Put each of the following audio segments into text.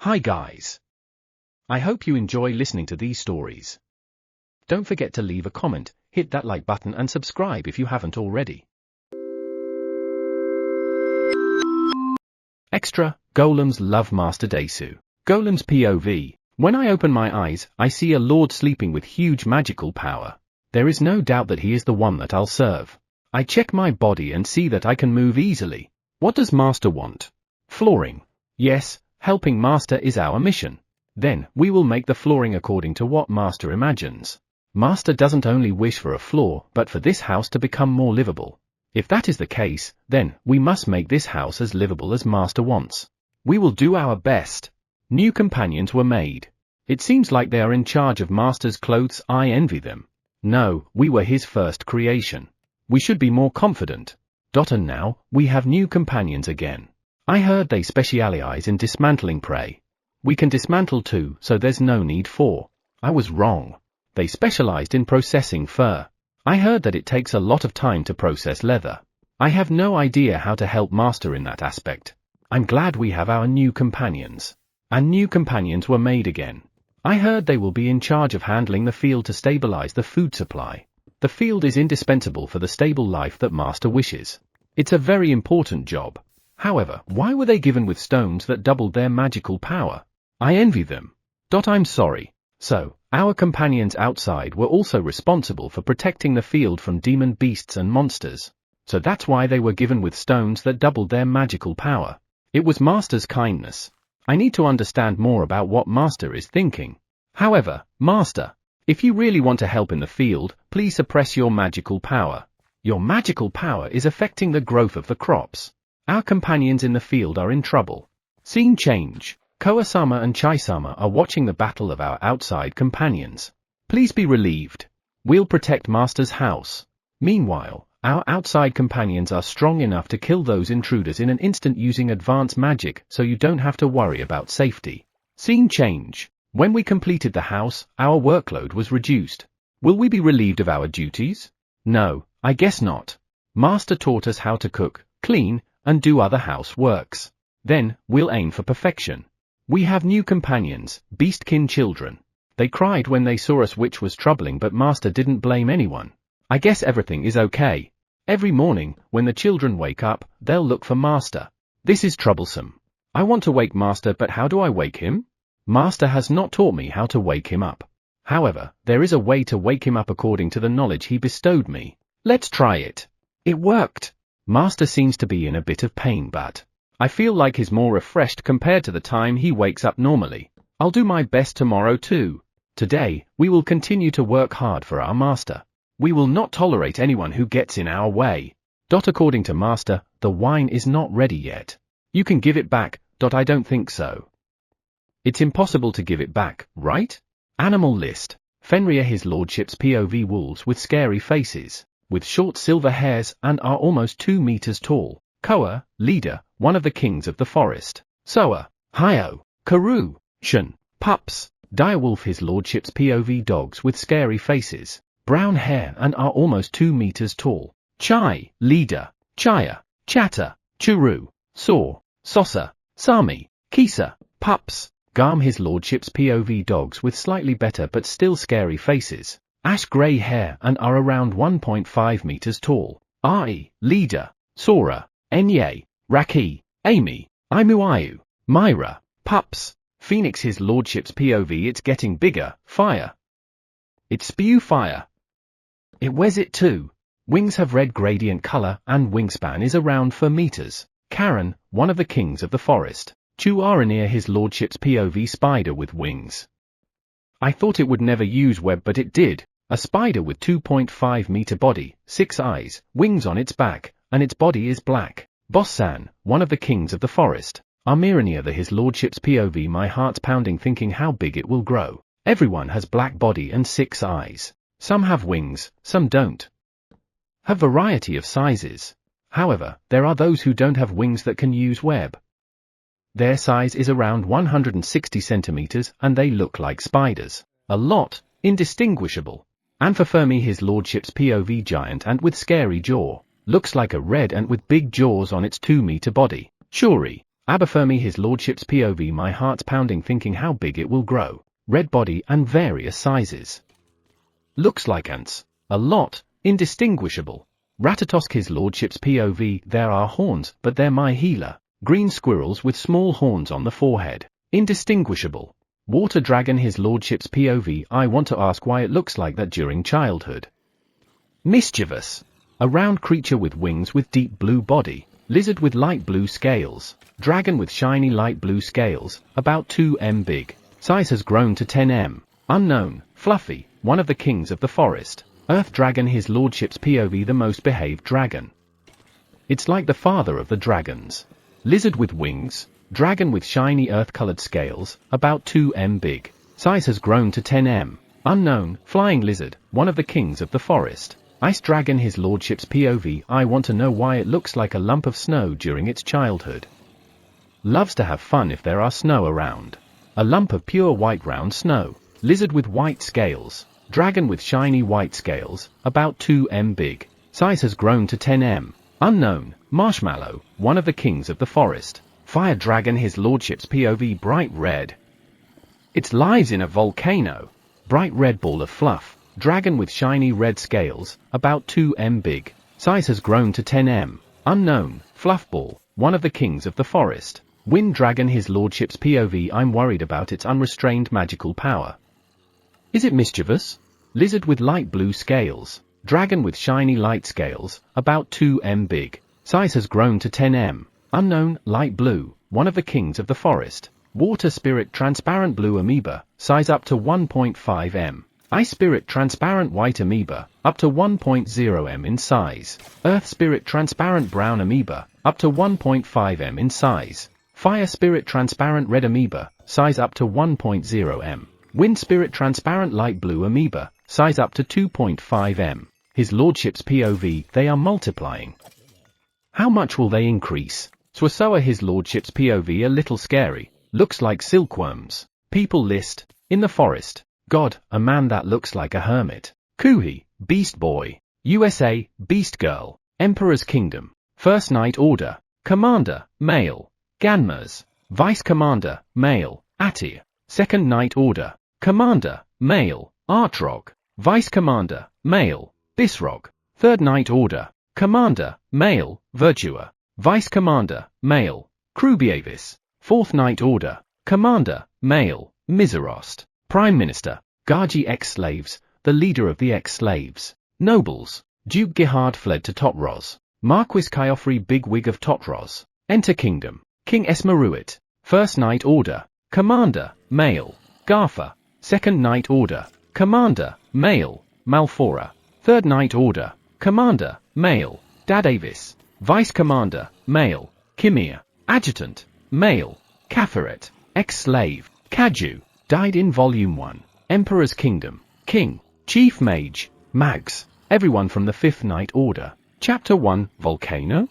Hi guys. I hope you enjoy listening to these stories. Don't forget to leave a comment, hit that like button and subscribe if you haven't already. Extra, Golems love Master Desu. Golem's POV. When I open my eyes, I see a lord sleeping with huge magical power. There is no doubt that he is the one that I'll serve. I check my body and see that I can move easily. What does Master want? Flooring. Yes. Helping Master is our mission. Then, we will make the flooring according to what Master imagines. Master doesn't only wish for a floor, but for this house to become more livable. If that is the case, then, we must make this house as livable as Master wants. We will do our best. New companions were made. It seems like they are in charge of Master's clothes. I envy them. No, we were his first creation. We should be more confident. And now, we have new companions again. I heard they specialize in dismantling prey. We can dismantle too, so there's no need for. I was wrong. They specialized in processing fur. I heard that it takes a lot of time to process leather. I have no idea how to help Master in that aspect. I'm glad we have our new companions. And new companions were made again. I heard they will be in charge of handling the field to stabilize the food supply. The field is indispensable for the stable life that Master wishes. It's a very important job. However, why were they given with stones that doubled their magical power? I envy them. I'm sorry. So, our companions outside were also responsible for protecting the field from demon beasts and monsters. So that's why they were given with stones that doubled their magical power. It was Master's kindness. I need to understand more about what Master is thinking. However, Master, if you really want to help in the field, please suppress your magical power. Your magical power is affecting the growth of the crops. Our companions in the field are in trouble. Scene change. Koa-sama and Chai-sama are watching the battle of our outside companions. Please be relieved. We'll protect Master's house. Meanwhile, our outside companions are strong enough to kill those intruders in an instant using advanced magic, so you don't have to worry about safety. Scene change. When we completed the house, our workload was reduced. Will we be relieved of our duties? No, I guess not. Master taught us how to cook, clean, and do other houseworks. Then, we'll aim for perfection. We have new companions, beastkin children. They cried when they saw us, which was troubling, but Master didn't blame anyone. I guess everything is okay. Every morning, when the children wake up, they'll look for Master. This is troublesome. I want to wake Master, but how do I wake him? Master has not taught me how to wake him up. However, there is a way to wake him up according to the knowledge he bestowed me. Let's try it. It worked. Master seems to be in a bit of pain, but I feel like he's more refreshed compared to the time he wakes up normally. I'll do my best tomorrow too. Today, we will continue to work hard for our Master. We will not tolerate anyone who gets in our way. According to Master, the wine is not ready yet. You can give it back. I don't think so. It's impossible to give it back, right? Animal list. Fenrir, his lordship's POV, wolves with scary faces, with short silver hairs and are almost 2 meters tall. Koa, leader, one of the kings of the forest. Soa, Hyo, Karu, Shun, pups. Direwolf, his lordship's POV, dogs with scary faces, brown hair and are almost 2 meters tall. Chai, leader, Chaya, Chatter, Churu, Saw, Sosa, Sami, Kisa, pups. Garm, his lordship's POV, dogs with slightly better but still scary faces, ash grey hair and are around 1.5 meters tall. Ai, leader, Sora, Enye, Raki, Amy, Imuayu, Myra, pups. Phoenix, his lordship's POV, it's getting bigger, fire. It spew fire. It wears it too. Wings have red gradient color and wingspan is around 4 meters. Karen, one of the kings of the forest. Chu Aranir, his lordship's POV, spider with wings. I thought it would never use web, but it did. A spider with 2.5 meter body, 6 eyes, wings on its back, and its body is black. Bossan, one of the kings of the forest. Armiranir, his lordship's POV, my heart's pounding thinking how big it will grow. Everyone has black body and 6 eyes. Some have wings, some don't. Have variety of sizes. However, there are those who don't have wings that can use web. Their size is around 160 centimeters and they look like spiders. A lot, indistinguishable. And for Fermi, his lordship's POV, giant ant with scary jaw. Looks like a red ant with big jaws on its 2 meter body. Shuri, Affirming his lordship's POV. My heart's pounding thinking how big it will grow. Red body and various sizes. Looks like ants. A lot. Indistinguishable. Ratatosk his lordship's POV. There are horns, but they're my healer. Green squirrels with small horns on the forehead. Indistinguishable. Water dragon his lordship's POV. I want to ask why it looks like that during childhood. Mischievous. A round creature with wings with deep blue body. Lizard with light blue scales. Dragon with shiny light blue scales, about 2 m big. Size has grown to 10 m. Unknown, Fluffy, one of the kings of the forest. Earth dragon his lordship's POV. The most behaved dragon. It's like the father of the dragons. Lizard with wings. Dragon with shiny earth-colored scales, about 2 m big. Size has grown to 10 m. Unknown, Flying lizard, one of the kings of the forest. Ice dragon his lordship's POV. I want to know why it looks like a lump of snow during its childhood. Loves to have fun if there are snow around. A lump of pure white round snow. Lizard with white scales. Dragon with shiny white scales, about 2 m big. Size has grown to 10 m. Unknown, Marshmallow, one of the kings of the forest. Fire dragon his lordship's POV. Bright red. It lies in a volcano. Bright red ball of fluff. Dragon with shiny red scales, about 2 m big. Size has grown to 10 m. Unknown, Fluffball, one of the kings of the forest. Wind dragon his lordship's POV. I'm worried about its unrestrained magical power. Is it mischievous? Lizard with light blue scales. Dragon with shiny light scales, about 2 m big. Size has grown to 10 m. Unknown, Light blue, one of the kings of the forest. Water spirit transparent blue amoeba, size up to 1.5 m. Ice spirit transparent white amoeba, up to 1.0 m in size. Earth spirit transparent brown amoeba, up to 1.5 m in size. Fire spirit transparent red amoeba, size up to 1.0 m. Wind spirit transparent light blue amoeba, size up to 2.5 m. His lordship's POV. They are multiplying. How much will they increase? Swasoa his lordship's POV. A little scary. Looks like silkworms. People list. In the forest. God, a man that looks like a hermit. Kuhi, Beast Boy. USA, Beast Girl. Emperor's Kingdom. First Night Order. Commander, male. Ganmers. Vice Commander, male. Atir. Second Night Order. Commander, male. Artrog. Vice Commander, male. Bisrog. Third Night Order. Commander, male. Virtua. Vice Commander, male. Krubiavis. Fourth Night Order. Commander, male. Miserost. Prime Minister. Gaji ex-slaves, the leader of the ex-slaves. Nobles. Duke Gihard fled to Totros. Marquis Kyofri Bigwig of Totros. Enter Kingdom. King Esmeruit. First Night Order. Commander, male. Garfa. Second Night Order. Commander, male. Malfora. Third Night Order. Commander, male. Dadavis. Vice Commander, male. Kimir. Adjutant, male. Kafaret. Ex-slave. Kaju. Died in Volume 1. Emperor's Kingdom. King. Chief Mage. Mags. Everyone from the Fifth Night Order. Chapter 1. Volcano?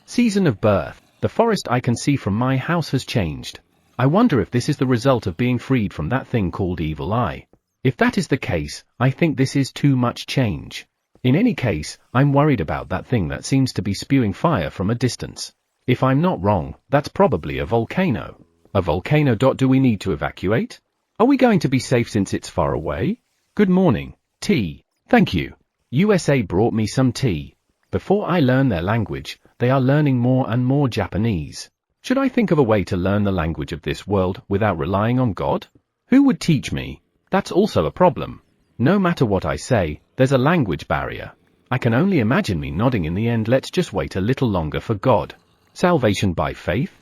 Season of birth. The forest I can see from my house has changed. I wonder if this is the result of being freed from that thing called Evil Eye. If that is the case, I think this is too much change. In any case, I'm worried about that thing that seems to be spewing fire from a distance. If I'm not wrong, that's probably a volcano. A volcano. Do we need to evacuate? Are we going to be safe since it's far away? Good morning. Tea. Thank you. USA brought me some tea. Before I learn their language, they are learning more and more Japanese. Should I think of a way to learn the language of this world without relying on God? Who would teach me? That's also a problem. No matter what I say, there's a language barrier. I can only imagine me nodding in the end. Let's just wait a little longer for God. Salvation by faith?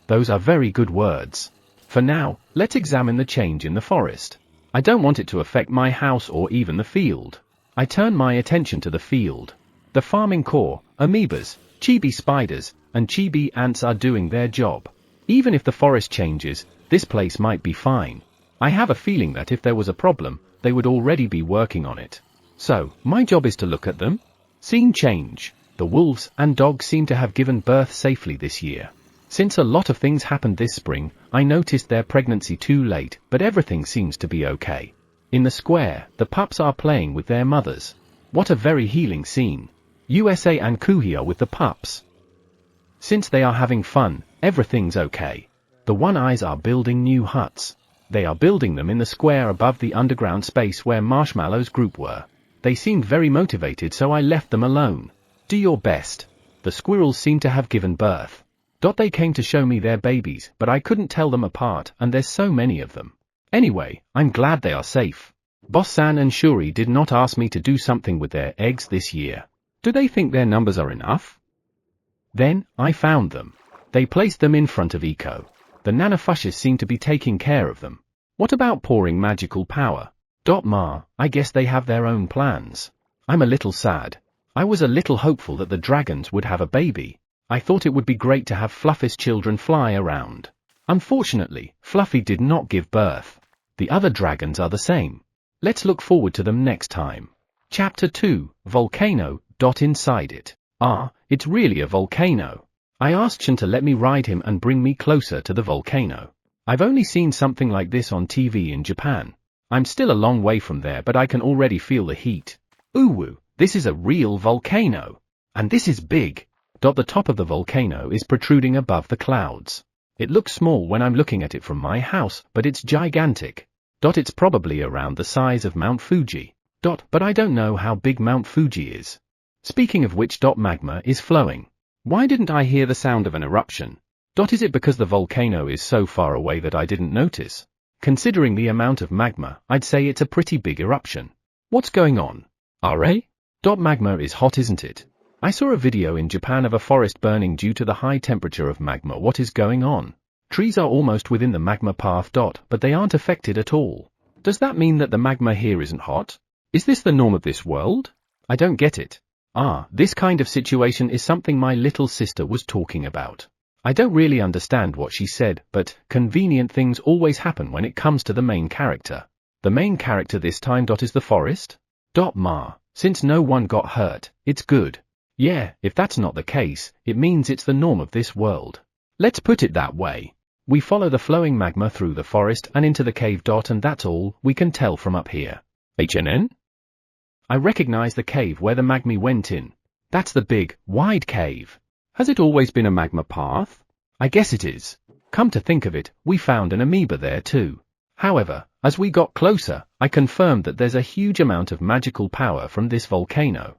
Those are very good words. For now, let's examine the change in the forest. I don't want it to affect my house or even the field. I turn my attention to the field. The farming core, amoebas, chibi spiders, and chibi ants are doing their job. Even if the forest changes, this place might be fine. I have a feeling that if there was a problem, they would already be working on it. So, my job is to look at them. Scene change. The wolves and dogs seem to have given birth safely this year. Since a lot of things happened this spring, I noticed their pregnancy too late, but everything seems to be okay. In the square, the pups are playing with their mothers. What a very healing scene. USA and Kuhi are with the pups. Since they are having fun, Everything's okay. The One-Eyes are building new huts. They are building them in the square above the underground space where Marshmallow's group were. They seemed very motivated, so I left them alone. Do your best. The squirrels seem to have given birth. They came to show me their babies, but I couldn't tell them apart, and there's so many of them. Anyway, I'm glad they are safe. Boss-san and Shuri did not ask me to do something with their eggs this year. Do they think their numbers are enough? Then, I found them. They placed them in front of Iko. The Nanofushes seem to be taking care of them. What about pouring magical power? I guess they have their own plans. I'm a little sad. I was a little hopeful that the dragons would have a baby. I thought it would be great to have Fluffy's children fly around. Unfortunately, Fluffy did not give birth. The other dragons are the same. Let's look forward to them next time. Chapter 2, Volcano. Inside it. It's really a volcano. I asked Shin to let me ride him and bring me closer to the volcano. I've only seen something like this on TV in Japan. I'm still a long way from there, but I can already feel the heat. Ooh, this is a real volcano. And this is big. The top of the volcano is protruding above the clouds. It looks small when I'm looking at it from my house, but it's gigantic. It's probably around the size of Mount Fuji. But I don't know how big Mount Fuji is. Speaking of which, magma is flowing. Why didn't I hear the sound of an eruption? Is it because the volcano is so far away that I didn't notice? Considering the amount of magma, I'd say it's a pretty big eruption. What's going on? Magma is hot, isn't it? I saw a video in Japan of a forest burning due to the high temperature of magma. What is going on? Trees are almost within the magma path. But they aren't affected at all. Does that mean that the magma here isn't hot? Is this the norm of this world? I don't get it. This kind of situation is something my little sister was talking about. I don't really understand what she said, but convenient things always happen when it comes to the main character. The main character this time is the forest? Since no one got hurt, it's good. Yeah, if that's not the case, it means it's the norm of this world. Let's put it that way. We follow the flowing magma through the forest and into the cave. And that's all we can tell from up here. I recognize the cave where the magma went in. That's the big, wide cave. Has it always been a magma path? I guess it is. Come to think of it, we found an amoeba there too. However, as we got closer, I confirmed that there's a huge amount of magical power from this volcano.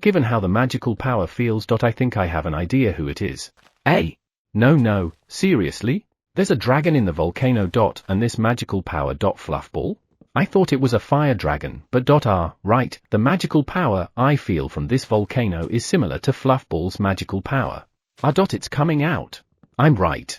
Given how the magical power feels, I think I have an idea who it is. No, seriously? There's a dragon in the volcano. And this magical power. Fluffball? I thought it was a fire dragon, but right, the magical power I feel from this volcano is similar to Fluffball's magical power. It's coming out. I'm right.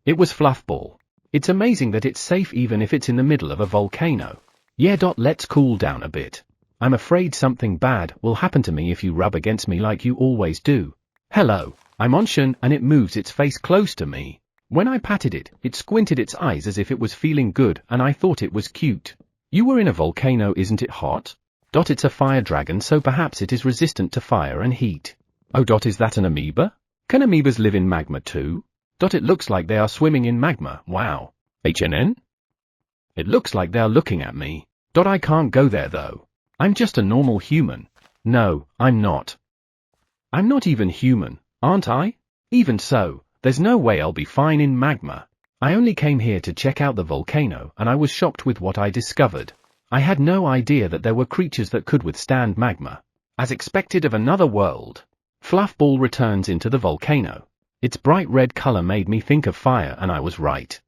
It was Fluffball. It's amazing that it's safe even if it's in the middle of a volcano. Yeah. Let's cool down a bit. I'm afraid something bad will happen to me if you rub against me like you always do. Hello, I'm on Shin and it moves its face close to me. When I patted it, it squinted its eyes as if it was feeling good, and I thought it was cute. You were in a volcano, isn't it hot? It's a fire dragon, so perhaps it is resistant to fire and heat. Is that an amoeba? Can amoebas live in magma too? It looks like they are swimming in magma. Wow. It looks like they are looking at me. I can't go there though. I'm just a normal human. No, I'm not. I'm not even human, aren't I? Even so, there's no way I'll be fine in magma. I only came here to check out the volcano, and I was shocked with what I discovered. I had no idea that there were creatures that could withstand magma. As expected of another world. Fluffball returns into the volcano. Its bright red color made me think of fire, and I was right.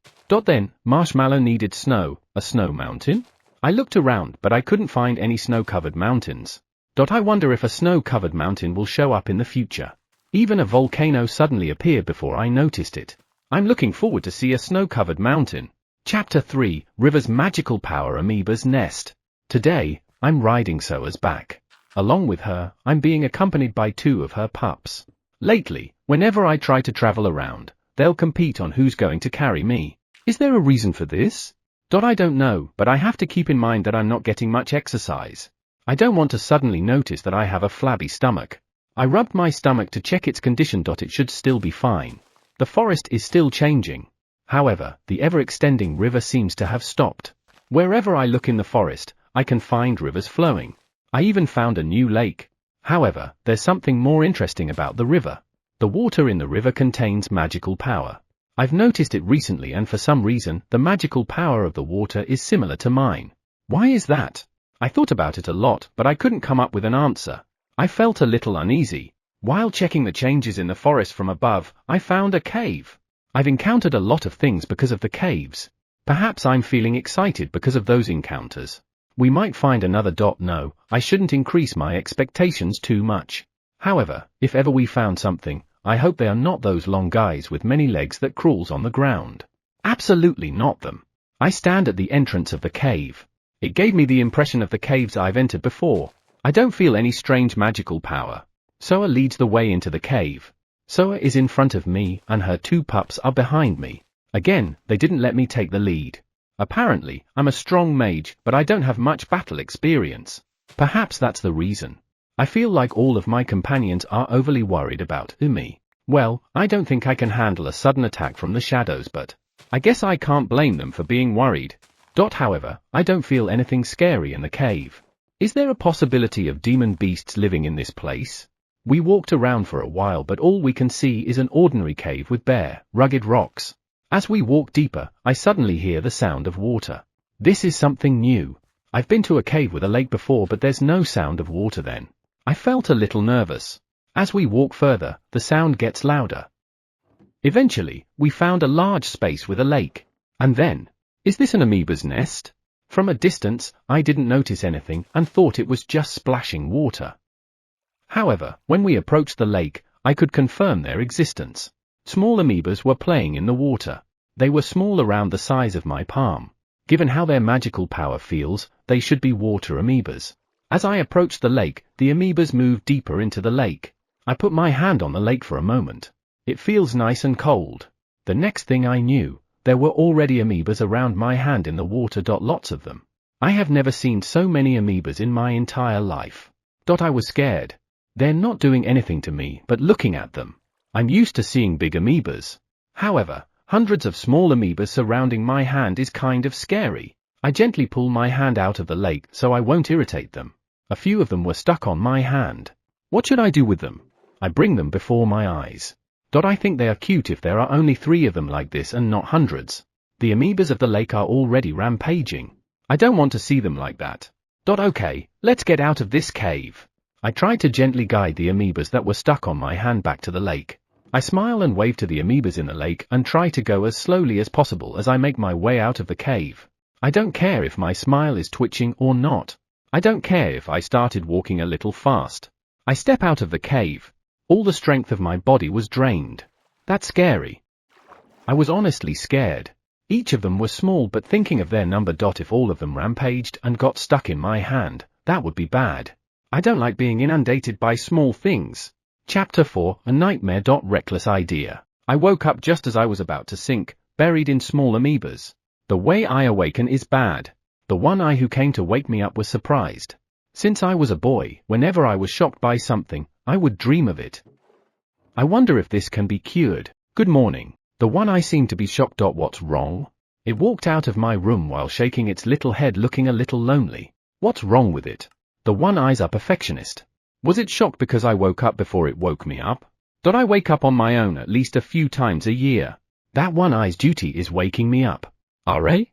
Then, Marshmallow needed snow, a snow mountain? I looked around, but I couldn't find any snow-covered mountains. I wonder if a snow-covered mountain will show up in the future. Even a volcano suddenly appeared before I noticed it. I'm looking forward to see a snow-covered mountain. Chapter 3, River's Magical Power. Amoeba's Nest. Today, I'm riding Soa's back. Along with her, I'm being accompanied by 2 of her pups. Lately, whenever I try to travel around, they'll compete on who's going to carry me. Is there a reason for this? I don't know, but I have to keep in mind that I'm not getting much exercise. I don't want to suddenly notice that I have a flabby stomach. I rubbed my stomach to check its condition. It should still be fine. The forest is still changing. However, the ever-extending river seems to have stopped. Wherever I look in the forest, I can find rivers flowing. I even found a new lake. However, there's something more interesting about the river. The water in the river contains magical power. I've noticed it recently, and for some reason, the magical power of the water is similar to mine. Why is that? I thought about it a lot, but I couldn't come up with an answer. I felt a little uneasy. While checking the changes in the forest from above, I found a cave. I've encountered a lot of things because of the caves. Perhaps I'm feeling excited because of those encounters. We might find another. No, I shouldn't increase my expectations too much. However, if ever we found something, I hope they are not those long guys with many legs that crawls on the ground. Absolutely not them. I stand at the entrance of the cave. It gave me the impression of the caves I've entered before. I don't feel any strange magical power. Soa leads the way into the cave. Soa is in front of me, and her 2 pups are behind me. Again, they didn't let me take the lead. Apparently, I'm a strong mage, but I don't have much battle experience. Perhaps that's the reason. I feel like all of my companions are overly worried about me. Well, I don't think I can handle a sudden attack from the shadows, but I guess I can't blame them for being worried. However, I don't feel anything scary in the cave. Is there a possibility of demon beasts living in this place? We walked around for a while, but all we can see is an ordinary cave with bare, rugged rocks. As we walk deeper, I suddenly hear the sound of water. This is something new. I've been to a cave with a lake before, but there's no sound of water then. I felt a little nervous. As we walk further, the sound gets louder. Eventually, we found a large space with a lake. And then, is this an amoeba's nest? From a distance, I didn't notice anything and thought it was just splashing water. However, when we approached the lake, I could confirm their existence. Small amoebas were playing in the water. They were small, around the size of my palm. Given how their magical power feels, they should be water amoebas. As I approached the lake, the amoebas moved deeper into the lake. I put my hand on the lake for a moment. It feels nice and cold. The next thing I knew, there were already amoebas around my hand in the water. Lots of them. I have never seen so many amoebas in my entire life. I was scared. They're not doing anything to me, but looking at them, I'm used to seeing big amoebas. However, hundreds of small amoebas surrounding my hand is kind of scary. I gently pull my hand out of the lake so I won't irritate them. A few of them were stuck on my hand. What should I do with them? I bring them before my eyes. I think they are cute if there are only 3 of them like this and not hundreds. The amoebas of the lake are already rampaging. I don't want to see them like that. Okay, let's get out of this cave. I tried to gently guide the amoebas that were stuck on my hand back to the lake. I smile and wave to the amoebas in the lake and try to go as slowly as possible as I make my way out of the cave. I don't care if my smile is twitching or not. I don't care if I started walking a little fast. I step out of the cave. All the strength of my body was drained. That's scary. I was honestly scared. Each of them was small, but thinking of their number. If all of them rampaged and got stuck in my hand, that would be bad. I don't like being inundated by small things. Chapter 4, A Nightmare. Reckless idea. I woke up just as I was about to sink, buried in small amoebas. The way I awaken is bad. The one eye who came to wake me up was surprised. Since I was a boy, whenever I was shocked by something, I would dream of it. I wonder if this can be cured. Good morning. The one eye seemed to be shocked. What's wrong? It walked out of my room while shaking its little head, looking a little lonely. What's wrong with it? The one eye's a perfectionist. Was it shocked because I woke up before it woke me up? I wake up on my own at least a few times a year. That one eye's duty is waking me up. Alright?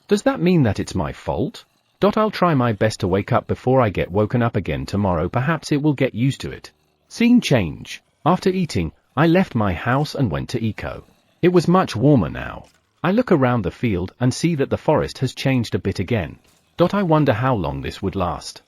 Does that mean that it's my fault? I'll try my best to wake up before I get woken up again tomorrow. Perhaps it will get used to it. Scene change. After eating, I left my house and went to Eco. It was much warmer now. I look around the field and see that the forest has changed a bit again. I wonder how long this would last.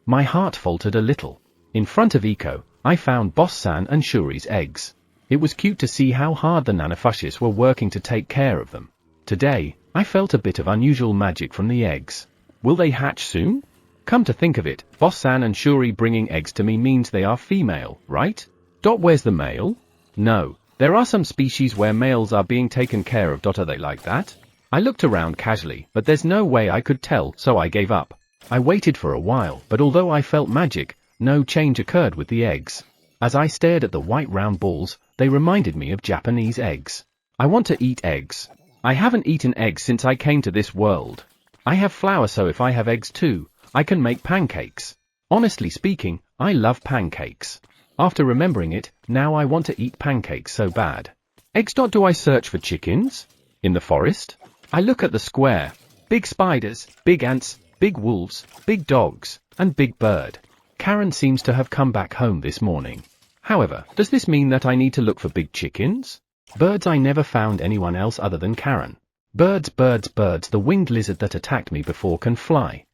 My heart faltered a little. In front of Eco, I found Boss-san and Shuri's eggs. It was cute to see how hard the Nanofushes were working to take care of them. Today, I felt a bit of unusual magic from the eggs. Will they hatch soon? Come to think of it, Boss-san and Shuri bringing eggs to me means they are female, right? Where's the male? No, there are some species where males are being taken care of. Are they like that? I looked around casually, but there's no way I could tell, so I gave up. I waited for a while, but although I felt magic, no change occurred with the eggs. As I stared at the white round balls, they reminded me of Japanese eggs. I want to eat eggs. I haven't eaten eggs since I came to this world. I have flour, so if I have eggs too, I can make pancakes. Honestly speaking, I love pancakes. After remembering it, now I want to eat pancakes so bad. Eggs. Do I search for chickens? In the forest? I look at the square. Big spiders, big ants, big wolves, big dogs, and big bird. Karen seems to have come back home this morning. However, does this mean that I need to look for big chickens? Birds. I never found anyone else other than Karen. Birds, birds, birds. The winged lizard that attacked me before can fly.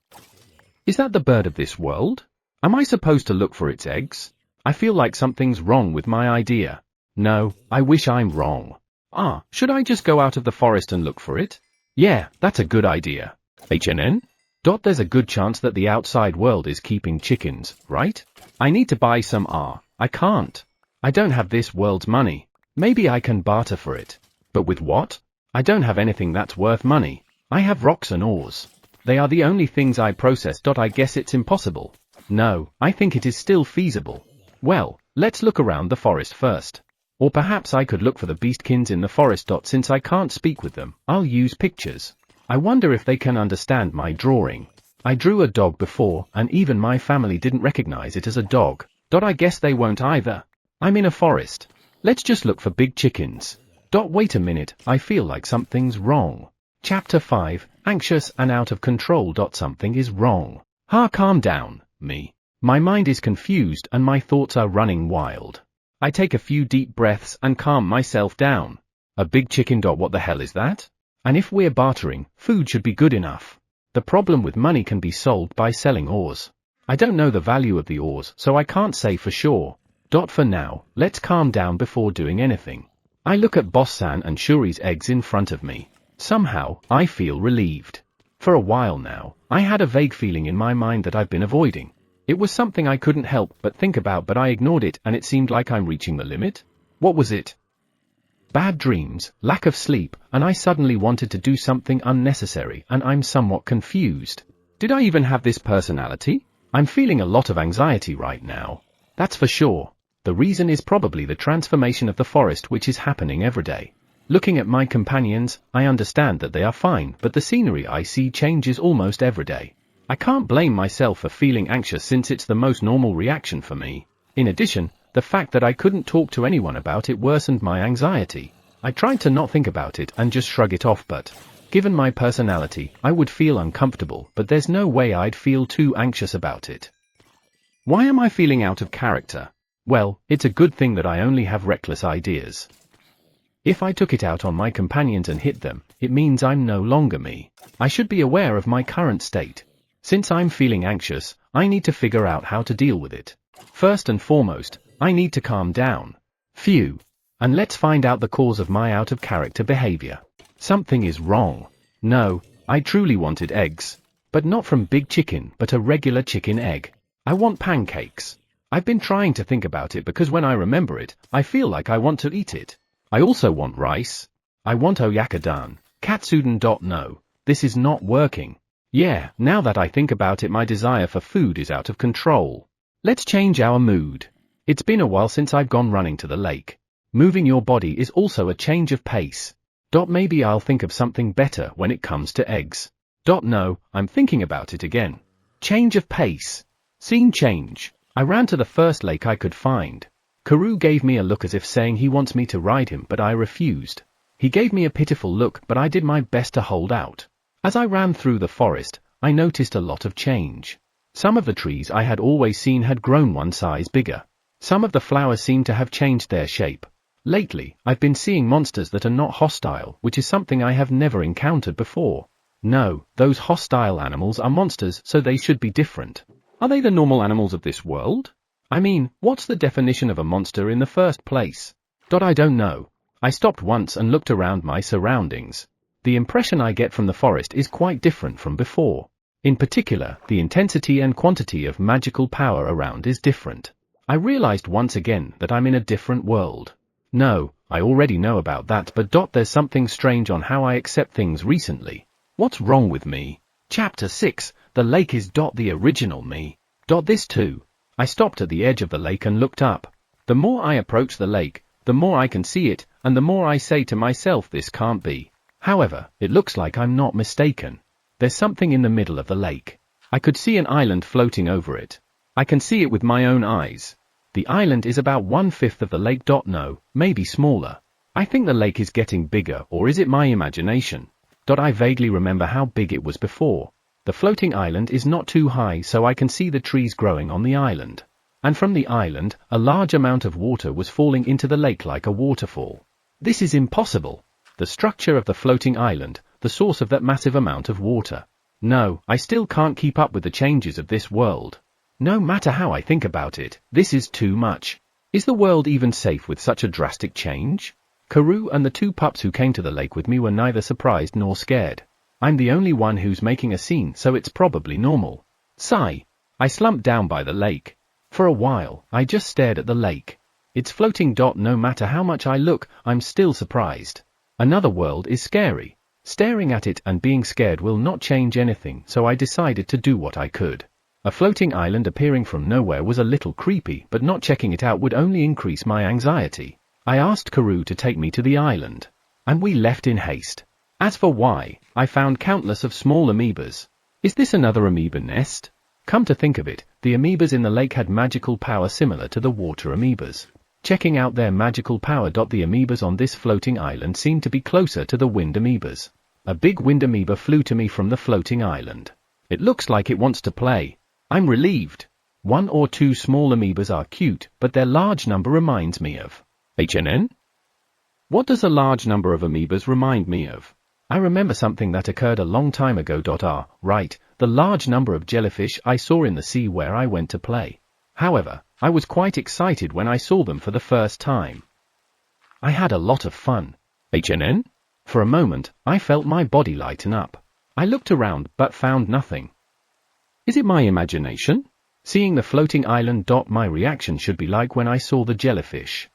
Is that the bird of this world? Am I supposed to look for its eggs? I feel like something's wrong with my idea. No, I wish I'm wrong. Should I just go out of the forest and look for it? Yeah, that's a good idea. HNN? There's a good chance that the outside world is keeping chickens, right? I need to buy some. I can't. I don't have this world's money. Maybe I can barter for it. But with what? I don't have anything that's worth money. I have rocks and ores. They are the only things I process. I guess it's impossible. No, I think it is still feasible. Well, let's look around the forest first. Or perhaps I could look for the beastkins in the forest. Since I can't speak with them, I'll use pictures. I wonder if they can understand my drawing. I drew a dog before, and even my family didn't recognize it as a dog. I guess they won't either. I'm in a forest. Let's just look for big chickens. Wait a minute, I feel like something's wrong. Chapter 5, Anxious and Out of Control. Something is wrong. Calm down, me. My mind is confused and my thoughts are running wild. I take a few deep breaths and calm myself down. A big chicken. What the hell is that? And if we're bartering, food should be good enough. The problem with money can be solved by selling ores. I don't know the value of the ores, so I can't say for sure. For now, let's calm down before doing anything. I look at Boss-san and Shuri's eggs in front of me. Somehow, I feel relieved. For a while now, I had a vague feeling in my mind that I've been avoiding. It was something I couldn't help but think about, but I ignored it, and it seemed like I'm reaching the limit. What was it? Bad dreams, lack of sleep, and I suddenly wanted to do something unnecessary, and I'm somewhat confused. Did I even have this personality? I'm feeling a lot of anxiety right now. That's for sure. The reason is probably the transformation of the forest, which is happening every day. Looking at my companions, I understand that they are fine, but the scenery I see changes almost every day. I can't blame myself for feeling anxious since it's the most normal reaction for me. In addition, the fact that I couldn't talk to anyone about it worsened my anxiety. I tried to not think about it and just shrug it off, but given my personality, I would feel uncomfortable, but there's no way I'd feel too anxious about it. Why am I feeling out of character? Well, it's a good thing that I only have reckless ideas. If I took it out on my companions and hit them, it means I'm no longer me. I should be aware of my current state. Since I'm feeling anxious, I need to figure out how to deal with it. First and foremost, I need to calm down. Phew. And let's find out the cause of my out-of-character behavior. Something is wrong. No, I truly wanted eggs. But not from big chicken, but a regular chicken egg. I want pancakes. I've been trying to think about it because when I remember it, I feel like I want to eat it. I also want rice. I want oyakudon, katsudon. No, this is not working. Yeah, now that I think about it, my desire for food is out of control. Let's change our mood. It's been a while since I've gone running to the lake. Moving your body is also a change of pace. Maybe I'll think of something better when it comes to eggs. No, I'm thinking about it again. Change of pace. Scene change. I ran to the first lake I could find. Karu gave me a look as if saying he wants me to ride him, but I refused. He gave me a pitiful look, but I did my best to hold out. As I ran through the forest, I noticed a lot of change. Some of the trees I had always seen had grown one size bigger. Some of the flowers seemed to have changed their shape. Lately, I've been seeing monsters that are not hostile, which is something I have never encountered before. No, those hostile animals are monsters, so they should be different. Are they the normal animals of this world? I mean, what's the definition of a monster in the first place? I don't know. I stopped once and looked around my surroundings. The impression I get from the forest is quite different from before. In particular, the intensity and quantity of magical power around is different. I realized once again that I'm in a different world. No, I already know about that, but there's something strange on how I accept things recently. What's wrong with me? Chapter 6, The Lake is the original me. This too. I stopped at the edge of the lake and looked up. The more I approach the lake, the more I can see it, and the more I say to myself this can't be. However, it looks like I'm not mistaken. There's something in the middle of the lake. I could see an island floating over it. I can see it with my own eyes. The island is about 1/5 of the lake. No, maybe smaller. I think the lake is getting bigger, or is it my imagination? I vaguely remember how big it was before. The floating island is not too high, so I can see the trees growing on the island. And from the island, a large amount of water was falling into the lake like a waterfall. This is impossible. The structure of the floating island, the source of that massive amount of water. No, I still can't keep up with the changes of this world. No matter how I think about it, this is too much. Is the world even safe with such a drastic change? Karoo and the 2 pups who came to the lake with me were neither surprised nor scared. I'm the only one who's making a scene, so it's probably normal. Sigh. I slumped down by the lake. For a while, I just stared at the lake. It's floating. No matter how much I look, I'm still surprised. Another world is scary. Staring at it and being scared will not change anything, so I decided to do what I could. A floating island appearing from nowhere was a little creepy, but not checking it out would only increase my anxiety. I asked Karoo to take me to the island, and we left in haste. As for why, I found countless of small amoebas. Is this another amoeba nest? Come to think of it, the amoebas in the lake had magical power similar to the water amoebas. Checking out their magical power. The amoebas on this floating island seemed to be closer to the wind amoebas. A big wind amoeba flew to me from the floating island. It looks like it wants to play. I'm relieved. 1 or 2 small amoebas are cute, but their large number reminds me of HNN? What does a large number of amoebas remind me of? I remember something that occurred a long time ago. Right, the large number of jellyfish I saw in the sea where I went to play. However, I was quite excited when I saw them for the first time. I had a lot of fun. HNN? For a moment, I felt my body lighten up. I looked around but found nothing. Is it my imagination? Seeing the floating island. My reaction should be like when I saw the jellyfish.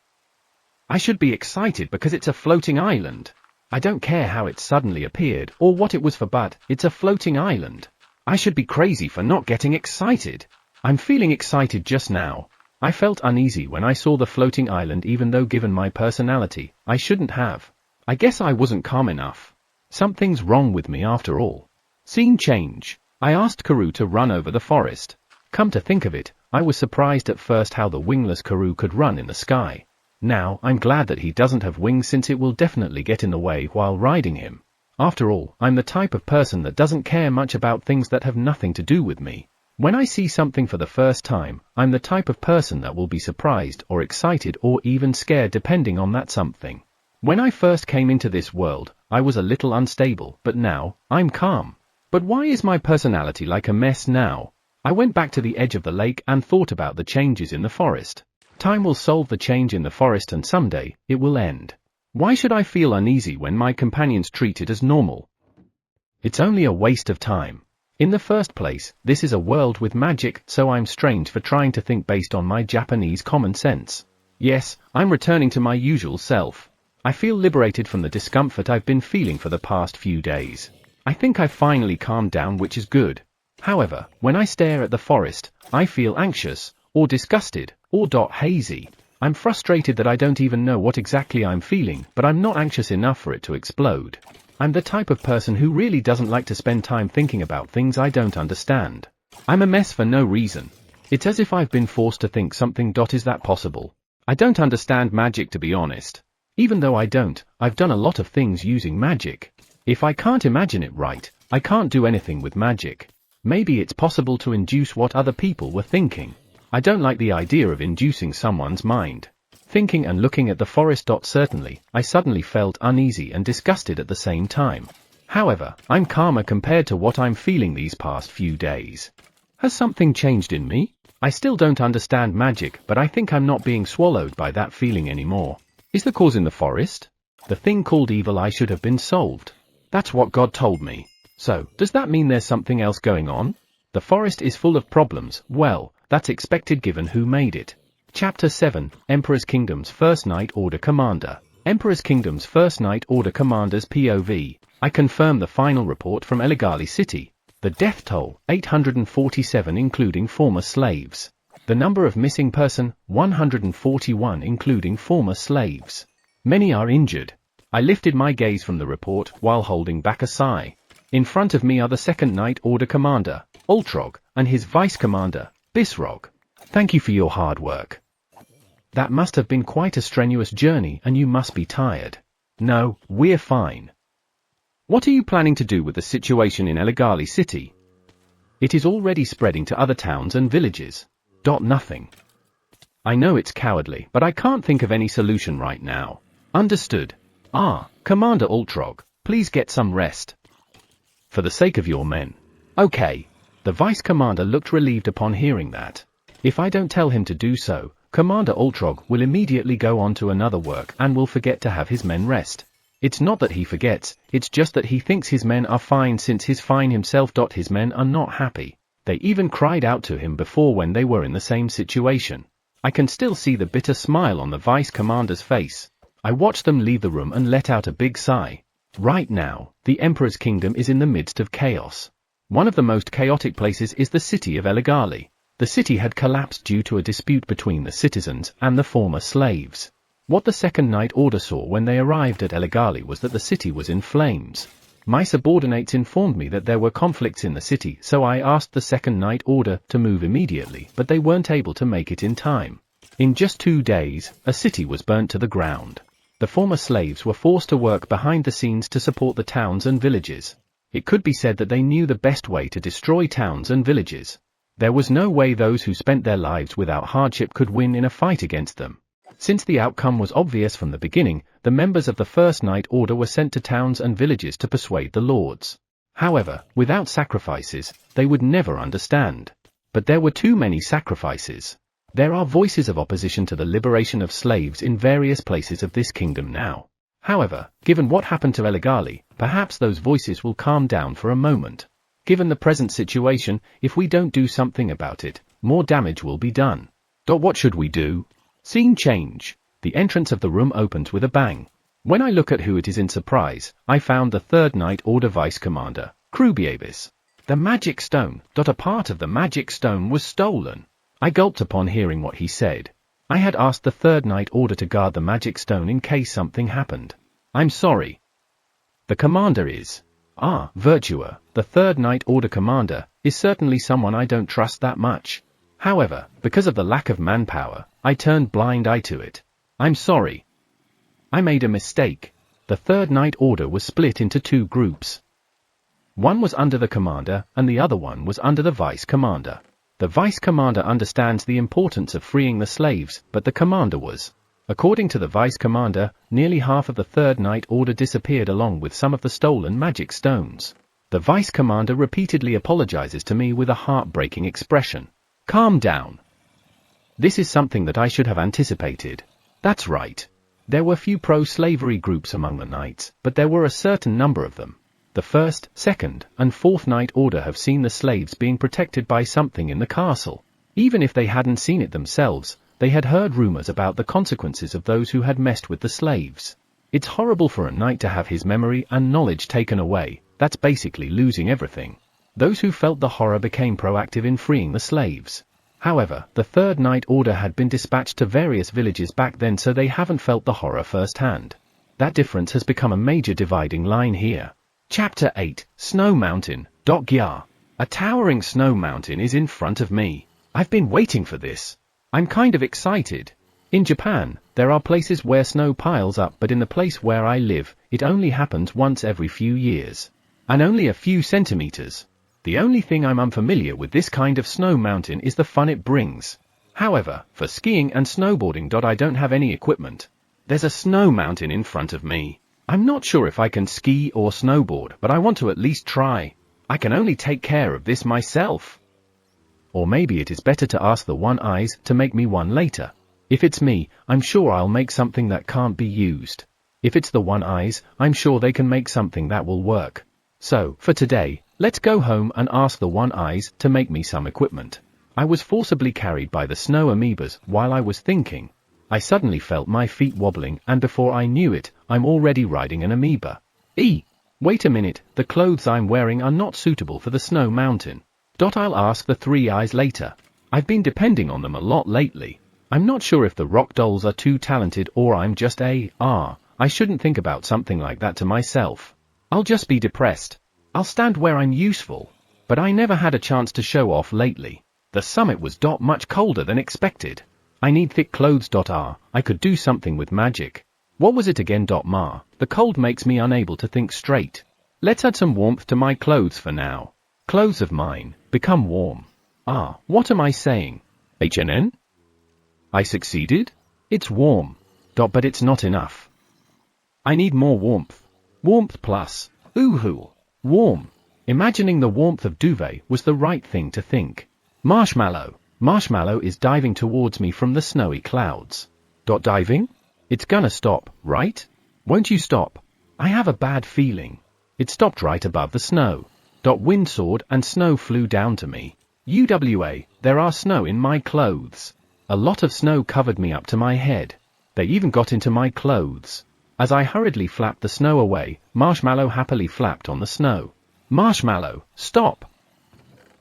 I should be excited because it's a floating island. I don't care how it suddenly appeared or what it was for, but it's a floating island. I should be crazy for not getting excited. I'm feeling excited just now. I felt uneasy when I saw the floating island, even though given my personality, I shouldn't have. I guess I wasn't calm enough. Something's wrong with me after all. Scene change. I asked Karoo to run over the forest. Come to think of it, I was surprised at first how the wingless Karoo could run in the sky. Now, I'm glad that he doesn't have wings, since it will definitely get in the way while riding him. After all, I'm the type of person that doesn't care much about things that have nothing to do with me. When I see something for the first time, I'm the type of person that will be surprised or excited or even scared depending on that something. When I first came into this world, I was a little unstable, but now, I'm calm. But why is my personality like a mess now? I went back to the edge of the lake and thought about the changes in the forest. Time will solve the change in the forest, and someday, it will end. Why should I feel uneasy when my companions treat it as normal? It's only a waste of time. In the first place, this is a world with magic, so I'm strange for trying to think based on my Japanese common sense. Yes, I'm returning to my usual self. I feel liberated from the discomfort I've been feeling for the past few days. I think I've finally calmed down, which is good. However, when I stare at the forest, I feel anxious, or disgusted, or hazy. I'm frustrated that I don't even know what exactly I'm feeling, but I'm not anxious enough for it to explode. I'm the type of person who really doesn't like to spend time thinking about things I don't understand. I'm a mess for no reason. It's as if I've been forced to think something. Is that possible? I don't understand magic, to be honest. Even though I don't, I've done a lot of things using magic. If I can't imagine it right, I can't do anything with magic. Maybe it's possible to induce what other people were thinking. I don't like the idea of inducing someone's mind. Thinking and looking at the forest. Certainly, I suddenly felt uneasy and disgusted at the same time. However, I'm calmer compared to what I'm feeling these past few days. Has something changed in me? I still don't understand magic, but I think I'm not being swallowed by that feeling anymore. Is the cause in the forest? The thing called evil I should have been solved. That's what God told me. So, does that mean there's something else going on? The forest is full of problems. Well, that's expected given who made it. Chapter 7, Emperor's Kingdom's First Night Order Commander. Emperor's Kingdom's First Night Order Commander's POV. I confirm the final report from Eligali City. The death toll, 847 including former slaves. The number of missing person, 141 including former slaves. Many are injured. I lifted my gaze from the report while holding back a sigh. In front of me are the Second Night Order Commander, Ultrog, and his Vice Commander, Bisrog. Thank you for your hard work. That must have been quite a strenuous journey and you must be tired. No, we're fine. What are you planning to do with the situation in Elegali City? It is already spreading to other towns and villages. Nothing. I know it's cowardly, but I can't think of any solution right now. Understood. Commander Ultrog, please get some rest. For the sake of your men. Okay. The Vice Commander looked relieved upon hearing that. If I don't tell him to do so, Commander Ultrog will immediately go on to another work and will forget to have his men rest. It's not that he forgets, it's just that he thinks his men are fine since he's fine himself. His men are not happy. They even cried out to him before when they were in the same situation. I can still see the bitter smile on the Vice Commander's face. I watched them leave the room and let out a big sigh. Right now, the Emperor's kingdom is in the midst of chaos. One of the most chaotic places is the city of Elegali. The city had collapsed due to a dispute between the citizens and the former slaves. What the Second Night Order saw when they arrived at Elegali was that the city was in flames. My subordinates informed me that there were conflicts in the city, so I asked the Second Night Order to move immediately, but they weren't able to make it in time. In just 2 days, a city was burnt to the ground. The former slaves were forced to work behind the scenes to support the towns and villages. It could be said that they knew the best way to destroy towns and villages. There was no way those who spent their lives without hardship could win in a fight against them. Since the outcome was obvious from the beginning, the members of the First Night Order were sent to towns and villages to persuade the lords. However, without sacrifices, they would never understand. But there were too many sacrifices. There are voices of opposition to the liberation of slaves in various places of this kingdom now. However, given what happened to Elegali, perhaps those voices will calm down for a moment. Given the present situation, if we don't do something about it, more damage will be done. What should we do? Scene change. The entrance of the room opens with a bang. When I look at who it is in surprise, I found the Third Night Order Vice Commander, Krubiavis. The magic stone. A part of the magic stone was stolen. I gulped upon hearing what he said. I had asked the Third Night Order to guard the magic stone in case something happened. I'm sorry. The commander is. Virtua, the Third Night Order commander, is certainly someone I don't trust that much. However, because of the lack of manpower, I turned blind eye to it. I'm sorry. I made a mistake. The Third Night Order was split into 2 groups. One was under the commander, and the other one was under the vice commander. The vice commander understands the importance of freeing the slaves, but the commander was. According to the vice commander, nearly half of the Third Night Order disappeared along with some of the stolen magic stones. The vice commander repeatedly apologizes to me with a heartbreaking expression. Calm down. This is something that I should have anticipated. That's right. There were few pro-slavery groups among the knights, but there were a certain number of them. The First, Second, and Fourth Night Order have seen the slaves being protected by something in the castle. Even if they hadn't seen it themselves, they had heard rumors about the consequences of those who had messed with the slaves. It's horrible for a knight to have his memory and knowledge taken away. That's basically losing everything. Those who felt the horror became proactive in freeing the slaves. However, the Third Night Order had been dispatched to various villages back then, so they haven't felt the horror firsthand. That difference has become a major dividing line here. Chapter 8, Snow Mountain. A towering snow mountain is in front of me. I've been waiting for this. I'm kind of excited. In Japan, there are places where snow piles up, but in the place where I live, it only happens once every few years. And only a few centimeters. The only thing I'm unfamiliar with this kind of snow mountain is the fun it brings. However, for skiing and snowboarding, I don't have any equipment. There's a snow mountain in front of me. I'm not sure if I can ski or snowboard, but I want to at least try. I can only take care of this myself. Or maybe it is better to ask the One Eyes to make me one later. If it's me, I'm sure I'll make something that can't be used. If it's the One Eyes, I'm sure they can make something that will work. So, for today, let's go home and ask the One Eyes to make me some equipment. I was forcibly carried by the snow amoebas while I was thinking. I suddenly felt my feet wobbling, and before I knew it, I'm already riding an amoeba. Wait a minute, the clothes I'm wearing are not suitable for the snow mountain. I'll ask the Three Eyes later. I've been depending on them a lot lately. I'm not sure if the rock dolls are too talented or I'm just I shouldn't think about something like that to myself. I'll just be depressed. I'll stand where I'm useful. But I never had a chance to show off lately. The summit was much colder than expected. I need thick clothes. I could do something with magic. What was it again? Ma, the cold makes me unable to think straight. Let's add some warmth to my clothes for now. Clothes of mine, become warm. Ah, what am I saying? HNN? I succeeded? It's warm. But it's not enough. I need more warmth. Warmth plus. Ooh, warm. Imagining the warmth of duvet was the right thing to think. Marshmallow. Marshmallow is diving towards me from the snowy clouds. Diving? It's gonna stop, right? Won't you stop? I have a bad feeling. It stopped right above the snow. Wind soared and snow flew down to me. UWA, there are snow in my clothes. A lot of snow covered me up to my head. They even got into my clothes. As I hurriedly flapped the snow away, Marshmallow happily flapped on the snow. Marshmallow, stop!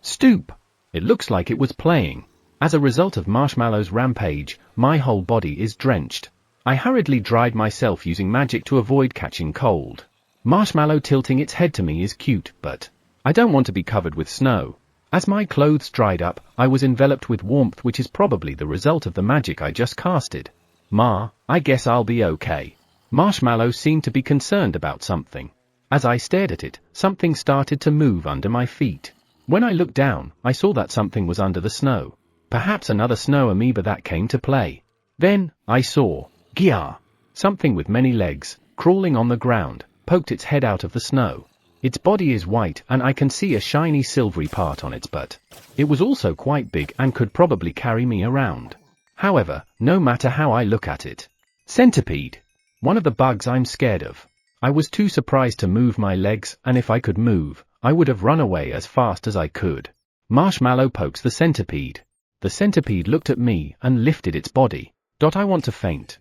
Stoop! It looks like it was playing. As a result of Marshmallow's rampage, my whole body is drenched. I hurriedly dried myself using magic to avoid catching cold. Marshmallow tilting its head to me is cute, but I don't want to be covered with snow. As my clothes dried up, I was enveloped with warmth, which is probably the result of the magic I just casted. Ma, I guess I'll be okay. Marshmallow seemed to be concerned about something. As I stared at it, something started to move under my feet. When I looked down, I saw that something was under the snow. Perhaps another snow amoeba that came to play. Then, I saw, Gia, something with many legs, crawling on the ground, poked its head out of the snow. Its body is white and I can see a shiny silvery part on its butt. It was also quite big and could probably carry me around. However, no matter how I look at it. Centipede. One of the bugs I'm scared of. I was too surprised to move my legs, and if I could move, I would have run away as fast as I could. Marshmallow pokes the centipede. The centipede looked at me and lifted its body. I want to faint.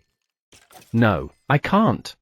No, I can't.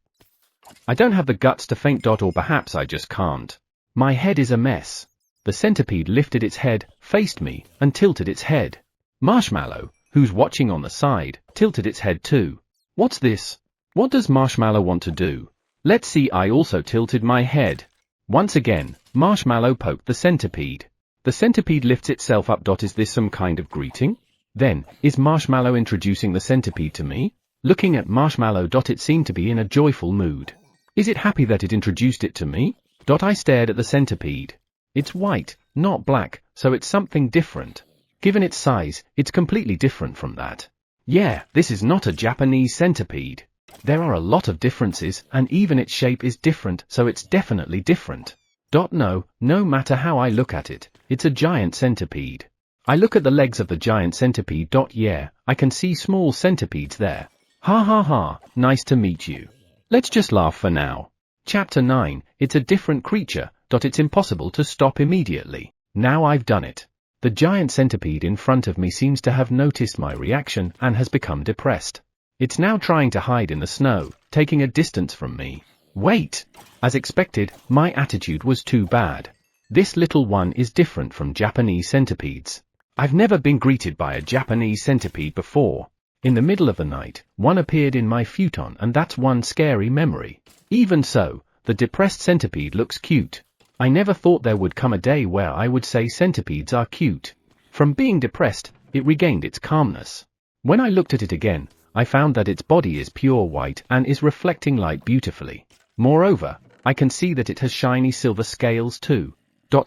I don't have the guts to faint. Or perhaps I just can't. My head is a mess. The centipede lifted its head, faced me, and tilted its head. Marshmallow, who's watching on the side, tilted its head too. What's this? What does Marshmallow want to do? Let's see. I also tilted my head. Once again, Marshmallow poked the centipede. The centipede lifts itself up. Is this some kind of greeting? Then, is Marshmallow introducing the centipede to me? Looking at Marshmallow. It seemed to be in a joyful mood. Is it happy that it introduced it to me? I stared at the centipede. It's white, not black, so it's something different. Given its size, it's completely different from that. Yeah, this is not a Japanese centipede. There are a lot of differences, and even its shape is different, so it's definitely different. No matter how I look at it, it's a giant centipede. I look at the legs of the giant centipede. Yeah, I can see small centipedes there. Ha ha ha, nice to meet you. Let's just laugh for now. Chapter 9, it's a different creature. It's impossible to stop immediately. Now I've done it. The giant centipede in front of me seems to have noticed my reaction and has become depressed. It's now trying to hide in the snow, taking a distance from me. Wait! As expected, my attitude was too bad. This little one is different from Japanese centipedes. I've never been greeted by a Japanese centipede before. In the middle of the night, one appeared in my futon, and that's one scary memory. Even so, the depressed centipede looks cute. I never thought there would come a day where I would say centipedes are cute. From being depressed, it regained its calmness. When I looked at it again, I found that its body is pure white and is reflecting light beautifully. Moreover, I can see that it has shiny silver scales too.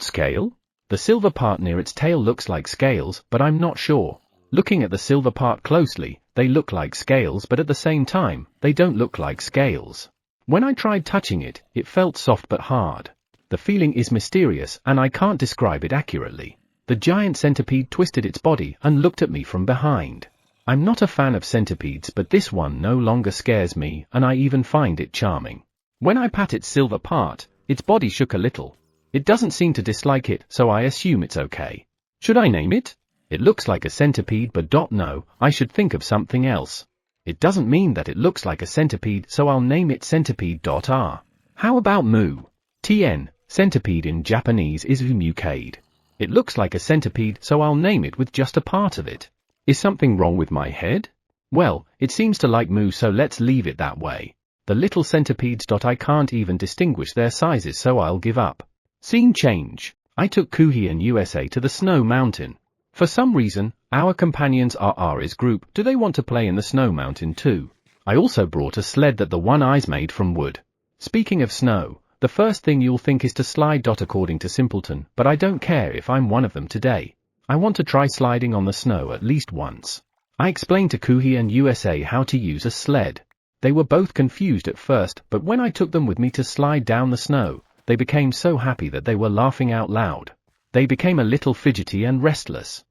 Scale? The silver part near its tail looks like scales, but I'm not sure. Looking at the silver part closely, they look like scales, but at the same time, they don't look like scales. When I tried touching it, it felt soft but hard. The feeling is mysterious and I can't describe it accurately. The giant centipede twisted its body and looked at me from behind. I'm not a fan of centipedes, but this one no longer scares me, and I even find it charming. When I pat its silver part, its body shook a little. It doesn't seem to dislike it, so I assume it's okay. Should I name it? It looks like a centipede, but no, I should think of something else. It doesn't mean that it looks like a centipede, so I'll name it centipede.r. How about Moo? TN, centipede in Japanese is umukade. It looks like a centipede, so I'll name it with just a part of it. Is something wrong with my head? Well, it seems to like Moo, so let's leave it that way. The little centipedes. I can't even distinguish their sizes, so I'll give up. Scene change. I took Kihon, USA to the snow mountain. For some reason, Our companions are Ari's group. Do they want to play in the snow mountain too? I also brought a sled that the one eye's made from wood. Speaking of snow, the first thing you'll think is to slide. According to Simpleton, but I don't care if I'm one of them today. I want to try sliding on the snow at least once. I explained to Kuhi and USA how to use a sled. They were both confused at first, but when I took them with me to slide down the snow, they became so happy that they were laughing out loud. They became a little fidgety and restless.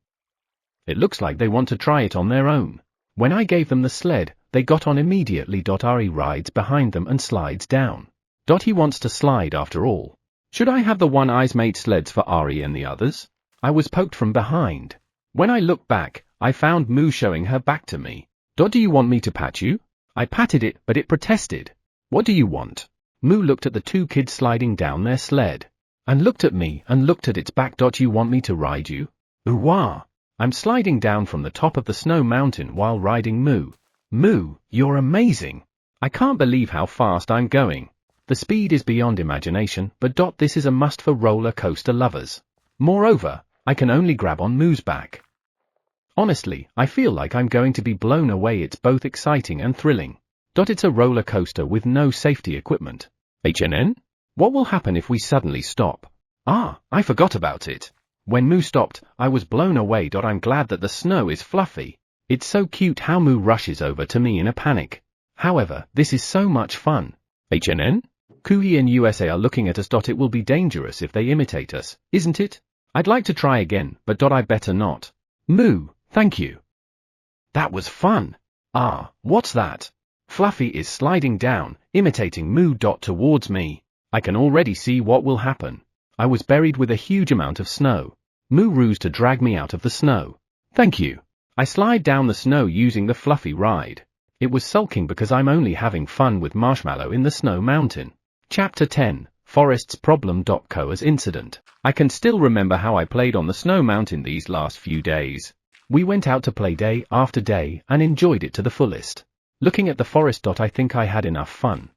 It looks like they want to try it on their own. When I gave them the sled, they got on immediately. Ari rides behind them and slides down. He wants to slide after all. Should I have the one eye's made sleds for Ari and the others? I was poked from behind. When I looked back, I found Moo showing her back to me. Do you want me to pat you? I patted it, but it protested. What do you want? Moo looked at the two kids sliding down their sled. And looked at me and looked at its back. You want me to ride you? Ooh-wah! I'm sliding down from the top of the snow mountain while riding Moo. Moo, you're amazing. I can't believe how fast I'm going. The speed is beyond imagination, but this is a must for roller coaster lovers. Moreover, I can only grab on Moo's back. Honestly, I feel like I'm going to be blown away. It's both exciting and thrilling. It's a roller coaster with no safety equipment. HNN? What will happen if we suddenly stop? I forgot about it. When Moo stopped, I was blown away. I'm glad that the snow is fluffy. It's so cute how Moo rushes over to me in a panic. However, this is so much fun. HNN? Kuhi and USA are looking at us. It will be dangerous if they imitate us, isn't it? I'd like to try again, but I better not. Moo, thank you. That was fun. What's that? Fluffy is sliding down, imitating Moo. Towards me. I can already see what will happen. I was buried with a huge amount of snow. Moo rused to drag me out of the snow. Thank you. I slide down the snow using the Fluffy ride. It was sulking because I'm only having fun with Marshmallow in the snow mountain. Chapter 10, Forest's Problem. Koa's incident. I can still remember how I played on the snow mountain these last few days. We went out to play day after day and enjoyed it to the fullest. Looking at the forest. I think I had enough fun.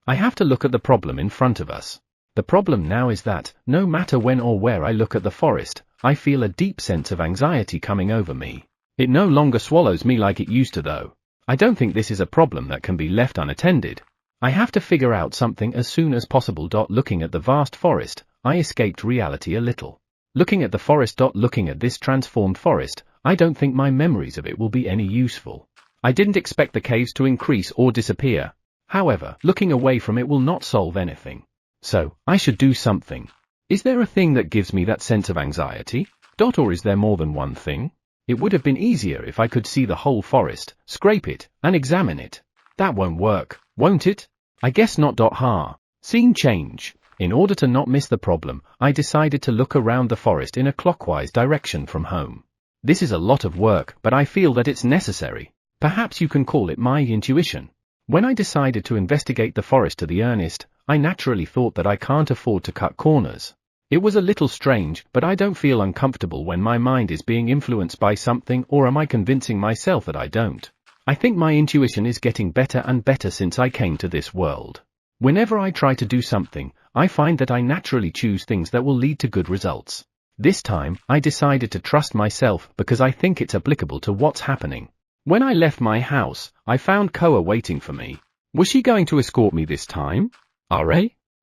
I have to look at the problem in front of us. The problem now is that, no matter when or where I look at the forest, I feel a deep sense of anxiety coming over me. It no longer swallows me like it used to though. I don't think this is a problem that can be left unattended. I have to figure out something as soon as possible. Looking at the vast forest, I escaped reality a little. Looking at the forest. Looking at this transformed forest, I don't think my memories of it will be any useful. I didn't expect the caves to increase or disappear. However, looking away from it will not solve anything. So, I should do something. Is there a thing that gives me that sense of anxiety? Or is there more than one thing? It would have been easier if I could see the whole forest, scrape it, and examine it. That won't work, won't it? I guess not. Scene change. In order to not miss the problem, I decided to look around the forest in a clockwise direction from home. This is a lot of work, but I feel that it's necessary. Perhaps you can call it my intuition. When I decided to investigate the forest to the earnest, I naturally thought that I can't afford to cut corners. It was a little strange, but I don't feel uncomfortable when my mind is being influenced by something, or am I convincing myself that I don't? I think my intuition is getting better and better since I came to this world. Whenever I try to do something, I find that I naturally choose things that will lead to good results. This time, I decided to trust myself because I think it's applicable to what's happening. When I left my house, I found Koa waiting for me. Was she going to escort me this time?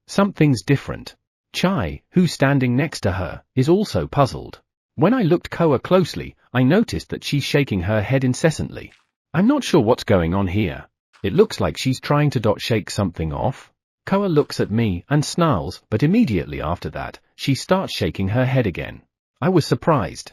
Something's different. Chai, who's standing next to her, is also puzzled. When I looked Koa closely, I noticed that she's shaking her head incessantly. I'm not sure what's going on here. It looks like she's trying to shake something off. Koa looks at me and snarls, but immediately after that, she starts shaking her head again. I was surprised.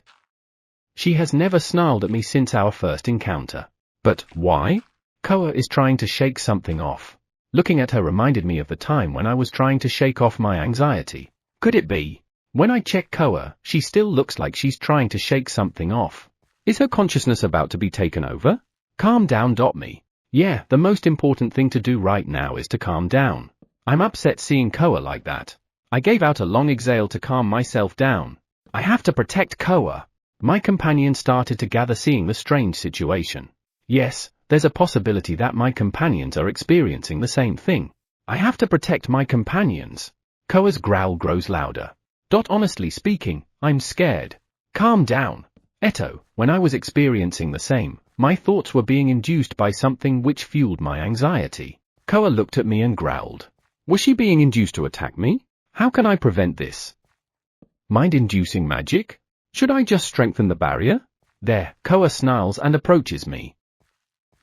She has never snarled at me since our first encounter. But why? Koa is trying to shake something off. Looking at her reminded me of the time when I was trying to shake off my anxiety. Could it be? When I check Koa, she still looks like she's trying to shake something off. Is her consciousness about to be taken over? Calm down. Me. Yeah, the most important thing to do right now is to calm down. I'm upset seeing Koa like that. I gave out a long exhale to calm myself down. I have to protect Koa. My companion started to gather, seeing the strange situation. Yes, there's a possibility that my companions are experiencing the same thing. I have to protect my companions. Koa's growl grows louder. Honestly speaking, I'm scared. Calm down. Eto, when I was experiencing the same, my thoughts were being induced by something which fueled my anxiety. Koa looked at me and growled. Was she being induced to attack me? How can I prevent this? Mind-inducing magic? Should I just strengthen the barrier? There, Koa snarls and approaches me.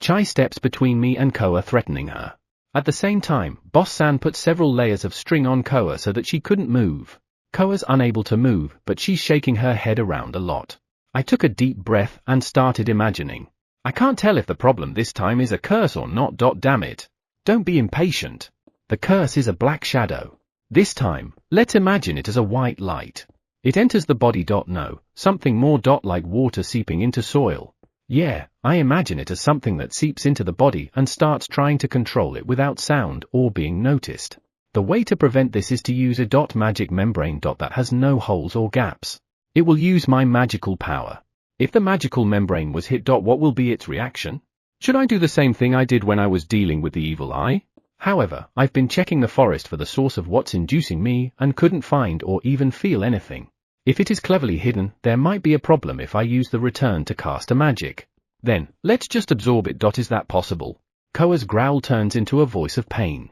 Chai steps between me and Koa, threatening her. At the same time, Boss-san put several layers of string on Koa so that she couldn't move. Koa's unable to move, but she's shaking her head around a lot. I took a deep breath and started imagining. I can't tell if the problem this time is a curse or not. Damn it. Don't be impatient. The curse is a black shadow. This time, let's imagine it as a white light. It enters the body. No, something more. Like water seeping into soil. Yeah, I imagine it as something that seeps into the body and starts trying to control it without sound or being noticed. The way to prevent this is to use a magic membrane that has no holes or gaps. It will use my magical power. If the magical membrane was hit. What will be its reaction? Should I do the same thing I did when I was dealing with the evil eye? However, I've been checking the forest for the source of what's inducing me and couldn't find or even feel anything. If it is cleverly hidden, there might be a problem if I use the return to cast a magic. Then, let's just absorb it. Is that possible? Koa's growl turns into a voice of pain.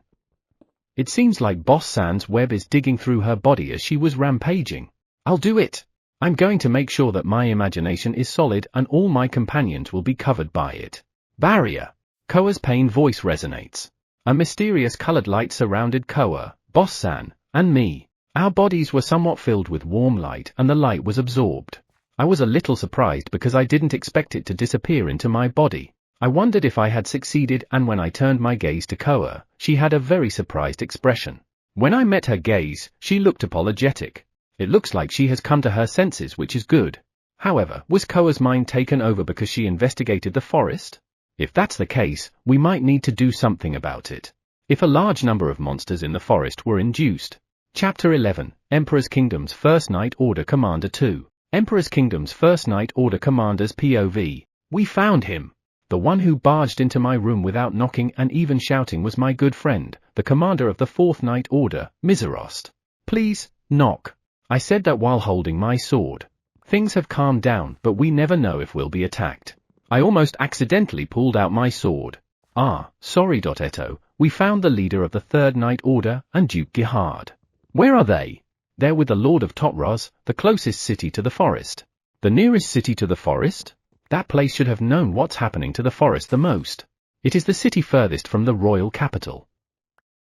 It seems like Boss-san's web is digging through her body as she was rampaging. I'll do it. I'm going to make sure that my imagination is solid and all my companions will be covered by it. Barrier. Koa's pain voice resonates. A mysterious colored light surrounded Koa, Boss-san, and me. Our bodies were somewhat filled with warm light and the light was absorbed. I was a little surprised because I didn't expect it to disappear into my body. I wondered if I had succeeded, and when I turned my gaze to Koa, she had a very surprised expression. When I met her gaze, she looked apologetic. It looks like she has come to her senses, which is good. However, was Koa's mind taken over because she investigated the forest? If that's the case, we might need to do something about it. If a large number of monsters in the forest were induced. Chapter 11, Emperor's Kingdom's First Night Order Commander 2. Emperor's Kingdom's First Night Order Commander's POV. We found him. The one who barged into my room without knocking and even shouting was my good friend, the commander of the Fourth Night Order, Miserost. Please, knock. I said that while holding my sword. Things have calmed down, but we never know if we'll be attacked. I almost accidentally pulled out my sword. Ah, sorry. Eto, we found the leader of the Third Night Order and Duke Gihard. Where are they? They're with the Lord of Totras, the closest city to the forest. The nearest city to the forest? That place should have known what's happening to the forest the most. It is the city furthest from the royal capital.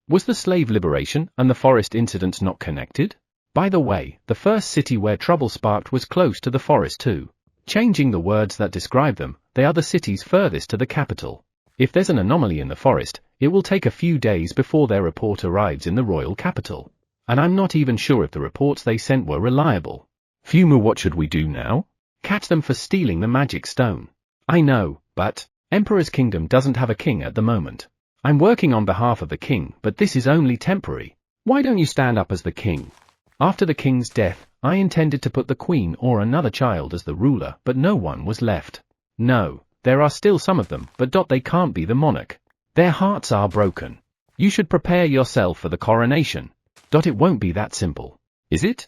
Was the slave liberation and the forest incidents not connected? By the way, the first city where trouble sparked was close to the forest too. Changing the words that describe them, they are the cities furthest to the capital. If there's an anomaly in the forest, it will take a few days before their report arrives in the royal capital. And I'm not even sure if the reports they sent were reliable. Fumu, what should we do now? Catch them for stealing the magic stone. I know, but Emperor's Kingdom doesn't have a king at the moment. I'm working on behalf of the king, but this is only temporary. Why don't you stand up as the king? After the king's death, I intended to put the queen or another child as the ruler, but no one was left. No, there are still some of them, but they can't be the monarch. Their hearts are broken. You should prepare yourself for the coronation. It won't be that simple, is it?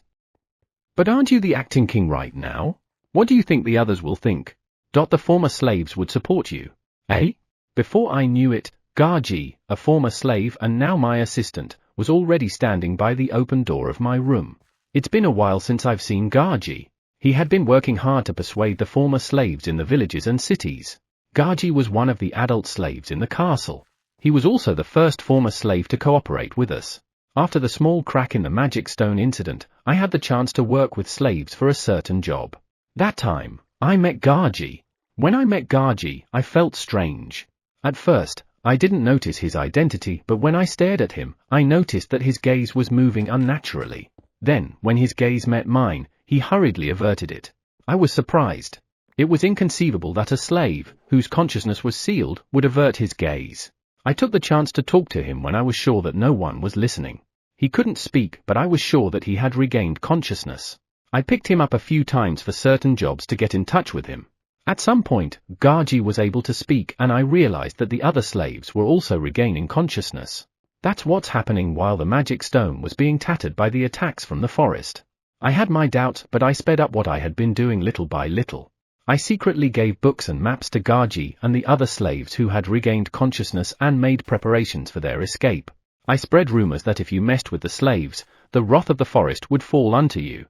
But aren't you the acting king right now? What do you think the others will think? The former slaves would support you. Eh? Before I knew it, Garji, a former slave and now my assistant, was already standing by the open door of my room. It's been a while since I've seen Garji. He had been working hard to persuade the former slaves in the villages and cities. Garji was one of the adult slaves in the castle. He was also the first former slave to cooperate with us. After the small crack in the magic stone incident, I had the chance to work with slaves for a certain job. That time, I met Garji. When I met Garji, I felt strange. At first, I didn't notice his identity, but when I stared at him, I noticed that his gaze was moving unnaturally. Then, when his gaze met mine, he hurriedly averted it. I was surprised. It was inconceivable that a slave, whose consciousness was sealed, would avert his gaze. I took the chance to talk to him when I was sure that no one was listening. He couldn't speak, but I was sure that he had regained consciousness. I picked him up a few times for certain jobs to get in touch with him. At some point, Garji was able to speak and I realized that the other slaves were also regaining consciousness. That's what's happening while the magic stone was being tattered by the attacks from the forest. I had my doubts, but I sped up what I had been doing little by little. I secretly gave books and maps to Gaji and the other slaves who had regained consciousness and made preparations for their escape. I spread rumors that if you messed with the slaves, the wrath of the forest would fall unto you.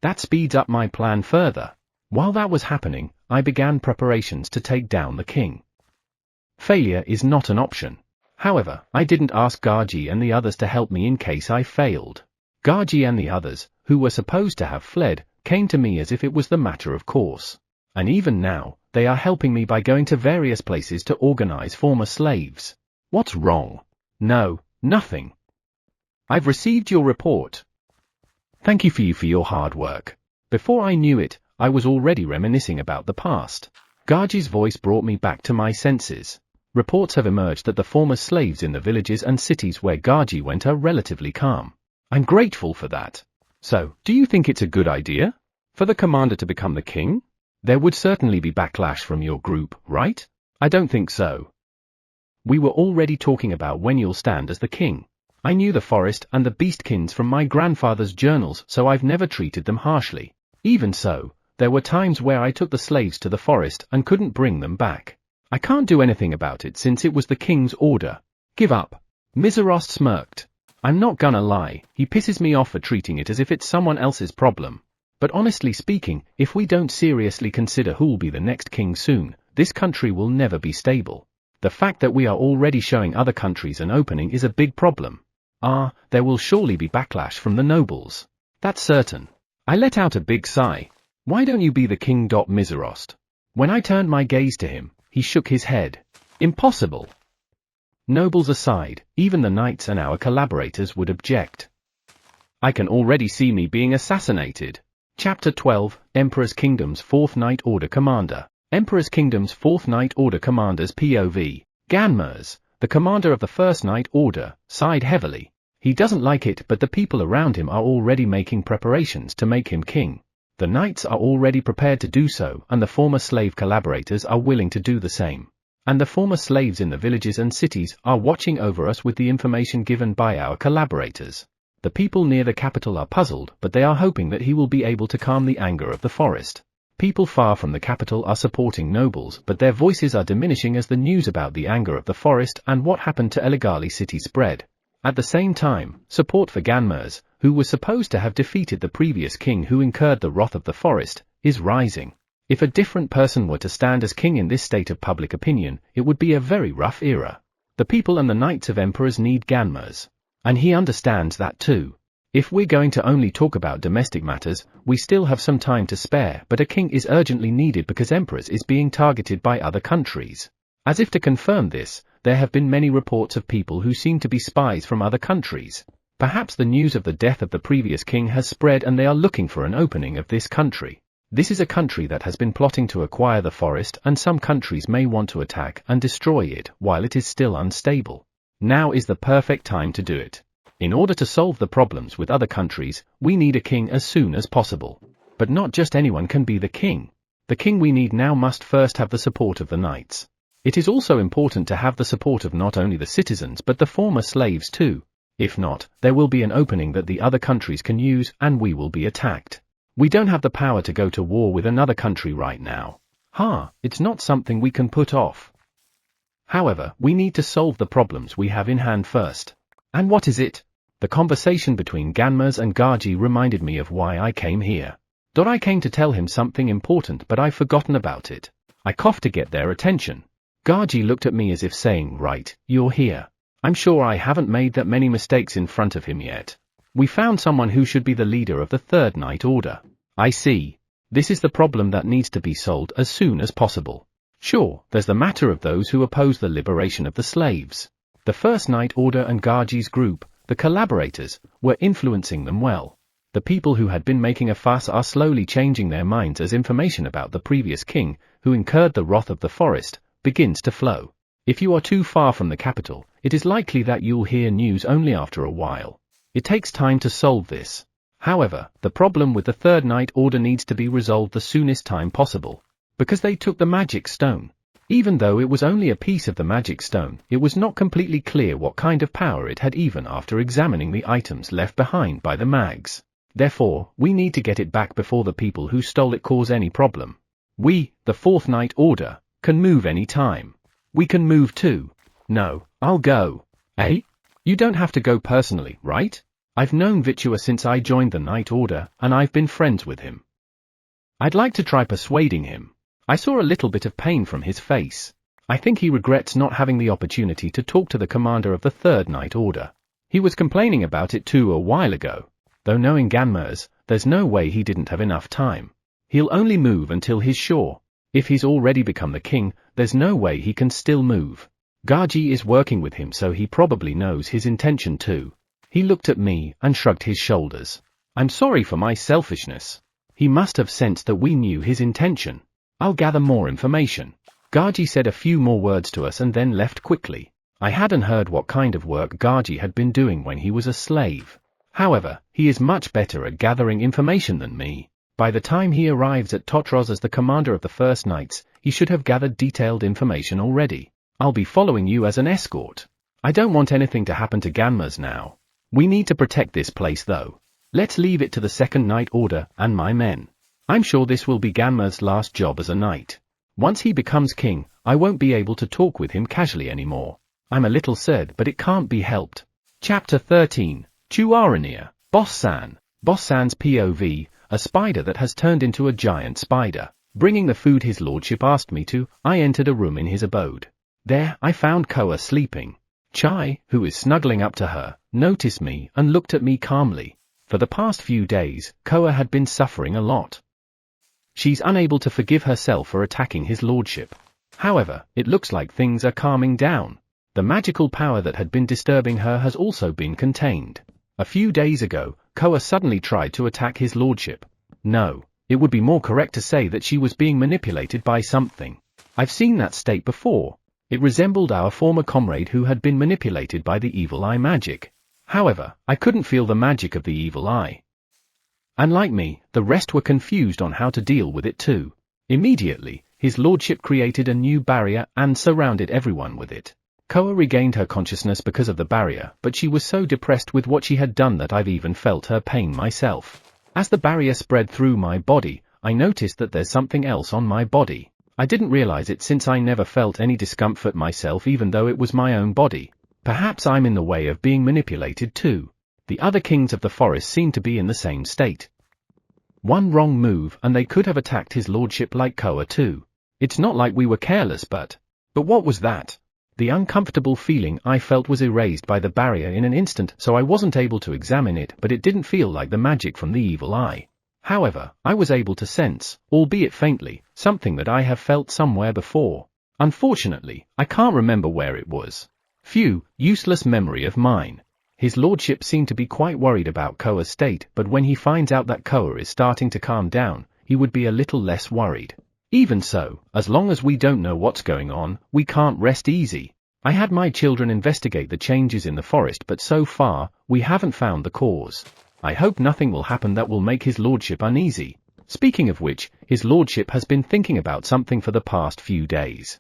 That speeds up my plan further. While that was happening, I began preparations to take down the king. Failure is not an option. However, I didn't ask Gaji and the others to help me in case I failed. Gaji and the others, who were supposed to have fled, came to me as if it was the matter of course. And even now, they are helping me by going to various places to organize former slaves. What's wrong? No, nothing. I've received your report. Thank you for your hard work. Before I knew it, I was already reminiscing about the past. Gaji's voice brought me back to my senses. Reports have emerged that the former slaves in the villages and cities where Gaji went are relatively calm. I'm grateful for that. So, do you think it's a good idea for the commander to become the king? There would certainly be backlash from your group, right? I don't think so. We were already talking about when you'll stand as the king. I knew the forest and the beastkins from my grandfather's journals, so I've never treated them harshly. Even so, there were times where I took the slaves to the forest and couldn't bring them back. I can't do anything about it since it was the king's order. Give up. Miserost smirked. I'm not gonna lie, he pisses me off for treating it as if it's someone else's problem. But honestly speaking, if we don't seriously consider who'll be the next king soon, this country will never be stable. The fact that we are already showing other countries an opening is a big problem. There will surely be backlash from the nobles. That's certain. I let out a big sigh. Why don't you be the king? Miserost. When I turned my gaze to him, he shook his head. Impossible. Nobles aside, even the knights and our collaborators would object. I can already see me being assassinated. Chapter 12, Emperor's Kingdom's 4th Night Order Commander. Emperor's Kingdom's 4th Night Order Commander's POV. Ganmers, the commander of the 1st Night Order, sighed heavily. He doesn't like it, but the people around him are already making preparations to make him king. The knights are already prepared to do so, and the former slave collaborators are willing to do the same. And the former slaves in the villages and cities are watching over us with the information given by our collaborators. The people near the capital are puzzled, but they are hoping that he will be able to calm the anger of the forest. People far from the capital are supporting nobles, but their voices are diminishing as the news about the anger of the forest and what happened to Eligali city spread. At the same time, support for Ganmers, who was supposed to have defeated the previous king who incurred the wrath of the forest, is rising. If a different person were to stand as king in this state of public opinion, it would be a very rough era. The people and the knights of emperors need Ganmers. And he understands that too. If we're going to only talk about domestic matters, we still have some time to spare, but a king is urgently needed because emperors is being targeted by other countries. As if to confirm this, there have been many reports of people who seem to be spies from other countries. Perhaps the news of the death of the previous king has spread and they are looking for an opening of this country. This is a country that has been plotting to acquire the forest, and some countries may want to attack and destroy it while it is still unstable. Now is the perfect time to do it. In order to solve the problems with other countries, we need a king as soon as possible. But not just anyone can be the king. The king we need now must first have the support of the knights. It is also important to have the support of not only the citizens but the former slaves too. If not, there will be an opening that the other countries can use and we will be attacked. We don't have the power to go to war with another country right now. It's not something we can put off. However, we need to solve the problems we have in hand first. And what is it? The conversation between Ganmers and Gaji reminded me of why I came here. I came to tell him something important, but I've forgotten about it. I coughed to get their attention. Gaji looked at me as if saying, right, you're here. I'm sure I haven't made that many mistakes in front of him yet. We found someone who should be the leader of the 3rd Night Order. I see. This is the problem that needs to be solved as soon as possible. Sure, there's the matter of those who oppose the liberation of the slaves. The 1st Night Order and Gaji's group, the collaborators, were influencing them well. The people who had been making a fuss are slowly changing their minds as information about the previous king, who incurred the wrath of the forest, begins to flow. If you are too far from the capital, it is likely that you'll hear news only after a while. It takes time to solve this. However, the problem with the 3rd Night Order needs to be resolved the soonest time possible. Because they took the magic stone. Even though it was only a piece of the magic stone, it was not completely clear what kind of power it had even after examining the items left behind by the mags. Therefore, we need to get it back before the people who stole it cause any problem. We, the Fourth Night Order, can move any time. We can move too. No, I'll go. Eh? You don't have to go personally, right? I've known Vitua since I joined the Night Order, and I've been friends with him. I'd like to try persuading him. I saw a little bit of pain from his face. I think he regrets not having the opportunity to talk to the commander of the Third Night Order. He was complaining about it too a while ago. Though knowing Ganmers, there's no way he didn't have enough time. He'll only move until he's sure. If he's already become the king, there's no way he can still move. Gaji is working with him, so he probably knows his intention too. He looked at me and shrugged his shoulders. I'm sorry for my selfishness. He must have sensed that we knew his intention. I'll gather more information. Gaji said a few more words to us and then left quickly. I hadn't heard what kind of work Gaji had been doing when he was a slave. However, he is much better at gathering information than me. By the time he arrives at Totros as the commander of the First Knights, he should have gathered detailed information already. I'll be following you as an escort. I don't want anything to happen to Ganmers now. We need to protect this place though. Let's leave it to the Second Night Order and my men. I'm sure this will be Ganmers' last job as a knight. Once he becomes king, I won't be able to talk with him casually anymore. I'm a little sad, but it can't be helped. Chapter 13. Chuaranir, Boss-san. Boss-san's POV, a spider that has turned into a giant spider. Bringing the food his lordship asked me to, I entered a room in his abode. There, I found Koa sleeping. Chai, who is snuggling up to her, noticed me and looked at me calmly. For the past few days, Koa had been suffering a lot. She's unable to forgive herself for attacking his lordship. However, it looks like things are calming down. The magical power that had been disturbing her has also been contained. A few days ago, Koa suddenly tried to attack his lordship. No, it would be more correct to say that she was being manipulated by something. I've seen that state before. It resembled our former comrade who had been manipulated by the evil eye magic. However, I couldn't feel the magic of the evil eye. Unlike me, the rest were confused on how to deal with it too. Immediately, his lordship created a new barrier and surrounded everyone with it. Koa regained her consciousness because of the barrier, but she was so depressed with what she had done that I've even felt her pain myself. As the barrier spread through my body, I noticed that there's something else on my body. I didn't realize it since I never felt any discomfort myself, even though it was my own body. Perhaps I'm in the way of being manipulated too. The other kings of the forest seem to be in the same state. One wrong move and they could have attacked his lordship like Koa too. It's not like we were careless, but what was that? The uncomfortable feeling I felt was erased by the barrier in an instant, so I wasn't able to examine it, but it didn't feel like the magic from the evil eye. However, I was able to sense, albeit faintly, something that I have felt somewhere before. Unfortunately, I can't remember where it was. Phew, useless memory of mine. His lordship seemed to be quite worried about Koa's state, but when he finds out that Koa is starting to calm down, he would be a little less worried. Even so, as long as we don't know what's going on, we can't rest easy. I had my children investigate the changes in the forest, but so far, we haven't found the cause. I hope nothing will happen that will make his lordship uneasy. Speaking of which, his lordship has been thinking about something for the past few days.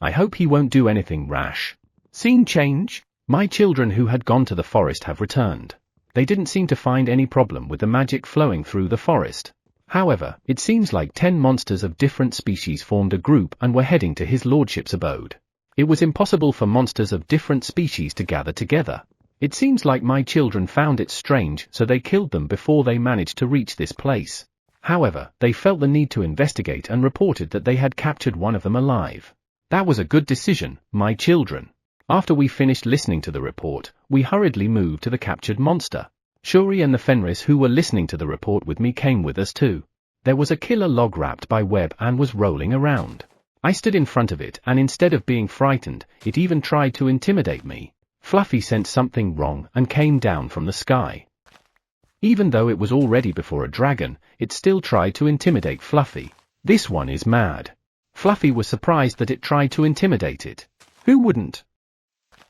I hope he won't do anything rash. Scene change? My children who had gone to the forest have returned. They didn't seem to find any problem with the magic flowing through the forest. However, it seems like 10 monsters of different species formed a group and were heading to his lordship's abode. It was impossible for monsters of different species to gather together. It seems like my children found it strange, so they killed them before they managed to reach this place. However, they felt the need to investigate and reported that they had captured one of them alive. That was a good decision, my children. After we finished listening to the report, we hurriedly moved to the captured monster. Shuri and the Fenris who were listening to the report with me came with us too. There was a killer log wrapped by web and was rolling around. I stood in front of it and instead of being frightened, it even tried to intimidate me. Fluffy sensed something wrong and came down from the sky. Even though it was already before a dragon, it still tried to intimidate Fluffy. This one is mad. Fluffy was surprised that it tried to intimidate it. Who wouldn't?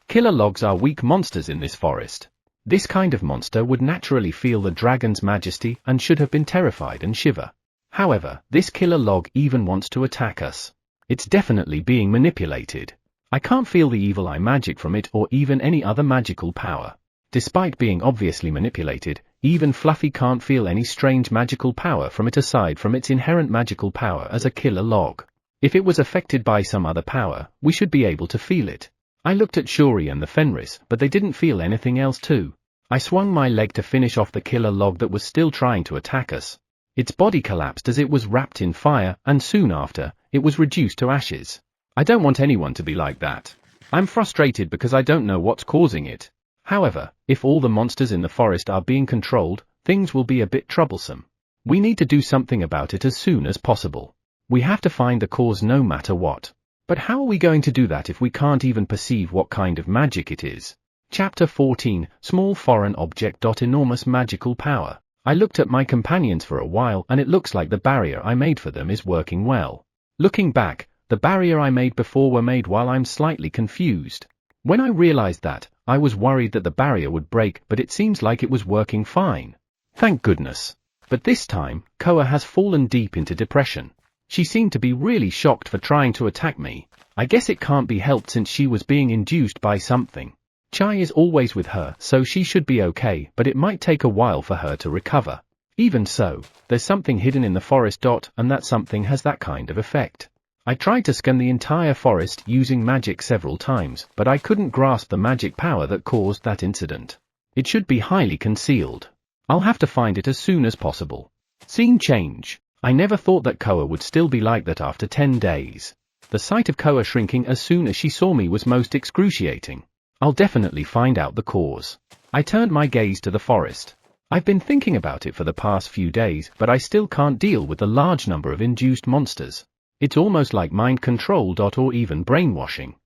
Killer logs are weak monsters in this forest. This kind of monster would naturally feel the dragon's majesty and should have been terrified and shiver. However, this killer log even wants to attack us. It's definitely being manipulated. I can't feel the evil eye magic from it or even any other magical power. Despite being obviously manipulated, Even Fluffy can't feel any strange magical power from it aside from its inherent magical power as a killer log. If it was affected by some other power, we should be able to feel it. I looked at Shuri and the Fenris, but they didn't feel anything else too. I swung my leg to finish off the killer log that was still trying to attack us. Its body collapsed as it was wrapped in fire, and soon after, it was reduced to ashes. I don't want anyone to be like that. I'm frustrated because I don't know what's causing it. However, if all the monsters in the forest are being controlled, things will be a bit troublesome. We need to do something about it as soon as possible. We have to find the cause no matter what. But how are we going to do that if we can't even perceive what kind of magic it is? Chapter 14, Small Foreign Object. Enormous magical power. I looked at my companions for a while and it looks like the barrier I made for them is working well. Looking back, the barrier I made before were made while I'm slightly confused. When I realized that, I was worried that the barrier would break, but it seems like it was working fine. Thank goodness. But this time, Koa has fallen deep into depression. She seemed to be really shocked for trying to attack me. I guess it can't be helped since she was being induced by something. Chai is always with her, so she should be okay, but it might take a while for her to recover. Even so, there's something hidden in the forest. And that something has that kind of effect. I tried to scan the entire forest using magic several times, but I couldn't grasp the magic power that caused that incident. It should be highly concealed. I'll have to find it as soon as possible. Scene change. I never thought that Koa would still be like that after 10 days. The sight of Koa shrinking as soon as she saw me was most excruciating. I'll definitely find out the cause. I turned my gaze to the forest. I've been thinking about it for the past few days, but I still can't deal with the large number of induced monsters. It's almost like mind control. Or even brainwashing.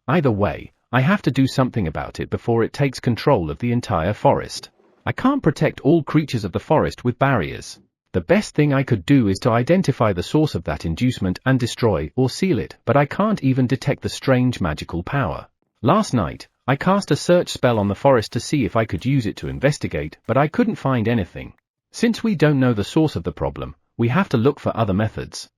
Either way, I have to do something about it before it takes control of the entire forest. I can't protect all creatures of the forest with barriers. The best thing I could do is to identify the source of that inducement and destroy or seal it, but I can't even detect the strange magical power. Last night, I cast a search spell on the forest to see if I could use it to investigate, but I couldn't find anything. Since we don't know the source of the problem, we have to look for other methods.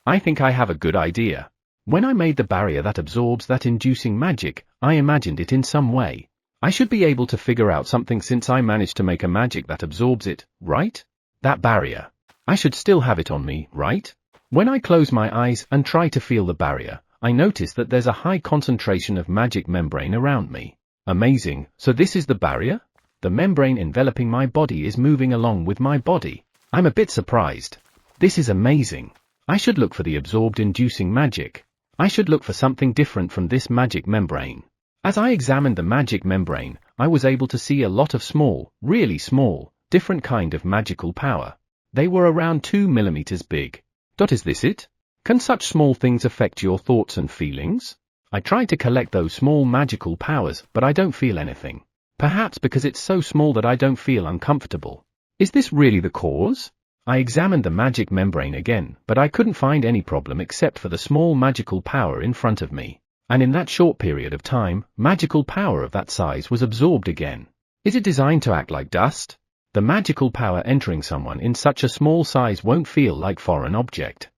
I think I have a good idea. When I made the barrier that absorbs that inducing magic, I imagined it in some way. I should be able to figure out something since I managed to make a magic that absorbs it, right? That barrier. I should still have it on me, right? When I close my eyes and try to feel the barrier, I notice that there's a high concentration of magic membrane around me. Amazing, so this is the barrier? The membrane enveloping my body is moving along with my body. I'm a bit surprised. This is amazing. I should look for the absorbed inducing magic. I should look for something different from this magic membrane. As I examined the magic membrane, I was able to see a lot of small, really small, different kind of magical power. They were around 2 millimeters big. Is this it? Can such small things affect your thoughts and feelings? I tried to collect those small magical powers, but I don't feel anything. Perhaps because it's so small that I don't feel uncomfortable. Is this really the cause? I examined the magic membrane again, but I couldn't find any problem except for the small magical power in front of me. And in that short period of time, magical power of that size was absorbed again. Is it designed to act like dust? The magical power entering someone in such a small size won't feel like foreign object.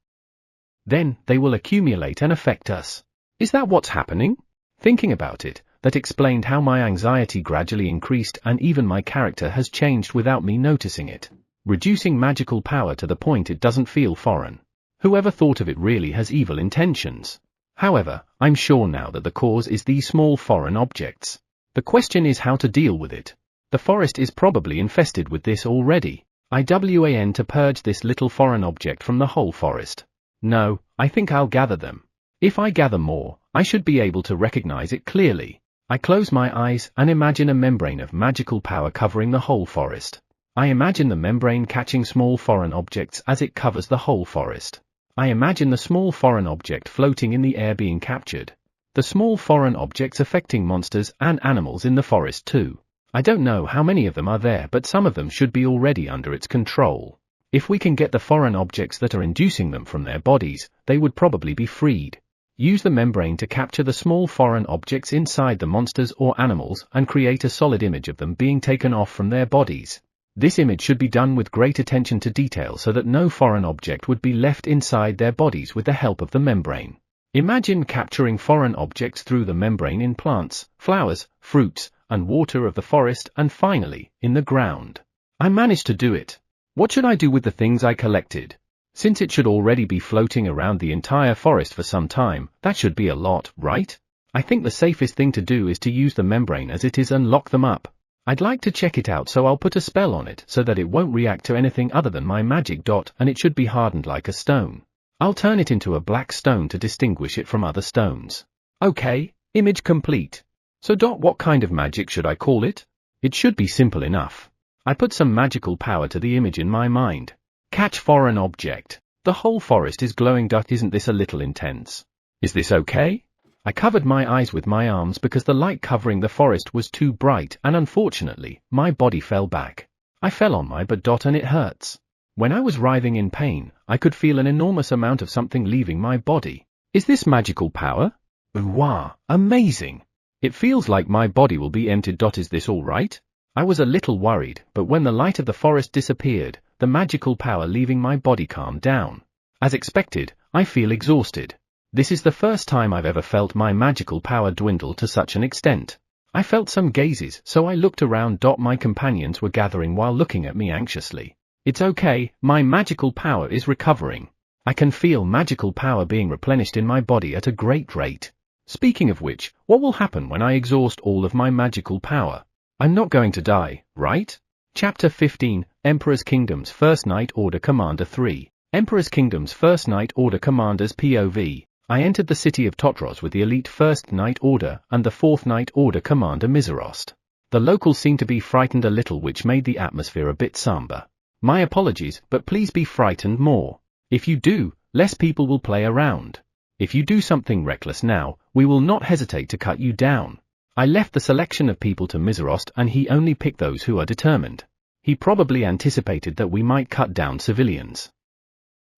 Then, they will accumulate and affect us. Is that what's happening? Thinking about it, that explained how my anxiety gradually increased and even my character has changed without me noticing it. Reducing magical power to the point it doesn't feel foreign. Whoever thought of it really has evil intentions. However, I'm sure now that the cause is these small foreign objects. The question is how to deal with it. The forest is probably infested with this already. I want to purge this little foreign object from the whole forest. No, I think I'll gather them. If I gather more, I should be able to recognize it clearly. I close my eyes and imagine a membrane of magical power covering the whole forest. I imagine the membrane catching small foreign objects as it covers the whole forest. I imagine the small foreign object floating in the air being captured. The small foreign objects affecting monsters and animals in the forest too. I don't know how many of them are there, but some of them should be already under its control. If we can get the foreign objects that are inducing them from their bodies, they would probably be freed. Use the membrane to capture the small foreign objects inside the monsters or animals and create a solid image of them being taken off from their bodies. This image should be done with great attention to detail so that no foreign object would be left inside their bodies with the help of the membrane. Imagine capturing foreign objects through the membrane in plants, flowers, fruits, and water of the forest, and finally, in the ground. I managed to do it. What should I do with the things I collected? Since it should already be floating around the entire forest for some time, that should be a lot, right? I think the safest thing to do is to use the membrane as it is and lock them up. I'd like to check it out, so I'll put a spell on it so that it won't react to anything other than my magic dot, and it should be hardened like a stone. I'll turn it into a black stone to distinguish it from other stones. Okay, image complete. So what kind of magic should I call it? It should be simple enough. I put some magical power to the image in my mind. Catch foreign object. The whole forest is glowing. Isn't this a little intense? Is this okay? I covered my eyes with my arms because the light covering the forest was too bright, and unfortunately, my body fell back. I fell on my butt and it hurts. When I was writhing in pain, I could feel an enormous amount of something leaving my body. Is this magical power? Wow, amazing! It feels like my body will be emptied. Is this all right? I was a little worried, but when the light of the forest disappeared, the magical power leaving my body calmed down. As expected, I feel exhausted. This is the first time I've ever felt my magical power dwindle to such an extent. I felt some gazes, so I looked around. My companions were gathering while looking at me anxiously. It's okay, my magical power is recovering. I can feel magical power being replenished in my body at a great rate. Speaking of which, what will happen when I exhaust all of my magical power? I'm not going to die, right? Chapter 15, Emperor's Kingdom's First Night Order Commander 3. Emperor's Kingdom's First Night Order Commander's POV. I entered the city of Totros with the elite First Night Order and the Fourth Night Order Commander Miserost. The locals seemed to be frightened a little, which made the atmosphere a bit somber. My apologies, but please be frightened more. If you do, less people will play around. If you do something reckless now, we will not hesitate to cut you down. I left the selection of people to Miserost, and he only picked those who are determined. He probably anticipated that we might cut down civilians.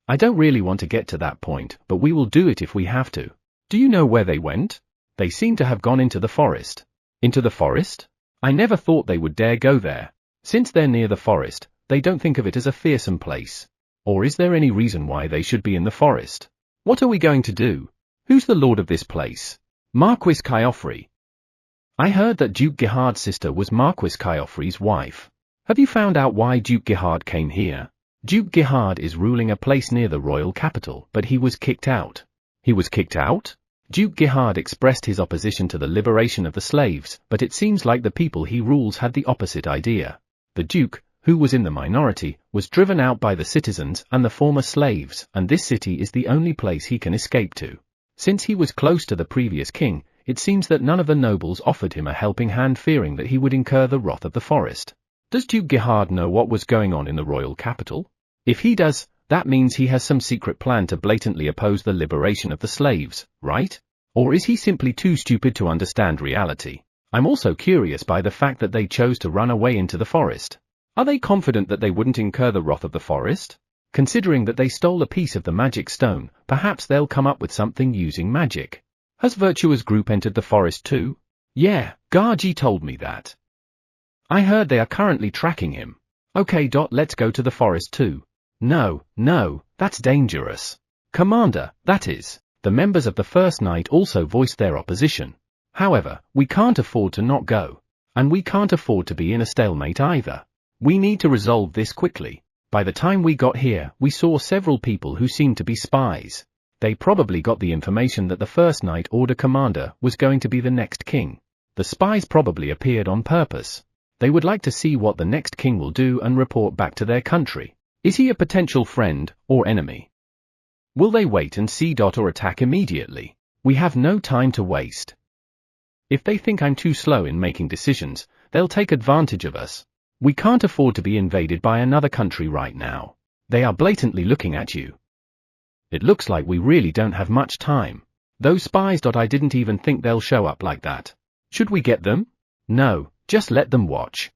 I don't really want to get to that point, but we will do it if we have to. Do you know where they went? They seem to have gone into the forest. Into the forest? I never thought they would dare go there. Since they're near the forest, they don't think of it as a fearsome place. Or is there any reason why they should be in the forest? What are we going to do? Who's the lord of this place? Marquis Kyofri. I heard that Duke Gihard's sister was Marquis Kyofri's wife. Have you found out why Duke Gihard came here? Duke Gihard is ruling a place near the royal capital, but he was kicked out. He was kicked out? Duke Gihard expressed his opposition to the liberation of the slaves, but it seems like the people he rules had the opposite idea. The Duke, who was in the minority, was driven out by the citizens and the former slaves, and this city is the only place he can escape to. Since he was close to the previous king, it seems that none of the nobles offered him a helping hand, fearing that he would incur the wrath of the forest. Does Duke Gihard know what was going on in the royal capital? If he does, that means he has some secret plan to blatantly oppose the liberation of the slaves, right? Or is he simply too stupid to understand reality? I'm also curious by the fact that they chose to run away into the forest. Are they confident that they wouldn't incur the wrath of the forest? Considering that they stole a piece of the magic stone, perhaps they'll come up with something using magic. Has Virtua's group entered the forest too? Yeah, Garji told me that. I heard they are currently tracking him. Okay, let's go to the forest too. No, that's dangerous. Commander, that is. The members of the First Night also voiced their opposition. However, we can't afford to not go. And we can't afford to be in a stalemate either. We need to resolve this quickly. By the time we got here, we saw several people who seemed to be spies. They probably got the information that the First Night Order Commander was going to be the next king. The spies probably appeared on purpose. They would like to see what the next king will do and report back to their country. Is he a potential friend or enemy? Will they wait and see or attack immediately? We have no time to waste. If they think I'm too slow in making decisions, they'll take advantage of us. We can't afford to be invaded by another country right now. They are blatantly looking at you. It looks like we really don't have much time. Those spies. I didn't even think they'll show up like that. Should we get them? No, just let them watch.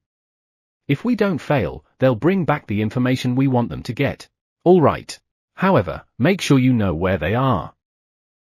If we don't fail, they'll bring back the information we want them to get. All right. However, make sure you know where they are.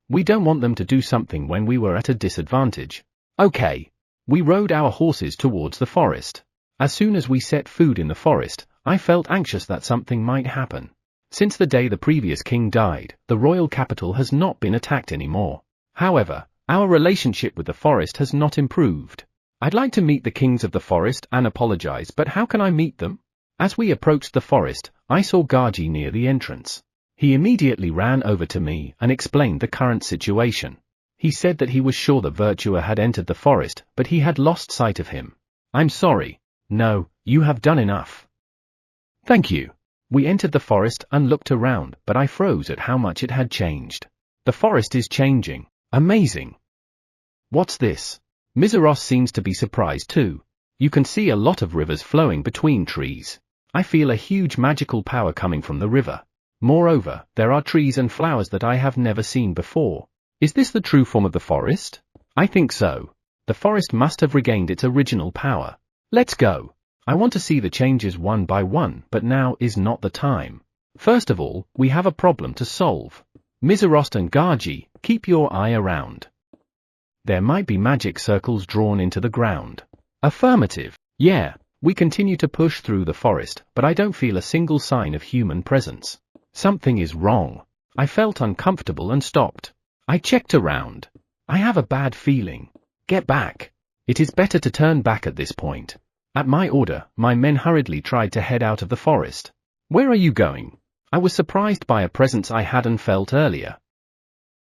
We don't want them to do something when we were at a disadvantage. Okay. We rode our horses towards the forest. As soon as we set food in the forest, I felt anxious that something might happen. Since the day the previous king died, the royal capital has not been attacked anymore. However, our relationship with the forest has not improved. I'd like to meet the kings of the forest and apologize, but how can I meet them? As we approached the forest, I saw Gaji near the entrance. He immediately ran over to me and explained the current situation. He said that he was sure the Virtua had entered the forest, but he had lost sight of him. I'm sorry. No, you have done enough. Thank you. We entered the forest and looked around, but I froze at how much it had changed. The forest is changing. Amazing. What's this? Mizuros seems to be surprised too. You can see a lot of rivers flowing between trees. I feel a huge magical power coming from the river. Moreover, there are trees and flowers that I have never seen before. Is this the true form of the forest? I think so. The forest must have regained its original power. Let's go. I want to see the changes one by one, but now is not the time. First of all, we have a problem to solve. Mizuros and Gaji, keep your eye around. There might be magic circles drawn into the ground. Affirmative. Yeah, we continue to push through the forest, but I don't feel a single sign of human presence. Something is wrong. I felt uncomfortable and stopped. I checked around. I have a bad feeling. Get back. It is better to turn back at this point. At my order, my men hurriedly tried to head out of the forest. Where are you going? I was surprised by a presence I hadn't felt earlier.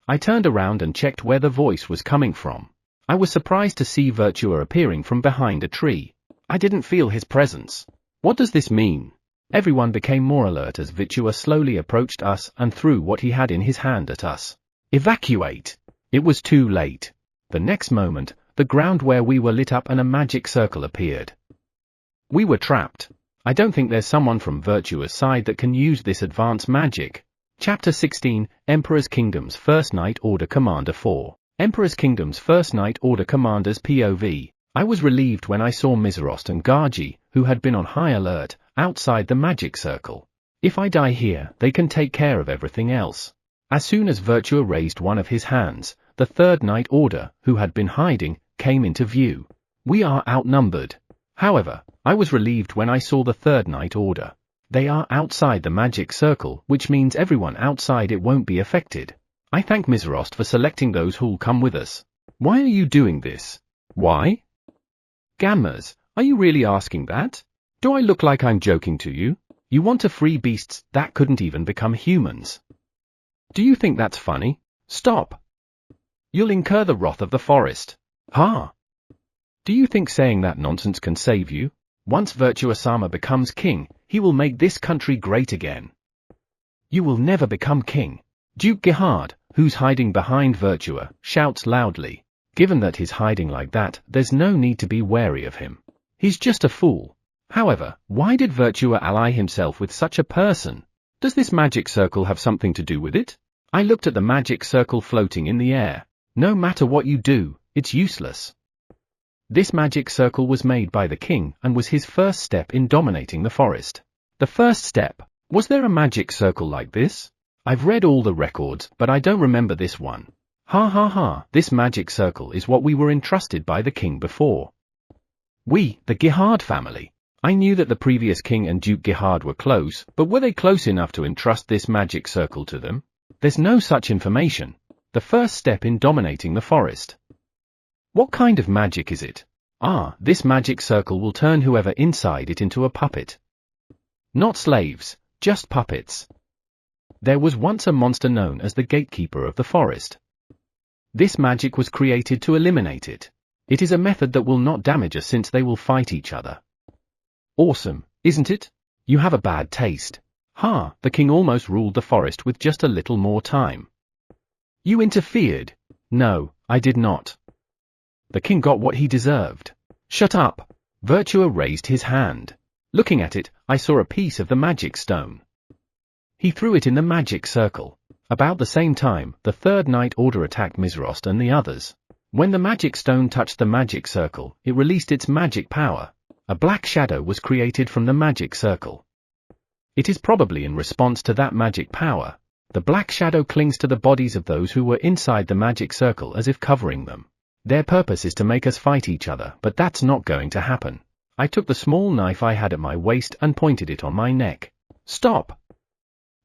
I turned around and checked where the voice was coming from. I was surprised to see Virtua appearing from behind a tree. I didn't feel his presence. What does this mean? Everyone became more alert as Virtua slowly approached us and threw what he had in his hand at us. Evacuate! It was too late. The next moment, the ground where we were lit up and a magic circle appeared. We were trapped. I don't think there's someone from Virtua's side that can use this advanced magic. Chapter 16, Emperor's Kingdom's First Night Order Commander 4. Emperor's Kingdom's First Night Order Commander's POV. I was relieved when I saw Mizuros and Gaji, who had been on high alert, outside the magic circle. If I die here, they can take care of everything else. As soon as Virtua raised one of his hands, the Third Night Order, who had been hiding, came into view. We are outnumbered. However, I was relieved when I saw the Third Night Order. They are outside the magic circle, which means everyone outside it won't be affected. I thank Mizuros for selecting those who'll come with us. Why are you doing this? Why? Gammas, are you really asking that? Do I look like I'm joking to you? You want to free beasts that couldn't even become humans. Do you think that's funny? Stop. You'll incur the wrath of the forest. Ha! Do you think saying that nonsense can save you? Once Virtua-sama becomes king, he will make this country great again. You will never become king. Duke Gihard, who's hiding behind Virtua, shouts loudly. Given that he's hiding like that, there's no need to be wary of him. He's just a fool. However, why did Virtua ally himself with such a person? Does this magic circle have something to do with it? I looked at the magic circle floating in the air. No matter what you do, it's useless. This magic circle was made by the king and was his first step in dominating the forest. The first step. Was there a magic circle like this? I've read all the records, but I don't remember this one. Ha ha ha, this magic circle is what we were entrusted by the king before. We, the Gihard family. I knew that the previous king and Duke Gihard were close, but were they close enough to entrust this magic circle to them? There's no such information. The first step in dominating the forest. What kind of magic is it? Ah, this magic circle will turn whoever inside it into a puppet. Not slaves, just puppets. There was once a monster known as the gatekeeper of the forest. This magic was created to eliminate it. It is a method that will not damage us since they will fight each other. Awesome, isn't it? You have a bad taste. Ha, the king almost ruled the forest with just a little more time. You interfered. No, I did not. The king got what he deserved. Shut up. Virtua raised his hand. Looking at it, I saw a piece of the magic stone. He threw it in the magic circle. About the same time, the Third Night Order attacked Mizuros and the others. When the magic stone touched the magic circle, it released its magic power. A black shadow was created from the magic circle. It is probably in response to that magic power. The black shadow clings to the bodies of those who were inside the magic circle as if covering them. Their purpose is to make us fight each other, but that's not going to happen. I took the small knife I had at my waist and pointed it on my neck. Stop!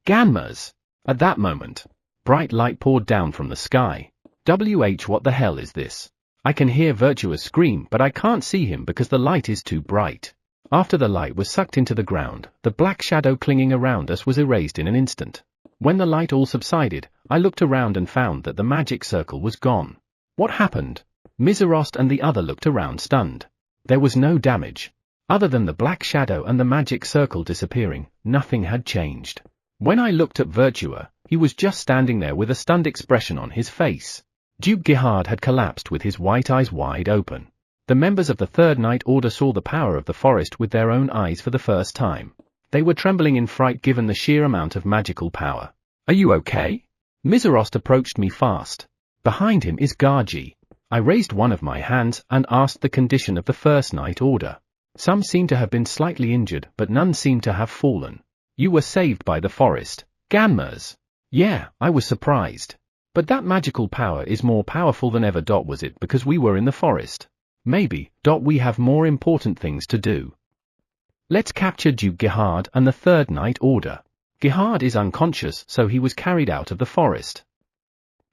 Ganmas! At that moment, bright light poured down from the sky. What the hell is this? I can hear Virtua scream, but I can't see him because the light is too bright. After the light was sucked into the ground, the black shadow clinging around us was erased in an instant. When the light all subsided, I looked around and found that the magic circle was gone. What happened? Miserost and the other looked around stunned. There was no damage. Other than the black shadow and the magic circle disappearing, nothing had changed. When I looked at Virtua, he was just standing there with a stunned expression on his face. Duke Gihard had collapsed with his white eyes wide open. The members of the Third Night Order saw the power of the forest with their own eyes for the first time. They were trembling in fright given the sheer amount of magical power. Are you okay? Miserost approached me fast. Behind him is Gargi. I raised one of my hands and asked the condition of the First Night Order. Some seemed to have been slightly injured, but none seemed to have fallen. You were saved by the forest, Ganmas. Yeah, I was surprised. But that magical power is more powerful than ever. Was it because we were in the forest? Maybe, we have more important things to do. Let's capture Duke Gihard and the Third Night Order. Gihard is unconscious, so he was carried out of the forest.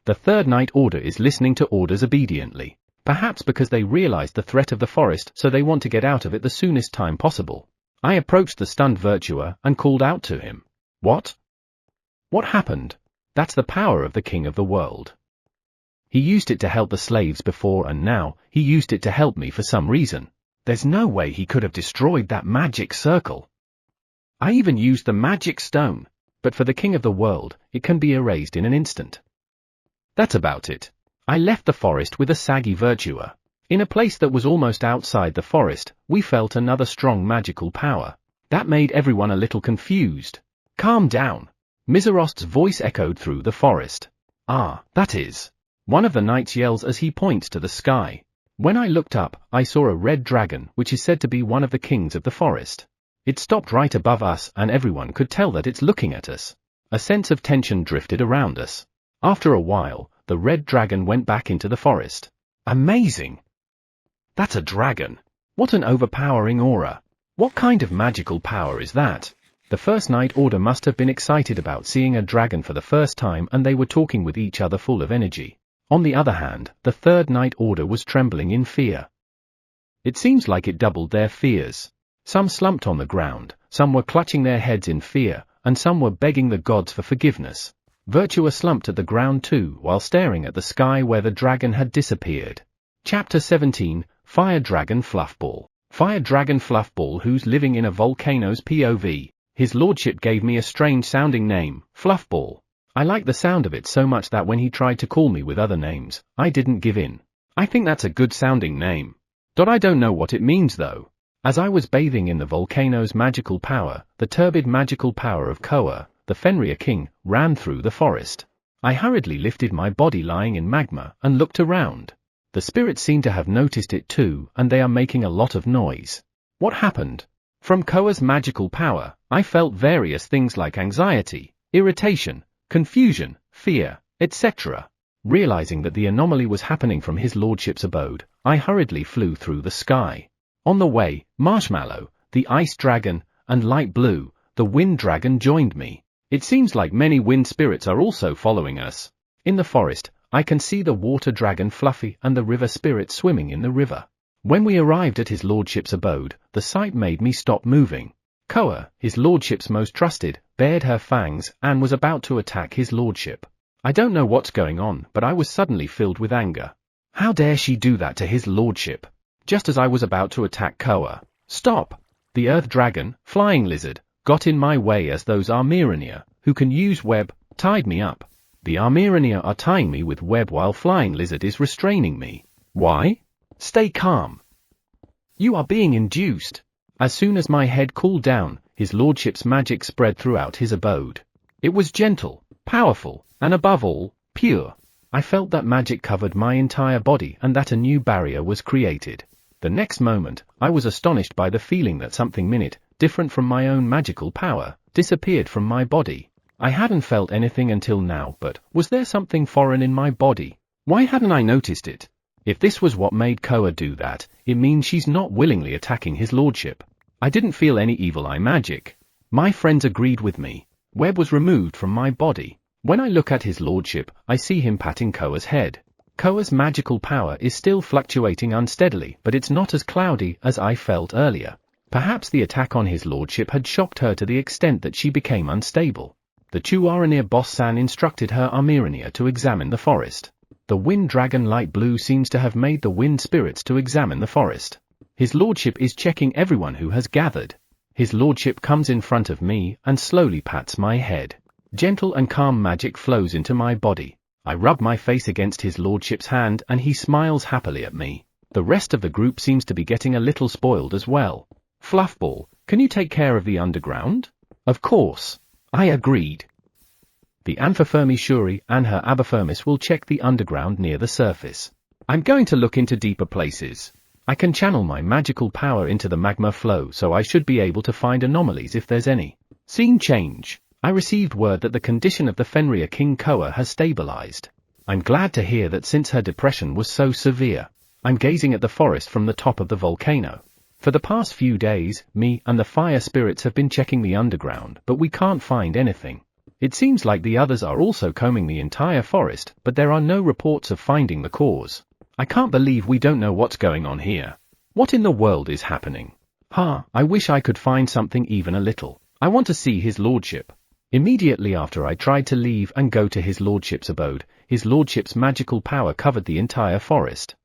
The Third Night Order is listening to orders obediently. Perhaps because they realized the threat of the forest, so they want to get out of it the soonest time possible. I approached the stunned Virtua and called out to him. What? What happened? That's the power of the King of the World. He used it to help the slaves before, and now, he used it to help me for some reason. There's no way he could have destroyed that magic circle. I even used the magic stone, but for the King of the World, it can be erased in an instant. That's about it. I left the forest with a saggy Virtua. In a place that was almost outside the forest, we felt another strong magical power. That made everyone a little confused. Calm down. Miserost's voice echoed through the forest. Ah, that is. One of the knights yells as he points to the sky. When I looked up, I saw a red dragon, which is said to be one of the kings of the forest. It stopped right above us, and everyone could tell that it's looking at us. A sense of tension drifted around us. After a while, the red dragon went back into the forest. Amazing! That's a dragon. What an overpowering aura. What kind of magical power is that? The First Night Order must have been excited about seeing a dragon for the first time, and they were talking with each other full of energy. On the other hand, the Third Night Order was trembling in fear. It seems like it doubled their fears. Some slumped on the ground, some were clutching their heads in fear, and some were begging the gods for forgiveness. Virtua slumped at the ground too, while staring at the sky where the dragon had disappeared. Chapter 17, Fire Dragon Fluffball. Fire Dragon Fluffball, who's living in a volcano's POV. His lordship gave me a strange-sounding name, Fluffball. I liked the sound of it so much that when he tried to call me with other names, I didn't give in. I think that's a good-sounding name. I don't know what it means though. As I was bathing in the volcano's magical power, the turbid magical power of Koa, the Fenrir king, ran through the forest. I hurriedly lifted my body lying in magma and looked around. The spirits seem to have noticed it too, and they are making a lot of noise. What happened? From Koa's magical power, I felt various things like anxiety, irritation, confusion, fear, etc. Realizing that the anomaly was happening from his lordship's abode, I hurriedly flew through the sky. On the way, Marshmallow, the ice dragon, and Light Blue, the wind dragon joined me. It seems like many wind spirits are also following us. In the forest, I can see the water dragon Fluffy and the river spirit swimming in the river. When we arrived at his lordship's abode, the sight made me stop moving. Koa, his lordship's most trusted, bared her fangs and was about to attack his lordship. I don't know what's going on, but I was suddenly filled with anger. How dare she do that to his lordship? Just as I was about to attack Koa. Stop! The earth dragon, Flying Lizard, got in my way as those Armyrania, who can use web, tied me up. The Armyrania are tying me with web while Flying Lizard is restraining me. Why? Stay calm. You are being induced. As soon as my head cooled down, his lordship's magic spread throughout his abode. It was gentle, powerful, and above all, pure. I felt that magic covered my entire body and that a new barrier was created. The next moment, I was astonished by the feeling that something different from my own magical power, disappeared from my body. I hadn't felt anything until now, but was there something foreign in my body? Why hadn't I noticed it? If this was what made Koa do that, it means she's not willingly attacking his lordship. I didn't feel any evil eye magic. My friends agreed with me. web was removed from my body. When I look at his lordship, I see him patting Koa's head. Koa's magical power is still fluctuating unsteadily, but it's not as cloudy as I felt earlier. Perhaps the attack on his lordship had shocked her to the extent that she became unstable. The Chuaranir boss-san instructed her Amiranir to examine the forest. The wind dragon light blue seems to have made the wind spirits to examine the forest. His lordship is checking everyone who has gathered. His lordship comes in front of me and slowly pats my head. Gentle and calm magic flows into my body. I rub my face against his lordship's hand and he smiles happily at me. The rest of the group seems to be getting a little spoiled as well. Fluffball, can you take care of the underground? Of course. I agreed. The Amphifermi Shuri and her Abifermis will check the underground near the surface. I'm going to look into deeper places. I can channel my magical power into the magma flow, so I should be able to find anomalies if there's any. Scene change. I received word that the condition of the Fenrir King Koa has stabilized. I'm glad to hear that since her depression was so severe. I'm gazing at the forest from the top of the volcano. For the past few days, me and the fire spirits have been checking the underground, but we can't find anything. It seems like the others are also combing the entire forest, but there are no reports of finding the cause. I can't believe we don't know what's going on here. What in the world is happening? I wish I could find something even a little. I want to see his lordship. Immediately after I tried to leave and go to his lordship's abode, his lordship's magical power covered the entire forest.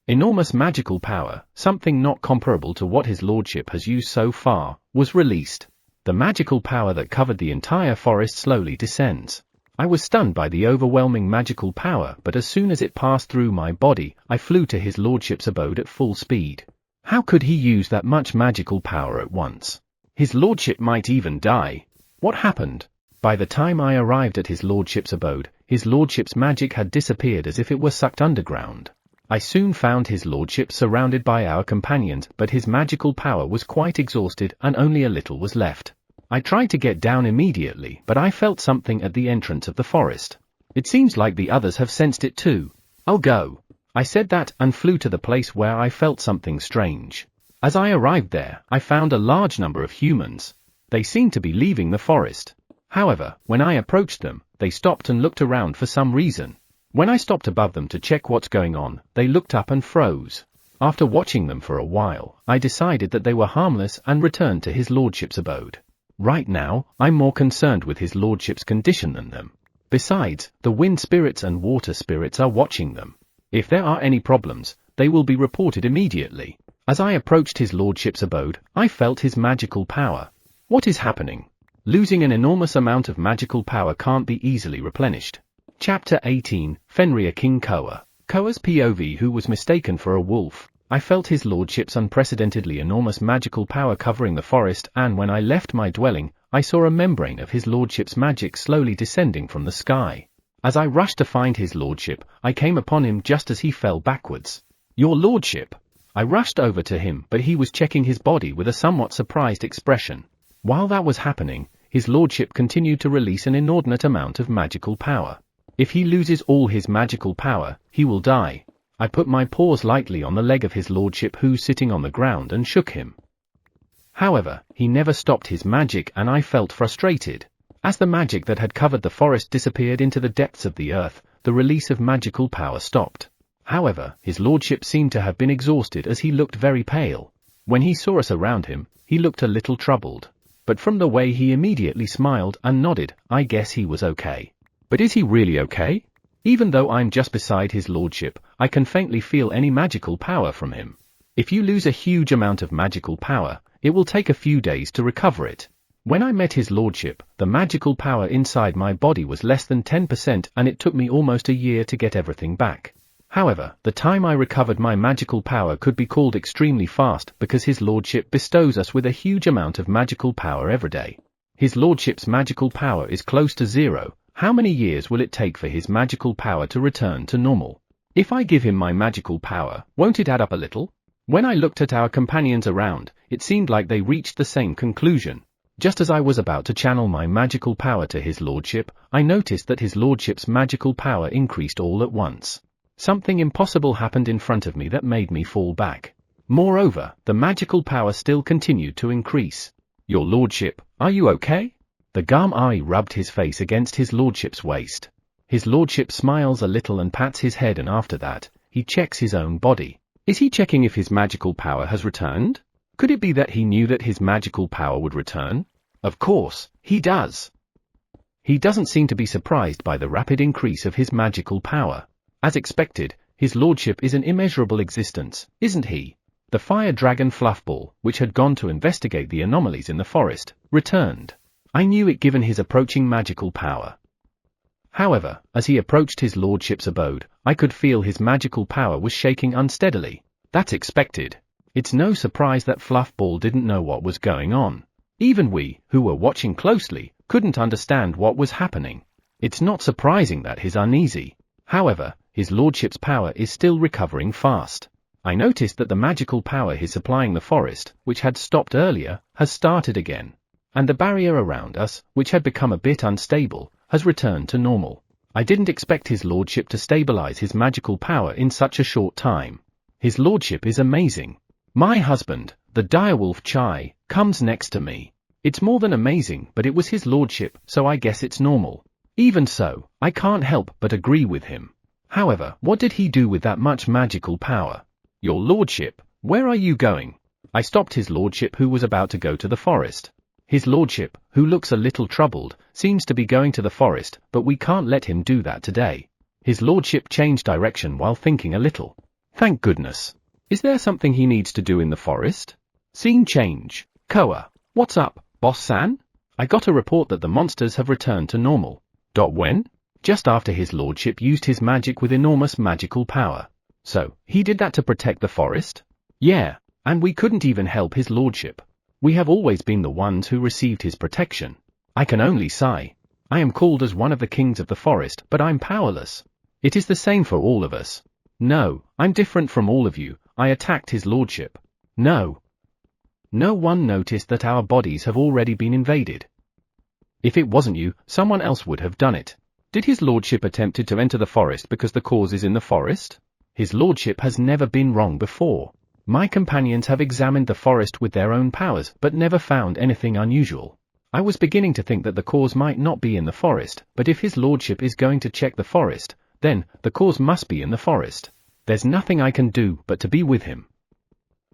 Enormous magical power, something not comparable to what his lordship has used so far, was released. The magical power that covered the entire forest slowly descends. I was stunned by the overwhelming magical power, but as soon as it passed through my body, I flew to his lordship's abode at full speed. How could he use that much magical power at once? His lordship might even die. What happened? By the time I arrived at his lordship's abode, his lordship's magic had disappeared as if it were sucked underground. I soon found his lordship surrounded by our companions, but his magical power was quite exhausted and only a little was left. I tried to get down immediately, but I felt something at the entrance of the forest. It seems like the others have sensed it too. I'll go. I said that and flew to the place where I felt something strange. As I arrived there, I found a large number of humans. They seemed to be leaving the forest. However, when I approached them, they stopped and looked around for some reason. When I stopped above them to check what's going on, they looked up and froze. After watching them for a while, I decided that they were harmless and returned to his lordship's abode. Right now, I'm more concerned with his lordship's condition than them. Besides, the wind spirits and water spirits are watching them. If there are any problems, they will be reported immediately. As I approached his lordship's abode, I felt his magical power. What is happening? Losing an enormous amount of magical power can't be easily replenished. Chapter 18, Fenrir King Koa. Koa's POV, who was mistaken for a wolf. I felt his lordship's unprecedentedly enormous magical power covering the forest, and when I left my dwelling, I saw a membrane of his lordship's magic slowly descending from the sky. As I rushed to find his lordship, I came upon him just as he fell backwards. Your lordship! I rushed over to him, but he was checking his body with a somewhat surprised expression. While that was happening, his lordship continued to release an inordinate amount of magical power. If he loses all his magical power, he will die. I put my paws lightly on the leg of his lordship who's sitting on the ground and shook him. However, he never stopped his magic and I felt frustrated. As the magic that had covered the forest disappeared into the depths of the earth, the release of magical power stopped. However, his lordship seemed to have been exhausted as he looked very pale. When he saw us around him, he looked a little troubled. But from the way he immediately smiled and nodded, I guess he was okay. But is he really okay? Even though I'm just beside his lordship, I can faintly feel any magical power from him. If you lose a huge amount of magical power, it will take a few days to recover it. When I met his lordship, the magical power inside my body was less than 10% and it took me almost a year to get everything back. However, the time I recovered my magical power could be called extremely fast because his lordship bestows us with a huge amount of magical power every day. His lordship's magical power is close to zero. How many years will it take for his magical power to return to normal? If I give him my magical power, won't it add up a little? When I looked at our companions around, it seemed like they reached the same conclusion. Just as I was about to channel my magical power to his lordship, I noticed that his lordship's magical power increased all at once. Something impossible happened in front of me that made me fall back. Moreover, the magical power still continued to increase. Your lordship, are you okay? The Gamai rubbed his face against his lordship's waist. His lordship smiles a little and pats his head, and after that, he checks his own body. Is he checking if his magical power has returned? Could it be that he knew that his magical power would return? Of course, he does. He doesn't seem to be surprised by the rapid increase of his magical power. As expected, his lordship is an immeasurable existence, isn't he? The fire dragon Fluffball, which had gone to investigate the anomalies in the forest, returned. I knew it given his approaching magical power. However, as he approached his lordship's abode, I could feel his magical power was shaking unsteadily. That's expected. It's no surprise that Fluffball didn't know what was going on. Even we, who were watching closely, couldn't understand what was happening. It's not surprising that he's uneasy. However, his lordship's power is still recovering fast. I noticed that the magical power he's supplying the forest, which had stopped earlier, has started again. And the barrier around us, which had become a bit unstable, has returned to normal. I didn't expect his lordship to stabilize his magical power in such a short time. His lordship is amazing. My husband, the direwolf Chai, comes next to me. It's more than amazing, but it was his lordship, so I guess it's normal. Even so, I can't help but agree with him. However, what did he do with that much magical power? Your lordship, where are you going? I stopped his lordship, who was about to go to the forest. His lordship, who looks a little troubled, seems to be going to the forest, but we can't let him do that today. His lordship changed direction while thinking a little. Thank goodness. Is there something he needs to do in the forest? Scene change. Koa. What's up, boss-san? I got a report that the monsters have returned to normal. When? Just after his lordship used his magic with enormous magical power. So, he did that to protect the forest? Yeah, and we couldn't even help his lordship. We have always been the ones who received his protection. I can only sigh. I am called as one of the kings of the forest, but I'm powerless. It is the same for all of us. No, I'm different from all of you. I attacked his lordship. No. No one noticed that our bodies have already been invaded. If it wasn't you, someone else would have done it. Did his lordship attempted to enter the forest because the cause is in the forest? His lordship has never been wrong before. My companions have examined the forest with their own powers, but never found anything unusual. I was beginning to think that the cause might not be in the forest, but if his lordship is going to check the forest, then the cause must be in the forest. There's nothing I can do but to be with him.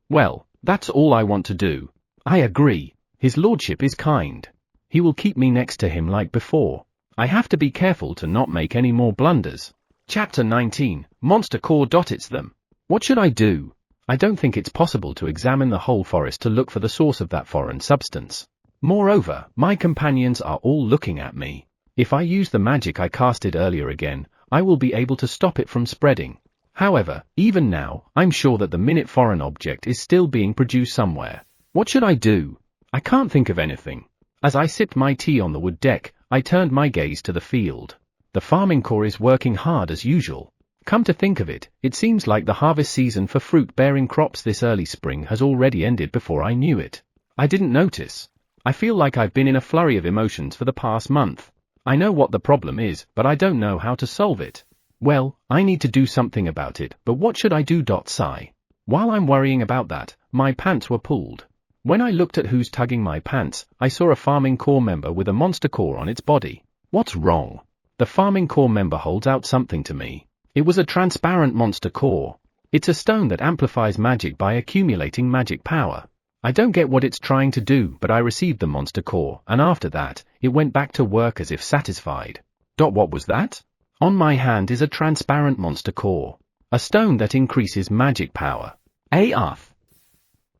Well, that's all I want to do. I agree. His lordship is kind. He will keep me next to him like before. I have to be careful to not make any more blunders. Chapter 19, Monster Core. It's them. What should I do? I don't think it's possible to examine the whole forest to look for the source of that foreign substance. Moreover, my companions are all looking at me. If I use the magic I casted earlier again, I will be able to stop it from spreading. However, even now, I'm sure that the minute foreign object is still being produced somewhere. What should I do? I can't think of anything. As I sipped my tea on the wood deck, I turned my gaze to the field. The farming corps is working hard as usual. Come to think of it, it seems like the harvest season for fruit-bearing crops this early spring has already ended before I knew it. I didn't notice. I feel like I've been in a flurry of emotions for the past month. I know what the problem is, but I don't know how to solve it. Well, I need to do something about it, but what should I do? Sigh. While I'm worrying about that, my pants were pulled. When I looked at who's tugging my pants, I saw a farming corps member with a monster core on its body. What's wrong? The farming corps member holds out something to me. It was a transparent monster core. It's a stone that amplifies magic by accumulating magic power. I don't get what it's trying to do, but I received the monster core, and after that, it went back to work as if satisfied. What was that? On my hand is a transparent monster core. A stone that increases magic power.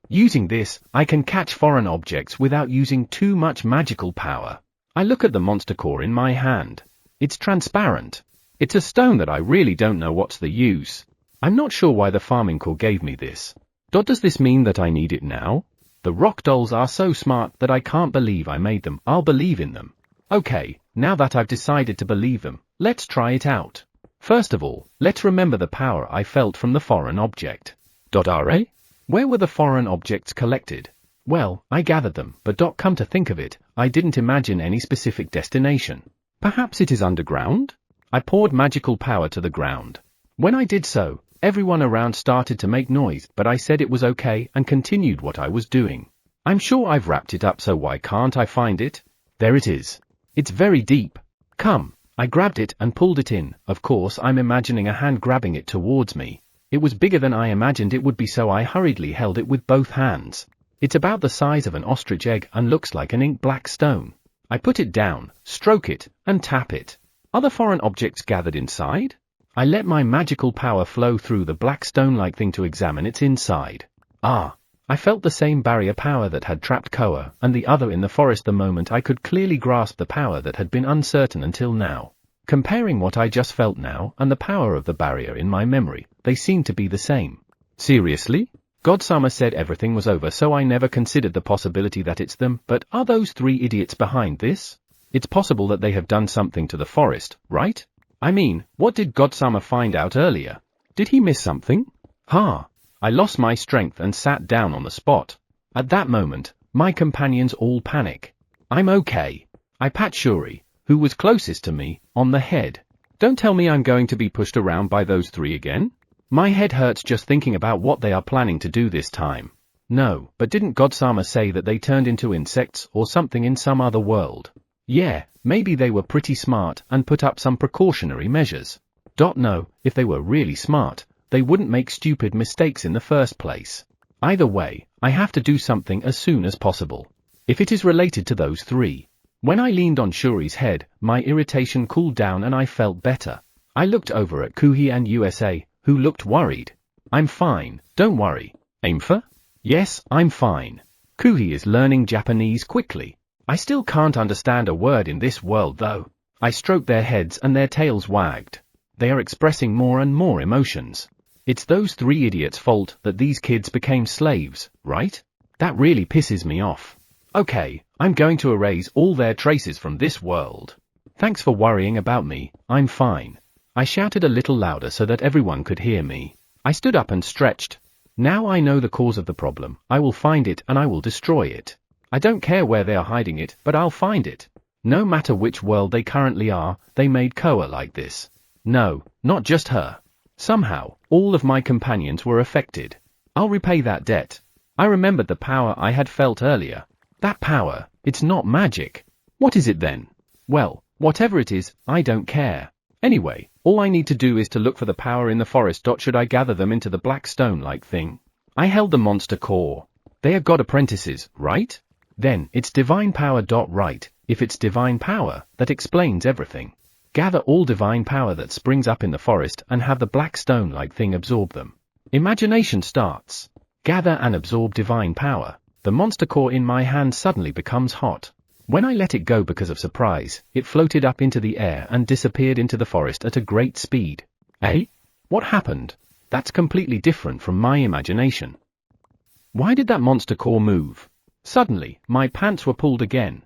Using this, I can catch foreign objects without using too much magical power. I look at the monster core in my hand. It's transparent. It's a stone that I really don't know what's the use. I'm not sure why the farming core gave me this. Does this mean that I need it now? The rock dolls are so smart that I can't believe I made them. I'll believe in them. Okay, now that I've decided to believe them, let's try it out. First of all, let's remember the power I felt from the foreign object. Where were the foreign objects collected? Well, I gathered them, but come to think of it, I didn't imagine any specific destination. Perhaps it is underground? I poured magical power to the ground. When I did so, everyone around started to make noise, but I said it was okay and continued what I was doing. I'm sure I've wrapped it up, so why can't I find it? There it is. It's very deep. Come. I grabbed it and pulled it in. Of course, I'm imagining a hand grabbing it towards me. It was bigger than I imagined it would be, so I hurriedly held it with both hands. It's about the size of an ostrich egg and looks like an ink black stone. I put it down, stroke it, and tap it. Are the foreign objects gathered inside? I let my magical power flow through the black stone-like thing to examine its inside. Ah! I felt the same barrier power that had trapped Koa and the other in the forest the moment I could clearly grasp the power that had been uncertain until now. Comparing what I just felt now and the power of the barrier in my memory, they seemed to be the same. Seriously? Godsama said everything was over, so I never considered the possibility that it's them, but are those three idiots behind this? It's possible that they have done something to the forest, right? I mean, what did Godsama find out earlier? Did he miss something? I lost my strength and sat down on the spot. At that moment, my companions all panic. I'm okay. I pat Shuri, who was closest to me, on the head. Don't tell me I'm going to be pushed around by those three again? My head hurts just thinking about what they are planning to do this time. No, but didn't Godsama say that they turned into insects or something in some other world? Yeah, maybe they were pretty smart and put up some precautionary measures. No, if they were really smart, they wouldn't make stupid mistakes in the first place. Either way, I have to do something as soon as possible. If it is related to those three. When I leaned on Shuri's head, my irritation cooled down and I felt better. I looked over at Kuhi and USA, who looked worried. I'm fine, don't worry. Aimfa? Yes, I'm fine. Kuhi is learning Japanese quickly. I still can't understand a word in this world though. I stroked their heads and their tails wagged. They are expressing more and more emotions. It's those three idiots' fault that these kids became slaves, right? That really pisses me off. Okay, I'm going to erase all their traces from this world. Thanks for worrying about me, I'm fine. I shouted a little louder so that everyone could hear me. I stood up and stretched. Now I know the cause of the problem. I will find it and I will destroy it. I don't care where they are hiding it, but I'll find it. No matter which world they currently are, they made Koa like this. No, not just her. Somehow, all of my companions were affected. I'll repay that debt. I remembered the power I had felt earlier. That power, it's not magic. What is it then? Well, whatever it is, I don't care. Anyway, all I need to do is to look for the power in the forest. Should I gather them into the black stone-like thing? I held the monster core. They are god apprentices, right? Then, it's divine power. Right, if it's divine power, that explains everything. Gather all divine power that springs up in the forest and have the black stone-like thing absorb them. Imagination starts. Gather and absorb divine power. The monster core in my hand suddenly becomes hot. When I let it go because of surprise, it floated up into the air and disappeared into the forest at a great speed. Eh? What happened? That's completely different from my imagination. Why did that monster core move? Suddenly, my pants were pulled again.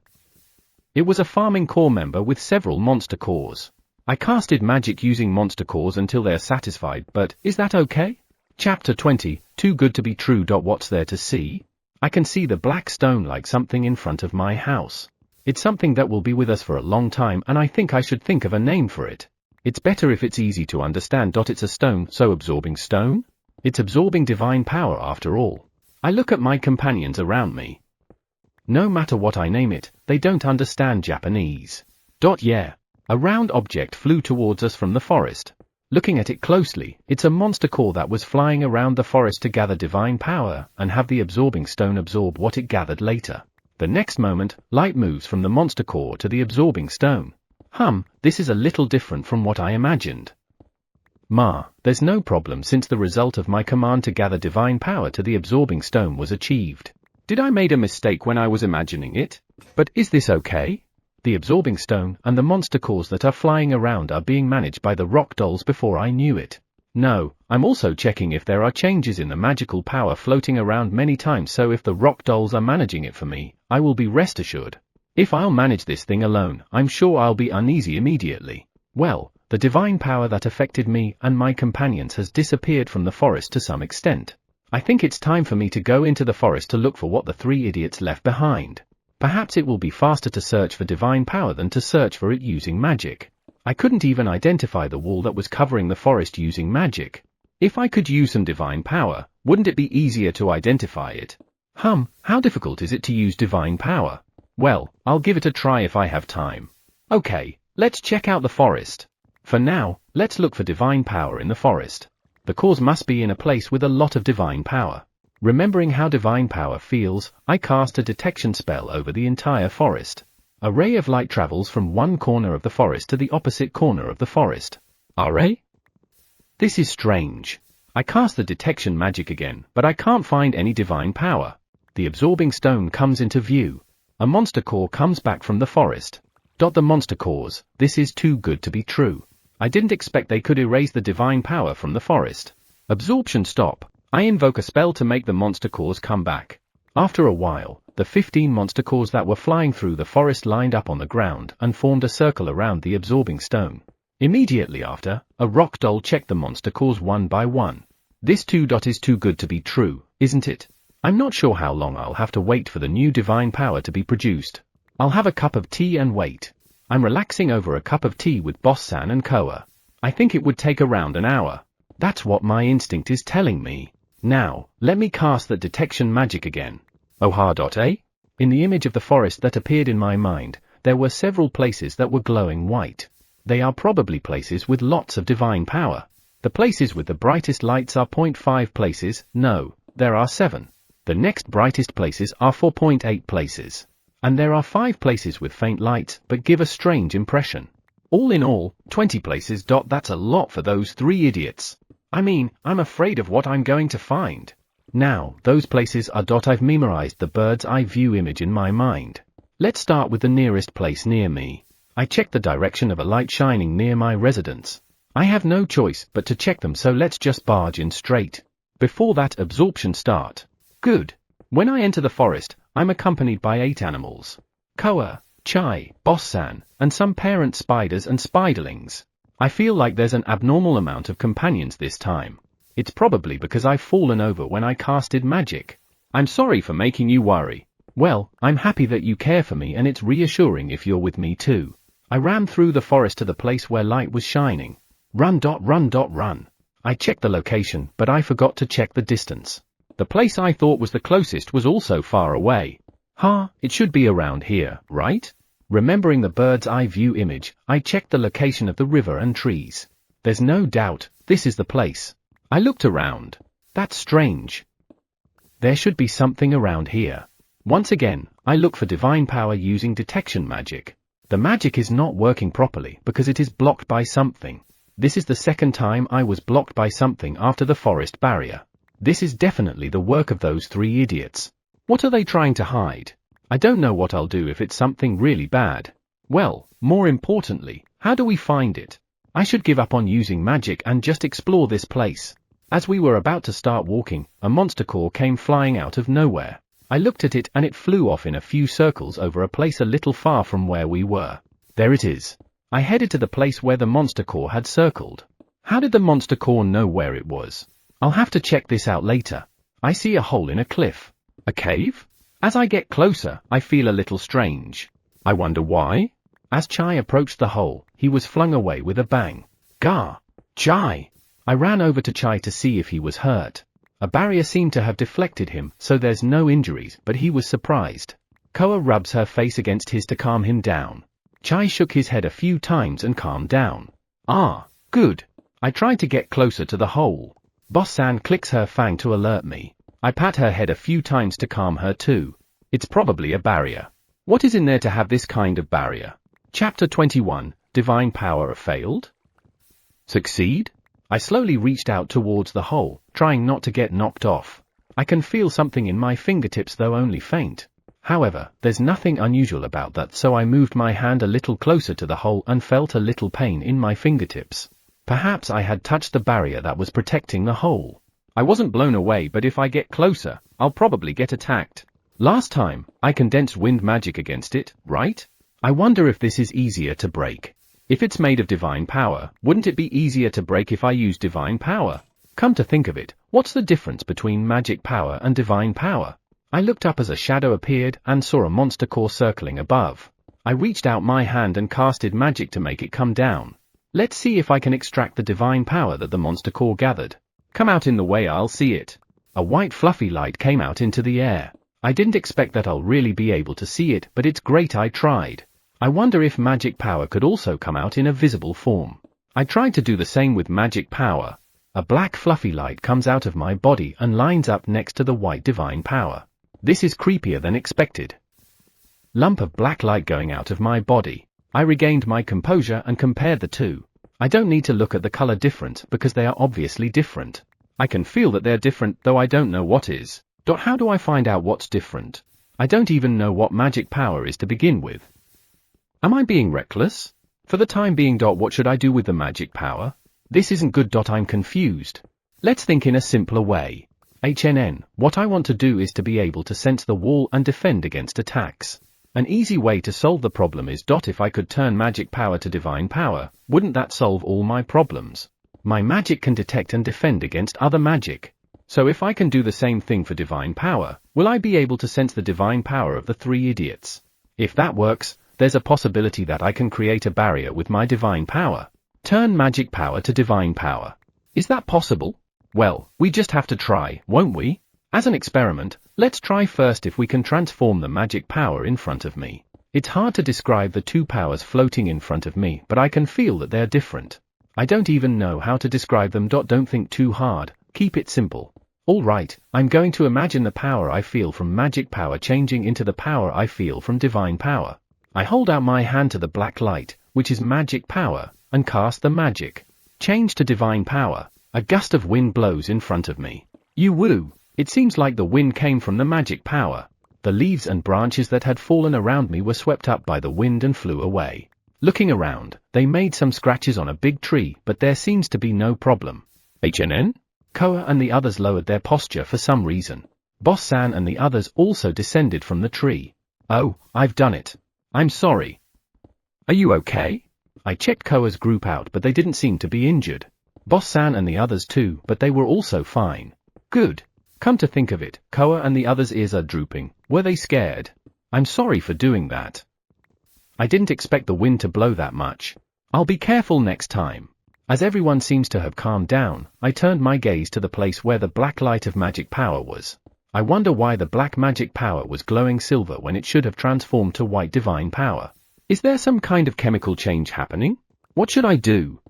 It was a farming core member with several monster cores. I casted magic using monster cores until they are satisfied, but is that okay? Chapter 20, Too Good to Be True. What's there to see? I can see the black stone like something in front of my house. It's something that will be with us for a long time and I think I should think of a name for it. It's better if it's easy to understand. It's a stone, so absorbing stone? It's absorbing divine power after all. I look at my companions around me. No matter what I name it, they don't understand Japanese. Yeah. A round object flew towards us from the forest. Looking at it closely, it's a monster core that was flying around the forest to gather divine power and have the absorbing stone absorb what it gathered later. The next moment, light moves from the monster core to the absorbing stone. This is a little different from what I imagined. There's no problem since the result of my command to gather divine power to the absorbing stone was achieved. Did I made a mistake when I was imagining it? But is this okay? The absorbing stone and the monster cores that are flying around are being managed by the rock dolls before I knew it. No, I'm also checking if there are changes in the magical power floating around many times, so if the rock dolls are managing it for me, I will be rest assured. If I'll manage this thing alone, I'm sure I'll be uneasy immediately. Well, the divine power that affected me and my companions has disappeared from the forest to some extent. I think it's time for me to go into the forest to look for what the three idiots left behind. Perhaps it will be faster to search for divine power than to search for it using magic. I couldn't even identify the wall that was covering the forest using magic. If I could use some divine power, wouldn't it be easier to identify it? How difficult is it to use divine power? Well, I'll give it a try if I have time. Okay, let's check out the forest. For now, let's look for divine power in the forest. The cause must be in a place with a lot of divine power. Remembering how divine power feels, I cast a detection spell over the entire forest. A ray of light travels from one corner of the forest to the opposite corner of the forest. A ray? This is strange. I cast the detection magic again, but I can't find any divine power. The absorbing stone comes into view. A monster core comes back from the forest. The monster cores, this is too good to be true. I didn't expect they could erase the divine power from the forest. Absorption stop. I invoke a spell to make the monster cores come back. After a while, the 15 monster cores that were flying through the forest lined up on the ground and formed a circle around the absorbing stone. Immediately after, a rock doll checked the monster cores one by one. This too is too good to be true, isn't it? I'm not sure how long I'll have to wait for the new divine power to be produced. I'll have a cup of tea and wait. I'm relaxing over a cup of tea with Boss-san and Koa. I think it would take around an hour. That's what my instinct is telling me. Now, let me cast the detection magic again. Oh. In the image of the forest that appeared in my mind, there were several places that were glowing white. They are probably places with lots of divine power. The places with the brightest lights are 0.5 places, no, there are 7. The next brightest places are 4.8 places. And there are 5 places with faint lights, but give a strange impression. All in all, 20 places. That's a lot for those 3 idiots. I mean, I'm afraid of what I'm going to find. Now, those places are. I've memorized the bird's eye view image in my mind. Let's start with the nearest place near me. I check the direction of a light shining near my residence. I have no choice but to check them, so let's just barge in straight. Before that, absorption start. Good. When I enter the forest, I'm accompanied by 8 animals. Koa, Chai, Boss-san, and some parent spiders and spiderlings. I feel like there's an abnormal amount of companions this time. It's probably because I've fallen over when I casted magic. I'm sorry for making you worry. Well, I'm happy that you care for me, and it's reassuring if you're with me too. I ran through the forest to the place where light was shining. Run. I checked the location, but I forgot to check the distance. The place I thought was the closest was also far away. It should be around here, right? Remembering the bird's eye view image, I checked the location of the river and trees. There's no doubt, this is the place. I looked around. That's strange. There should be something around here. Once again, I look for divine power using detection magic. The magic is not working properly because it is blocked by something. This is the second time I was blocked by something after the forest barrier. This is definitely the work of those 3 idiots. What are they trying to hide? I don't know what I'll do if it's something really bad. Well, more importantly, how do we find it? I should give up on using magic and just explore this place. As we were about to start walking, a monster core came flying out of nowhere. I looked at it and it flew off in a few circles over a place a little far from where we were. There it is. I headed to the place where the monster core had circled. How did the monster core know where it was? I'll have to check this out later. I see a hole in a cliff. A cave? As I get closer, I feel a little strange. I wonder why? As Chai approached the hole, he was flung away with a bang. Gah! Chai! I ran over to Chai to see if he was hurt. A barrier seemed to have deflected him, so there's no injuries, but he was surprised. Koa rubs her face against his to calm him down. Chai shook his head a few times and calmed down. Good. I tried to get closer to the hole. Boss-san clicks her fang to alert me. I pat her head a few times to calm her too. It's probably a barrier. What is in there to have this kind of barrier? Chapter 21, Divine Power Failed? Succeed? I slowly reached out towards the hole, trying not to get knocked off. I can feel something in my fingertips, though only faint. However, there's nothing unusual about that, so I moved my hand a little closer to the hole and felt a little pain in my fingertips. Perhaps I had touched the barrier that was protecting the hole. I wasn't blown away, but if I get closer, I'll probably get attacked. Last time, I condensed wind magic against it, right? I wonder if this is easier to break. If it's made of divine power, wouldn't it be easier to break if I use divine power? Come to think of it, what's the difference between magic power and divine power? I looked up as a shadow appeared and saw a monster core circling above. I reached out my hand and casted magic to make it come down. Let's see if I can extract the divine power that the monster core gathered. Come out in the way, I'll see it. A white fluffy light came out into the air. I didn't expect that I'll really be able to see it, but it's great I tried. I wonder if magic power could also come out in a visible form. I tried to do the same with magic power. A black fluffy light comes out of my body and lines up next to the white divine power. This is creepier than expected. Lump of black light going out of my body. I regained my composure and compared the two. I don't need to look at the color difference because they are obviously different. I can feel that they're different, though I don't know what is. How do I find out what's different? I don't even know what magic power is to begin with. Am I being reckless? For the time being, what should I do with the magic power? This isn't good. I'm confused. Let's think in a simpler way. What I want to do is to be able to sense the wall and defend against attacks. An easy way to solve the problem is if I could turn magic power to divine power, wouldn't that solve all my problems? My magic can detect and defend against other magic. So if I can do the same thing for divine power, will I be able to sense the divine power of the three idiots? If that works, there's a possibility that I can create a barrier with my divine power. Turn magic power to divine power. Is that possible? Well, we just have to try, won't we? As an experiment, let's try first if we can transform the magic power in front of me. It's hard to describe the two powers floating in front of me, but I can feel that they're different. I don't even know how to describe them. Don't think too hard, keep it simple. Alright, I'm going to imagine the power I feel from magic power changing into the power I feel from divine power. I hold out my hand to the black light, which is magic power, and cast the magic. Change to divine power. A gust of wind blows in front of me. Woo! It seems like the wind came from the magic power. The leaves and branches that had fallen around me were swept up by the wind and flew away. Looking around, they made some scratches on a big tree, but there seems to be no problem. Koa and the others lowered their posture for some reason. Boss-san and the others also descended from the tree. Oh, I've done it. I'm sorry. Are you okay? I checked Koa's group out, but they didn't seem to be injured. Boss-san and the others too, but they were also fine. Good. Come to think of it, Koa and the others' ears are drooping. Were they scared? I'm sorry for doing that. I didn't expect the wind to blow that much. I'll be careful next time. As everyone seems to have calmed down, I turned my gaze to the place where the black light of magic power was. I wonder why the black magic power was glowing silver when it should have transformed to white divine power. Is there some kind of chemical change happening? What should I do?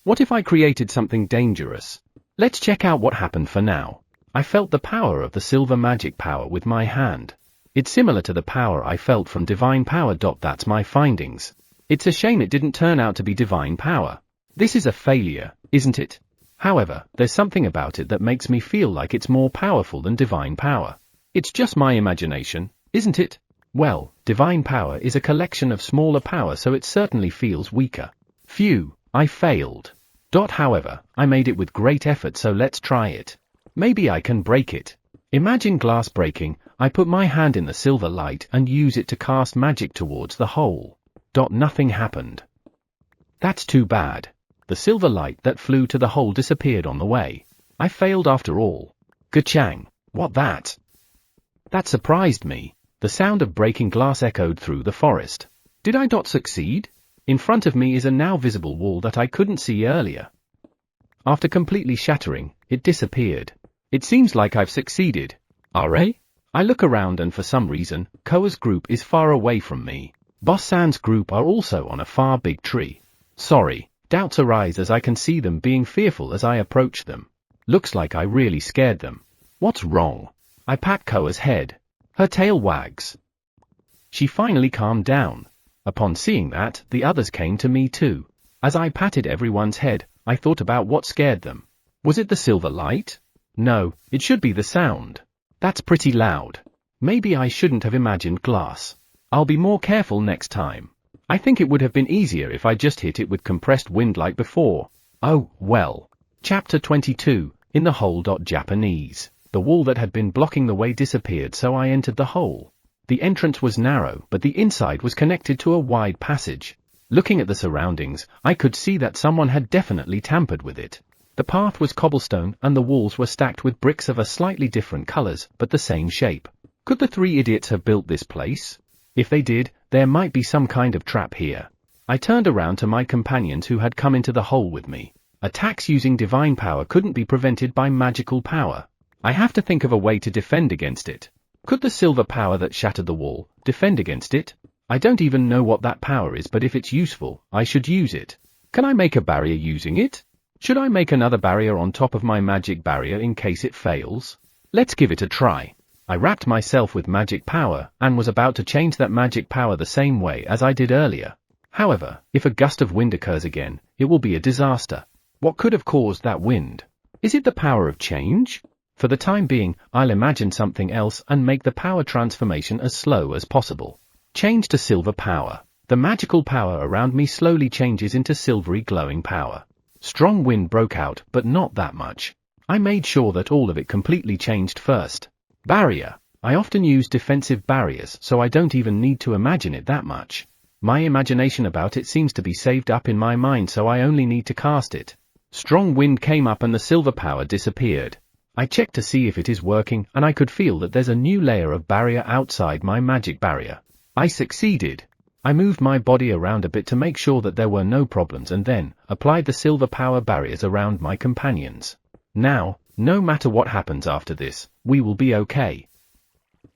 What if I created something dangerous? Let's check out what happened for now. I felt the power of the silver magic power with my hand. It's similar to the power I felt from divine power. That's my findings. It's a shame it didn't turn out to be divine power. This is a failure, isn't it? However, there's something about it that makes me feel like it's more powerful than divine power. It's just my imagination, isn't it? Well, divine power is a collection of smaller power, so it certainly feels weaker. Phew, I failed. However, I made it with great effort, so let's try it. Maybe I can break it. Imagine glass breaking. I put my hand in the silver light and use it to cast magic towards the hole. Nothing happened. That's too bad. The silver light that flew to the hole disappeared on the way. I failed after all. Gachang, what that? That surprised me. The sound of breaking glass echoed through the forest. Did I succeed? In front of me is a now visible wall that I couldn't see earlier. After completely shattering, it disappeared. It seems like I've succeeded. Alright? I look around and for some reason, Koa's group is far away from me. Boss-san's group are also on a far big tree. Sorry. Doubts arise as I can see them being fearful as I approach them. Looks like I really scared them. What's wrong? I pat Koa's head. Her tail wags. She finally calmed down. Upon seeing that, the others came to me too. As I patted everyone's head, I thought about what scared them. Was it the silver light? No, it should be the sound. That's pretty loud. Maybe I shouldn't have imagined glass. I'll be more careful next time. I think it would have been easier if I just hit it with compressed wind like before. Oh, well. Chapter 22, In the Hole. Japanese. The wall that had been blocking the way disappeared, so I entered the hole. The entrance was narrow, but the inside was connected to a wide passage. Looking at the surroundings, I could see that someone had definitely tampered with it. The path was cobblestone and the walls were stacked with bricks of a slightly different colors, but the same shape. Could the three idiots have built this place? If they did, there might be some kind of trap here. I turned around to my companions who had come into the hole with me. Attacks using divine power couldn't be prevented by magical power. I have to think of a way to defend against it. Could the silver power that shattered the wall defend against it? I don't even know what that power is, but if it's useful, I should use it. Can I make a barrier using it? Should I make another barrier on top of my magic barrier in case it fails? Let's give it a try. I wrapped myself with magic power and was about to change that magic power the same way as I did earlier. However, if a gust of wind occurs again, it will be a disaster. What could have caused that wind? Is it the power of change? For the time being, I'll imagine something else and make the power transformation as slow as possible. Change to silver power. The magical power around me slowly changes into silvery glowing power. Strong wind broke out, but not that much. I made sure that all of it completely changed first. Barrier. I often use defensive barriers, so I don't even need to imagine it that much. My imagination about it seems to be saved up in my mind, so I only need to cast it. Strong wind came up and the silver power disappeared. I checked to see if it is working, and I could feel that there's a new layer of barrier outside my magic barrier. I succeeded. I moved my body around a bit to make sure that there were no problems and then applied the silver power barriers around my companions. Now, no matter what happens after this, we will be okay.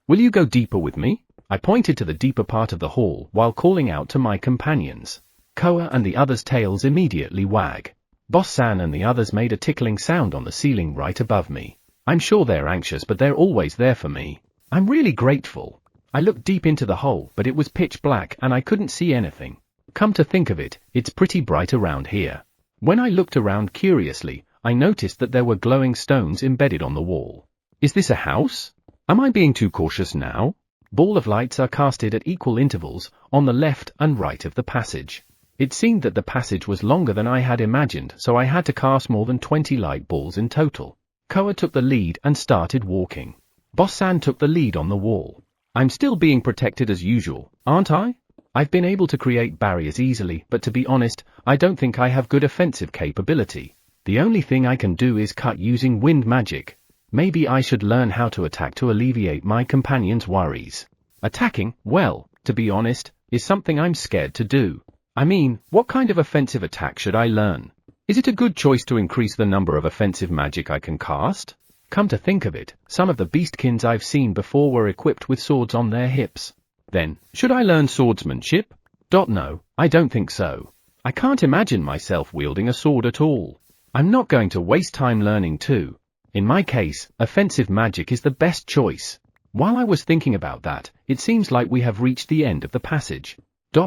Will you go deeper with me? I pointed to the deeper part of the hall while calling out to my companions. Koa and the others' tails immediately wag. Boss-san and the others made a tickling sound on the ceiling right above me. I'm sure they're anxious, but they're always there for me. I'm really grateful. I looked deep into the hole, but it was pitch black and I couldn't see anything. Come to think of it, it's pretty bright around here. When I looked around curiously, I noticed that there were glowing stones embedded on the wall. Is this a house? Am I being too cautious now? Ball of lights are casted at equal intervals on the left and right of the passage. It seemed that the passage was longer than I had imagined, so I had to cast more than 20 light balls in total. Koa took the lead and started walking. Boss-san took the lead on the wall. I'm still being protected as usual, aren't I? I've been able to create barriers easily, but to be honest, I don't think I have good offensive capability. The only thing I can do is cut using wind magic. Maybe I should learn how to attack to alleviate my companions' worries. Attacking, well, to be honest, is something I'm scared to do. I mean, what kind of offensive attack should I learn? Is it a good choice to increase the number of offensive magic I can cast? Come to think of it, some of the beastkins I've seen before were equipped with swords on their hips. Then, should I learn swordsmanship? No, I don't think so. I can't imagine myself wielding a sword at all. I'm not going to waste time learning too. In my case, offensive magic is the best choice. While I was thinking about that, it seems like we have reached the end of the passage.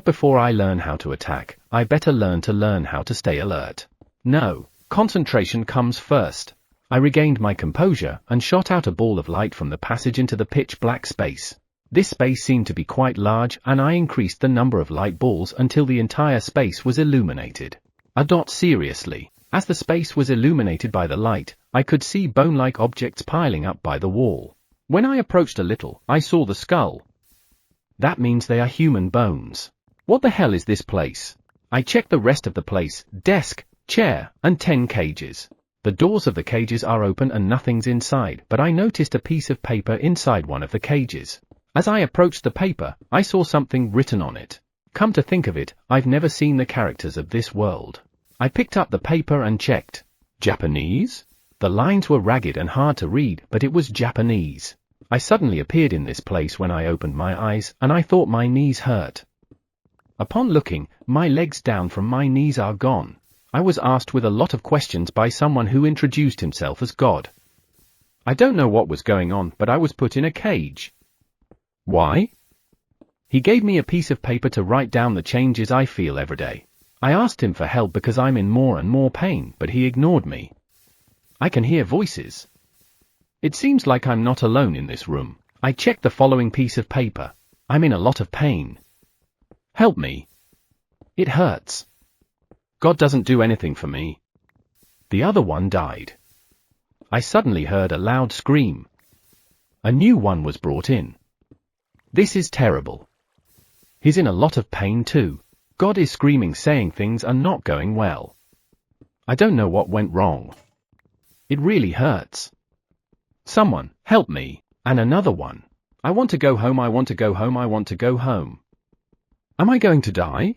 Before I learn how to attack, I better learn how to stay alert. No, concentration comes first. I regained my composure and shot out a ball of light from the passage into the pitch black space. This space seemed to be quite large, and I increased the number of light balls until the entire space was illuminated. Seriously. As the space was illuminated by the light, I could see bone-like objects piling up by the wall. When I approached a little, I saw the skull. That means they are human bones. What the hell is this place? I checked the rest of the place, desk, chair, and 10 cages. The doors of the cages are open and nothing's inside, but I noticed a piece of paper inside one of the cages. As I approached the paper, I saw something written on it. Come to think of it, I've never seen the characters of this world. I picked up the paper and checked. Japanese? The lines were ragged and hard to read, but it was Japanese. I suddenly appeared in this place when I opened my eyes, and I thought my knees hurt. Upon looking, my legs down from my knees are gone. I was asked with a lot of questions by someone who introduced himself as God. I don't know what was going on, but I was put in a cage. Why? He gave me a piece of paper to write down the changes I feel every day. I asked him for help because I'm in more and more pain, but he ignored me. I can hear voices. It seems like I'm not alone in this room. I checked the following piece of paper. I'm in a lot of pain. Help me. It hurts. God doesn't do anything for me. The other one died. I suddenly heard a loud scream. A new one was brought in. This is terrible. He's in a lot of pain too. God is screaming, saying things are not going well. I don't know what went wrong. It really hurts. Someone, help me. And another one. I want to go home, I want to go home, I want to go home. Am I going to die?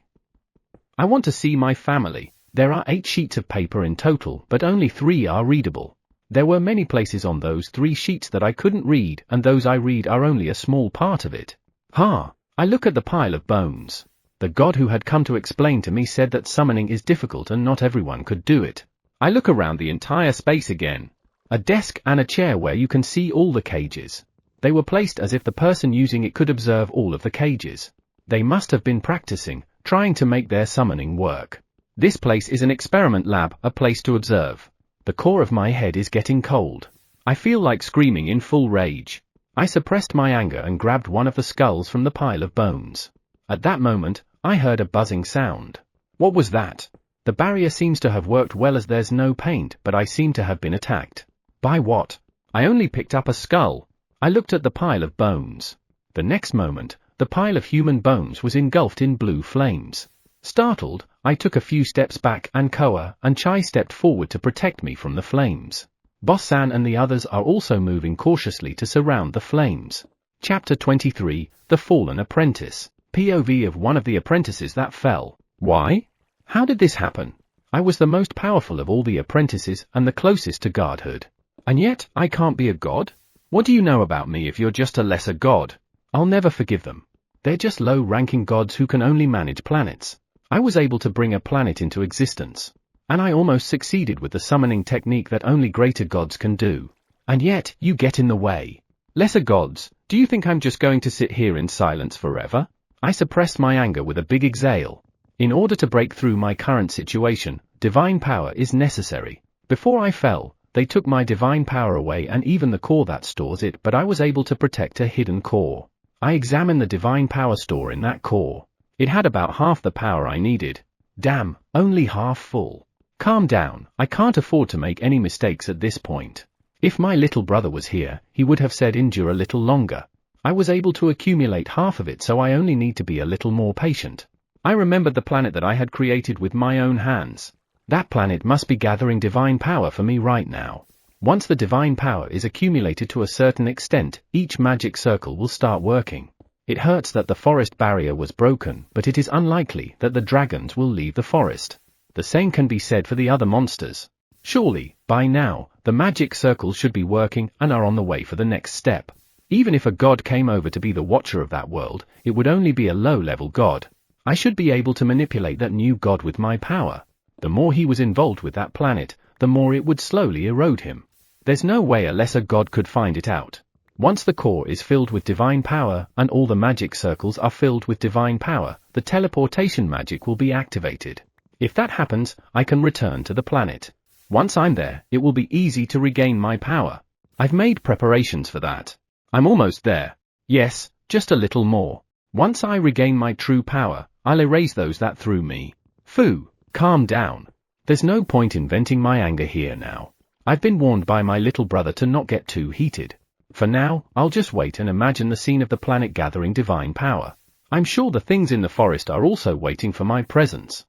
I want to see my family. There are 8 sheets of paper in total, but only 3 are readable. There were many places on those 3 sheets that I couldn't read, and those I read are only a small part of it. I look at the pile of bones. The god who had come to explain to me said that summoning is difficult and not everyone could do it. I look around the entire space again. A desk and a chair where you can see all the cages. They were placed as if the person using it could observe all of the cages. They must have been practicing, trying to make their summoning work. This place is an experiment lab, a place to observe. The core of my head is getting cold. I feel like screaming in full rage. I suppressed my anger and grabbed one of the skulls from the pile of bones. At that moment, I heard a buzzing sound. What was that? The barrier seems to have worked well as there's no paint, but I seem to have been attacked. By what? I only picked up a skull. I looked at the pile of bones. The next moment, the pile of human bones was engulfed in blue flames. Startled, I took a few steps back and Koa and Chai stepped forward to protect me from the flames. Boss-san and the others are also moving cautiously to surround the flames. Chapter 23, The Fallen Apprentice. POV of one of the apprentices that fell. Why? How did this happen? I was the most powerful of all the apprentices and the closest to godhood. And yet, I can't be a god? What do you know about me if you're just a lesser god? I'll never forgive them. They're just low-ranking gods who can only manage planets. I was able to bring a planet into existence. And I almost succeeded with the summoning technique that only greater gods can do. And yet, you get in the way. Lesser gods, do you think I'm just going to sit here in silence forever? I suppressed my anger with a big exhale. In order to break through my current situation, divine power is necessary. Before I fell, they took my divine power away and even the core that stores it, but I was able to protect a hidden core. I examined the divine power store in that core. It had about half the power I needed. Damn, only half full. Calm down, I can't afford to make any mistakes at this point. If my little brother was here, he would have said endure a little longer. I was able to accumulate half of it, so I only need to be a little more patient. I remembered the planet that I had created with my own hands. That planet must be gathering divine power for me right now. Once the divine power is accumulated to a certain extent, each magic circle will start working. It hurts that the forest barrier was broken, but it is unlikely that the dragons will leave the forest. The same can be said for the other monsters. Surely, by now, the magic circles should be working and are on the way for the next step. Even if a god came over to be the watcher of that world, it would only be a low-level god. I should be able to manipulate that new god with my power. The more he was involved with that planet, the more it would slowly erode him. There's no way a lesser god could find it out. Once the core is filled with divine power and all the magic circles are filled with divine power, the teleportation magic will be activated. If that happens, I can return to the planet. Once I'm there, it will be easy to regain my power. I've made preparations for that. I'm almost there. Yes, just a little more. Once I regain my true power, I'll erase those that threw me. Fu, calm down. There's no point in venting my anger here now. I've been warned by my little brother to not get too heated. For now, I'll just wait and imagine the scene of the planet gathering divine power. I'm sure the things in the forest are also waiting for my presence.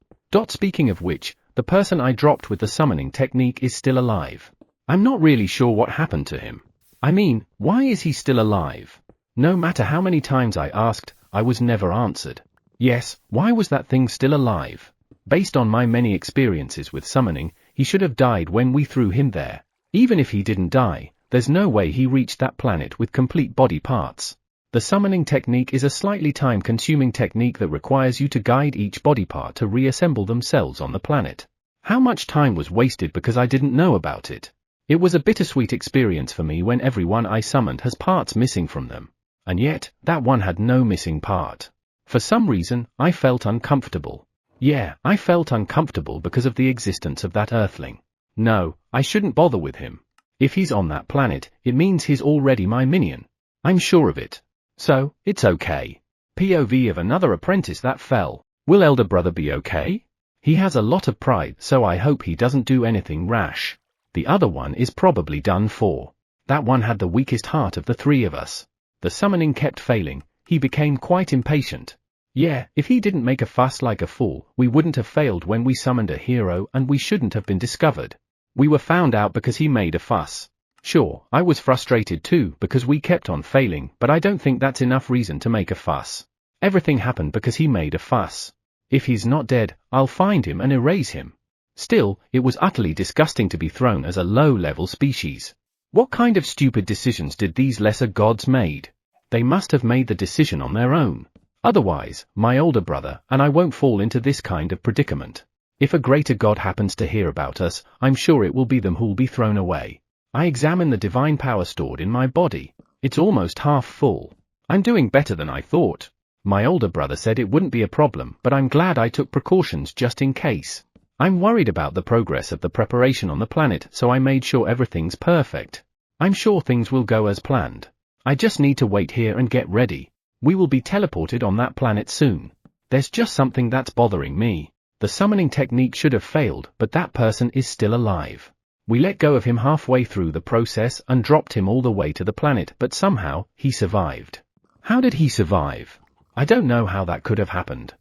Speaking of which, the person I dropped with the summoning technique is still alive. I'm not really sure what happened to him. I mean, why is he still alive? No matter how many times I asked, I was never answered. Yes, why was that thing still alive? Based on my many experiences with summoning, he should have died when we threw him there. Even if he didn't die, there's no way he reached that planet with complete body parts. The summoning technique is a slightly time-consuming technique that requires you to guide each body part to reassemble themselves on the planet. How much time was wasted because I didn't know about it? It was a bittersweet experience for me when everyone I summoned has parts missing from them. And yet, that one had no missing part. For some reason, I felt uncomfortable. Yeah, I felt uncomfortable because of the existence of that earthling. No, I shouldn't bother with him. If he's on that planet, it means he's already my minion. I'm sure of it. So, it's okay. POV of another apprentice that fell. Will elder brother be okay? He has a lot of pride, so I hope he doesn't do anything rash. The other one is probably done for. That one had the weakest heart of the 3 of us. The summoning kept failing, he became quite impatient. Yeah, if he didn't make a fuss like a fool, we wouldn't have failed when we summoned a hero and we shouldn't have been discovered. We were found out because he made a fuss. Sure, I was frustrated too because we kept on failing, but I don't think that's enough reason to make a fuss. Everything happened because he made a fuss. If he's not dead, I'll find him and erase him. Still, it was utterly disgusting to be thrown as a low-level species. What kind of stupid decisions did these lesser gods made? They must have made the decision on their own. Otherwise, my older brother and I won't fall into this kind of predicament. If a greater god happens to hear about us, I'm sure it will be them who'll be thrown away. I examine the divine power stored in my body. It's almost half full. I'm doing better than I thought. My older brother said it wouldn't be a problem, but I'm glad I took precautions just in case. I'm worried about the progress of the preparation on the planet, so I made sure everything's perfect. I'm sure things will go as planned. I just need to wait here and get ready. We will be teleported on that planet soon. There's just something that's bothering me. The summoning technique should have failed, but that person is still alive. We let go of him halfway through the process and dropped him all the way to the planet, but somehow, he survived. How did he survive? I don't know how that could have happened.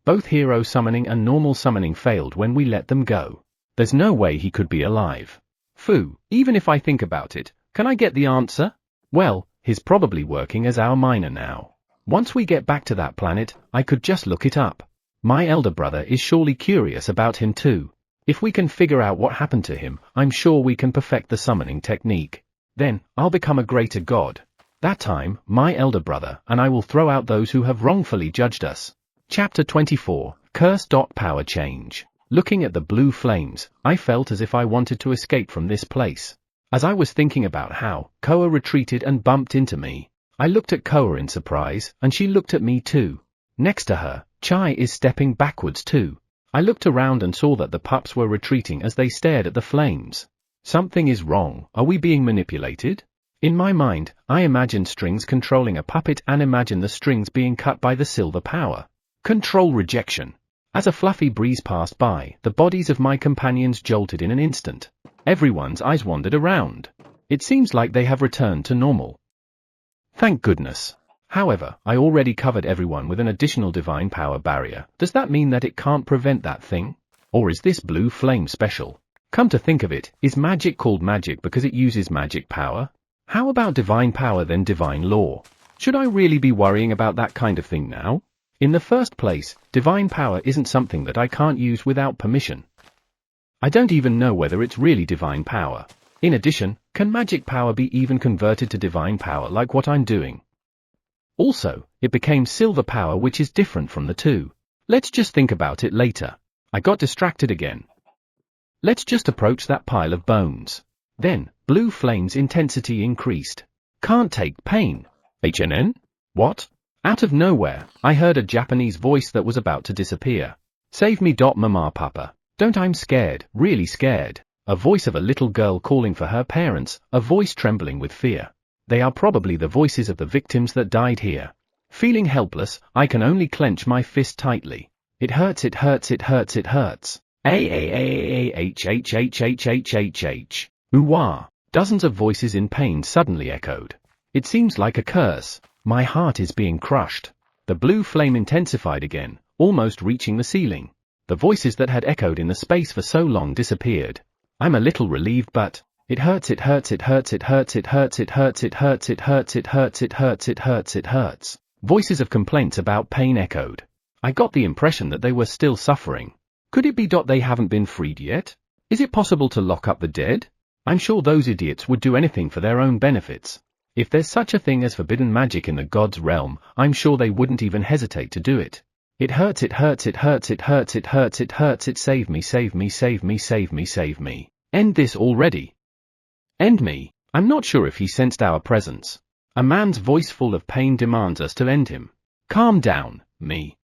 Both hero summoning and normal summoning failed when we let them go. There's no way he could be alive. Phew, even if I think about it, can I get the answer? Well, he's probably working as our miner now. Once we get back to that planet, I could just look it up. My elder brother is surely curious about him too. If we can figure out what happened to him, I'm sure we can perfect the summoning technique. Then, I'll become a greater god. That time, my elder brother and I will throw out those who have wrongfully judged us. Chapter 24, Curse. Power Change. Looking at the blue flames, I felt as if I wanted to escape from this place. As I was thinking about how Koa retreated and bumped into me, I looked at Koa in surprise, and she looked at me too. Next to her, Chai is stepping backwards too. I looked around and saw that the pups were retreating as they stared at the flames. Something is wrong. Are we being manipulated? In my mind, I imagined strings controlling a puppet and imagined the strings being cut by the silver power. Control rejection. As a fluffy breeze passed by, the bodies of my companions jolted in an instant. Everyone's eyes wandered around. It seems like they have returned to normal. Thank goodness. However, I already covered everyone with an additional divine power barrier. Does that mean that it can't prevent that thing? Or is this blue flame special? Come to think of it, is magic called magic because it uses magic power? How about divine power then divine law? Should I really be worrying about that kind of thing now? In the first place, divine power isn't something that I can't use without permission. I don't even know whether it's really divine power. In addition, can magic power be even converted to divine power like what I'm doing? Also, it became silver power, which is different from the two. Let's just think about it later. I got distracted again. Let's just approach that pile of bones. Then, blue flame's intensity increased. Can't take pain. HNN? What? Out of nowhere, I heard a Japanese voice that was about to disappear. Save me. Mama papa. Don't, I'm scared, really scared. A voice of a little girl calling for her parents, a voice trembling with fear. They are probably the voices of the victims that died here. Feeling helpless, I can only clench my fist tightly. It hurts, it hurts, it hurts, it hurts. A-H-H-H-H-H-H-H. Ooh-wah. Dozens of voices in pain suddenly echoed. It seems like a curse. My heart is being crushed. The blue flame intensified again, almost reaching the ceiling. The voices that had echoed in the space for so long disappeared. I'm a little relieved, but it hurts, it hurts, it hurts, it hurts, it hurts, it hurts, it hurts, it hurts, it hurts, it hurts, it hurts, it hurts. Voices of complaints about pain echoed. I got the impression that they were still suffering. Could it be they haven't been freed yet? Is it possible to lock up the dead? I'm sure those idiots would do anything for their own benefits. If there's such a thing as forbidden magic in the gods' realm, I'm sure they wouldn't even hesitate to do it. It hurts, it hurts, it hurts, it hurts, it hurts, it hurts, it save me, save me, save me, save me, save me. End this already. End me. I'm not sure if he sensed our presence. A man's voice full of pain demands us to end him. Calm down, me.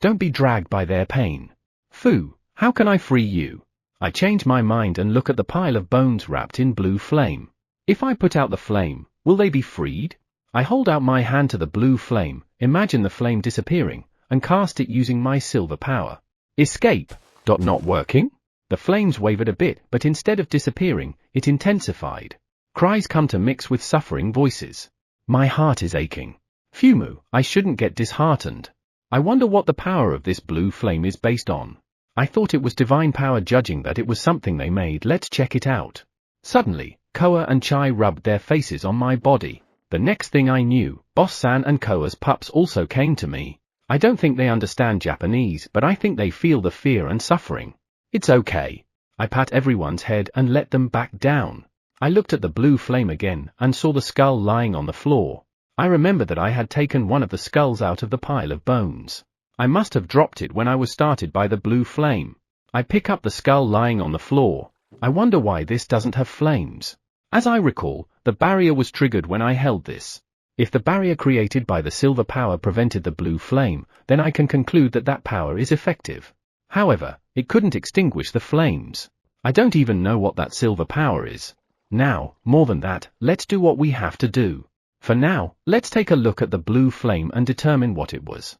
Don't be dragged by their pain. Phew, how can I free you? I change my mind and look at the pile of bones wrapped in blue flame. If I put out the flame, will they be freed? I hold out my hand to the blue flame, imagine the flame disappearing, and cast it using my silver power. Escape. Not working? The flames wavered a bit, but instead of disappearing, it intensified. Cries come to mix with suffering voices. My heart is aching. Fumu, I shouldn't get disheartened. I wonder what the power of this blue flame is based on. I thought it was divine power, judging that it was something they made. Let's check it out. Suddenly, Koa and Chai rubbed their faces on my body. The next thing I knew, Boss-san and Koa's pups also came to me. I don't think they understand Japanese, but I think they feel the fear and suffering. It's okay. I pat everyone's head and let them back down. I looked at the blue flame again and saw the skull lying on the floor. I remember that I had taken one of the skulls out of the pile of bones. I must have dropped it when I was started by the blue flame. I pick up the skull lying on the floor. I wonder why this doesn't have flames. As I recall, the barrier was triggered when I held this. If the barrier created by the silver power prevented the blue flame, then I can conclude that that power is effective. However, it couldn't extinguish the flames. I don't even know what that silver power is. Now, more than that, let's do what we have to do. For now, let's take a look at the blue flame and determine what it was.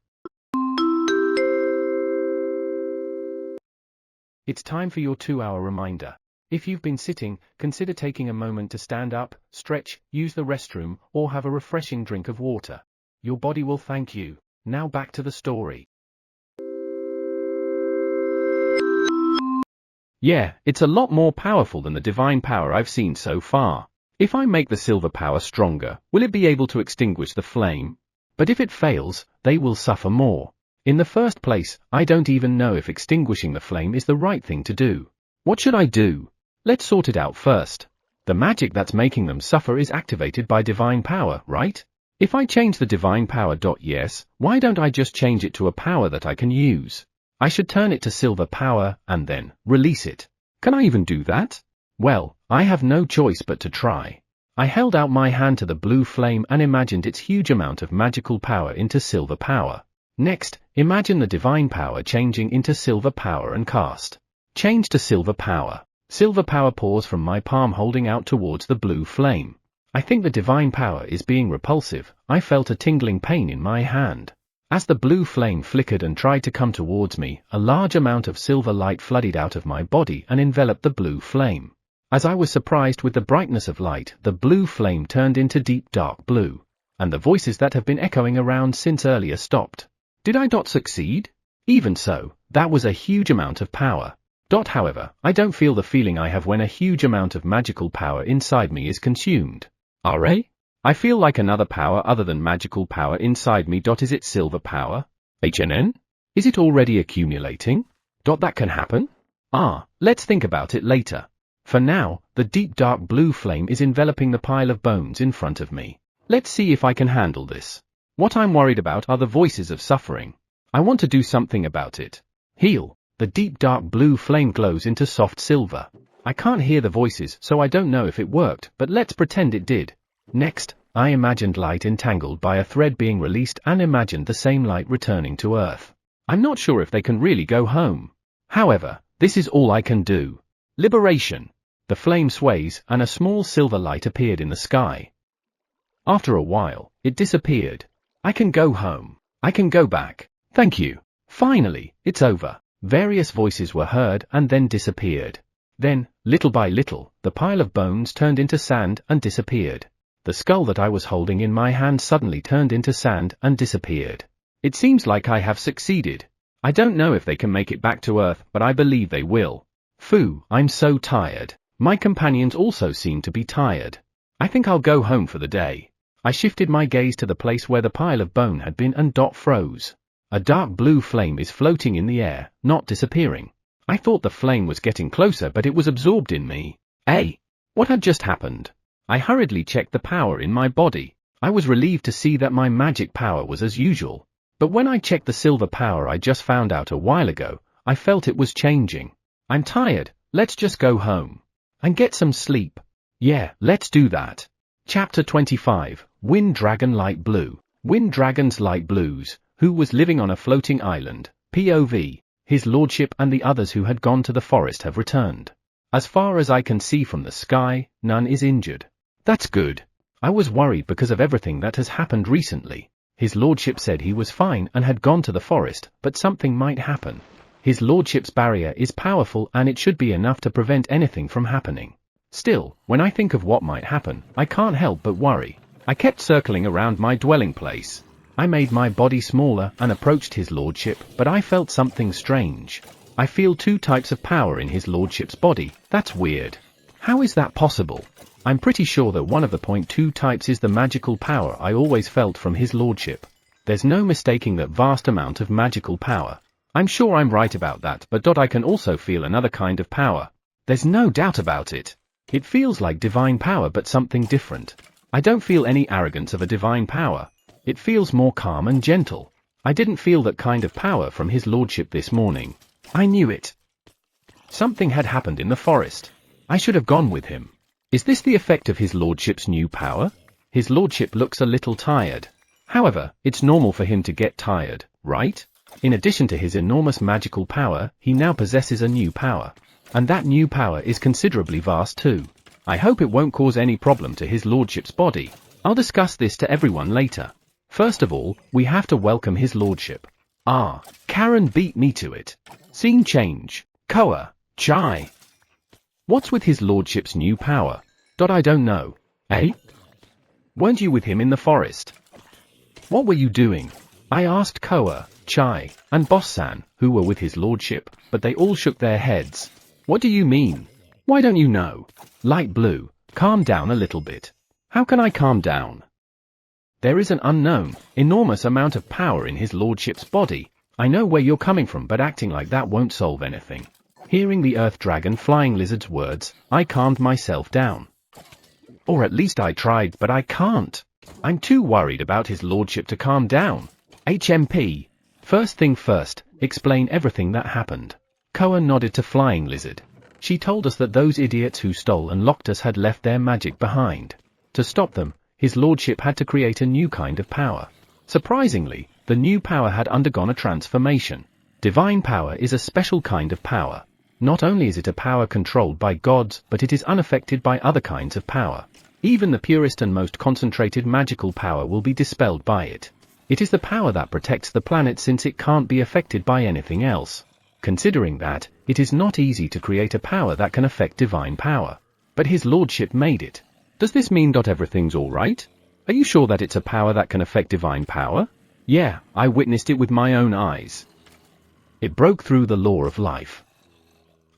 It's time for your 2-hour reminder. If you've been sitting, consider taking a moment to stand up, stretch, use the restroom, or have a refreshing drink of water. Your body will thank you. Now back to the story. Yeah, it's a lot more powerful than the divine power I've seen so far. If I make the silver power stronger, will it be able to extinguish the flame? But if it fails, they will suffer more. In the first place, I don't even know if extinguishing the flame is the right thing to do. What should I do? Let's sort it out first. The magic that's making them suffer is activated by divine power, right? If I change the divine power. Yes, why don't I just change it to a power that I can use? I should turn it to silver power and then release it. Can I even do that? Well, I have no choice but to try. I held out my hand to the blue flame and imagined its huge amount of magical power into silver power. Next, imagine the divine power changing into silver power and cast. Change to silver power. Silver power pours from my palm holding out towards the blue flame. I think the divine power is being repulsive. I felt a tingling pain in my hand. As the blue flame flickered and tried to come towards me, a large amount of silver light flooded out of my body and enveloped the blue flame. As I was surprised with the brightness of light, the blue flame turned into deep dark blue. And the voices that have been echoing around since earlier stopped. Did I succeed? Even so, that was a huge amount of power. However, I don't feel the feeling I have when a huge amount of magical power inside me is consumed. I feel like another power other than magical power inside me. Is it silver power? Is it already accumulating? That can happen? Let's think about it later. For now, the deep dark blue flame is enveloping the pile of bones in front of me. Let's see if I can handle this. What I'm worried about are the voices of suffering. I want to do something about it. Heal. The deep dark blue flame glows into soft silver. I can't hear the voices, so I don't know if it worked, but let's pretend it did. Next, I imagined light entangled by a thread being released and imagined the same light returning to Earth. I'm not sure if they can really go home. However, this is all I can do. Liberation. The flame sways and a small silver light appeared in the sky. After a while, it disappeared. I can go home. I can go back. Thank you. Finally, it's over. Various voices were heard and then disappeared. Then, little by little, the pile of bones turned into sand and disappeared. The skull that I was holding in my hand suddenly turned into sand and disappeared. It seems like I have succeeded. I don't know if they can make it back to Earth, but I believe they will. Phew, I'm so tired. My companions also seem to be tired. I think I'll go home for the day. I shifted my gaze to the place where the pile of bone had been and froze. A dark blue flame is floating in the air, not disappearing. I thought the flame was getting closer, but it was absorbed in me. What had just happened? I hurriedly checked the power in my body. I was relieved to see that my magic power was as usual. But when I checked the silver power I just found out a while ago, I felt it was changing. I'm tired, let's just go home. And get some sleep. Yeah, let's do that. Chapter 25, Wind Dragon Light Blue. Wind Dragon's Light Blues, who was living on a floating island, POV, his lordship and the others who had gone to the forest have returned. As far as I can see from the sky, none is injured. That's good. I was worried because of everything that has happened recently. His lordship said he was fine and had gone to the forest, but something might happen. His lordship's barrier is powerful and it should be enough to prevent anything from happening. Still, when I think of what might happen, I can't help but worry. I kept circling around my dwelling place. I made my body smaller and approached his lordship, but I felt something strange. I feel 2 types of power in his lordship's body. That's weird. How is that possible? I'm pretty sure that one of the 0.2 types is the magical power I always felt from his lordship. There's no mistaking that vast amount of magical power. I'm sure I'm right about that, but I can also feel another kind of power. There's no doubt about it. It feels like divine power but something different. I don't feel any arrogance of a divine power. It feels more calm and gentle. I didn't feel that kind of power from his lordship this morning. I knew it. Something had happened in the forest. I should have gone with him. Is this the effect of his lordship's new power? His lordship looks a little tired. However, it's normal for him to get tired, right? In addition to his enormous magical power, he now possesses a new power. And that new power is considerably vast too. I hope it won't cause any problem to his lordship's body. I'll discuss this to everyone later. First of all, we have to welcome his lordship. Ah, Karen beat me to it. Scene change. Koa, Chai. What's with his lordship's new power? I don't know. Eh? Weren't you with him in the forest? What were you doing? I asked Koa, Chai, and Boss-san, who were with his lordship, but they all shook their heads. What do you mean? Why don't you know? Light blue, calm down a little bit. How can I calm down? There is an unknown, enormous amount of power in his lordship's body. I know where you're coming from, but acting like that won't solve anything. Hearing the earth dragon flying lizard's words, I calmed myself down. Or at least I tried, but I can't. I'm too worried about his lordship to calm down. HMP. First thing first, explain everything that happened. Koa nodded to Flying Lizard. She told us that those idiots who stole and locked us had left their magic behind. To stop them, his lordship had to create a new kind of power. Surprisingly, the new power had undergone a transformation. Divine power is a special kind of power. Not only is it a power controlled by gods, but it is unaffected by other kinds of power. Even the purest and most concentrated magical power will be dispelled by it. It is the power that protects the planet since it can't be affected by anything else. Considering that, it is not easy to create a power that can affect divine power. But his lordship made it. Does this mean everything's alright? Are you sure that it's a power that can affect divine power? Yeah, I witnessed it with my own eyes. It broke through the law of life.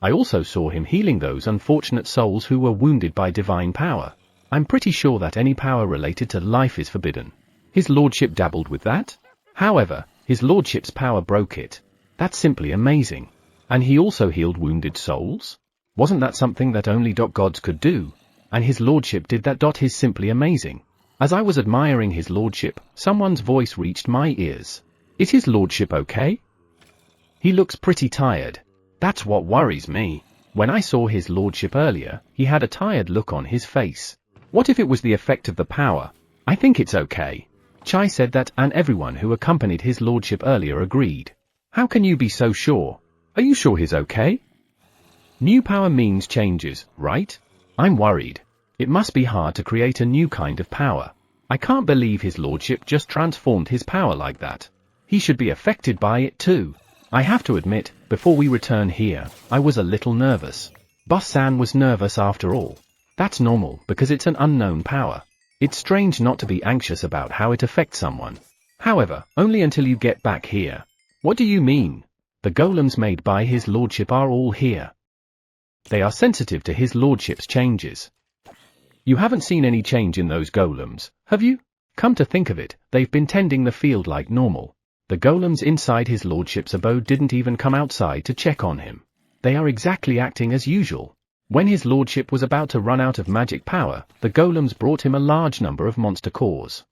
I also saw him healing those unfortunate souls who were wounded by divine power. I'm pretty sure that any power related to life is forbidden. His lordship dabbled with that? However, his lordship's power broke it. That's simply amazing. And he also healed wounded souls? Wasn't that something that only gods could do? And his lordship did that. Is simply amazing. As I was admiring his lordship, someone's voice reached my ears. Is his lordship okay? He looks pretty tired. That's what worries me. When I saw his lordship earlier, he had a tired look on his face. What if it was the effect of the power? I think it's okay. Chai said that, and everyone who accompanied his lordship earlier agreed. How can you be so sure? Are you sure he's okay? New power means changes, right? I'm worried. It must be hard to create a new kind of power. I can't believe his lordship just transformed his power like that. He should be affected by it too. I have to admit, before we return here, I was a little nervous. Boss-san was nervous after all. That's normal, because it's an unknown power. It's strange not to be anxious about how it affects someone. However, only until you get back here. What do you mean? The golems made by his lordship are all here. They are sensitive to his lordship's changes. You haven't seen any change in those golems, have you? Come to think of it, they've been tending the field like normal. The golems inside his lordship's abode didn't even come outside to check on him. They are exactly acting as usual. When his lordship was about to run out of magic power, the golems brought him a large number of monster cores.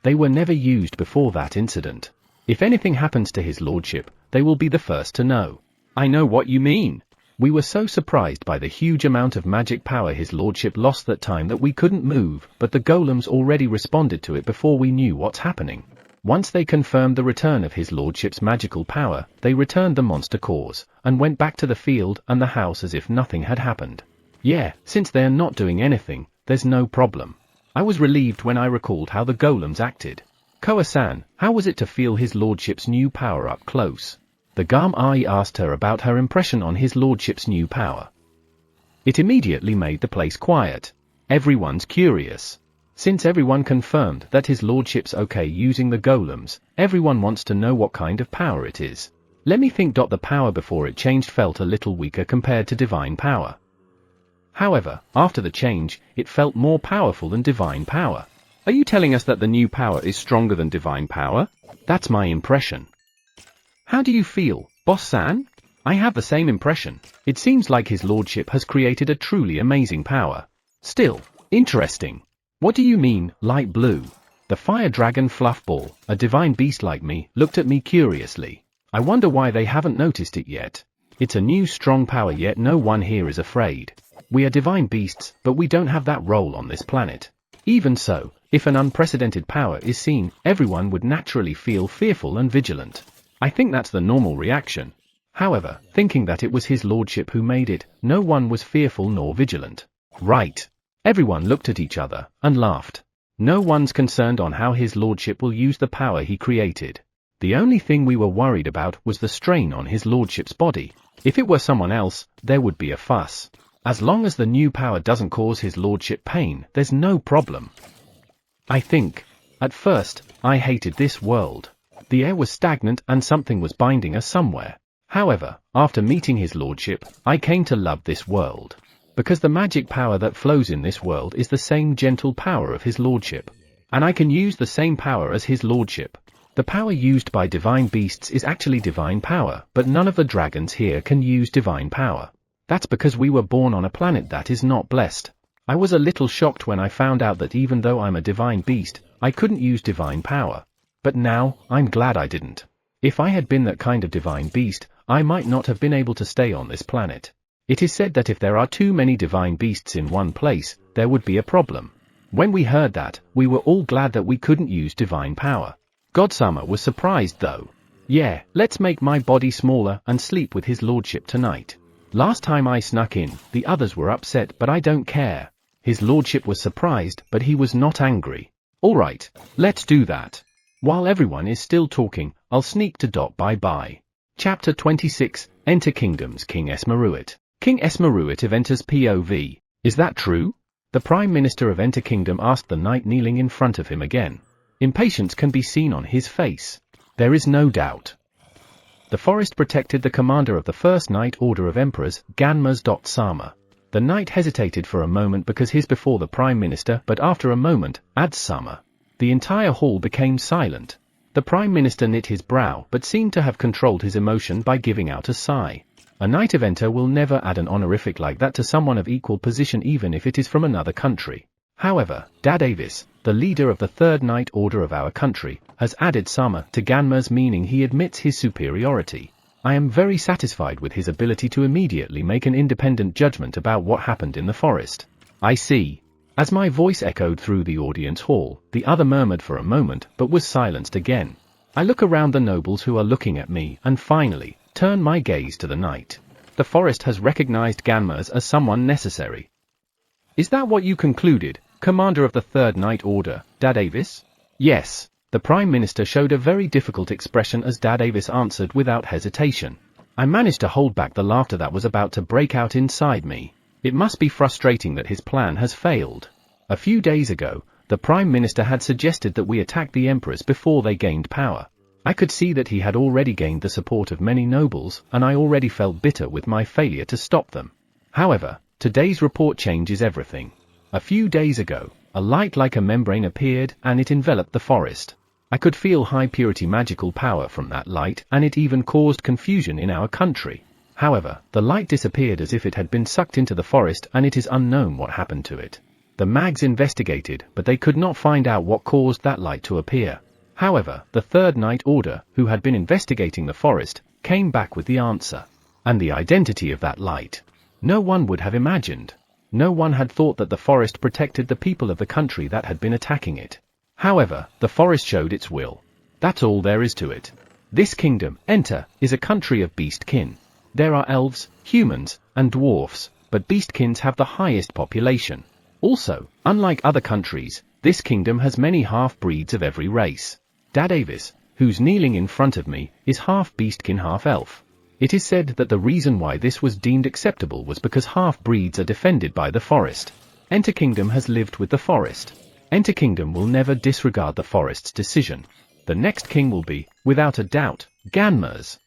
They were never used before that incident. If anything happens to his lordship, they will be the first to know. I know what you mean. We were so surprised by the huge amount of magic power his lordship lost that time that we couldn't move, but the golems already responded to it before we knew what's happening. Once they confirmed the return of his lordship's magical power, they returned the monster cores, and went back to the field and the house as if nothing had happened. Yeah, since they're not doing anything, there's no problem. I was relieved when I recalled how the golems acted. Koa-san, how was it to feel his lordship's new power up close? The Gam-ai asked her about her impression on his lordship's new power. It immediately made the place quiet. Everyone's curious. Since everyone confirmed that his lordship's okay using the golems, everyone wants to know what kind of power it is. Let me think. The power before it changed felt a little weaker compared to divine power. However, after the change, it felt more powerful than divine power. Are you telling us that the new power is stronger than divine power? That's my impression. How do you feel, boss-san? I have the same impression. It seems like his lordship has created a truly amazing power. Still, interesting. What do you mean, light blue? The fire dragon Fluffball, a divine beast like me, looked at me curiously. I wonder why they haven't noticed it yet. It's a new strong power, yet no one here is afraid. We are divine beasts, but we don't have that role on this planet. Even so, if an unprecedented power is seen, everyone would naturally feel fearful and vigilant. I think that's the normal reaction. However, thinking that it was his lordship who made it, no one was fearful nor vigilant. Right. Everyone looked at each other and laughed. No one's concerned on how his lordship will use the power he created. The only thing we were worried about was the strain on his lordship's body. If it were someone else, there would be a fuss. As long as the new power doesn't cause his lordship pain, there's no problem. I think. At first, I hated this world. The air was stagnant and something was binding us somewhere. However, after meeting his lordship, I came to love this world. Because the magic power that flows in this world is the same gentle power of his lordship. And I can use the same power as his lordship. The power used by divine beasts is actually divine power, but none of the dragons here can use divine power. That's because we were born on a planet that is not blessed. I was a little shocked when I found out that even though I'm a divine beast, I couldn't use divine power. But now, I'm glad I didn't. If I had been that kind of divine beast, I might not have been able to stay on this planet. It is said that if there are too many divine beasts in one place, there would be a problem. When we heard that, we were all glad that we couldn't use divine power. Godsama was surprised though. Yeah, let's make my body smaller and sleep with his lordship tonight. Last time I snuck in, the others were upset, but I don't care. His lordship was surprised, but he was not angry. Alright, let's do that. While everyone is still talking, I'll sneak to bye-bye. Chapter 26, Enter Kingdom's King Esmeruit. King Esmeruit enters POV. Is that true? The Prime Minister of Enter Kingdom asked the knight kneeling in front of him again. Impatience can be seen on his face. There is no doubt. The forest protected the commander of the First Knight Order of Emperors, Ganmas.Sama. The knight hesitated for a moment because he's before the Prime Minister, but after a moment, Ad-sama. The entire hall became silent. The Prime Minister knit his brow but seemed to have controlled his emotion by giving out a sigh. A Knight of Enter will never add an honorific like that to someone of equal position even if it is from another country. However, Dadavis, the leader of the Third Knight Order of our country, has added Sama to Ganma's, meaning he admits his superiority. I am very satisfied with his ability to immediately make an independent judgment about what happened in the forest. I see. As my voice echoed through the audience hall, the other murmured for a moment but was silenced again. I look around the nobles who are looking at me and finally turn my gaze to the knight. The forest has recognized Ganmas as someone necessary. Is that what you concluded, Commander of the Third Knight Order, Dadavis? Yes. The Prime Minister showed a very difficult expression as Dadavis answered without hesitation. I managed to hold back the laughter that was about to break out inside me. It must be frustrating that his plan has failed. A few days ago, the Prime Minister had suggested that we attack the emperors before they gained power. I could see that he had already gained the support of many nobles, and I already felt bitter with my failure to stop them. However, today's report changes everything. A few days ago, a light like a membrane appeared and it enveloped the forest. I could feel high-purity magical power from that light, and it even caused confusion in our country. However, the light disappeared as if it had been sucked into the forest, and it is unknown what happened to it. The mags investigated, but they could not find out what caused that light to appear. However, the Third Knight Order, who had been investigating the forest, came back with the answer. And the identity of that light. No one would have imagined. No one had thought that the forest protected the people of the country that had been attacking it. However, the forest showed its will. That's all there is to it. This kingdom, Enter, is a country of beastkin. There are elves, humans, and dwarfs, but beastkins have the highest population. Also, unlike other countries, this kingdom has many half-breeds of every race. Dadavis, who's kneeling in front of me, is half beastkin half elf. It is said that the reason why this was deemed acceptable was because half-breeds are defended by the forest. Enter Kingdom has lived with the forest. Enter Kingdom will never disregard the forest's decision. The next king will be, without a doubt, Ganmas.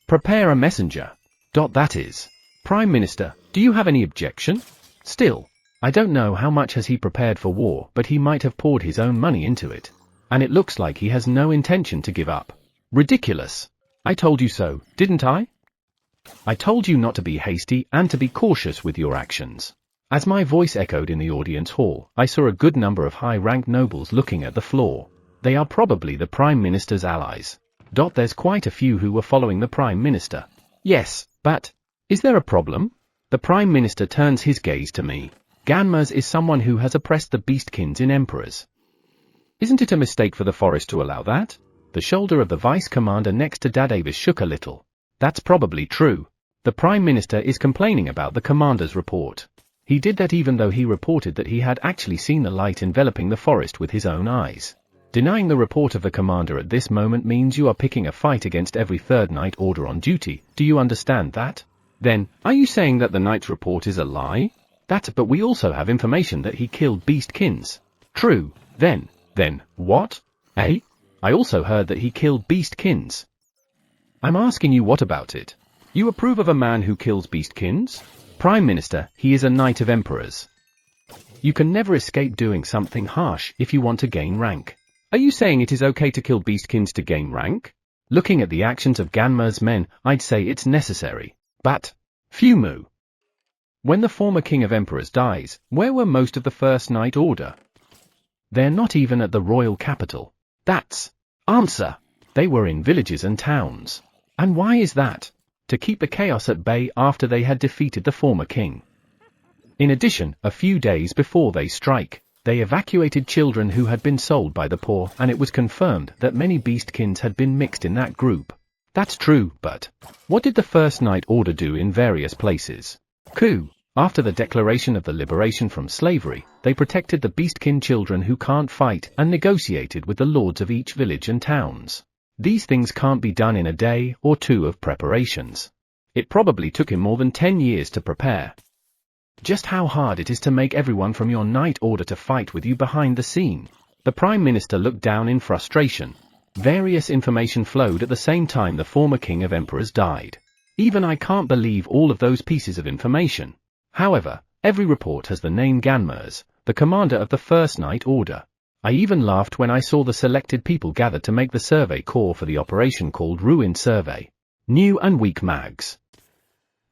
Prepare a messenger. That is. Prime Minister, do you have any objection? Still, I don't know how much has he prepared for war, but he might have poured his own money into it. And it looks like he has no intention to give up. Ridiculous. I told you so, didn't I? I told you not to be hasty and to be cautious with your actions. As my voice echoed in the audience hall, I saw a good number of high-ranked nobles looking at the floor. They are probably the Prime Minister's allies. There's quite a few who were following the Prime Minister. Yes, but is there a problem? The Prime Minister turns his gaze to me. Ganmers is someone who has oppressed the beastkins in emperors. Isn't it a mistake for the forest to allow that? The shoulder of the vice commander next to Dadavis shook a little. That's probably true. The Prime Minister is complaining about the commander's report. He did that even though he reported that he had actually seen the light enveloping the forest with his own eyes. Denying the report of the commander at this moment means you are picking a fight against every third Night Order on duty. Do you understand that? Then, are you saying that the Knight's report is a lie? But we also have information that he killed beastkins. True, then, what? Eh? I also heard that he killed beastkins. I'm asking you what about it? You approve of a man who kills beastkins? Prime Minister, he is a Knight of Emperors. You can never escape doing something harsh if you want to gain rank. Are you saying it is okay to kill beastkins to gain rank? Looking at the actions of Ganmer's men, I'd say it's necessary. But, Fumu. When the former King of Emperors dies, where were most of the First Night Order? They're not even at the royal capital. That's answer. They were in villages and towns. And why is that? To keep the chaos at bay after they had defeated the former king. In addition, a few days before they strike, they evacuated children who had been sold by the poor, and it was confirmed that many beastkins had been mixed in that group. That's true, but what did the First Night Order do in various places? Coup. After the declaration of the liberation from slavery, they protected the beastkin children who can't fight and negotiated with the lords of each village and towns. These things can't be done in a day or two of preparations. It probably took him more than 10 years to prepare. Just how hard it is to make everyone from your Night Order to fight with you behind the scene. The Prime Minister looked down in frustration. Various information flowed at the same time the former King of Emperors died. Even I can't believe all of those pieces of information. However, every report has the name Ganmers, the commander of the First Night Order. I even laughed when I saw the selected people gathered to make the survey call for the operation called Ruin Survey. New and weak mags.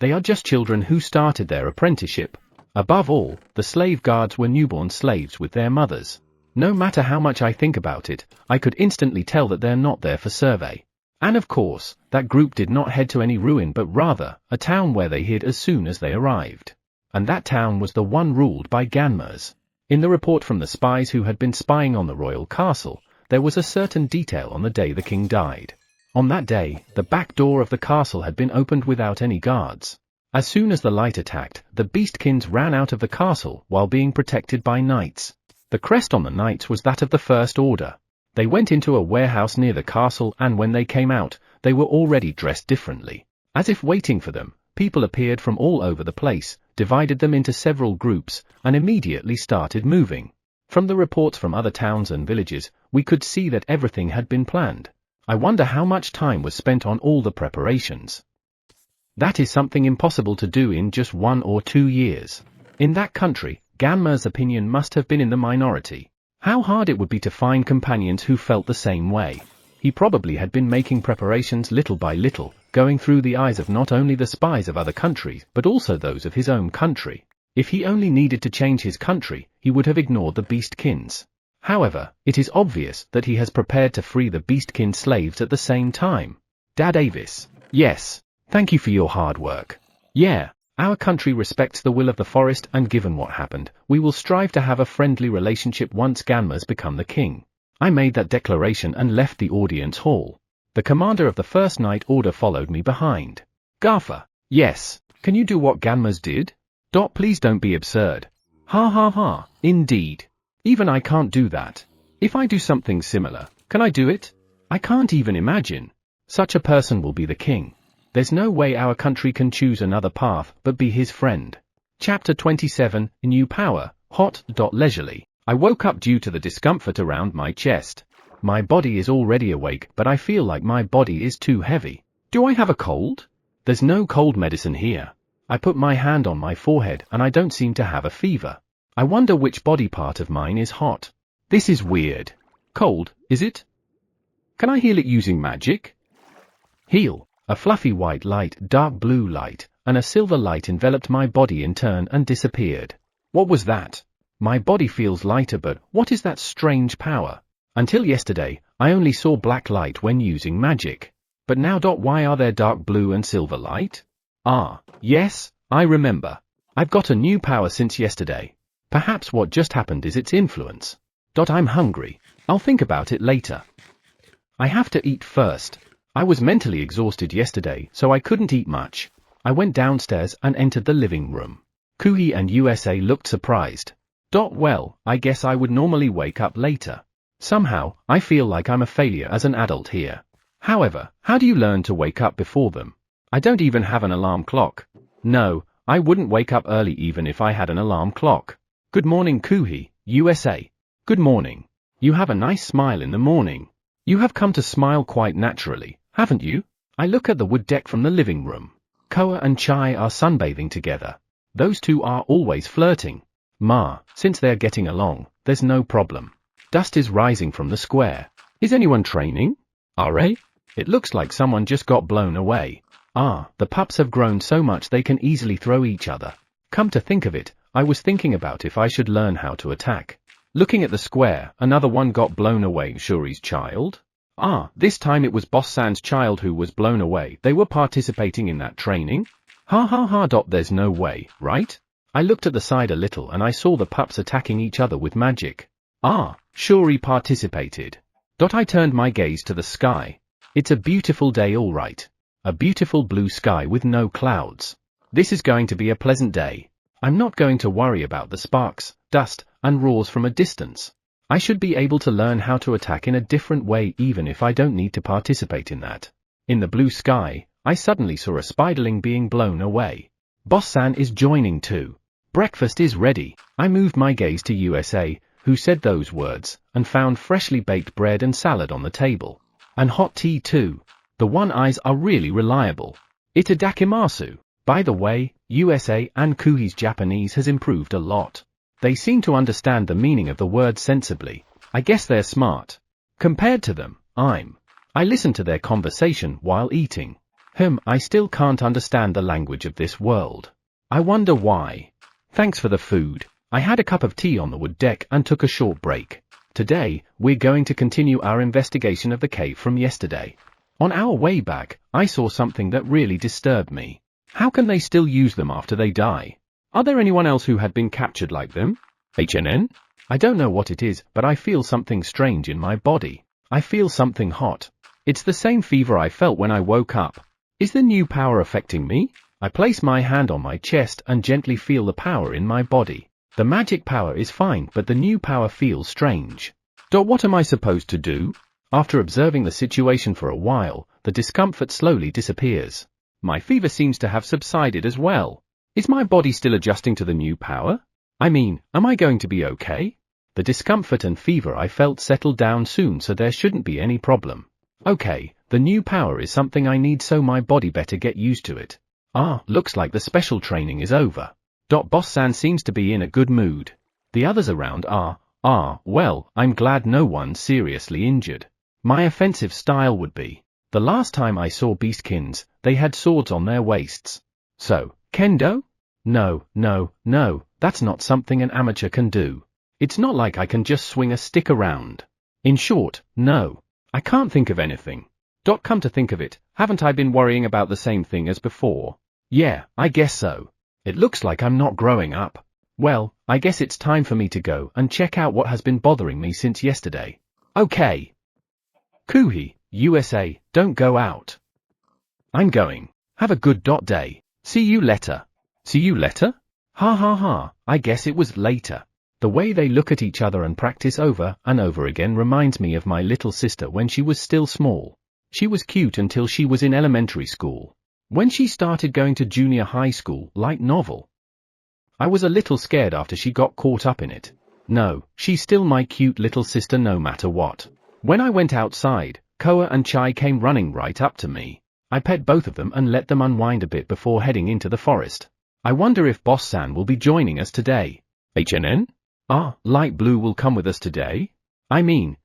They are just children who started their apprenticeship. Above all, the slave guards were newborn slaves with their mothers. No matter how much I think about it, I could instantly tell that they're not there for survey. And of course, that group did not head to any ruin but rather, a town where they hid as soon as they arrived. And that town was the one ruled by Ganmers. In the report from the spies who had been spying on the royal castle, there was a certain detail on the day the king died. On that day, the back door of the castle had been opened without any guards. As soon as the light attacked, the beastkins ran out of the castle while being protected by knights. The crest on the knights was that of the First Order. They went into a warehouse near the castle, and when they came out, they were already dressed differently. As if waiting for them, people appeared from all over the place, divided them into several groups, and immediately started moving. From the reports from other towns and villages, we could see that everything had been planned. I wonder how much time was spent on all the preparations. That is something impossible to do in just 1 or 2 years. In that country, Ganmer's opinion must have been in the minority. How hard it would be to find companions who felt the same way. He probably had been making preparations little by little, going through the eyes of not only the spies of other countries but also those of his own country. If he only needed to change his country, he would have ignored the beastkins. However, it is obvious that he has prepared to free the beastkin slaves at the same time. Dadavis. Yes. Thank you for your hard work. Yeah, our country respects the will of the forest, and given what happened, we will strive to have a friendly relationship once Ganmers become the king. I made that declaration and left the audience hall. The commander of the First Night Order followed me behind. Gaffer. Yes. Can you do what Ganmers did? Please don't be absurd. Ha ha ha, indeed. Even I can't do that. If I do something similar, can I do it? I can't even imagine. Such a person will be the king. There's no way our country can choose another path but be his friend. Chapter 27, New Power, Hot. Leisurely. I woke up due to the discomfort around my chest. My body is already awake, but I feel like my body is too heavy. Do I have a cold? There's no cold medicine here. I put my hand on my forehead and I don't seem to have a fever. I wonder which body part of mine is hot. This is weird. Cold, is it? Can I heal it using magic? Heal. A fluffy white light, dark blue light, and a silver light enveloped my body in turn and disappeared. What was that? My body feels lighter, but what is that strange power? Until yesterday, I only saw black light when using magic. But now. Why are there dark blue and silver light? Ah, yes, I remember. I've got a new power since yesterday. Perhaps what just happened is its influence. I'm hungry. I'll think about it later. I have to eat first. I was mentally exhausted yesterday, so I couldn't eat much. I went downstairs and entered the living room. Kuhi and USA looked surprised. Well, I guess I would normally wake up later. Somehow, I feel like I'm a failure as an adult here. However, how do you learn to wake up before them? I don't even have an alarm clock. No, I wouldn't wake up early even if I had an alarm clock. Good morning, Kuhi, USA. Good morning. You have a nice smile in the morning. You have come to smile quite naturally, haven't you? I look at the wood deck from the living room. Koa and Chai are sunbathing together. Those two are always flirting. Since they're getting along, there's no problem. Dust is rising from the square. Is anyone training? It looks like someone just got blown away. The pups have grown so much they can easily throw each other. Come to think of it, I was thinking about if I should learn how to attack. Looking at the square, another one got blown away. Shuri's child? This time it was Boss-san's child who was blown away. They were participating in that training? There's no way, right? I looked at the side a little and I saw the pups attacking each other with magic. Shuri participated. I turned my gaze to the sky. It's a beautiful day, all right. A beautiful blue sky with no clouds. This is going to be a pleasant day. I'm not going to worry about the sparks, dust, and roars from a distance. I should be able to learn how to attack in a different way even if I don't need to participate in that. In the blue sky, I suddenly saw a spiderling being blown away. Boss-san is joining too. Breakfast is ready. I moved my gaze to USA, who said those words, and found freshly baked bread and salad on the table. And hot tea too. The one eyes are really reliable. Itadakimasu. By the way, USA and Kuhi's Japanese has improved a lot. They seem to understand the meaning of the word sensibly. I guess they're smart. Compared to them, I listen to their conversation while eating. I still can't understand the language of this world. I wonder why. Thanks for the food. I had a cup of tea on the wood deck and took a short break. Today, we're going to continue our investigation of the cave from yesterday. On our way back, I saw something that really disturbed me. How can they still use them after they die? Are there anyone else who had been captured like them? HNN? I don't know what it is, but I feel something strange in my body. I feel something hot. It's the same fever I felt when I woke up. Is the new power affecting me? I place my hand on my chest and gently feel the power in my body. The magic power is fine, but the new power feels strange. What am I supposed to do? After observing the situation for a while, the discomfort slowly disappears. My fever seems to have subsided as well. Is my body still adjusting to the new power? Am I going to be okay? The discomfort and fever I felt settled down soon, so there shouldn't be any problem. Okay, the new power is something I need, so my body better get used to it. Looks like the special training is over. Boss-san seems to be in a good mood. The others around are, well, I'm glad no one's seriously injured. My offensive style would be. The last time I saw beastkins, they had swords on their waists. So, kendo? No, that's not something an amateur can do. It's not like I can just swing a stick around. In short, no. I can't think of anything. Come to think of it, haven't I been worrying about the same thing as before? Yeah, I guess so. It looks like I'm not growing up. Well, I guess it's time for me to go and check out what has been bothering me since yesterday. Okay. Kuhi, USA, don't go out. I'm going. Have a good day. See you later. See you later? I guess it was later. The way they look at each other and practice over and over again reminds me of my little sister when she was still small. She was cute until she was in elementary school. When she started going to junior high school, light novel. I was a little scared after she got caught up in it. No, she's still my cute little sister no matter what. When I went outside, Koa and Chai came running right up to me. I pet both of them and let them unwind a bit before heading into the forest. I wonder if Boss-san will be joining us today. HNN? Light blue will come with us today?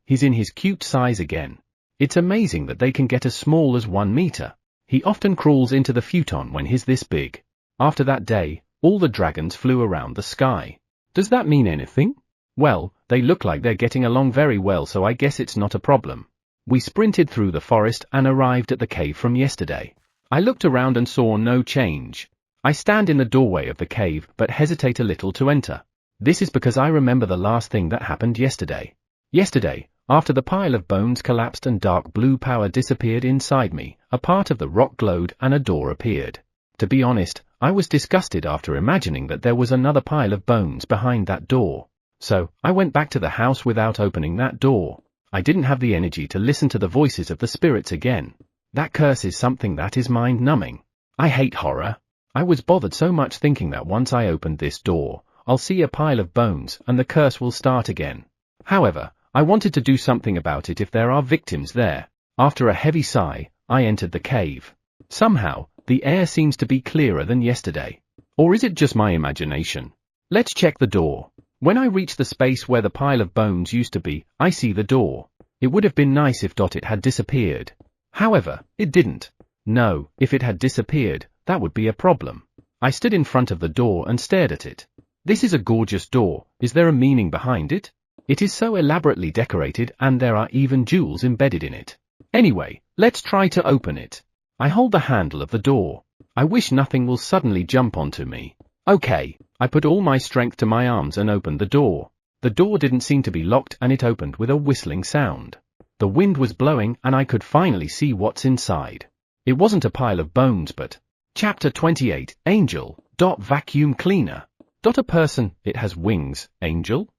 He's in his cute size again. It's amazing that they can get as small as 1 meter. He often crawls into the futon when he's this big. After that day, all the dragons flew around the sky. Does that mean anything? Well, they look like they're getting along very well, so I guess it's not a problem. We sprinted through the forest and arrived at the cave from yesterday. I looked around and saw no change. I stand in the doorway of the cave but hesitate a little to enter. This is because I remember the last thing that happened yesterday. Yesterday, after the pile of bones collapsed and dark blue power disappeared inside me, a part of the rock glowed and a door appeared. To be honest, I was disgusted after imagining that there was another pile of bones behind that door. So, I went back to the house without opening that door. I didn't have the energy to listen to the voices of the spirits again. That curse is something that is mind-numbing. I hate horror. I was bothered so much thinking that once I opened this door, I'll see a pile of bones and the curse will start again. However, I wanted to do something about it if there are victims there. After a heavy sigh, I entered the cave. Somehow, the air seems to be clearer than yesterday. Or is it just my imagination? Let's check the door. When I reach the space where the pile of bones used to be, I see the door. It would have been nice if it had disappeared. However, it didn't. No, if it had disappeared, that would be a problem. I stood in front of the door and stared at it. This is a gorgeous door. Is there a meaning behind it? It is so elaborately decorated and there are even jewels embedded in it. Anyway, let's try to open it. I hold the handle of the door. I wish nothing will suddenly jump onto me. Okay, I put all my strength to my arms and opened the door. The door didn't seem to be locked and it opened with a whistling sound. The wind was blowing and I could finally see what's inside. It wasn't a pile of bones but... Chapter 28, Angel. Vacuum cleaner. A person, it has wings, angel?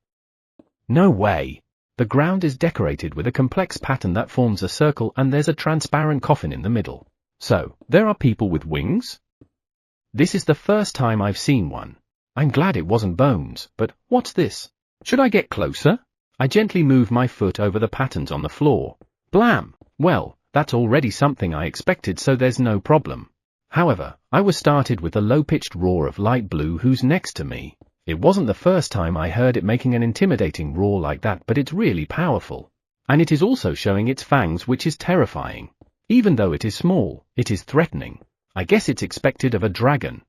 No way. The ground is decorated with a complex pattern that forms a circle and there's a transparent coffin in the middle. So, there are people with wings? This is the first time I've seen one. I'm glad it wasn't bones, but what's this? Should I get closer? I gently move my foot over the patterns on the floor. Blam! Well, that's already something I expected, so there's no problem. However, I was started with the low-pitched roar of light blue who's next to me. It wasn't the first time I heard it making an intimidating roar like that, but it's really powerful. And it is also showing its fangs, which is terrifying. Even though it is small, it is threatening. I guess it's expected of a dragon.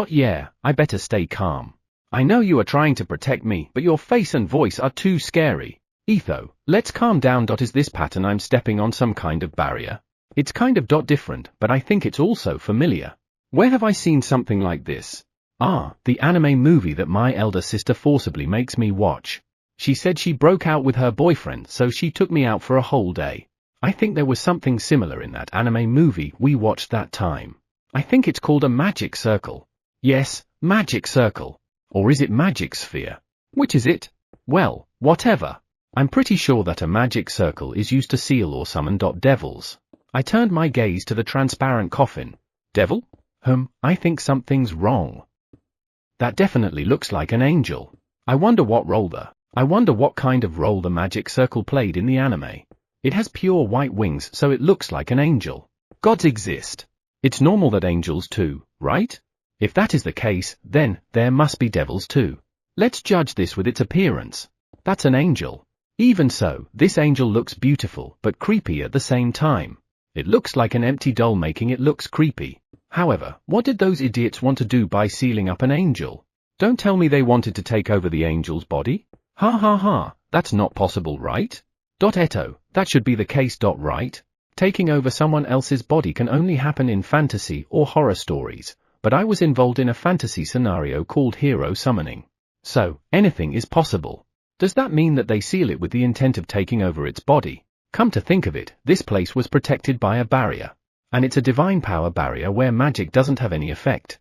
Yeah, I better stay calm. I know you are trying to protect me, but your face and voice are too scary. Etho, let's calm down. Is this pattern I'm stepping on some kind of barrier? It's kind of different, but I think it's also familiar. Where have I seen something like this? Ah, the anime movie that my elder sister forcibly makes me watch. She said she broke out with her boyfriend, so she took me out for a whole day. I think there was something similar in that anime movie we watched that time. I think it's called a magic circle. Yes, magic circle. Or is it magic sphere? Which is it? Well, whatever. I'm pretty sure that a magic circle is used to seal or summon devils. I turned my gaze to the transparent coffin. Devil? I think something's wrong. That definitely looks like an angel. I wonder what kind of role the magic circle played in the anime. It has pure white wings, so it looks like an angel. Gods exist. It's normal that angels too, right? If that is the case, then there must be devils too. Let's judge this with its appearance. That's an angel. Even so, this angel looks beautiful but creepy at the same time. It looks like an empty doll, making it looks creepy. However, what did those idiots want to do by sealing up an angel? Don't tell me they wanted to take over the angel's body? Ha ha ha, that's not possible, right? Eto, that should be the case, right? Taking over someone else's body can only happen in fantasy or horror stories, but I was involved in a fantasy scenario called hero summoning. So, anything is possible. Does that mean that they seal it with the intent of taking over its body? Come to think of it, this place was protected by a barrier. And it's a divine power barrier where magic doesn't have any effect.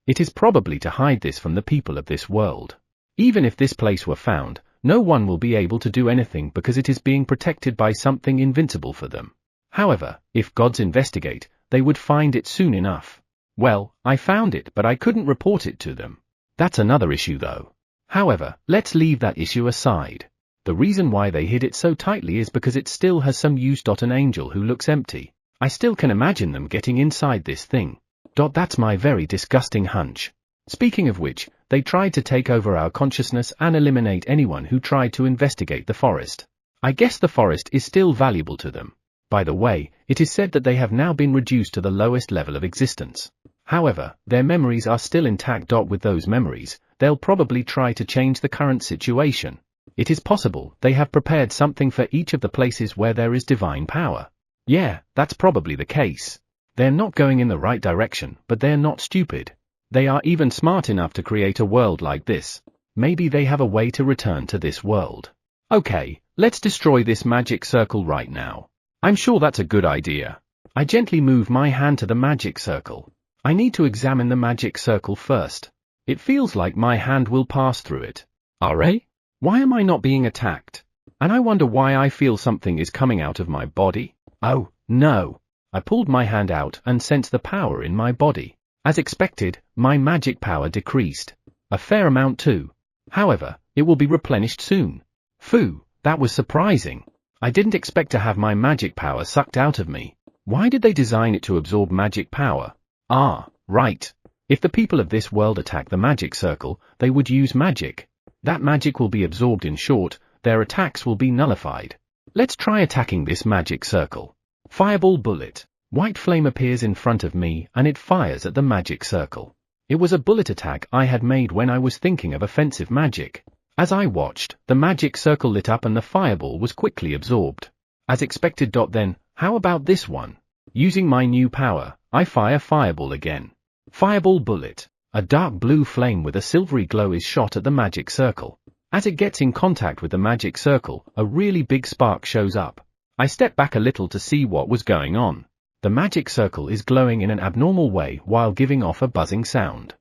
It is probably to hide this from the people of this world. Even if this place were found, no one will be able to do anything because it is being protected by something invincible for them. However, if gods investigate, they would find it soon enough. Well, I found it, but I couldn't report it to them. That's another issue though. However, let's leave that issue aside. The reason why they hid it so tightly is because it still has some use. An angel who looks empty. I still can imagine them getting inside this thing. That's my very disgusting hunch. Speaking of which, they tried to take over our consciousness and eliminate anyone who tried to investigate the forest. I guess the forest is still valuable to them. By the way, it is said that they have now been reduced to the lowest level of existence. However, their memories are still intact. With those memories, they'll probably try to change the current situation. It is possible they have prepared something for each of the places where there is divine power. Yeah, that's probably the case. They're not going in the right direction, but they're not stupid. They are even smart enough to create a world like this. Maybe they have a way to return to this world. Okay, let's destroy this magic circle right now. I'm sure that's a good idea. I gently move my hand to the magic circle. I need to examine the magic circle first. It feels like my hand will pass through it. Alright? Why am I not being attacked? And I wonder why I feel something is coming out of my body. Oh, no. I pulled my hand out and sensed the power in my body. As expected, my magic power decreased. A fair amount too. However, it will be replenished soon. Phew, that was surprising. I didn't expect to have my magic power sucked out of me. Why did they design it to absorb magic power? Ah, right. If the people of this world attack the magic circle, they would use magic. That magic will be absorbed. In short, their attacks will be nullified. Let's try attacking this magic circle. Fireball bullet. White flame appears in front of me and it fires at the magic circle. It was a bullet attack I had made when I was thinking of offensive magic. As I watched, the magic circle lit up and the fireball was quickly absorbed. As expected. Then, how about this one? Using my new power, I fire fireball again. Fireball bullet. A dark blue flame with a silvery glow is shot at the magic circle. As it gets in contact with the magic circle, a really big spark shows up. I step back a little to see what was going on. The magic circle is glowing in an abnormal way while giving off a buzzing sound.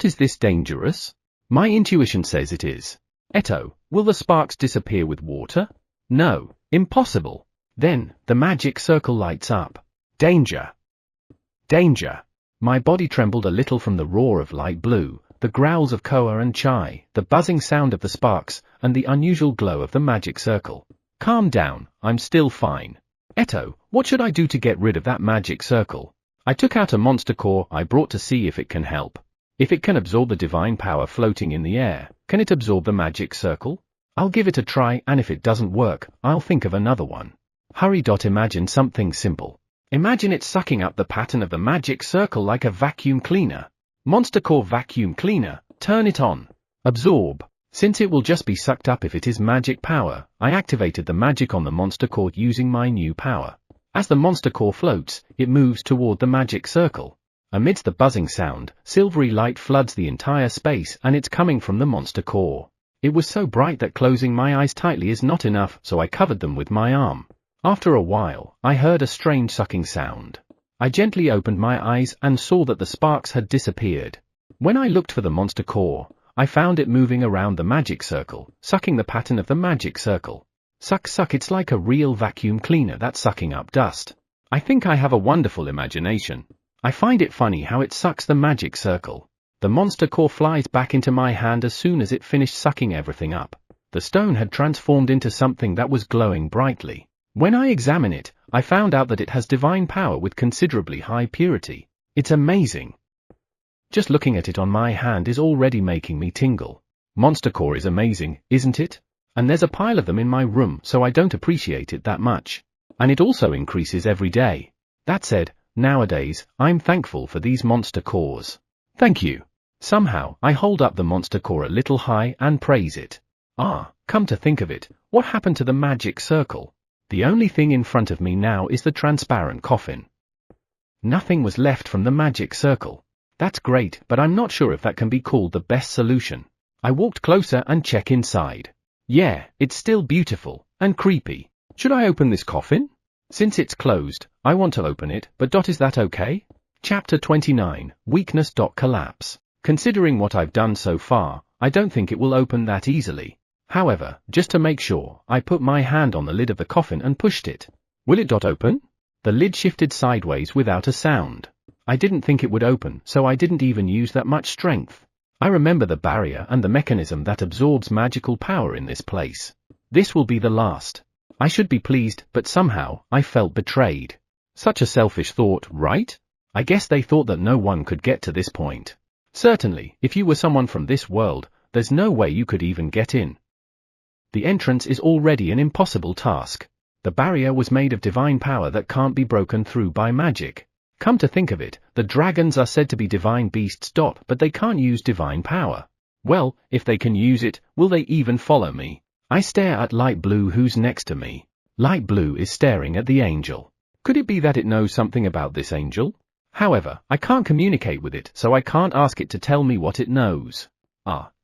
Is this dangerous? My intuition says it is. Will the sparks disappear with water? No, impossible. Then, the magic circle lights up. Danger! Danger! My body trembled a little from the roar of light blue, the growls of Koa and Chai, the buzzing sound of the sparks, and the unusual glow of the magic circle. Calm down, I'm still fine. What should I do to get rid of that magic circle? I took out a monster core I brought to see if it can help. If it can absorb the divine power floating in the air, can it absorb the magic circle? I'll give it a try, and if it doesn't work, I'll think of another one. Hurry. Imagine something simple. Imagine it sucking up the pattern of the magic circle like a vacuum cleaner. Monster core vacuum cleaner, turn it on. Absorb. Since it will just be sucked up if it is magic power, I activated the magic on the monster core using my new power. As the monster core floats, it moves toward the magic circle. Amidst the buzzing sound, silvery light floods the entire space and it's coming from the monster core. It was so bright that closing my eyes tightly is not enough, so I covered them with my arm. After a while, I heard a strange sucking sound. I gently opened my eyes and saw that the sparks had disappeared. When I looked for the monster core, I found it moving around the magic circle, sucking the pattern of the magic circle. Suck, it's like a real vacuum cleaner that's sucking up dust. I think I have a wonderful imagination. I find it funny how it sucks the magic circle. The monster core flies back into my hand as soon as it finished sucking everything up. The stone had transformed into something that was glowing brightly. When I examine it, I found out that it has divine power with considerably high purity. It's amazing. Just looking at it on my hand is already making me tingle. Monster core is amazing, isn't it? And there's a pile of them in my room, so I don't appreciate it that much. And it also increases every day. That said, nowadays, I'm thankful for these monster cores. Thank you. Somehow, I hold up the monster core a little high and praise it. Come to think of it, what happened to the magic circle? The only thing in front of me now is the transparent coffin. Nothing was left from the magic circle. That's great, but I'm not sure if that can be called the best solution. I walked closer and checked inside. Yeah, it's still beautiful and creepy. Should I open this coffin? Since it's closed, I want to open it, but is that okay? Chapter 29, Weakness. Collapse. Considering what I've done so far, I don't think it will open that easily. However, just to make sure, I put my hand on the lid of the coffin and pushed it. Will it open? The lid shifted sideways without a sound. I didn't think it would open, so I didn't even use that much strength. I remember the barrier and the mechanism that absorbs magical power in this place. This will be the last. I should be pleased, but somehow, I felt betrayed. Such a selfish thought, right? I guess they thought that no one could get to this point. Certainly, if you were someone from this world, there's no way you could even get in. The entrance is already an impossible task. The barrier was made of divine power that can't be broken through by magic. Come to think of it, the dragons are said to be divine beasts. But they can't use divine power. Well, if they can use it, will they even follow me? I stare at Light Blue, who's next to me. Light Blue is staring at the angel. Could it be that it knows something about this angel? However, I can't communicate with it, so I can't ask it to tell me what it knows.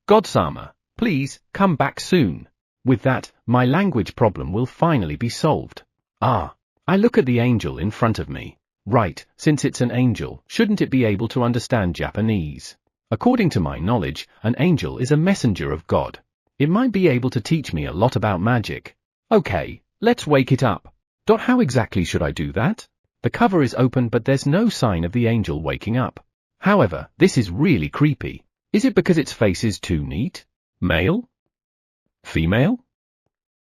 God-sama, please, come back soon. With that, my language problem will finally be solved. I look at the angel in front of me. Right, since it's an angel, shouldn't it be able to understand Japanese? According to my knowledge, an angel is a messenger of God. It might be able to teach me a lot about magic. Okay, let's wake it up. How exactly should I do that? The cover is open, but there's no sign of the angel waking up. However, this is really creepy. Is it because its face is too neat? Male? Female?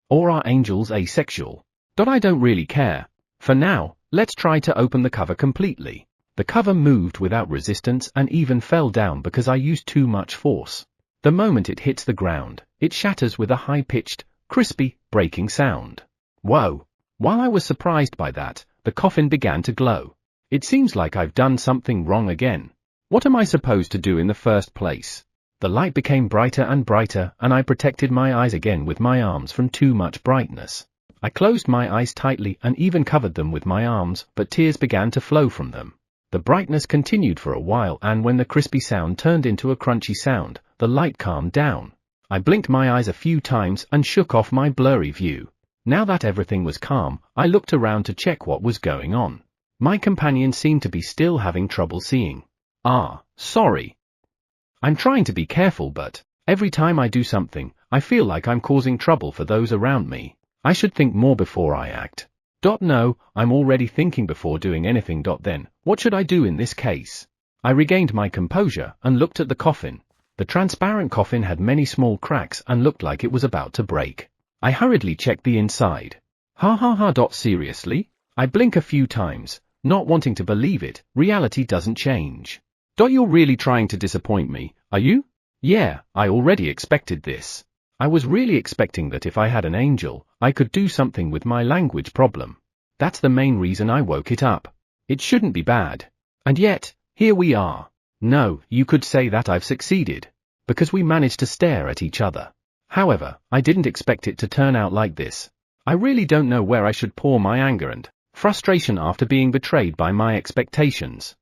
Or are angels asexual? I don't really care. For now, let's try to open the cover completely. The cover moved without resistance and even fell down because I used too much force. The moment it hits the ground, it shatters with a high-pitched, crispy, breaking sound. Whoa! While I was surprised by that, the coffin began to glow. It seems like I've done something wrong again. What am I supposed to do in the first place? The light became brighter and brighter, and I protected my eyes again with my arms from too much brightness. I closed my eyes tightly and even covered them with my arms, but tears began to flow from them. The brightness continued for a while, and when the crispy sound turned into a crunchy sound, the light calmed down. I blinked my eyes a few times and shook off my blurry view. Now that everything was calm, I looked around to check what was going on. My companion seemed to be still having trouble seeing. Sorry. I'm trying to be careful, but every time I do something, I feel like I'm causing trouble for those around me. I should think more before I act. No, I'm already thinking before doing anything. Then, what should I do in this case? I regained my composure and looked at the coffin. The transparent coffin had many small cracks and looked like it was about to break. I hurriedly checked the inside. Seriously? I blink a few times, not wanting to believe it. Reality doesn't change. You're really trying to disappoint me, are you? Yeah, I already expected this. I was really expecting that if I had an angel, I could do something with my language problem. That's the main reason I woke it up. It shouldn't be bad. And yet, here we are. No, you could say that I've succeeded. Because we managed to stare at each other. However, I didn't expect it to turn out like this. I really don't know where I should pour my anger and frustration after being betrayed by my expectations.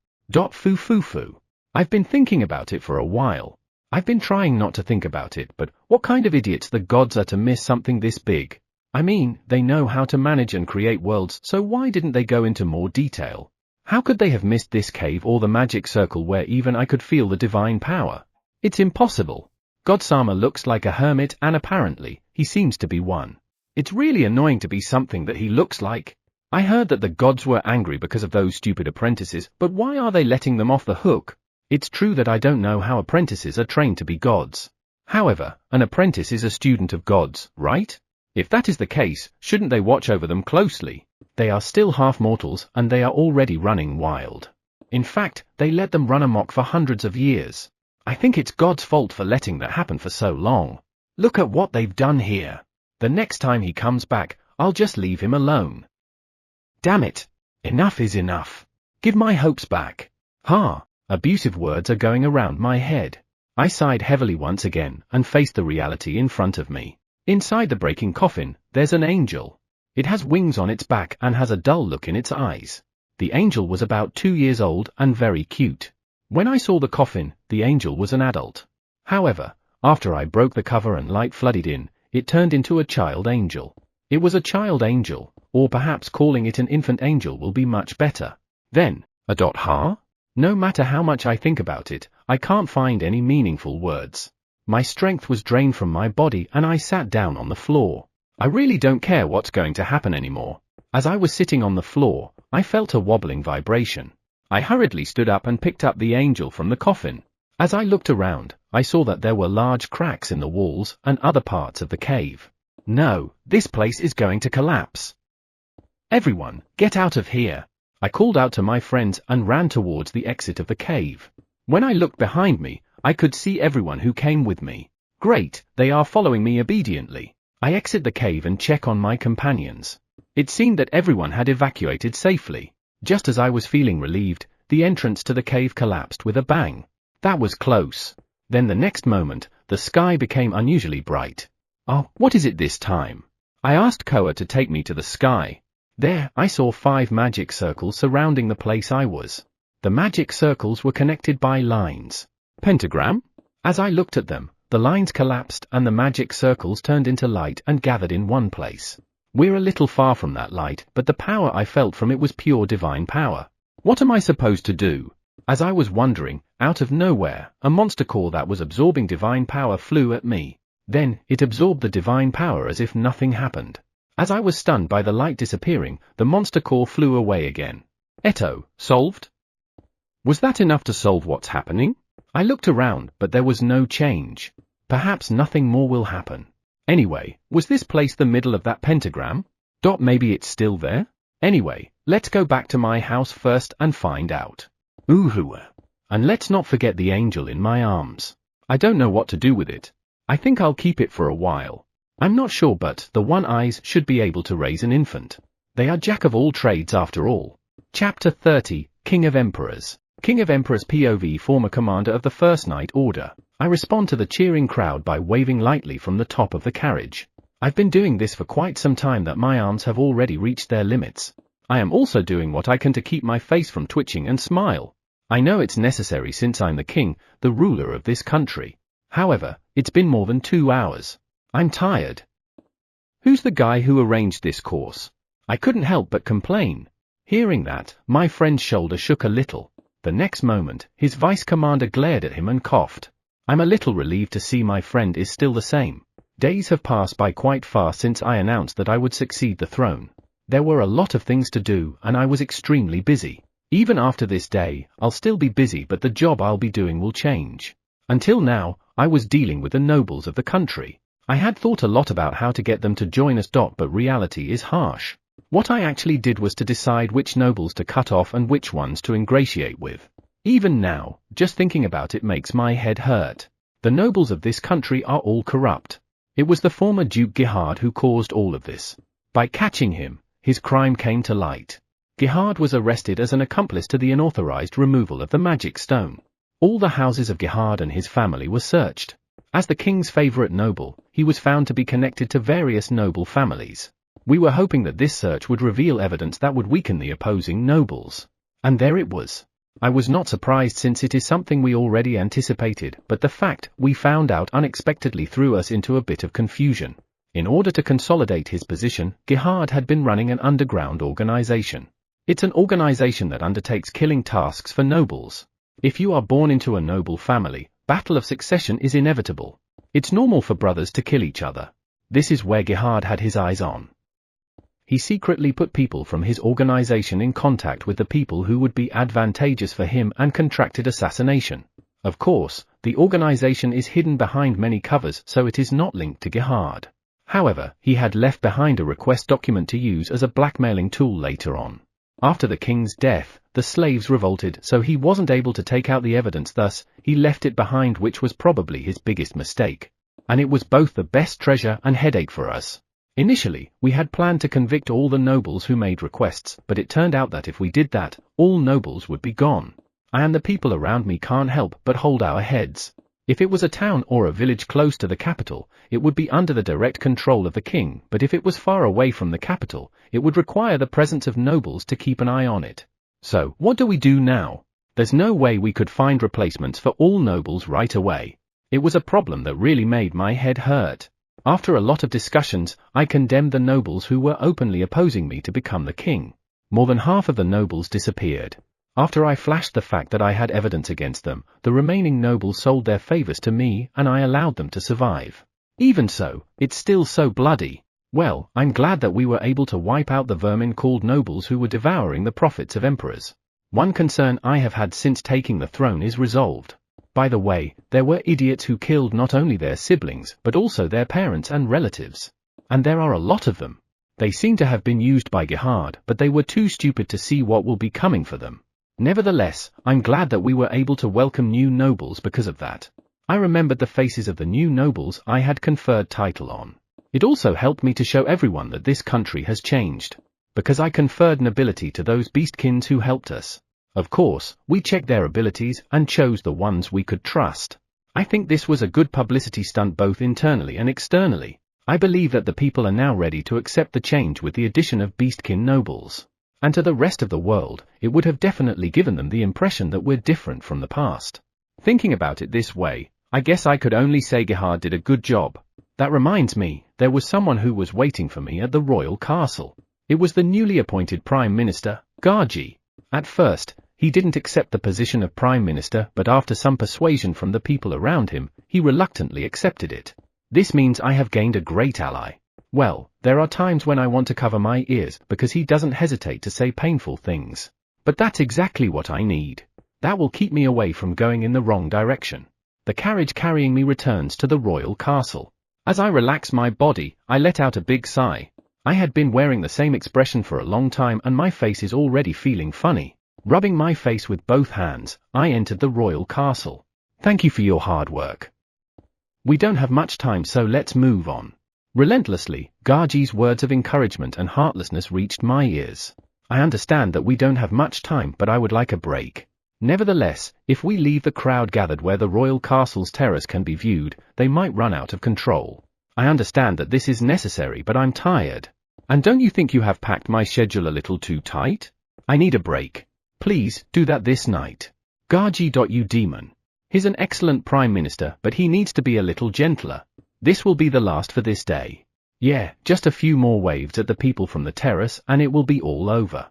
Foo. I've been thinking about it for a while. I've been trying not to think about it, but what kind of idiots the gods are to miss something this big? I mean, they know how to manage and create worlds, so why didn't they go into more detail? How could they have missed this cave or the magic circle where even I could feel the divine power? It's impossible. God-sama looks like a hermit, and apparently, he seems to be one. It's really annoying to be something that he looks like. I heard that the gods were angry because of those stupid apprentices, but why are they letting them off the hook? It's true that I don't know how apprentices are trained to be gods. However, an apprentice is a student of gods, right? If that is the case, shouldn't they watch over them closely? They are still half-mortals, and they are already running wild. In fact, they let them run amok for hundreds of years. I think it's God's fault for letting that happen for so long. Look at what they've done here. The next time he comes back, I'll just leave him alone. Damn it. Enough is enough. Give my hopes back. Abusive words are going around my head. I sighed heavily once again and faced the reality in front of me. Inside the breaking coffin, there's an angel. It has wings on its back and has a dull look in its eyes. The angel was about 2 years old and very cute. When I saw the coffin, the angel was an adult. However, after I broke the cover and light flooded in, it turned into a child angel. It was a child angel, or perhaps calling it an infant angel will be much better. Then, No matter how much I think about it, I can't find any meaningful words. My strength was drained from my body and I sat down on the floor. I really don't care what's going to happen anymore. As I was sitting on the floor, I felt a wobbling vibration. I hurriedly stood up and picked up the angel from the coffin. As I looked around, I saw that there were large cracks in the walls and other parts of the cave. No, this place is going to collapse. Everyone, get out of here. I called out to my friends and ran towards the exit of the cave. When I looked behind me, I could see everyone who came with me. Great, they are following me obediently. I exit the cave and check on my companions. It seemed that everyone had evacuated safely. Just as I was feeling relieved, the entrance to the cave collapsed with a bang. That was close. Then the next moment, the sky became unusually bright. Oh, what is it this time? I asked Koa to take me to the sky. There, I saw 5 magic circles surrounding the place I was. The magic circles were connected by lines. Pentagram? As I looked at them, the lines collapsed and the magic circles turned into light and gathered in one place. We're a little far from that light, but the power I felt from it was pure divine power. What am I supposed to do? As I was wondering, out of nowhere, a monster core that was absorbing divine power flew at me. Then, it absorbed the divine power as if nothing happened. As I was stunned by the light disappearing, the monster core flew away again. Eto, solved? Was that enough to solve what's happening? I looked around, but there was no change. Perhaps nothing more will happen. Anyway, was this place the middle of that pentagram? Maybe it's still there? Anyway, let's go back to my house first and find out. Ooh. And let's not forget the angel in my arms. I don't know what to do with it. I think I'll keep it for a while. I'm not sure, but the One Eyes should be able to raise an infant. They are jack of all trades after all. Chapter 30, King of Emperors. King of Emperors POV, former commander of the First Night Order. I respond to the cheering crowd by waving lightly from the top of the carriage. I've been doing this for quite some time that my arms have already reached their limits. I am also doing what I can to keep my face from twitching and smile. I know it's necessary since I'm the king, the ruler of this country. However, it's been more than 2 hours. I'm tired. Who's the guy who arranged this course? I couldn't help but complain. Hearing that, my friend's shoulder shook a little. The next moment, his vice commander glared at him and coughed. I'm a little relieved to see my friend is still the same. Days have passed by quite fast since I announced that I would succeed the throne. There were a lot of things to do and I was extremely busy. Even after this day, I'll still be busy, but the job I'll be doing will change. Until now, I was dealing with the nobles of the country. I had thought a lot about how to get them to join us. But reality is harsh. What I actually did was to decide which nobles to cut off and which ones to ingratiate with. Even now, just thinking about it makes my head hurt. The nobles of this country are all corrupt. It was the former Duke Gihard who caused all of this. By catching him, his crime came to light. Gihard was arrested as an accomplice to the unauthorized removal of the magic stone. All the houses of Gihard and his family were searched. As the king's favorite noble, he was found to be connected to various noble families. We were hoping that this search would reveal evidence that would weaken the opposing nobles. And there it was. I was not surprised since it is something we already anticipated, but the fact we found out unexpectedly threw us into a bit of confusion. In order to consolidate his position, Gihard had been running an underground organization. It's an organization that undertakes killing tasks for nobles. If you are born into a noble family, battle of succession is inevitable. It's normal for brothers to kill each other. This is where Gihard had his eyes on. He secretly put people from his organization in contact with the people who would be advantageous for him and contracted assassination. Of course, the organization is hidden behind many covers, so it is not linked to Gihard. However, he had left behind a request document to use as a blackmailing tool later on. After the king's death, the slaves revolted, so he wasn't able to take out the evidence, thus, he left it behind, which was probably his biggest mistake. And it was both the best treasure and headache for us. Initially, we had planned to convict all the nobles who made requests, but it turned out that if we did that, all nobles would be gone. I and the people around me can't help but hold our heads. If it was a town or a village close to the capital, it would be under the direct control of the king, but if it was far away from the capital, it would require the presence of nobles to keep an eye on it. So, what do we do now? There's no way we could find replacements for all nobles right away. It was a problem that really made my head hurt. After a lot of discussions, I condemned the nobles who were openly opposing me to become the king. More than half of the nobles disappeared. After I flashed the fact that I had evidence against them, the remaining nobles sold their favors to me and I allowed them to survive. Even so, it's still so bloody. Well, I'm glad that we were able to wipe out the vermin called nobles who were devouring the profits of emperors. One concern I have had since taking the throne is resolved. By the way, there were idiots who killed not only their siblings, but also their parents and relatives. And there are a lot of them. They seem to have been used by Gihard, but they were too stupid to see what will be coming for them. Nevertheless, I'm glad that we were able to welcome new nobles because of that. I remembered the faces of the new nobles I had conferred title on. It also helped me to show everyone that this country has changed. Because I conferred nobility to those beastkins who helped us. Of course, we checked their abilities and chose the ones we could trust. I think this was a good publicity stunt both internally and externally. I believe that the people are now ready to accept the change with the addition of beastkin nobles. And to the rest of the world, it would have definitely given them the impression that we're different from the past. Thinking about it this way, I guess I could only say Gihon did a good job. That reminds me, there was someone who was waiting for me at the royal castle. It was the newly appointed Prime Minister, Gaji. At first, he didn't accept the position of Prime Minister, but after some persuasion from the people around him, he reluctantly accepted it. This means I have gained a great ally. Well, there are times when I want to cover my ears because he doesn't hesitate to say painful things. But that's exactly what I need. That will keep me away from going in the wrong direction. The carriage carrying me returns to the royal castle. As I relax my body, I let out a big sigh. I had been wearing the same expression for a long time and my face is already feeling funny. Rubbing my face with both hands, I entered the royal castle. Thank you for your hard work. We don't have much time, so let's move on. Relentlessly, Gaji's words of encouragement and heartlessness reached my ears. I understand that we don't have much time, but I would like a break. Nevertheless, if we leave the crowd gathered where the royal castle's terrace can be viewed, they might run out of control. I understand that this is necessary, but I'm tired. And don't you think you have packed my schedule a little too tight? I need a break. Please, do that this night. Gaji. You demon. He's an excellent prime minister, but he needs to be a little gentler. This will be the last for this day. Yeah, just a few more waves at the people from the terrace and it will be all over.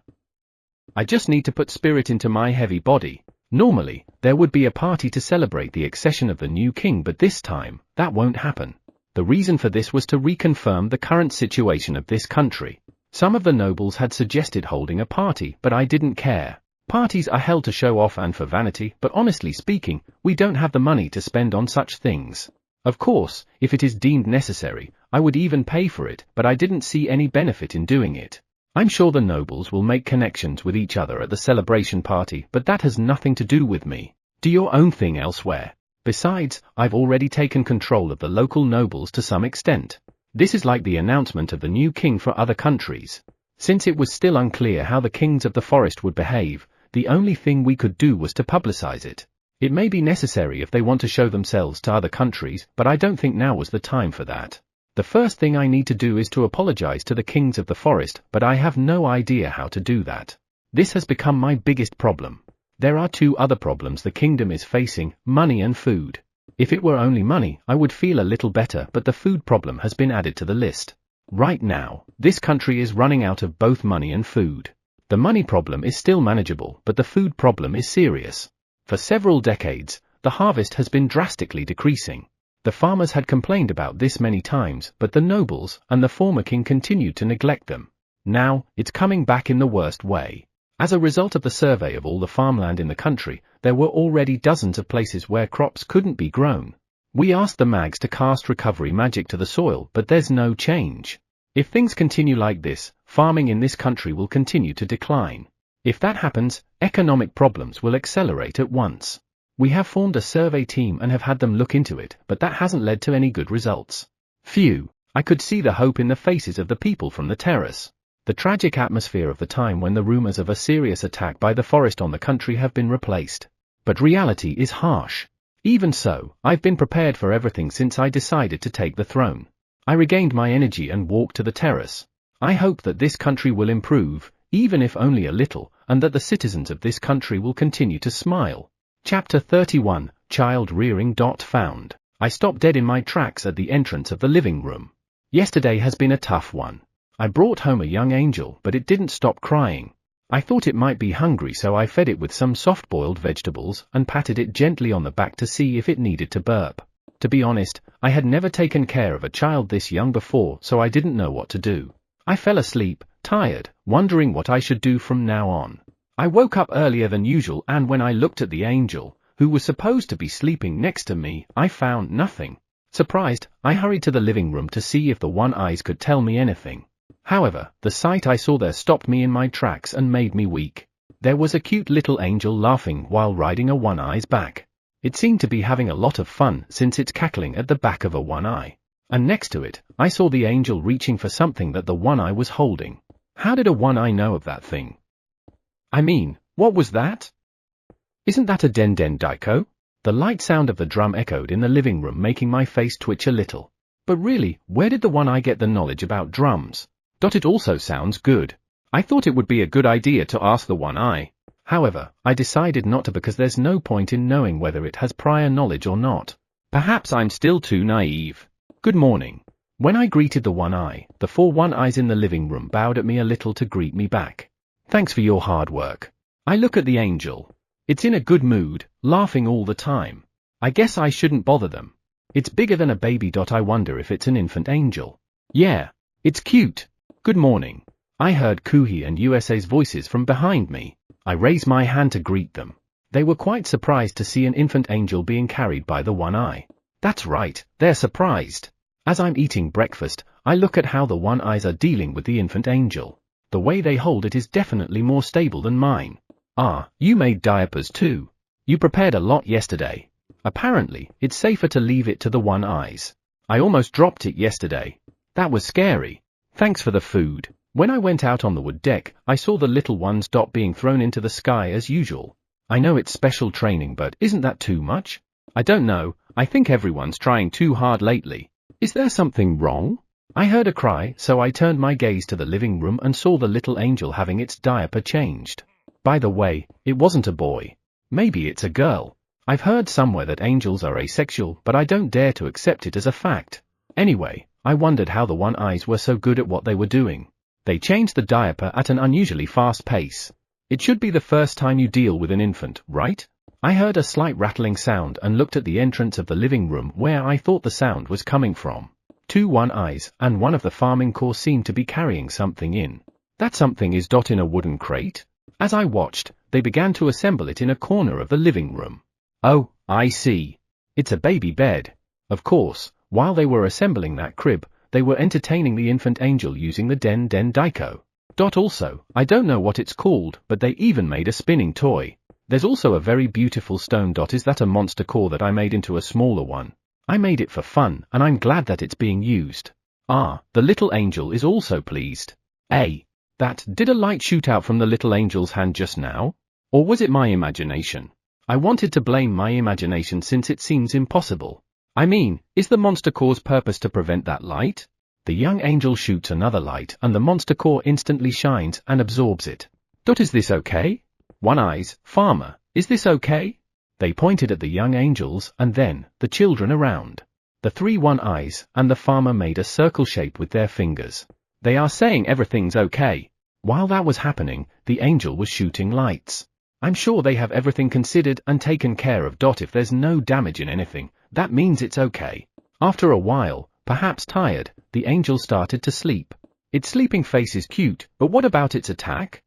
I just need to put spirit into my heavy body. Normally, there would be a party to celebrate the accession of the new king, but this time, that won't happen. The reason for this was to reconfirm the current situation of this country. Some of the nobles had suggested holding a party, but I didn't care. Parties are held to show off and for vanity, but honestly speaking, we don't have the money to spend on such things. Of course, if it is deemed necessary, I would even pay for it, but I didn't see any benefit in doing it. I'm sure the nobles will make connections with each other at the celebration party, but that has nothing to do with me. Do your own thing elsewhere. Besides, I've already taken control of the local nobles to some extent. This is like the announcement of the new king for other countries. Since it was still unclear how the kings of the forest would behave, the only thing we could do was to publicize it. It may be necessary if they want to show themselves to other countries, but I don't think now was the time for that. The first thing I need to do is to apologize to the kings of the forest, but I have no idea how to do that. This has become my biggest problem. There are two other problems the kingdom is facing, money and food. If it were only money, I would feel a little better, but the food problem has been added to the list. Right now, this country is running out of both money and food. The money problem is still manageable, but the food problem is serious. For several decades, the harvest has been drastically decreasing. The farmers had complained about this many times, but the nobles and the former king continued to neglect them. Now, it's coming back in the worst way. As a result of the survey of all the farmland in the country, there were already dozens of places where crops couldn't be grown. We asked the mags to cast recovery magic to the soil, but there's no change. If things continue like this, farming in this country will continue to decline. If that happens, economic problems will accelerate at once. We have formed a survey team and have had them look into it, but that hasn't led to any good results. Phew, I could see the hope in the faces of the people from the terrace. The tragic atmosphere of the time when the rumors of a serious attack by the forest on the country have been replaced. But reality is harsh. Even so, I've been prepared for everything since I decided to take the throne. I regained my energy and walked to the terrace. I hope that this country will improve, even if only a little, and that the citizens of this country will continue to smile. Chapter 31, Child Rearing. Found. I stopped dead in my tracks at the entrance of the living room. Yesterday has been a tough one. I brought home a young angel, but it didn't stop crying. I thought it might be hungry, so I fed it with some soft-boiled vegetables and patted it gently on the back to see if it needed to burp. To be honest, I had never taken care of a child this young before, so I didn't know what to do. I fell asleep, tired, wondering what I should do from now on. I woke up earlier than usual, and when I looked at the angel, who was supposed to be sleeping next to me, I found nothing. Surprised, I hurried to the living room to see if the one eyes could tell me anything. However, the sight I saw there stopped me in my tracks and made me weak. There was a cute little angel laughing while riding a one-eye's back. It seemed to be having a lot of fun since it's cackling at the back of a one eye. And next to it, I saw the angel reaching for something that the one eye was holding. How did a one eye know of that thing? I mean, what was that? Isn't that a den den daiko? The light sound of the drum echoed in the living room, making my face twitch a little. But really, where did the one eye get the knowledge about drums? It also sounds good. I thought it would be a good idea to ask the one eye. However, I decided not to because there's no point in knowing whether it has prior knowledge or not. Perhaps I'm still too naive. Good morning. When I greeted the one eye, the 4 one eyes in the living room bowed at me a little to greet me back. Thanks for your hard work. I look at the angel. It's in a good mood, laughing all the time. I guess I shouldn't bother them. It's bigger than a baby. I wonder if it's an infant angel. Yeah, it's cute. Good morning. I heard Kuhi and USA's voices from behind me. I raised my hand to greet them. They were quite surprised to see an infant angel being carried by the one eye. That's right, they're surprised. As I'm eating breakfast, I look at how the one eyes are dealing with the infant angel. The way they hold it is definitely more stable than mine. Ah, you made diapers too. You prepared a lot yesterday. Apparently, it's safer to leave it to the one eyes. I almost dropped it yesterday. That was scary. Thanks for the food. When I went out on the wood deck, I saw the little ones being thrown into the sky as usual. I know it's special training, but isn't that too much? I don't know, I think everyone's trying too hard lately. Is there something wrong? I heard a cry, so I turned my gaze to the living room and saw the little angel having its diaper changed. By the way, it wasn't a boy. Maybe it's a girl. I've heard somewhere that angels are asexual, but I don't dare to accept it as a fact. Anyway, I wondered how the one eyes were so good at what they were doing. They changed the diaper at an unusually fast pace. It should be the first time you deal with an infant, right? I heard a slight rattling sound and looked at the entrance of the living room where I thought the sound was coming from. 2 one eyes and one of the farming core seemed to be carrying something in. That something is in a wooden crate? As I watched, they began to assemble it in a corner of the living room. Oh, I see. It's a baby bed. Of course, while they were assembling that crib, they were entertaining the infant angel using the den den daiko. Also, I don't know what it's called, but they even made a spinning toy. There's also a very beautiful stone. Is that a monster core that I made into a smaller one? I made it for fun, and I'm glad that it's being used. Ah, the little angel is also pleased. Did a light shoot out from the little angel's hand just now? Or was it my imagination? I wanted to blame my imagination since it seems impossible. I mean, is the monster core's purpose to prevent that light? The young angel shoots another light and the monster core instantly shines and absorbs it. Is this okay? One eyes, farmer, is this okay? They pointed at the young angels and then the children around. The 3 one eyes and the farmer made a circle shape with their fingers. They are saying everything's okay. While that was happening, the angel was shooting lights. I'm sure they have everything considered and taken care of. If there's no damage in anything, that means it's okay. After a while, perhaps tired, the angel started to sleep. Its sleeping face is cute, but what about its attack?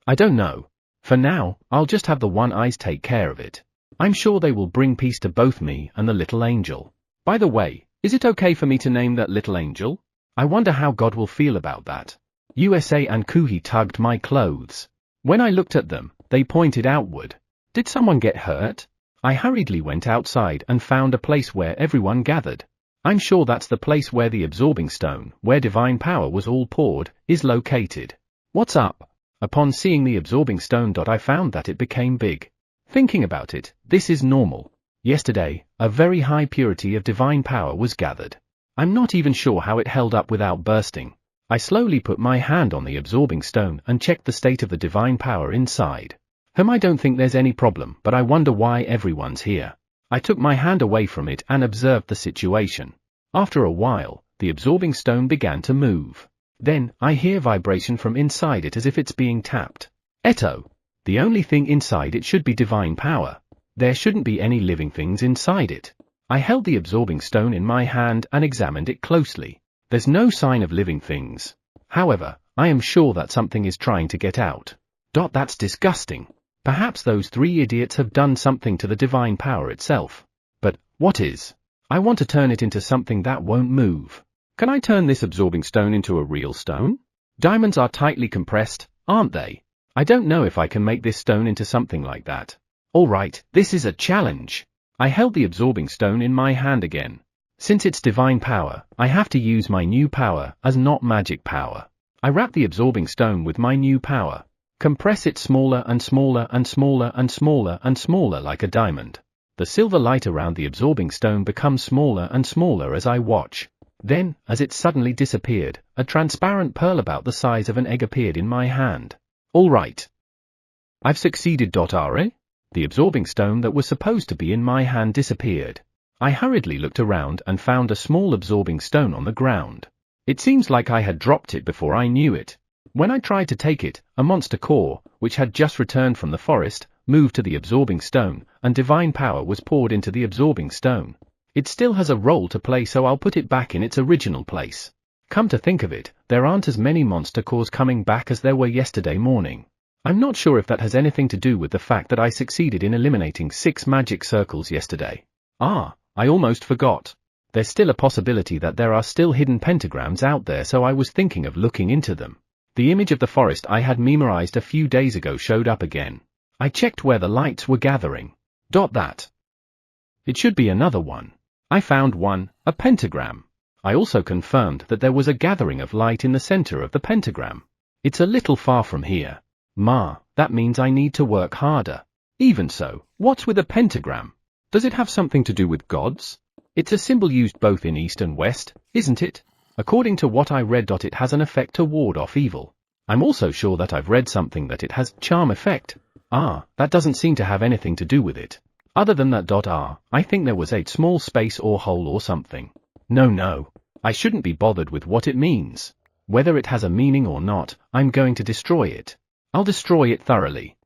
I don't know. For now, I'll just have the one eyes take care of it. I'm sure they will bring peace to both me and the little angel. By the way, is it okay for me to name that little angel? I wonder how God will feel about that. USA and Kuhi tugged my clothes. When I looked at them, they pointed outward. Did someone get hurt? I hurriedly went outside and found a place where everyone gathered. I'm sure that's the place where the absorbing stone, where divine power was all poured, is located. What's up? Upon seeing the absorbing stone, I found that it became big. Thinking about it, this is normal. Yesterday, a very high purity of divine power was gathered. I'm not even sure how it held up without bursting. I slowly put my hand on the absorbing stone and checked the state of the divine power inside. I don't think there's any problem, but I wonder why everyone's here. I took my hand away from it and observed the situation. After a while, the absorbing stone began to move. Then, I hear vibration from inside it as if it's being tapped. The only thing inside it should be divine power. There shouldn't be any living things inside it. I held the absorbing stone in my hand and examined it closely. There's no sign of living things. However, I am sure that something is trying to get out. That's disgusting. Perhaps those 3 idiots have done something to the divine power itself. But, what is? I want to turn it into something that won't move. Can I turn this absorbing stone into a real stone? Diamonds are tightly compressed, aren't they? I don't know if I can make this stone into something like that. Alright, this is a challenge. I held the absorbing stone in my hand again. Since it's divine power, I have to use my new power as not magic power. I wrap the absorbing stone with my new power. Compress it smaller and smaller and smaller and smaller and smaller like a diamond. The silver light around the absorbing stone becomes smaller and smaller as I watch. Then, as it suddenly disappeared, a transparent pearl about the size of an egg appeared in my hand. All right. I've succeeded. Are? The absorbing stone that was supposed to be in my hand disappeared. I hurriedly looked around and found a small absorbing stone on the ground. It seems like I had dropped it before I knew it. When I tried to take it, a monster core, which had just returned from the forest, moved to the absorbing stone, and divine power was poured into the absorbing stone. It still has a role to play, so I'll put it back in its original place. Come to think of it, there aren't as many monster cores coming back as there were yesterday morning. I'm not sure if that has anything to do with the fact that I succeeded in eliminating 6 magic circles yesterday. I almost forgot. There's still a possibility that there are still hidden pentagrams out there, so I was thinking of looking into them. The image of the forest I had memorized a few days ago showed up again. I checked where the lights were gathering. That. It should be another one. I found one, a pentagram. I also confirmed that there was a gathering of light in the center of the pentagram. It's a little far from here. That means I need to work harder. Even so, what's with a pentagram? Does it have something to do with gods? It's a symbol used both in East and West, isn't it? According to what I read, it has an effect to ward off evil. I'm also sure that I've read something that it has charm effect. That doesn't seem to have anything to do with it. Other than that. I think there was a small space or hole or something. No. I shouldn't be bothered with what it means. Whether it has a meaning or not, I'm going to destroy it. I'll destroy it thoroughly.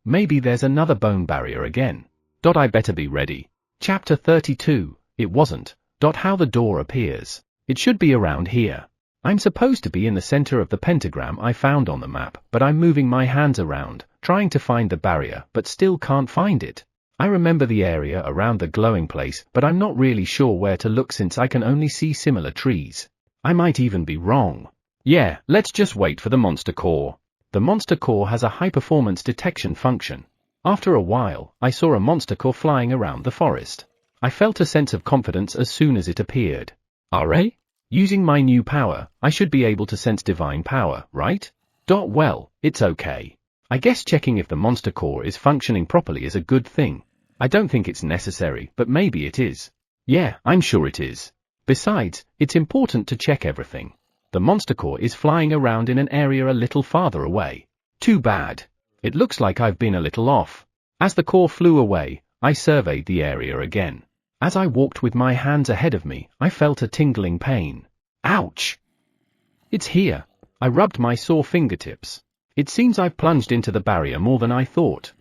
Maybe there's another bone barrier again. I better be ready. Chapter 32, It wasn't. How the door appears. It should be around here. I'm supposed to be in the center of the pentagram I found on the map, but I'm moving my hands around, trying to find the barrier, but still can't find it. I remember the area around the glowing place, but I'm not really sure where to look since I can only see similar trees. I might even be wrong. Yeah, let's just wait for the monster core. The monster core has a high-performance detection function. After a while, I saw a monster core flying around the forest. I felt a sense of confidence as soon as it appeared. Using my new power, I should be able to sense divine power, right? Well, it's okay. I guess checking if the monster core is functioning properly is a good thing. I don't think it's necessary, but maybe it is. Yeah, I'm sure it is. Besides, it's important to check everything. The monster core is flying around in an area a little farther away. Too bad. It looks like I've been a little off. As the core flew away, I surveyed the area again. As I walked with my hands ahead of me, I felt a tingling pain. Ouch! It's here. I rubbed my sore fingertips. It seems I've plunged into the barrier more than I thought.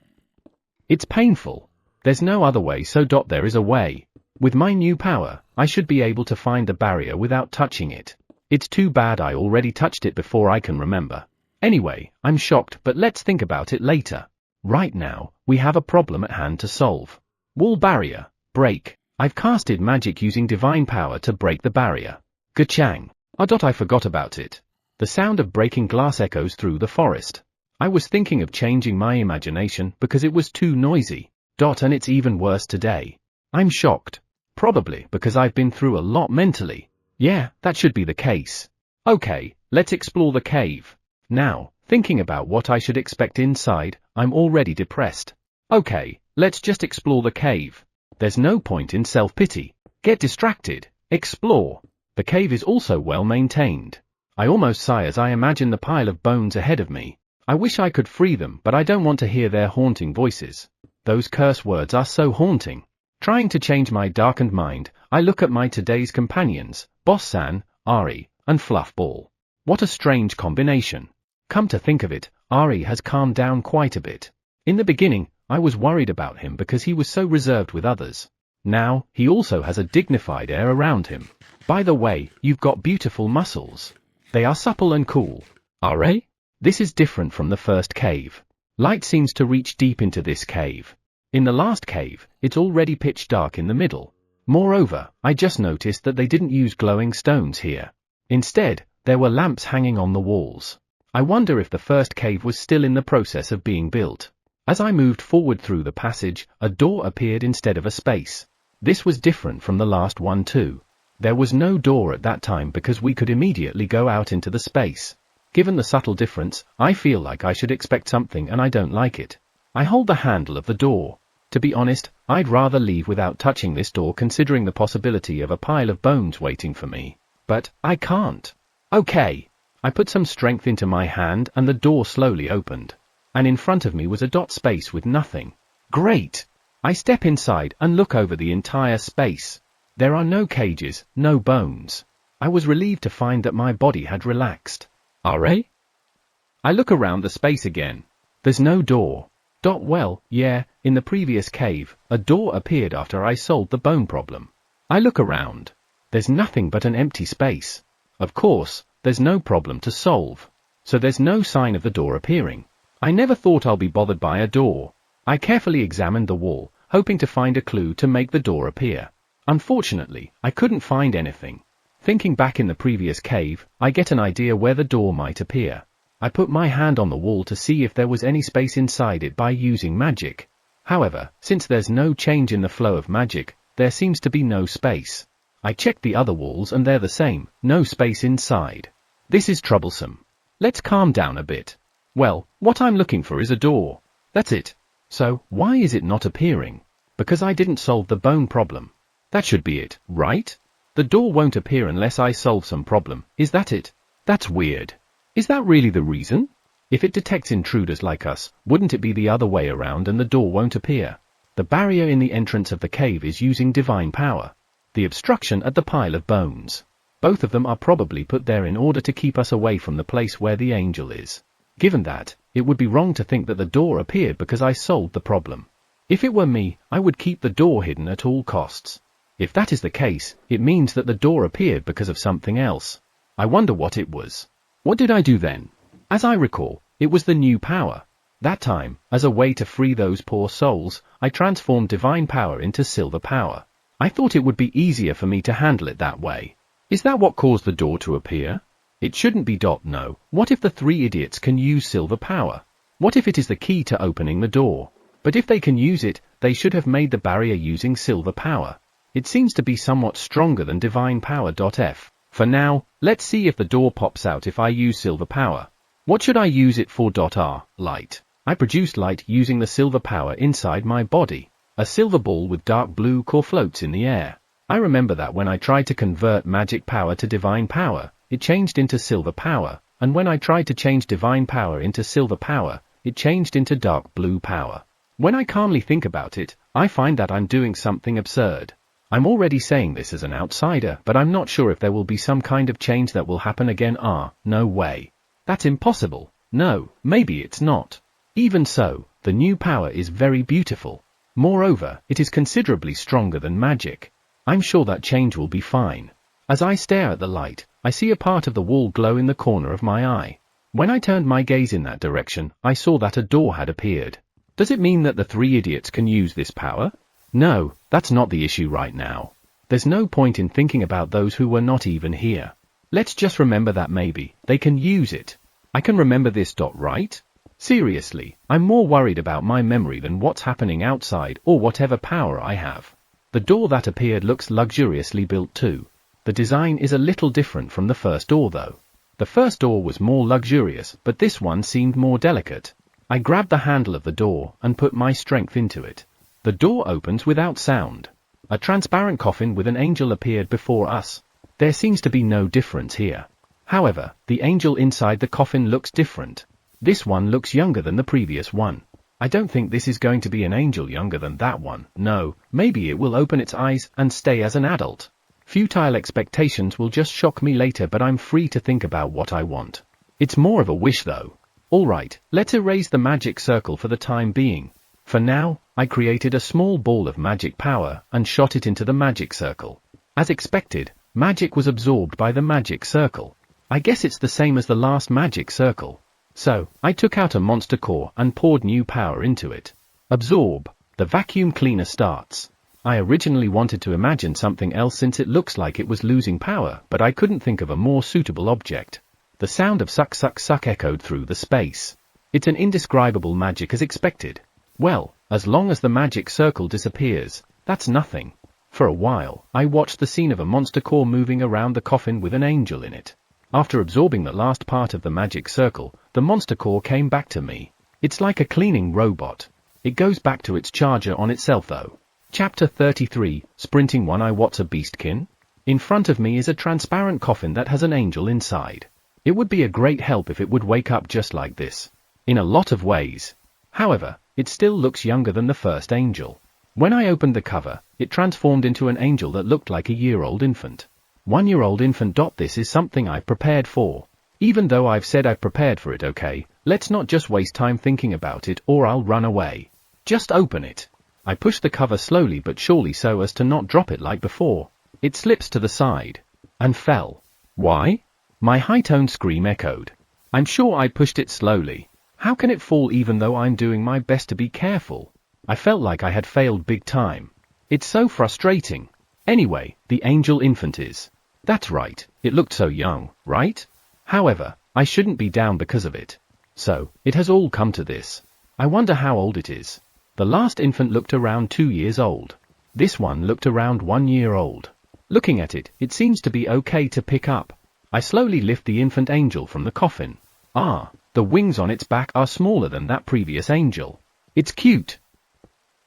It's painful. There's no other way, so there is a way. With my new power, I should be able to find the barrier without touching it. It's too bad I already touched it before I can remember. Anyway, I'm shocked, but let's think about it later. Right now, we have a problem at hand to solve. Wall barrier, break. I've casted magic using divine power to break the barrier. Gachang. I forgot about it. The sound of breaking glass echoes through the forest. I was thinking of changing my imagination because it was too noisy. And it's even worse today. I'm shocked. Probably because I've been through a lot mentally. Yeah, that should be the case. Okay, let's explore the cave. Now, thinking about what I should expect inside, I'm already depressed. Okay, let's just explore the cave. There's no point in self-pity. Get distracted. Explore. The cave is also well maintained. I almost sigh as I imagine the pile of bones ahead of me. I wish I could free them, but I don't want to hear their haunting voices. Those curse words are so haunting. Trying to change my darkened mind, I look at my today's companions, Boss-san, Ari, and Fluffball. What a strange combination. Come to think of it, Ari has calmed down quite a bit. In the beginning, I was worried about him because he was so reserved with others. Now, he also has a dignified air around him. By the way, you've got beautiful muscles. They are supple and cool. Ari? This is different from the first cave. Light seems to reach deep into this cave. In the last cave, it's already pitch dark in the middle. Moreover, I just noticed that they didn't use glowing stones here. Instead, there were lamps hanging on the walls. I wonder if the first cave was still in the process of being built. As I moved forward through the passage, a door appeared instead of a space. This was different from the last one too. There was no door at that time because we could immediately go out into the space. Given the subtle difference, I feel like I should expect something and I don't like it. I hold the handle of the door. To be honest, I'd rather leave without touching this door considering the possibility of a pile of bones waiting for me. But, I can't. Okay. I put some strength into my hand and the door slowly opened. And in front of me was a dot space with nothing. Great! I step inside and look over the entire space. There are no cages, no bones. I was relieved to find that my body had relaxed. Alright? I look around the space again. There's no door. Well, yeah, in the previous cave, a door appeared after I solved the bone problem. I look around. There's nothing but an empty space. Of course, there's no problem to solve. So there's no sign of the door appearing. I never thought I'll be bothered by a door. I carefully examined the wall, hoping to find a clue to make the door appear. Unfortunately, I couldn't find anything. Thinking back in the previous cave, I get an idea where the door might appear. I put my hand on the wall to see if there was any space inside it by using magic. However, since there's no change in the flow of magic, there seems to be no space. I checked the other walls and they're the same, no space inside. This is troublesome. Let's calm down a bit. Well, what I'm looking for is a door. That's it. So, why is it not appearing? Because I didn't solve the bone problem. That should be it, right? The door won't appear unless I solve some problem, is that it? That's weird. Is that really the reason? If it detects intruders like us, wouldn't it be the other way around and the door won't appear? The barrier in the entrance of the cave is using divine power. The obstruction at the pile of bones. Both of them are probably put there in order to keep us away from the place where the angel is. Given that, it would be wrong to think that the door appeared because I solved the problem. If it were me, I would keep the door hidden at all costs. If that is the case, it means that the door appeared because of something else. I wonder what it was. What did I do then? As I recall, it was the new power. That time, as a way to free those poor souls, I transformed divine power into silver power. I thought it would be easier for me to handle it that way. Is that what caused the door to appear? It shouldn't be. No. What if the three idiots can use silver power? What if it is the key to opening the door? But if they can use it, they should have made the barrier using silver power. It seems to be somewhat stronger than divine power. F. For now, let's see if the door pops out if I use silver power. What should I use it for? R. Light. I produced light using the silver power inside my body. A silver ball with dark blue core floats in the air. I remember that when I tried to convert magic power to divine power, it changed into silver power, and when I tried to change divine power into silver power, it changed into dark blue power. When I calmly think about it, I find that I'm doing something absurd. I'm already saying this as an outsider, but I'm not sure if there will be some kind of change that will happen again. No way. That's impossible. No, maybe it's not. Even so, the new power is very beautiful. Moreover, it is considerably stronger than magic. I'm sure that change will be fine. As I stare at the light, I see a part of the wall glow in the corner of my eye. When I turned my gaze in that direction, I saw that a door had appeared. Does it mean that the three idiots can use this power? No, that's not the issue right now. There's no point in thinking about those who were not even here. Let's just remember that maybe they can use it. I can remember this. Right? Seriously, I'm more worried about my memory than what's happening outside or whatever power I have. The door that appeared looks luxuriously built too. The design is a little different from the first door though. The first door was more luxurious, but this one seemed more delicate. I grabbed the handle of the door and put my strength into it. The door opens without sound. A transparent coffin with an angel appeared before us. There seems to be no difference here. However, the angel inside the coffin looks different. This one looks younger than the previous one. I don't think this is going to be an angel younger than that one. No, maybe it will open its eyes and stay as an adult. Futile expectations will just shock me later, but I'm free to think about what I want. It's more of a wish though. Alright, let's erase the magic circle for the time being. For now, I created a small ball of magic power and shot it into the magic circle. As expected, magic was absorbed by the magic circle. I guess it's the same as the last magic circle. So, I took out a monster core and poured new power into it. Absorb. The vacuum cleaner starts. I originally wanted to imagine something else since it looks like it was losing power, but I couldn't think of a more suitable object. The sound of suck suck suck echoed through the space. It's an indescribable magic as expected. Well, as long as the magic circle disappears, that's nothing. For a while, I watched the scene of a monster core moving around the coffin with an angel in it. After absorbing the last part of the magic circle, the monster core came back to me. It's like a cleaning robot. It goes back to its charger on itself though. Chapter 33, Sprinting One-Eye. What's a beastkin? In front of me is a transparent coffin that has an angel inside. It would be a great help if it would wake up just like this. In a lot of ways. However, it still looks younger than the first angel. When I opened the cover, it transformed into an angel that looked like a year-old infant. 1-year-old infant. This is something I've prepared for. Even though I've said I've prepared for it, okay, let's not just waste time thinking about it or I'll run away. Just open it. I push the cover slowly but surely so as to not drop it like before. It slips to the side. And fell. Why? My high-toned scream echoed. I'm sure I pushed it slowly. How can it fall even though I'm doing my best to be careful? I felt like I had failed big time. It's so frustrating. Anyway, the angel infant is. That's right, it looked so young, right? However, I shouldn't be down because of it. So, it has all come to this. I wonder how old it is. The last infant looked around 2 years old. This one looked around 1 year old. Looking at it, it seems to be okay to pick up. I slowly lift the infant angel from the coffin. The wings on its back are smaller than that previous angel. It's cute.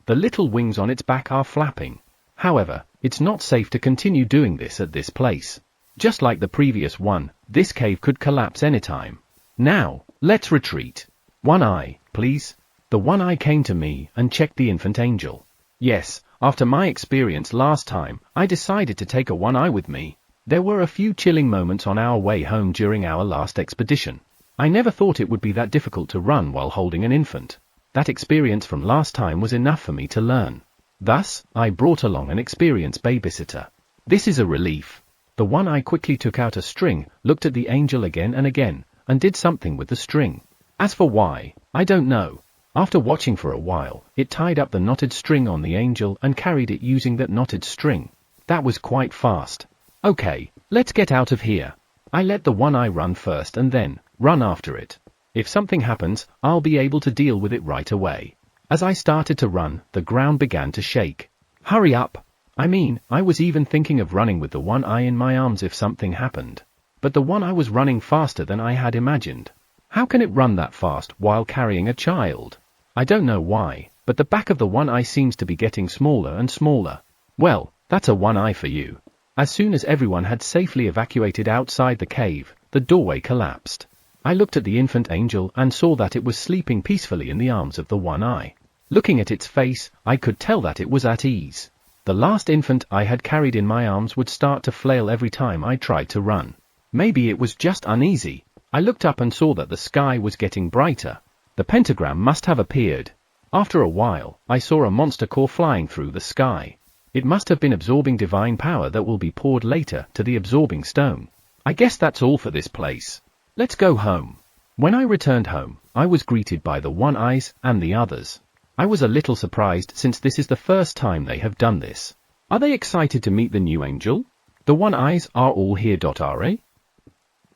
The little wings on its back are flapping. However, it's not safe to continue doing this at this place. Just like the previous one, this cave could collapse anytime. Now, let's retreat. One-Eye, please. The One-Eye came to me and checked the infant angel. Yes, after my experience last time, I decided to take a One-Eye with me. There were a few chilling moments on our way home during our last expedition. I never thought it would be that difficult to run while holding an infant. That experience from last time was enough for me to learn. Thus, I brought along an experienced babysitter. This is a relief. The One-Eye quickly took out a string, looked at the angel again and again, and did something with the string. As for why, I don't know. After watching for a while, it tied up the knotted string on the angel and carried it using that knotted string. That was quite fast. Okay, let's get out of here. I let the One-Eye run first and then run after it. If something happens, I'll be able to deal with it right away. As I started to run, the ground began to shake. Hurry up! I was even thinking of running with the One-Eye in my arms if something happened. But the One-Eye was running faster than I had imagined. How can it run that fast while carrying a child? I don't know why, but the back of the One-Eye seems to be getting smaller and smaller. Well, that's a One-Eye for you. As soon as everyone had safely evacuated outside the cave, the doorway collapsed. I looked at the infant angel and saw that it was sleeping peacefully in the arms of the One-Eye. Looking at its face, I could tell that it was at ease. The last infant I had carried in my arms would start to flail every time I tried to run. Maybe it was just uneasy. I looked up and saw that the sky was getting brighter. The pentagram must have appeared. After a while, I saw a monster core flying through the sky. It must have been absorbing divine power that will be poured later to the absorbing stone. I guess that's all for this place. Let's go home. When I returned home, I was greeted by the One-Eyes and the others. I was a little surprised since this is the first time they have done this. Are they excited to meet the new angel? The One-Eyes are all here.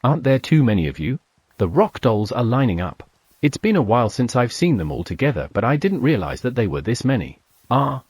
Aren't there too many of you? The rock dolls are lining up. It's been a while since I've seen them all together, but I didn't realize that they were this many.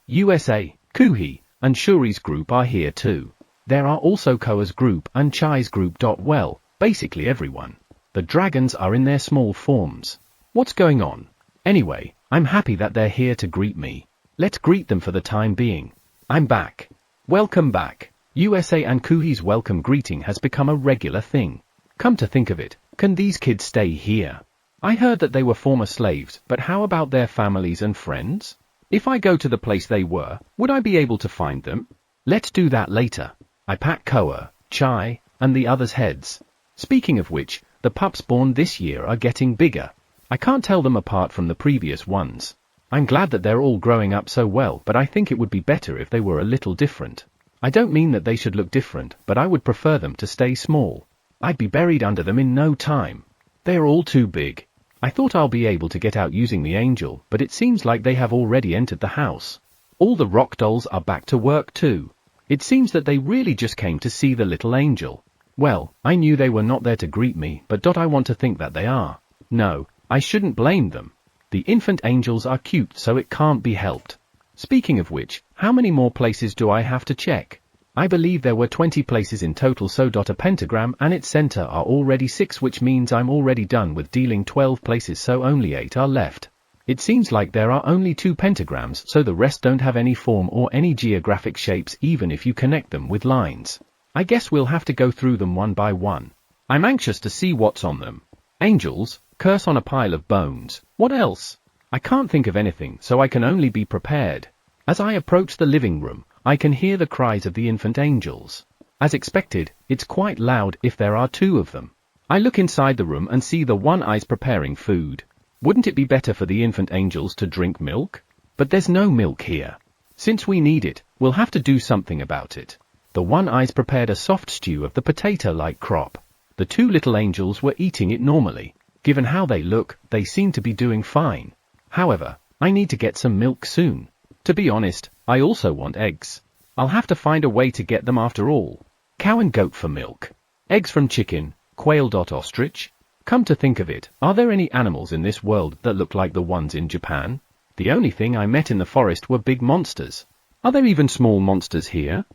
USA, Kuhi, and Shuri's group are here too. There are also Koa's group and Chai's group. Well, basically everyone. The dragons are in their small forms. What's going on? Anyway, I'm happy that they're here to greet me. Let's greet them for the time being. I'm back. Welcome back. USA and Kuhi's welcome greeting has become a regular thing. Come to think of it, can these kids stay here? I heard that they were former slaves, but how about their families and friends? If I go to the place they were, would I be able to find them? Let's do that later. I pat Koa, Chai, and the others' heads. Speaking of which, the pups born this year are getting bigger. I can't tell them apart from the previous ones. I'm glad that they're all growing up so well, but I think it would be better if they were a little different. I don't mean that they should look different, but I would prefer them to stay small. I'd be buried under them in no time. They are all too big. I thought I'll be able to get out using the angel, but it seems like they have already entered the house. All the rock dolls are back to work too. It seems that they really just came to see the little angel. Well, I knew they were not there to greet me, but I want to think that they are. No, I shouldn't blame them. The infant angels are cute, so it can't be helped. Speaking of which, how many more places do I have to check? I believe there were 20 places in total, so a pentagram and its center are already 6, which means I'm already done with dealing 12 places, so only 8 are left. It seems like there are only 2 pentagrams, so the rest don't have any form or any geographic shapes even if you connect them with lines. I guess we'll have to go through them one by one. I'm anxious to see what's on them. Angels, curse on a pile of bones. What else? I can't think of anything, so I can only be prepared. As I approach the living room, I can hear the cries of the infant angels. As expected, it's quite loud if there are 2 of them. I look inside the room and see the one eye's preparing food. Wouldn't it be better for the infant angels to drink milk? But there's no milk here. Since we need it, we'll have to do something about it. The one eye's prepared a soft stew of the potato-like crop. The 2 little angels were eating it normally. Given how they look, they seem to be doing fine. However, I need to get some milk soon. To be honest, I also want eggs. I'll have to find a way to get them after all. Cow and goat for milk. Eggs from chicken, quail. Ostrich. Come to think of it, are there any animals in this world that look like the ones in Japan? The only thing I met in the forest were big monsters. Are there even small monsters here?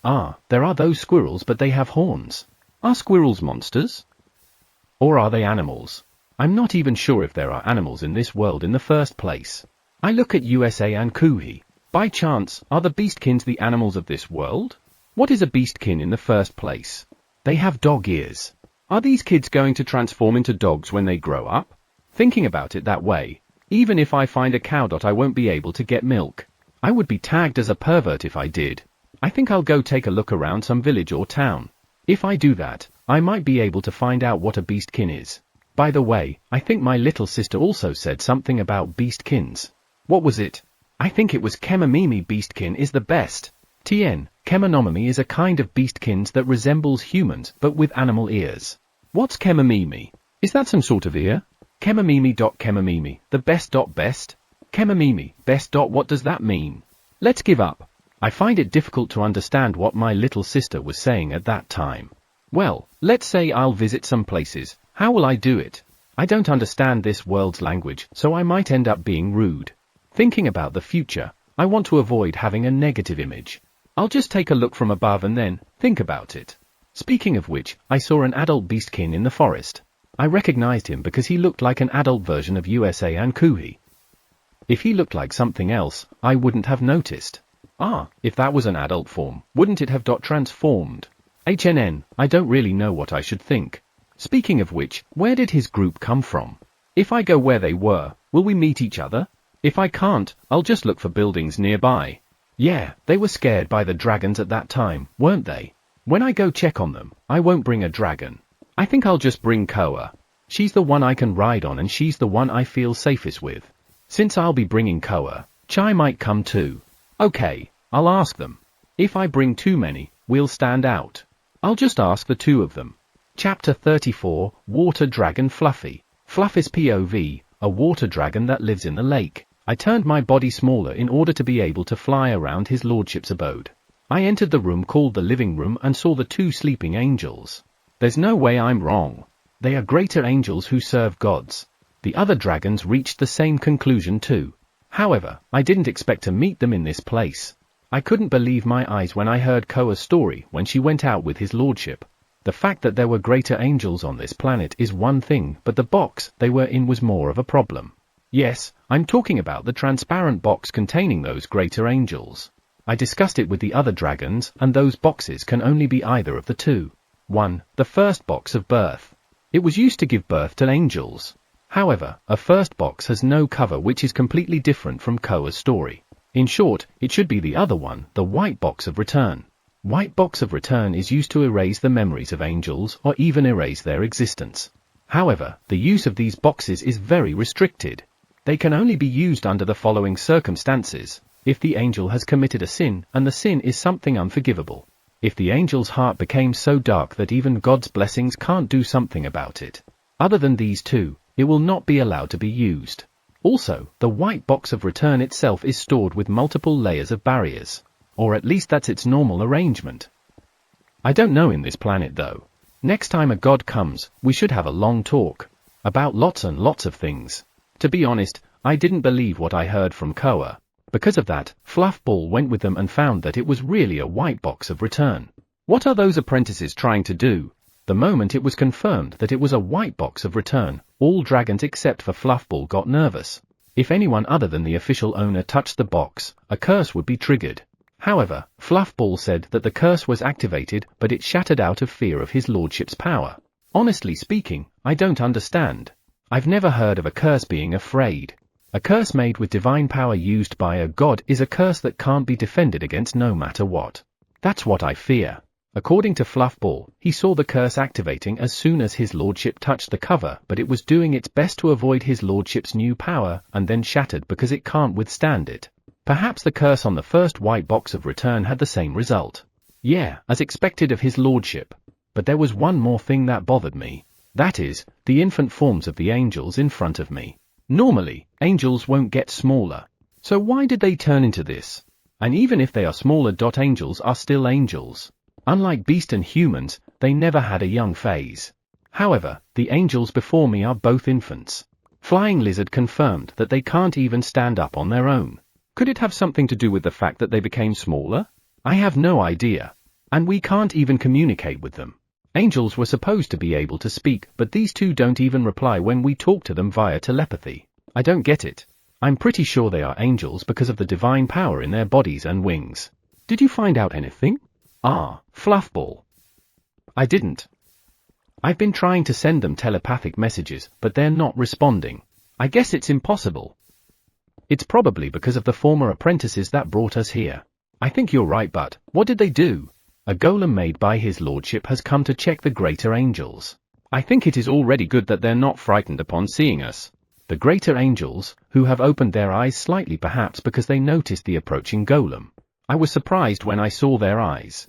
Ah, there are those squirrels, but they have horns. Are squirrels monsters? Or are they animals? I'm not even sure if there are animals in this world in the first place. I look at USA and Kuhi. By chance, are the beastkins the animals of this world? What is a beastkin in the first place? They have dog ears. Are these kids going to transform into dogs when they grow up? Thinking about it that way, even if I find a cow. I won't be able to get milk. I would be tagged as a pervert if I did. I think I'll go take a look around some village or town. If I do that, I might be able to find out what a beastkin is. By the way, I think my little sister also said something about beastkins. What was it? I think it was Kemamimi. Beastkin is the best. Kemonomimi is a kind of beastkins that resembles humans but with animal ears. What's Kemamimi? Is that some sort of ear? Kemamimi. Kemamimi, the best. Best? Kemamimi, best. What does that mean? Let's give up. I find it difficult to understand what my little sister was saying at that time. Well, let's say I'll visit some places. How will I do it? I don't understand this world's language, so I might end up being rude. Thinking about the future, I want to avoid having a negative image. I'll just take a look from above and then think about it. Speaking of which, I saw an adult beastkin in the forest. I recognized him because he looked like an adult version of USA and Kuhi. If he looked like something else, I wouldn't have noticed. Ah, if that was an adult form, wouldn't it have transformed? I don't really know what I should think. Speaking of which, where did his group come from? If I go where they were, will we meet each other? If I can't, I'll just look for buildings nearby. Yeah, they were scared by the dragons at that time, weren't they? When I go check on them, I won't bring a dragon. I think I'll just bring Koa. She's the one I can ride on and she's the one I feel safest with. Since I'll be bringing Koa, Chai might come too. Okay, I'll ask them. If I bring too many, we'll stand out. I'll just ask the 2 of them. Chapter 34, Water Dragon Fluffy. Fluffy's POV, a water dragon that lives in the lake. I turned my body smaller in order to be able to fly around his lordship's abode. I entered the room called the living room and saw the 2 sleeping angels. There's no way I'm wrong. They are greater angels who serve gods. The other dragons reached the same conclusion too. However, I didn't expect to meet them in this place. I couldn't believe my eyes when I heard Koa's story when she went out with his lordship. The fact that there were greater angels on this planet is one thing, but the box they were in was more of a problem. Yes, I'm talking about the transparent box containing those greater angels. I discussed it with the other dragons, and those boxes can only be either of the 2. 1. The first box of birth. It was used to give birth to angels. However, a first box has no cover, which is completely different from Koa's story. In short, it should be the other one, the white box of return. White box of return is used to erase the memories of angels or even erase their existence. However, the use of these boxes is very restricted. They can only be used under the following circumstances: if the angel has committed a sin and the sin is something unforgivable. If the angel's heart became so dark that even God's blessings can't do something about it. Other than these 2, it will not be allowed to be used. Also, the white box of return itself is stored with multiple layers of barriers. Or at least that's its normal arrangement. I don't know in this planet though. Next time a god comes, we should have a long talk. About lots and lots of things. To be honest, I didn't believe what I heard from Koa. Because of that, Fluffball went with them and found that it was really a white box of return. What are those apprentices trying to do? The moment it was confirmed that it was a white box of return, all dragons except for Fluffball got nervous. If anyone other than the official owner touched the box, a curse would be triggered. However, Fluffball said that the curse was activated, but it shattered out of fear of his lordship's power. Honestly speaking, I don't understand. I've never heard of a curse being afraid. A curse made with divine power used by a god is a curse that can't be defended against no matter what. That's what I fear. According to Fluffball, he saw the curse activating as soon as his lordship touched the cover, but it was doing its best to avoid his lordship's new power, and then shattered because it can't withstand it. Perhaps the curse on the first white box of return had the same result. Yeah, as expected of his lordship. But there was one more thing that bothered me. That is, the infant forms of the angels in front of me. Normally, angels won't get smaller. So why did they turn into this? And even if they are smaller, angels are still angels. Unlike beast and humans, they never had a young phase. However, the angels before me are both infants. Flying Lizard confirmed that they can't even stand up on their own. Could it have something to do with the fact that they became smaller? I have no idea. And we can't even communicate with them. Angels were supposed to be able to speak, but these two don't even reply when we talk to them via telepathy. I don't get it. I'm pretty sure they are angels because of the divine power in their bodies and wings. Did you find out anything? Fluffball. I didn't. I've been trying to send them telepathic messages, but they're not responding. I guess it's impossible. It's probably because of the former apprentices that brought us here. I think you're right, but what did they do? A golem made by his lordship has come to check the greater angels. I think it is already good that they're not frightened upon seeing us. The greater angels, who have opened their eyes slightly perhaps because they noticed the approaching golem. I was surprised when I saw their eyes.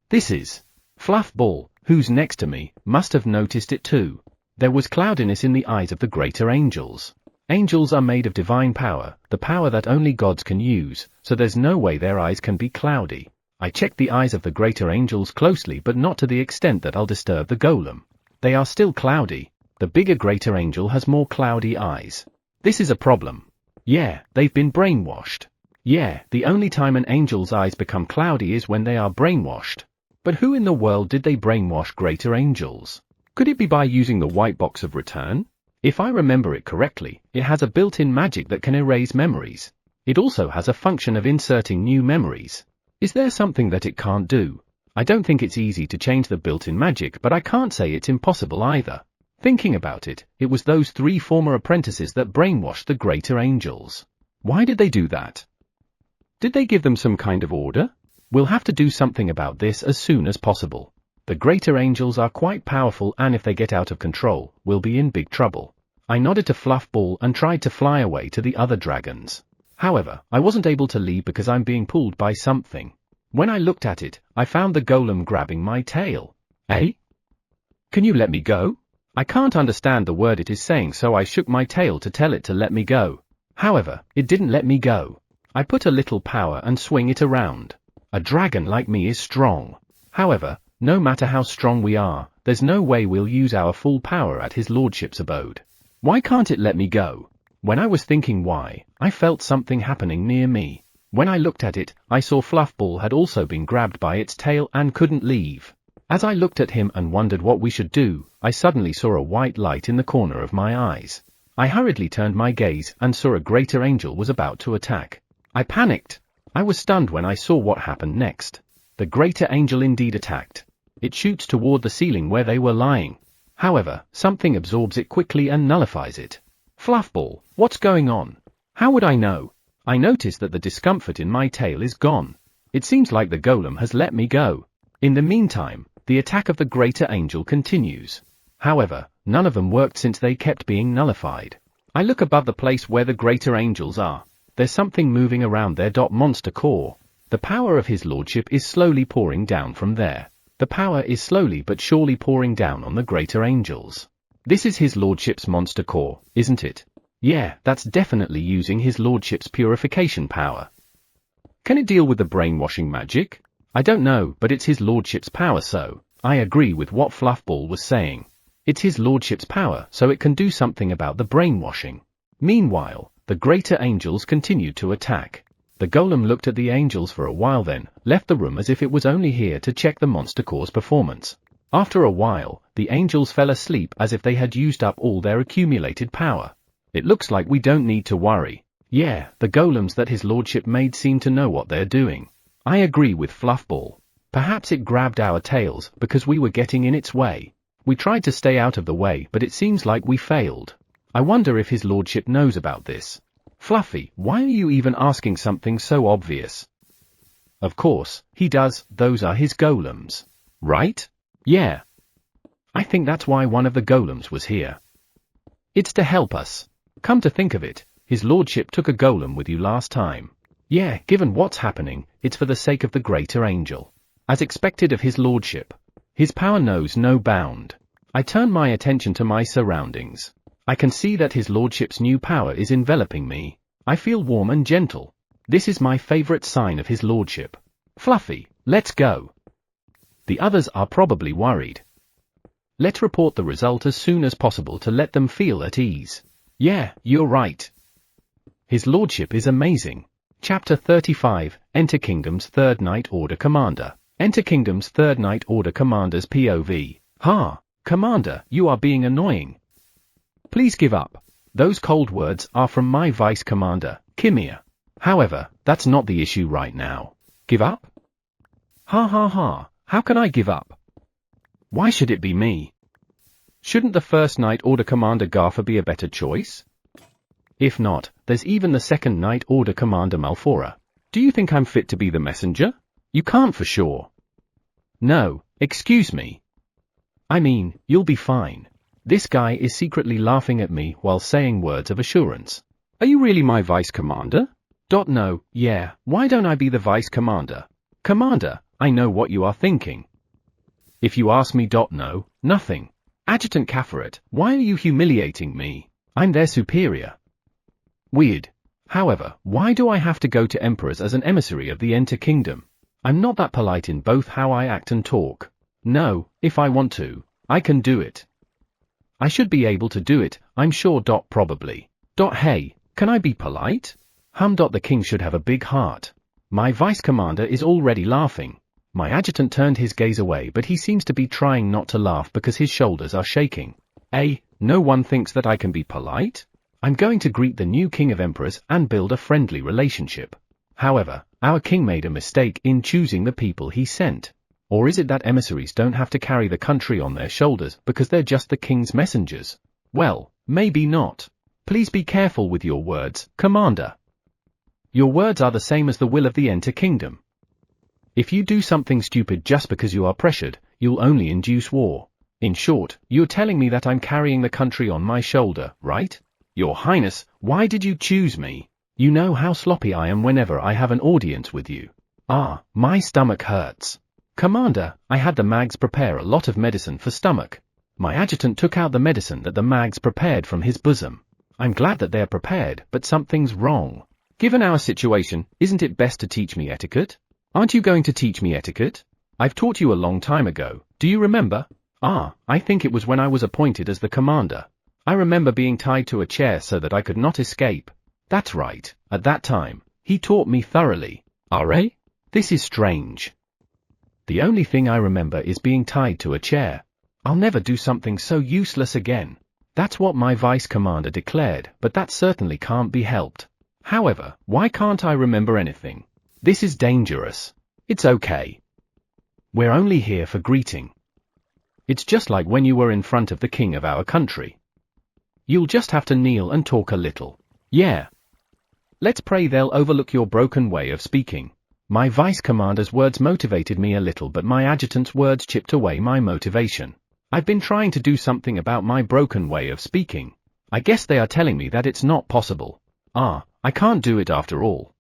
This is Fluffball, who's next to me, must have noticed it too. There was cloudiness in the eyes of the greater angels. Angels are made of divine power, the power that only gods can use, so there's no way their eyes can be cloudy. I checked the eyes of the greater angels closely, but not to the extent that I'll disturb the golem. They are still cloudy. The bigger greater angel has more cloudy eyes. This is a problem. Yeah, they've been brainwashed. Yeah, the only time an angel's eyes become cloudy is when they are brainwashed. But who in the world did they brainwash greater angels? Could it be by using the white box of return? If I remember it correctly, it has a built-in magic that can erase memories. It also has a function of inserting new memories. Is there something that it can't do? I don't think it's easy to change the built-in magic, but I can't say it's impossible either. Thinking about it, it was those 3 former apprentices that brainwashed the greater angels. Why did they do that? Did they give them some kind of order? We'll have to do something about this as soon as possible. The greater angels are quite powerful, and if they get out of control, we'll be in big trouble. I nodded to Fluffball and tried to fly away to the other dragons. However, I wasn't able to leave because I'm being pulled by something. When I looked at it, I found the golem grabbing my tail. Eh? Can you let me go? I can't understand the word it is saying, so I shook my tail to tell it to let me go. However, it didn't let me go. I put a little power and swing it around. A dragon like me is strong. However, no matter how strong we are, there's no way we'll use our full power at his lordship's abode. Why can't it let me go? When I was thinking why, I felt something happening near me. When I looked at it, I saw Fluffball had also been grabbed by its tail and couldn't leave. As I looked at him and wondered what we should do, I suddenly saw a white light in the corner of my eyes. I hurriedly turned my gaze and saw a greater angel was about to attack. I panicked. I was stunned when I saw what happened next. The greater angel indeed attacked. It shoots toward the ceiling where they were lying. However, something absorbs it quickly and nullifies it. Fluffball, what's going on? How would I know? I noticed that the discomfort in my tail is gone. It seems like the golem has let me go. In the meantime, the attack of the greater angel continues. However, none of them worked since they kept being nullified. I look above the place where the greater angels are. There's something moving around their monster core. The power of his lordship is slowly pouring down from there. The power is slowly but surely pouring down on the greater angels. This is his lordship's monster core, isn't it? Yeah, that's definitely using his lordship's purification power. Can it deal with the brainwashing magic? I don't know, but it's his lordship's power, so I agree with what Fluffball was saying. It's his lordship's power, so it can do something about the brainwashing. Meanwhile, The greater angels continued to attack. The golem looked at the angels for a while, then left the room as if it was only here to check the monster core's performance. After a while, the angels fell asleep as if they had used up all their accumulated power. It looks like we don't need to worry. Yeah, the golems that his lordship made seem to know what they're doing. I agree with Fluffball. Perhaps it grabbed our tails because we were getting in its way. We tried to stay out of the way, but it seems like we failed. I wonder if his lordship knows about this. Fluffy, why are you even asking something so obvious? Of course, he does, those are his golems. Right? Yeah. I think that's why one of the golems was here. It's to help us. Come to think of it, his lordship took a golem with you last time. Yeah, given what's happening, it's for the sake of the greater angel. As expected of his lordship. His power knows no bound. I turn my attention to my surroundings. I can see that his lordship's new power is enveloping me. I feel warm and gentle. This is my favorite sign of his lordship. Fluffy, let's go. The others are probably worried. Let's report the result as soon as possible to let them feel at ease. Yeah, you're right. His lordship is amazing. Chapter 35, Enter Kingdom's Third Night Order Commander. Enter Kingdom's Third Night Order Commander's POV. Ha, Commander, you are being annoying. Please give up. Those cold words are from my Vice Commander, Kimia. However, that's not the issue right now. Give up? Ha ha ha, how can I give up? Why should it be me? Shouldn't the First Night Order Commander Garfa be a better choice? If not, there's even the Second Night Order Commander Malfora. Do you think I'm fit to be the messenger? You can't for sure. No, excuse me. I mean, you'll be fine. This guy is secretly laughing at me while saying words of assurance. Are you really my Vice Commander? No, yeah, why don't I be the Vice Commander? Commander, I know what you are thinking. If you ask me, no, nothing. Adjutant Kafaret, why are you humiliating me? I'm their superior. Weird. However, why do I have to go to emperors as an emissary of the Enter Kingdom? I'm not that polite in both how I act and talk. No, if I want to, I can do it. I should be able to do it, I'm sure. Probably. Hey, can I be polite? The king should have a big heart. My vice commander is already laughing. My adjutant turned his gaze away, but he seems to be trying not to laugh because his shoulders are shaking. No one thinks that I can be polite? I'm going to greet the new king of emperors and build a friendly relationship. However, our king made a mistake in choosing the people he sent. Or is it that emissaries don't have to carry the country on their shoulders because they're just the king's messengers? Well, maybe not. Please be careful with your words, Commander. Your words are the same as the will of the Enter Kingdom. If you do something stupid just because you are pressured, you'll only induce war. In short, you're telling me that I'm carrying the country on my shoulder, right? Your Highness, why did you choose me? You know how sloppy I am whenever I have an audience with you. My stomach hurts. Commander, I had the mags prepare a lot of medicine for stomach. My adjutant took out the medicine that the mags prepared from his bosom. I'm glad that they're prepared, but something's wrong. Given our situation, isn't it best to teach me etiquette? Aren't you going to teach me etiquette? I've taught you a long time ago, do you remember? I think it was when I was appointed as the commander. I remember being tied to a chair so that I could not escape. That's right, at that time, he taught me thoroughly. This is strange. The only thing I remember is being tied to a chair. I'll never do something so useless again. That's what my vice commander declared, but that certainly can't be helped. However, why can't I remember anything? This is dangerous. It's okay. We're only here for greeting. It's just like when you were in front of the king of our country. You'll just have to kneel and talk a little. Yeah. Let's pray they'll overlook your broken way of speaking. My vice commander's words motivated me a little, but my adjutant's words chipped away my motivation. I've been trying to do something about my broken way of speaking. I guess they are telling me that it's not possible. I can't do it after all.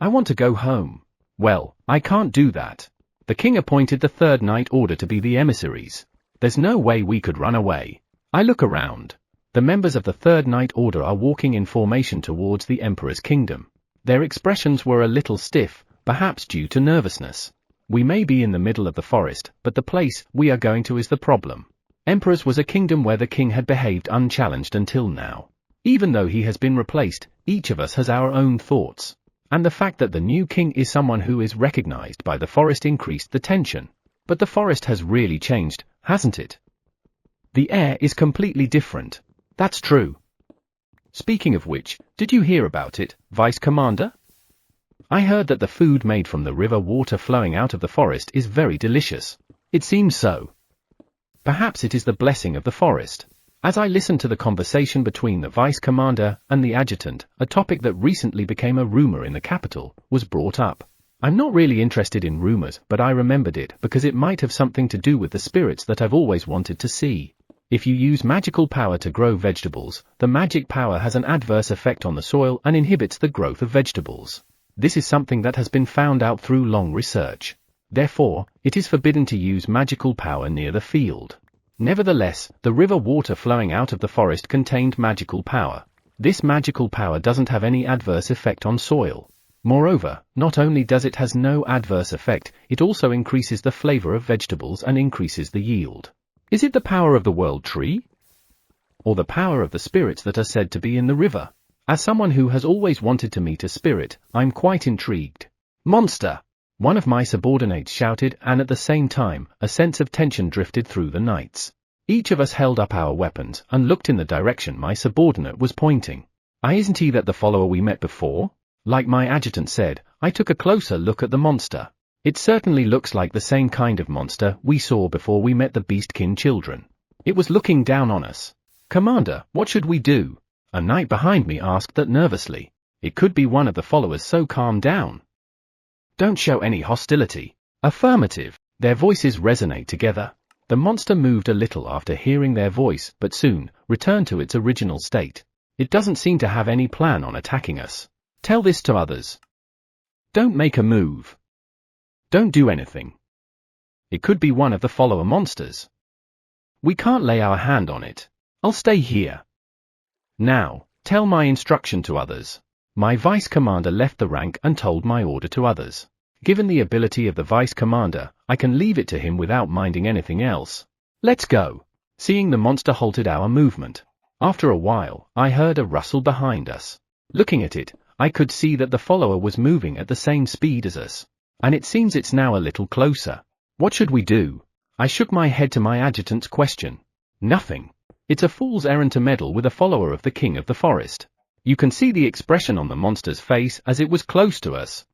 I want to go home. Well, I can't do that. The king appointed the Third Night Order to be the emissaries. There's no way we could run away. I look around. The members of the Third Night Order are walking in formation towards the Emperor's kingdom. Their expressions were a little stiff, perhaps due to nervousness. We may be in the middle of the forest, but the place we are going to is the problem. Emperor's was a kingdom where the king had behaved unchallenged until now. Even though he has been replaced, each of us has our own thoughts. And the fact that the new king is someone who is recognized by the forest increased the tension. But the forest has really changed, hasn't it? The air is completely different. That's true. Speaking of which, did you hear about it, Vice Commander? I heard that the food made from the river water flowing out of the forest is very delicious. It seems so. Perhaps it is the blessing of the forest. As I listened to the conversation between the Vice Commander and the Adjutant, a topic that recently became a rumor in the capital was brought up. I'm not really interested in rumors, but I remembered it because it might have something to do with the spirits that I've always wanted to see. If you use magical power to grow vegetables, the magic power has an adverse effect on the soil and inhibits the growth of vegetables. This is something that has been found out through long research. Therefore, it is forbidden to use magical power near the field. Nevertheless, the river water flowing out of the forest contained magical power. This magical power doesn't have any adverse effect on soil. Moreover, not only does it has no adverse effect, it also increases the flavor of vegetables and increases the yield. Is it the power of the world tree? Or the power of the spirits that are said to be in the river? As someone who has always wanted to meet a spirit, I'm quite intrigued. Monster! One of my subordinates shouted, and at the same time, a sense of tension drifted through the nights. Each of us held up our weapons and looked in the direction my subordinate was pointing. Isn't he that the follower we met before? Like my adjutant said, I took a closer look at the monster. It certainly looks like the same kind of monster we saw before we met the Beastkin children. It was looking down on us. Commander, what should we do? A knight behind me asked that nervously. It could be one of the followers, so calm down. Don't show any hostility. Affirmative. Their voices resonate together. The monster moved a little after hearing their voice, but soon returned to its original state. It doesn't seem to have any plan on attacking us. Tell this to others. Don't make a move. Don't do anything. It could be one of the follower monsters. We can't lay our hand on it. I'll stay here. Now, tell my instruction to others. My vice commander left the rank and told my order to others. Given the ability of the vice commander, I can leave it to him without minding anything else. Let's go. Seeing the monster halted our movement. After a while, I heard a rustle behind us. Looking at it, I could see that the follower was moving at the same speed as us. And it seems it's now a little closer. What should we do? I shook my head to my adjutant's question. Nothing. It's a fool's errand to meddle with a follower of the king of the forest. You can see the expression on the monster's face as it was close to us.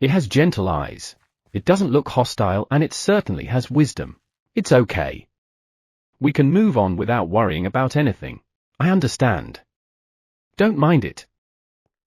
It has gentle eyes. It doesn't look hostile and it certainly has wisdom. It's okay. We can move on without worrying about anything. I understand. Don't mind it.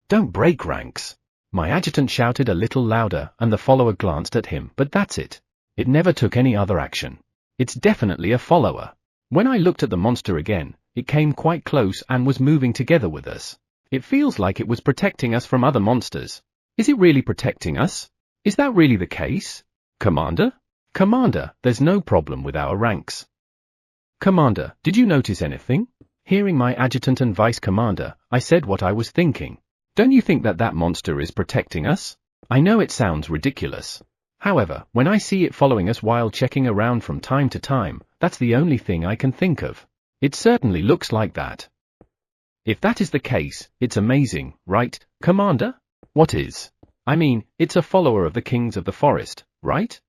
Don't break ranks. My adjutant shouted a little louder and the follower glanced at him, but that's it. It never took any other action. It's definitely a follower. When I looked at the monster again, it came quite close and was moving together with us. It feels like it was protecting us from other monsters. Is it really protecting us? Is that really the case? Commander? Commander, there's no problem with our ranks. Commander, did you notice anything? Hearing my adjutant and vice commander, I said what I was thinking. Don't you think that monster is protecting us? I know it sounds ridiculous. However, when I see it following us while checking around from time to time, that's the only thing I can think of. It certainly looks like that. If that is the case, it's amazing, right, Commander? What is? I mean, it's a follower of the kings of the forest, right?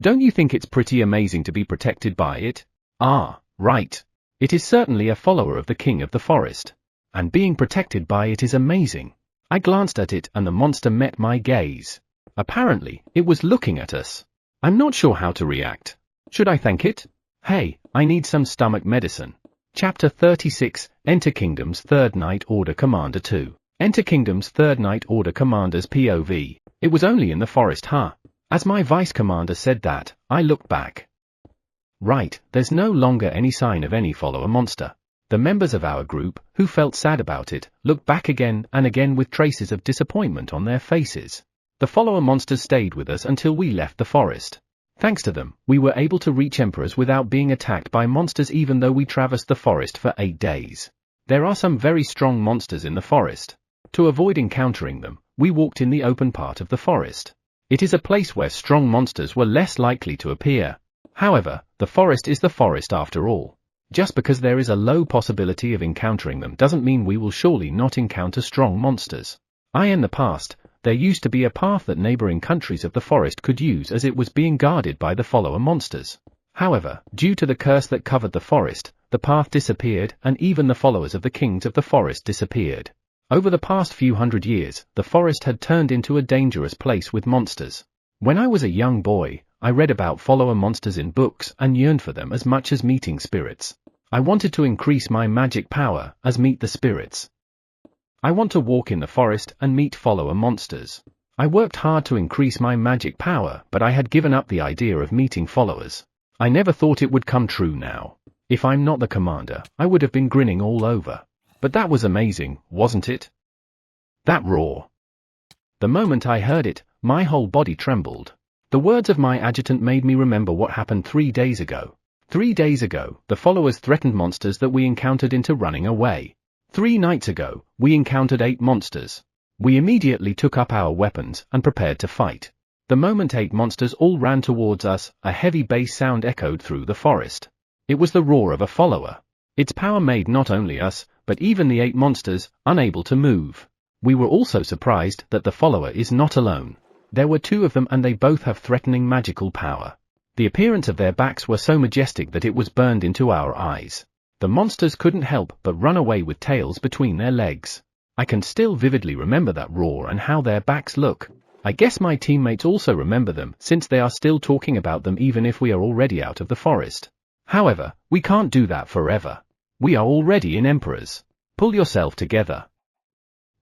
Don't you think it's pretty amazing to be protected by it? Ah, right. It is certainly a follower of the king of the forest. And being protected by it is amazing. I glanced at it and the monster met my gaze. Apparently, it was looking at us. I'm not sure how to react. Should I thank it? Hey, I need some stomach medicine. Chapter 36, Enter Kingdom's Third Night Order Commander 2. Enter Kingdom's Third Night Order Commander's POV. It was only in the forest, huh? As my vice commander said that, I looked back. Right, there's no longer any sign of any follower monster. The members of our group, who felt sad about it, looked back again and again with traces of disappointment on their faces. The follower monsters stayed with us until we left the forest. Thanks to them, we were able to reach Emperors without being attacked by monsters even though we traversed the forest for 8 days. There are some very strong monsters in the forest. To avoid encountering them, we walked in the open part of the forest. It is a place where strong monsters were less likely to appear. However, the forest is the forest after all. Just because there is a low possibility of encountering them doesn't mean we will surely not encounter strong monsters. In the past, there used to be a path that neighboring countries of the forest could use as it was being guarded by the follower monsters. However, due to the curse that covered the forest, the path disappeared and even the followers of the kings of the forest disappeared. Over the past few hundred years, the forest had turned into a dangerous place with monsters. When I was a young boy, I read about follower monsters in books and yearned for them as much as meeting spirits. I wanted to increase my magic power as meet the spirits. I want to walk in the forest and meet follower monsters. I worked hard to increase my magic power, but I had given up the idea of meeting followers. I never thought it would come true now. If I'm not the commander, I would have been grinning all over. But that was amazing, wasn't it? That roar. The moment I heard it, my whole body trembled. The words of my adjutant made me remember what happened 3 days ago. 3 days ago, the followers threatened monsters that we encountered into running away. 3 nights ago, we encountered 8 monsters. We immediately took up our weapons and prepared to fight. The moment 8 monsters all ran towards us, a heavy bass sound echoed through the forest. It was the roar of a follower. Its power made not only us, but even the 8 monsters, unable to move. We were also surprised that the follower is not alone. There were 2 of them and they both have threatening magical power. The appearance of their backs were so majestic that it was burned into our eyes. The monsters couldn't help but run away with tails between their legs. I can still vividly remember that roar and how their backs look. I guess my teammates also remember them since they are still talking about them even if we are already out of the forest. However, we can't do that forever. We are already in Emperors. Pull yourself together.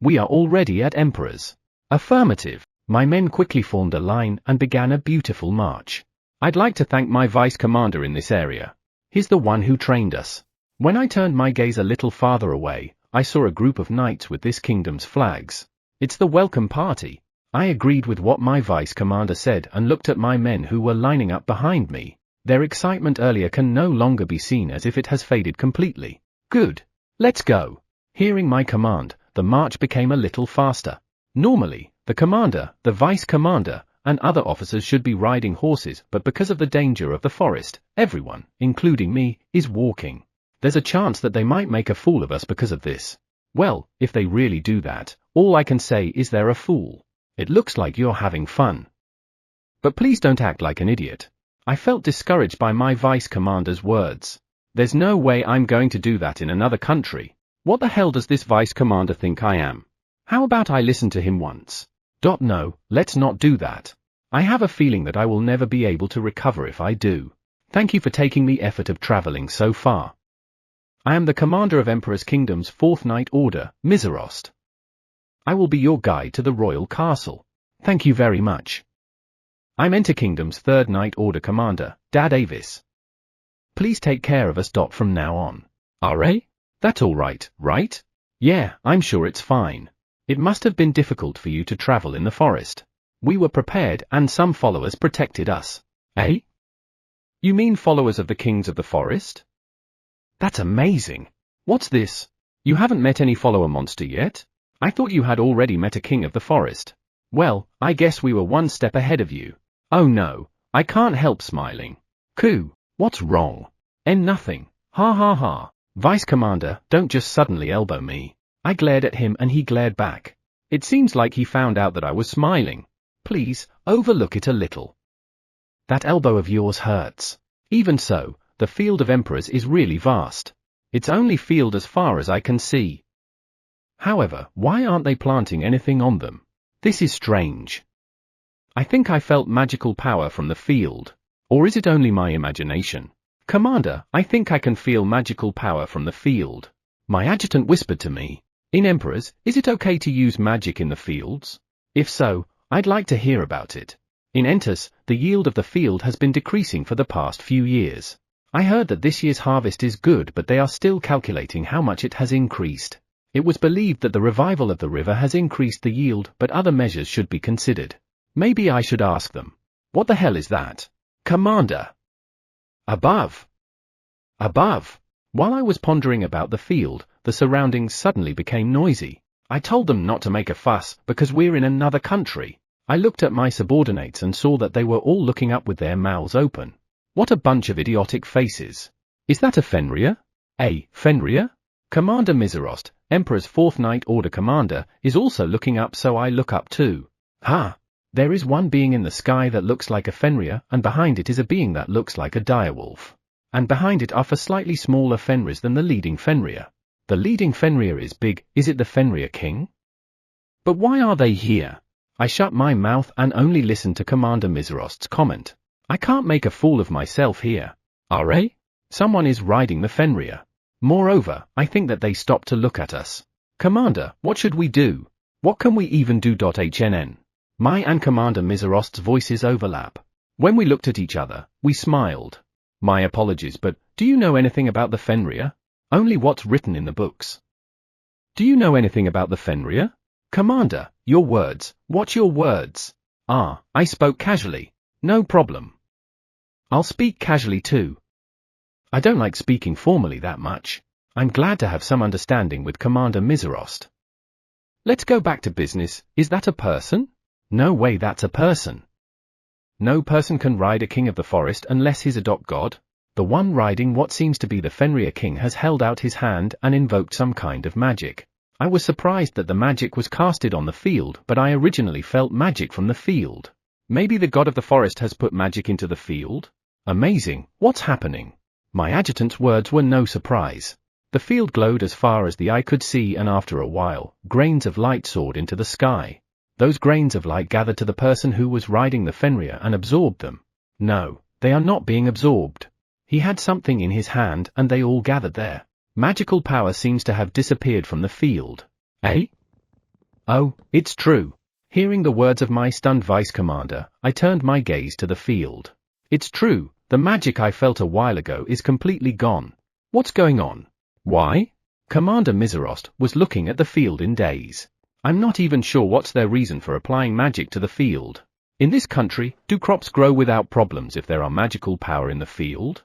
We are already at Emperors. Affirmative. My men quickly formed a line and began a beautiful march. I'd like to thank my vice commander in this area. He's the one who trained us. When I turned my gaze a little farther away, I saw a group of knights with this kingdom's flags. It's the welcome party. I agreed with what my vice commander said and looked at my men who were lining up behind me. Their excitement earlier can no longer be seen as if it has faded completely. Good. Let's go. Hearing my command, the march became a little faster. Normally, the commander, the vice commander, and other officers should be riding horses, but because of the danger of the forest, everyone, including me, is walking. There's a chance that they might make a fool of us because of this. Well, if they really do that, all I can say is they're a fool. It looks like you're having fun. But please don't act like an idiot. I felt discouraged by my vice commander's words. There's no way I'm going to do that in another country. What the hell does this vice commander think I am? How about I listen to him once? No, let's not do that. I have a feeling that I will never be able to recover if I do. Thank you for taking the effort of traveling so far. I am the commander of Emperor's Kingdom's 4th Night Order, Miserost. I will be your guide to the royal castle. Thank you very much. I'm Enter Kingdom's 3rd Night Order Commander, Dad Avis. Please take care of us. From now on. R.A.? That's alright, right? Yeah, I'm sure it's fine. It must have been difficult for you to travel in the forest. We were prepared and some followers protected us. Eh? You mean followers of the kings of the forest? That's amazing. What's this? You haven't met any follower monster yet? I thought you had already met a king of the forest. Well, I guess we were one step ahead of you. Oh no, I can't help smiling. Coo, what's wrong? Nothing. Ha ha ha. Vice Commander, don't just suddenly elbow me. I glared at him and he glared back. It seems like he found out that I was smiling. Please, overlook it a little. That elbow of yours hurts. Even so, the field of Emperors is really vast. It's only field as far as I can see. However, why aren't they planting anything on them? This is strange. I think I felt magical power from the field. Or is it only my imagination? Commander, I think I can feel magical power from the field. My adjutant whispered to me. In Emperors, is it okay to use magic in the fields? If so, I'd like to hear about it. In Entus, the yield of the field has been decreasing for the past few years. I heard that this year's harvest is good, but they are still calculating how much it has increased. It was believed that the revival of the river has increased the yield, but other measures should be considered. Maybe I should ask them. What the hell is that? Commander! Above! Above! While I was pondering about the field, the surroundings suddenly became noisy. I told them not to make a fuss, because we're in another country. I looked at my subordinates and saw that they were all looking up with their mouths open. What a bunch of idiotic faces. Is that a Fenrir? A Fenrir? Commander Miserost, Emperor's 4th Night Order commander, is also looking up, so I look up too. Ha! There is one being in the sky that looks like a Fenrir, and behind it is a being that looks like a direwolf. And behind it are 4 slightly smaller Fenrirs than the leading Fenrir. The leading Fenrir is big. Is it the Fenrir king? But why are they here? I shut my mouth and only listened to Commander Miserost's comment. I can't make a fool of myself here. Are? Someone is riding the Fenrir. Moreover, I think that they stopped to look at us. Commander, what should we do? What can we even do? HNN. My and Commander Miserost's voices overlap. When we looked at each other, we smiled. My apologies, but do you know anything about the Fenrir? Only what's written in the books. Do you know anything about the Fenrir? Commander, your words. What's your words? I spoke casually. No problem. I'll speak casually too. I don't like speaking formally that much. I'm glad to have some understanding with Commander Miserost. Let's go back to business. Is that a person? No way, that's a person. No person can ride a king of the forest unless he's a god. The one riding what seems to be the Fenrir king has held out his hand and invoked some kind of magic. I was surprised that the magic was casted on the field, but I originally felt magic from the field. Maybe the god of the forest has put magic into the field? Amazing, what's happening? My adjutant's words were no surprise. The field glowed as far as the eye could see, and after a while, grains of light soared into the sky. Those grains of light gathered to the person who was riding the Fenrir and absorbed them. No, they are not being absorbed. He had something in his hand and they all gathered there. Magical power seems to have disappeared from the field. Oh, it's true. Hearing the words of my stunned vice commander, I turned my gaze to the field. It's true, the magic I felt a while ago is completely gone. What's going on? Why? Commander Miserost was looking at the field in daze. I'm not even sure what's their reason for applying magic to the field. In this country, do crops grow without problems if there are magical power in the field?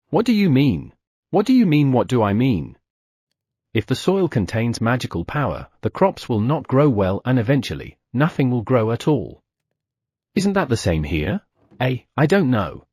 What do you mean? What do you mean? What do I mean? If the soil contains magical power, the crops will not grow well and eventually, nothing will grow at all. Isn't that the same here? I don't know.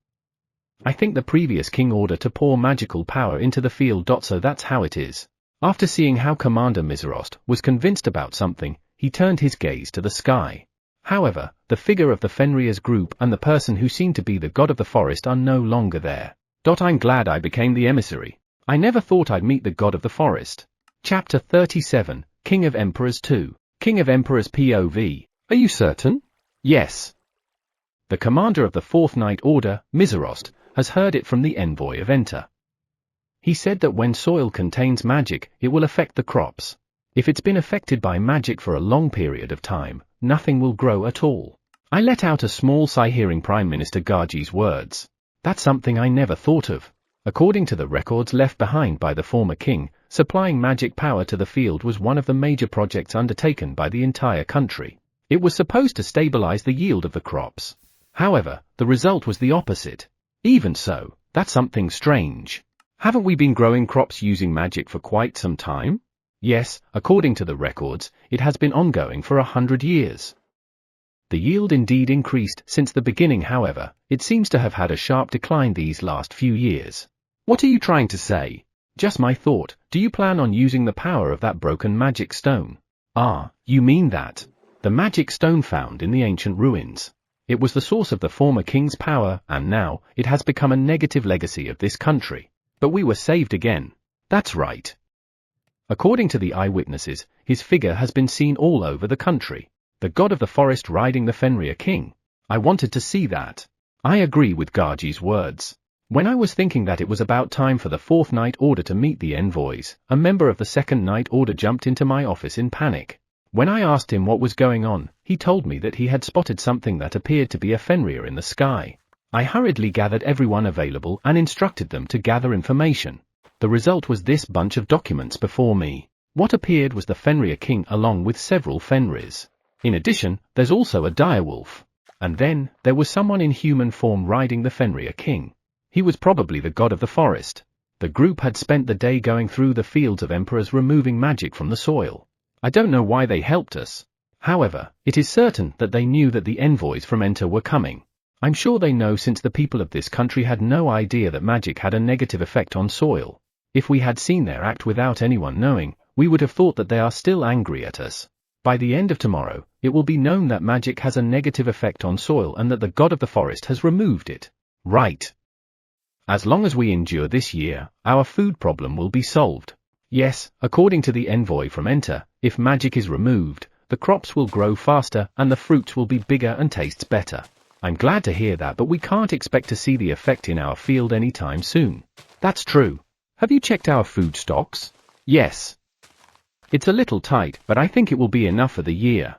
I think the previous king ordered to pour magical power into the field. So that's how it is. After seeing how Commander Miserost was convinced about something, he turned his gaze to the sky. However, the figure of the Fenrir's group and the person who seemed to be the god of the forest are no longer there. I'm glad I became the emissary. I never thought I'd meet the god of the forest. Chapter 37, King of Emperors 2. King of Emperors POV. Are you certain? Yes. The commander of the 4th Night Order, Miserost, has heard it from the envoy of Enter. He said that when soil contains magic, it will affect the crops. If it's been affected by magic for a long period of time, nothing will grow at all. I let out a small sigh hearing Prime Minister Gaji's words. That's something I never thought of. According to the records left behind by the former king, supplying magic power to the field was one of the major projects undertaken by the entire country. It was supposed to stabilize the yield of the crops. However, the result was the opposite. Even so, that's something strange. Haven't we been growing crops using magic for quite some time? Yes, according to the records, it has been ongoing for 100 years. The yield indeed increased since the beginning, however, it seems to have had a sharp decline these last few years. What are you trying to say? Just my thought, do you plan on using the power of that broken magic stone? You mean that? The magic stone found in the ancient ruins. It was the source of the former king's power, and now, it has become a negative legacy of this country. But we were saved again. That's right. According to the eyewitnesses, his figure has been seen all over the country. The god of the forest riding the Fenrir king. I wanted to see that. I agree with Gaji's words. When I was thinking that it was about time for the 4th Night Order to meet the envoys, a member of the 2nd Night Order jumped into my office in panic. When I asked him what was going on, he told me that he had spotted something that appeared to be a Fenrir in the sky. I hurriedly gathered everyone available and instructed them to gather information. The result was this bunch of documents before me. What appeared was the Fenrir king along with several Fenrirs. In addition, there's also a direwolf. And then, there was someone in human form riding the Fenrir king. He was probably the god of the forest. The group had spent the day going through the fields of emperors removing magic from the soil. I don't know why they helped us. However, it is certain that they knew that the envoys from Enter were coming. I'm sure they know, since the people of this country had no idea that magic had a negative effect on soil. If we had seen their act without anyone knowing, we would have thought that they are still angry at us. By the end of tomorrow, it will be known that magic has a negative effect on soil and that the god of the forest has removed it. Right. As long as we endure this year, our food problem will be solved. Yes, according to the envoy from Enter, if magic is removed, the crops will grow faster and the fruits will be bigger and tastes better. I'm glad to hear that, but we can't expect to see the effect in our field anytime soon. That's true. Have you checked our food stocks? Yes. It's a little tight, but I think it will be enough for the year.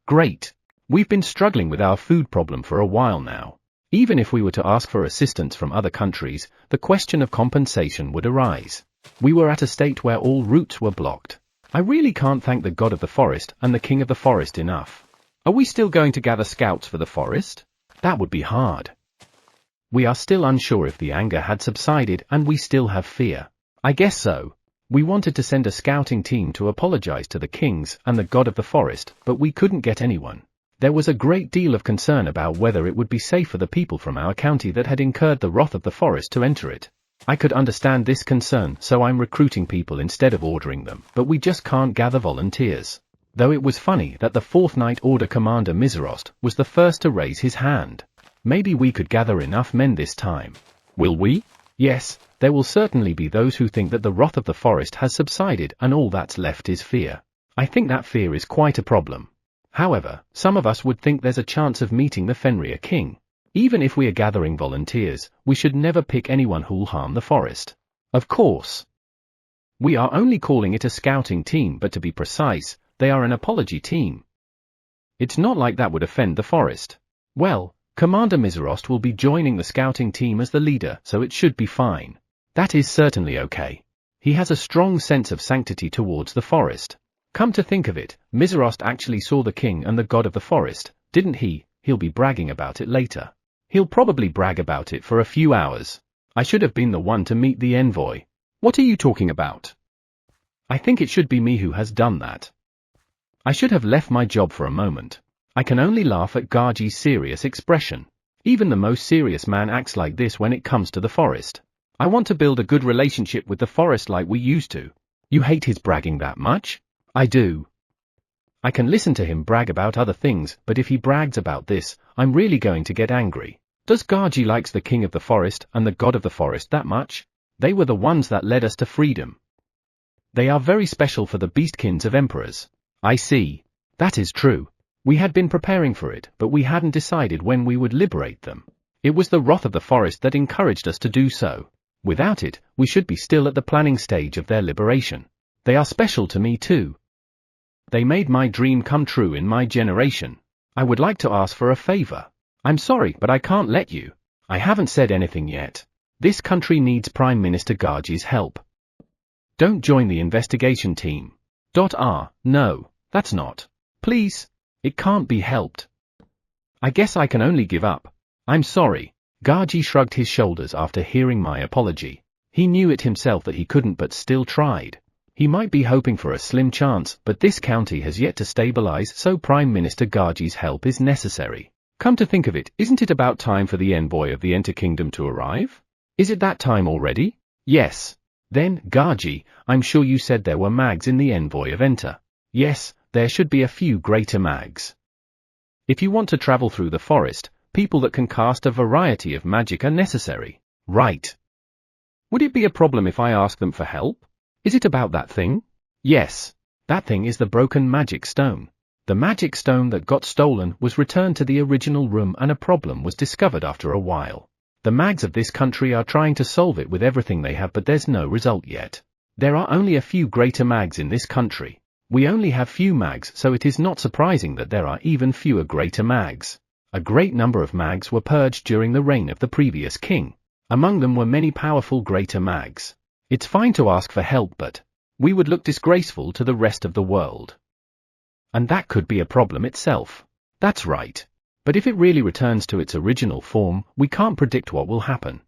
Great. We've been struggling with our food problem for a while now. Even if we were to ask for assistance from other countries, the question of compensation would arise. We were at a state where all routes were blocked. I really can't thank the god of the forest and the king of the forest enough. Are we still going to gather scouts for the forest? That would be hard. We are still unsure if the anger had subsided and we still have fear. I guess so. We wanted to send a scouting team to apologize to the kings and the god of the forest, but we couldn't get anyone. There was a great deal of concern about whether it would be safe for the people from our county that had incurred the wrath of the forest to enter it. I could understand this concern, so I'm recruiting people instead of ordering them, but we just can't gather volunteers. Though it was funny that the 4th Night Order Commander Miserost was the first to raise his hand. Maybe we could gather enough men this time. Will we? Yes, there will certainly be those who think that the wrath of the forest has subsided and all that's left is fear. I think that fear is quite a problem. However, some of us would think there's a chance of meeting the Fenrir king. Even if we are gathering volunteers, we should never pick anyone who'll harm the forest. Of course. We are only calling it a scouting team, but to be precise, they are an apology team. It's not like that would offend the forest. Well, Commander Miserost will be joining the scouting team as the leader, so it should be fine. That is certainly okay. He has a strong sense of sanctity towards the forest. Come to think of it, Miserost actually saw the king and the god of the forest, didn't he? He'll be bragging about it later. He'll probably brag about it for a few hours. I should have been the one to meet the envoy. What are you talking about? I think it should be me who has done that. I should have left my job for a moment. I can only laugh at Garji's serious expression. Even the most serious man acts like this when it comes to the forest. I want to build a good relationship with the forest like we used to. You hate his bragging that much? I do. I can listen to him brag about other things, but if he brags about this, I'm really going to get angry. Does Garji likes the king of the forest and the god of the forest that much? They were the ones that led us to freedom. They are very special for the beastkins of emperors. I see. That is true. We had been preparing for it, but we hadn't decided when we would liberate them. It was the wrath of the forest that encouraged us to do so. Without it, we should be still at the planning stage of their liberation. They are special to me too. They made my dream come true in my generation. I would like to ask for a favor. I'm sorry, but I can't let you. I haven't said anything yet. This country needs Prime Minister Garji's help. Don't join the investigation team. No, that's not. Please. It can't be helped. I guess I can only give up. I'm sorry. Garji shrugged his shoulders after hearing my apology. He knew it himself that he couldn't, but still tried. He might be hoping for a slim chance, but this county has yet to stabilize, so Prime Minister Garji's help is necessary. Come to think of it, isn't it about time for the envoy of the Enter Kingdom to arrive? Is it that time already? Yes. Then, Garji, I'm sure you said there were mags in the envoy of Enter. Yes, there should be a few greater mags. If you want to travel through the forest, people that can cast a variety of magic are necessary. Right. Would it be a problem if I ask them for help? Is it about that thing? Yes. That thing is the broken magic stone. The magic stone that got stolen was returned to the original room and a problem was discovered after a while. The mags of this country are trying to solve it with everything they have, but there's no result yet. There are only a few greater mags in this country. We only have few mags, so it is not surprising that there are even fewer greater mags. A great number of mags were purged during the reign of the previous king. Among them were many powerful greater mags. It's fine to ask for help, but we would look disgraceful to the rest of the world. And that could be a problem itself. That's right. But if it really returns to its original form, we can't predict what will happen.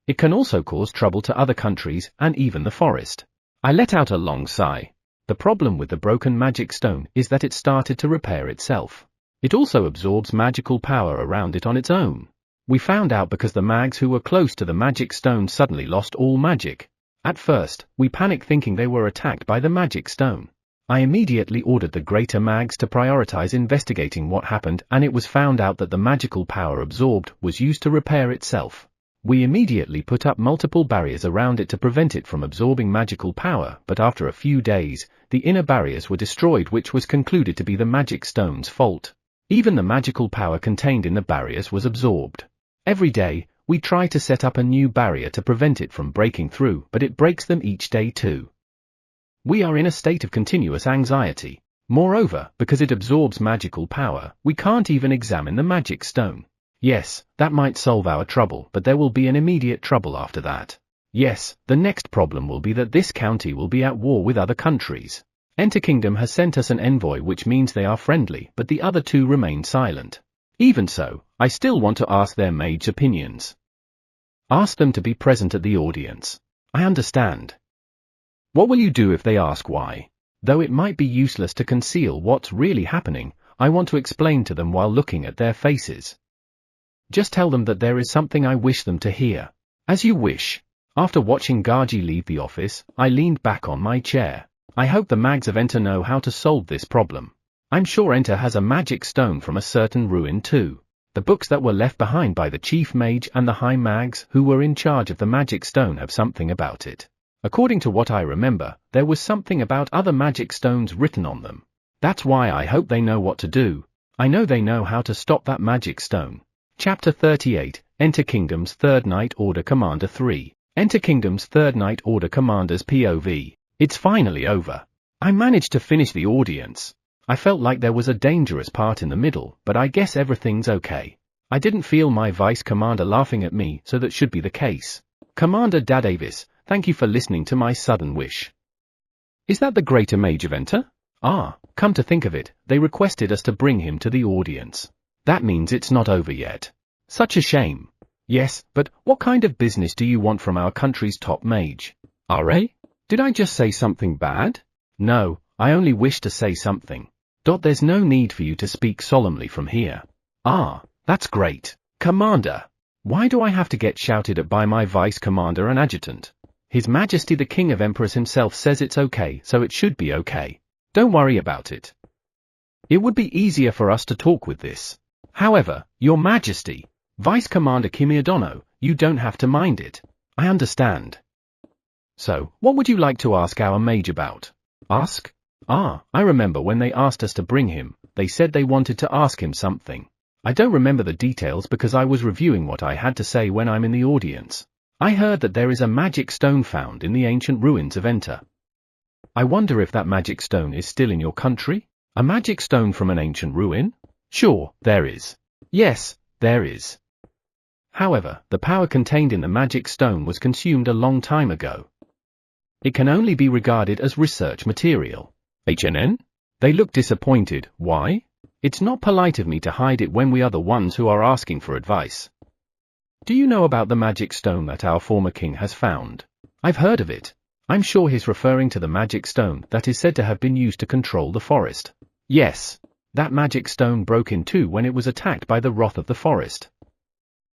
It can also cause trouble to other countries and even the forest. I let out a long sigh. The problem with the broken magic stone is that it started to repair itself. It also absorbs magical power around it on its own. We found out because the mags who were close to the magic stone suddenly lost all magic. At first, we panicked thinking they were attacked by the magic stone. I immediately ordered the greater mags to prioritize investigating what happened, and it was found out that the magical power absorbed was used to repair itself. We immediately put up multiple barriers around it to prevent it from absorbing magical power, but after a few days, the inner barriers were destroyed, which was concluded to be the magic stone's fault. Even the magical power contained in the barriers was absorbed. Every day, we try to set up a new barrier to prevent it from breaking through, but it breaks them each day too. We are in a state of continuous anxiety. Moreover, because it absorbs magical power, we can't even examine the magic stone. Yes, that might solve our trouble, but there will be an immediate trouble after that. Yes, the next problem will be that this county will be at war with other countries. Enter Kingdom has sent us an envoy, which means they are friendly, but the other two remain silent. Even so, I still want to ask their mage opinions. Ask them to be present at the audience. I understand. What will you do if they ask why? Though it might be useless to conceal what's really happening, I want to explain to them while looking at their faces. Just tell them that there is something I wish them to hear. As you wish. After watching Gaji leave the office, I leaned back on my chair. I hope the mags of Enter know how to solve this problem. I'm sure Enter has a magic stone from a certain ruin too. The books that were left behind by the chief mage and the high mags who were in charge of the magic stone have something about it. According to what I remember, there was something about other magic stones written on them. That's why I hope they know what to do. I know they know how to stop that magic stone. Chapter 38, Enter Kingdom's Third Night Order Commander 3. Enter Kingdom's Third Night Order Commander's POV. It's finally over. I managed to finish the audience. I felt like there was a dangerous part in the middle, but I guess everything's okay. I didn't feel my vice commander laughing at me, so that should be the case. Commander Dadavis, thank you for listening to my sudden wish. Is that the greater mage of Enter? Ah, come to think of it, they requested us to bring him to the audience. That means it's not over yet. Such a shame. Yes, but what kind of business do you want from our country's top mage? RA? Did I just say something bad? No, I only wish to say something. There's no need for you to speak solemnly from here. Ah, that's great. Commander. Why do I have to get shouted at by my vice commander and adjutant? His Majesty the King of Emperors himself says it's okay, so it should be okay. Don't worry about it. It would be easier for us to talk with this. However, Your Majesty, Vice Commander Kimiodono, you don't have to mind it. I understand. So, what would you like to ask our mage about? Ask? Ah, I remember when they asked us to bring him, they said they wanted to ask him something. I don't remember the details because I was reviewing what I had to say when I'm in the audience. I heard that there is a magic stone found in the ancient ruins of Enter. I wonder if that magic stone is still in your country? A magic stone from an ancient ruin? Sure, there is. Yes, there is. However, the power contained in the magic stone was consumed a long time ago. It can only be regarded as research material. HNN? They look disappointed. Why? It's not polite of me to hide it when we are the ones who are asking for advice. Do you know about the magic stone that our former king has found? I've heard of it. I'm sure he's referring to the magic stone that is said to have been used to control the forest. Yes. That magic stone broke in two when it was attacked by the wrath of the forest.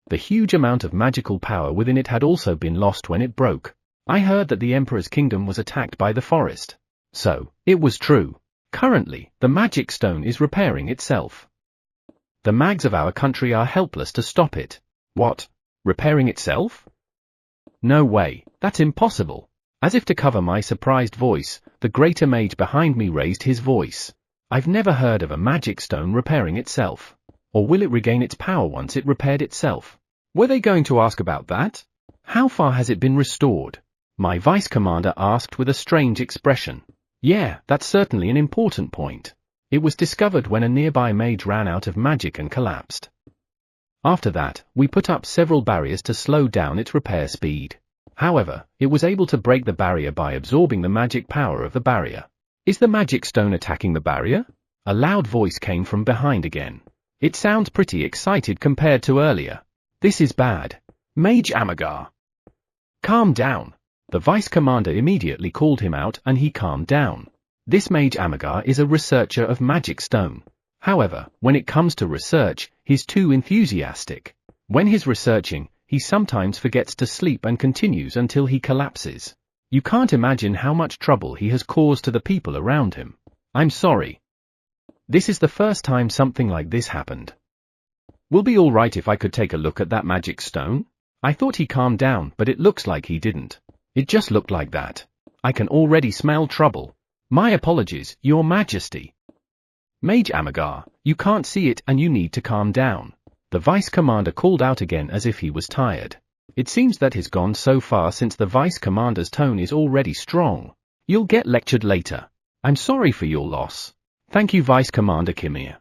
The huge amount of magical power within it had also been lost when it broke. I heard that the Emperor's kingdom was attacked by the forest. So, it was true. Currently, the magic stone is repairing itself. The mags of our country are helpless to stop it. What? Repairing itself? No way, that's impossible. As if to cover my surprised voice, the greater mage behind me raised his voice. I've never heard of a magic stone repairing itself. Or will it regain its power once it repaired itself? Were they going to ask about that? How far has it been restored? My vice commander asked with a strange expression. Yeah, that's certainly an important point. It was discovered when a nearby mage ran out of magic and collapsed. After that, we put up several barriers to slow down its repair speed. However, it was able to break the barrier by absorbing the magic power of the barrier. Is the magic stone attacking the barrier? A loud voice came from behind again. It sounds pretty excited compared to earlier. This is bad. Mage Amagar. Calm down. The vice commander immediately called him out and he calmed down. This Mage Amagar is a researcher of magic stone. However, when it comes to research, he's too enthusiastic. When he's researching, he sometimes forgets to sleep and continues until he collapses. You can't imagine how much trouble he has caused to the people around him. I'm sorry. This is the first time something like this happened. Will be alright if I could take a look at that magic stone? I thought he calmed down, but it looks like he didn't. It just looked like that. I can already smell trouble. My apologies, Your Majesty. Mage Amagar, you can't see it and you need to calm down. The Vice Commander called out again as if he was tired. It seems that he's gone so far since the Vice Commander's tone is already strong. You'll get lectured later. I'm sorry for your loss. Thank you, Vice Commander Kimir.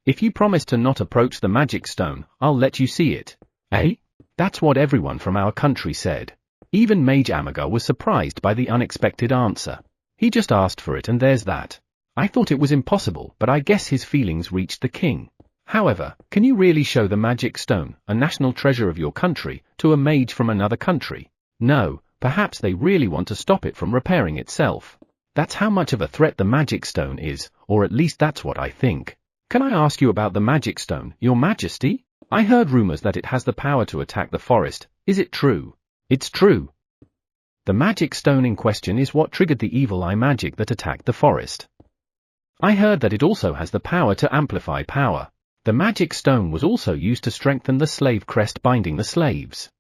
If you promise to not approach the magic stone, I'll let you see it. Eh? That's what everyone from our country said. Even Mage Amagar was surprised by the unexpected answer. He just asked for it and there's that. I thought it was impossible, but I guess his feelings reached the king. However, can you really show the magic stone, a national treasure of your country, to a mage from another country? No, perhaps they really want to stop it from repairing itself. That's how much of a threat the magic stone is, or at least that's what I think. Can I ask you about the magic stone, Your Majesty? I heard rumors that it has the power to attack the forest. Is it true? It's true. The magic stone in question is what triggered the evil eye magic that attacked the forest. I heard that it also has the power to amplify power. The magic stone was also used to strengthen the slave crest binding the slaves.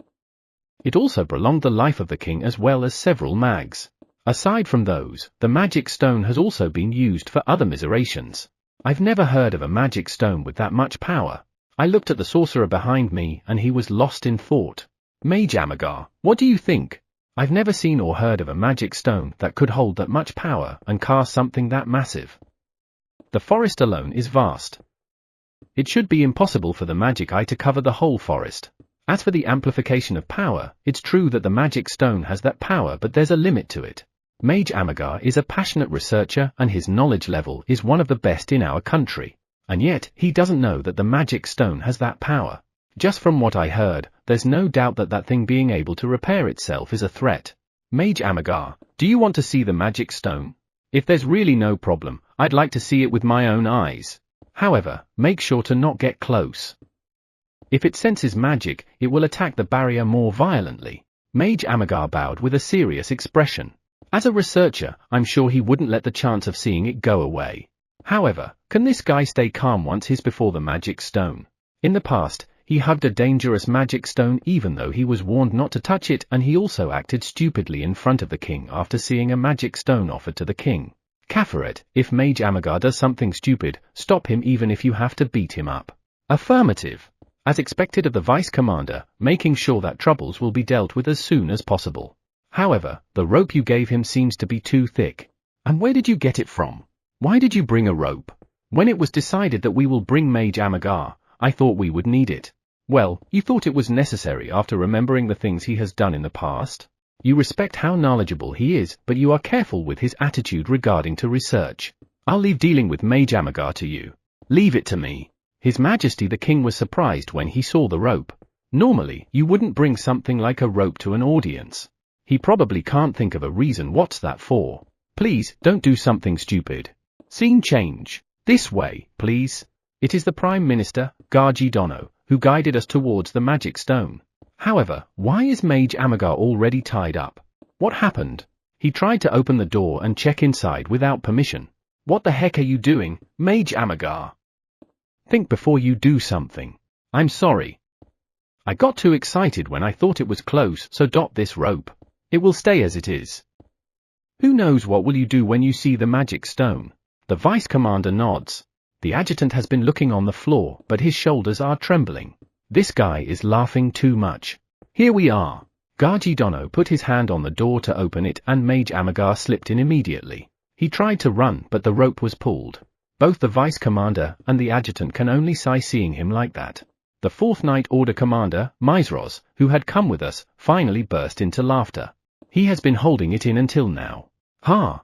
It also prolonged the life of the king as well as several mags. Aside from those, the magic stone has also been used for other miserations. I've never heard of a magic stone with that much power. I looked at the sorcerer behind me and he was lost in thought. Mage Amagar, what do you think? I've never seen or heard of a magic stone that could hold that much power and cast something that massive. The forest alone is vast. It should be impossible for the magic eye to cover the whole forest. As for the amplification of power, it's true that the magic stone has that power, but there's a limit to it. Mage Amagar is a passionate researcher and his knowledge level is one of the best in our country. And yet, he doesn't know that the magic stone has that power. Just from what I heard, there's no doubt that that thing being able to repair itself is a threat. Mage Amagar, do you want to see the magic stone? If there's really no problem, I'd like to see it with my own eyes. However, make sure to not get close. If it senses magic, it will attack the barrier more violently. Mage Amagar bowed with a serious expression. As a researcher, I'm sure he wouldn't let the chance of seeing it go away. However, can this guy stay calm once he's before the magic stone? In the past, he hugged a dangerous magic stone even though he was warned not to touch it, and he also acted stupidly in front of the king after seeing a magic stone offered to the king. Kafaret, if Mage Amagar does something stupid, stop him even if you have to beat him up. Affirmative. As expected of the Vice Commander, making sure that troubles will be dealt with as soon as possible. However, the rope you gave him seems to be too thick. And where did you get it from? Why did you bring a rope? When it was decided that we will bring Mage Amagar, I thought we would need it. Well, you thought it was necessary after remembering the things he has done in the past? You respect how knowledgeable he is, but you are careful with his attitude regarding to research. I'll leave dealing with Mage Amagar to you. Leave it to me. His Majesty the King was surprised when he saw the rope. Normally, you wouldn't bring something like a rope to an audience. He probably can't think of a reason what's that for. Please, don't do something stupid. Scene change. This way, please. It is the Prime Minister, Gaji Dono, who guided us towards the magic stone. However, why is Mage Amagar already tied up? What happened? He tried to open the door and check inside without permission. What the heck are you doing, Mage Amagar? Think before you do something. I'm sorry. I got too excited when I thought it was close, so drop this rope. It will stay as it is. Who knows what will you do when you see the magic stone? The Vice Commander nods. The adjutant has been looking on the floor, but his shoulders are trembling. This guy is laughing too much. Here we are. Gaji Dono put his hand on the door to open it and Mage Amagar slipped in immediately. He tried to run, but the rope was pulled. Both the Vice Commander and the adjutant can only sigh seeing him like that. The 4th Night Order Commander, Misros, who had come with us, finally burst into laughter. He has been holding it in until now. Ha!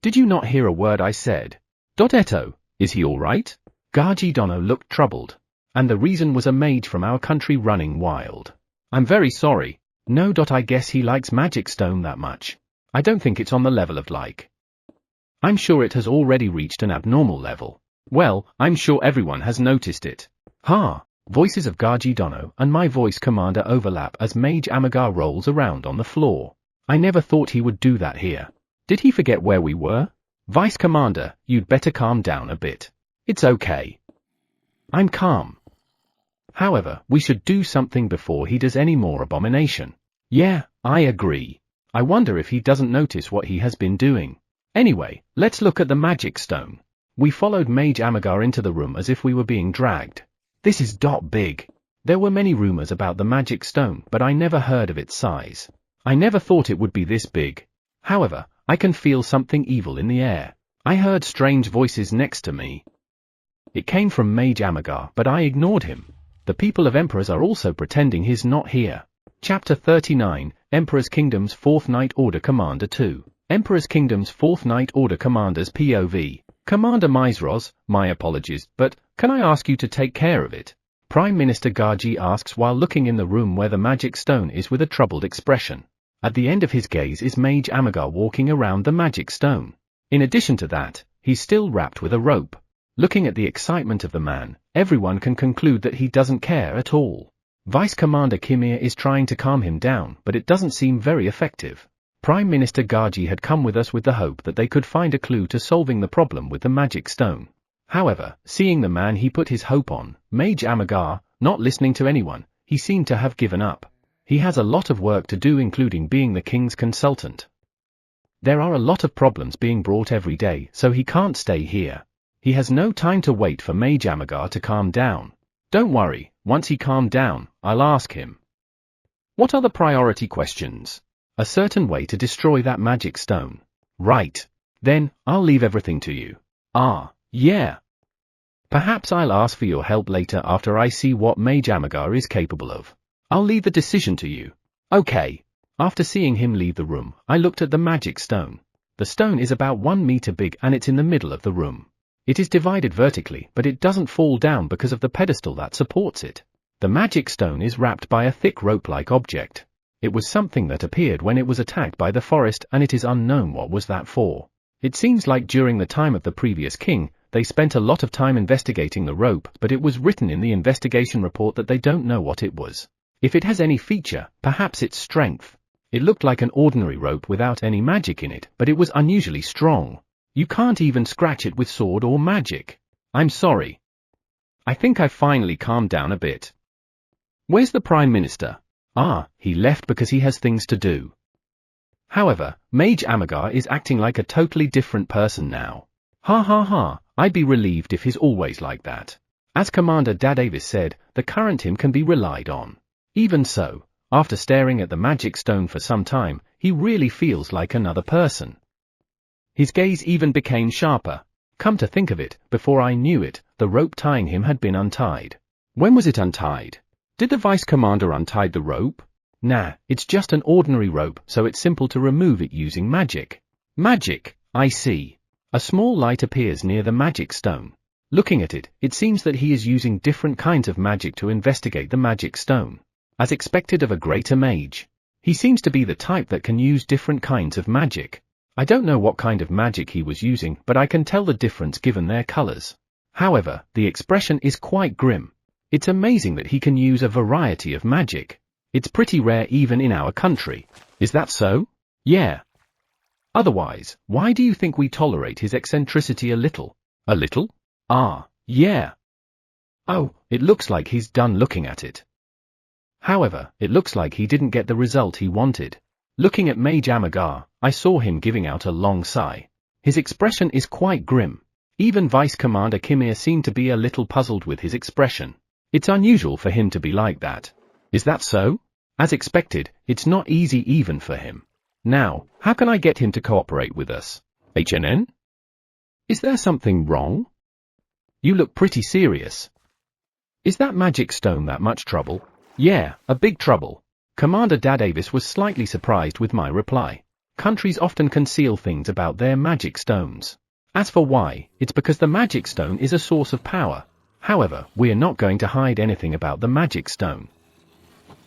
Did you not hear a word I said? Eto, is he all right? Gaji Dono looked troubled. And the reason was a mage from our country running wild. I'm very sorry. No. I guess he likes magic stone that much. I don't think it's on the level of like. I'm sure it has already reached an abnormal level. Well, I'm sure everyone has noticed it. Ha! Voices of Gaji Dono and my voice commander overlap as Mage Amagar rolls around on the floor. I never thought he would do that here. Did he forget where we were? Vice Commander, you'd better calm down a bit. It's okay. I'm calm. However, we should do something before he does any more abomination. Yeah, I agree. I wonder if he doesn't notice what he has been doing. Anyway, let's look at the magic stone. We followed Mage Amagar into the room as if we were being dragged. This is big. There were many rumors about the magic stone, but I never heard of its size. I never thought it would be this big. However, I can feel something evil in the air. I heard strange voices next to me. It came from Mage Amagar, but I ignored him. The people of Emperors are also pretending he's not here. Chapter 39, Emperor's Kingdom's 4th Night Order Commander 2. Emperor's Kingdom's 4th Night Order Commander's POV. Commander Maizros, my apologies, but can I ask you to take care of it? Prime Minister Gaji asks while looking in the room where the magic stone is with a troubled expression. At the end of his gaze is Mage Amagar walking around the magic stone. In addition to that, he's still wrapped with a rope. Looking at the excitement of the man, everyone can conclude that he doesn't care at all. Vice Commander Kimir is trying to calm him down, but it doesn't seem very effective. Prime Minister Gaji had come with us with the hope that they could find a clue to solving the problem with the magic stone. However, seeing the man he put his hope on, Mage Amagar, not listening to anyone, he seemed to have given up. He has a lot of work to do, including being the king's consultant. There are a lot of problems being brought every day, so he can't stay here. He has no time to wait for Mage Amagar to calm down. Don't worry, once he calmed down, I'll ask him. What are the priority questions? A certain way to destroy that magic stone. Right. Then, I'll leave everything to you. Ah, yeah. Perhaps I'll ask for your help later after I see what Mage Amagar is capable of. I'll leave the decision to you. Okay. After seeing him leave the room, I looked at the magic stone. The stone is about 1 meter big and it's in the middle of the room. It is divided vertically, but it doesn't fall down because of the pedestal that supports it. The magic stone is wrapped by a thick rope-like object. It was something that appeared when it was attacked by the forest, and it is unknown what was that for. It seems like during the time of the previous king, they spent a lot of time investigating the rope, but it was written in the investigation report that they don't know what it was. If it has any feature, perhaps its strength. It looked like an ordinary rope without any magic in it, but it was unusually strong. You can't even scratch it with sword or magic. I'm sorry. I think I finally calmed down a bit. Where's the Prime Minister? Ah, he left because he has things to do. However, Mage Amagar is acting like a totally different person now. Ha ha ha, I'd be relieved if he's always like that. As Commander Davis said, the current him can be relied on. Even so, after staring at the magic stone for some time, he really feels like another person. His gaze even became sharper. Come to think of it, before I knew it, the rope tying him had been untied. When was it untied? Did the Vice Commander untie the rope? Nah, it's just an ordinary rope, so it's simple to remove it using magic. Magic, I see. A small light appears near the magic stone. Looking at it, it seems that he is using different kinds of magic to investigate the magic stone. As expected of a greater mage. He seems to be the type that can use different kinds of magic. I don't know what kind of magic he was using, but I can tell the difference given their colors. However, the expression is quite grim. It's amazing that he can use a variety of magic. It's pretty rare even in our country. Is that so? Yeah. Otherwise, why do you think we tolerate his eccentricity a little? A little? Ah, yeah. Oh, it looks like he's done looking at it. However, it looks like he didn't get the result he wanted. Looking at Mage Amagar, I saw him giving out a long sigh. His expression is quite grim. Even Vice Commander Kimir seemed to be a little puzzled with his expression. It's unusual for him to be like that. Is that so? As expected, it's not easy even for him. Now, how can I get him to cooperate with us? HNN? Is there something wrong? You look pretty serious. Is that magic stone that much trouble? Yeah, a big trouble. Commander Davis was slightly surprised with my reply. Countries often conceal things about their magic stones. As for why, it's because the magic stone is a source of power. However, we're not going to hide anything about the magic stone.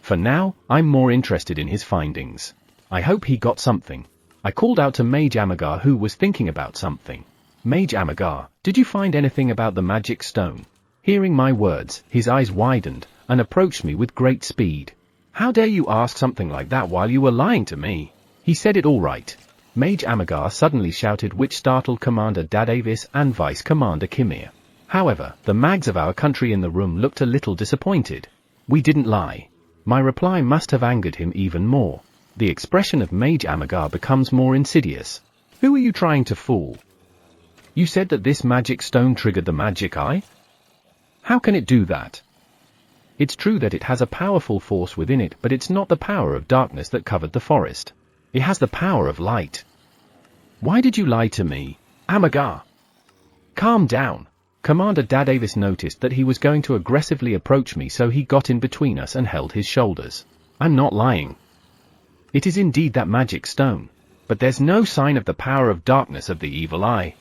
For now, I'm more interested in his findings. I hope he got something. I called out to Mage Amagar, who was thinking about something. Mage Amagar, did you find anything about the magic stone? Hearing my words, his eyes widened, and approached me with great speed. How dare you ask something like that while you were lying to me? He said it all right. Mage Amagar suddenly shouted, which startled Commander Dadavis and Vice Commander Kimir. However, the mags of our country in the room looked a little disappointed. We didn't lie. My reply must have angered him even more. The expression of Mage Amagar becomes more insidious. Who are you trying to fool? You said that this magic stone triggered the magic eye? How can it do that? It's true that it has a powerful force within it, but it's not the power of darkness that covered the forest. It has the power of light. Why did you lie to me, Amagar? Calm down. Commander Dadavis noticed that he was going to aggressively approach me, so he got in between us and held his shoulders. I'm not lying. It is indeed that magic stone. But there's no sign of the power of darkness of the evil eye.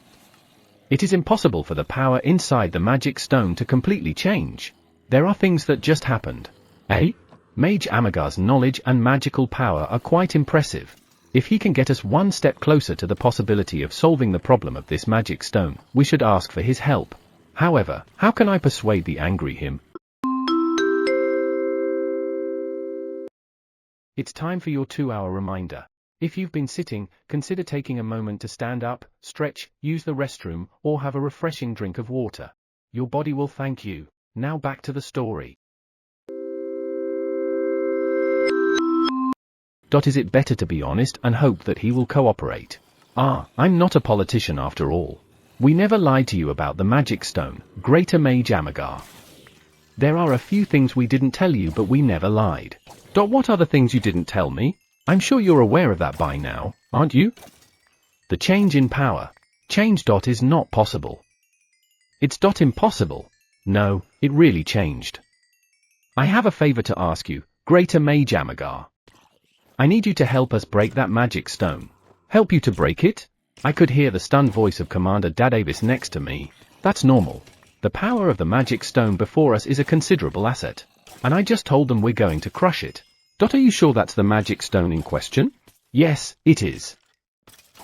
It is impossible for the power inside the magic stone to completely change. There are things that just happened. Eh? Mage Amagar's knowledge and magical power are quite impressive. If he can get us one step closer to the possibility of solving the problem of this magic stone, we should ask for his help. However, how can I persuade the angry him? It's time for your 2-hour reminder. If you've been sitting, consider taking a moment to stand up, stretch, use the restroom, or have a refreshing drink of water. Your body will thank you. Now back to the story. Is it better to be honest and hope that he will cooperate? I'm not a politician after all. We never lied to you about the magic stone, Greater Mage Amagar. There are a few things we didn't tell you, but we never lied. What are the things you didn't tell me? I'm sure you're aware of that by now, aren't you? The change in power. Change. Is not possible. It's impossible. No, it really changed. I have a favor to ask you, Greater Mage Amagar. I need you to help us break that magic stone. Help you to break it? I could hear the stunned voice of Commander Dadavis next to me. That's normal. The power of the magic stone before us is a considerable asset. And I just told them we're going to crush it. Are you sure that's the magic stone in question? Yes, it is.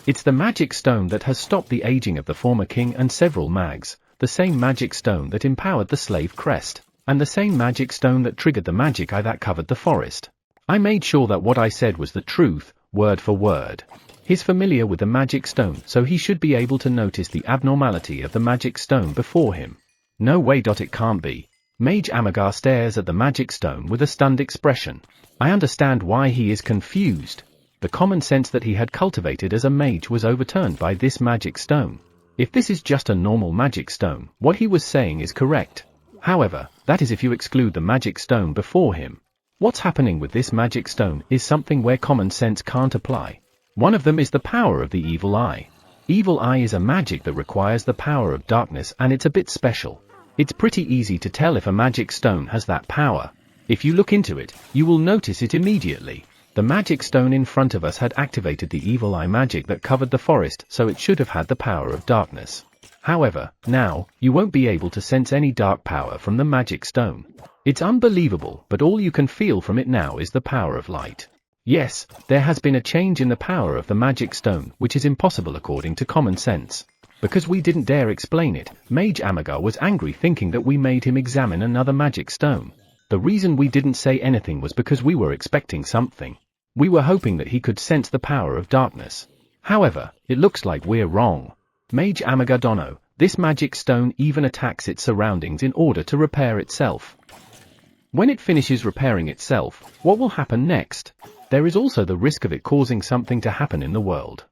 It's the magic stone that has stopped the aging of the former king and several mags, the same magic stone that empowered the slave crest, and the same magic stone that triggered the magic eye that covered the forest. I made sure that what I said was the truth, word for word. He's familiar with the magic stone, so he should be able to notice the abnormality of the magic stone before him. No way. It can't be. Mage Amagar stares at the magic stone with a stunned expression. I understand why he is confused. The common sense that he had cultivated as a mage was overturned by this magic stone. If this is just a normal magic stone, what he was saying is correct. However, that is if you exclude the magic stone before him. What's happening with this magic stone is something where common sense can't apply. One of them is the power of the evil eye. Evil eye is a magic that requires the power of darkness, and it's a bit special. It's pretty easy to tell if a magic stone has that power. If you look into it, you will notice it immediately. The magic stone in front of us had activated the evil eye magic that covered the forest, so it should have had the power of darkness. However, now, you won't be able to sense any dark power from the magic stone. It's unbelievable, but all you can feel from it now is the power of light. Yes, there has been a change in the power of the magic stone, which is impossible according to common sense. Because we didn't dare explain it, Mage Amagar was angry, thinking that we made him examine another magic stone. The reason we didn't say anything was because we were expecting something. We were hoping that he could sense the power of darkness. However, it looks like we're wrong. Mage Amagar Dono, this magic stone even attacks its surroundings in order to repair itself. When it finishes repairing itself, what will happen next? There is also the risk of it causing something to happen in the world.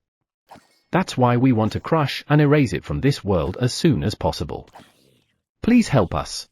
That's why we want to crush and erase it from this world as soon as possible. Please help us.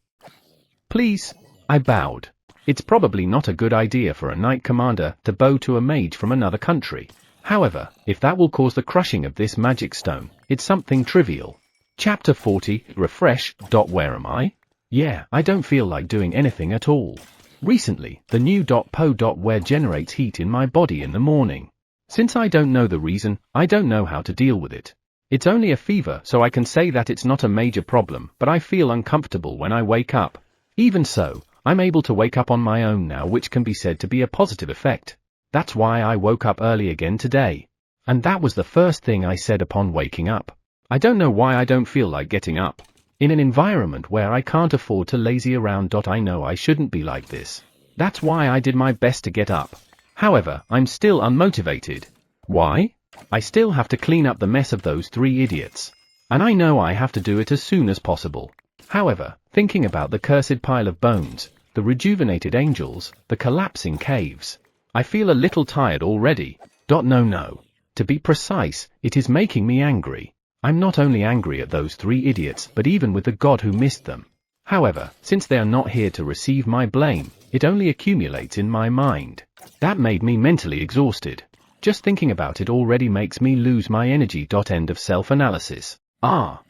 Please. I bowed. It's probably not a good idea for a knight commander to bow to a mage from another country. However, if that will cause the crushing of this magic stone, it's something trivial. Chapter 40, Refresh. Where am I? Yeah, I don't feel like doing anything at all. Recently, the new .po.where generates heat in my body in the morning. Since I don't know the reason, I don't know how to deal with it. It's only a fever, so I can say that it's not a major problem, but I feel uncomfortable when I wake up. Even so, I'm able to wake up on my own now, which can be said to be a positive effect. That's why I woke up early again today. And that was the first thing I said upon waking up. I don't know why I don't feel like getting up. In an environment where I can't afford to lazy around. I know I shouldn't be like this. That's why I did my best to get up. However, I'm still unmotivated. Why? I still have to clean up the mess of those 3 idiots. And I know I have to do it as soon as possible. However, thinking about the cursed pile of bones, the rejuvenated angels, the collapsing caves, I feel a little tired already. No. To be precise, it is making me angry. I'm not only angry at those 3 idiots but even with the god who missed them. However, since they are not here to receive my blame, it only accumulates in my mind. That made me mentally exhausted. Just thinking about it already makes me lose my energy. End of self-analysis.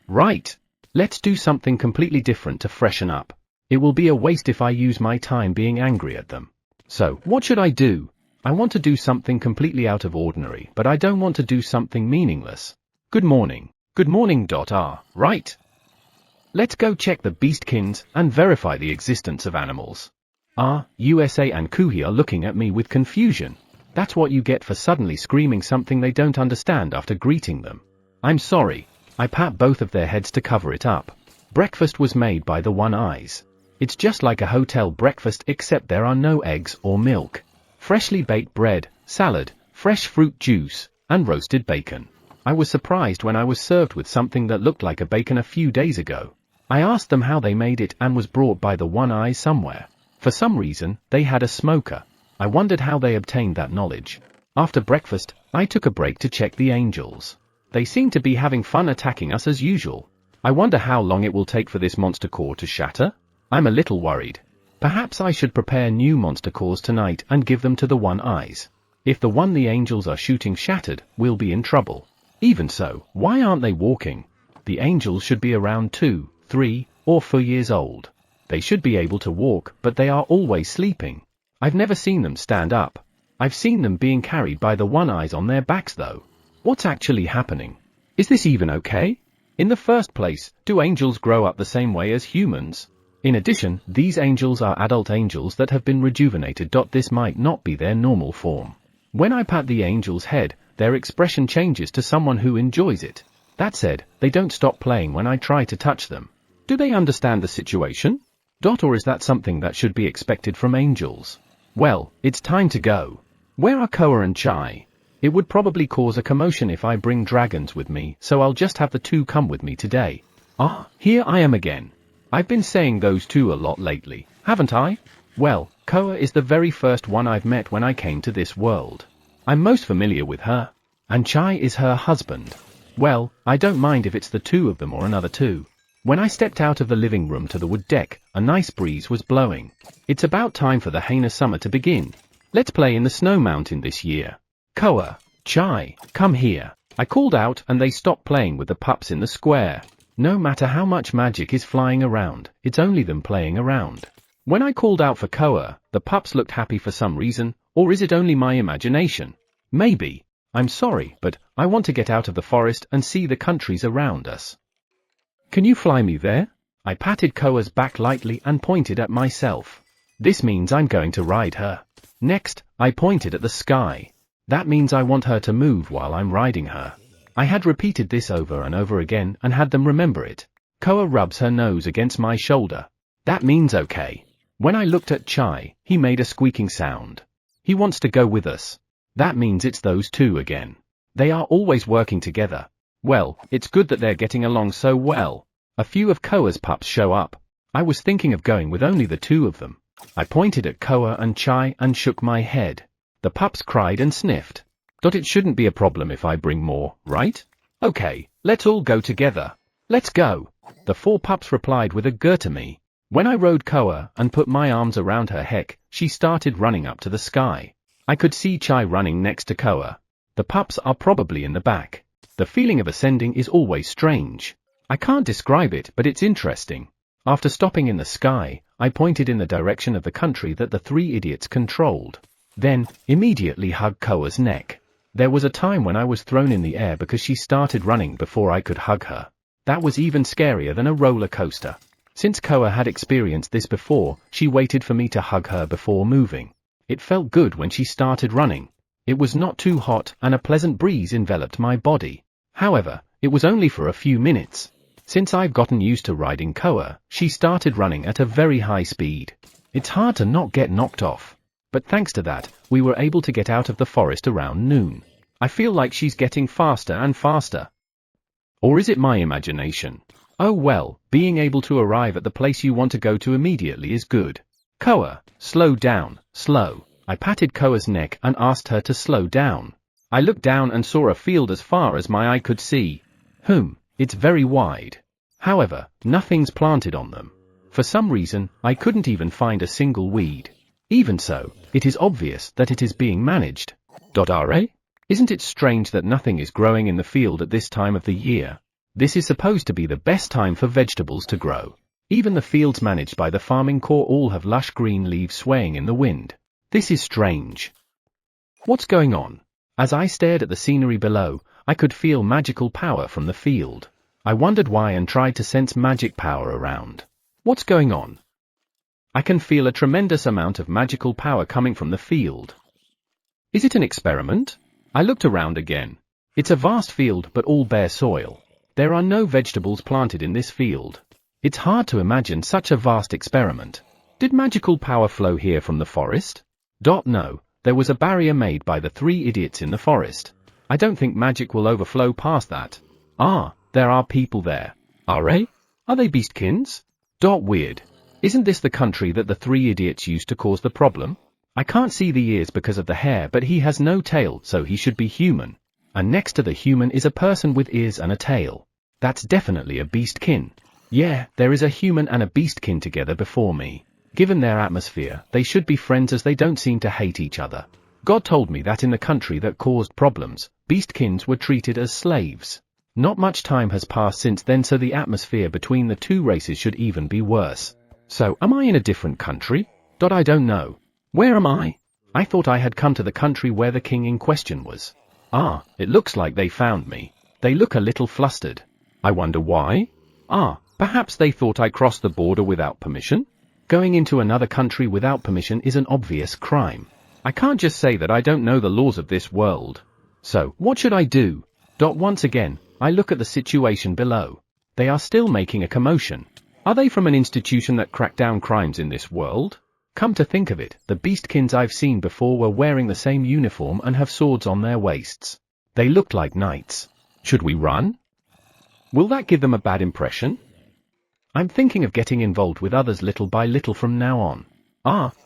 Right. Let's do something completely different to freshen up. It will be a waste if I use my time being angry at them. So, what should I do? I want to do something completely out of ordinary, but I don't want to do something meaningless. Good morning. Good morning. Right. Let's go check the beastkins and verify the existence of animals. USA and Kuhi are looking at me with confusion. That's what you get for suddenly screaming something they don't understand after greeting them. I'm sorry. I pat both of their heads to cover it up. Breakfast was made by the One Eyes. It's just like a hotel breakfast except there are no eggs or milk. Freshly baked bread, salad, fresh fruit juice, and roasted bacon. I was surprised when I was served with something that looked like a bacon a few days ago. I asked them how they made it and was brought by the One Eye somewhere. For some reason, they had a smoker. I wondered how they obtained that knowledge. After breakfast, I took a break to check the angels. They seem to be having fun attacking us as usual. I wonder how long it will take for this monster core to shatter? I'm a little worried. Perhaps I should prepare new monster cores tonight and give them to the One Eyes. If the one the angels are shooting shattered, we'll be in trouble. Even so, why aren't they walking? The angels should be around 2, 3, or 4 years old. They should be able to walk, but they are always sleeping. I've never seen them stand up. I've seen them being carried by the One Eyes on their backs though. What's actually happening? Is this even okay? In the first place, do angels grow up the same way as humans? In addition, these angels are adult angels that have been rejuvenated. This might not be their normal form. When I pat the angel's head, their expression changes to someone who enjoys it. That said, they don't stop playing when I try to touch them. Do they understand the situation? Or is that something that should be expected from angels? Well, it's time to go. Where are Koa and Chai? It would probably cause a commotion if I bring dragons with me, so I'll just have the 2 come with me today. Here I am again. I've been saying those 2 a lot lately, haven't I? Well, Koa is the very first one I've met when I came to this world. I'm most familiar with her. And Chai is her husband. Well, I don't mind if it's the 2 of them or another 2. When I stepped out of the living room to the wood deck, a nice breeze was blowing. It's about time for the heinous summer to begin. Let's play in the snow mountain this year. Koa, Chai, come here. I called out and they stopped playing with the pups in the square. No matter how much magic is flying around, it's only them playing around. When I called out for Koa, the pups looked happy for some reason, or is it only my imagination? Maybe. I'm sorry, but I want to get out of the forest and see the countries around us. Can you fly me there? I patted Koa's back lightly and pointed at myself. This means I'm going to ride her. Next, I pointed at the sky. That means I want her to move while I'm riding her. I had repeated this over and over again and had them remember it. Koa rubs her nose against my shoulder. That means okay. When I looked at Chai, he made a squeaking sound. He wants to go with us. That means it's those 2 again. They are always working together. Well, it's good that they're getting along so well. A few of Koa's pups show up. I was thinking of going with only the 2 of them. I pointed at Koa and Chai and shook my head. The pups cried and sniffed. It shouldn't be a problem if I bring more, right? Okay, let's all go together. Let's go. The 4 pups replied with a grr to me. When I rode Koa and put my arms around her, she started running up to the sky. I could see Chai running next to Koa. The pups are probably in the back. The feeling of ascending is always strange. I can't describe it, but it's interesting. After stopping in the sky, I pointed in the direction of the country that the 3 idiots controlled. Then, immediately hugged Koa's neck. There was a time when I was thrown in the air because she started running before I could hug her. That was even scarier than a roller coaster. Since Koa had experienced this before, she waited for me to hug her before moving. It felt good when she started running. It was not too hot and a pleasant breeze enveloped my body. However, It was only for a few minutes. Since I've gotten used to riding Koa, she started running at a very high speed. It's hard to not get knocked off. But thanks to that, we were able to get out of the forest around noon. I feel like she's getting faster and faster. Or is it my imagination? Oh well, being able to arrive at the place you want to go to immediately is good. Koa, slow down, slow. I patted Koa's neck and asked her to slow down. I looked down and saw a field as far as my eye could see. It's very wide. However, nothing's planted on them. For some reason, I couldn't even find a single weed. Even so, it is obvious that it is being managed. Isn't it strange that nothing is growing in the field at this time of the year? This is supposed to be the best time for vegetables to grow. Even the fields managed by the farming corps all have lush green leaves swaying in the wind. This is strange. What's going on? As I stared at the scenery below, I could feel magical power from the field. I wondered why and tried to sense magic power around. What's going on? I can feel a tremendous amount of magical power coming from the field. Is it an experiment? I looked around again. It's a vast field but all bare soil. There are no vegetables planted in this field. It's hard to imagine such a vast experiment. Did magical power flow here from the forest? No, there was a barrier made by the 3 idiots in the forest. I don't think magic will overflow past that. There are people there. Are they beastkins? Weird. Isn't this the country that the 3 idiots used to cause the problem? I can't see the ears because of the hair, but he has no tail, so he should be human. And next to the human is a person with ears and a tail. That's definitely a beastkin. Yeah, there is a human and a beastkin together before me. Given their atmosphere, they should be friends as they don't seem to hate each other. God told me that in the country that caused problems, beastkins were treated as slaves. Not much time has passed since then, so the atmosphere between the 2 races should even be worse. So, am I in a different country? I don't know. Where am I? I thought I had come to the country where the king in question was. It looks like they found me. They look a little flustered. I wonder why? Perhaps they thought I crossed the border without permission? Going into another country without permission is an obvious crime. I can't just say that I don't know the laws of this world. So, what should I do? Once again, I look at the situation below. They are still making a commotion. Are they from an institution that cracked down crimes in this world? Come to think of it, the beastkins I've seen before were wearing the same uniform and have swords on their waists. They looked like knights. Should we run? Will that give them a bad impression? I'm thinking of getting involved with others little by little from now on.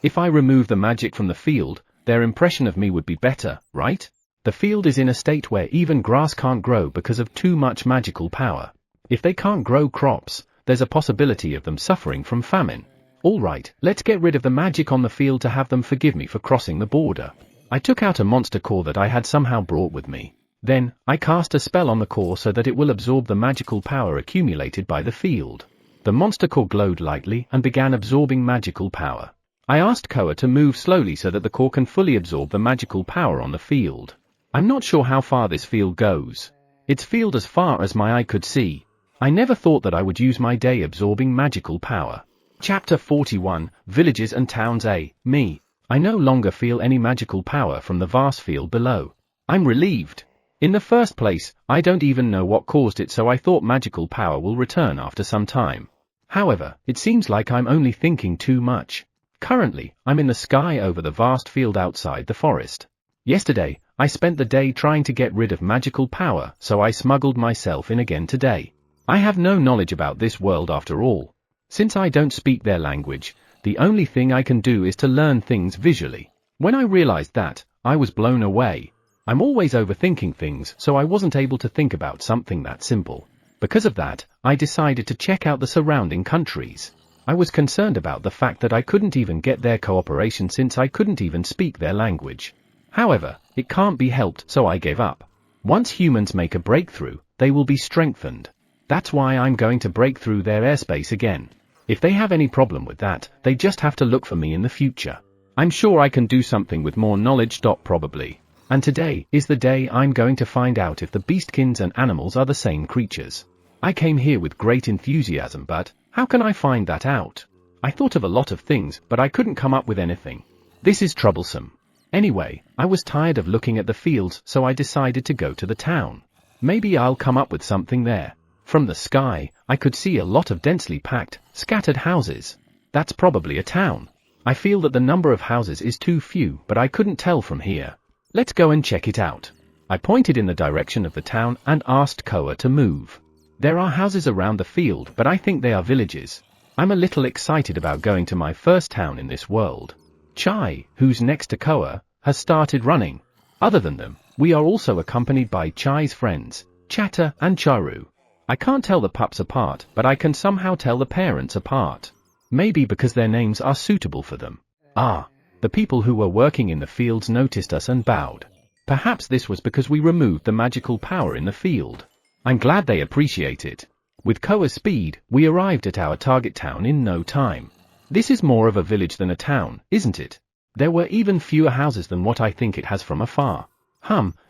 If I remove the magic from the field, their impression of me would be better, right? The field is in a state where even grass can't grow because of too much magical power. If they can't grow crops, there's a possibility of them suffering from famine. Alright, let's get rid of the magic on the field to have them forgive me for crossing the border. I took out a monster core that I had somehow brought with me. Then, I cast a spell on the core so that it will absorb the magical power accumulated by the field. The monster core glowed lightly and began absorbing magical power. I asked Koa to move slowly so that the core can fully absorb the magical power on the field. I'm not sure how far this field goes. It's field as far as my eye could see. I never thought that I would use my day absorbing magical power. Chapter 41, Villages and Towns. Me. I no longer feel any magical power from the vast field below. I'm relieved. In the first place, I don't even know what caused it, so I thought magical power will return after some time. However, it seems like I'm only thinking too much. Currently, I'm in the sky over the vast field outside the forest. Yesterday, I spent the day trying to get rid of magical power, so I smuggled myself in again today. I have no knowledge about this world after all. Since I don't speak their language, the only thing I can do is to learn things visually. When I realized that, I was blown away. I'm always overthinking things, so I wasn't able to think about something that simple. Because of that, I decided to check out the surrounding countries. I was concerned about the fact that I couldn't even get their cooperation since I couldn't even speak their language. However, it can't be helped, so I gave up. Once humans make a breakthrough, they will be strengthened. That's why I'm going to break through their airspace again. If they have any problem with that, they just have to look for me in the future. I'm sure I can do something with more knowledge. Probably. And today is the day I'm going to find out if the beastkins and animals are the same creatures. I came here with great enthusiasm, but how can I find that out? I thought of a lot of things, but I couldn't come up with anything. This is troublesome. Anyway, I was tired of looking at the fields, so I decided to go to the town. Maybe I'll come up with something there. From the sky, I could see a lot of densely packed, scattered houses. That's probably a town. I feel that the number of houses is too few, but I couldn't tell from here. Let's go and check it out. I pointed in the direction of the town and asked Koa to move. There are houses around the field, but I think they are villages. I'm a little excited about going to my first town in this world. Chai, who's next to Koa, has started running. Other than them, we are also accompanied by Chai's friends, Chatter and Charu. I can't tell the pups apart, but I can somehow tell the parents apart. Maybe because their names are suitable for them. Ah, the people who were working in the fields noticed us and bowed. Perhaps this was because we removed the magical power in the field. I'm glad they appreciate it. With Koa's speed, we arrived at our target town in no time. This is more of a village than a town, isn't it? There were even fewer houses than what I think it has from afar.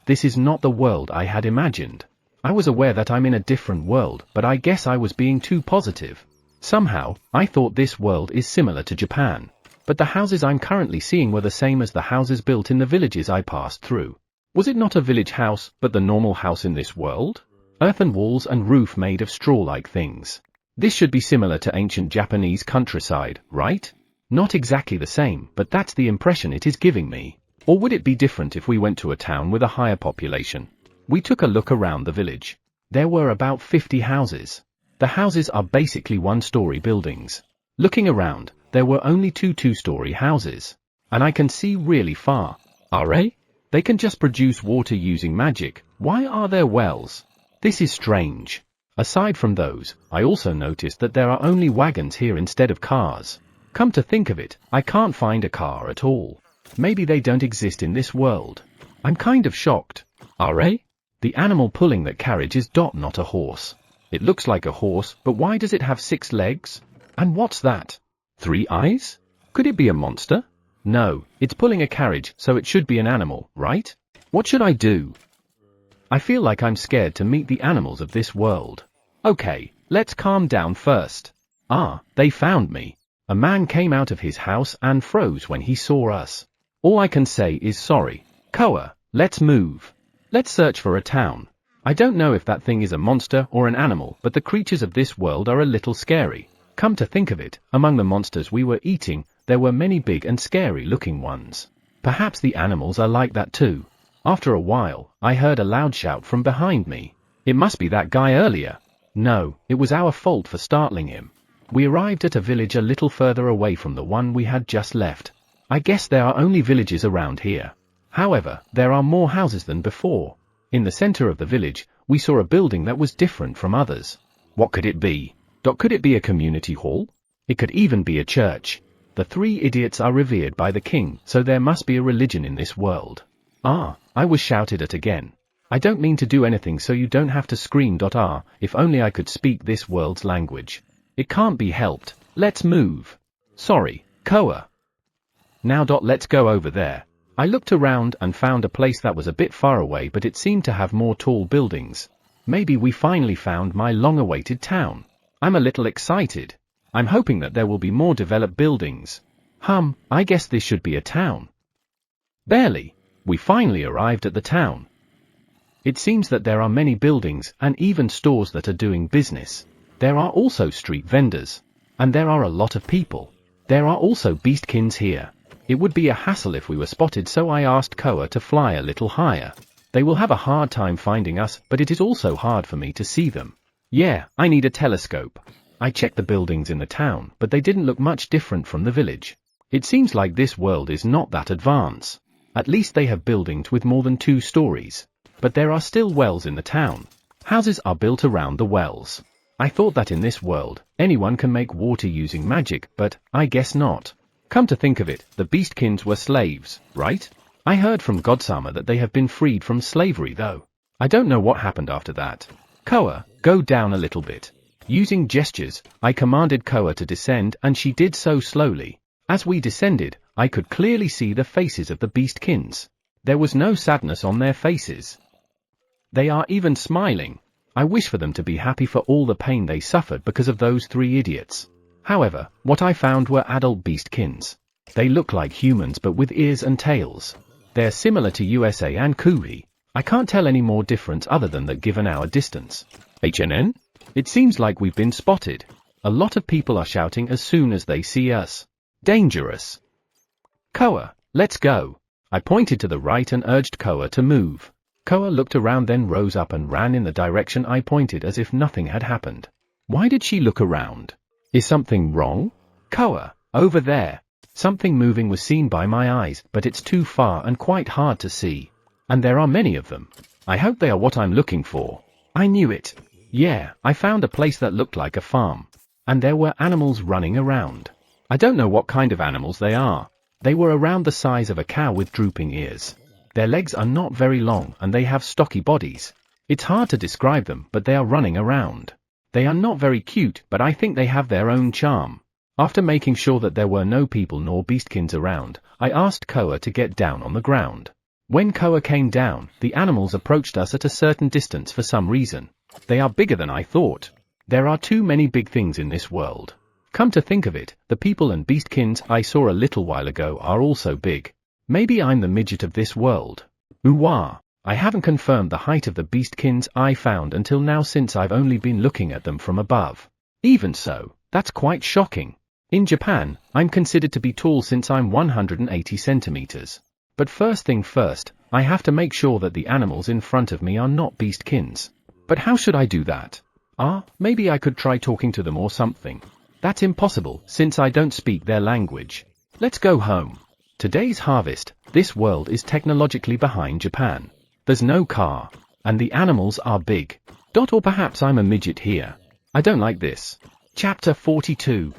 This is not the world I had imagined. I was aware that I'm in a different world, but I guess I was being too positive. Somehow, I thought this world is similar to Japan. But the houses I'm currently seeing were the same as the houses built in the villages I passed through. Was it not a village house, but the normal house in this world? Earthen walls and roof made of straw-like things. This should be similar to ancient Japanese countryside, right? Not exactly the same, but that's the impression it is giving me. Or would it be different if we went to a town with a higher population? We took a look around the village. There were about 50 houses. The houses are basically one-story buildings. Looking around, there were only two-story houses. And I can see really far. They can just produce water using magic. Why are there wells? This is strange. Aside from those, I also noticed that there are only wagons here instead of cars. Come to think of it, I can't find a car at all. Maybe they don't exist in this world. I'm kind of shocked. The animal pulling that carriage is not a horse. It looks like a horse, but why does it have 6 legs? And what's that? 3 eyes? Could it be a monster? No, it's pulling a carriage, so it should be an animal, right? What should I do? I feel like I'm scared to meet the animals of this world. Okay, let's calm down first. They found me. A man came out of his house and froze when he saw us. All I can say is sorry. Koa, let's move. Let's search for a town. I don't know if that thing is a monster or an animal, but the creatures of this world are a little scary. Come to think of it, among the monsters we were eating, there were many big and scary-looking ones. Perhaps the animals are like that too. After a while, I heard a loud shout from behind me. It must be that guy earlier. No, it was our fault for startling him. We arrived at a village a little further away from the one we had just left. I guess there are only villages around here. However, there are more houses than before. In the center of the village, we saw a building that was different from others. What could it be? Could it be a community hall? It could even be a church. The 3 idiots are revered by the king, so there must be a religion in this world. I was shouted at again. I don't mean to do anything so you don't have to scream. If only I could speak this world's language. It can't be helped. Let's move. Sorry, Koa. Now let's go over there. I looked around and found a place that was a bit far away, but it seemed to have more tall buildings. Maybe we finally found my long-awaited town. I'm a little excited. I'm hoping that there will be more developed buildings. I guess this should be a town. Barely. We finally arrived at the town. It seems that there are many buildings and even stores that are doing business. There are also street vendors. And there are a lot of people. There are also beastkins here. It would be a hassle if we were spotted, so I asked Koa to fly a little higher. They will have a hard time finding us, but it is also hard for me to see them. Yeah, I need a telescope. I checked the buildings in the town, but they didn't look much different from the village. It seems like this world is not that advanced. At least they have buildings with more than 2 stories. But there are still wells in the town. Houses are built around the wells. I thought that in this world, anyone can make water using magic, but I guess not. Come to think of it, the beastkins were slaves, right? I heard from Godsama that they have been freed from slavery though. I don't know what happened after that. Koa, go down a little bit. Using gestures, I commanded Koa to descend, and she did so slowly. As we descended, I could clearly see the faces of the beastkins. There was no sadness on their faces. They are even smiling. I wish for them to be happy for all the pain they suffered because of those 3 idiots. However, what I found were adult beastkins. They look like humans but with ears and tails. They're similar to USA and Kuhi. I can't tell any more difference other than that given our distance. HNN? It seems like we've been spotted. A lot of people are shouting as soon as they see us. Dangerous. Koa, let's go. I pointed to the right and urged Koa to move. Koa looked around, then rose up and ran in the direction I pointed as if nothing had happened. Why did she look around? Is something wrong? Koa, over there. Something moving was seen by my eyes, but it's too far and quite hard to see. And there are many of them. I hope they are what I'm looking for. I knew it. Yeah, I found a place that looked like a farm. And there were animals running around. I don't know what kind of animals they are. They were around the size of a cow with drooping ears. Their legs are not very long and they have stocky bodies. It's hard to describe them, but they are running around. They are not very cute, but I think they have their own charm. After making sure that there were no people nor beastkins around, I asked Koa to get down on the ground. When Koa came down, the animals approached us at a certain distance for some reason. They are bigger than I thought. There are too many big things in this world. Come to think of it, the people and beastkins I saw a little while ago are also big. Maybe I'm the midget of this world. Ooh-wah. I haven't confirmed the height of the beastkins I found until now since I've only been looking at them from above. Even so, that's quite shocking. In Japan, I'm considered to be tall since I'm 180 centimeters. But first thing first, I have to make sure that the animals in front of me are not beastkins. But how should I do that? Maybe I could try talking to them or something. That's impossible, since I don't speak their language. Let's go home. Today's harvest, this world is technologically behind Japan. There's no car. And the animals are big. Or perhaps I'm a midget here. I don't like this. Chapter 42.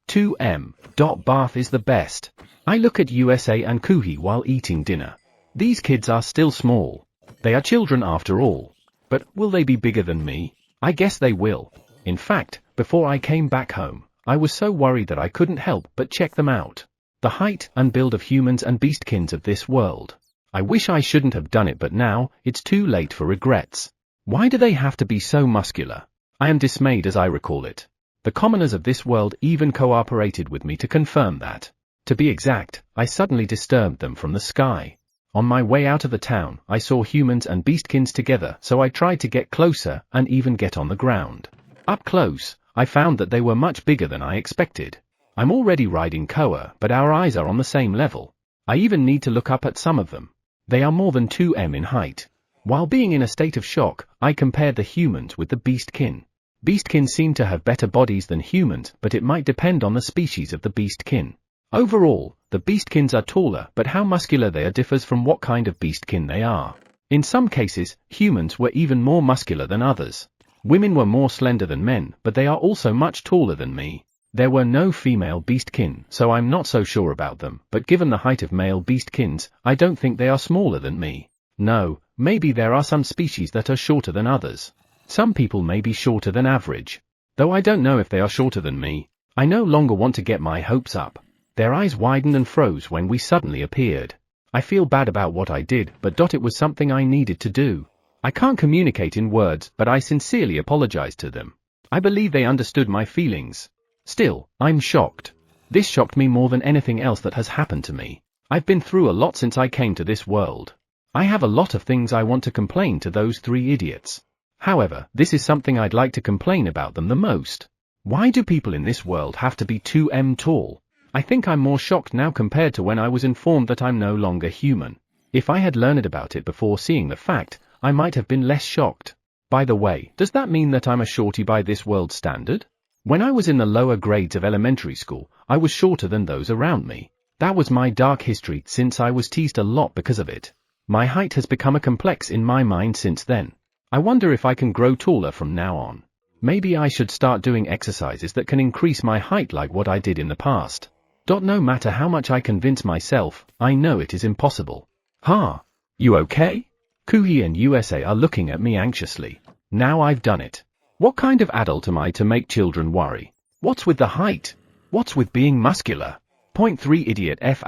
2M. Bath is the best. I look at USA and Kuhi while eating dinner. These kids are still small. They are children after all. But will they be bigger than me? I guess they will. In fact, before I came back home, I was so worried that I couldn't help but check them out. The height and build of humans and beastkins of this world. I wish I shouldn't have done it, but now, it's too late for regrets. Why do they have to be so muscular? I am dismayed as I recall it. The commoners of this world even cooperated with me to confirm that. To be exact, I suddenly disturbed them from the sky. On my way out of the town, I saw humans and beastkins together, so I tried to get closer and even get on the ground. Up close, I found that they were much bigger than I expected. I'm already riding Koa, but our eyes are on the same level. I even need to look up at some of them. They are more than 2m in height. While being in a state of shock, I compared the humans with the beastkin. Beastkin seem to have better bodies than humans, but it might depend on the species of the beastkin. Overall, the beastkins are taller, but how muscular they are differs from what kind of beastkin they are. In some cases, humans were even more muscular than others. Women were more slender than men, but they are also much taller than me. There were no female beastkin, so I'm not so sure about them, but given the height of male beastkins, I don't think they are smaller than me. No, maybe there are some species that are shorter than others. Some people may be shorter than average. Though I don't know if they are shorter than me. I no longer want to get my hopes up. Their eyes widened and froze when we suddenly appeared. I feel bad about what I did, but it was something I needed to do. I can't communicate in words, but I sincerely apologize to them. I believe they understood my feelings. Still, I'm shocked. This shocked me more than anything else that has happened to me. I've been through a lot since I came to this world. I have a lot of things I want to complain to those three idiots. However, this is something I'd like to complain about them the most. Why do people in this world have to be 2m tall? I think I'm more shocked now compared to when I was informed that I'm no longer human. If I had learned about it before seeing the fact, I might have been less shocked. By the way, does that mean that I'm a shorty by this world's standard? When I was in the lower grades of elementary school, I was shorter than those around me. That was my dark history since I was teased a lot because of it. My height has become a complex in my mind since then. I wonder if I can grow taller from now on. Maybe I should start doing exercises that can increase my height like what I did in the past. No matter how much I convince myself, I know it is impossible. You okay? Kuhi and USA are looking at me anxiously. Now I've done it. What kind of adult am I to make children worry? What's with the height? What's with being muscular? Point 3 idiot F**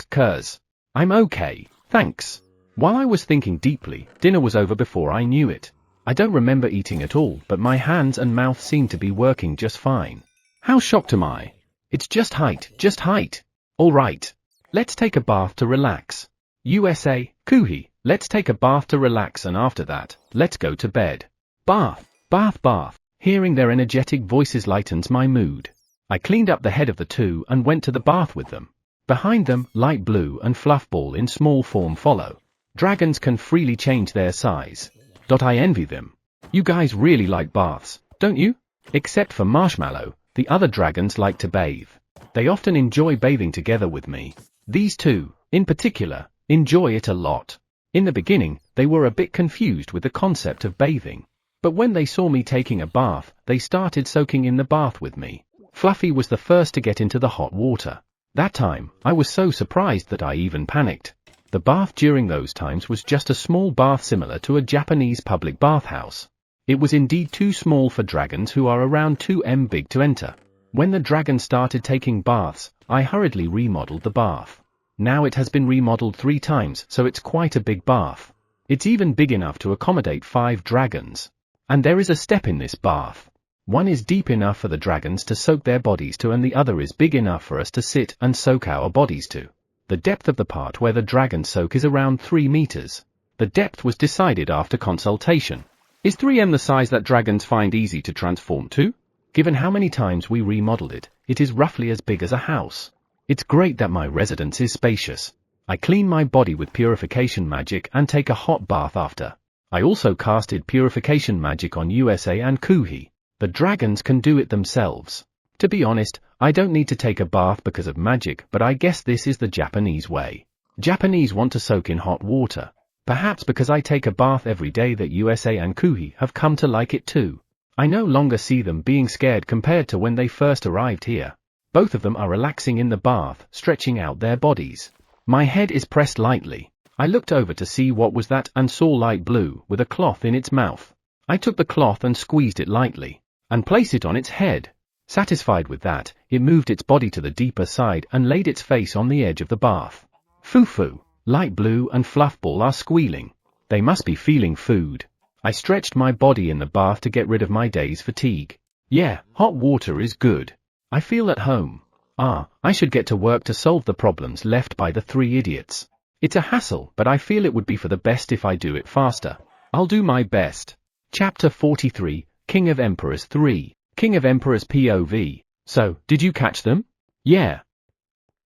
curs. I'm okay, thanks. While I was thinking deeply, dinner was over before I knew it. I don't remember eating at all, but my hands and mouth seem to be working just fine. How shocked am I? It's just height, just height. Alright. Let's take a bath to relax. USA, Kuhi, Let's take a bath to relax, and after that, let's go to bed. Bath, bath, bath. Hearing their energetic voices lightens my mood. I cleaned up the head of the two and went to the bath with them. Behind them, Light Blue and Fluffball in small form follow. Dragons can freely change their size. I envy them. You guys really like baths, don't you? Except for Marshmallow, the other dragons like to bathe. They often enjoy bathing together with me. These two, in particular, enjoy it a lot. In the beginning, they were a bit confused with the concept of bathing. But when they saw me taking a bath, they started soaking in the bath with me. Fluffy was the first to get into the hot water. That time, I was so surprised that I even panicked. The bath during those times was just a small bath similar to a Japanese public bathhouse. It was indeed too small for dragons who are around 2m big to enter. When the dragon started taking baths, I hurriedly remodeled the bath. Now it has been remodeled 3 times, so it's quite a big bath. It's even big enough to accommodate 5 dragons. And there is a step in this bath. One is deep enough for the dragons to soak their bodies to, and the other is big enough for us to sit and soak our bodies to. The depth of the part where the dragons soak is around 3 meters. The depth was decided after consultation. Is 3m the size that dragons find easy to transform to? Given how many times we remodeled it, it is roughly as big as a house. It's great that my residence is spacious. I clean my body with purification magic and take a hot bath after. I also casted purification magic on USA and Kuhi. The dragons can do it themselves. To be honest, I don't need to take a bath because of magic, but I guess this is the Japanese way. Japanese want to soak in hot water. Perhaps because I take a bath every day that USA and Kuhi have come to like it too. I no longer see them being scared compared to when they first arrived here. Both of them are relaxing in the bath, stretching out their bodies. My head is pressed lightly. I looked over to see what was that and saw Light Blue with a cloth in its mouth. I took the cloth and squeezed it lightly, and placed it on its head. Satisfied with that, it moved its body to the deeper side and laid its face on the edge of the bath. Foo-foo, Light Blue and Fluffball are squealing. They must be feeling food. I stretched my body in the bath to get rid of my day's fatigue. Yeah, hot water is good. I feel at home. I should get to work to solve the problems left by the 3 idiots. It's a hassle, but I feel it would be for the best if I do it faster. I'll do my best. Chapter 43, King of Emperors 3, King of Emperors POV. So, did you catch them? Yeah.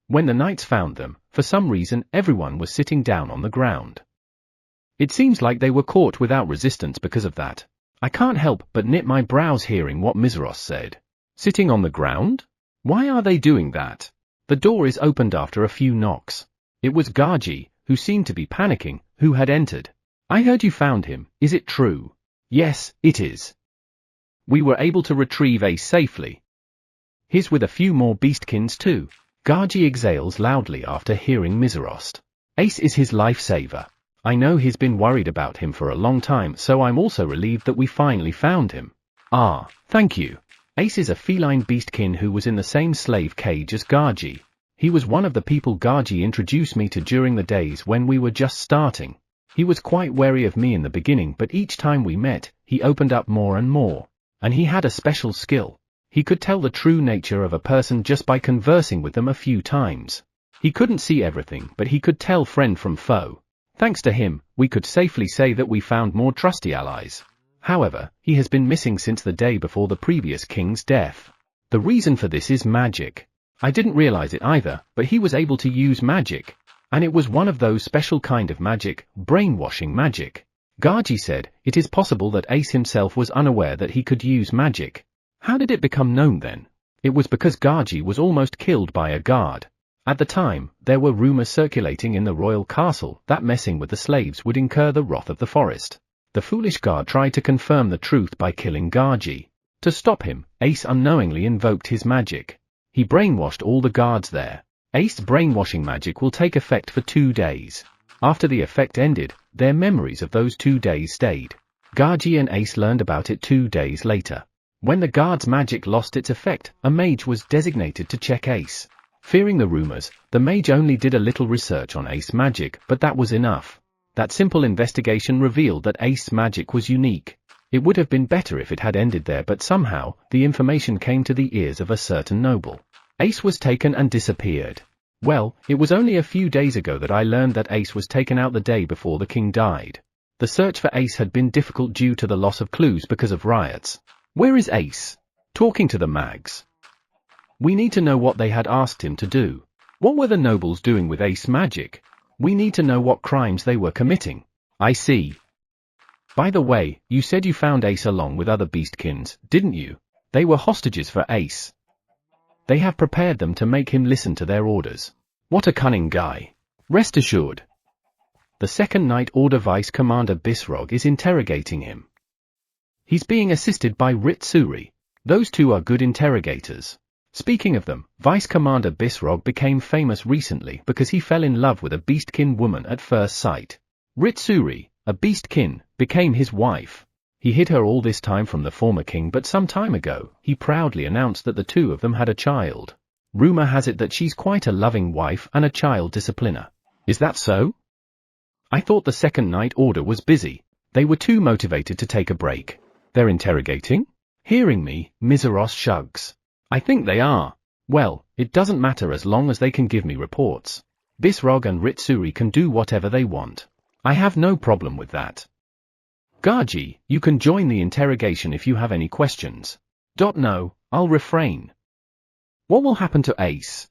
When the knights found them, for some reason everyone was sitting down on the ground. It seems like they were caught without resistance because of that. I can't help but knit my brows hearing what Miseros said. Sitting on the ground? Why are they doing that? The door is opened after a few knocks. It was Gaji, who seemed to be panicking, who had entered. I heard you found him, is it true? Yes, it is. We were able to retrieve Ace safely. He's with a few more beastkins too. Gaji exhales loudly after hearing Miseros. Ace is his lifesaver. I know he's been worried about him for a long time, so I'm also relieved that we finally found him. Thank you. Ace is a feline beastkin who was in the same slave cage as Gaji. He was one of the people Gaji introduced me to during the days when we were just starting. He was quite wary of me in the beginning, but each time we met, he opened up more and more. And he had a special skill. He could tell the true nature of a person just by conversing with them a few times. He couldn't see everything, but he could tell friend from foe. Thanks to him, we could safely say that we found more trusty allies. However, he has been missing since the day before the previous king's death. The reason for this is magic. I didn't realize it either, but he was able to use magic. And it was one of those special kind of magic, brainwashing magic. Gaji said, it is possible that Ace himself was unaware that he could use magic. How did it become known then? It was because Gaji was almost killed by a guard. At the time, there were rumors circulating in the royal castle that messing with the slaves would incur the wrath of the forest. The foolish guard tried to confirm the truth by killing Gaji. To stop him, Ace unknowingly invoked his magic. He brainwashed all the guards there. Ace's brainwashing magic will take effect for 2 days. After the effect ended, their memories of those 2 days stayed. Gaji and Ace learned about it 2 days later. When the guard's magic lost its effect, a mage was designated to check Ace. Fearing the rumors, the mage only did a little research on Ace's magic, but that was enough. That simple investigation revealed that Ace's magic was unique. It would have been better if it had ended there, but somehow, the information came to the ears of a certain noble. Ace was taken and disappeared. Well, it was only a few days ago that I learned that Ace was taken out the day before the king died. The search for Ace had been difficult due to the loss of clues because of riots. Where is Ace? Talking to the mags. We need to know what they had asked him to do. What were the nobles doing with Ace magic? We need to know what crimes they were committing. I see. By the way, you said you found Ace along with other beastkins, didn't you? They were hostages for Ace. They have prepared them to make him listen to their orders. What a cunning guy. Rest assured. The Second Night Order Vice Commander Bisrog is interrogating him. He's being assisted by Ritsuri. Those two are good interrogators. Speaking of them, Vice Commander Bisrog became famous recently because he fell in love with a beastkin woman at first sight. Ritsuri, a beastkin, became his wife. He hid her all this time from the former king, but some time ago, he proudly announced that the two of them had a child. Rumor has it that she's quite a loving wife and a child discipliner. Is that so? I thought the Second Night Order was busy. They were too motivated to take a break. They're interrogating? Hearing me, Miseros shrugs. I think they are. Well, it doesn't matter as long as they can give me reports. Bisrog and Ritsuri can do whatever they want. I have no problem with that. Gaji, you can join the interrogation if you have any questions. No, I'll refrain. What will happen to Ace?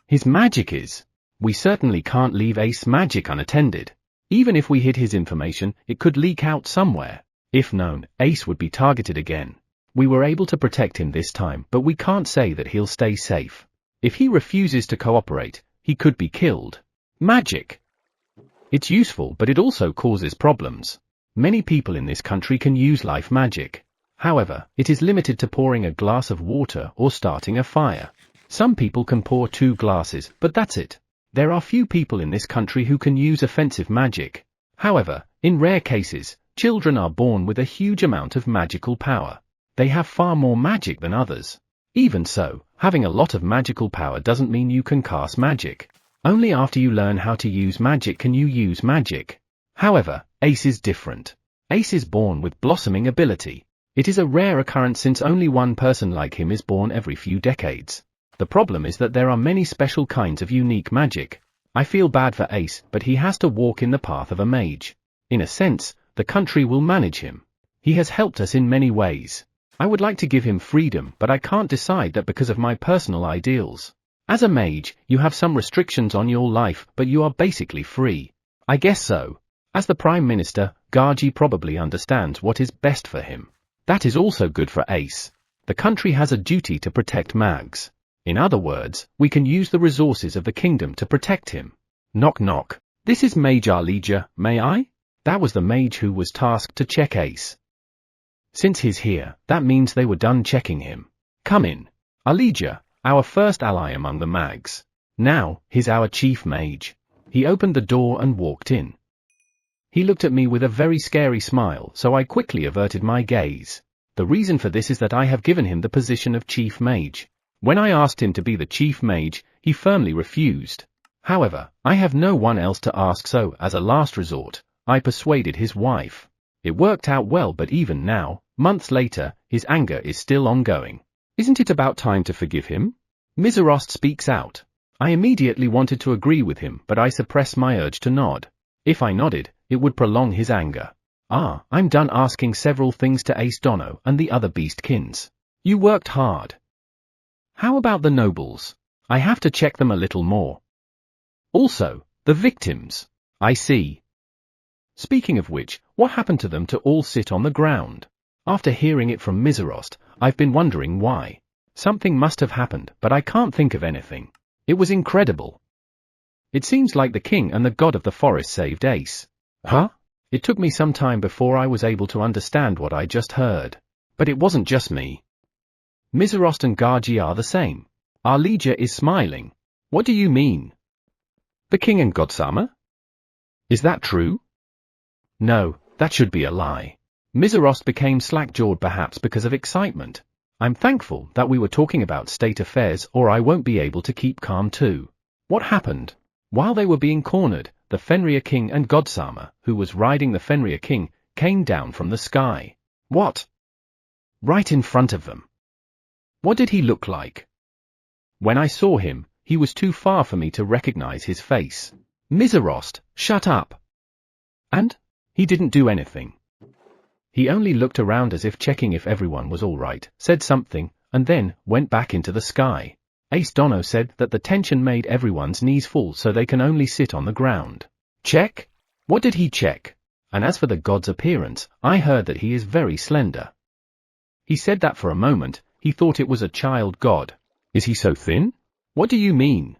His magic is. We certainly can't leave Ace magic unattended. Even if we hid his information, it could leak out somewhere. If known, Ace would be targeted again. We were able to protect him this time, but we can't say that he'll stay safe. If he refuses to cooperate, he could be killed. Magic. It's useful, but it also causes problems. Many people in this country can use life magic. However, it is limited to pouring a glass of water or starting a fire. Some people can pour 2 glasses, but that's it. There are few people in this country who can use offensive magic. However, in rare cases, children are born with a huge amount of magical power. They have far more magic than others. Even so, having a lot of magical power doesn't mean you can cast magic. Only after you learn how to use magic can you use magic. However, Ace is different. Ace is born with blossoming ability. It is a rare occurrence since only one person like him is born every few decades. The problem is that there are many special kinds of unique magic. I feel bad for Ace, but he has to walk in the path of a mage. In a sense, the country will manage him. He has helped us in many ways. I would like to give him freedom, but I can't decide that because of my personal ideals. As a mage, you have some restrictions on your life, but you are basically free. I guess so. As the Prime Minister, Gaji probably understands what is best for him. That is also good for Ace. The country has a duty to protect mags. In other words, we can use the resources of the kingdom to protect him. Knock knock. This is Mage Arlesia, may I? That was the mage who was tasked to check Ace. Since he's here, that means they were done checking him. Come in. Arlesia, our first ally among the mags. Now, he's our chief mage. He opened the door and walked in. He looked at me with a very scary smile, so I quickly averted my gaze. The reason for this is that I have given him the position of chief mage. When I asked him to be the chief mage, he firmly refused. However, I have no one else to ask, so, as a last resort, I persuaded his wife. It worked out well, but even now, months later, his anger is still ongoing. Isn't it about time to forgive him? Miserost speaks out. I immediately wanted to agree with him, but I suppressed my urge to nod. If I nodded, it would prolong his anger. I'm done asking several things to Ace Dono and the other beastkins. You worked hard. How about the nobles? I have to check them a little more. Also, the victims. I see. Speaking of which, what happened to them to all sit on the ground? After hearing it from Miserost, I've been wondering why. Something must have happened, but I can't think of anything. It was incredible. It seems like the king and the god of the forest saved Ace. Huh? It took me some time before I was able to understand what I just heard. But it wasn't just me. Miserost and Gaji are the same. Arlesia is smiling. What do you mean? The king and Godsama? Is that true? No, that should be a lie. Miserost became slack-jawed, perhaps because of excitement. I'm thankful that we were talking about state affairs, or I won't be able to keep calm too. What happened? While they were being cornered, the Fenrir king and Godsama, who was riding the Fenrir king, came down from the sky. What? Right in front of them. What did he look like? When I saw him, he was too far for me to recognize his face. Miserost, shut up! And? He didn't do anything. He only looked around as if checking if everyone was all right, said something, and then went back into the sky. Ace Dono said that the tension made everyone's knees fall so they can only sit on the ground. Check? What did he check? And as for the god's appearance, I heard that he is very slender. He said that for a moment, he thought it was a child god. Is he so thin? What do you mean?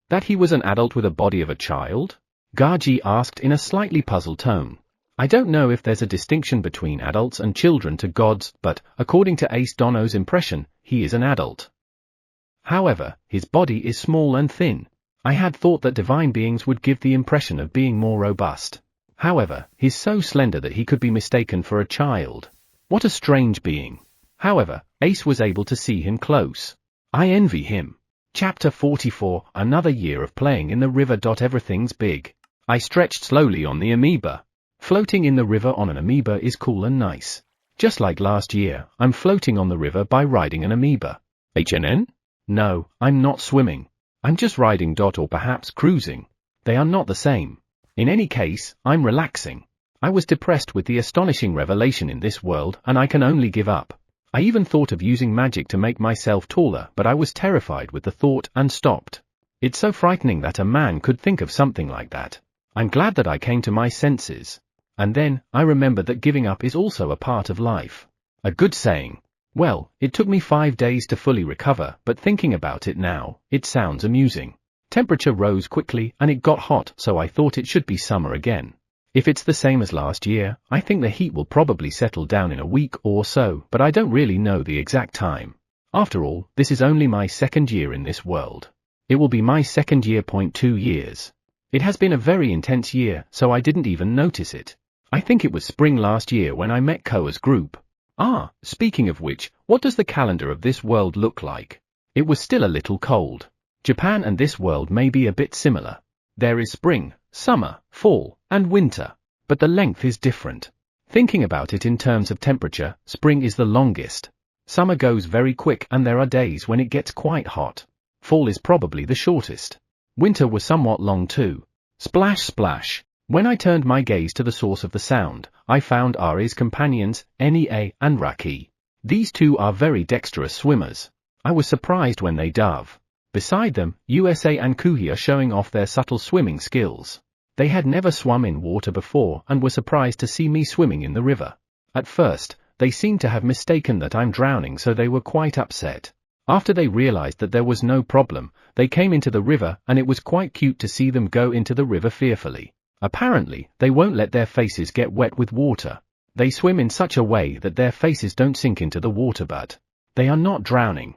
That he was an adult with a body of a child? Gaji asked in a slightly puzzled tone. I don't know if there's a distinction between adults and children to gods, but, according to Ace Dono's impression, he is an adult. However, his body is small and thin. I had thought that divine beings would give the impression of being more robust. However, he's so slender that he could be mistaken for a child. What a strange being. However, Ace was able to see him close. I envy him. Chapter 44, Another year of playing in the river. Everything's big. I stretched slowly on the amoeba. Floating in the river on an amoeba is cool and nice. Just like last year, I'm floating on the river by riding an amoeba. HNN? No, I'm not swimming. I'm just riding. Or perhaps cruising. They are not the same. In any case, I'm relaxing. I was depressed with the astonishing revelation in this world, and I can only give up. I even thought of using magic to make myself taller, but I was terrified with the thought and stopped. It's so frightening that a man could think of something like that. I'm glad that I came to my senses. And then, I remembered that giving up is also a part of life. A good saying. Well, it took me 5 days to fully recover, but thinking about it now, it sounds amusing. Temperature rose quickly and it got hot, so I thought it should be summer again. If it's the same as last year, I think the heat will probably settle down in a week or so, but I don't really know the exact time. After all, this is only my second year in this world. It will be my second year. 2 years. It has been a very intense year, so I didn't even notice it. I think it was spring last year when I met Koa's group. Ah, speaking of which, what does the calendar of this world look like? It was still a little cold. Japan and this world may be a bit similar. There is spring, summer, fall, and winter, but the length is different. Thinking about it in terms of temperature, spring is the longest. Summer goes very quick and there are days when it gets quite hot. Fall is probably the shortest. Winter was somewhat long too. Splash splash. When I turned my gaze to the source of the sound, I found Ari's companions, Nea and Raki. These two are very dexterous swimmers. I was surprised when they dove. Beside them, USA and Kuhi are showing off their subtle swimming skills. They had never swum in water before and were surprised to see me swimming in the river. At first, they seemed to have mistaken that I'm drowning, so they were quite upset. After they realized that there was no problem, they came into the river and it was quite cute to see them go into the river fearfully. Apparently, they won't let their faces get wet with water. They swim in such a way that their faces don't sink into the water, but they are not drowning.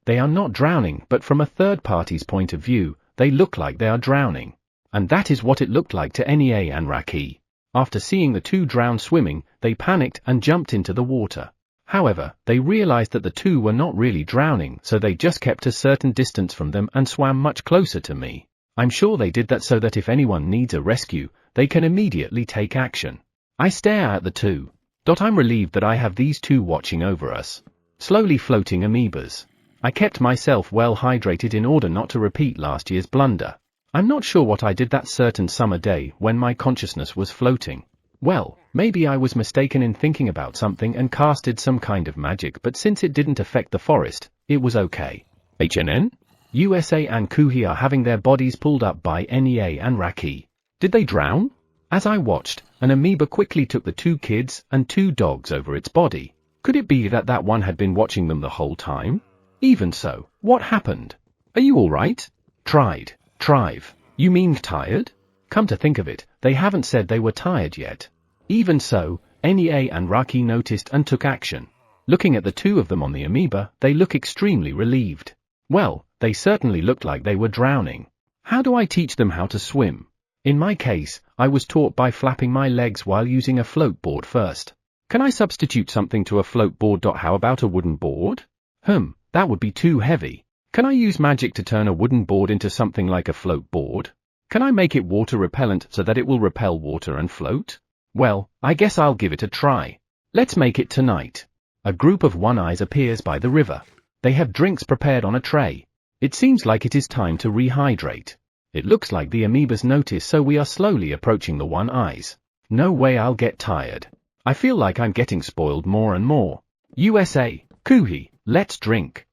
They are not drowning, but from a third party's point of view, they look like they are drowning. And that is what it looked like to Nea and Raki. After seeing the two drown swimming, they panicked and jumped into the water. However, they realized that the two were not really drowning, so they just kept a certain distance from them and swam much closer to me. I'm sure they did that so that if anyone needs a rescue, they can immediately take action. I stare at the two. I'm relieved that I have these two watching over us. Slowly floating amoebas. I kept myself well hydrated in order not to repeat last year's blunder. I'm not sure what I did that certain summer day when my consciousness was floating. Well, maybe I was mistaken in thinking about something and casted some kind of magic, but since it didn't affect the forest, it was okay. HNN? USA and Kuhi are having their bodies pulled up by Nea and Raki. Did they drown? As I watched, an amoeba quickly took the two kids and two dogs over its body. Could it be that that one had been watching them the whole time? Even so, what happened? Are you alright? Trive. You mean tired? Come to think of it, they haven't said they were tired yet. Even so, Nea and Raki noticed and took action. Looking at the two of them on the amoeba, they look extremely relieved. Well, they certainly looked like they were drowning. How do I teach them how to swim? In my case, I was taught by flapping my legs while using a float board first. Can I substitute something to a float board? How about a wooden board? That would be too heavy. Can I use magic to turn a wooden board into something like a float board? Can I make it water repellent so that it will repel water and float? Well, I guess I'll give it a try. Let's make it tonight. A group of one-eyes appears by the river. They have drinks prepared on a tray. It seems like it is time to rehydrate. It looks like the amoebas notice, so we are slowly approaching the one eyes. No way I'll get tired. I feel like I'm getting spoiled more and more. USA, Kuhi, let's drink.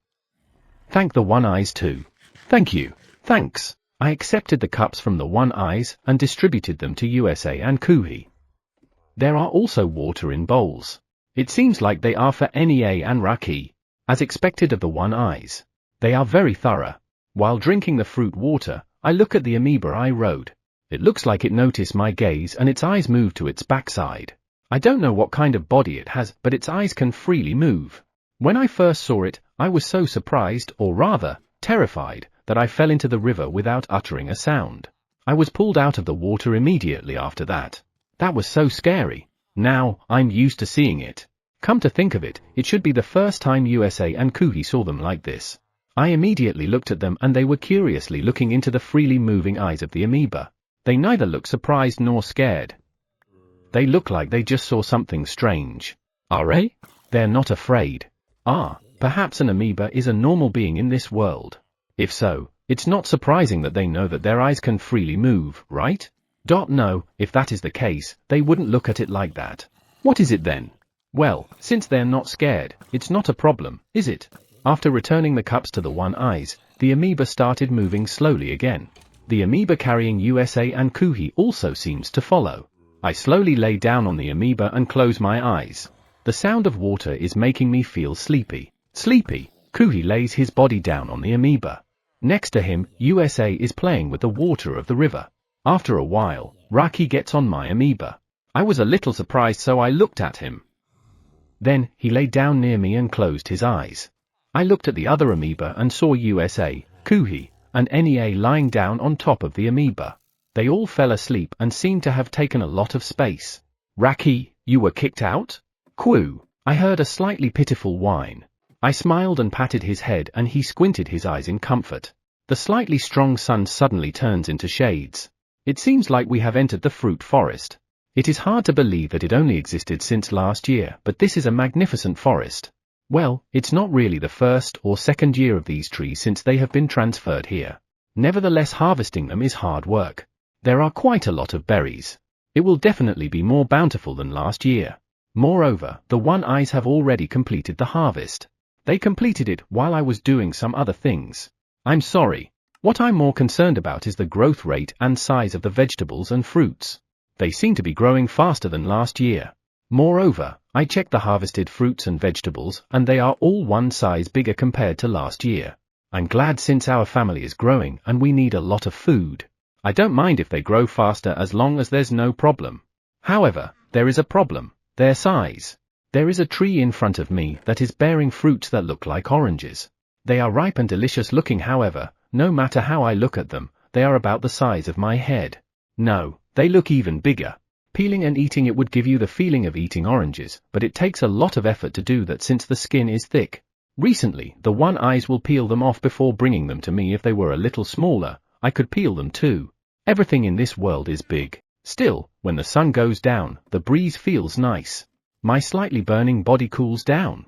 Thank the one eyes too. Thank you. Thanks. I accepted the cups from the one eyes and distributed them to USA and Kuhi. There are also water in bowls. It seems like they are for NEA and Raki. As expected of the one eyes. They are very thorough. While drinking the fruit water, I look at the amoeba I rode. It looks like it noticed my gaze and its eyes move to its backside. I don't know what kind of body it has, but its eyes can freely move. When I first saw it, I was so surprised, or rather, terrified, that I fell into the river without uttering a sound. I was pulled out of the water immediately after that. That was so scary. Now, I'm used to seeing it. Come to think of it, it should be the first time USA and Kuhi saw them like this. I immediately looked at them and they were curiously looking into the freely moving eyes of the amoeba. They neither look surprised nor scared. They look like they just saw something strange. Are they? They're not afraid. Perhaps an amoeba is a normal being in this world. If so, it's not surprising that they know that their eyes can freely move, right? No, if that is the case, they wouldn't look at it like that. What is it then? Well, since they're not scared, it's not a problem, is it? After returning the cups to the one eyes, the amoeba started moving slowly again. The amoeba carrying USA and Kuhi also seems to follow. I slowly lay down on the amoeba and close my eyes. The sound of water is making me feel sleepy. Sleepy, Kuhi lays his body down on the amoeba. Next to him, USA is playing with the water of the river. After a while, Raki gets on my amoeba. I was a little surprised, so I looked at him. Then, he lay down near me and closed his eyes. I looked at the other amoeba and saw USA, Kuhi, and NEA lying down on top of the amoeba. They all fell asleep and seemed to have taken a lot of space. Raki, you were kicked out? Quoo. I heard a slightly pitiful whine. I smiled and patted his head and he squinted his eyes in comfort. The slightly strong sun suddenly turns into shades. It seems like we have entered the fruit forest. It is hard to believe that it only existed since last year, but this is a magnificent forest. Well, it's not really the first or second year of these trees since they have been transferred here. Nevertheless, harvesting them is hard work. There are quite a lot of berries. It will definitely be more bountiful than last year. Moreover, the one eyes have already completed the harvest. They completed it while I was doing some other things. I'm sorry. What I'm more concerned about is the growth rate and size of the vegetables and fruits. They seem to be growing faster than last year. Moreover, I checked the harvested fruits and vegetables and they are all one size bigger compared to last year. I'm glad since our family is growing and we need a lot of food. I don't mind if they grow faster as long as there's no problem. However, there is a problem, their size. There is a tree in front of me that is bearing fruits that look like oranges. They are ripe and delicious looking, however, no matter how I look at them, they are about the size of my head. No, they look even bigger. Peeling and eating it would give you the feeling of eating oranges, but it takes a lot of effort to do that since the skin is thick. Recently, the one eyes will peel them off before bringing them to me. If they were a little smaller, I could peel them too. Everything in this world is big. Still, when the sun goes down, the breeze feels nice. My slightly burning body cools down.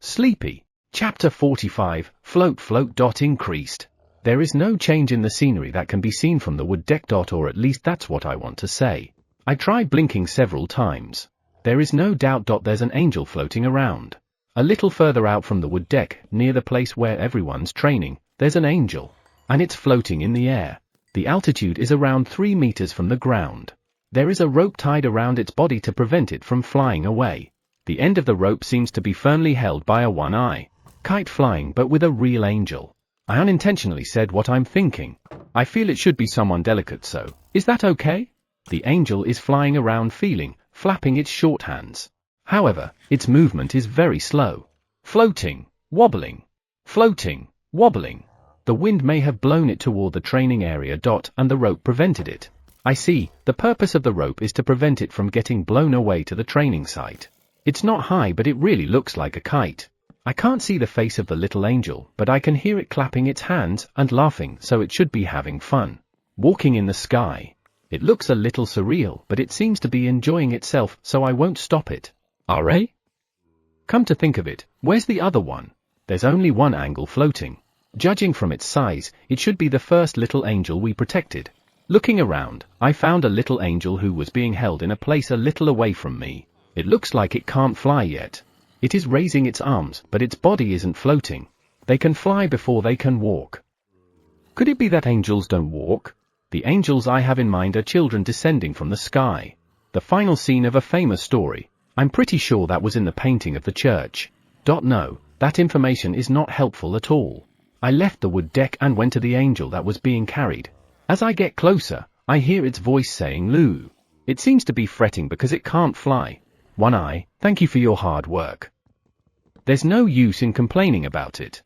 Sleepy. Chapter 45, Float. Increased. There is no change in the scenery that can be seen from the wood deck. Or at least that's what I want to say. I try blinking several times. There is no doubt. There's an angel floating around. A little further out from the wood deck, near the place where everyone's training, there's an angel. And it's floating in the air. The altitude is around 3 meters from the ground. There is a rope tied around its body to prevent it from flying away. The end of the rope seems to be firmly held by a one-eye kite flying, but with a real angel. I unintentionally said what I'm thinking. I feel it should be someone delicate, so, is that okay? The angel is flying around flapping its short hands. However, its movement is very slow. Floating, wobbling. Floating, wobbling. The wind may have blown it toward the training area. And the rope prevented it. I see, the purpose of the rope is to prevent it from getting blown away to the training site. It's not high, but it really looks like a kite. I can't see the face of the little angel, but I can hear it clapping its hands and laughing, so it should be having fun. Walking in the sky. It looks a little surreal, but it seems to be enjoying itself, so I won't stop it. Come to think of it, where's the other one? There's only one angle floating. Judging from its size, it should be the first little angel we protected. Looking around, I found a little angel who was being held in a place a little away from me. It looks like it can't fly yet. It is raising its arms, but its body isn't floating. They can fly before they can walk. Could it be that angels don't walk? The angels I have in mind are children descending from the sky. The final scene of a famous story. I'm pretty sure that was in the painting of the church. No, that information is not helpful at all. I left the wood deck and went to the angel that was being carried. As I get closer, I hear its voice saying "Loo." It seems to be fretting because it can't fly. One Eye, thank you for your hard work. There's no use in complaining about it.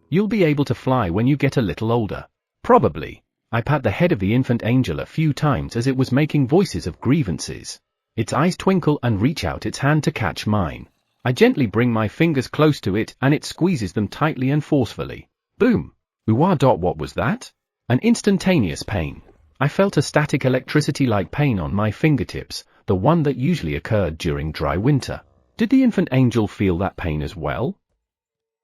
You'll be able to fly when you get a little older. Probably. I pat the head of the infant angel a few times as it was making voices of grievances. Its eyes twinkle and reach out its hand to catch mine. I gently bring my fingers close to it and it squeezes them tightly and forcefully. Boom! Ooh-ah. What was that? An instantaneous pain. I felt a static electricity-like pain on my fingertips, the one that usually occurred during dry winter. Did the infant angel feel that pain as well?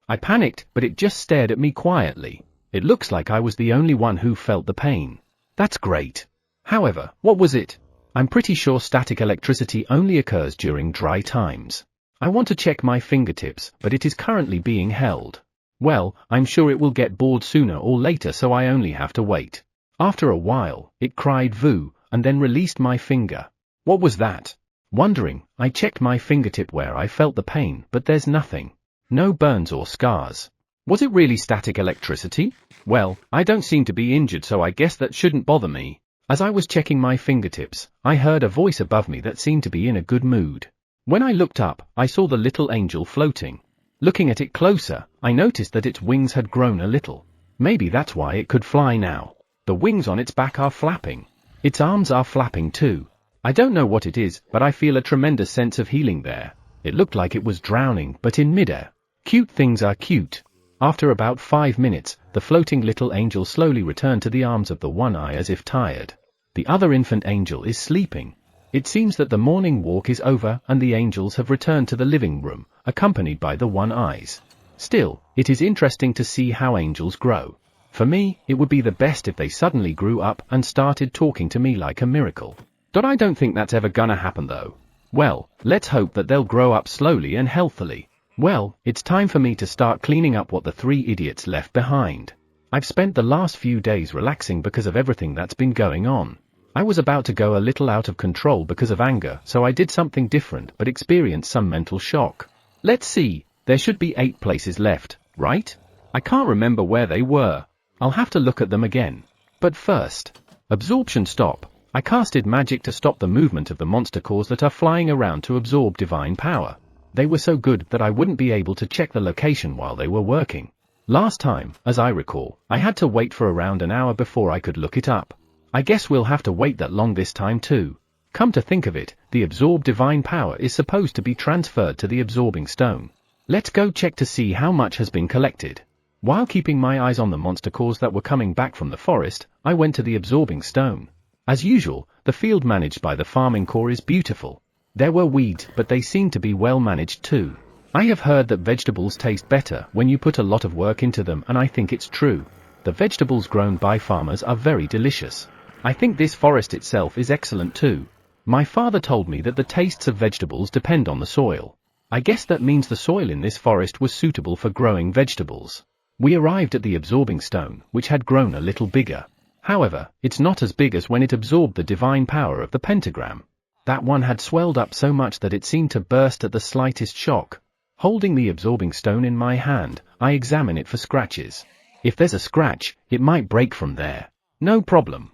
I panicked, but it just stared at me quietly. It looks like I was the only one who felt the pain. That's great. However, what was it? I'm pretty sure static electricity only occurs during dry times. I want to check my fingertips, but it is currently being held. Well, I'm sure it will get bored sooner or later, so I only have to wait. After a while, it cried "Voo," and then released my finger. What was that? Wondering, I checked my fingertip where I felt the pain, but there's nothing. No burns or scars. Was it really static electricity? Well, I don't seem to be injured, so I guess that shouldn't bother me. As I was checking my fingertips, I heard a voice above me that seemed to be in a good mood. When I looked up, I saw the little angel floating. Looking at it closer, I noticed that its wings had grown a little. Maybe that's why it could fly now. The wings on its back are flapping. Its arms are flapping too. I don't know what it is, but I feel a tremendous sense of healing there. It looked like it was drowning, but in midair. Cute things are cute. After about 5 minutes, the floating little angel slowly returned to the arms of the One Eye as if tired. The other infant angel is sleeping. It seems that the morning walk is over and the angels have returned to the living room, accompanied by the One Eyes. Still, it is interesting to see how angels grow. For me, it would be the best if they suddenly grew up and started talking to me like a miracle. I don't think that's ever gonna happen though. Well, let's hope that they'll grow up slowly and healthily. Well, it's time for me to start cleaning up what the 3 idiots left behind. I've spent the last few days relaxing because of everything that's been going on. I was about to go a little out of control because of anger, so I did something different but experienced some mental shock. Let's see, there should be 8 places left, right? I can't remember where they were. I'll have to look at them again. But first, absorption stop. I casted magic to stop the movement of the monster cores that are flying around to absorb divine power. They were so good that I wouldn't be able to check the location while they were working. Last time, as I recall, I had to wait for around an hour before I could look it up. I guess we'll have to wait that long this time too. Come to think of it, the absorbed divine power is supposed to be transferred to the absorbing stone. Let's go check to see how much has been collected. While keeping my eyes on the monster cores that were coming back from the forest, I went to the absorbing stone. As usual, the field managed by the farming core is beautiful. There were weeds, but they seemed to be well managed too. I have heard that vegetables taste better when you put a lot of work into them, and I think it's true. The vegetables grown by farmers are very delicious. I think this forest itself is excellent too. My father told me that the tastes of vegetables depend on the soil. I guess that means the soil in this forest was suitable for growing vegetables. We arrived at the absorbing stone, which had grown a little bigger. However, it's not as big as when it absorbed the divine power of the pentagram. That one had swelled up so much that it seemed to burst at the slightest shock. Holding the absorbing stone in my hand, I examine it for scratches. If there's a scratch, it might break from there. No problem.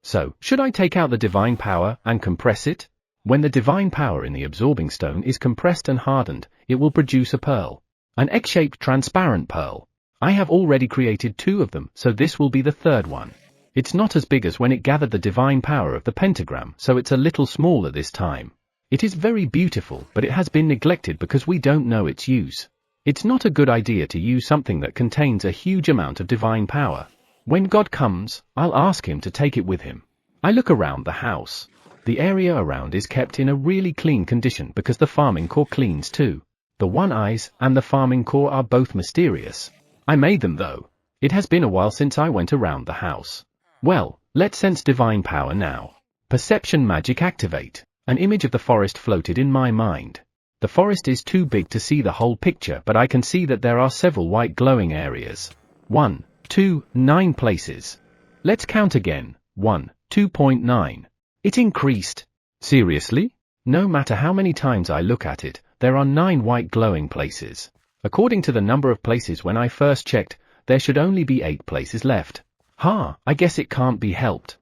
So, should I take out the divine power and compress it? When the divine power in the absorbing stone is compressed and hardened, it will produce a pearl. An egg-shaped transparent pearl. I have already created 2 of them, so this will be the 3rd one. It's not as big as when it gathered the divine power of the pentagram, so it's a little smaller this time. It is very beautiful, but it has been neglected because we don't know its use. It's not a good idea to use something that contains a huge amount of divine power. When God comes, I'll ask him to take it with him. I look around the house. The area around is kept in a really clean condition because the farming core cleans too. The One Eyes and the farming core are both mysterious. I made them though. It has been a while since I went around the house. Well, let's sense divine power now. Perception magic activate. An image of the forest floated in my mind. The forest is too big to see the whole picture, but I can see that there are several white glowing areas. 1, 2, 9 places. Let's count again. 1, 2.9. It increased. Seriously? No matter how many times I look at it, there are 9 white glowing places. According to the number of places when I first checked, there should only be 8 places left. I guess it can't be helped.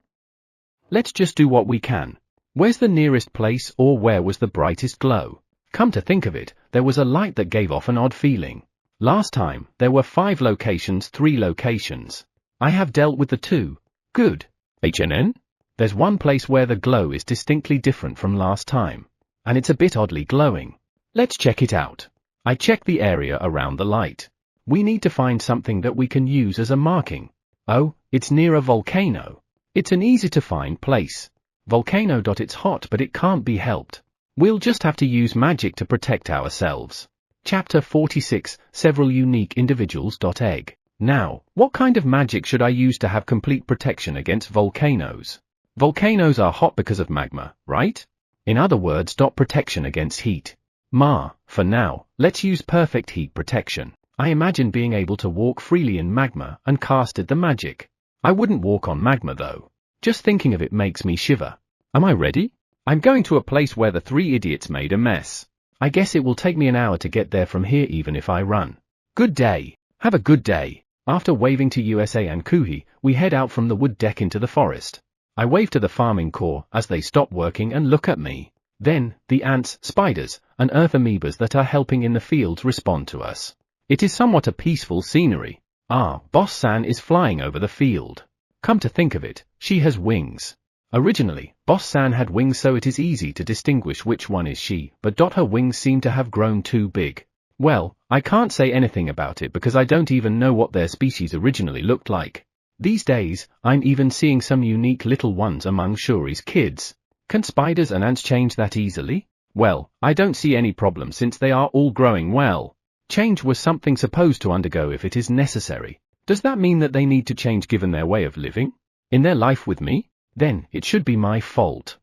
Let's just do what we can. Where's the nearest place, or where was the brightest glow? Come to think of it, there was a light that gave off an odd feeling. Last time, there were 5 locations, 3 locations. I have dealt with the 2. Good. HNN? There's one place where the glow is distinctly different from last time. And it's a bit oddly glowing. Let's check it out. I check the area around the light. We need to find something that we can use as a marking. Oh, it's near a volcano. It's an easy to find place. Volcano. It's hot, but it can't be helped. We'll just have to use magic to protect ourselves. Chapter 46, Several Unique Individuals. Egg. Now, what kind of magic should I use to have complete protection against volcanoes? Volcanoes are hot because of magma, right? In other words, protection against heat. For now, let's use perfect heat protection. I imagine being able to walk freely in magma and casted the magic. I wouldn't walk on magma though. Just thinking of it makes me shiver. Am I ready? I'm going to a place where the 3 idiots made a mess. I guess it will take me an hour to get there from here even if I run. Good day. Have a good day. After waving to USA and Kuhi, we head out from the wood deck into the forest. I wave to the farming corps as they stop working and look at me. Then, the ants, spiders, and earth amoebas that are helping in the fields respond to us. It is somewhat a peaceful scenery. Boss-san is flying over the field. Come to think of it, she has wings. Originally, Boss-san had wings, so it is easy to distinguish which one is she, but her wings seem to have grown too big. Well, I can't say anything about it because I don't even know what their species originally looked like. These days, I'm even seeing some unique little ones among Shuri's kids. Can spiders and ants change that easily? Well, I don't see any problem since they are all growing well. Change was something supposed to undergo if it is necessary. Does that mean that they need to change given their way of living? In their life with me? Then, it should be my fault.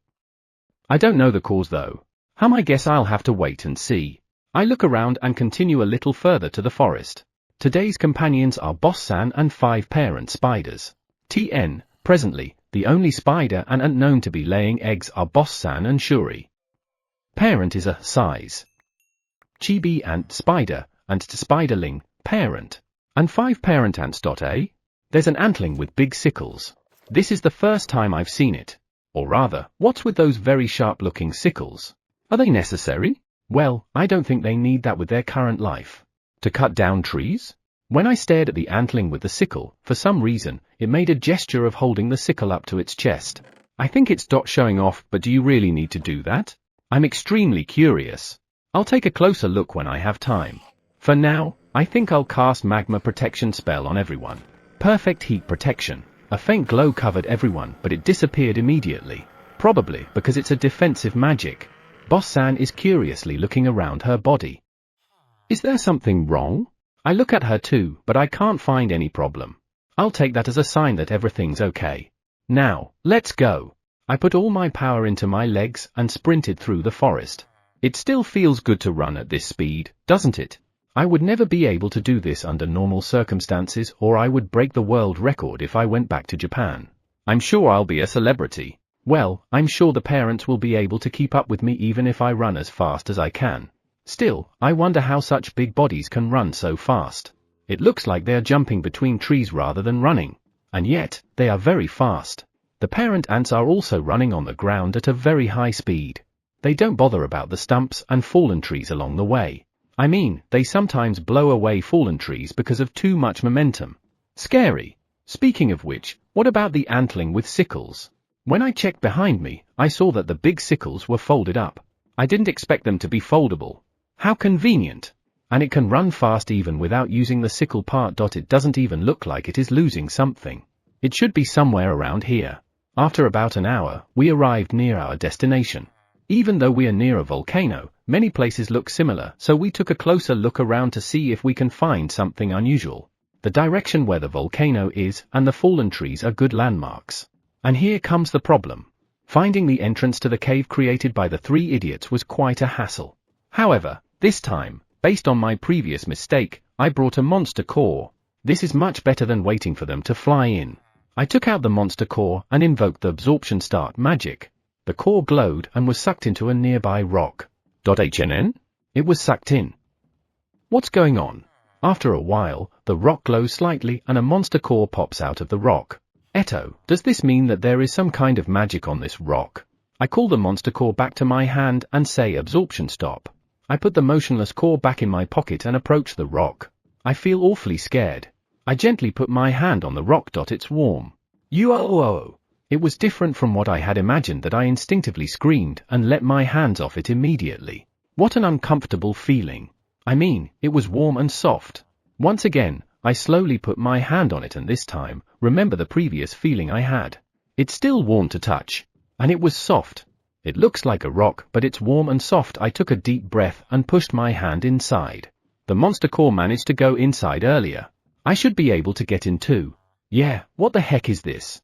I don't know the cause though. I guess I'll have to wait and see. I look around and continue a little further to the forest. Today's companions are Boss-san and 5 parent spiders. TN, presently, the only spider and ant known to be laying eggs are Boss-san and Shuri. Parent is a size. Chibi ant spider, and spiderling, parent. And 5 parent ants. There's an antling with big sickles. This is the first time I've seen it. Or rather, what's with those very sharp-looking sickles? Are they necessary? Well, I don't think they need that with their current life. To cut down trees? When I stared at the antling with the sickle, for some reason, it made a gesture of holding the sickle up to its chest. I think it's showing off, but do you really need to do that? I'm extremely curious. I'll take a closer look when I have time. For now, I think I'll cast magma protection spell on everyone. Perfect heat protection. A faint glow covered everyone, but it disappeared immediately. Probably because it's a defensive magic. Boss-san is curiously looking around her body. Is there something wrong? I look at her too, but I can't find any problem. I'll take that as a sign that everything's okay. Now, let's go. I put all my power into my legs and sprinted through the forest. It still feels good to run at this speed, doesn't it? I would never be able to do this under normal circumstances, or I would break the world record if I went back to Japan. I'm sure I'll be a celebrity. Well, I'm sure the parents will be able to keep up with me even if I run as fast as I can. Still, I wonder how such big bodies can run so fast. It looks like they're jumping between trees rather than running. And yet, they are very fast. The parent ants are also running on the ground at a very high speed. They don't bother about the stumps and fallen trees along the way. I mean, they sometimes blow away fallen trees because of too much momentum. Scary. Speaking of which, what about the antling with sickles? When I checked behind me, I saw that the big sickles were folded up. I didn't expect them to be foldable. How convenient. And it can run fast even without using the sickle part. It doesn't even look like it is losing something. It should be somewhere around here. After about an hour, we arrived near our destination. Even though we are near a volcano, many places look similar, so we took a closer look around to see if we can find something unusual. the direction where the volcano is and the fallen trees are good landmarks. And here comes the problem. Finding the entrance to the cave created by the three idiots was quite a hassle. However, this time, based on my previous mistake, I brought a monster core. This is much better than waiting for them to fly in. I took out the monster core and invoked the absorption start magic. The core glowed and was sucked into a nearby rock. HNN? It was sucked in. What's going on? After a while, the rock glows slightly and a monster core pops out of the rock. Eto, does this mean that there is some kind of magic on this rock? I call the monster core back to my hand and say absorption stop. I put the motionless core back in my pocket and approach the rock. I feel awfully scared. I gently put my hand on the rock. It's warm. It was different from what I had imagined that I instinctively screamed and let my hands off it immediately. What an uncomfortable feeling. I mean, it was warm and soft. Once again, I slowly put my hand on it and this time, remember the previous feeling I had. It's still warm to touch. And it was soft. It looks like a rock, but it's warm and soft. I took a deep breath and pushed my hand inside. The monster core managed to go inside earlier. I should be able to get in too. Yeah, what the heck is this?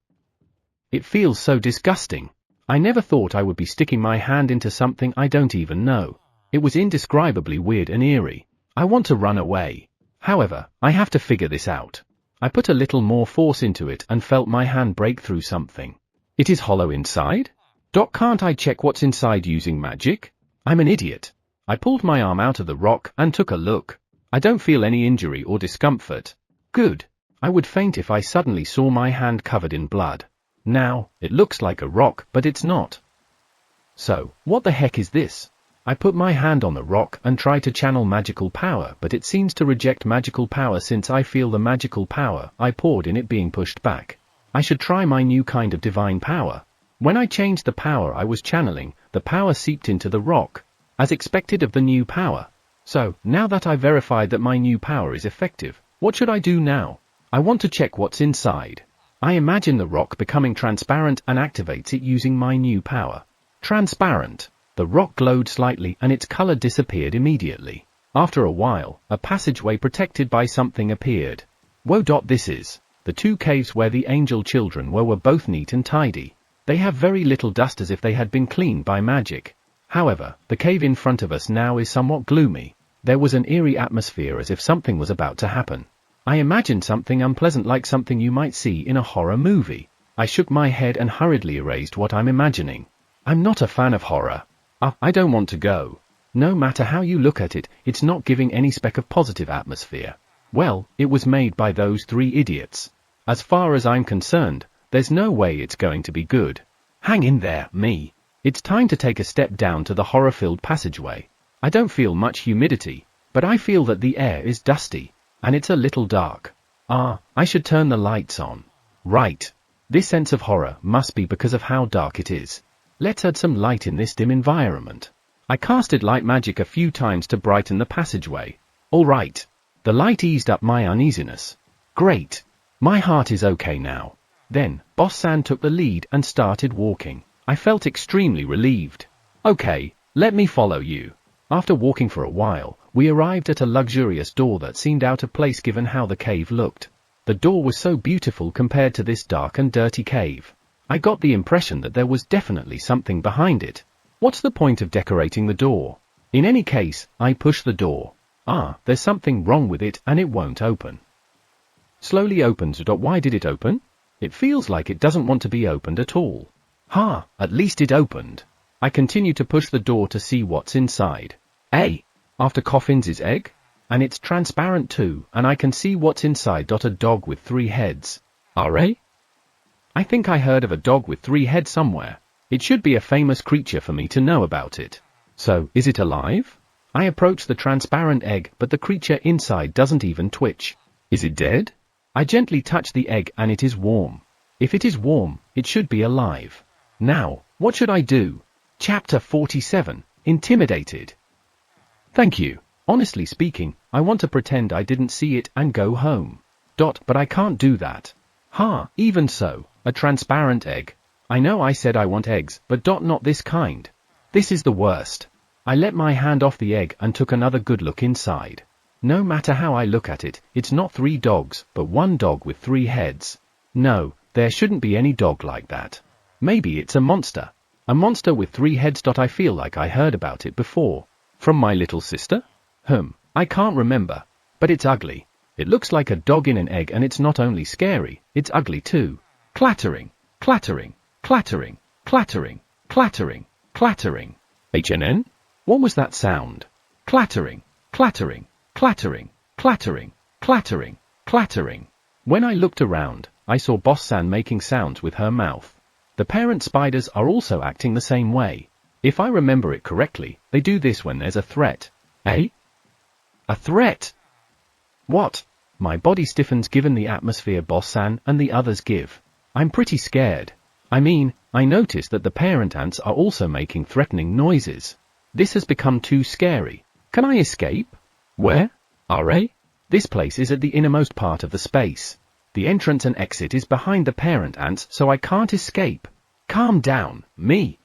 It feels so disgusting. I never thought I would be sticking my hand into something I don't even know. It was indescribably weird and eerie. I want to run away. However, I have to figure this out. I put a little more force into it and felt my hand break through something. It is hollow inside? Can't I check what's inside using magic? I'm an idiot. I pulled my arm out of the rock and took a look. I don't feel any injury or discomfort. Good. I would faint if I suddenly saw my hand covered in blood. Now, it looks like a rock, but it's not. So, what the heck is this? I put my hand on the rock and try to channel magical power, but it seems to reject magical power since I feel the magical power I poured in it being pushed back. I should try my new kind of divine power. When I changed the power I was channeling, the power seeped into the rock, as expected of the new power. So, now that I verified that my new power is effective, what should I do now? I want to check what's inside. I imagine the rock becoming transparent and activates it using my new power. Transparent. The rock glowed slightly and its color disappeared immediately. After a while, a passageway protected by something appeared. Whoa! This is. The two caves where the angel children were both neat and tidy. They have very little dust as if they had been cleaned by magic. However, the cave in front of us now is somewhat gloomy. There was an eerie atmosphere as if something was about to happen. I imagined something unpleasant like something you might see in a horror movie. I shook my head and hurriedly erased what I'm imagining. I'm not a fan of horror. I don't want to go. No matter how you look at it, it's not giving any speck of positive atmosphere. Well, it was made by those three idiots. As far as I'm concerned, there's no way it's going to be good. Hang in there, me. It's time to take a step down to the horror-filled passageway. I don't feel much humidity, but I feel that the air is dusty, and it's a little dark. I should turn the lights on. Right. This sense of horror must be because of how dark it is. Let's add some light in this dim environment. I casted light magic a few times to brighten the passageway. All right. The light eased up my uneasiness. Great. My heart is okay now. Then, Boss San took the lead and started walking. I felt extremely relieved. Okay, let me follow you. After walking for a while, we arrived at a luxurious door that seemed out of place given how the cave looked. The door was so beautiful compared to this dark and dirty cave. I got the impression that there was definitely something behind it. What's the point of decorating the door? In any case, I push the door. There's something wrong with it and it won't open. Slowly opens. Why did it open? It feels like it doesn't want to be opened at all. At least it opened. I continue to push the door to see what's inside. After Coffin's egg? And it's transparent too, and I can see what's inside. A dog with 3 heads. I think I heard of a dog with 3 heads somewhere. It should be a famous creature for me to know about it. So, is it alive? I approach the transparent egg, but the creature inside doesn't even twitch. Is it dead? I gently touch the egg and it is warm. If it is warm, it should be alive. Now, what should I do? Chapter 47, Intimidated. Thank you. Honestly speaking, I want to pretend I didn't see it and go home. But I can't do that. Even so, a transparent egg. I know I said I want eggs, but not this kind. This is the worst. I let my hand off the egg and took another good look inside. No matter how I look at it, it's not 3 dogs, but 1 dog with 3 heads. No, there shouldn't be any dog like that. Maybe it's a monster. A monster with 3 heads. I feel like I heard about it before. From my little sister? I can't remember. But it's ugly. It looks like a dog in an egg, and it's not only scary, it's ugly too. Clattering, clattering, clattering, clattering, clattering, clattering. HNN? What was that sound? Clattering, clattering, clattering, clattering, clattering, clattering. When I looked around, I saw Boss-san making sounds with her mouth. The parent spiders are also acting the same way. If I remember it correctly, they do this when there's a threat. Eh? A threat? What? My body stiffens given the atmosphere Boss-san and the others give. I'm pretty scared. I mean, I noticed that the parent ants are also making threatening noises. This has become too scary. Can I escape? Where? RA? This place is at the innermost part of the space. The entrance and exit is behind the parent ants, so I can't escape. Calm down, me.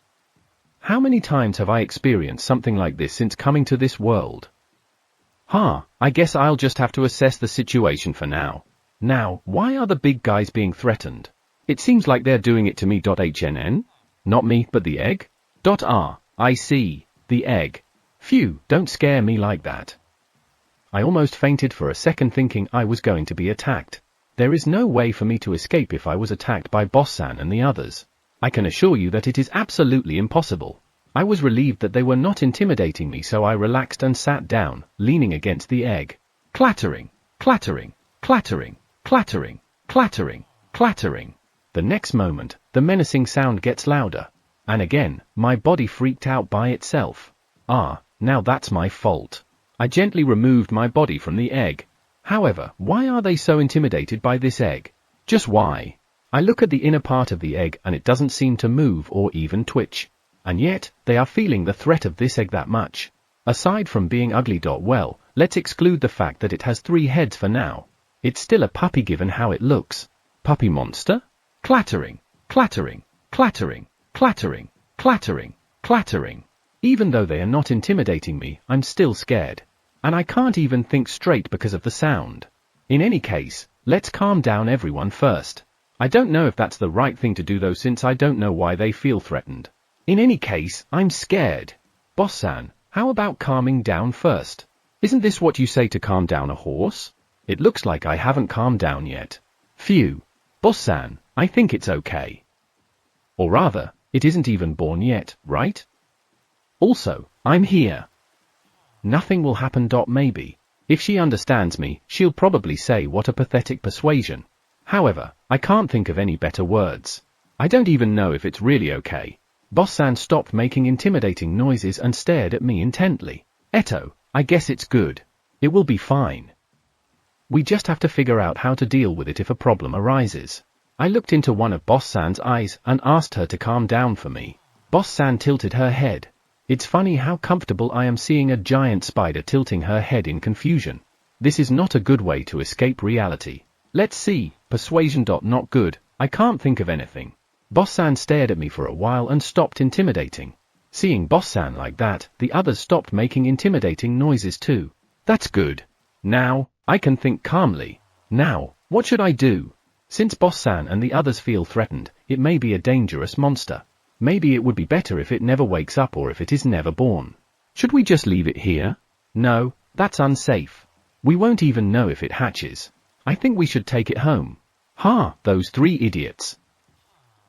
How many times have I experienced something like this since coming to this world? I guess I'll just have to assess the situation for now. Now, why are the big guys being threatened? It seems like they're doing it to me. HNN? Not me, but the egg? I see, the egg. Phew, don't scare me like that. I almost fainted for a second thinking I was going to be attacked. There is no way for me to escape if I was attacked by Boss-san and the others. I can assure you that it is absolutely impossible. I was relieved that they were not intimidating me, so I relaxed and sat down, leaning against the egg. Clattering, clattering, clattering, clattering, clattering, clattering. The next moment, the menacing sound gets louder. And again, my body freaked out by itself. Now that's my fault. I gently removed my body from the egg. However, why are they so intimidated by this egg? Just why? I look at the inner part of the egg and it doesn't seem to move or even twitch. And yet, they are feeling the threat of this egg that much. Aside from being ugly. Well, let's exclude the fact that it has 3 heads for now. It's still a puppy given how it looks. Puppy monster? Clattering, clattering, clattering, clattering, clattering, clattering. Even though they are not intimidating me, I'm still scared. And I can't even think straight because of the sound. In any case, let's calm down everyone first. I don't know if that's the right thing to do though, since I don't know why they feel threatened. In any case, I'm scared. Boss-san, how about calming down first? Isn't this what you say to calm down a horse? It looks like I haven't calmed down yet. Phew. Boss-san, I think it's okay. Or rather, it isn't even born yet, right? Also, I'm here. Nothing will happen. Maybe. If she understands me, she'll probably say what a pathetic persuasion. However, I can't think of any better words. I don't even know if it's really okay. Boss-san stopped making intimidating noises and stared at me intently. Eto, I guess it's good. It will be fine. We just have to figure out how to deal with it if a problem arises. I looked into one of Boss-san's eyes and asked her to calm down for me. Boss-san tilted her head. It's funny how comfortable I am seeing a giant spider tilting her head in confusion. This is not a good way to escape reality. Let's see, persuasion. Not good, I can't think of anything. Boss-san stared at me for a while and stopped intimidating. Seeing Boss-san like that, the others stopped making intimidating noises too. That's good. Now, I can think calmly. Now, what should I do? Since Boss-san and the others feel threatened, it may be a dangerous monster. Maybe it would be better if it never wakes up or if it is never born. Should we just leave it here? No, that's unsafe. We won't even know if it hatches. I think we should take it home. Those 3 idiots.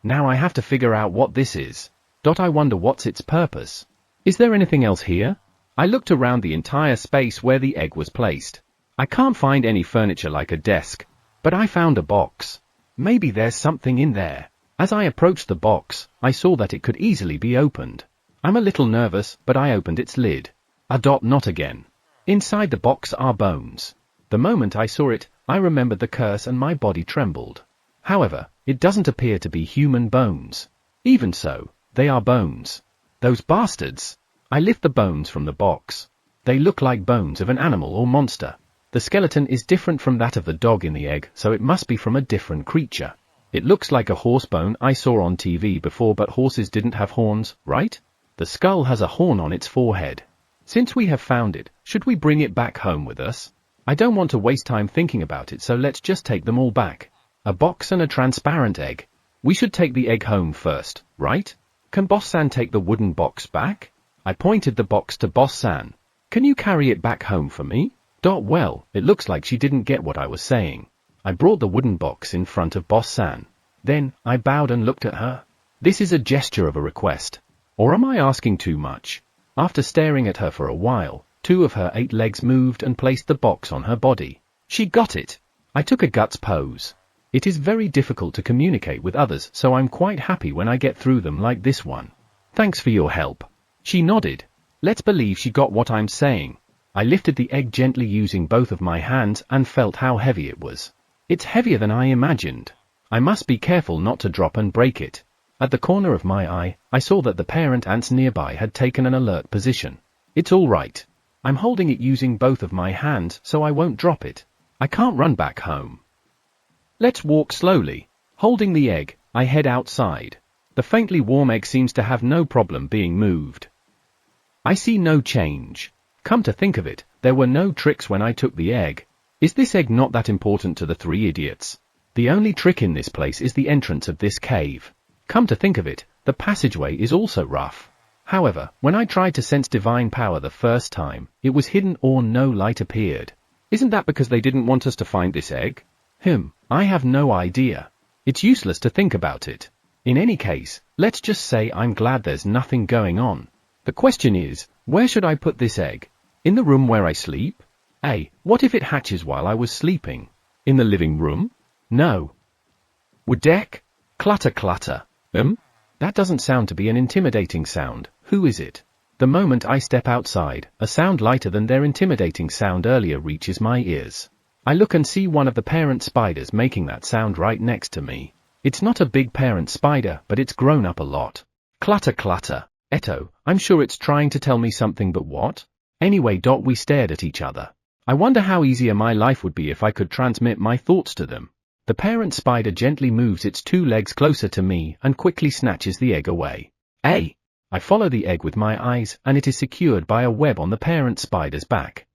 Now I have to figure out what this is. I wonder what's its purpose. Is there anything else here? I looked around the entire space where the egg was placed. I can't find any furniture like a desk, but I found a box. Maybe there's something in there. As I approached the box, I saw that it could easily be opened. I'm a little nervous, but I opened its lid. Not again. Inside the box are bones. The moment I saw it, I remembered the curse and my body trembled. However, it doesn't appear to be human bones. Even so, they are bones. Those bastards! I lift the bones from the box. They look like bones of an animal or monster. The skeleton is different from that of the dog in the egg, so it must be from a different creature. It looks like a horse bone I saw on TV before, but horses didn't have horns, right? The skull has a horn on its forehead. Since we have found it, should we bring it back home with us? I don't want to waste time thinking about it, so let's just take them all back. A box and a transparent egg. We should take the egg home first, right? Can Boss-san take the wooden box back? I pointed the box to Boss-san. Can you carry it back home for me? Well, it looks like she didn't get what I was saying. I brought the wooden box in front of Boss-san. Then, I bowed and looked at her. This is a gesture of a request. Or am I asking too much? After staring at her for a while, 2 of her 8 legs moved and placed the box on her body. She got it. I took a guts pose. It is very difficult to communicate with others, so I'm quite happy when I get through them like this one. Thanks for your help. She nodded. Let's believe she got what I'm saying. I lifted the egg gently using both of my hands and felt how heavy it was. It's heavier than I imagined. I must be careful not to drop and break it. At the corner of my eye, I saw that the parent ants nearby had taken an alert position. It's all right. I'm holding it using both of my hands so I won't drop it. I can't run back home. Let's walk slowly. Holding the egg, I head outside. The faintly warm egg seems to have no problem being moved. I see no change. Come to think of it, there were no tricks when I took the egg. Is this egg not that important to the 3 idiots? The only trick in this place is the entrance of this cave. Come to think of it, the passageway is also rough. However, when I tried to sense divine power the first time, it was hidden or no light appeared. Isn't that because they didn't want us to find this egg? I have no idea. It's useless to think about it. In any case, let's just say I'm glad there's nothing going on. The question is, where should I put this egg? In the room where I sleep? What if it hatches while I was sleeping? In the living room? No. Wood deck? Clutter clutter. That doesn't sound to be an intimidating sound. Who is it? The moment I step outside, a sound lighter than their intimidating sound earlier reaches my ears. I look and see one of the parent spiders making that sound right next to me. It's not a big parent spider, but it's grown up a lot. Clutter clutter. I'm sure it's trying to tell me something, but what? Anyway, we stared at each other. I wonder how easier my life would be if I could transmit my thoughts to them. The parent spider gently moves its 2 legs closer to me and quickly snatches the egg away. I follow the egg with my eyes, and it is secured by a web on the parent spider's back.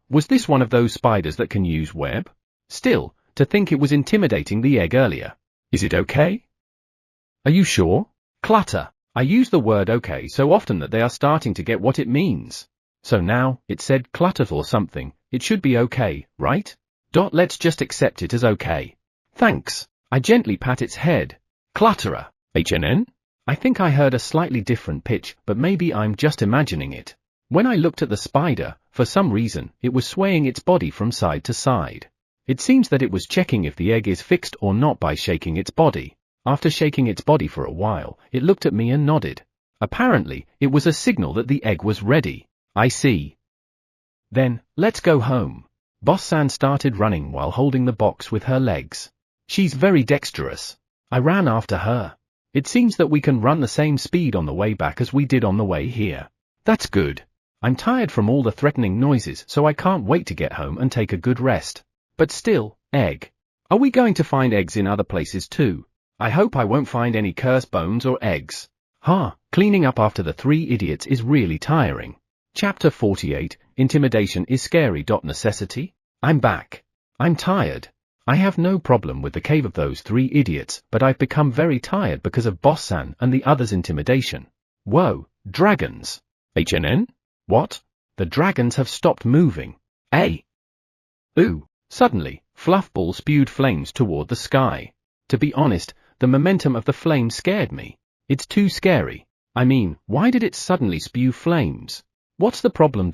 Was this one of those spiders that can use web? Still, to think it was intimidating the egg earlier. Is it okay? Are you sure? Clutter. I use the word okay so often that they are starting to get what it means. So now, it said clutter or something, it should be okay, right? Let's just accept it as okay. Thanks. I gently pat its head. Clutterer. HNN? I think I heard a slightly different pitch, but maybe I'm just imagining it. When I looked at the spider, for some reason, it was swaying its body from side to side. It seems that it was checking if the egg is fixed or not by shaking its body. After shaking its body for a while, it looked at me and nodded. Apparently, it was a signal that the egg was ready. I see. Then, let's go home. Boss-san started running while holding the box with her legs. She's very dexterous. I ran after her. It seems that we can run the same speed on the way back as we did on the way here. That's good. I'm tired from all the threatening noises, so I can't wait to get home and take a good rest. But still, egg. Are we going to find eggs in other places too? I hope I won't find any cursed bones or eggs. Cleaning up after the 3 idiots is really tiring. Chapter 48, Intimidation is Scary. Necessity? I'm back. I'm tired. I have no problem with the cave of those 3 idiots, but I've become very tired because of Boss-san and the others' intimidation. Whoa, dragons. HNN? What? The dragons have stopped moving. Ooh, suddenly, Fluffball spewed flames toward the sky. To be honest, the momentum of the flames scared me. It's too scary. I mean, why did it suddenly spew flames? What's the problem?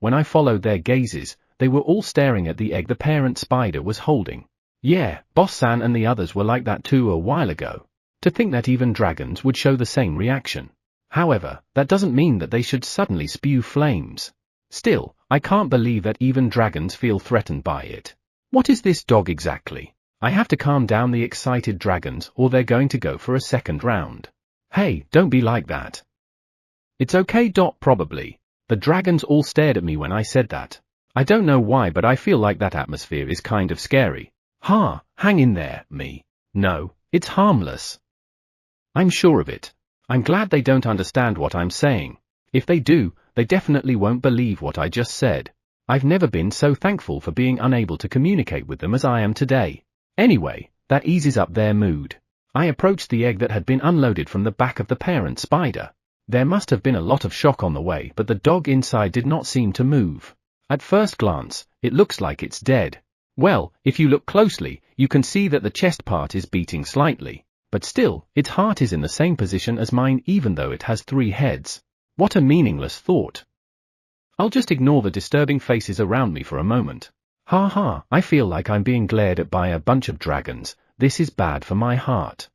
When I followed their gazes, they were all staring at the egg the parent spider was holding. Yeah, Boss-san and the others were like that too a while ago. To think that even dragons would show the same reaction. However, that doesn't mean that they should suddenly spew flames. Still, I can't believe that even dragons feel threatened by it. What is this dog exactly? I have to calm down the excited dragons or they're going to go for a second round. Hey, don't be like that. It's okay. Probably. The dragons all stared at me when I said that. I don't know why, but I feel like that atmosphere is kind of scary. Hang in there, me. No, it's harmless. I'm sure of it. I'm glad they don't understand what I'm saying. If they do, they definitely won't believe what I just said. I've never been so thankful for being unable to communicate with them as I am today. Anyway, that eases up their mood. I approached the egg that had been unloaded from the back of the parent spider. There must have been a lot of shock on the way, but the dog inside did not seem to move. At first glance, it looks like it's dead. Well, if you look closely, you can see that the chest part is beating slightly. But still, its heart is in the same position as mine even though it has 3 heads. What a meaningless thought. I'll just ignore the disturbing faces around me for a moment. Ha ha, I feel like I'm being glared at by a bunch of dragons. This is bad for my heart.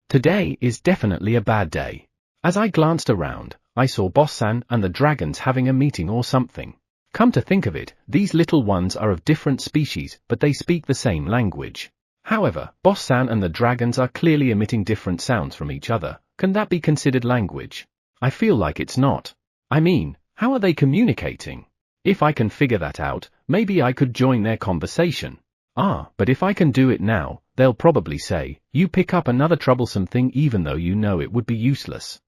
Today is definitely a bad day. As I glanced around, I saw Boss-san and the dragons having a meeting or something. Come to think of it, these little ones are of different species, but they speak the same language. However, Boss-san and the dragons are clearly emitting different sounds from each other. Can that be considered language? I feel like it's not. I mean, how are they communicating? If I can figure that out, maybe I could join their conversation. But if I can do it now, they'll probably say, you pick up another troublesome thing even though you know it would be useless.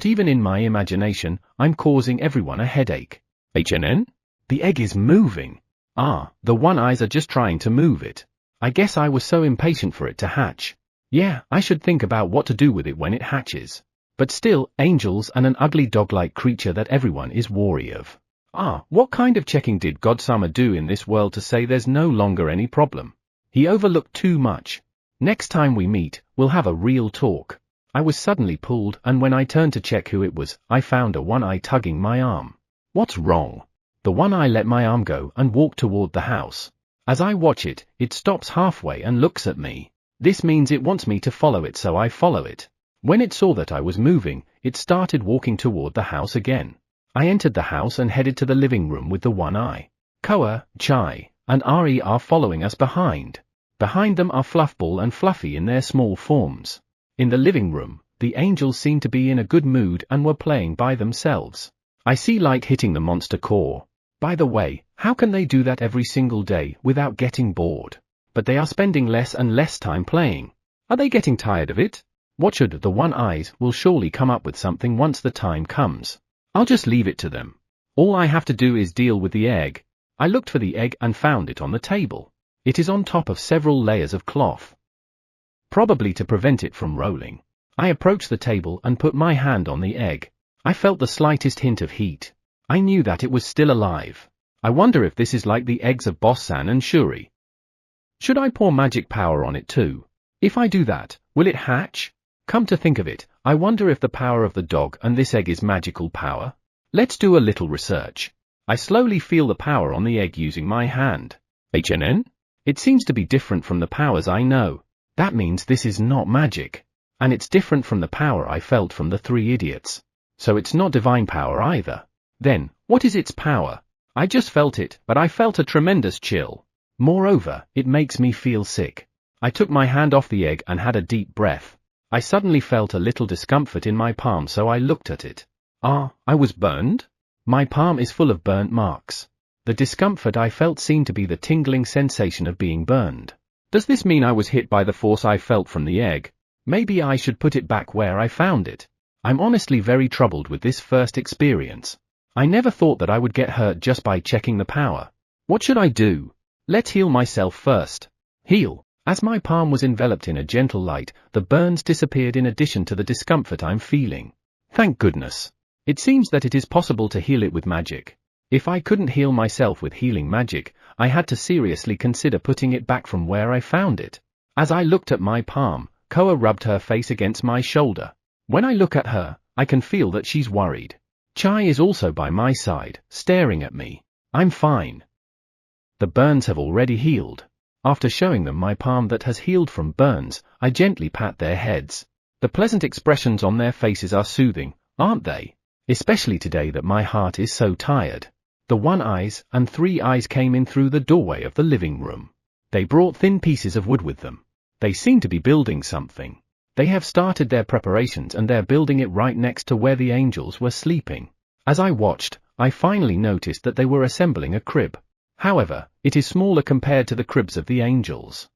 Even in my imagination, I'm causing everyone a headache. HNN? The egg is moving. The one eyes are just trying to move it. I guess I was so impatient for it to hatch. Yeah, I should think about what to do with it when it hatches. But still, angels and an ugly dog-like creature that everyone is wary of. What kind of checking did God-sama do in this world to say there's no longer any problem? He overlooked too much. Next time we meet, we'll have a real talk. I was suddenly pulled, and when I turned to check who it was, I found a one-eye tugging my arm. What's wrong? The one-eye let my arm go and walked toward the house. As I watch it, it stops halfway and looks at me. This means it wants me to follow it, so I follow it. When it saw that I was moving, it started walking toward the house again. I entered the house and headed to the living room with the one eye. Koa, Chai, and Ari are following us behind. Behind them are Fluffball and Fluffy in their small forms. In the living room, the angels seemed to be in a good mood and were playing by themselves. I see light hitting the monster core. By the way, how can they do that every single day without getting bored? But they are spending less and less time playing. Are they getting tired of it? What should the one eyes will surely come up with something once the time comes. I'll just leave it to them. All I have to do is deal with the egg. I looked for the egg and found it on the table. It is on top of several layers of cloth. Probably to prevent it from rolling. I approached the table and put my hand on the egg. I felt the slightest hint of heat. I knew that it was still alive. I wonder if this is like the eggs of Boss-san and Shuri. Should I pour magic power on it too? If I do that, will it hatch? Come to think of it, I wonder if the power of the dog and this egg is magical power? Let's do a little research. I slowly feel the power on the egg using my hand. HNN? It seems to be different from the powers I know. That means this is not magic. And it's different from the power I felt from the 3 idiots. So it's not divine power either. Then, what is its power? I just felt it, but I felt a tremendous chill. Moreover, it makes me feel sick. I took my hand off the egg and had a deep breath. I suddenly felt a little discomfort in my palm, so I looked at it. I was burned? My palm is full of burnt marks. The discomfort I felt seemed to be the tingling sensation of being burned. Does this mean I was hit by the force I felt from the egg? Maybe I should put it back where I found it. I'm honestly very troubled with this first experience. I never thought that I would get hurt just by checking the power. What should I do? Let's heal myself first. Heal. As my palm was enveloped in a gentle light, the burns disappeared in addition to the discomfort I'm feeling. Thank goodness. It seems that it is possible to heal it with magic. If I couldn't heal myself with healing magic, I had to seriously consider putting it back from where I found it. As I looked at my palm, Koa rubbed her face against my shoulder. When I look at her, I can feel that she's worried. Chai is also by my side, staring at me. I'm fine. The burns have already healed. After showing them my palm that has healed from burns, I gently pat their heads. The pleasant expressions on their faces are soothing, aren't they? Especially today that my heart is so tired. The one eyes and 3 eyes came in through the doorway of the living room. They brought thin pieces of wood with them. They seem to be building something. They have started their preparations and they're building it right next to where the angels were sleeping. As I watched, I finally noticed that they were assembling a crib. However, it is smaller compared to the cribs of the angels.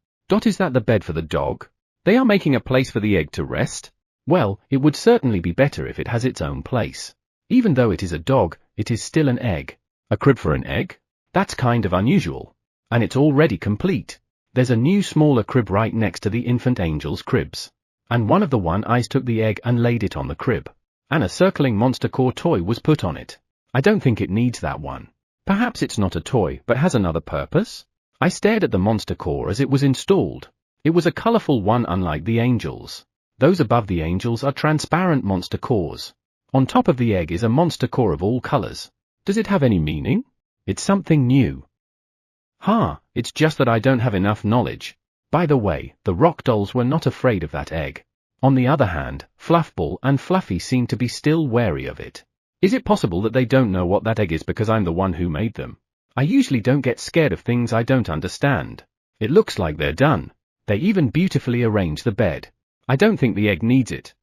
Is that the bed for the dog? They are making a place for the egg to rest? Well, it would certainly be better if it has its own place. Even though it is a dog, it is still an egg. A crib for an egg? That's kind of unusual. And it's already complete. There's a new smaller crib right next to the infant angel's cribs. And one of the one-eyes took the egg and laid it on the crib. And a circling monster core toy was put on it. I don't think it needs that one. Perhaps it's not a toy but has another purpose? I stared at the monster core as it was installed. It was a colorful one unlike the angels. Those above the angels are transparent monster cores. On top of the egg is a monster core of all colors. Does it have any meaning? It's something new. It's just that I don't have enough knowledge. By the way, the rock dolls were not afraid of that egg. On the other hand, Fluffball and Fluffy seem to be still wary of it. Is it possible that they don't know what that egg is because I'm the one who made them? I usually don't get scared of things I don't understand. It looks like they're done. They even beautifully arrange the bed. I don't think the egg needs it.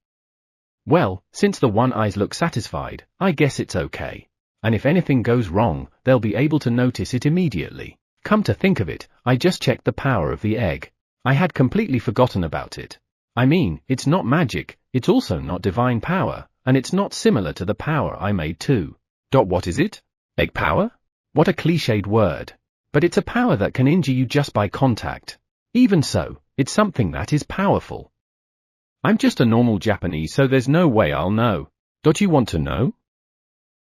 Well, since the one-eyes look satisfied, I guess it's okay. And if anything goes wrong, they'll be able to notice it immediately. Come to think of it, I just checked the power of the egg. I had completely forgotten about it. I mean, it's not magic, it's also not divine power, and it's not similar to the power I made too. What is it? Egg power? What a cliched word. But it's a power that can injure you just by contact. Even so, it's something that is powerful. I'm just a normal Japanese, so there's no way I'll know. Don't you want to know?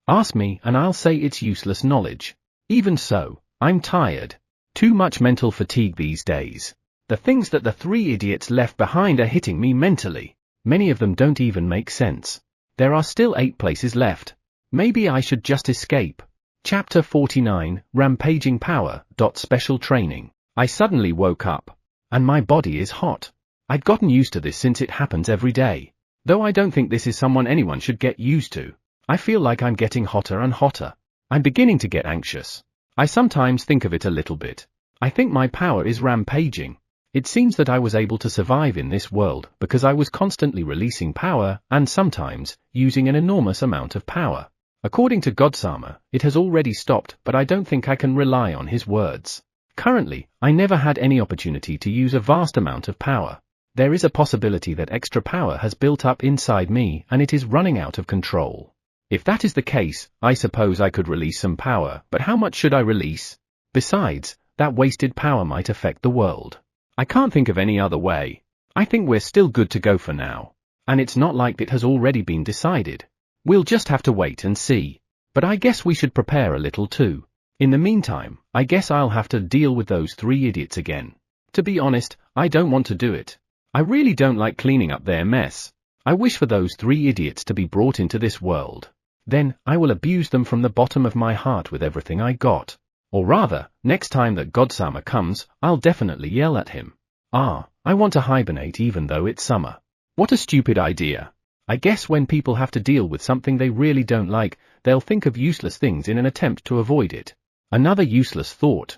Ask me and I'll say it's useless knowledge. Even so, I'm tired. Too much mental fatigue these days. The things that the 3 idiots left behind are hitting me mentally. Many of them don't even make sense. There are still 8 places left. Maybe I should just escape. Chapter 49, Rampaging Power. Special Training. I suddenly woke up. And my body is hot. I'd gotten used to this since it happens every day. Though I don't think this is someone anyone should get used to. I feel like I'm getting hotter and hotter. I'm beginning to get anxious. I sometimes think of it a little bit. I think my power is rampaging. It seems that I was able to survive in this world because I was constantly releasing power and sometimes using an enormous amount of power. According to Godsama, it has already stopped, but I don't think I can rely on his words. Currently, I never had any opportunity to use a vast amount of power. There is a possibility that extra power has built up inside me and it is running out of control. If that is the case, I suppose I could release some power, but how much should I release? Besides, that wasted power might affect the world. I can't think of any other way. I think we're still good to go for now. And it's not like it has already been decided. We'll just have to wait and see. But I guess we should prepare a little too. In the meantime, I guess I'll have to deal with those 3 idiots again. To be honest, I don't want to do it. I really don't like cleaning up their mess. I wish for those 3 idiots to be brought into this world. Then, I will abuse them from the bottom of my heart with everything I got. Or rather, next time that Godsama comes, I'll definitely yell at him. I want to hibernate even though it's summer. What a stupid idea. I guess when people have to deal with something they really don't like, they'll think of useless things in an attempt to avoid it. Another useless thought.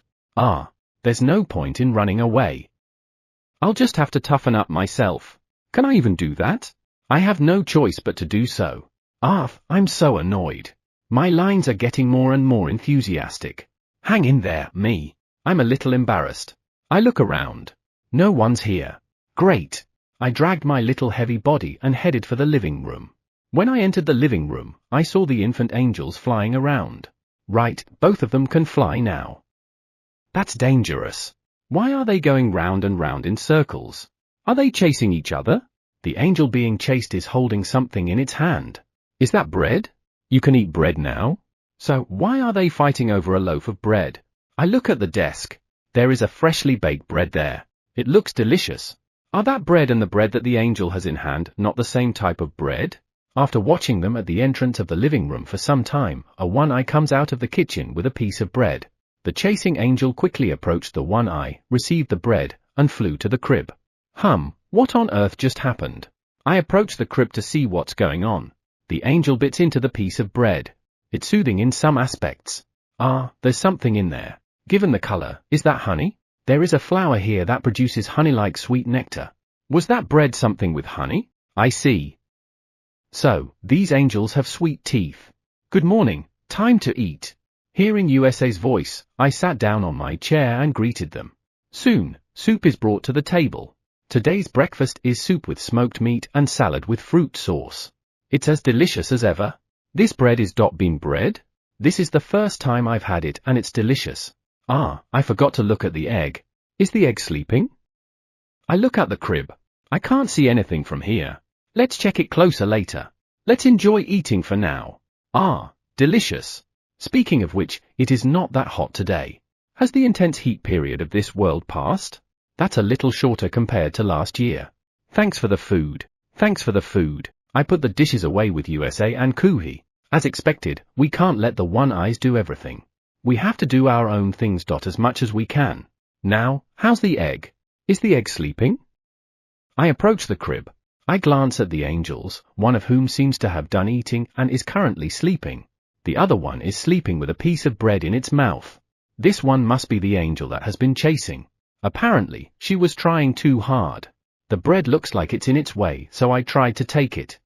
There's no point in running away. I'll just have to toughen up myself. Can I even do that? I have no choice but to do so. I'm so annoyed. My lines are getting more and more enthusiastic. Hang in there, me. I'm a little embarrassed. I look around. No one's here. Great. I dragged my little heavy body and headed for the living room. When I entered the living room, I saw the infant angels flying around. Right, both of them can fly now. That's dangerous. Why are they going round and round in circles? Are they chasing each other? The angel being chased is holding something in its hand. Is that bread? You can eat bread now? So why are they fighting over a loaf of bread? I look at the desk. There is a freshly baked bread there. It looks delicious. Are that bread and the bread that the angel has in hand not the same type of bread? After watching them at the entrance of the living room for some time, a one-eye comes out of the kitchen with a piece of bread. The chasing angel quickly approached the one-eye, received the bread, and flew to the crib. What on earth just happened? I approach the crib to see what's going on. The angel bits into the piece of bread. It's soothing in some aspects. There's something in there. Given the color, is that honey? There is a flower here that produces honey-like sweet nectar. Was that bread something with honey? I see. So, these angels have sweet teeth. Good morning, time to eat. Hearing USA's voice, I sat down on my chair and greeted them. Soon, soup is brought to the table. Today's breakfast is soup with smoked meat and salad with fruit sauce. It's as delicious as ever. This bread is bean bread? This is the first time I've had it and it's delicious. Ah, I forgot to look at the egg. Is the egg sleeping? I look at the crib. I can't see anything from here. Let's check it closer later. Let's enjoy eating for now. Ah, delicious. Speaking of which, it is not that hot today. Has the intense heat period of this world passed? That's a little shorter compared to last year. Thanks for the food. Thanks for the food. I put the dishes away with USA and Kuhi. As expected, we can't let the one eyes do everything. We have to do our own things. As much as we can. Now, how's the egg? Is the egg sleeping? I approach the crib. I glance at the angels, one of whom seems to have done eating and is currently sleeping. The other one is sleeping with a piece of bread in its mouth. This one must be the angel that has been chasing. Apparently, she was trying too hard. The bread looks like it's in its way, so I tried to take it.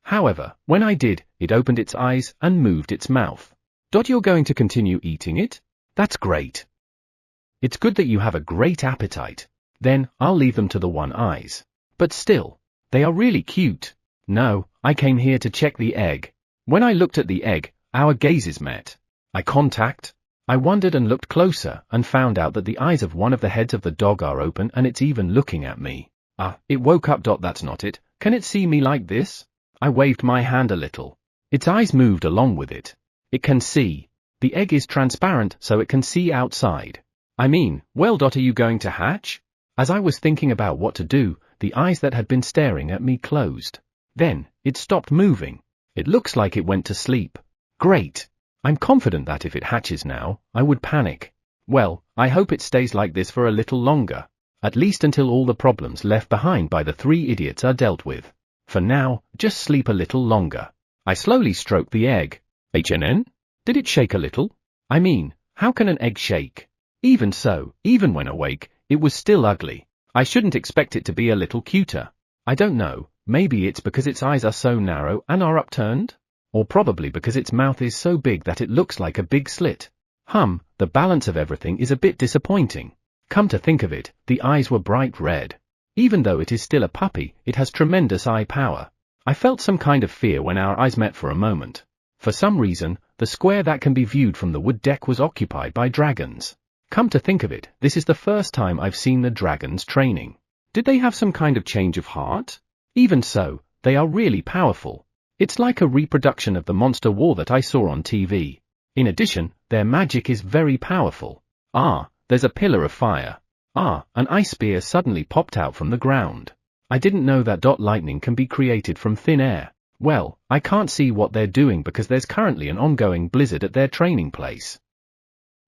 However, when I did, it opened its eyes and moved its mouth. You're going to continue eating it? That's great. It's good that you have a great appetite. Then, I'll leave them to the one eyes. But still, they are really cute. No, I came here to check the egg. When I looked at the egg, our gazes met. Eye contact. I wondered and looked closer and found out that the eyes of one of the heads of the dog are open and it's even looking at me. Ah, it woke up. That's not it. Can it see me like this? I waved my hand a little. Its eyes moved along with it. It can see. The egg is transparent so it can see outside. I mean, well, are you going to hatch? As I was thinking about what to do, the eyes that had been staring at me closed. Then, it stopped moving. It looks like it went to sleep. Great. I'm confident that if it hatches now, I would panic. Well, I hope it stays like this for a little longer. At least until all the problems left behind by the three idiots are dealt with. For now, just sleep a little longer. I slowly stroked the egg. HNN? Did it shake a little? I mean, how can an egg shake? Even so, even when awake, it was still ugly. I shouldn't expect it to be a little cuter. I don't know, maybe it's because its eyes are so narrow and are upturned? Or probably because its mouth is so big that it looks like a big slit. The balance of everything is a bit disappointing. Come to think of it, the eyes were bright red. Even though it is still a puppy, it has tremendous eye power. I felt some kind of fear when our eyes met for a moment. For some reason, the square that can be viewed from the wood deck was occupied by dragons. Come to think of it, this is the first time I've seen the dragons training. Did they have some kind of change of heart? Even so, they are really powerful. It's like a reproduction of the monster war that I saw on TV. In addition, their magic is very powerful. There's a pillar of fire. An ice spear suddenly popped out from the ground. I didn't know that lightning can be created from thin air. Well, I can't see what they're doing because there's currently an ongoing blizzard at their training place.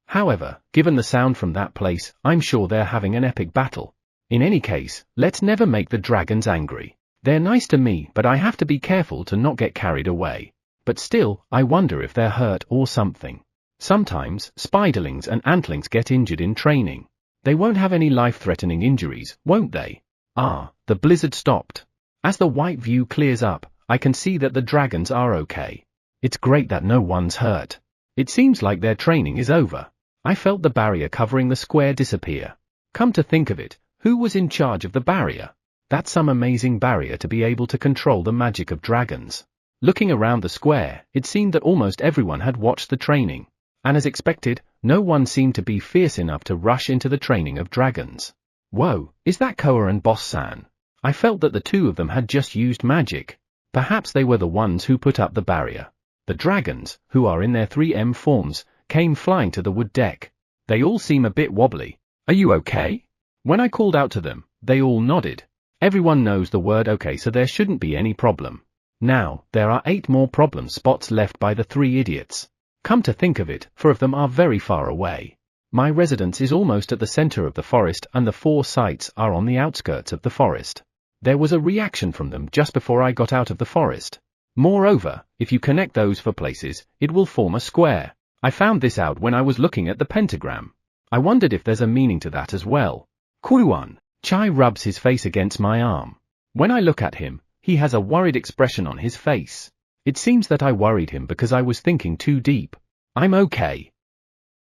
However, given the sound from that place, I'm sure they're having an epic battle. In any case, let's never make the dragons angry. They're nice to me, but I have to be careful to not get carried away. But still, I wonder if they're hurt or something. Sometimes, spiderlings and antlings get injured in training. They won't have any life-threatening injuries, won't they? The blizzard stopped. As the white view clears up, I can see that the dragons are okay. It's great that no one's hurt. It seems like their training is over. I felt the barrier covering the square disappear. Come to think of it, who was in charge of the barrier? That's some amazing barrier to be able to control the magic of dragons. Looking around the square, it seemed that almost everyone had watched the training. And as expected, no one seemed to be fierce enough to rush into the training of dragons. Whoa, is that Koa and Boss-san? I felt that the two of them had just used magic. Perhaps they were the ones who put up the barrier. The dragons, who are in their 3M forms, came flying to the wood deck. They all seem a bit wobbly. Are you okay? When I called out to them, they all nodded. Everyone knows the word okay, so there shouldn't be any problem. Now, there are 8 more problem spots left by the 3 idiots. Come to think of it, 4 of them are very far away. My residence is almost at the center of the forest and the 4 sites are on the outskirts of the forest. There was a reaction from them just before I got out of the forest. Moreover, if you connect those 4 places, it will form a square. I found this out when I was looking at the pentagram. I wondered if there's a meaning to that as well. Kuruan. Chai rubs his face against my arm. When I look at him, he has a worried expression on his face. It seems that I worried him because I was thinking too deep. I'm okay.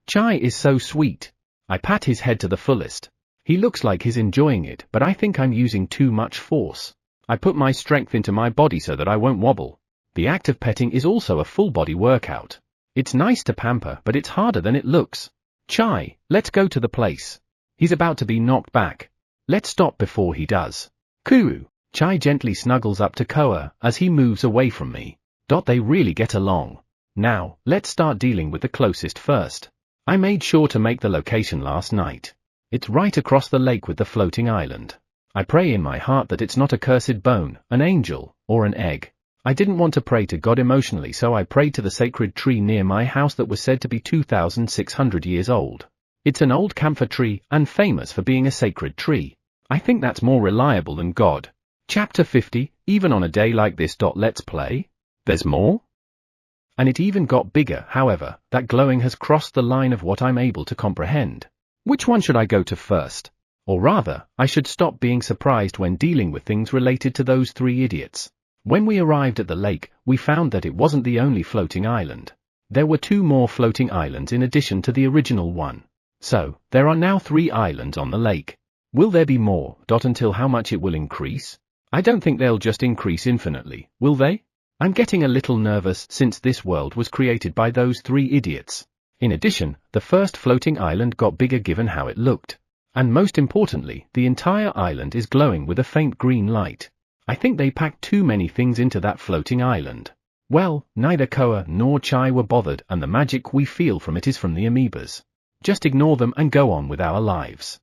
Chai is so sweet. I pat his head to the fullest. He looks like he's enjoying it, but I think I'm using too much force. I put my strength into my body so that I won't wobble. The act of petting is also a full body workout. It's nice to pamper, but it's harder than it looks. Chai, let's go to the place. He's about to be knocked back. Let's stop before he does. Kuru. Chai gently snuggles up to Koa as he moves away from me. They really get along. Now, let's start dealing with the closest first. I made sure to make the location last night. It's right across the lake with the floating island. I pray in my heart that it's not a cursed bone, an angel, or an egg. I didn't want to pray to God emotionally, so I prayed to the sacred tree near my house that was said to be 2,600 years old. It's an old camphor tree and famous for being a sacred tree. I think that's more reliable than God. Chapter 50, even on a day like this. Let's play. There's more? And it even got bigger. However, that glowing has crossed the line of what I'm able to comprehend. Which one should I go to first? Or rather, I should stop being surprised when dealing with things related to those three idiots. When we arrived at the lake, we found that it wasn't the only floating island. There were 2 more floating islands in addition to the original one. So, there are now 3 islands on the lake. Will there be more? Until how much it will increase? I don't think they'll just increase infinitely, will they? I'm getting a little nervous since this world was created by those 3 idiots. In addition, the first floating island got bigger given how it looked. And most importantly, the entire island is glowing with a faint green light. I think they packed too many things into that floating island. Well, neither Koa nor Chai were bothered, and the magic we feel from it is from the amoebas. Just ignore them and go on with our lives.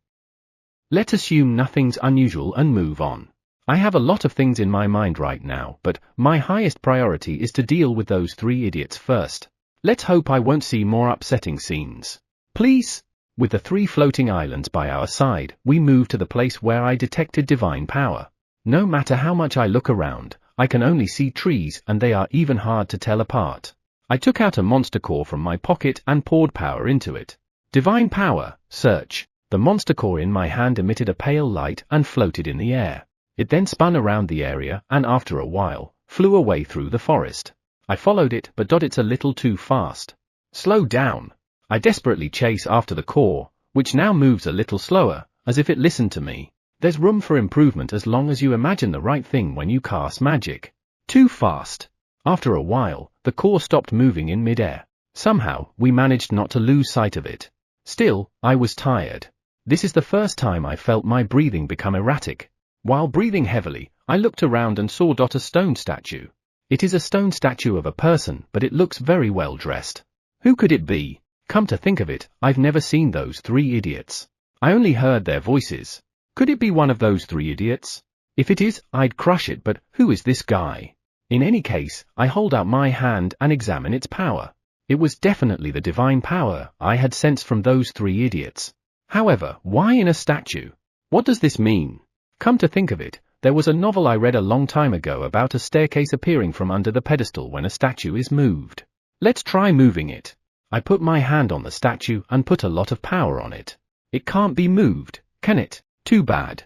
Let's assume nothing's unusual and move on. I have a lot of things in my mind right now, but my highest priority is to deal with those 3 idiots first. Let's hope I won't see more upsetting scenes. Please? With the 3 floating islands by our side, we move to the place where I detected divine power. No matter how much I look around, I can only see trees, and they are even hard to tell apart. I took out a monster core from my pocket and poured power into it. Divine power, search. The monster core in my hand emitted a pale light and floated in the air. It then spun around the area and after a while, flew away through the forest. I followed it, but it's a little too fast. Slow down. I desperately chase after the core, which now moves a little slower, as if it listened to me. There's room for improvement as long as you imagine the right thing when you cast magic. Too fast. After a while, the core stopped moving in midair. Somehow, we managed not to lose sight of it. Still, I was tired. This is the first time I felt my breathing become erratic. While breathing heavily, I looked around and saw a stone statue. It is a stone statue of a person, but it looks very well dressed. Who could it be? Come to think of it, I've never seen those 3 idiots. I only heard their voices. Could it be one of those 3 idiots? If it is, I'd crush it, but who is this guy? In any case, I hold out my hand and examine its power. It was definitely the divine power I had sensed from those 3 idiots. However, why in a statue? What does this mean? Come to think of it, there was a novel I read a long time ago about a staircase appearing from under the pedestal when a statue is moved. Let's try moving it. I put my hand on the statue and put a lot of power on it. It can't be moved, can it? Too bad.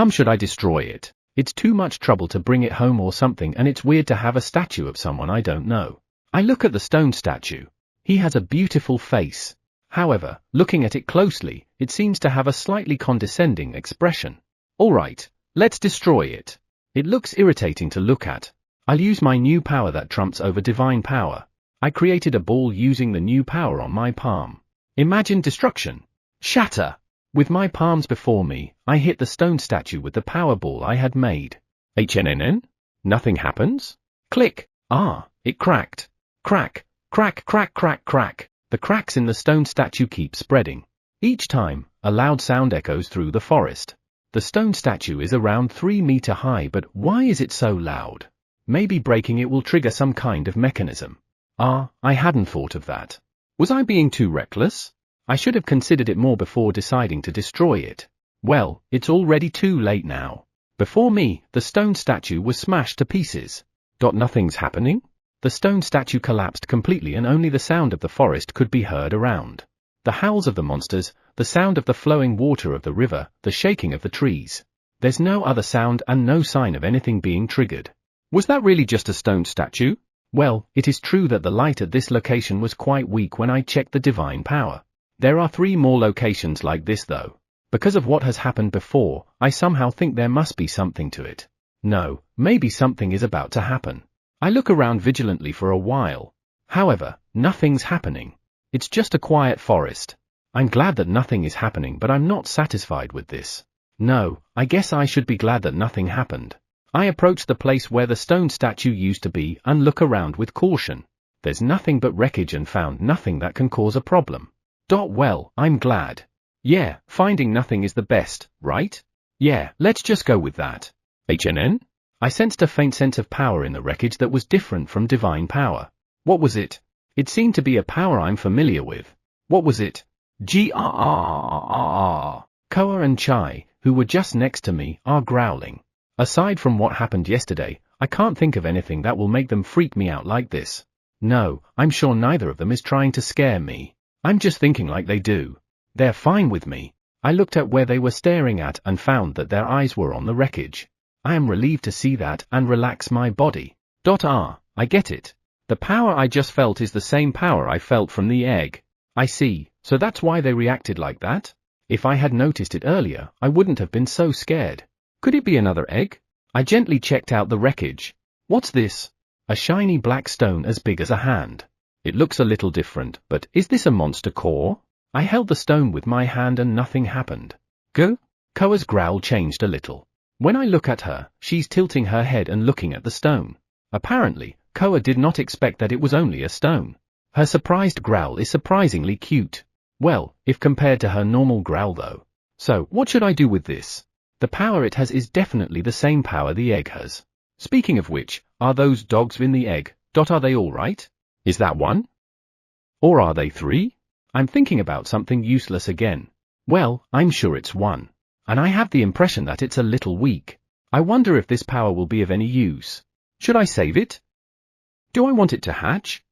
Should I destroy it? It's too much trouble to bring it home or something, and it's weird to have a statue of someone I don't know. I look at the stone statue. He has a beautiful face. However, looking at it closely, it seems to have a slightly condescending expression. Alright, let's destroy it. It looks irritating to look at. I'll use my new power that trumps over divine power. I created a ball using the new power on my palm. Imagine destruction. Shatter. With my palms before me, I hit the stone statue with the power ball I had made. HNNN? Nothing happens? Click. It cracked. Crack, crack, crack, crack, crack. The cracks in the stone statue keep spreading. Each time, a loud sound echoes through the forest. The stone statue is around 3 meters high, but why is it so loud? Maybe breaking it will trigger some kind of mechanism. I hadn't thought of that. Was I being too reckless? I should have considered it more before deciding to destroy it. Well, it's already too late now. Before me, the stone statue was smashed to pieces. Nothing's happening? The stone statue collapsed completely and only the sound of the forest could be heard around. The howls of the monsters, the sound of the flowing water of the river, the shaking of the trees. There's no other sound and no sign of anything being triggered. Was that really just a stone statue? Well, it is true that the light at this location was quite weak when I checked the divine power. There are 3 more locations like this though. Because of what has happened before, I somehow think there must be something to it. No, maybe something is about to happen. I look around vigilantly for a while. However, nothing's happening. It's just a quiet forest. I'm glad that nothing is happening, but I'm not satisfied with this. No, I guess I should be glad that nothing happened. I approach the place where the stone statue used to be and look around with caution. There's nothing but wreckage and found nothing that can cause a problem. Well, I'm glad. Yeah, finding nothing is the best, right? Yeah, let's just go with that. HNN? I sensed a faint sense of power in the wreckage that was different from divine power. What was it? It seemed to be a power I'm familiar with. What was it? Grrrr. Koa and Chai, who were just next to me, are growling. Aside from what happened yesterday, I can't think of anything that will make them freak me out like this. No, I'm sure neither of them is trying to scare me. I'm just thinking like they do. They're fine with me. I looked at where they were staring at and found that their eyes were on the wreckage. I am relieved to see that and relax my body. I get it. The power I just felt is the same power I felt from the egg. I see, so that's why they reacted like that? If I had noticed it earlier, I wouldn't have been so scared. Could it be another egg? I gently checked out the wreckage. What's this? A shiny black stone as big as a hand. It looks a little different, but is this a monster core? I held the stone with my hand and nothing happened. Go? Koa's growl changed a little. When I look at her, she's tilting her head and looking at the stone. Apparently, Koa did not expect that it was only a stone. Her surprised growl is surprisingly cute. Well, if compared to her normal growl though. So, what should I do with this? The power it has is definitely the same power the egg has. Speaking of which, are those dogs in the egg? Are they alright? Is that one? Or are they three? I'm thinking about something useless again. Well, I'm sure it's one. And I have the impression that it's a little weak. I wonder if this power will be of any use. Should I save it? Do I want it to hatch?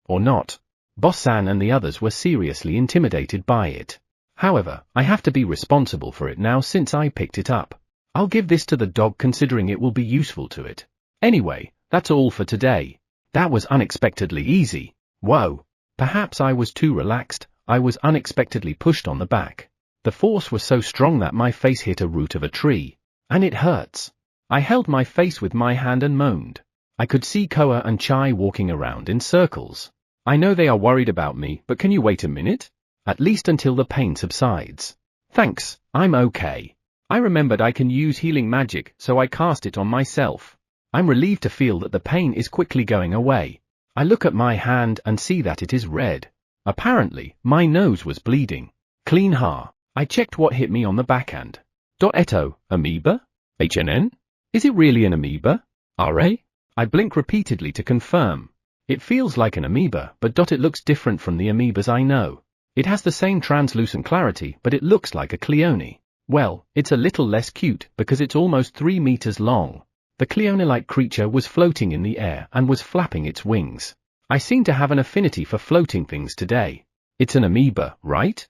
Or not? Boss-san and the others were seriously intimidated by it. However, I have to be responsible for it now since I picked it up. I'll give this to the dog considering it will be useful to it. Anyway, that's all for today. That was unexpectedly easy. Whoa. Perhaps I was too relaxed. I was unexpectedly pushed on the back. The force was so strong that my face hit a root of a tree. And it hurts. I held my face with my hand and moaned. I could see Koa and Chai walking around in circles. I know they are worried about me, but can you wait a minute? At least until the pain subsides. Thanks, I'm okay. I remembered I can use healing magic, so I cast it on myself. I'm relieved to feel that the pain is quickly going away. I look at my hand and see that it is red. Apparently, my nose was bleeding. Clean ha. I checked what hit me on the backhand. Amoeba? HNN? Is it really an amoeba? RA? I blink repeatedly to confirm. It feels like an amoeba, but it looks different from the amoebas I know. It has the same translucent clarity, but it looks like a Cleone. Well, it's a little less cute because it's almost 3 meters long. The Cleone-like creature was floating in the air and was flapping its wings. I seem to have an affinity for floating things today. It's an amoeba, right?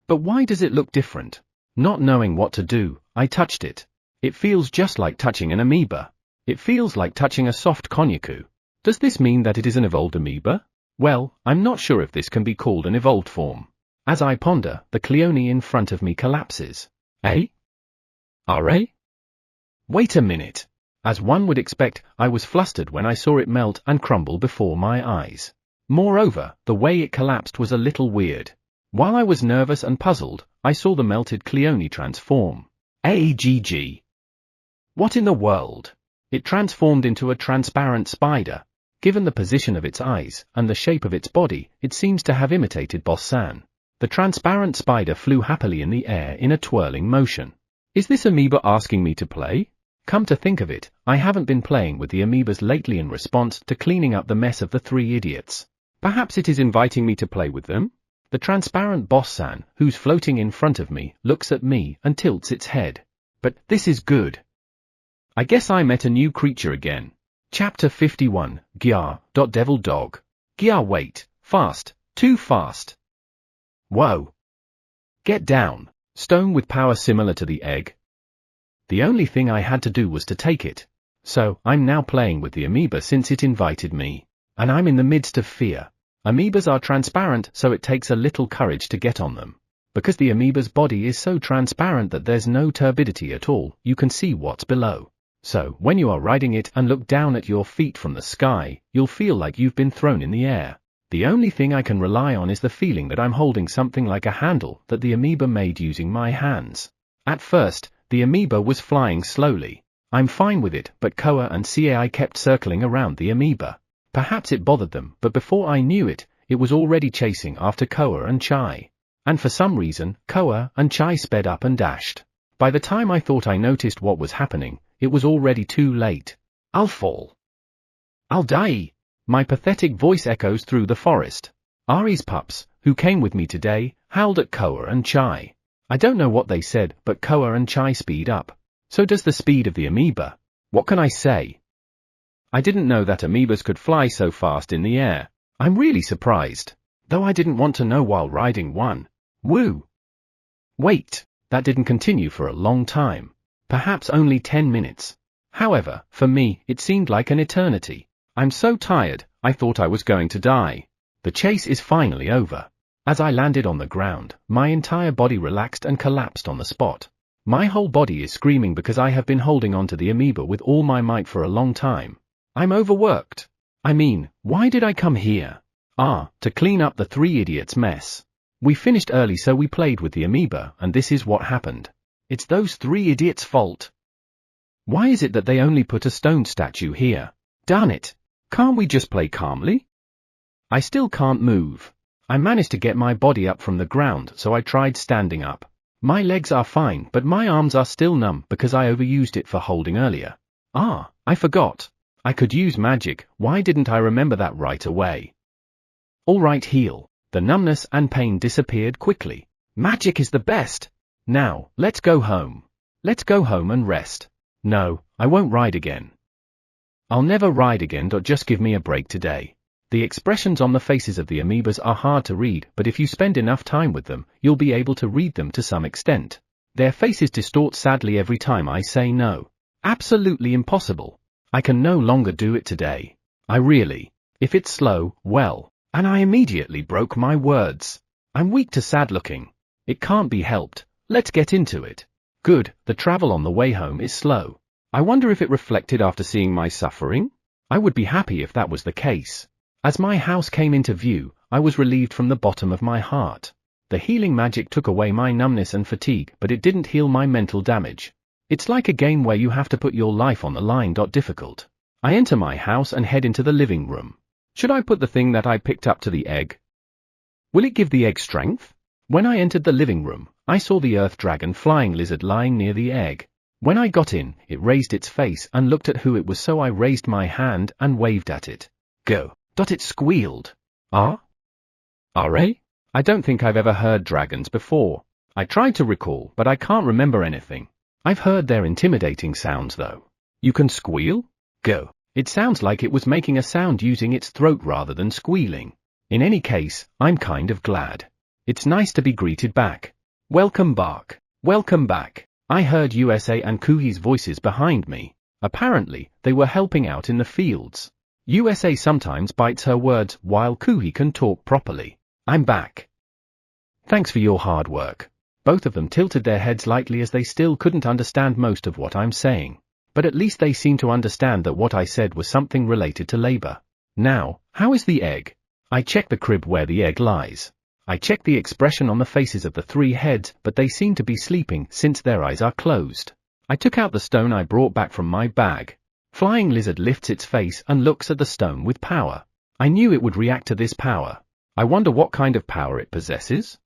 But why does it look different? Not knowing what to do, I touched it. It feels just like touching an amoeba. It feels like touching a soft gohiyaku. Does this mean that it is an evolved amoeba? Well, I'm not sure if this can be called an evolved form. As I ponder, the Cleone in front of me collapses. RA? Wait a minute. As one would expect, I was flustered when I saw it melt and crumble before my eyes. Moreover, the way it collapsed was a little weird. While I was nervous and puzzled, I saw the melted Cleone transform. AGG. What in the world? It transformed into a transparent spider. Given the position of its eyes and the shape of its body, it seems to have imitated Boss-san. The transparent spider flew happily in the air in a twirling motion. Is this amoeba asking me to play? Come to think of it, I haven't been playing with the amoebas lately in response to cleaning up the mess of the 3 idiots. Perhaps it is inviting me to play with them? The transparent Boss-san, who's floating in front of me, looks at me and tilts its head. But this is good. I guess I met a new creature again. Chapter 51, Devil Dog. Wait, fast, too fast. Whoa. Get down. Stone with power similar to the egg. The only thing I had to do was to take it. So, I'm now playing with the amoeba since it invited me. And I'm in the midst of fear. Amoebas are transparent, so it takes a little courage to get on them. Because the amoeba's body is so transparent that there's no turbidity at all, you can see what's below. So, when you are riding it and look down at your feet from the sky, you'll feel like you've been thrown in the air. The only thing I can rely on is the feeling that I'm holding something like a handle that the amoeba made using my hands. At first, the amoeba was flying slowly. I'm fine with it, but Koa and Cai kept circling around the amoeba. Perhaps it bothered them, but before I knew it, it was already chasing after Koa and Chai. And for some reason, Koa and Chai sped up and dashed. By the time I thought I noticed what was happening, it was already too late. I'll fall. I'll die. My pathetic voice echoes through the forest. Ari's pups, who came with me today, howled at Koa and Chai. I don't know what they said, but Koa and Chai speed up. So does the speed of the amoeba. What can I say? I didn't know that amoebas could fly so fast in the air. I'm really surprised. Though I didn't want to know while riding one. Woo! Wait, that didn't continue for a long time. Perhaps only 10 minutes. However, for me, it seemed like an eternity. I'm so tired, I thought I was going to die. The chase is finally over. As I landed on the ground, my entire body relaxed and collapsed on the spot. My whole body is screaming because I have been holding on to the amoeba with all my might for a long time. I'm overworked. I mean, why did I come here? To clean up the three idiots' mess. We finished early so we played with the amoeba, and this is what happened. It's those three idiots' fault. Why is it that they only put a stone statue here? Darn it! Can't we just play calmly? I still can't move. I managed to get my body up from the ground, so I tried standing up. My legs are fine, but my arms are still numb because I overused it for holding earlier. I forgot. I could use magic. Why didn't I remember that right away? Alright, heal. The numbness and pain disappeared quickly. Magic is the best. Now, let's go home. Let's go home and rest. No, I won't ride again. I'll never ride again. Just give me a break today. The expressions on the faces of the amoebas are hard to read, but if you spend enough time with them, you'll be able to read them to some extent. Their faces distort sadly every time I say no. Absolutely impossible. I can no longer do it today. If it's slow, well, and I immediately broke my words. I'm weak to sad looking. It can't be helped. Let's get into it. Good, the travel on the way home is slow. I wonder if it reflected after seeing my suffering? I would be happy if that was the case. As my house came into view, I was relieved from the bottom of my heart. The healing magic took away my numbness and fatigue, but it didn't heal my mental damage. It's like a game where you have to put your life on the line. Difficult. I enter my house and head into the living room. Should I put the thing that I picked up to the egg? Will it give the egg strength? When I entered the living room, I saw the earth dragon flying lizard lying near the egg. When I got in, it raised its face and looked at who it was, so I raised my hand and waved at it. Go. It squealed. Ra? I don't think I've ever heard dragons before. I tried to recall, but I can't remember anything. I've heard their intimidating sounds though. You can squeal? Go. It sounds like it was making a sound using its throat rather than squealing. In any case, I'm kind of glad. It's nice to be greeted back. Welcome back. Welcome back. I heard USA and Kuhi's voices behind me. Apparently, they were helping out in the fields. USA sometimes bites her words while Kuhi can talk properly. I'm back. Thanks for your hard work. Both of them tilted their heads lightly as they still couldn't understand most of what I'm saying. But at least they seemed to understand that what I said was something related to labor. Now, how is the egg? I check the crib where the egg lies. I check the expression on the faces of the three heads, but they seem to be sleeping since their eyes are closed. I took out the stone I brought back from my bag. Flying lizard lifts its face and looks at the stone with power. I knew it would react to this power. I wonder what kind of power it possesses?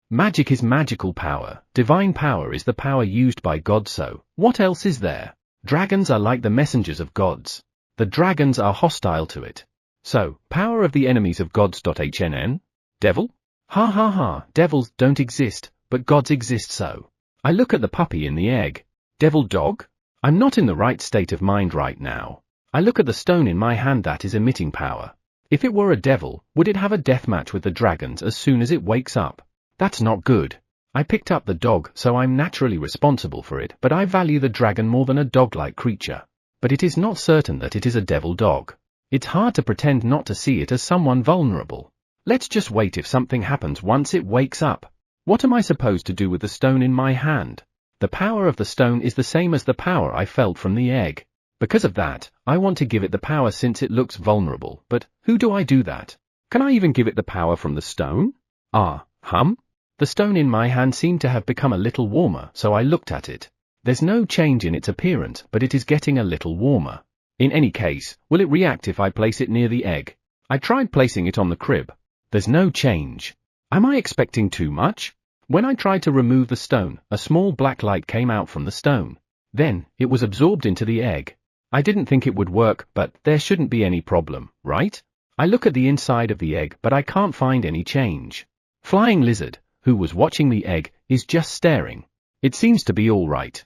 Magic is magical power. Divine power is the power used by God, so what else is there? Dragons are like the messengers of gods. The dragons are hostile to it. So, power of the enemies of gods. HNN? Devil? Ha ha ha, devils don't exist, but gods exist, so. I look at the puppy in the egg. Devil dog? I'm not in the right state of mind right now. I look at the stone in my hand that is emitting power. If it were a devil, would it have a deathmatch with the dragons as soon as it wakes up? That's not good. I picked up the dog, so I'm naturally responsible for it, but I value the dragon more than a dog-like creature. But it is not certain that it is a devil dog. It's hard to pretend not to see it as someone vulnerable. Let's just wait if something happens once it wakes up. What am I supposed to do with the stone in my hand? The power of the stone is the same as the power I felt from the egg. Because of that, I want to give it the power since it looks vulnerable, but who do I do that? Can I even give it the power from the stone? The stone in my hand seemed to have become a little warmer, so I looked at it. There's no change in its appearance, but it is getting a little warmer. In any case, will it react if I place it near the egg? I tried placing it on the crib. There's no change. Am I expecting too much? When I tried to remove the stone, a small black light came out from the stone. Then, it was absorbed into the egg. I didn't think it would work, but there shouldn't be any problem, right? I look at the inside of the egg, but I can't find any change. Flying Lizard, who was watching the egg, is just staring. It seems to be all right.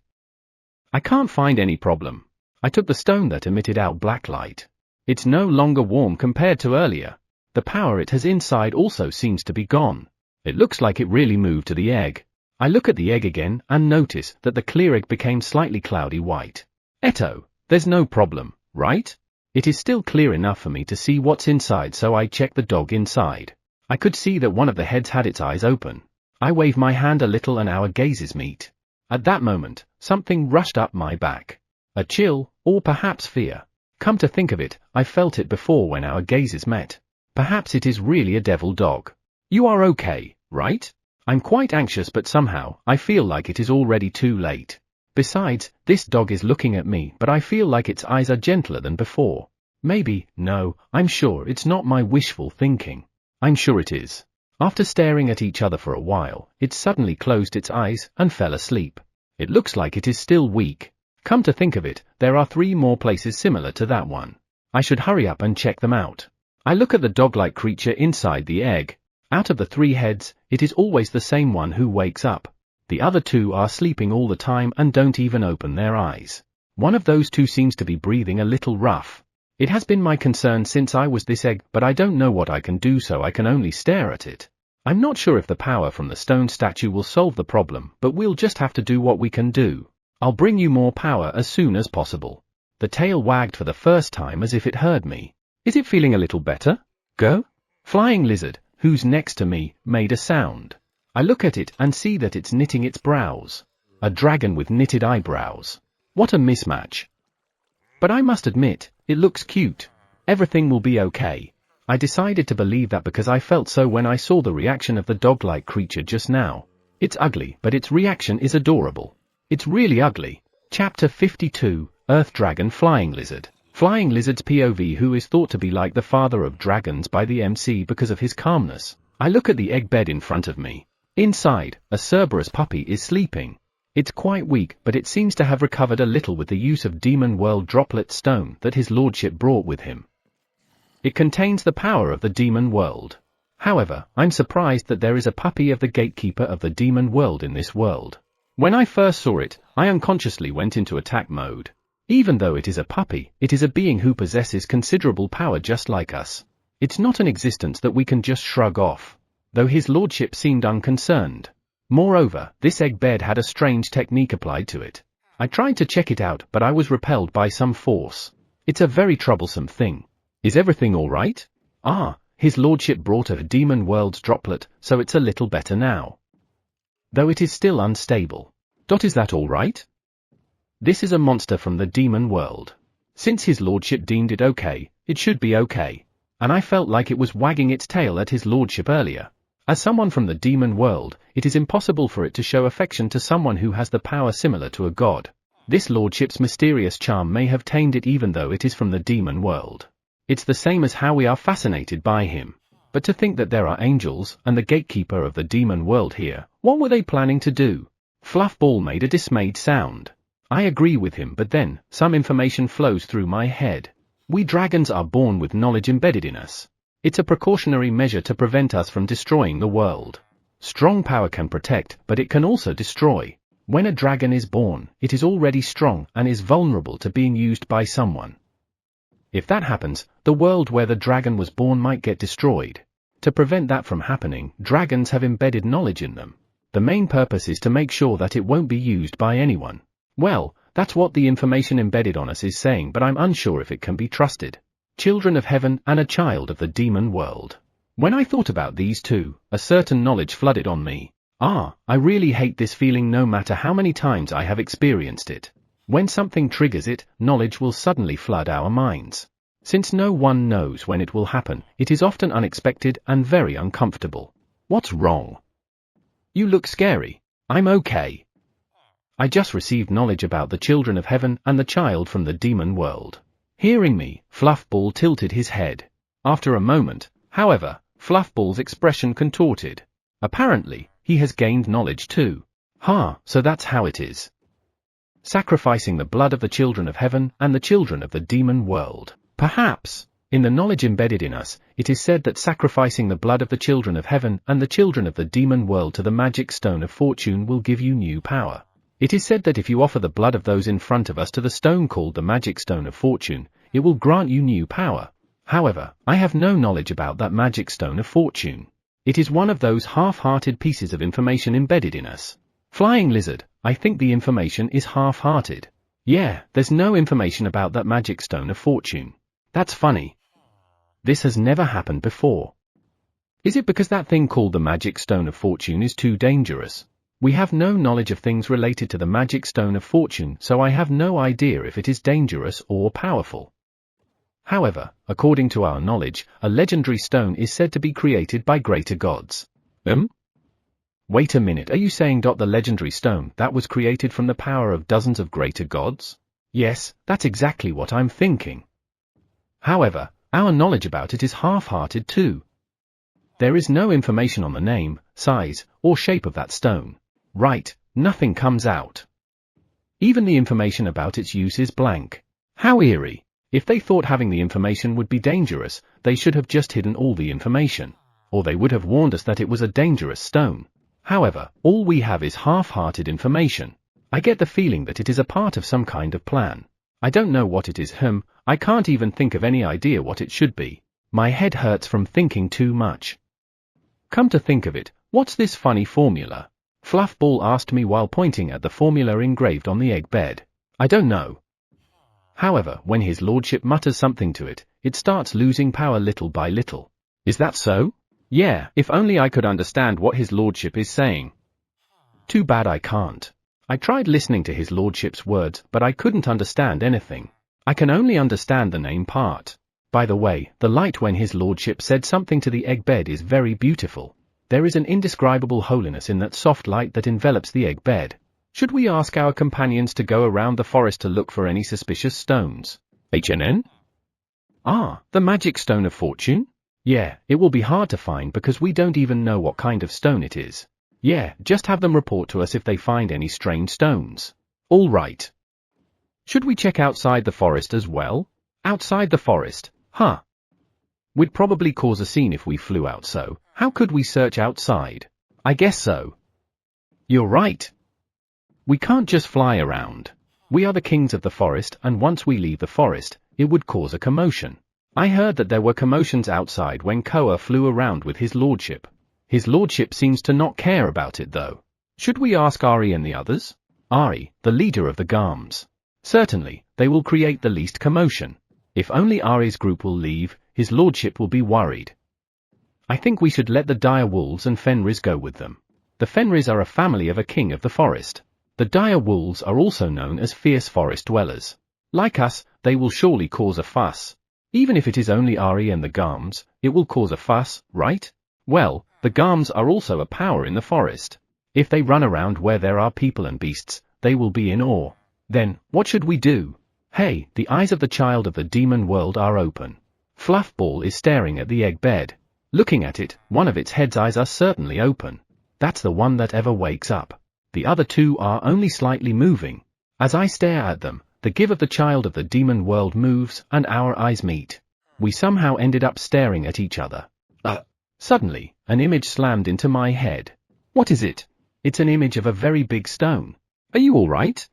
I can't find any problem. I took the stone that emitted out black light. It's no longer warm compared to earlier. The power it has inside also seems to be gone. It looks like it really moved to the egg. I look at the egg again and notice that the clear egg became slightly cloudy white. Eto, there's no problem, right? It is still clear enough for me to see what's inside, so I check the dog inside. I could see that one of the heads had its eyes open. I wave my hand a little and our gazes meet. At that moment, something rushed up my back. A chill, or perhaps fear. Come to think of it, I felt it before when our gazes met. Perhaps it is really a devil dog. You are okay, right? I'm quite anxious, but somehow, I feel like it is already too late. Besides, this dog is looking at me, but I feel like its eyes are gentler than before. Maybe, no, I'm sure it's not my wishful thinking. I'm sure it is. After staring at each other for a while, it suddenly closed its eyes and fell asleep. It looks like it is still weak. Come to think of it, there are 3 more places similar to that one. I should hurry up and check them out. I look at the dog-like creature inside the egg. Out of the 3 heads, it is always the same one who wakes up. The other 2 are sleeping all the time and don't even open their eyes. One of those 2 seems to be breathing a little rough. It has been my concern since I was this egg, but I don't know what I can do, so I can only stare at it. I'm not sure if the power from the stone statue will solve the problem, but we'll just have to do what we can do. I'll bring you more power as soon as possible. The tail wagged for the first time as if it heard me. Is it feeling a little better? Go? Flying Lizard, who's next to me, made a sound. I look at it and see that it's knitting its brows. A dragon with knitted eyebrows. What a mismatch. But I must admit, it looks cute. Everything will be okay. I decided to believe that because I felt so when I saw the reaction of the dog-like creature just now. It's ugly, but its reaction is adorable. It's really ugly. Chapter 52, Earth Dragon Flying Lizard. Flying Lizard's POV, who is thought to be like the father of dragons by the MC because of his calmness. I look at the egg bed in front of me. Inside, a Cerberus puppy is sleeping. It's quite weak, but it seems to have recovered a little with the use of Demon World Droplet Stone that his lordship brought with him. It contains the power of the Demon World. However, I'm surprised that there is a puppy of the gatekeeper of the Demon World in this world. When I first saw it, I unconsciously went into attack mode. Even though it is a puppy, it is a being who possesses considerable power just like us. It's not an existence that we can just shrug off. Though his lordship seemed unconcerned. Moreover, this egg bed had a strange technique applied to it. I tried to check it out, but I was repelled by some force. It's a very troublesome thing. Is everything alright? His lordship brought a Demon World's droplet, so it's a little better now. Though it is still unstable. Is that alright? This is a monster from the Demon World. Since his lordship deemed it okay, it should be okay. And I felt like it was wagging its tail at his lordship earlier. As someone from the Demon World, it is impossible for it to show affection to someone who has the power similar to a god. This lordship's mysterious charm may have tamed it even though it is from the Demon World. It's the same as how we are fascinated by him. But to think that there are angels and the gatekeeper of the Demon World here, what were they planning to do? Fluffball made a dismayed sound. I agree with him, but then, some information flows through my head. We dragons are born with knowledge embedded in us. It's a precautionary measure to prevent us from destroying the world. Strong power can protect, but it can also destroy. When a dragon is born, it is already strong and is vulnerable to being used by someone. If that happens, the world where the dragon was born might get destroyed. To prevent that from happening, dragons have embedded knowledge in them. The main purpose is to make sure that it won't be used by anyone. Well, that's what the information embedded on us is saying, but I'm unsure if it can be trusted. Children of heaven and a child of the Demon World. When I thought about these two, a certain knowledge flooded on me. I really hate this feeling no matter how many times I have experienced it. When something triggers it, knowledge will suddenly flood our minds. Since no one knows when it will happen, it is often unexpected and very uncomfortable. What's wrong? You look scary. I'm okay. I just received knowledge about the children of heaven and the child from the demon world. Hearing me, Fluffball tilted his head. After a moment, however, Fluffball's expression contorted. Apparently, he has gained knowledge too. So that's how it is. Sacrificing the blood of the children of heaven and the children of the demon world. Perhaps, in the knowledge embedded in us, it is said that sacrificing the blood of the children of heaven and the children of the demon world to the magic stone of fortune will give you new power. It is said that if you offer the blood of those in front of us to the stone called the magic stone of fortune, it will grant you new power. However, I have no knowledge about that magic stone of fortune. It is one of those half-hearted pieces of information embedded in us. Flying lizard, I think the information is half-hearted. Yeah, there's no information about that magic stone of fortune. That's funny. This has never happened before. Is it because that thing called the magic stone of fortune is too dangerous? We have no knowledge of things related to the magic stone of fortune, so I have no idea if it is dangerous or powerful. However, according to our knowledge, a legendary stone is said to be created by greater gods. Wait a minute, are you saying the legendary stone that was created from the power of dozens of greater gods? Yes, that's exactly what I'm thinking. However, our knowledge about it is half-hearted too. There is no information on the name, size, or shape of that stone. Right, nothing comes out. Even the information about its use is blank. How eerie. If they thought having the information would be dangerous, they should have just hidden all the information. Or they would have warned us that it was a dangerous stone. However, all we have is half-hearted information. I get the feeling that it is a part of some kind of plan. I don't know what it is. I can't even think of any idea what it should be. My head hurts from thinking too much. Come to think of it, what's this funny formula? Fluffball asked me while pointing at the formula engraved on the egg bed. I don't know. However, when his lordship mutters something to it, it starts losing power little by little. Is that so? Yeah, if only I could understand what his lordship is saying. Too bad I can't. I tried listening to his lordship's words, but I couldn't understand anything. I can only understand the name part. By the way, the light when his lordship said something to the egg bed is very beautiful. There is an indescribable holiness in that soft light that envelops the egg bed. Should we ask our companions to go around the forest to look for any suspicious stones? The magic stone of fortune? Yeah, it will be hard to find because we don't even know what kind of stone it is. Yeah, just have them report to us if they find any strange stones. All right. Should we check outside the forest as well? Outside the forest? We'd probably cause a scene if we flew out, so how could we search outside? I guess so. You're right. We can't just fly around. We are the kings of the forest, and once we leave the forest, it would cause a commotion. I heard that there were commotions outside when Koa flew around with his lordship. His lordship seems to not care about it though. Should we ask Ari and the others? Ari, the leader of the Garms. Certainly, they will create the least commotion. If only Ari's group will leave, his lordship will be worried. I think we should let the dire wolves and Fenris go with them. The Fenris are a family of a king of the forest. The dire wolves are also known as fierce forest dwellers. Like us, they will surely cause a fuss. Even if it is only Ari and the Garms, it will cause a fuss, right? Well, the Garms are also a power in the forest. If they run around where there are people and beasts, they will be in awe. Then, what should we do? Hey, the eyes of the child of the demon world are open. Fluffball is staring at the egg bed. Looking at it, one of its head's eyes are certainly open. That's the one that ever wakes up. The other two are only slightly moving. As I stare at them, the give of the child of the demon world moves, and our eyes meet. We somehow ended up staring at each other. Suddenly, an image slammed into my head. What is it? It's an image of a very big stone. Are you all right?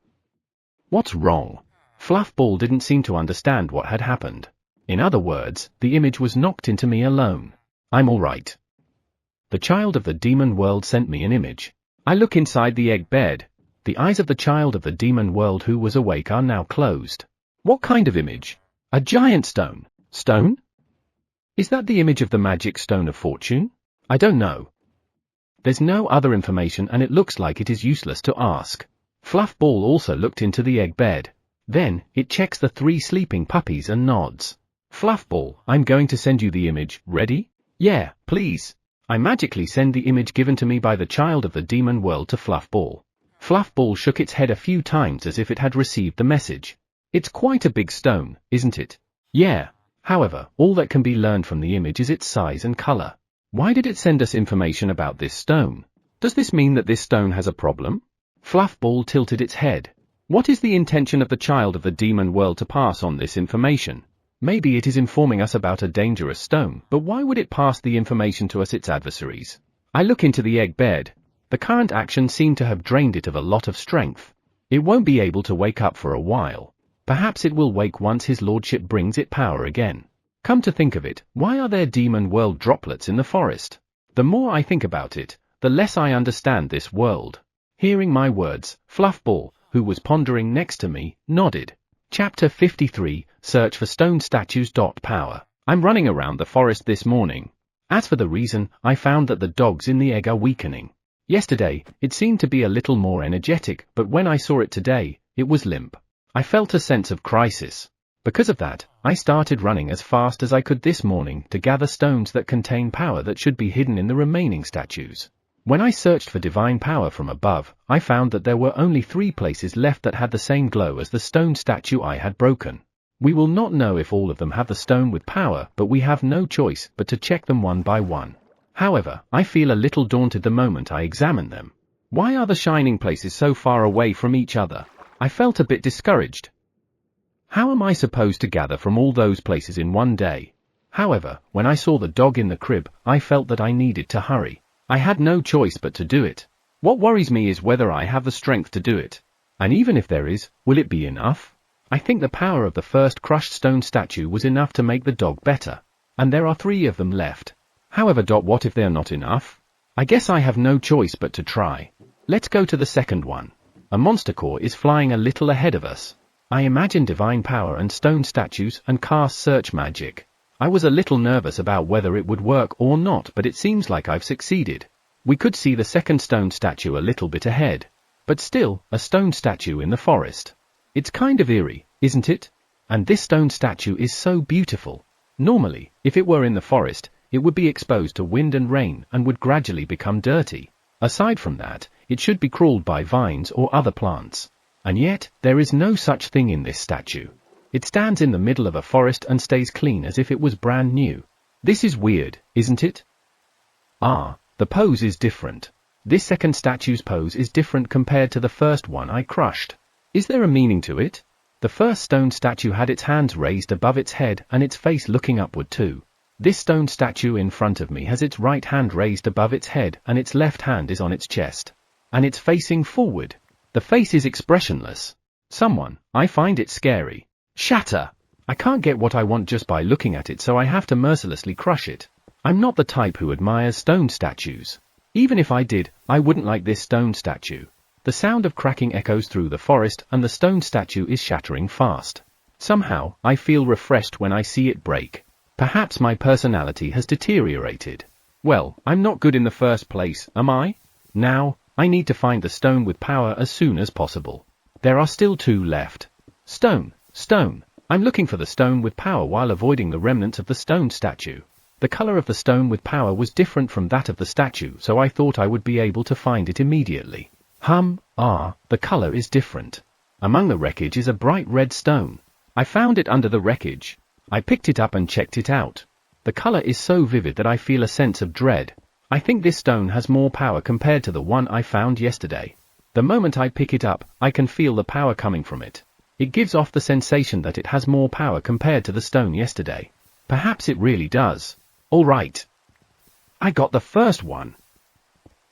What's wrong? Fluffball didn't seem to understand what had happened. In other words, the image was knocked into me alone. I'm all right. The child of the demon world sent me an image. I look inside the egg bed. The eyes of the child of the demon world who was awake are now closed. What kind of image? A giant stone. Stone? Is that the image of the magic stone of fortune? I don't know. There's no other information and it looks like it is useless to ask. Fluffball also looked into the egg bed. Then, it checks the 3 sleeping puppies and nods. Fluffball, I'm going to send you the image, ready? Yeah, please. I magically send the image given to me by the child of the demon world to Fluffball. Fluffball shook its head a few times as if it had received the message. It's quite a big stone, isn't it? Yeah. However, all that can be learned from the image is its size and color. Why did it send us information about this stone? Does this mean that this stone has a problem? Fluffball tilted its head. What is the intention of the child of the demon world to pass on this information? Maybe it is informing us about a dangerous stone, but why would it pass the information to us, its adversaries? I look into the egg bed. The current action seemed to have drained it of a lot of strength. It won't be able to wake up for a while. Perhaps it will wake once his lordship brings it power again. Come to think of it, why are there demon world droplets in the forest? The more I think about it, the less I understand this world. Hearing my words, Fluffball, who was pondering next to me, nodded. Chapter 53, Search for Stone Statues. Power. I'm running around the forest this morning. As for the reason, I found that the dogs in the egg are weakening. Yesterday, it seemed to be a little more energetic, but when I saw it today, it was limp. I felt a sense of crisis. Because of that, I started running as fast as I could this morning to gather stones that contain power that should be hidden in the remaining statues. When I searched for divine power from above, I found that there were only 3 places left that had the same glow as the stone statue I had broken. We will not know if all of them have the stone with power, but we have no choice but to check them one by one. However, I feel a little daunted the moment I examine them. Why are the shining places so far away from each other? I felt a bit discouraged. How am I supposed to gather from all those places in one day? However, when I saw the dog in the crib, I felt that I needed to hurry. I had no choice but to do it. What worries me is whether I have the strength to do it. And even if there is, will it be enough? I think the power of the first crushed stone statue was enough to make the dog better. And there are 3 of them left. However, what if they're not enough? I guess I have no choice but to try. Let's go to the second one. A monster core is flying a little ahead of us. I imagine divine power and stone statues and cast search magic. I was a little nervous about whether it would work or not, but it seems like I've succeeded. We could see the second stone statue a little bit ahead. But still, a stone statue in the forest. It's kind of eerie, isn't it? And this stone statue is so beautiful. Normally, if it were in the forest, it would be exposed to wind and rain and would gradually become dirty. Aside from that, it should be crawled by vines or other plants. And yet, there is no such thing in this statue. It stands in the middle of a forest and stays clean as if it was brand new. This is weird, isn't it? The pose is different. This second statue's pose is different compared to the first one I crushed. Is there a meaning to it? The first stone statue had its hands raised above its head and its face looking upward too. This stone statue in front of me has its right hand raised above its head and its left hand is on its chest. And it's facing forward. The face is expressionless. I find it scary. Shatter! I can't get what I want just by looking at it, so I have to mercilessly crush it. I'm not the type who admires stone statues. Even if I did, I wouldn't like this stone statue. The sound of cracking echoes through the forest and the stone statue is shattering fast. Somehow, I feel refreshed when I see it break. Perhaps my personality has deteriorated. Well, I'm not good in the first place, am I? Now, I need to find the stone with power as soon as possible. There are still 2 left. Stone. I'm looking for the stone with power while avoiding the remnants of the stone statue. The color of the stone with power was different from that of the statue, so I thought I would be able to find it immediately. The color is different. Among the wreckage is a bright red stone. I found it under the wreckage. I picked it up and checked it out. The color is so vivid that I feel a sense of dread. I think this stone has more power compared to the one I found yesterday. The moment I pick it up, I can feel the power coming from it. It gives off the sensation that it has more power compared to the stone yesterday. Perhaps it really does. All right. I got the first one.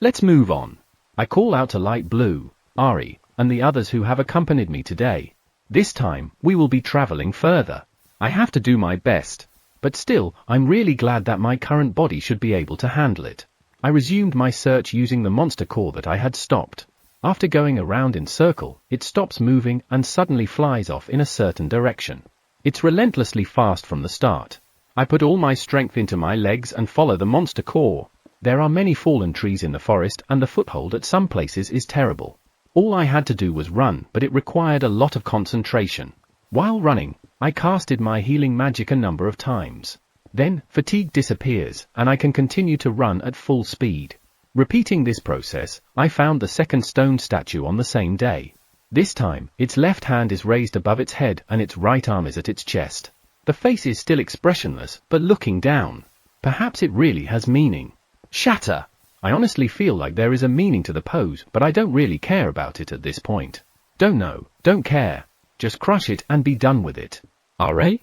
Let's move on. I call out to Light Blue, Ari, and the others who have accompanied me today. This time, we will be traveling further. I have to do my best. But still, I'm really glad that my current body should be able to handle it. I resumed my search using the monster core that I had stopped. After going around in circle, it stops moving and suddenly flies off in a certain direction. It's relentlessly fast from the start. I put all my strength into my legs and follow the monster core. There are many fallen trees in the forest and the foothold at some places is terrible. All I had to do was run, but it required a lot of concentration. While running, I casted my healing magic a number of times. Then, fatigue disappears, and I can continue to run at full speed. Repeating this process, I found the second stone statue on the same day. This time, its left hand is raised above its head and its right arm is at its chest. The face is still expressionless, but looking down. Perhaps it really has meaning. Shatter! I honestly feel like there is a meaning to the pose, but I don't really care about it at this point. Don't know, don't care. Just crush it and be done with it. Alright?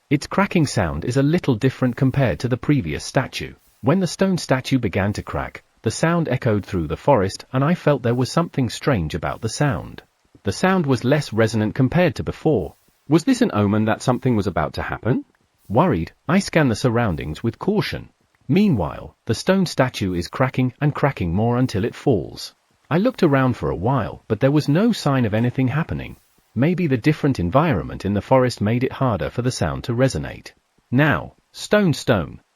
Its cracking sound is a little different compared to the previous statue. When the stone statue began to crack, the sound echoed through the forest and I felt there was something strange about the sound. The sound was less resonant compared to before. Was this an omen that something was about to happen? Worried, I scan the surroundings with caution. Meanwhile, the stone statue is cracking and cracking more until it falls. I looked around for a while, but there was no sign of anything happening. Maybe the different environment in the forest made it harder for the sound to resonate. Now, stone,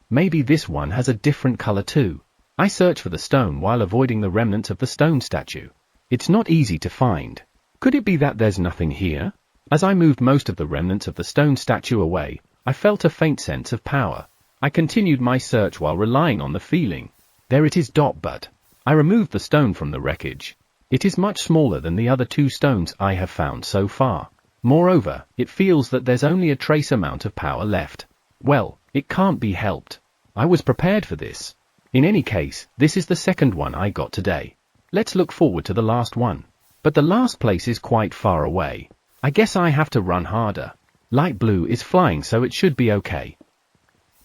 maybe this one has a different color too. I search for the stone while avoiding the remnants of the stone statue. It's not easy to find. Could it be that there's nothing here? As I moved most of the remnants of the stone statue away, I felt a faint sense of power. I continued my search while relying on the feeling. There it is. But I removed the stone from the wreckage. It is much smaller than the other two stones I have found so far. Moreover, it feels that there's only a trace amount of power left. Well, it can't be helped. I was prepared for this. In any case, this is the second one I got today. Let's look forward to the last one. But the last place is quite far away. I guess I have to run harder. Light blue is flying, so it should be okay.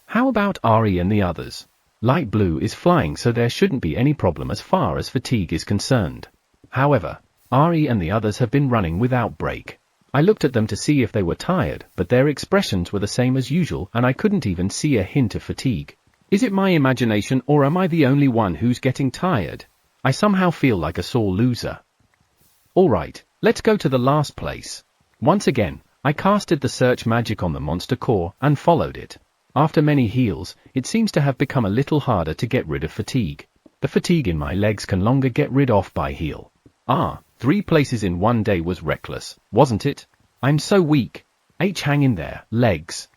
How about Ari and the others? Light blue is flying, so there shouldn't be any problem as far as fatigue is concerned. However, Ari and the others have been running without break. I looked at them to see if they were tired, but their expressions were the same as usual and I couldn't even see a hint of fatigue. Is it my imagination or am I the only one who's getting tired? I somehow feel like a sore loser. Alright, let's go to the last place. Once again, I casted the search magic on the monster core and followed it. After many heals, it seems to have become a little harder to get rid of fatigue. The fatigue in my legs can longer get rid of by heal. 3 places in one day was reckless, wasn't it? I'm so weak. Hang in there, legs.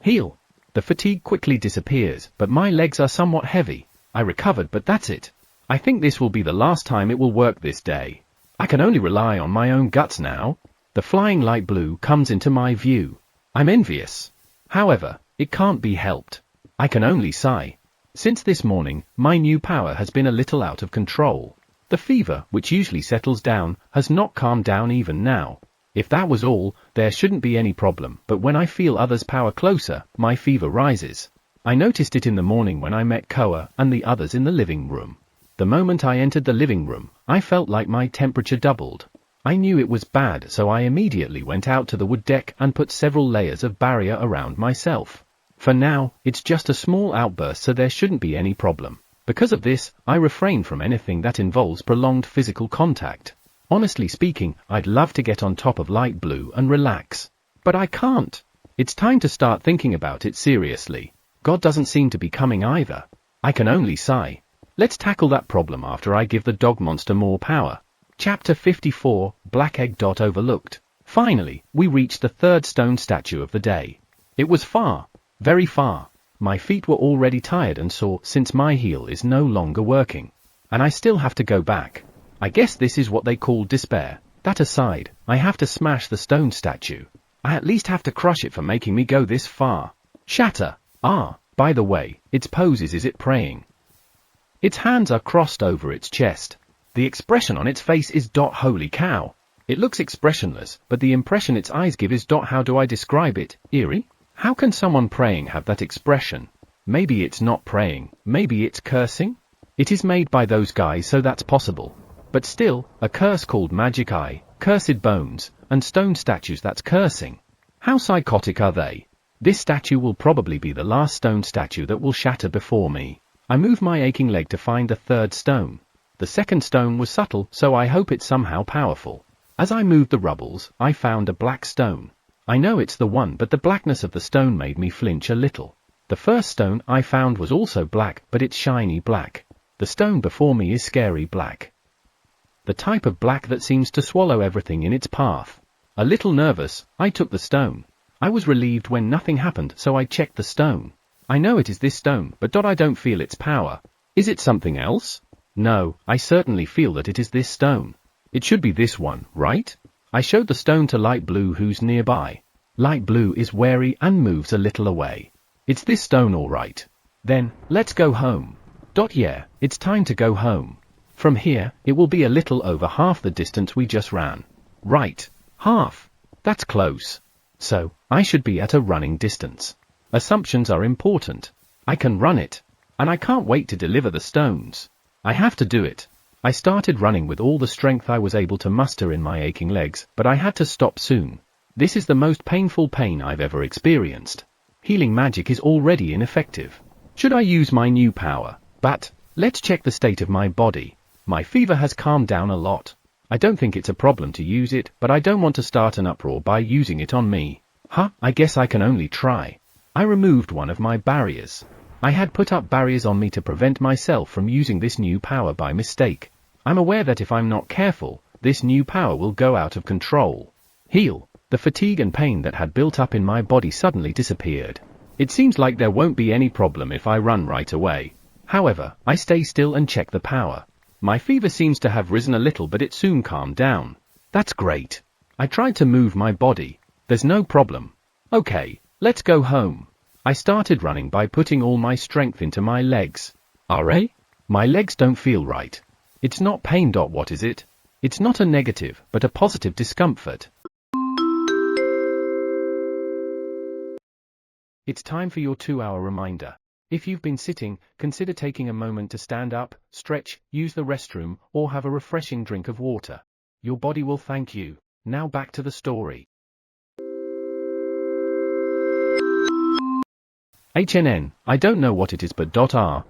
Heal. The fatigue quickly disappears, but my legs are somewhat heavy. I recovered, but that's it. I think this will be the last time it will work this day. I can only rely on my own guts now. The flying light blue comes into my view. I'm envious. However, it can't be helped. I can only sigh. Since this morning, my new power has been a little out of control. The fever, which usually settles down, has not calmed down even now. If that was all, there shouldn't be any problem, but when I feel others' power closer, my fever rises. I noticed it in the morning when I met Koa and the others in the living room. The moment I entered the living room, I felt like my temperature doubled. I knew it was bad, so I immediately went out to the wood deck and put several layers of barrier around myself. For now, it's just a small outburst, so there shouldn't be any problem. Because of this, I refrain from anything that involves prolonged physical contact. Honestly speaking, I'd love to get on top of light blue and relax. But I can't. It's time to start thinking about it seriously. God doesn't seem to be coming either. I can only sigh. Let's tackle that problem after I give the dog monster more power. Chapter 54, Black Egg. Overlooked. Finally, we reached the third stone statue of the day. It was far. Very far. My feet were already tired and sore since my heel is no longer working. And I still have to go back. I guess this is what they call despair. That aside, I have to smash the stone statue. I at least have to crush it for making me go this far. Shatter. By the way, its poses, is it praying? Its hands are crossed over its chest. The expression on its face is holy cow. It looks expressionless, but the impression its eyes give is how do I describe it? Eerie? How can someone praying have that expression? Maybe it's not praying, maybe it's cursing? It is made by those guys, so that's possible. But still, a curse called magic eye, cursed bones, and stone statues, that's cursing. How psychotic are they? This statue will probably be the last stone statue that will shatter before me. I move my aching leg to find the third stone. The second stone was subtle, so I hope it's somehow powerful. As I moved the rubbles, I found a black stone. I know it's the one, but the blackness of the stone made me flinch a little. The first stone I found was also black, but it's shiny black. The stone before me is scary black. The type of black that seems to swallow everything in its path. A little nervous, I took the stone. I was relieved when nothing happened, so I checked the stone. I know it is this stone, but I don't feel its power. Is it something else? No, I certainly feel that it is this stone. It should be this one, right? I showed the stone to Light Blue, who's nearby. Light Blue is wary and moves a little away. It's this stone all right. Then, let's go home. Yeah, it's time to go home. From here, it will be a little over half the distance we just ran. Right, half. That's close. So, I should be at a running distance. Assumptions are important. I can run it. And I can't wait to deliver the stones. I have to do it. I started running with all the strength I was able to muster in my aching legs, but I had to stop soon. This is the most painful pain I've ever experienced. Healing magic is already ineffective. Should I use my new power? But, let's check the state of my body. My fever has calmed down a lot. I don't think it's a problem to use it, but I don't want to start an uproar by using it on me. I guess I can only try. I removed one of my barriers. I had put up barriers on me to prevent myself from using this new power by mistake. I'm aware that if I'm not careful, this new power will go out of control. Heal. The fatigue and pain that had built up in my body suddenly disappeared. It seems like there won't be any problem if I run right away. However, I stay still and check the power. My fever seems to have risen a little, but it soon calmed down. That's great. I tried to move my body. There's no problem. Okay, let's go home. I started running by putting all my strength into my legs. My legs don't feel right. It's not pain. What is it? It's not a negative, but a positive discomfort. It's time for your 2-hour reminder. If you've been sitting, consider taking a moment to stand up, stretch, use the restroom, or have a refreshing drink of water. Your body will thank you. Now back to the story. I don't know what it is, but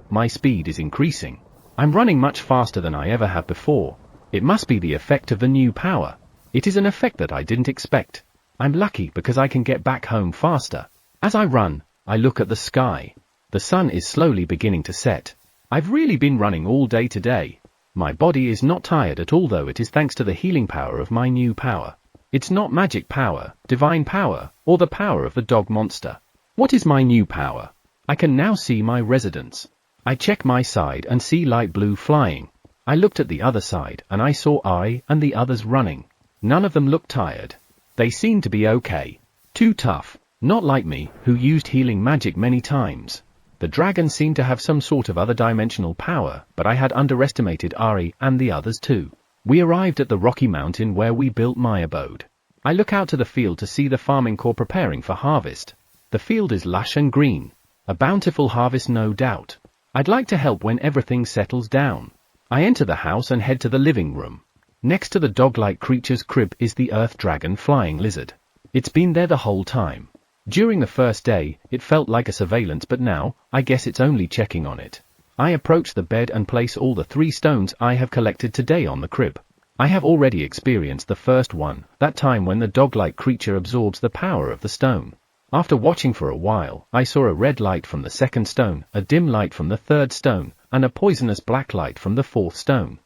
my speed is increasing. I'm running much faster than I ever have before. It must be the effect of the new power. It is an effect that I didn't expect. I'm lucky because I can get back home faster. As I run, I look at the sky. The sun is slowly beginning to set. I've really been running all day today. My body is not tired at all, though it is thanks to the healing power of my new power. It's not magic power, divine power, or the power of the dog monster. What is my new power? I can now see my residence. I check my side and see Light Blue flying. I looked at the other side and I saw Ari and the others running. None of them looked tired. They seemed to be okay. Too tough. Not like me, who used healing magic many times. The dragon seemed to have some sort of other dimensional power, but I had underestimated Ari and the others too. We arrived at the rocky mountain where we built my abode. I look out to the field to see the farming corps preparing for harvest. The field is lush and green. A bountiful harvest, no doubt. I'd like to help when everything settles down. I enter the house and head to the living room. Next to the dog-like creature's crib is the earth dragon flying lizard. It's been there the whole time. During the first day, it felt like a surveillance, but now, I guess it's only checking on it. I approach the bed and place all the 3 stones I have collected today on the crib. I have already experienced the first one, that time when the dog-like creature absorbs the power of the stone. After watching for a while, I saw a red light from the 2nd stone, a dim light from the 3rd stone, and a poisonous black light from the 4th stone.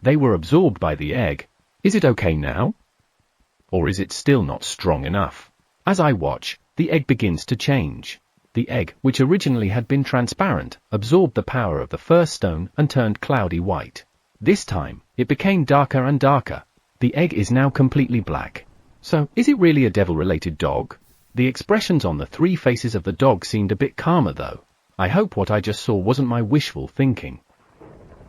They were absorbed by the egg. Is it okay now? Or is it still not strong enough? As I watch, the egg begins to change. The egg, which originally had been transparent, absorbed the power of the 1st stone and turned cloudy white. This time, it became darker and darker. The egg is now completely black. So, is it really a devil-related dog? The expressions on the 3 faces of the dog seemed a bit calmer though. I hope what I just saw wasn't my wishful thinking.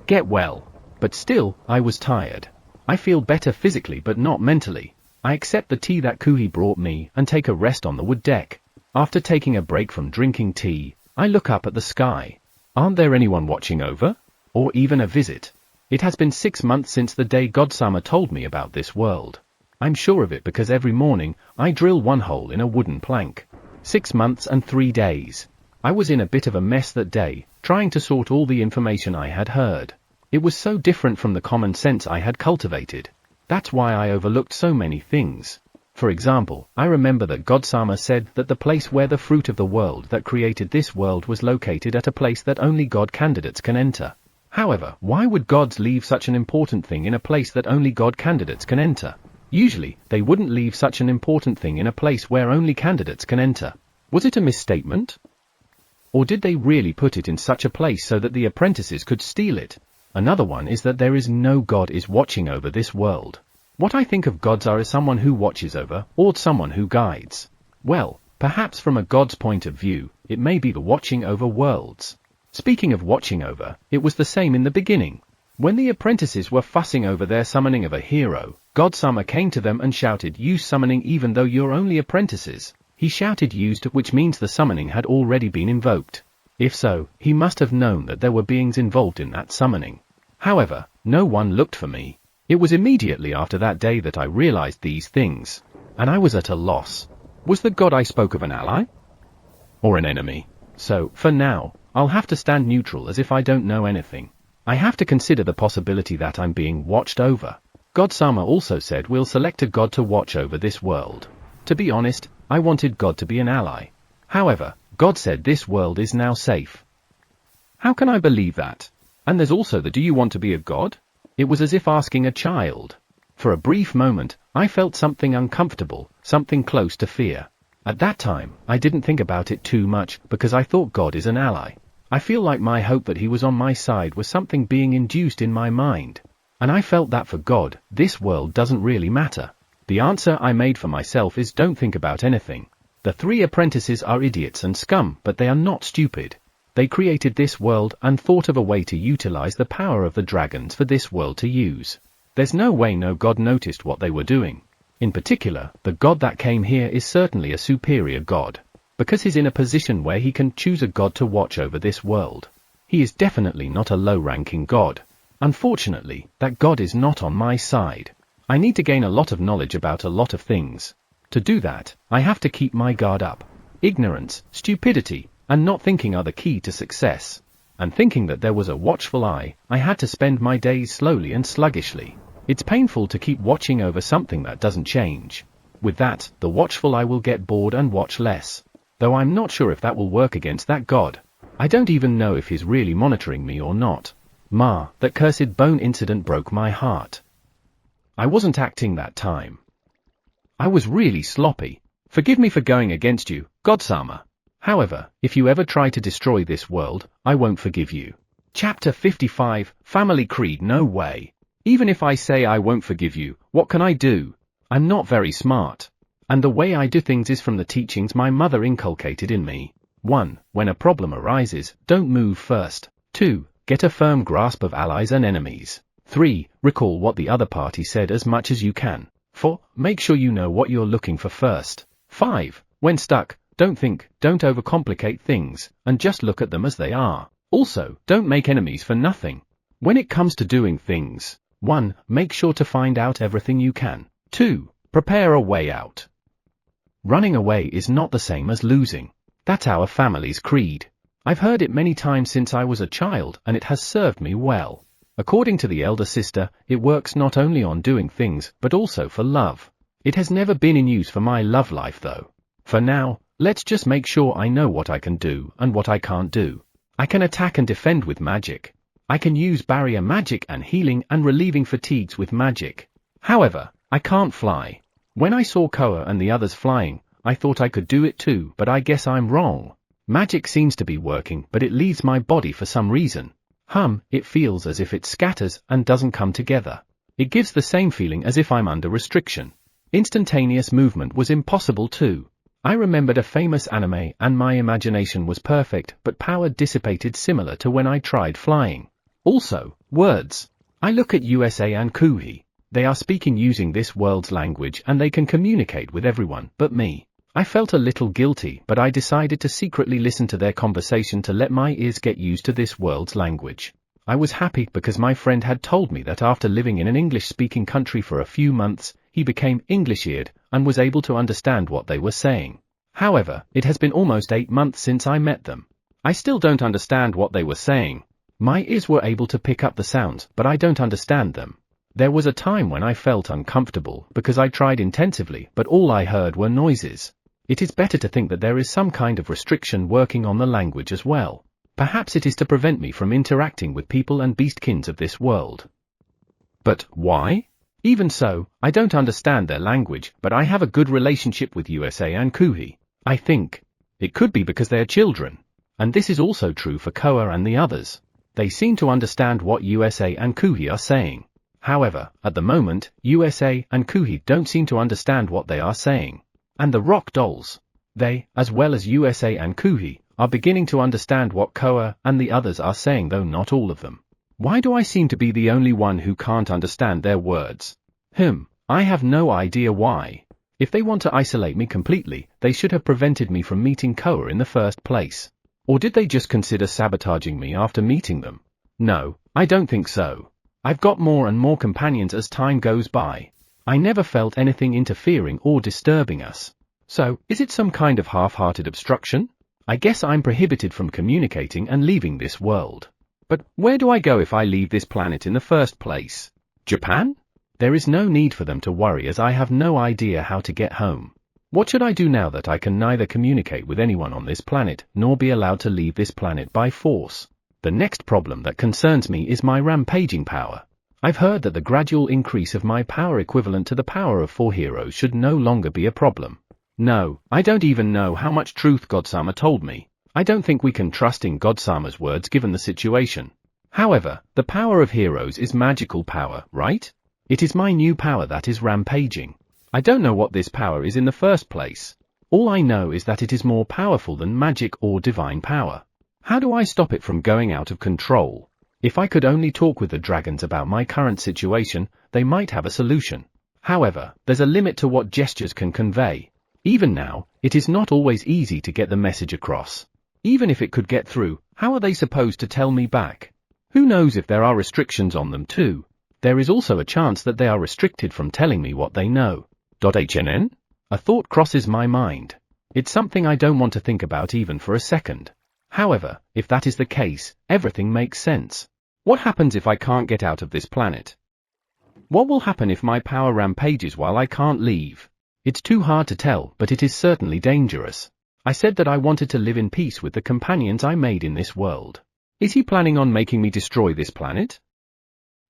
Get well. But still, I was tired. I feel better physically but not mentally. I accept the tea that Kuhi brought me and take a rest on the wood deck. After taking a break from drinking tea, I look up at the sky. Aren't there anyone watching over? Or even a visit? It has been 6 months since the day Godsama told me about this world. I'm sure of it because every morning, I drill 1 hole in a wooden plank. 6 months and 3 days. I was in a bit of a mess that day, trying to sort all the information I had heard. It was so different from the common sense I had cultivated. That's why I overlooked so many things. For example, I remember that God-sama said that the place where the fruit of the world that created this world was located at a place that only God candidates can enter. However, why would gods leave such an important thing in a place that only God candidates can enter? Usually, they wouldn't leave such an important thing in a place where only candidates can enter. Was it a misstatement? Or did they really put it in such a place so that the apprentices could steal it? Another one is that there is no God is watching over this world. What I think of gods are as someone who watches over, or someone who guides. Well, perhaps from a god's point of view, it may be the watching over worlds. Speaking of watching over, it was the same in the beginning. When the apprentices were fussing over their summoning of a hero, God-sama came to them and shouted, "Use summoning even though you're only apprentices." He shouted used, which means the summoning had already been invoked. If so, he must have known that there were beings involved in that summoning. However, no one looked for me. It was immediately after that day that I realized these things. And I was at a loss. Was the god I spoke of an ally? Or an enemy? So, for now, I'll have to stand neutral as if I don't know anything. I have to consider the possibility that I'm being watched over. God-sama also said we'll select a god to watch over this world. To be honest, I wanted God to be an ally. However, God said this world is now safe. How can I believe that? And there's also the "do you want to be a god?" It was as if asking a child. For a brief moment, I felt something uncomfortable, something close to fear. At that time, I didn't think about it too much, because I thought God is an ally. I feel like my hope that he was on my side was something being induced in my mind. And I felt that for God, this world doesn't really matter. The answer I made for myself is don't think about anything. The three apprentices are idiots and scum, but they are not stupid. They created this world and thought of a way to utilize the power of the dragons for this world to use. There's no way no god noticed what they were doing. In particular, the god that came here is certainly a superior god, because he's in a position where he can choose a god to watch over this world. He is definitely not a low-ranking god. Unfortunately, that god is not on my side. I need to gain a lot of knowledge about a lot of things. To do that, I have to keep my guard up. Ignorance, stupidity, and not thinking are the key to success. And thinking that there was a watchful eye, I had to spend my days slowly and sluggishly. It's painful to keep watching over something that doesn't change. With that, the watchful eye will get bored and watch less. Though I'm not sure if that will work against that god. I don't even know if he's really monitoring me or not. That cursed bone incident broke my heart. I wasn't acting that time. I was really sloppy. Forgive me for going against you, God-sama. However, if you ever try to destroy this world, I won't forgive you. Chapter 55, Family Creed. No way. Even if I say I won't forgive you, what can I do? I'm not very smart. And the way I do things is from the teachings my mother inculcated in me. 1. When a problem arises, don't move first. 2. Get a firm grasp of allies and enemies. 3. Recall what the other party said as much as you can. 4. Make sure you know what you're looking for first. 5. When stuck, don't think, don't overcomplicate things, and just look at them as they are. Also, don't make enemies for nothing. When it comes to doing things, 1. Make sure to find out everything you can. 2. Prepare a way out. Running away is not the same as losing. That's our family's creed. I've heard it many times since I was a child, and it has served me well. According to the elder sister, it works not only on doing things, but also for love. It has never been in use for my love life though. For now, let's just make sure I know what I can do and what I can't do. I can attack and defend with magic. I can use barrier magic and healing and relieving fatigues with magic. However, I can't fly. When I saw Koa and the others flying, I thought I could do it too, but I guess I'm wrong. Magic seems to be working, but it leaves my body for some reason. It feels as if it scatters and doesn't come together. It gives the same feeling as if I'm under restriction. Instantaneous movement was impossible too. I remembered a famous anime and my imagination was perfect, but power dissipated similar to when I tried flying. Also, words. I look at USA and Kuhi. They are speaking using this world's language and they can communicate with everyone but me. I felt a little guilty, but I decided to secretly listen to their conversation to let my ears get used to this world's language. I was happy because my friend had told me that after living in an English-speaking country for a few months, he became English-eared and was able to understand what they were saying. However, it has been almost 8 months since I met them. I still don't understand what they were saying. My ears were able to pick up the sounds, but I don't understand them. There was a time when I felt uncomfortable because I tried intensively but all I heard were noises. It is better to think that there is some kind of restriction working on the language as well. Perhaps it is to prevent me from interacting with people and beastkins of this world. But why? Even so, I don't understand their language, but I have a good relationship with USA and Kuhi. I think it could be because they are children. And this is also true for Koa and the others. They seem to understand what USA and Kuhi are saying. However, at the moment, USA and Kuhi don't seem to understand what they are saying. And the rock dolls, they, as well as USA and Kuhi, are beginning to understand what Koa and the others are saying, though not all of them. Why do I seem to be the only one who can't understand their words? I have no idea why. If they want to isolate me completely, they should have prevented me from meeting Koa in the first place. Or did they just consider sabotaging me after meeting them? No, I don't think so. I've got more and more companions as time goes by. I never felt anything interfering or disturbing us. So, is it some kind of half-hearted obstruction? I guess I'm prohibited from communicating and leaving this world. But where do I go if I leave this planet in the first place? Japan? There is no need for them to worry as I have no idea how to get home. What should I do now that I can neither communicate with anyone on this planet nor be allowed to leave this planet by force? The next problem that concerns me is my rampaging power. I've heard that the gradual increase of my power equivalent to the power of 4 heroes should no longer be a problem. No, I don't even know how much truth Godsama told me. I don't think we can trust in Godsama's words given the situation. However, the power of heroes is magical power, right? It is my new power that is rampaging. I don't know what this power is in the first place. All I know is that it is more powerful than magic or divine power. How do I stop it from going out of control? If I could only talk with the dragons about my current situation, they might have a solution. However, there's a limit to what gestures can convey. Even now, it is not always easy to get the message across. Even if it could get through, how are they supposed to tell me back? Who knows if there are restrictions on them too? There is also a chance that they are restricted from telling me what they know. HNN? A thought crosses my mind. It's something I don't want to think about even for a second. However, if that is the case, everything makes sense. What happens if I can't get out of this planet? What will happen if my power rampages while I can't leave? It's too hard to tell, but it is certainly dangerous. I said that I wanted to live in peace with the companions I made in this world. Is he planning on making me destroy this planet?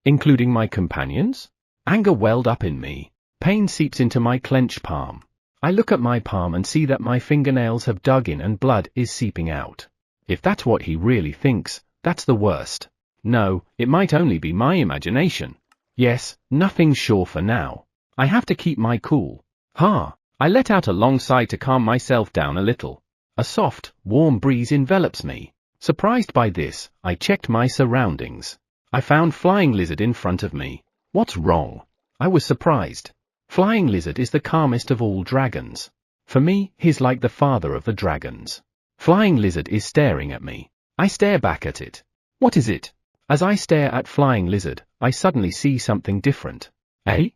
Including my companions? Anger welled up in me. Pain seeps into my clenched palm. I look at my palm and see that my fingernails have dug in and blood is seeping out. If that's what he really thinks, that's the worst. No, it might only be my imagination. Yes, nothing's sure for now. I have to keep my cool. I let out a long sigh to calm myself down a little. A soft, warm breeze envelops me. Surprised by this, I checked my surroundings. I found Flying Lizard in front of me. What's wrong? I was surprised. Flying Lizard is the calmest of all dragons. For me, he's like the father of the dragons. Flying Lizard is staring at me. I stare back at it. What is it? As I stare at Flying Lizard, I suddenly see something different. Eh?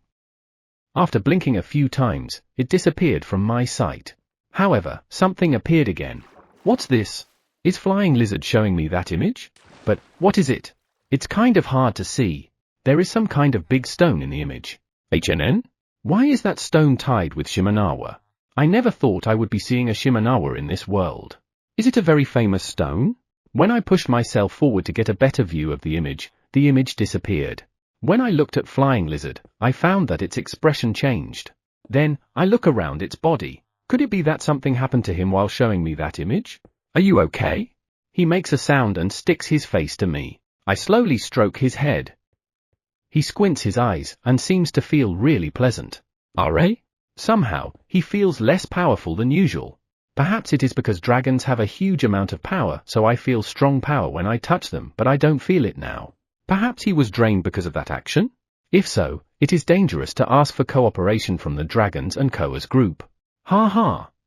After blinking a few times, it disappeared from my sight. However, something appeared again. What's this? Is Flying Lizard showing me that image? But, what is it? It's kind of hard to see. There is some kind of big stone in the image. HNN? Why is that stone tied with Shimenawa? I never thought I would be seeing a Shimenawa in this world. Is it a very famous stone? When I pushed myself forward to get a better view of the image disappeared. When I looked at Flying Lizard, I found that its expression changed. Then, I look around its body. Could it be that something happened to him while showing me that image? Are you okay? He makes a sound and sticks his face to me. I slowly stroke his head. He squints his eyes and seems to feel really pleasant. RA? Somehow, he feels less powerful than usual. Perhaps it is because dragons have a huge amount of power, so I feel strong power when I touch them, but I don't feel it now. Perhaps he was drained because of that action? If so, it is dangerous to ask for cooperation from the dragons and Koa's group.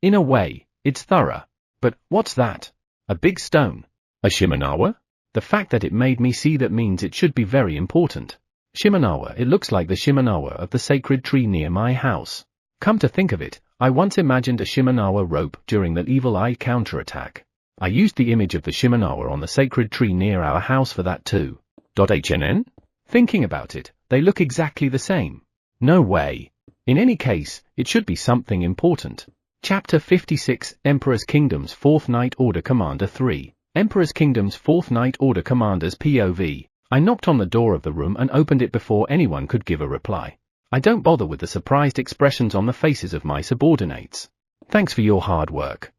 In a way, it's thorough. But, what's that? A big stone? A Shimenawa? The fact that it made me see that means it should be very important. Shimenawa, it looks like the Shimenawa of the sacred tree near my house. Come to think of it, I once imagined a Shimenawa rope during the Evil Eye counterattack. I used the image of the Shimenawa on the sacred tree near our house for that too. HNN? Thinking about it, They look exactly the same. No way. In any case, it should be something important. Chapter 56, Emperor's Kingdom's 4th Night Order Commander 3. Emperor's Kingdom's 4th Night Order Commander's POV. I knocked on the door of the room and opened it before anyone could give a reply. I don't bother with the surprised expressions on the faces of my subordinates. Thanks for your hard work.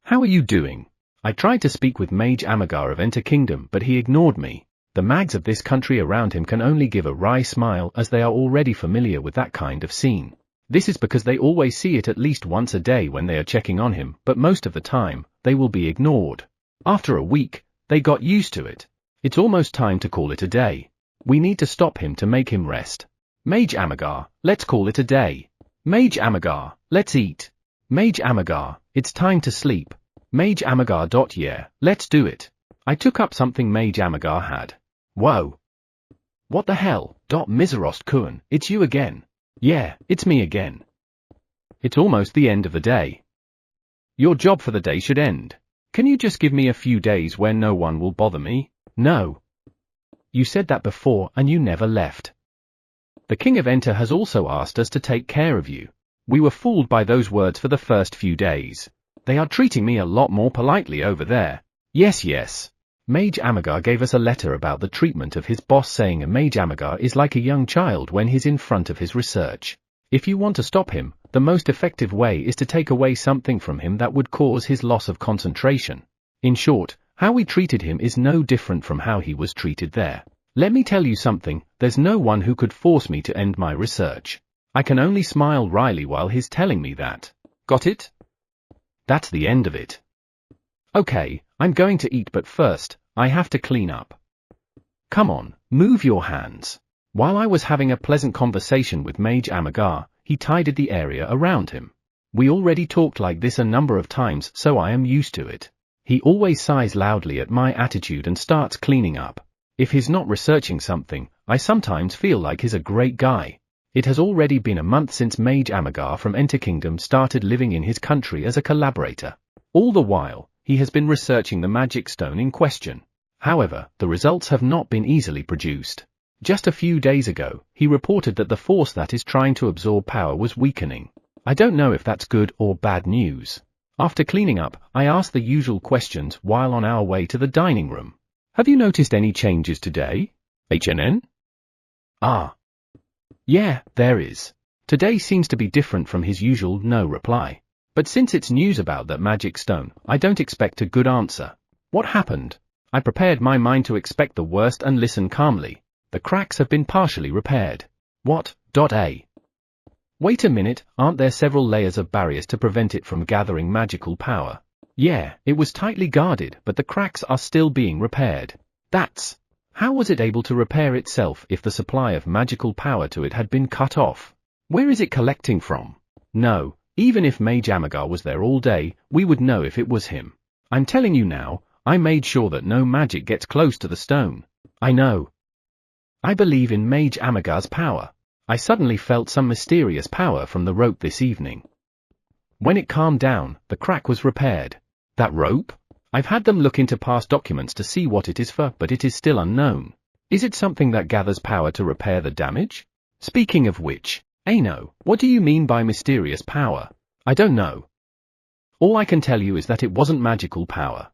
How are you doing? I tried to speak with Mage Amagar of Enter Kingdom, but he ignored me. The mags of this country around him can only give a wry smile, as they are already familiar with that kind of scene. This is because they always see it at least once a day when they are checking on him, but most of the time, they will be ignored. After a week, they got used to it. It's almost time to call it a day. We need to stop him to make him rest. Mage Amagar, let's call it a day. Mage Amagar, let's eat. Mage Amagar, it's time to sleep. Mage Amagar. Yeah, let's do it. I took up something Mage Amagar had. Whoa. What the hell? Miserost-kun, it's you again. Yeah, it's me again. It's almost the end of the day. Your job for the day should end. Can you just give me a few days where no one will bother me? No. You said that before and you never left. The King of Enter has also asked us to take care of you. We were fooled by those words for the first few days. They are treating me a lot more politely over there. Yes. Mage Amagar gave us a letter about the treatment of his boss, saying a Mage Amagar is like a young child when he's in front of his research. If you want to stop him, the most effective way is to take away something from him that would cause his loss of concentration. In short, how we treated him is no different from how he was treated there. Let me tell you something, there's no one who could force me to end my research. I can only smile wryly while he's telling me that. Got it? That's the end of it. Okay, I'm going to eat, but first, I have to clean up. Come on, move your hands. While I was having a pleasant conversation with Mage Amagar, he tidied the area around him. We already talked like this a number of times, so I am used to it. He always sighs loudly at my attitude and starts cleaning up. If he's not researching something, I sometimes feel like he's a great guy. It has already been a month since Mage Amagar from Enter Kingdom started living in his country as a collaborator. All the while, he has been researching the magic stone in question. However, the results have not been easily produced. Just a few days ago, he reported that the force that is trying to absorb power was weakening. I don't know if that's good or bad news. After cleaning up, I asked the usual questions while on our way to the dining room. Have you noticed any changes today? HNN? Ah. Yeah, there is. Today seems to be different from his usual no reply. But since it's news about that magic stone, I don't expect a good answer. What happened? I prepared my mind to expect the worst and listen calmly. The cracks have been partially repaired. What? Wait a minute, aren't there several layers of barriers to prevent it from gathering magical power? Yeah, it was tightly guarded, but the cracks are still being repaired. How was it able to repair itself if the supply of magical power to it had been cut off? Where is it collecting from? No, even if Mage Amagar was there all day, we would know if it was him. I'm telling you now, I made sure that no magic gets close to the stone. I know. I believe in Mage Amagar's power. I suddenly felt some mysterious power from the rope this evening. When it calmed down, the crack was repaired. That rope? I've had them look into past documents to see what it is for, but it is still unknown. Is it something that gathers power to repair the damage? Speaking of which, Ano, what do you mean by mysterious power? I don't know. All I can tell you is that it wasn't magical power.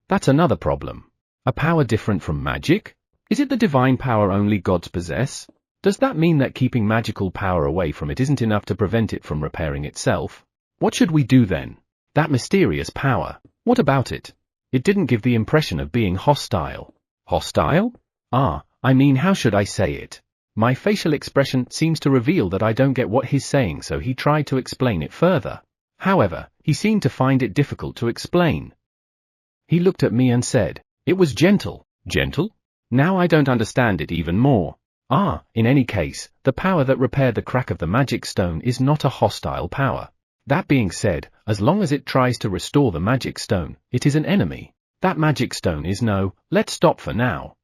That's another problem. A power different from magic? Is it the divine power only gods possess? Does that mean that keeping magical power away from it isn't enough to prevent it from repairing itself? What should we do then? That mysterious power. What about it? It didn't give the impression of being hostile. Hostile? I mean, how should I say it? My facial expression seems to reveal that I don't get what he's saying, so he tried to explain it further. However, he seemed to find it difficult to explain. He looked at me and said, "It was gentle." Gentle? Now I don't understand it even more. In any case, the power that repaired the crack of the magic stone is not a hostile power. That being said, as long as it tries to restore the magic stone, it is an enemy. That magic stone is no. Let's stop for now.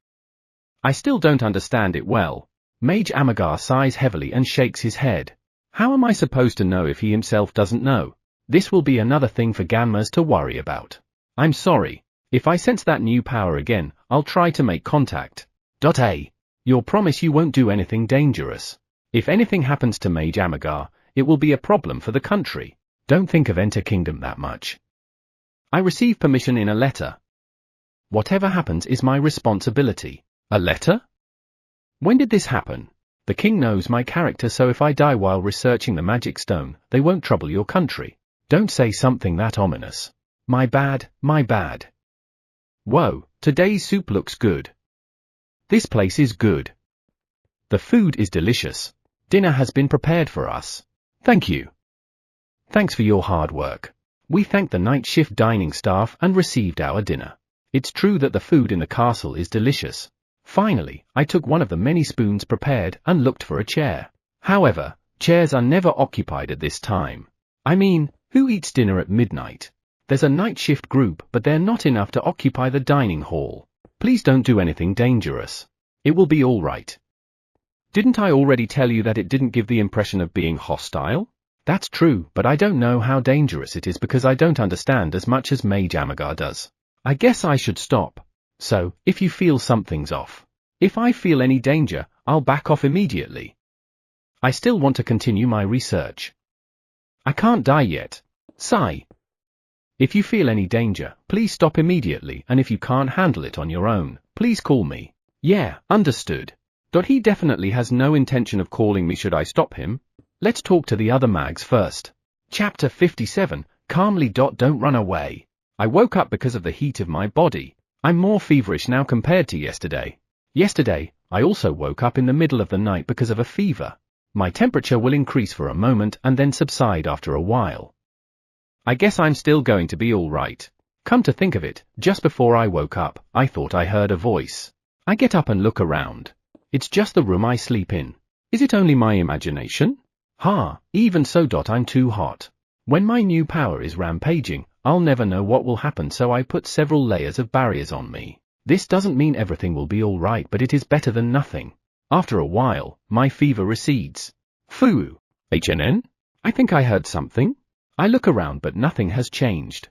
I still don't understand it well. Mage Amagar sighs heavily and shakes his head. How am I supposed to know if he himself doesn't know? This will be another thing for Ganmas to worry about. I'm sorry. If I sense that new power again, I'll try to make contact. You'll promise you won't do anything dangerous. If anything happens to Mage Amagar, it will be a problem for the country. Don't think of Enter Kingdom that much. I receive permission in a letter. Whatever happens is my responsibility. A letter? When did this happen? The king knows my character, so if I die while researching the magic stone, they won't trouble your country. Don't say something that ominous. My bad, my bad. Whoa, today's soup looks good. This place is good. The food is delicious. Dinner has been prepared for us. Thank you. Thanks for your hard work. We thanked the night shift dining staff and received our dinner. It's true that the food in the castle is delicious. Finally, I took one of the many spoons prepared and looked for a chair. However, chairs are never occupied at this time. I mean, who eats dinner at midnight? There's a night shift group, but they're not enough to occupy the dining hall. Please don't do anything dangerous. It will be all right. Didn't I already tell you that it didn't give the impression of being hostile? That's true, but I don't know how dangerous it is because I don't understand as much as Mage Amagar does. I guess I should stop. So, if you feel something's off. If I feel any danger, I'll back off immediately. I still want to continue my research. I can't die yet. Sigh. If you feel any danger, please stop immediately, and if you can't handle it on your own, please call me. Yeah, understood. He definitely has no intention of calling me. Should I stop him? Let's talk to the other mags first. Chapter 57, Calmly. Don't run away. I woke up because of the heat of my body. I'm more feverish now compared to yesterday. Yesterday, I also woke up in the middle of the night because of a fever. My temperature will increase for a moment and then subside after a while. I guess I'm still going to be all right. Come to think of it, just before I woke up, I thought I heard a voice. I get up and look around. It's just the room I sleep in. Is it only my imagination? Even so. I'm too hot. When my new power is rampaging, I'll never know what will happen, so I put several layers of barriers on me. This doesn't mean everything will be all right, but it is better than nothing. After a while, my fever recedes. Foo! HNN? I think I heard something. I look around but nothing has changed.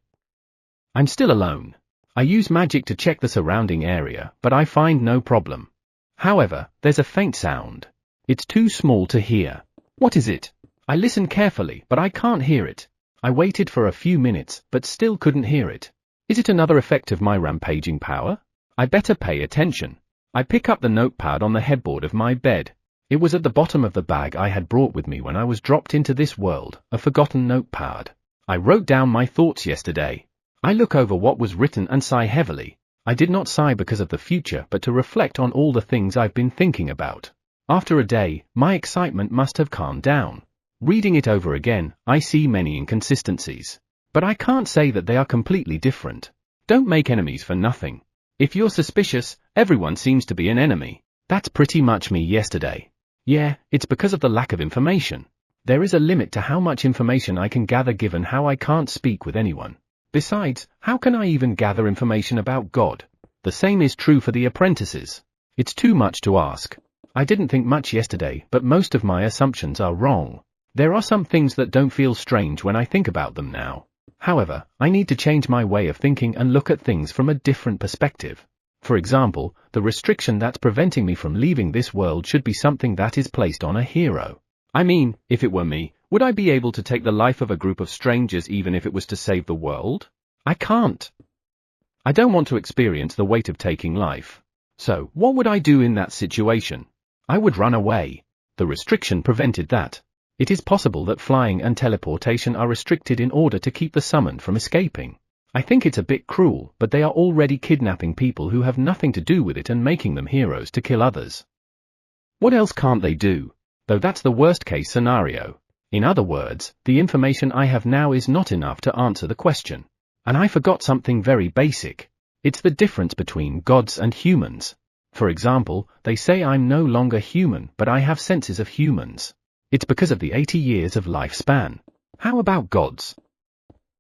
I'm still alone. I use magic to check the surrounding area, but I find no problem. However, there's a faint sound. It's too small to hear. What is it? I listen carefully, but I can't hear it. I waited for a few minutes, but still couldn't hear it. Is it another effect of my rampaging power? I better pay attention. I pick up the notepad on the headboard of my bed. It was at the bottom of the bag I had brought with me when I was dropped into this world, a forgotten notepad. I wrote down my thoughts yesterday. I look over what was written and sigh heavily. I did not sigh because of the future, but to reflect on all the things I've been thinking about. After a day, my excitement must have calmed down. Reading it over again, I see many inconsistencies. But I can't say that they are completely different. Don't make enemies for nothing. If you're suspicious, everyone seems to be an enemy. That's pretty much me yesterday. Yeah, it's because of the lack of information. There is a limit to how much information I can gather given how I can't speak with anyone. Besides, how can I even gather information about God? The same is true for the apprentices. It's too much to ask. I didn't think much yesterday, but most of my assumptions are wrong. There are some things that don't feel strange when I think about them now. However, I need to change my way of thinking and look at things from a different perspective. For example, the restriction that's preventing me from leaving this world should be something that is placed on a hero. I mean, if it were me, would I be able to take the life of a group of strangers even if it was to save the world? I can't. I don't want to experience the weight of taking life. So, what would I do in that situation? I would run away. The restriction prevented that. It is possible that flying and teleportation are restricted in order to keep the summoned from escaping. I think it's a bit cruel, but they are already kidnapping people who have nothing to do with it and making them heroes to kill others. What else can't they do? Though that's the worst case scenario. In other words, the information I have now is not enough to answer the question. And I forgot something very basic. It's the difference between gods and humans. For example, they say I'm no longer human, but I have senses of humans. It's because of the 80 years of lifespan. How about gods?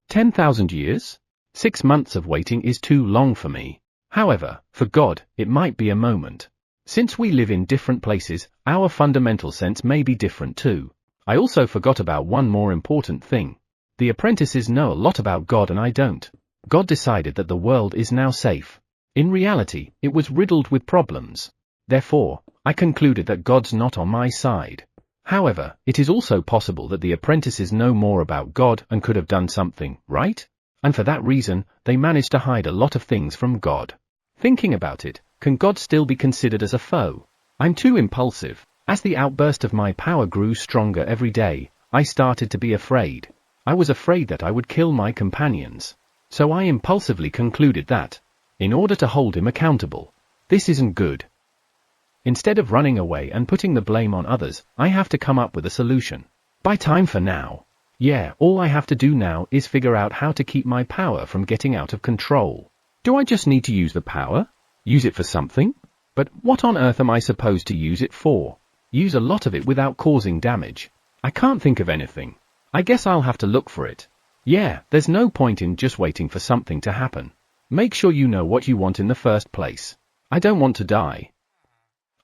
10,000 years? 6 months of waiting is too long for me. However, for God, it might be a moment. Since we live in different places, our fundamental sense may be different too. I also forgot about one more important thing. The apprentices know a lot about God and I don't. God decided that the world is now safe. In reality, it was riddled with problems. Therefore, I concluded that God's not on my side. However, it is also possible that the apprentices know more about God and could have done something, right? And for that reason, they managed to hide a lot of things from God. Thinking about it, can God still be considered as a foe? I'm too impulsive. As the outburst of my power grew stronger every day, I started to be afraid. I was afraid that I would kill my companions. So I impulsively concluded that, in order to hold him accountable, this isn't good. Instead of running away and putting the blame on others, I have to come up with a solution. By time for now. Yeah, all I have to do now is figure out how to keep my power from getting out of control. Do I just need to use the power? Use it for something? But what on earth am I supposed to use it for? Use a lot of it without causing damage. I can't think of anything. I guess I'll have to look for it. Yeah, there's no point in just waiting for something to happen. Make sure you know what you want in the first place. I don't want to die.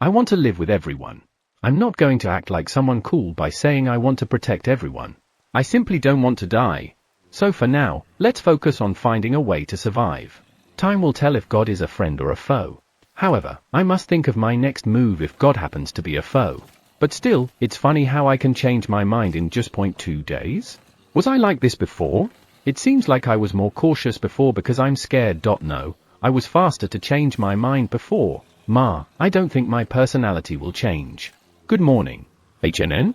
I want to live with everyone. I'm not going to act like someone cool by saying I want to protect everyone. I simply don't want to die. So for now, let's focus on finding a way to survive. Time will tell if God is a friend or a foe. However, I must think of my next move if God happens to be a foe. But still, it's funny how I can change my mind in just 0.2 days? Was I like this before? It seems like I was more cautious before because I'm scared. No, I was faster to change my mind before. I don't think my personality will change. Good morning. HNN?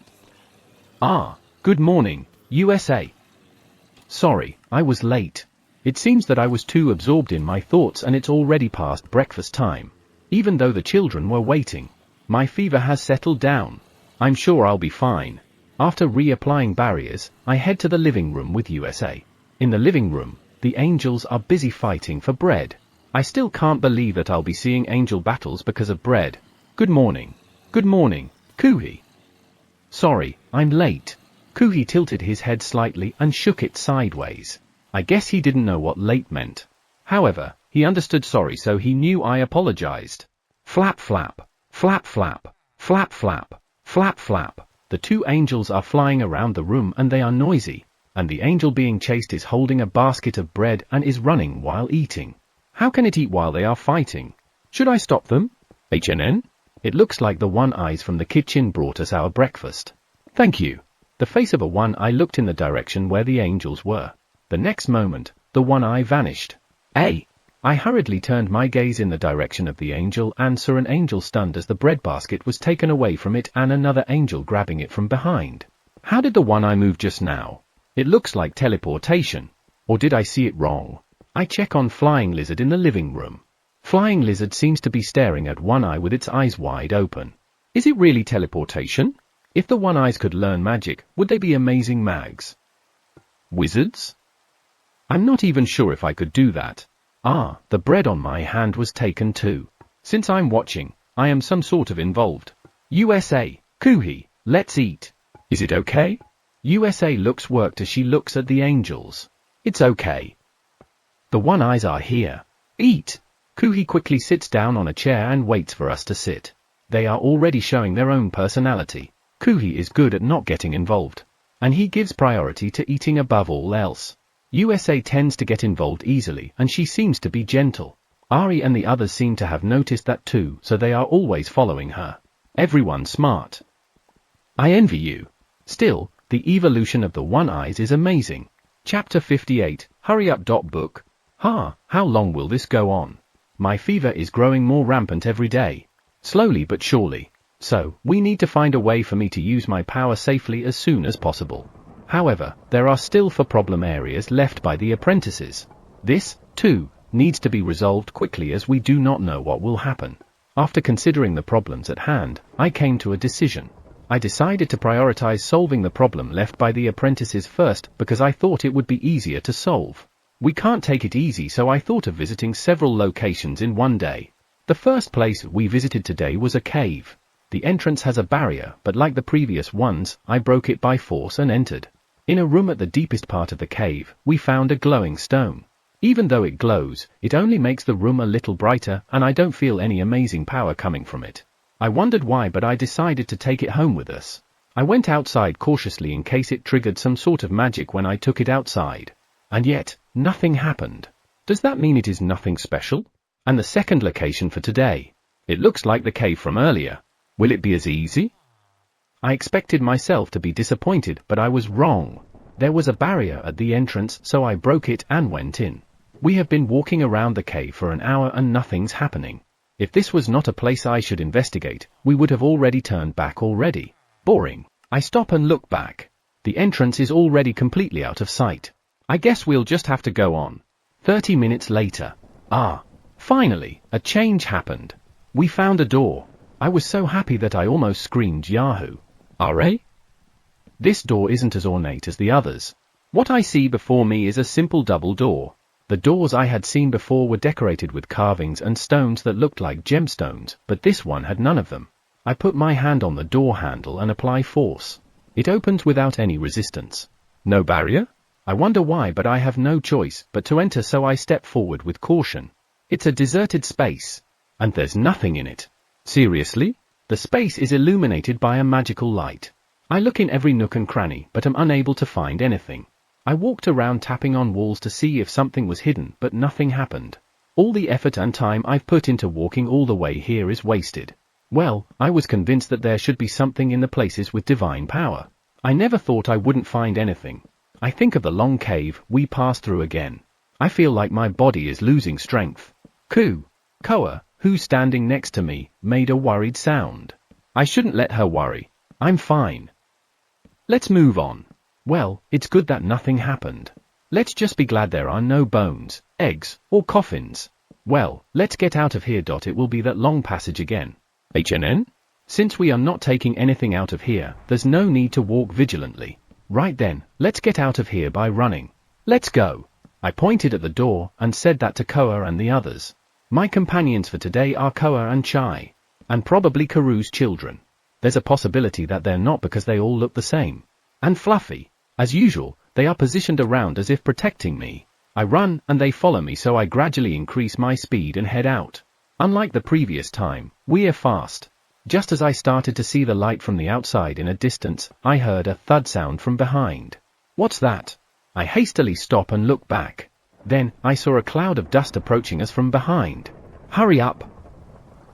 Good morning, USA. Sorry, I was late. It seems that I was too absorbed in my thoughts and it's already past breakfast time. Even though the children were waiting. My fever has settled down. I'm sure I'll be fine. After reapplying barriers, I head to the living room with USA. In the living room, the angels are busy fighting for bread. I still can't believe that I'll be seeing angel battles because of bread. Good morning. Good morning, Kuhi. Sorry, I'm late. Kuhi tilted his head slightly and shook it sideways. I guess he didn't know what late meant. However, he understood sorry, so he knew I apologized. Flap flap, flap flap, flap flap, flap flap. The two angels are flying around the room and they are noisy, and the angel being chased is holding a basket of bread and is running while eating. How can it eat while they are fighting? Should I stop them? HNN? It looks like the one-eyes from the kitchen brought us our breakfast. Thank you. The face of a one-eye looked in the direction where the angels were. The next moment, the one eye vanished. I hurriedly turned my gaze in the direction of the angel and saw an angel stunned as the breadbasket was taken away from it and another angel grabbing it from behind. How did the one eye move just now? It looks like teleportation. Or did I see it wrong? I check on Flying Lizard in the living room. Flying Lizard seems to be staring at One Eye with its eyes wide open. Is it really teleportation? If the One Eyes could learn magic, would they be amazing mags? Wizards? I'm not even sure if I could do that. The bread on my hand was taken too. Since I'm watching, I am some sort of involved. USA, Kuhi, let's eat. Is it okay? USA looks worked as she looks at the angels. It's okay. The One Eyes are here. Eat. Kuhi quickly sits down on a chair and waits for us to sit. They are already showing their own personality. Kuhi is good at not getting involved. And he gives priority to eating above all else. USA tends to get involved easily and she seems to be gentle. Ari and the others seem to have noticed that too, so they are always following her. Everyone's smart. I envy you. Still, the evolution of the One Eyes is amazing. Chapter 58, Hurry Up. Book. How long will this go on? My fever is growing more rampant every day. Slowly but surely. So, we need to find a way for me to use my power safely as soon as possible. However, there are still 4 problem areas left by the apprentices. This, too, needs to be resolved quickly as we do not know what will happen. After considering the problems at hand, I came to a decision. I decided to prioritize solving the problem left by the apprentices first because I thought it would be easier to solve. We can't take it easy, so I thought of visiting several locations in one day. The first place we visited today was a cave. The entrance has a barrier, but like the previous ones, I broke it by force and entered. In a room at the deepest part of the cave, we found a glowing stone. Even though it glows, it only makes the room a little brighter and I don't feel any amazing power coming from it. I wondered why, but I decided to take it home with us. I went outside cautiously in case it triggered some sort of magic when I took it outside. And yet, nothing happened. Does that mean it is nothing special? And the second location for today. It looks like the cave from earlier. Will it be as easy? I expected myself to be disappointed, but I was wrong. There was a barrier at the entrance, so I broke it and went in. We have been walking around the cave for an hour and nothing's happening. If this was not a place I should investigate, we would have already turned back already. Boring. I stop and look back. The entrance is already completely out of sight. I guess we'll just have to go on. 30 minutes later. Finally, a change happened. We found a door. I was so happy that I almost screamed Yahoo! Are? This door isn't as ornate as the others. What I see before me is a simple double door. The doors I had seen before were decorated with carvings and stones that looked like gemstones, but this one had none of them. I put my hand on the door handle and apply force. It opens without any resistance. No barrier? I wonder why, but I have no choice but to enter, so I step forward with caution. It's a deserted space. And there's nothing in it. Seriously? The space is illuminated by a magical light. I look in every nook and cranny, but am unable to find anything. I walked around tapping on walls to see if something was hidden, but nothing happened. All the effort and time I've put into walking all the way here is wasted. Well, I was convinced that there should be something in the places with divine power. I never thought I wouldn't find anything. I think of the long cave we passed through again. I feel like my body is losing strength. Koa, who's standing next to me, made a worried sound. I shouldn't let her worry. I'm fine. Let's move on. Well, it's good that nothing happened. Let's just be glad there are no bones, eggs, or coffins. Well, let's get out of here. It will be that long passage again. HNN? Since we are not taking anything out of here, there's no need to walk vigilantly. Right then, let's get out of here by running. Let's go. I pointed at the door and said that to Koa and the others. My companions for today are Koa and Chai. And probably Karu's children. There's a possibility that they're not because they all look the same. And Fluffy. As usual, they are positioned around as if protecting me. I run and they follow me, so I gradually increase my speed and head out. Unlike the previous time, we're fast. Just as I started to see the light from the outside in a distance, I heard a thud sound from behind. What's that? I hastily stop and look back. Then, I saw a cloud of dust approaching us from behind. Hurry up!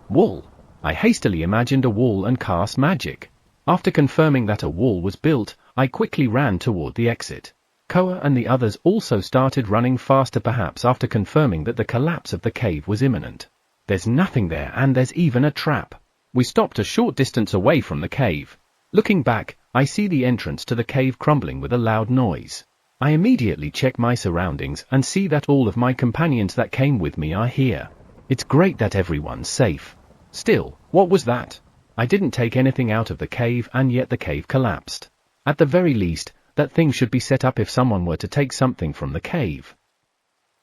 Wall. I hastily imagined a wall and cast magic. After confirming that a wall was built, I quickly ran toward the exit. Koa and the others also started running faster, perhaps after confirming that the collapse of the cave was imminent. There's nothing there, and there's even a trap. We stopped a short distance away from the cave. Looking back, I see the entrance to the cave crumbling with a loud noise. I immediately check my surroundings and see that all of my companions that came with me are here. It's great that everyone's safe. Still, what was that? I didn't take anything out of the cave, and yet the cave collapsed. At the very least, that thing should be set up if someone were to take something from the cave.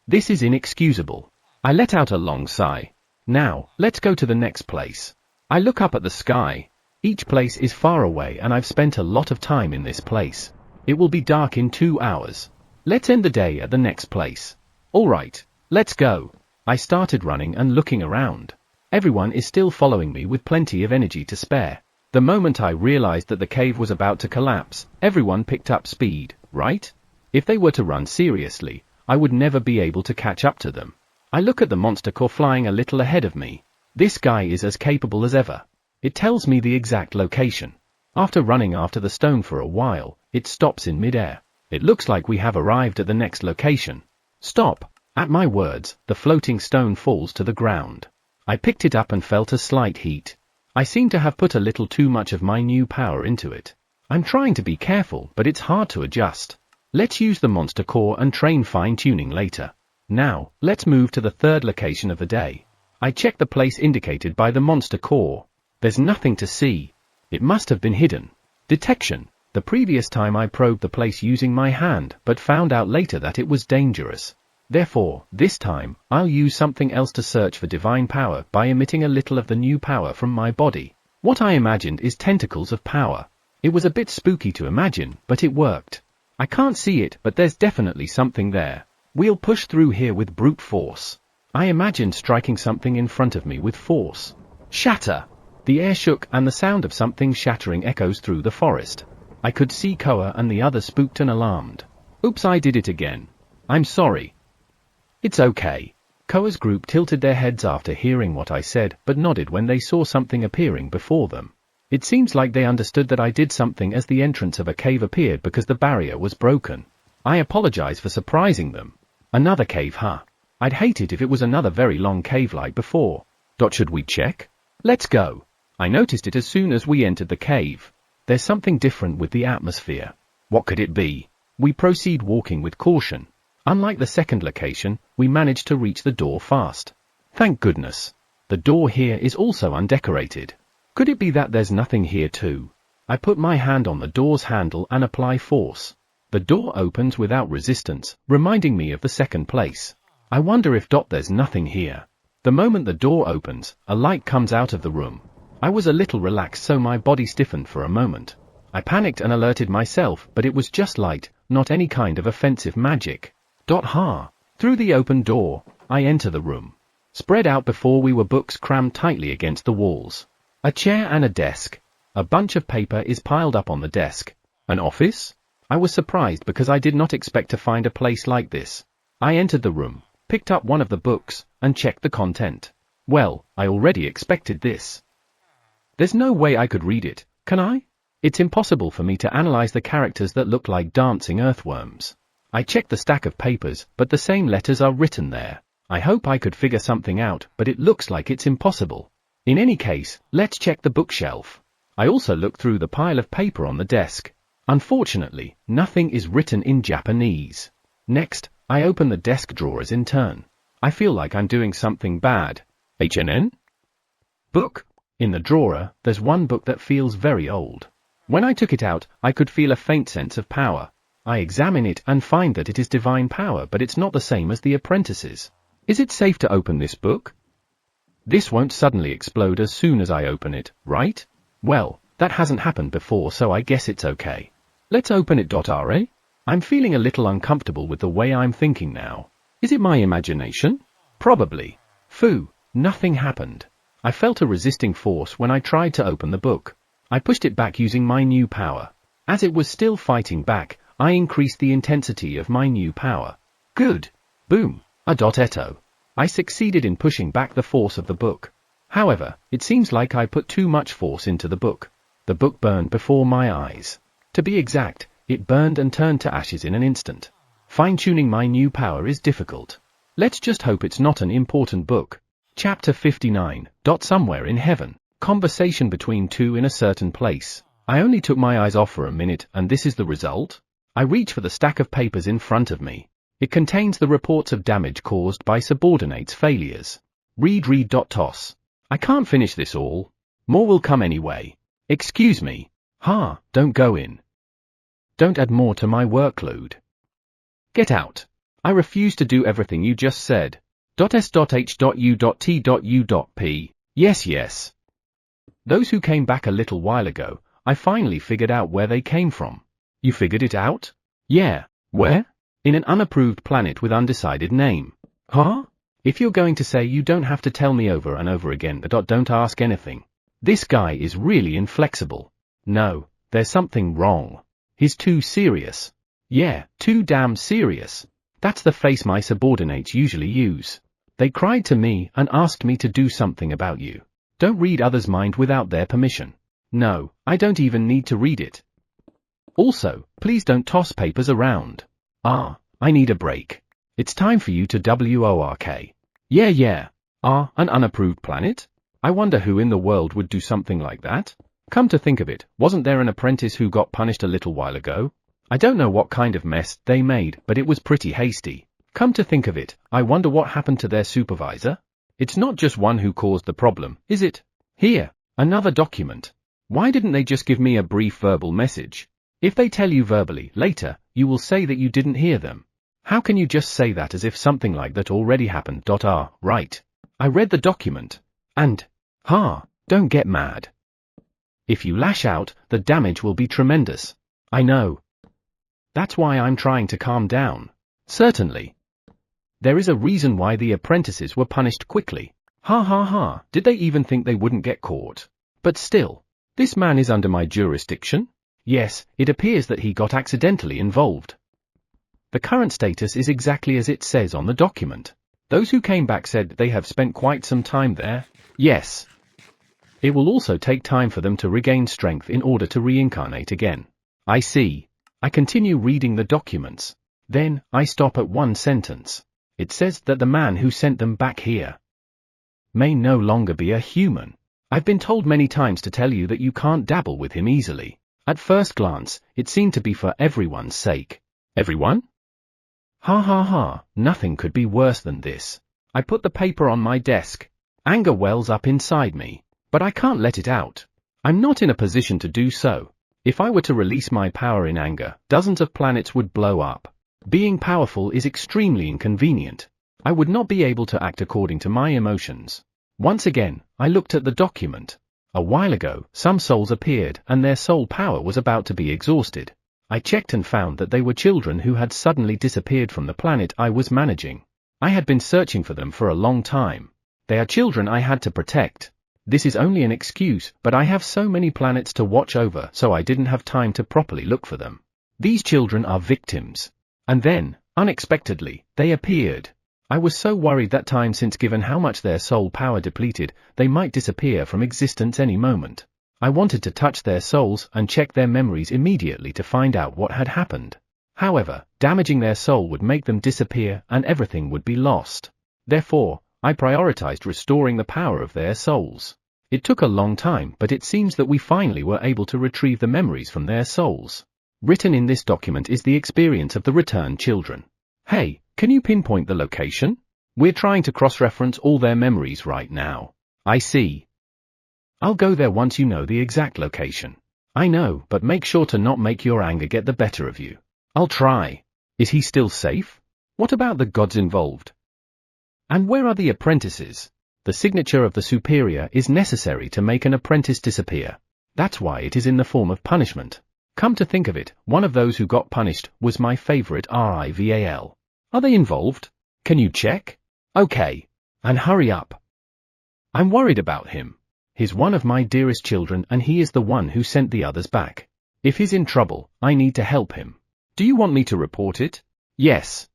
This is inexcusable. I let out a long sigh. Now, let's go to the next place. I look up at the sky. Each place is far away, and I've spent a lot of time in this place. It will be dark in 2 hours. Let's end the day at the next place. Alright, let's go. I started running and looking around. Everyone is still following me with plenty of energy to spare. The moment I realized that the cave was about to collapse, everyone picked up speed, right? If they were to run seriously, I would never be able to catch up to them. I look at the monster core flying a little ahead of me. This guy is as capable as ever. It tells me the exact location. After running after the stone for a while, it stops in midair. It looks like we have arrived at the next location. Stop! At my words, the floating stone falls to the ground. I picked it up and felt a slight heat. I seem to have put a little too much of my new power into it. I'm trying to be careful, but it's hard to adjust. Let's use the monster core and train fine-tuning later. Now, let's move to the third location of the day. I check the place indicated by the monster core. There's nothing to see. It must have been hidden. Detection. The previous time I probed the place using my hand, but found out later that it was dangerous. Therefore, this time, I'll use something else to search for divine power by emitting a little of the new power from my body. What I imagined is tentacles of power. It was a bit spooky to imagine, but it worked. I can't see it, but there's definitely something there. We'll push through here with brute force. I imagined striking something in front of me with force. Shatter! The air shook, and the sound of something shattering echoes through the forest. I could see Koa and the others spooked and alarmed. Oops, I did it again. I'm sorry. It's okay. Koa's group tilted their heads after hearing what I said, but nodded when they saw something appearing before them. It seems like they understood that I did something as the entrance of a cave appeared because the barrier was broken. I apologize for surprising them. Another cave, huh? I'd hate it if it was another very long cave like before. Should we check? Let's go. I noticed it as soon as we entered the cave. There's something different with the atmosphere. What could it be? We proceed walking with caution. Unlike the second location, we managed to reach the door fast. Thank goodness. The door here is also undecorated. Could it be that there's nothing here too? I put my hand on the door's handle and apply force. The door opens without resistance, reminding me of the second place. I wonder if there's nothing here. The moment the door opens, a light comes out of the room. I was a little relaxed, so my body stiffened for a moment. I panicked and alerted myself, but it was just light, not any kind of offensive magic. Through the open door, I enter the room. Spread out before we were books crammed tightly against the walls. A chair and a desk. A bunch of paper is piled up on the desk. An office? I was surprised because I did not expect to find a place like this. I entered the room, picked up one of the books, and checked the content. Well, I already expected this. There's no way I could read it, can I? It's impossible for me to analyze the characters that look like dancing earthworms. I checked the stack of papers, but the same letters are written there. I hope I could figure something out, but it looks like it's impossible. In any case, let's check the bookshelf. I also looked through the pile of paper on the desk. Unfortunately, nothing is written in Japanese. Next, I open the desk drawers in turn. I feel like I'm doing something bad. HNN? Book. In the drawer, there's one book that feels very old. When I took it out, I could feel a faint sense of power. I examine it and find that it is divine power, but it's not the same as the apprentice's. Is it safe to open this book? This won't suddenly explode as soon as I open it, right? Well, that hasn't happened before, so I guess it's okay. Let's open it. Ra? I'm feeling a little uncomfortable with the way I'm thinking now. Is it my imagination? Probably. Phew, nothing happened. I felt a resisting force when I tried to open the book. I pushed it back using my new power. As it was still fighting back, I increased the intensity of my new power. Good. Boom. Eto. I succeeded in pushing back the force of the book. However, it seems like I put too much force into the book. The book burned before my eyes. To be exact, it burned and turned to ashes in an instant. Fine-tuning my new power is difficult. Let's just hope it's not an important book. Chapter 59. Somewhere in heaven. Conversation between two in a certain place. I only took my eyes off for a minute, and this is the result? I reach for the stack of papers in front of me. It contains the reports of damage caused by subordinates' failures. Read. Toss. I can't finish this all. More will come anyway. Excuse me. Don't go in. Don't add more to my workload. Get out. I refuse to do everything you just said. S.H.U.T.U.P. Yes. Those who came back a little while ago, I finally figured out where they came from. You figured it out? Yeah. Where? In an unapproved planet with undecided name. If you're going to say, you don't have to tell me over and over again. Don't ask anything. This guy is really inflexible. No, there's something wrong. He's too serious. Yeah, too damn serious. That's the face my subordinates usually use. They cried to me and asked me to do something about you. Don't read others' mind without their permission. No, I don't even need to read it. Also, please don't toss papers around. I need a break. It's time for you to work. Yeah. An unapproved planet? I wonder who in the world would do something like that? Come to think of it, wasn't there an apprentice who got punished a little while ago? I don't know what kind of mess they made, but it was pretty hasty. Come to think of it, I wonder what happened to their supervisor? It's not just one who caused the problem, is it? Here, another document. Why didn't they just give me a brief verbal message? If they tell you verbally later, you will say that you didn't hear them. How can you just say that as if something like that already happened? Right. I read the document. And, don't get mad. If you lash out, the damage will be tremendous. I know. That's why I'm trying to calm down. Certainly. There is a reason why the apprentices were punished quickly. Did they even think they wouldn't get caught? But still, this man is under my jurisdiction? Yes, it appears that he got accidentally involved. The current status is exactly as it says on the document. Those who came back said they have spent quite some time there. Yes. It will also take time for them to regain strength in order to reincarnate again. I see. I continue reading the documents. Then, I stop at one sentence. It says that the man who sent them back here may no longer be a human. I've been told many times to tell you that you can't dabble with him easily. At first glance, it seemed to be for everyone's sake. Everyone? Ha ha ha, nothing could be worse than this. I put the paper on my desk. Anger wells up inside me, but I can't let it out. I'm not in a position to do so. If I were to release my power in anger, dozens of planets would blow up. Being powerful is extremely inconvenient. I would not be able to act according to my emotions. Once again, I looked at the document. A while ago, some souls appeared and their soul power was about to be exhausted. I checked and found that they were children who had suddenly disappeared from the planet I was managing. I had been searching for them for a long time. They are children I had to protect. This is only an excuse, but I have so many planets to watch over, so I didn't have time to properly look for them. These children are victims. And then, unexpectedly, they appeared. I was so worried that time, since given how much their soul power depleted, they might disappear from existence any moment. I wanted to touch their souls and check their memories immediately to find out what had happened. However, damaging their soul would make them disappear and everything would be lost. Therefore, I prioritized restoring the power of their souls. It took a long time, but it seems that we finally were able to retrieve the memories from their souls. Written in this document is the experience of the returned children. Hey, can you pinpoint the location? We're trying to cross-reference all their memories right now. I see. I'll go there once you know the exact location. I know, but make sure to not make your anger get the better of you. I'll try. Is he still safe? What about the gods involved? And where are the apprentices? The signature of the superior is necessary to make an apprentice disappear. That's why it is in the form of punishment. Come to think of it, one of those who got punished was my favorite rival. Are they involved? Can you check? Okay. And hurry up. I'm worried about him. He's one of my dearest children and he is the one who sent the others back. If he's in trouble, I need to help him. Do you want me to report it? Yes.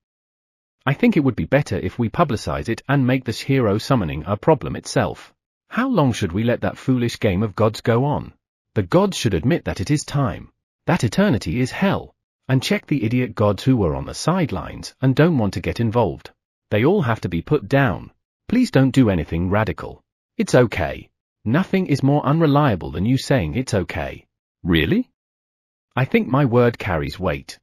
I think it would be better if we publicize it and make this hero summoning a problem itself. How long should we let that foolish game of gods go on? The gods should admit that it is time. That eternity is hell. And check the idiot gods who were on the sidelines and don't want to get involved. They all have to be put down. Please don't do anything radical. It's okay. Nothing is more unreliable than you saying it's okay. Really? I think my word carries weight.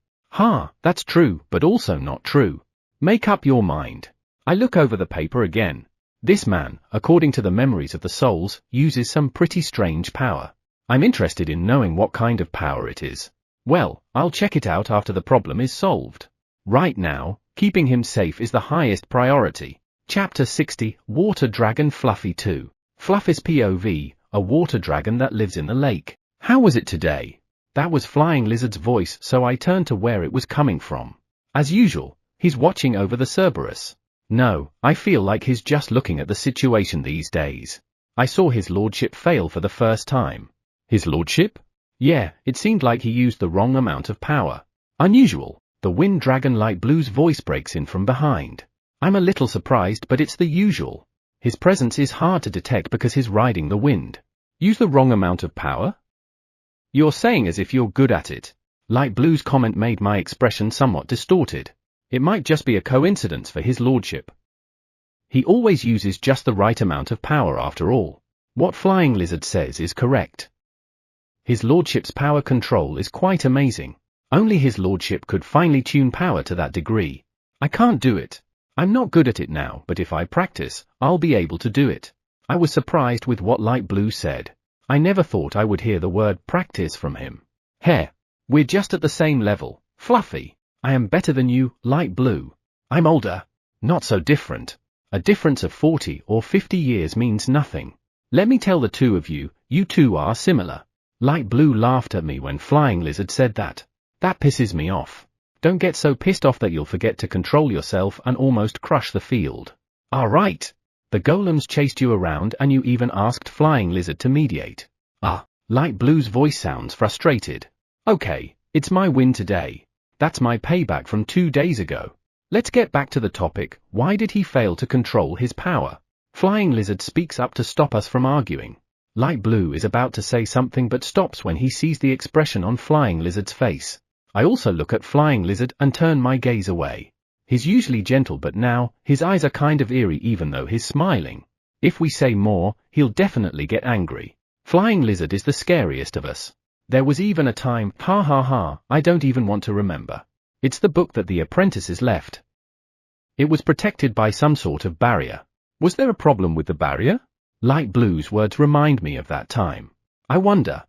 That's true, but also not true. Make up your mind. I look over the paper again. This man, according to the memories of the souls, uses some pretty strange power. I'm interested in knowing what kind of power it is. Well, I'll check it out after the problem is solved. Right now, keeping him safe is the highest priority. Chapter 60, Water Dragon Fluffy 2. Fluffy's POV, a water dragon that lives in the lake. How was it today? That was Flying Lizard's voice, so I turned to where it was coming from. As usual, he's watching over the Cerberus. No, I feel like he's just looking at the situation these days. I saw his lordship fail for the first time. His lordship? Yeah, it seemed like he used the wrong amount of power. Unusual. The Wind Dragon Light Blue's voice breaks in from behind. I'm a little surprised, but it's the usual. His presence is hard to detect because he's riding the wind. Use the wrong amount of power? You're saying as if you're good at it. Light Blue's comment made my expression somewhat distorted. It might just be a coincidence for his lordship. He always uses just the right amount of power after all. What Flying Lizard says is correct. His lordship's power control is quite amazing. Only his lordship could finely tune power to that degree. I can't do it. I'm not good at it now, but if I practice, I'll be able to do it. I was surprised with what Light Blue said. I never thought I would hear the word practice from him. Heh. We're just at the same level, Fluffy. I am better than you, Light Blue. I'm older. Not so different. A difference of 40 or 50 years means nothing. Let me tell the two of you, you two are similar. Light Blue laughed at me when Flying Lizard said that. That pisses me off. Don't get so pissed off that you'll forget to control yourself and almost crush the field. Alright. The golems chased you around and you even asked Flying Lizard to mediate. Light Blue's voice sounds frustrated. Okay, it's my win today. That's my payback from 2 days ago. Let's get back to the topic. Why did he fail to control his power? Flying Lizard speaks up to stop us from arguing. Light Blue is about to say something but stops when he sees the expression on Flying Lizard's face. I also look at Flying Lizard and turn my gaze away. He's usually gentle, but now, his eyes are kind of eerie even though he's smiling. If we say more, he'll definitely get angry. Flying Lizard is the scariest of us. There was even a time, I don't even want to remember. It's the book that the apprentices left. It was protected by some sort of barrier. Was there a problem with the barrier? Light Blue's words remind me of that time. I wonder.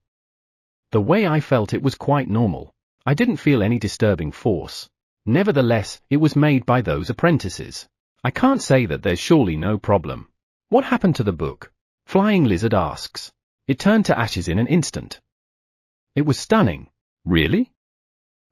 The way I felt, it was quite normal. I didn't feel any disturbing force. Nevertheless, it was made by those apprentices. I can't say that there's surely no problem. What happened to the book? Flying Lizard asks. It turned to ashes in an instant. It was stunning. Really?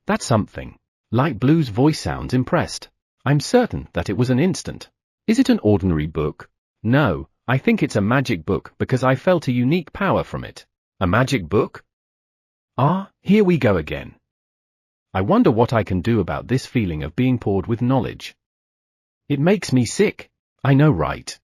That's something. Light Blue's voice sounds impressed. I'm certain that it was an instant. Is it an ordinary book? No, I think it's a magic book because I felt a unique power from it. A magic book? Ah, here we go again. I wonder what I can do about this feeling of being poured with knowledge. It makes me sick. I know, right?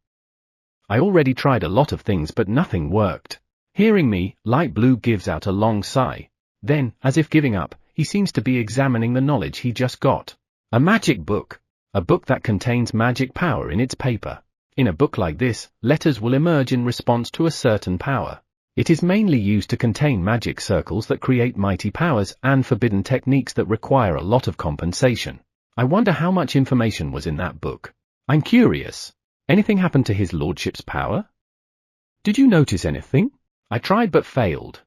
I already tried a lot of things but nothing worked. Hearing me, Light Blue gives out a long sigh. Then, as if giving up, he seems to be examining the knowledge he just got. A magic book. A book that contains magic power in its paper. In a book like this, letters will emerge in response to a certain power. It is mainly used to contain magic circles that create mighty powers and forbidden techniques that require a lot of compensation. I wonder how much information was in that book. I'm curious. Anything happened to his lordship's power? Did you notice anything? I tried but failed.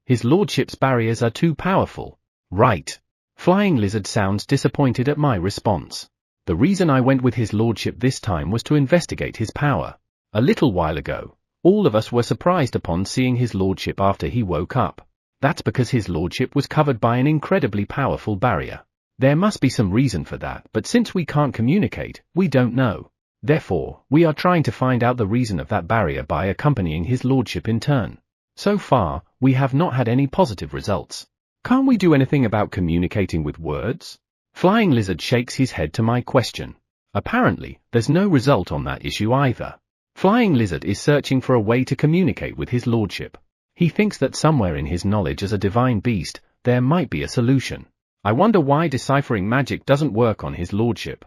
His lordship's barriers are too powerful. Right. Flying Lizard sounds disappointed at my response. The reason I went with his lordship this time was to investigate his power. A little while ago, all of us were surprised upon seeing his lordship after he woke up. That's because his lordship was covered by an incredibly powerful barrier. There must be some reason for that, but since we can't communicate, we don't know. Therefore, we are trying to find out the reason of that barrier by accompanying his lordship in turn. So far, we have not had any positive results. Can't we do anything about communicating with words? Flying Lizard shakes his head to my question. Apparently, there's no result on that issue either. Flying Lizard is searching for a way to communicate with his lordship. He thinks that somewhere in his knowledge as a divine beast, there might be a solution. I wonder why deciphering magic doesn't work on his lordship.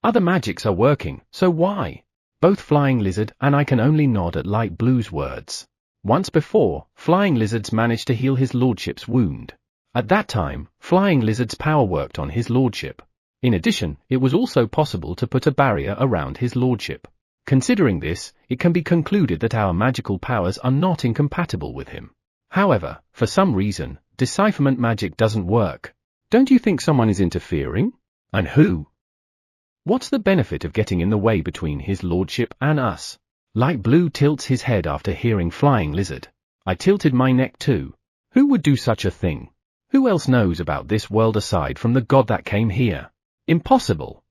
Other magics are working, so why? Both Flying Lizard and I can only nod at Light Blue's words. Once before, Flying Lizard's managed to heal his lordship's wound. At that time, Flying Lizard's power worked on his lordship. In addition, it was also possible to put a barrier around his lordship. Considering this, it can be concluded that our magical powers are not incompatible with him. However, for some reason, decipherment magic doesn't work. Don't you think someone is interfering? And who? What's the benefit of getting in the way between his lordship and us? Light Blue tilts his head after hearing Flying Lizard. I tilted my neck too. Who would do such a thing? Who else knows about this world aside from the god that came here? Impossible.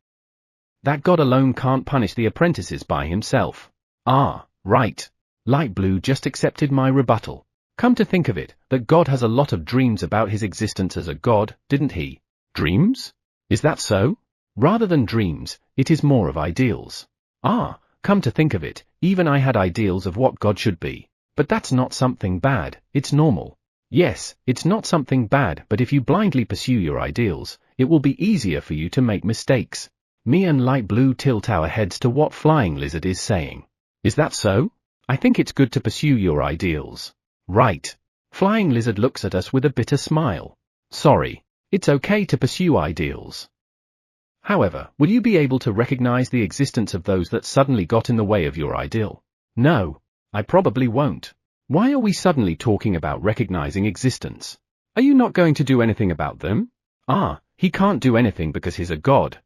That god alone can't punish the apprentices by himself. Ah, right. Light Blue just accepted my rebuttal. Come to think of it, that god has a lot of dreams about his existence as a god, didn't he? Dreams? Is that so? Rather than dreams, it is more of ideals. Ah, come to think of it, even I had ideals of what God should be. But that's not something bad, it's normal. Yes, it's not something bad, but if you blindly pursue your ideals, it will be easier for you to make mistakes. Me and Light Blue tilt our heads to what Flying Lizard is saying. Is that so? I think it's good to pursue your ideals. Right. Flying Lizard looks at us with a bitter smile. Sorry. It's okay to pursue ideals. However, will you be able to recognize the existence of those that suddenly got in the way of your ideal? No, I probably won't. Why are we suddenly talking about recognizing existence? Are you not going to do anything about them? Ah, he can't do anything because he's a god.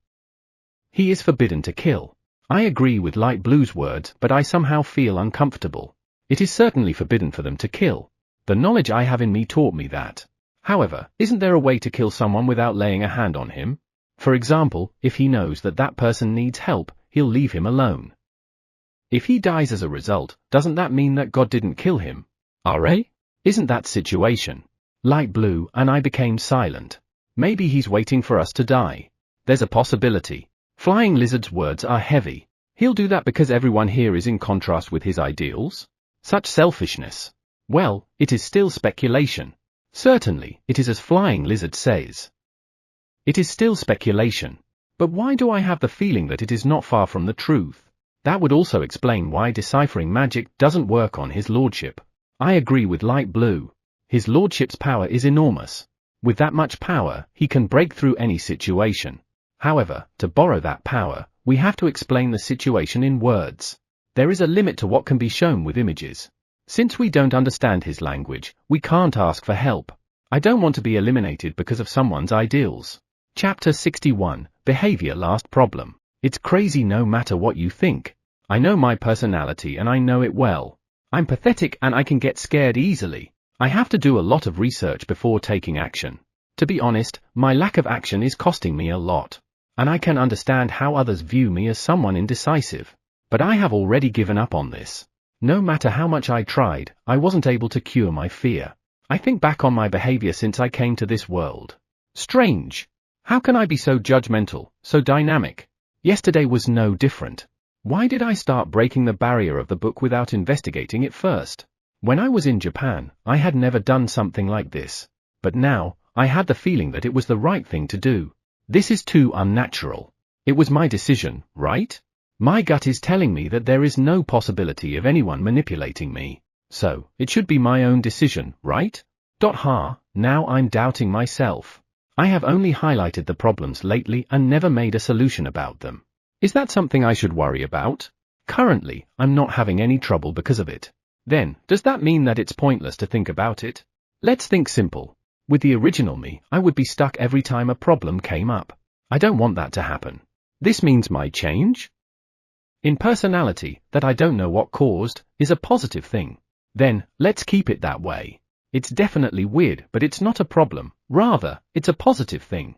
He is forbidden to kill. I agree with Light Blue's words, but I somehow feel uncomfortable. It is certainly forbidden for them to kill. The knowledge I have in me taught me that. However, isn't there a way to kill someone without laying a hand on him? For example, if he knows that that person needs help, he'll leave him alone. If he dies as a result, doesn't that mean that God didn't kill him? Isn't that situation? Light Blue and I became silent. Maybe he's waiting for us to die. There's a possibility. Flying Lizard's words are heavy. He'll do that because everyone here is in contrast with his ideals? Such selfishness. Well, it is still speculation. Certainly, it is as Flying Lizard says. It is still speculation. But why do I have the feeling that it is not far from the truth? That would also explain why deciphering magic doesn't work on his lordship. I agree with Light Blue. His lordship's power is enormous. With that much power, he can break through any situation. However, to borrow that power, we have to explain the situation in words. There is a limit to what can be shown with images. Since we don't understand his language, we can't ask for help. I don't want to be eliminated because of someone's ideals. Chapter 61, Behavior Last Problem. It's crazy no matter what you think. I know my personality and I know it well. I'm pathetic and I can get scared easily. I have to do a lot of research before taking action. To be honest, my lack of action is costing me a lot. And I can understand how others view me as someone indecisive. But I have already given up on this. No matter how much I tried, I wasn't able to cure my fear. I think back on my behavior since I came to this world. Strange. How can I be so judgmental, so dynamic? Yesterday was no different. Why did I start breaking the barrier of the book without investigating it first? When I was in Japan, I had never done something like this. But now, I had the feeling that it was the right thing to do. This is too unnatural. It was my decision, right? My gut is telling me that there is no possibility of anyone manipulating me. So, it should be my own decision, right? Now I'm doubting myself. I have only highlighted the problems lately and never made a solution about them. Is that something I should worry about? Currently, I'm not having any trouble because of it. Then, does that mean that it's pointless to think about it? Let's think simple. With the original me, I would be stuck every time a problem came up. I don't want that to happen. This means my change? In personality, that I don't know what caused, is a positive thing. Then, let's keep it that way. It's definitely weird, but it's not a problem. Rather, it's a positive thing.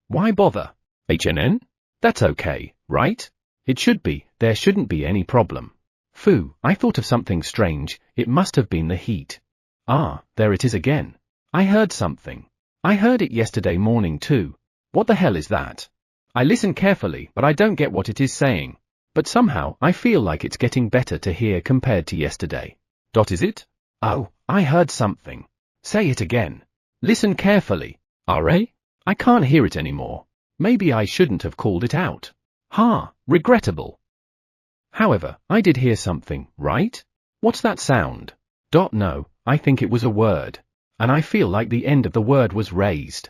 Why bother? HNN? That's okay, right? It should be, there shouldn't be any problem. Phew, I thought of something strange, it must have been the heat. Ah, there it is again. I heard something. I heard it yesterday morning too. What the hell is that? I listen carefully, but I don't get what it is saying. But somehow, I feel like it's getting better to hear compared to yesterday. Is it? Oh, I heard something. Say it again. Listen carefully. RA? I can't hear it anymore. Maybe I shouldn't have called it out. Regrettable. However, I did hear something, right? What's that sound? No, I think it was a word. And I feel like the end of the word was raised.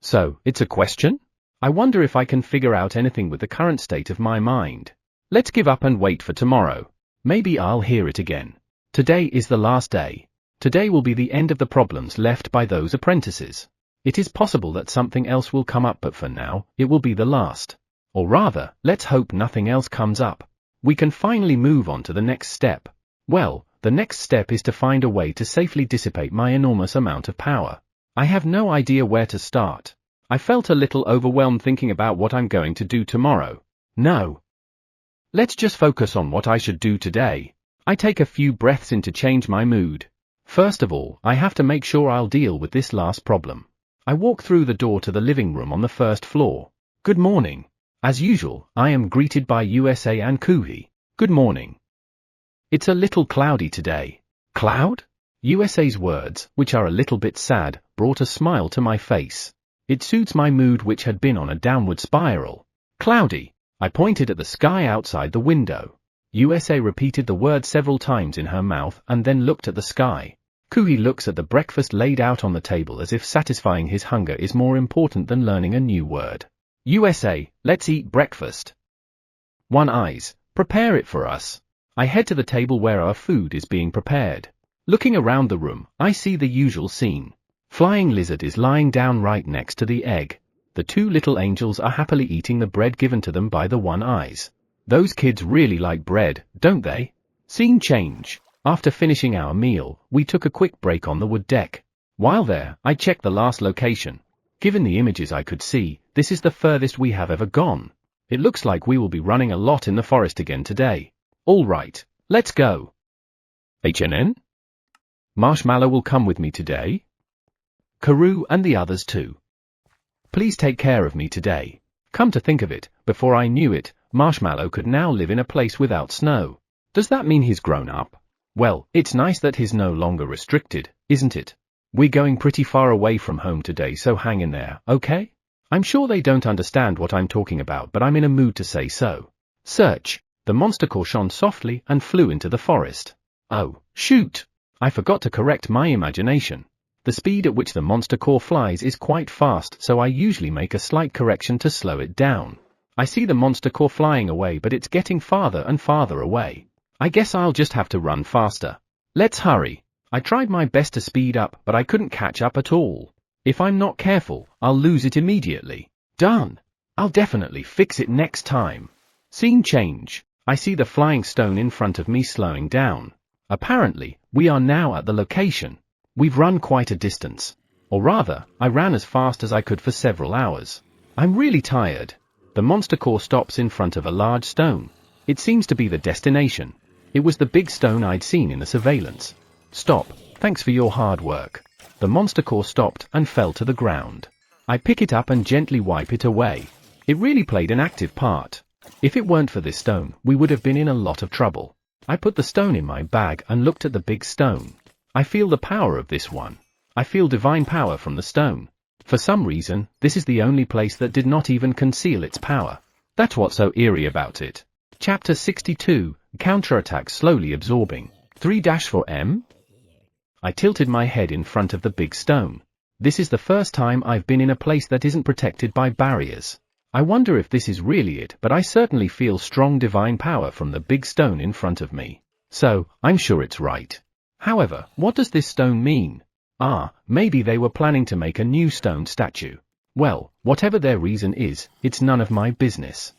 So, it's a question? I wonder if I can figure out anything with the current state of my mind. Let's give up and wait for tomorrow. Maybe I'll hear it again. Today is the last day. Today will be the end of the problems left by those apprentices. It is possible that something else will come up, but for now, it will be the last. Or rather, let's hope nothing else comes up. We can finally move on to the next step. Well, the next step is to find a way to safely dissipate my enormous amount of power. I have no idea where to start. I felt a little overwhelmed thinking about what I'm going to do tomorrow. No. Let's just focus on what I should do today. I take a few breaths in to change my mood. First of all, I have to make sure I'll deal with this last problem. I walk through the door to the living room on the first floor. Good morning. As usual, I am greeted by USA and Kuhi. Good morning. It's a little cloudy today. Cloud? USA's words, which are a little bit sad, brought a smile to my face. It suits my mood, which had been on a downward spiral. Cloudy. I pointed at the sky outside the window. USA repeated the word several times in her mouth and then looked at the sky. Kuhi looks at the breakfast laid out on the table as if satisfying his hunger is more important than learning a new word. USA, let's eat breakfast. One eyes, prepare it for us. I head to the table where our food is being prepared. Looking around the room, I see the usual scene. Flying Lizard is lying down right next to the egg. The two little angels are happily eating the bread given to them by the One Eyes. Those kids really like bread, don't they? Scene change. After finishing our meal, we took a quick break on the wood deck. While there, I checked the last location. Given the images I could see, this is the furthest we have ever gone. It looks like we will be running a lot in the forest again today. All right, let's go. HNN? Marshmallow will come with me today? Karu and the others too. Please take care of me today. Come to think of it, before I knew it, Marshmallow could now live in a place without snow. Does that mean he's grown up? Well, it's nice that he's no longer restricted, isn't it? We're going pretty far away from home today, so hang in there, okay? I'm sure they don't understand what I'm talking about, but I'm in a mood to say so. Search. The monster core shone softly and flew into the forest. Oh, shoot! I forgot to correct my imagination. The speed at which the monster core flies is quite fast, so I usually make a slight correction to slow it down. I see the monster core flying away, but it's getting farther and farther away. I guess I'll just have to run faster. Let's hurry. I tried my best to speed up, but I couldn't catch up at all. If I'm not careful, I'll lose it immediately. Darn! I'll definitely fix it next time. Scene change. I see the flying stone in front of me slowing down. Apparently, we are now at the location. We've run quite a distance. Or rather, I ran as fast as I could for several hours. I'm really tired. The monster core stops in front of a large stone. It seems to be the destination. It was the big stone I'd seen in the surveillance. Stop. Thanks for your hard work. The monster core stopped and fell to the ground. I pick it up and gently wipe it away. It really played an active part. If it weren't for this stone, we would have been in a lot of trouble. I put the stone in my bag and looked at the big stone. I feel the power of this one. I feel divine power from the stone. For some reason, this is the only place that did not even conceal its power. That's what's so eerie about it. Chapter 62, Counterattack slowly absorbing. 3-4M? I tilted my head in front of the big stone. This is the first time I've been in a place that isn't protected by barriers. I wonder if this is really it, but I certainly feel strong divine power from the big stone in front of me. So, I'm sure it's right. However, what does this stone mean? Maybe they were planning to make a new stone statue. Well, whatever their reason is, it's none of my business.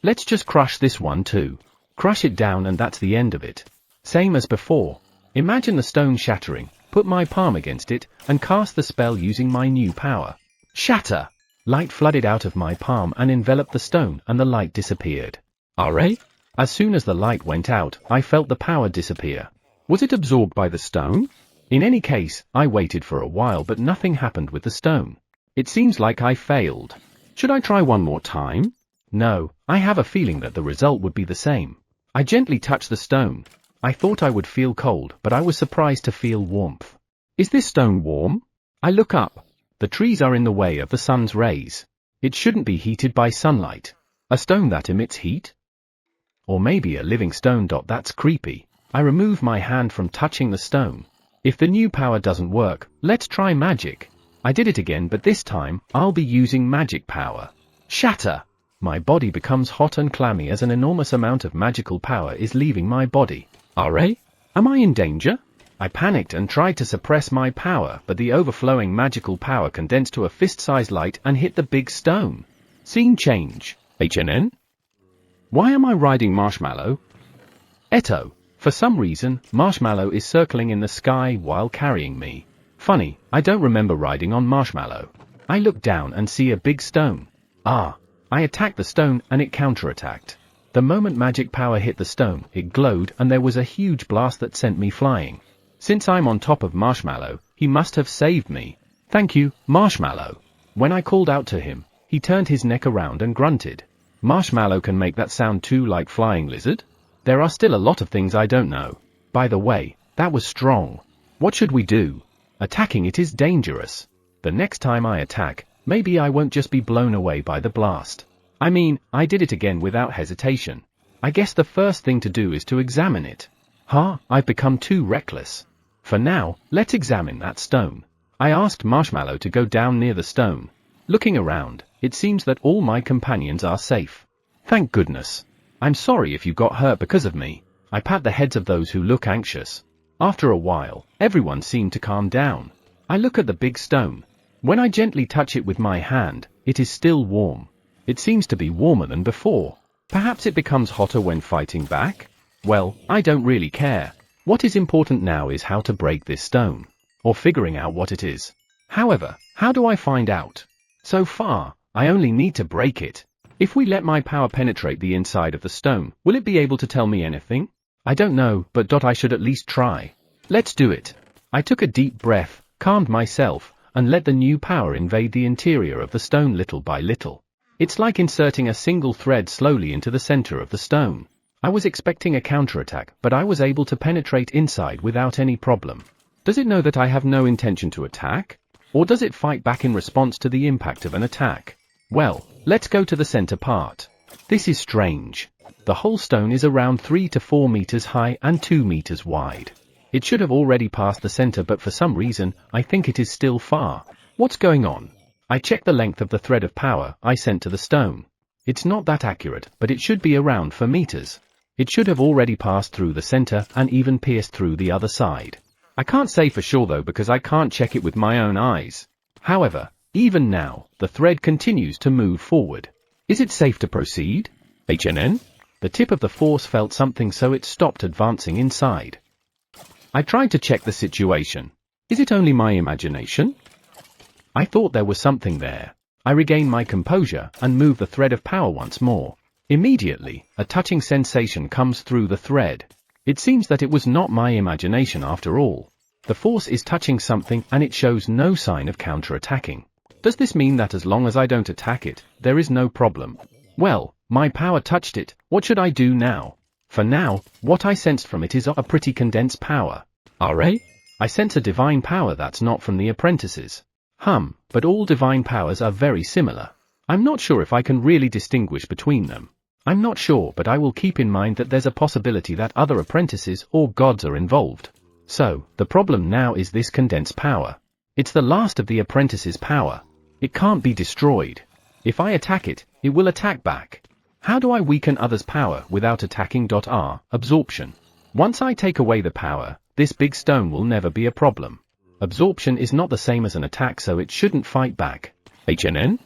Let's just crush this one too. Crush it down and that's the end of it. Same as before. Imagine the stone shattering, put my palm against it, and cast the spell using my new power. Shatter! Light flooded out of my palm and enveloped the stone, and the light disappeared. Alright? As soon as the light went out, I felt the power disappear. Was it absorbed by the stone? In any case, I waited for a while, but nothing happened with the stone. It seems like I failed. Should I try one more time? No, I have a feeling that the result would be the same. I gently touched the stone. I thought I would feel cold, but I was surprised to feel warmth. Is this stone warm? I look up. The trees are in the way of the sun's rays. It shouldn't be heated by sunlight. A stone that emits heat? Or maybe a living stone. That's creepy. I remove my hand from touching the stone. If the new power doesn't work, let's try magic. I did it again, but this time, I'll be using magic power. Shatter! My body becomes hot and clammy as an enormous amount of magical power is leaving my body. Alright? Am I in danger? I panicked and tried to suppress my power, but the overflowing magical power condensed to a fist-sized light and hit the big stone. Scene change. HNN? Why am I riding Marshmallow? Eto. For some reason, Marshmallow is circling in the sky while carrying me. Funny, I don't remember riding on Marshmallow. I look down and see a big stone. I attacked the stone and it counterattacked. The moment magic power hit the stone, it glowed and there was a huge blast that sent me flying. Since I'm on top of Marshmallow, he must have saved me. Thank you, Marshmallow. When I called out to him, he turned his neck around and grunted. Marshmallow can make that sound too, like flying lizard? There are still a lot of things I don't know. By the way, that was strong. What should we do? Attacking it is dangerous. The next time I attack, maybe I won't just be blown away by the blast. I mean, I did it again without hesitation. I guess the first thing to do is to examine it. I've become too reckless. For now, let's examine that stone. I asked Marshmallow to go down near the stone. Looking around, it seems that all my companions are safe. Thank goodness. I'm sorry if you got hurt because of me. I pat the heads of those who look anxious. After a while, everyone seemed to calm down. I look at the big stone. When I gently touch it with my hand, it is still warm. It seems to be warmer than before. Perhaps it becomes hotter when fighting back? Well, I don't really care. What is important now is how to break this stone. Or figuring out what it is. However, how do I find out? So far, I only need to break it. If we let my power penetrate the inside of the stone, will it be able to tell me anything? I don't know, but I should at least try. Let's do it. I took a deep breath, calmed myself, and let the new power invade the interior of the stone little by little. It's like inserting a single thread slowly into the center of the stone. I was expecting a counterattack, but I was able to penetrate inside without any problem. Does it know that I have no intention to attack? Or does it fight back in response to the impact of an attack? Well, let's go to the center part. This is strange. The whole stone is around 3 to 4 meters high and 2 meters wide. It should have already passed the center, but for some reason, I think it is still far. What's going on? I checked the length of the thread of power I sent to the stone. It's not that accurate, but it should be around 4 meters. It should have already passed through the center and even pierced through the other side. I can't say for sure though, because I can't check it with my own eyes. However, even now, the thread continues to move forward. Is it safe to proceed? HNN? The tip of the force felt something, so it stopped advancing inside. I tried to check the situation. Is it only my imagination? I thought there was something there. I regained my composure and moved the thread of power once more. Immediately, a touching sensation comes through the thread. It seems that it was not my imagination after all. The force is touching something and it shows no sign of counterattacking. Does this mean that as long as I don't attack it, there is no problem? Well, my power touched it. What should I do now? For now, what I sensed from it is a pretty condensed power. RA? I sense a divine power that's not from the apprentices. But all divine powers are very similar. I'm not sure if I can really distinguish between them. I'm not sure, but I will keep in mind that there's a possibility that other apprentices or gods are involved. So, the problem now is this condensed power. It's the last of the apprentices' power. It can't be destroyed. If I attack it, it will attack back. How do I weaken others' power without attacking? Absorption. Once I take away the power, this big stone will never be a problem. Absorption is not the same as an attack, so it shouldn't fight back. HNN?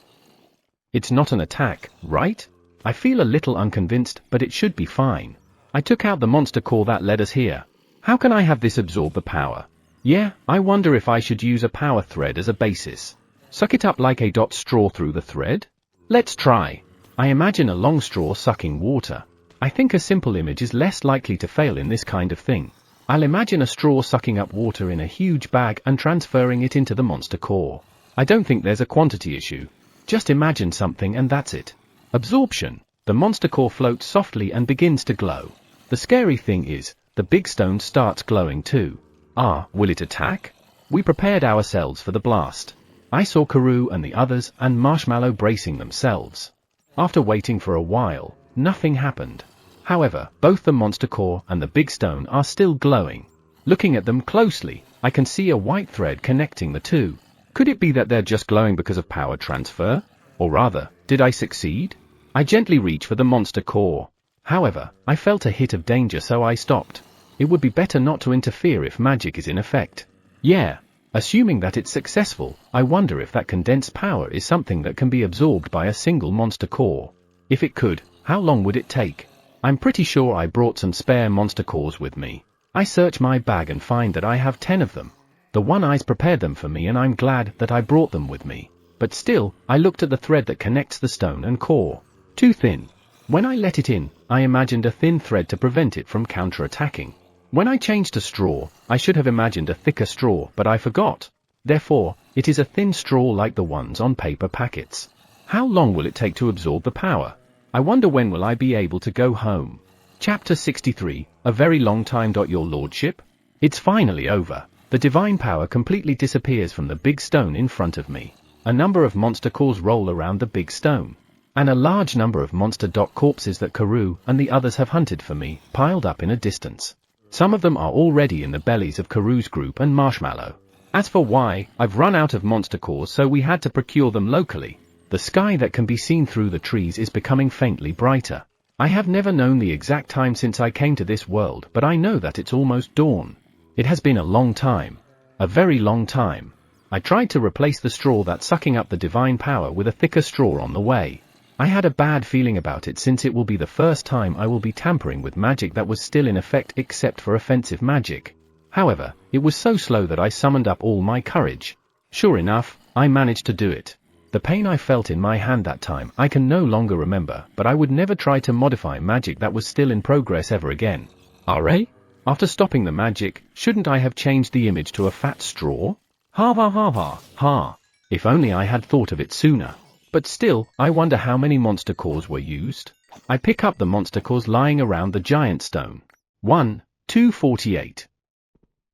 It's not an attack, right? I feel a little unconvinced, but it should be fine. I took out the monster core that led us here. How can I have this absorb the power? Yeah, I wonder if I should use a power thread as a basis. Suck it up like a straw through the thread? Let's try. I imagine a long straw sucking water. I think a simple image is less likely to fail in this kind of thing. I'll imagine a straw sucking up water in a huge bag and transferring it into the monster core. I don't think there's a quantity issue. Just imagine something and that's it. Absorption. The monster core floats softly and begins to glow. The scary thing is, the big stone starts glowing too. Will it attack? We prepared ourselves for the blast. I saw Karu and the others and Marshmallow bracing themselves. After waiting for a while, nothing happened. However, both the monster core and the big stone are still glowing. Looking at them closely, I can see a white thread connecting the two. Could it be that they're just glowing because of power transfer? Or rather, did I succeed? I gently reach for the monster core. However, I felt a hit of danger, so I stopped. It would be better not to interfere if magic is in effect. Yeah. Assuming that it's successful, I wonder if that condensed power is something that can be absorbed by a single monster core. If it could, how long would it take? I'm pretty sure I brought some spare monster cores with me. I search my bag and find that I have 10 of them. The One Eyes prepared them for me and I'm glad that I brought them with me. But still, I looked at the thread that connects the stone and core. Too thin. When I let it in, I imagined a thin thread to prevent it from counterattacking. When I changed to straw, I should have imagined a thicker straw, but I forgot. Therefore, it is a thin straw like the ones on paper packets. How long will it take to absorb the power? I wonder when will I be able to go home. Chapter 63, A Very Long Time. Your Lordship? It's finally over. The divine power completely disappears from the big stone in front of me. A number of monster cores roll around the big stone. And a large number of monster corpses that Karu and the others have hunted for me, piled up in a distance. Some of them are already in the bellies of Karu's group and Marshmallow. As for why, I've run out of monster cores, so we had to procure them locally. The sky that can be seen through the trees is becoming faintly brighter. I have never known the exact time since I came to this world, but I know that it's almost dawn. It has been a long time. A very long time. I tried to replace the straw that's sucking up the divine power with a thicker straw on the way. I had a bad feeling about it since it will be the first time I will be tampering with magic that was still in effect except for offensive magic. However, it was so slow that I summoned up all my courage. Sure enough, I managed to do it. The pain I felt in my hand that time I can no longer remember, but I would never try to modify magic that was still in progress ever again. RA? After stopping the magic, shouldn't I have changed the image to a fat straw? Ha ha ha ha ha. If only I had thought of it sooner. But still, I wonder how many monster cores were used. I pick up the monster cores lying around the giant stone. 1, 2, 48.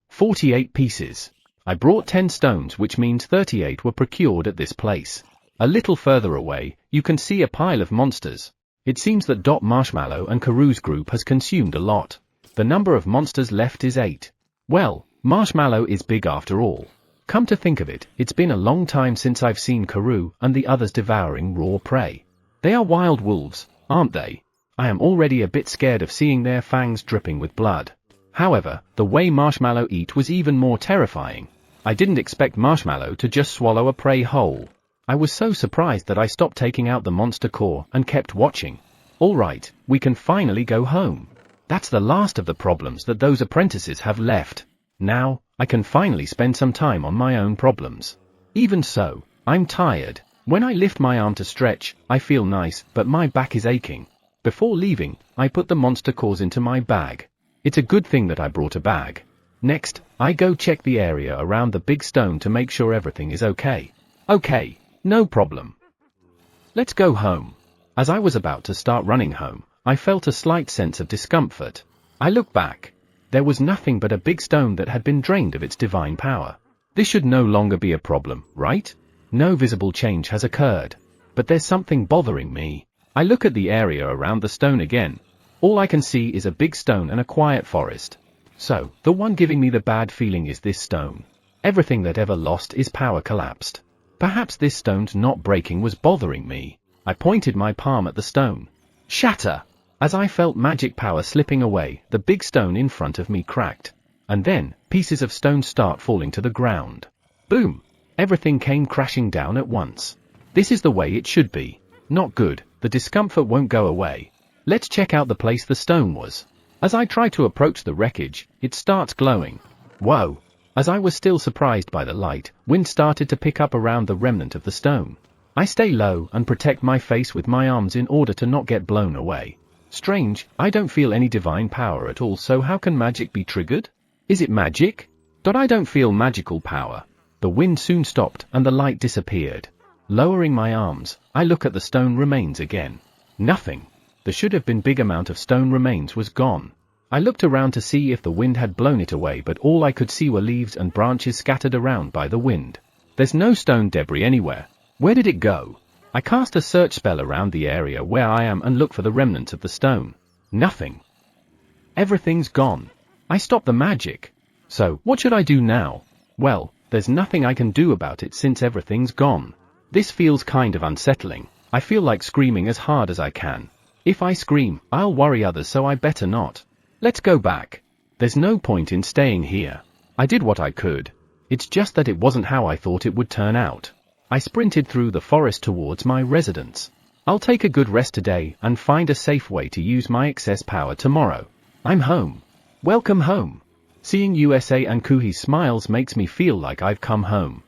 48 pieces. I brought 10 stones, which means 38 were procured at this place. A little further away, you can see a pile of monsters. It seems that Marshmallow and Karu's group has consumed a lot. The number of monsters left is 8. Well, Marshmallow is big after all. Come to think of it, it's been a long time since I've seen Karu and the others devouring raw prey. They are wild wolves, aren't they? I am already a bit scared of seeing their fangs dripping with blood. However, the way Marshmallow eat was even more terrifying. I didn't expect Marshmallow to just swallow a prey whole. I was so surprised that I stopped taking out the monster core and kept watching. Alright, we can finally go home. That's the last of the problems that those apprentices have left. Now, I can finally spend some time on my own problems. Even so, I'm tired. When I lift my arm to stretch, I feel nice, but my back is aching. Before leaving, I put the monster cores into my bag. It's a good thing that I brought a bag. Next, I go check the area around the big stone to make sure everything is okay. Okay, no problem. Let's go home. As I was about to start running home, I felt a slight sense of discomfort. I looked back. There was nothing but a big stone that had been drained of its divine power. This should no longer be a problem, right? No visible change has occurred. But there's something bothering me. I look at the area around the stone again. All I can see is a big stone and a quiet forest. So, the one giving me the bad feeling is this stone. Everything that ever lost its power collapsed. Perhaps this stone's not breaking was bothering me. I pointed my palm at the stone. Shatter! As I felt magic power slipping away, the big stone in front of me cracked. And then, pieces of stone start falling to the ground. Boom! Everything came crashing down at once. This is the way it should be. Not good, the discomfort won't go away. Let's check out the place the stone was. As I try to approach the wreckage, it starts glowing. Whoa! As I was still surprised by the light, wind started to pick up around the remnant of the stone. I stay low and protect my face with my arms in order to not get blown away. Strange, I don't feel any divine power at all, so how can magic be triggered? Is it magic? I don't feel magical power. The wind soon stopped and the light disappeared. Lowering my arms, I look at the stone remains again. Nothing. The should have been big amount of stone remains was gone. I looked around to see if the wind had blown it away, but all I could see were leaves and branches scattered around by the wind. There's no stone debris anywhere. Where did it go? I cast a search spell around the area where I am and look for the remnants of the stone. Nothing. Everything's gone. I stopped the magic. So, what should I do now? Well, there's nothing I can do about it since everything's gone. This feels kind of unsettling. I feel like screaming as hard as I can. If I scream, I'll worry others, so I better not. Let's go back. There's no point in staying here. I did what I could. It's just that it wasn't how I thought it would turn out. I sprinted through the forest towards my residence. I'll take a good rest today and find a safe way to use my excess power tomorrow. I'm home. Welcome home. Seeing USA and Kuhi's smiles makes me feel like I've come home.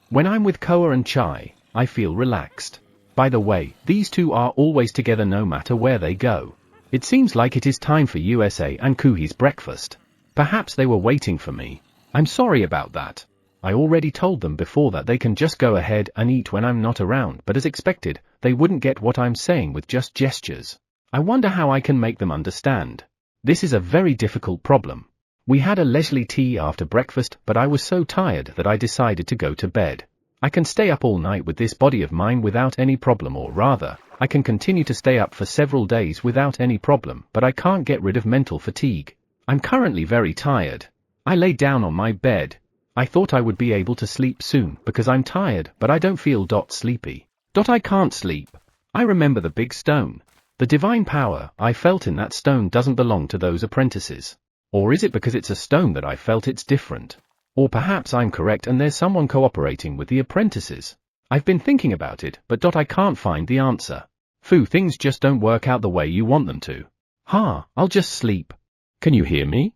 When I'm with Koa and Chai, I feel relaxed. By the way, these two are always together no matter where they go. It seems like it is time for USA and Kuhi's breakfast. Perhaps they were waiting for me. I'm sorry about that. I already told them before that they can just go ahead and eat when I'm not around, but as expected, they wouldn't get what I'm saying with just gestures. I wonder how I can make them understand. This is a very difficult problem. We had a leisurely tea after breakfast, but I was so tired that I decided to go to bed. I can stay up all night with this body of mine without any problem, or rather, I can continue to stay up for several days without any problem, but I can't get rid of mental fatigue. I'm currently very tired. I lay down on my bed. I thought I would be able to sleep soon because I'm tired, but I don't feel sleepy. I can't sleep. I remember the big stone. The divine power I felt in that stone doesn't belong to those apprentices. Or is it because it's a stone that I felt it's different? Or perhaps I'm correct and there's someone cooperating with the apprentices. I've been thinking about it, but I can't find the answer. Things just don't work out the way you want them to. I'll just sleep. Can you hear me?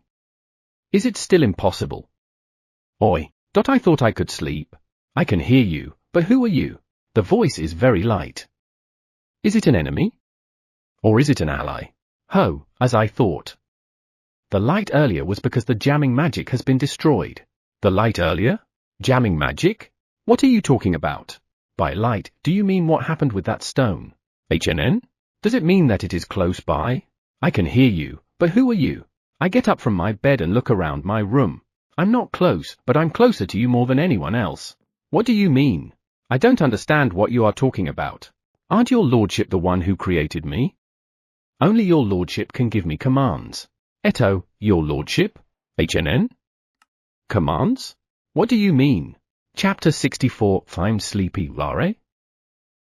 Is it still impossible? Oi, I thought I could sleep. I can hear you, but who are you? The voice is very light. Is it an enemy? Or is it an ally? As I thought. The light earlier was because the jamming magic has been destroyed. The light earlier? Jamming magic? What are you talking about? By light, do you mean what happened with that stone? HNN? Does it mean that it is close by? I can hear you, but who are you? I get up from my bed and look around my room. I'm not close, but I'm closer to you more than anyone else. What do you mean? I don't understand what you are talking about. Aren't your lordship the one who created me? Only your lordship can give me commands. Eto, your lordship? HNN? Commands? What do you mean? Chapter 64, I'm sleepy, Rare?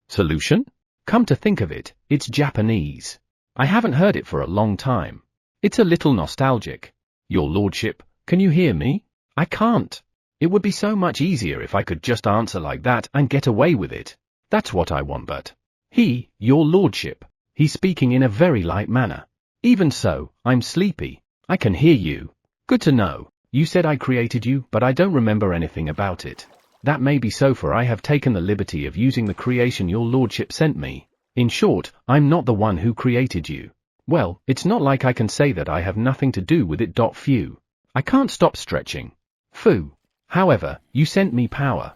Solution? Come to think of it, it's Japanese. I haven't heard it for a long time. It's a little nostalgic. Your lordship, can you hear me? I can't. It would be so much easier if I could just answer like that and get away with it. That's what I want, but your lordship, he's speaking in a very light manner. Even so, I'm sleepy. I can hear you. Good to know. You said I created you, but I don't remember anything about it. That may be so, for I have taken the liberty of using the creation your lordship sent me. In short, I'm not the one who created you. Well, it's not like I can say that I have nothing to do with it. Phew. I can't stop stretching. Foo. However, you sent me power.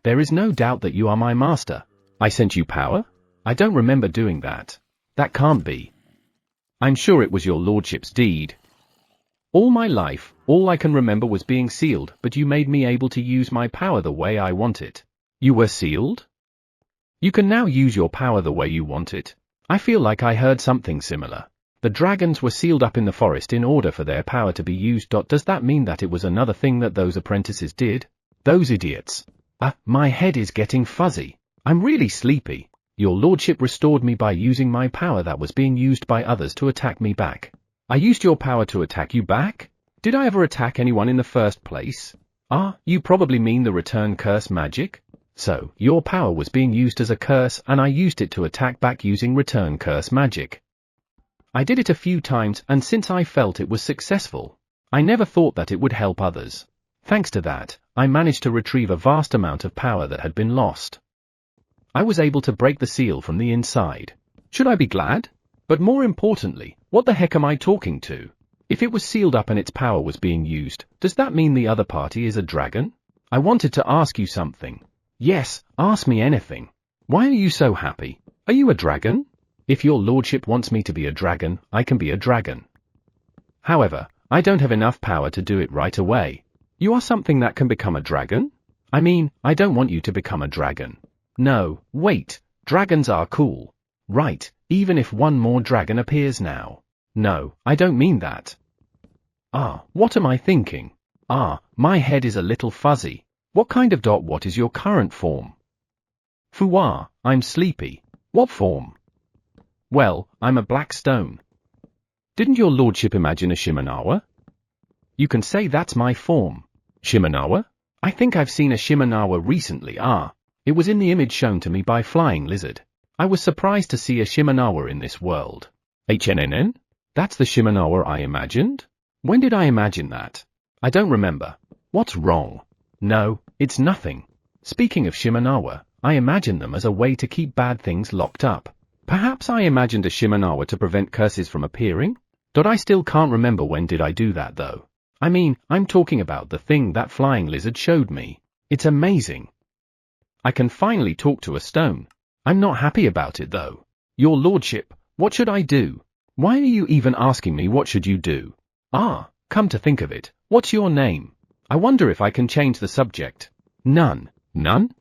There is no doubt that you are my master. I sent you power? I don't remember doing that. That can't be. I'm sure it was your lordship's deed. All my life, all I can remember was being sealed, but you made me able to use my power the way I want it. You were sealed? You can now use your power the way you want it. I feel like I heard something similar. The dragons were sealed up in the forest in order for their power to be used. Does that mean that it was another thing that those apprentices did? Those idiots. My head is getting fuzzy. I'm really sleepy. Your lordship restored me by using my power that was being used by others to attack me back. I used your power to attack you back? Did I ever attack anyone in the first place? You probably mean the return curse magic? So, your power was being used as a curse and I used it to attack back using return curse magic. I did it a few times, and since I felt it was successful, I never thought that it would help others. Thanks to that, I managed to retrieve a vast amount of power that had been lost. I was able to break the seal from the inside. Should I be glad? But more importantly, what the heck am I talking to? If it was sealed up and its power was being used, does that mean the other party is a dragon? I wanted to ask you something. Yes, ask me anything. Why are you so happy? Are you a dragon? If your lordship wants me to be a dragon, I can be a dragon. However, I don't have enough power to do it right away. You are something that can become a dragon? I mean, I don't want you to become a dragon. No, wait, dragons are cool. Right, even if one more dragon appears now. No, I don't mean that. What am I thinking? My head is a little fuzzy. What kind of what is your current form? Fuwa, I'm sleepy. What form? Well, I'm a black stone. Didn't your lordship imagine a Shimenawa? You can say that's my form. Shimenawa? I think I've seen a Shimenawa recently. It was in the image shown to me by Flying Lizard. I was surprised to see a Shimenawa in this world. HNNN? That's the Shimenawa I imagined? When did I imagine that? I don't remember. What's wrong? No, it's nothing. Speaking of Shimenawa, I imagine them as a way to keep bad things locked up. Perhaps I imagined a Shimenawa to prevent curses from appearing? I still can't remember when did I do that though. I mean, I'm talking about the thing that Flying Lizard showed me. It's amazing. I can finally talk to a stone. I'm not happy about it though. Your lordship, what should I do? Why are you even asking me what should you do? Come to think of it, what's your name? I wonder if I can change the subject. None. None?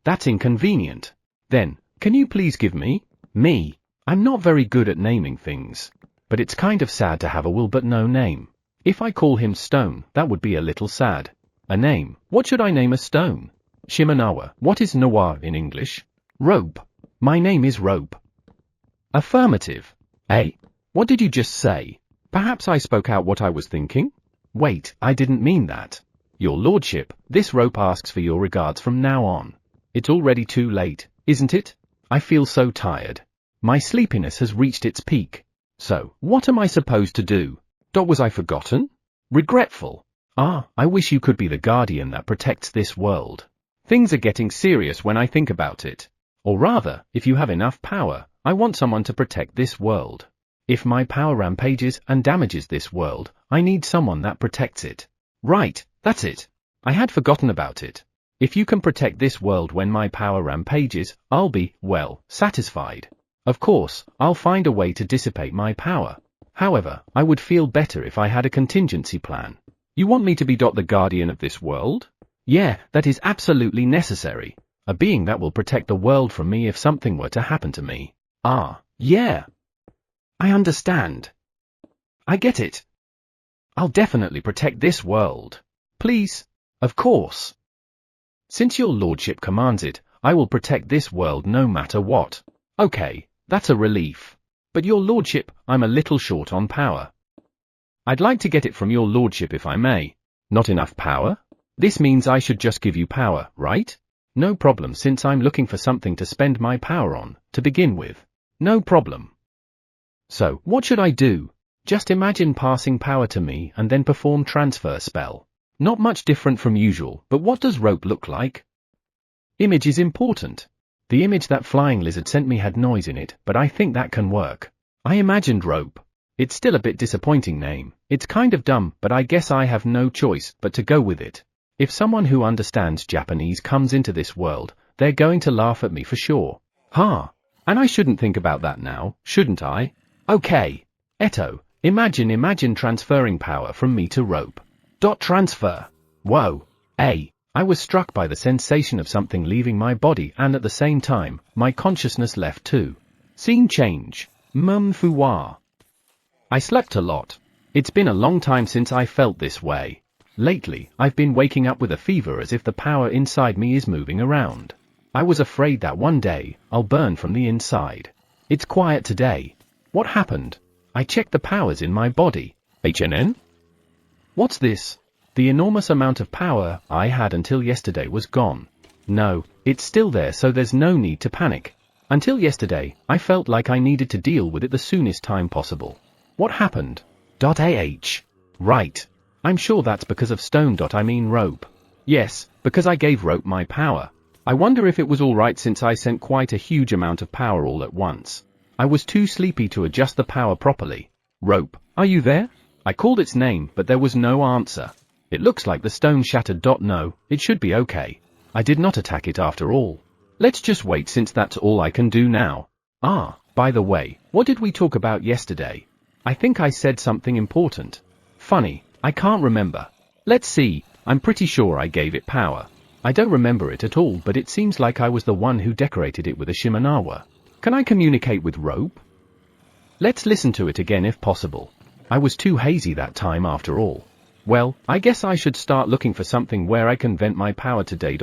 That's inconvenient. Then, can you please give me? Me. I'm not very good at naming things. But it's kind of sad to have a will but no name. If I call him Stone, that would be a little sad. A name. What should I name a stone? Shimenawa. What is Nawa in English? Rope. My name is Rope. Affirmative. What did you just say? Perhaps I spoke out what I was thinking? Wait, I didn't mean that. Your lordship, this rope asks for your regards from now on. It's already too late, isn't it? I feel so tired. My sleepiness has reached its peak. So, what am I supposed to do? Was I forgotten? Regretful. I wish you could be the guardian that protects this world. Things are getting serious when I think about it. Or rather, if you have enough power, I want someone to protect this world. If my power rampages and damages this world, I need someone that protects it. Right, that's it. I had forgotten about it. If you can protect this world when my power rampages, I'll be, well, satisfied. Of course, I'll find a way to dissipate my power. However, I would feel better if I had a contingency plan. You want me to be the guardian of this world? Yeah, that is absolutely necessary. A being that will protect the world from me if something were to happen to me. Ah, yeah. I understand. I get it. I'll definitely protect this world. Please. Of course. Since your lordship commands it, I will protect this world no matter what. Okay, that's a relief. But your lordship, I'm a little short on power. I'd like to get it from your lordship if I may. Not enough power? This means I should just give you power, right? No problem, since I'm looking for something to spend my power on, to begin with. No problem. So, what should I do? Just imagine passing power to me and then perform transfer spell. Not much different from usual, but what does rope look like? Image is important. The image that flying lizard sent me had noise in it, but I think that can work. I imagined rope. It's still a bit disappointing name. It's kind of dumb, but I guess I have no choice but to go with it. If someone who understands Japanese comes into this world, they're going to laugh at me for sure. And I shouldn't think about that now, shouldn't I? Okay. Eto, imagine transferring power from me to rope. Transfer. Whoa. I was struck by the sensation of something leaving my body and at the same time, my consciousness left too. Scene change. Fuwa. I slept a lot. It's been a long time since I felt this way. Lately, I've been waking up with a fever as if the power inside me is moving around. I was afraid that one day, I'll burn from the inside. It's quiet today. What happened? I checked the powers in my body. HNN? What's this? The enormous amount of power I had until yesterday was gone. No, it's still there, so there's no need to panic. Until yesterday, I felt like I needed to deal with it the soonest time possible. What happened? Right. I'm sure that's because of stone. I mean rope. Yes, because I gave rope my power. I wonder if it was alright since I sent quite a huge amount of power all at once. I was too sleepy to adjust the power properly. Rope, are you there? I called its name, but there was no answer. It looks like the stone shattered. No, it should be okay. I did not attack it after all. Let's just wait since that's all I can do now. By the way, what did we talk about yesterday? I think I said something important. Funny, I can't remember. Let's see, I'm pretty sure I gave it power. I don't remember it at all, but it seems like I was the one who decorated it with a Shimenawa. Can I communicate with rope? Let's listen to it again if possible. I was too hazy that time after all. Well, I guess I should start looking for something where I can vent my power today.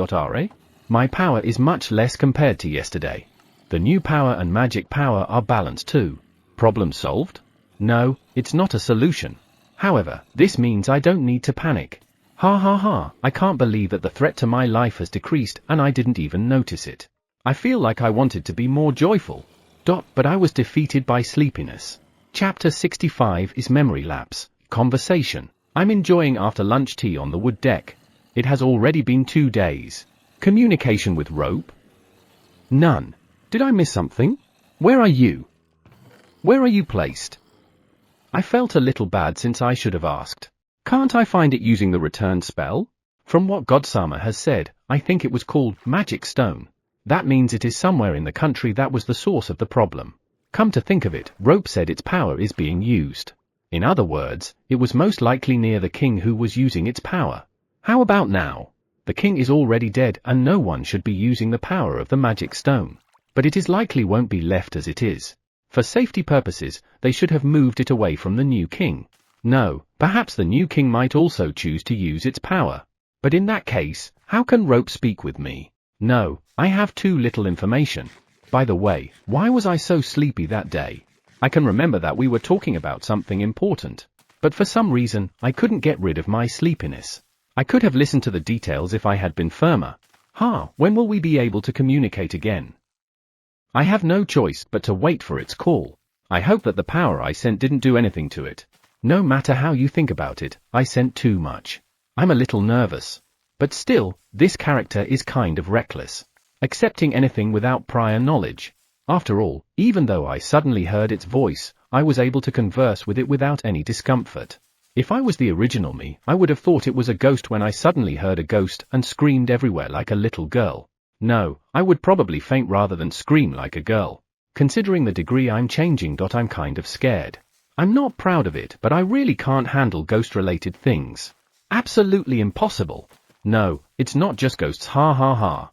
My power is much less compared to yesterday. The new power and magic power are balanced too. Problem solved? No, it's not a solution. However, this means I don't need to panic. I can't believe that the threat to my life has decreased and I didn't even notice it. I feel like I wanted to be more joyful. But I was defeated by sleepiness. Chapter 65 is Memory Lapse. Conversation. I'm enjoying after lunch tea on the wood deck. It has already been 2 days. Communication with rope? None. Did I miss something? Where are you? Where are you placed? I felt a little bad since I should have asked. Can't I find it using the return spell? From what Godsama has said, I think it was called Magic Stone. That means it is somewhere in the country that was the source of the problem. Come to think of it, Rope said its power is being used. In other words, it was most likely near the king who was using its power. How about now? The king is already dead and no one should be using the power of the magic stone. But it is likely won't be left as it is. For safety purposes, they should have moved it away from the new king. No, perhaps the new king might also choose to use its power. But in that case, how can Rope speak with me? No, I have too little information. By the way, why was I so sleepy that day? I can remember that we were talking about something important. But for some reason, I couldn't get rid of my sleepiness. I could have listened to the details if I had been firmer. When will we be able to communicate again? I have no choice but to wait for its call. I hope that the power I sent didn't do anything to it. No matter how you think about it, I sent too much. I'm a little nervous. But still, this character is kind of reckless. Accepting anything without prior knowledge. After all, even though I suddenly heard its voice, I was able to converse with it without any discomfort. If I was the original me, I would have thought it was a ghost when I suddenly heard a ghost and screamed everywhere like a little girl. No, I would probably faint rather than scream like a girl. Considering the degree I'm changing, I'm kind of scared. I'm not proud of it, but I really can't handle ghost-related things. Absolutely impossible. No, it's not just ghosts, ha ha ha.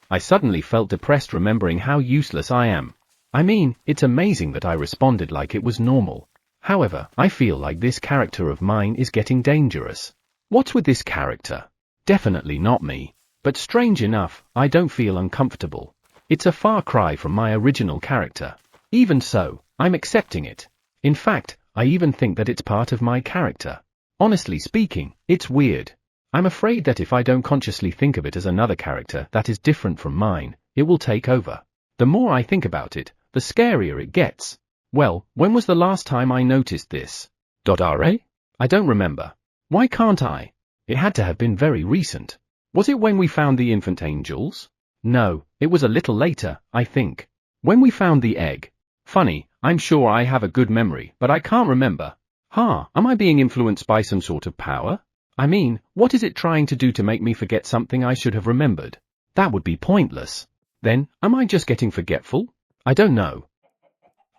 I suddenly felt depressed remembering how useless I am. I mean, it's amazing that I responded like it was normal. However, I feel like this character of mine is getting dangerous. What's with this character? Definitely not me. But strange enough, I don't feel uncomfortable. It's a far cry from my original character. Even so, I'm accepting it. In fact, I even think that it's part of my character. Honestly speaking, it's weird. I'm afraid that if I don't consciously think of it as another character that is different from mine, it will take over. The more I think about it, the scarier it gets. Well, when was the last time I noticed this? I don't remember. Why can't I? It had to have been very recent. Was it when we found the infant angels? No, it was a little later, I think. When we found the egg. Funny, I'm sure I have a good memory, but I can't remember. Am I being influenced by some sort of power? I mean, what is it trying to do to make me forget something I should have remembered? That would be pointless. Then, am I just getting forgetful? I don't know.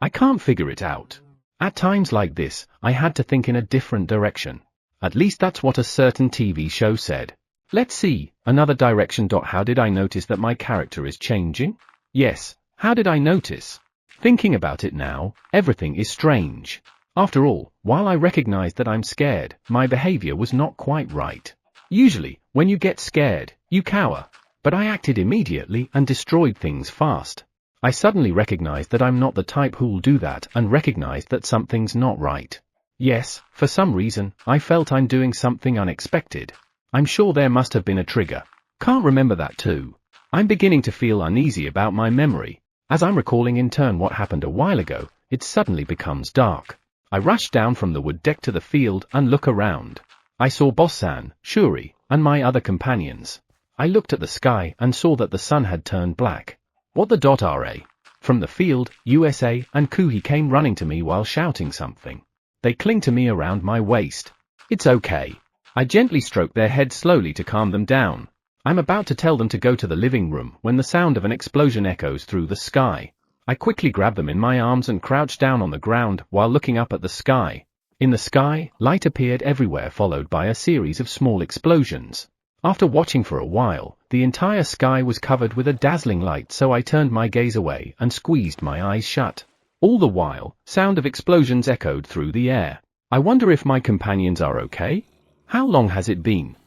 I can't figure it out. At times like this, I had to think in a different direction. At least that's what a certain TV show said. Let's see, another direction. How did I notice that my character is changing? Yes, how did I notice? Thinking about it now, everything is strange. After all, while I recognize that I'm scared, my behavior was not quite right. Usually, when you get scared, you cower. But I acted immediately and destroyed things fast. I suddenly recognized that I'm not the type who'll do that and recognized that something's not right. Yes, for some reason, I felt I'm doing something unexpected. I'm sure there must have been a trigger. Can't remember that too. I'm beginning to feel uneasy about my memory. As I'm recalling in turn what happened a while ago, it suddenly becomes dark. I rush down from the wood deck to the field and look around. I saw Boss-san, Shuri, and my other companions. I looked at the sky and saw that the sun had turned black. What the .ra? From the field, USA and Kuhi came running to me while shouting something. They cling to me around my waist. It's okay. I gently stroke their heads slowly to calm them down. I'm about to tell them to go to the living room when the sound of an explosion echoes through the sky. I quickly grab them in my arms and crouch down on the ground while looking up at the sky. In the sky, light appeared everywhere, followed by a series of small explosions. After watching for a while, the entire sky was covered with a dazzling light, so I turned my gaze away and squeezed my eyes shut. All the while, sound of explosions echoed through the air. I wonder if my companions are okay? How long has it been?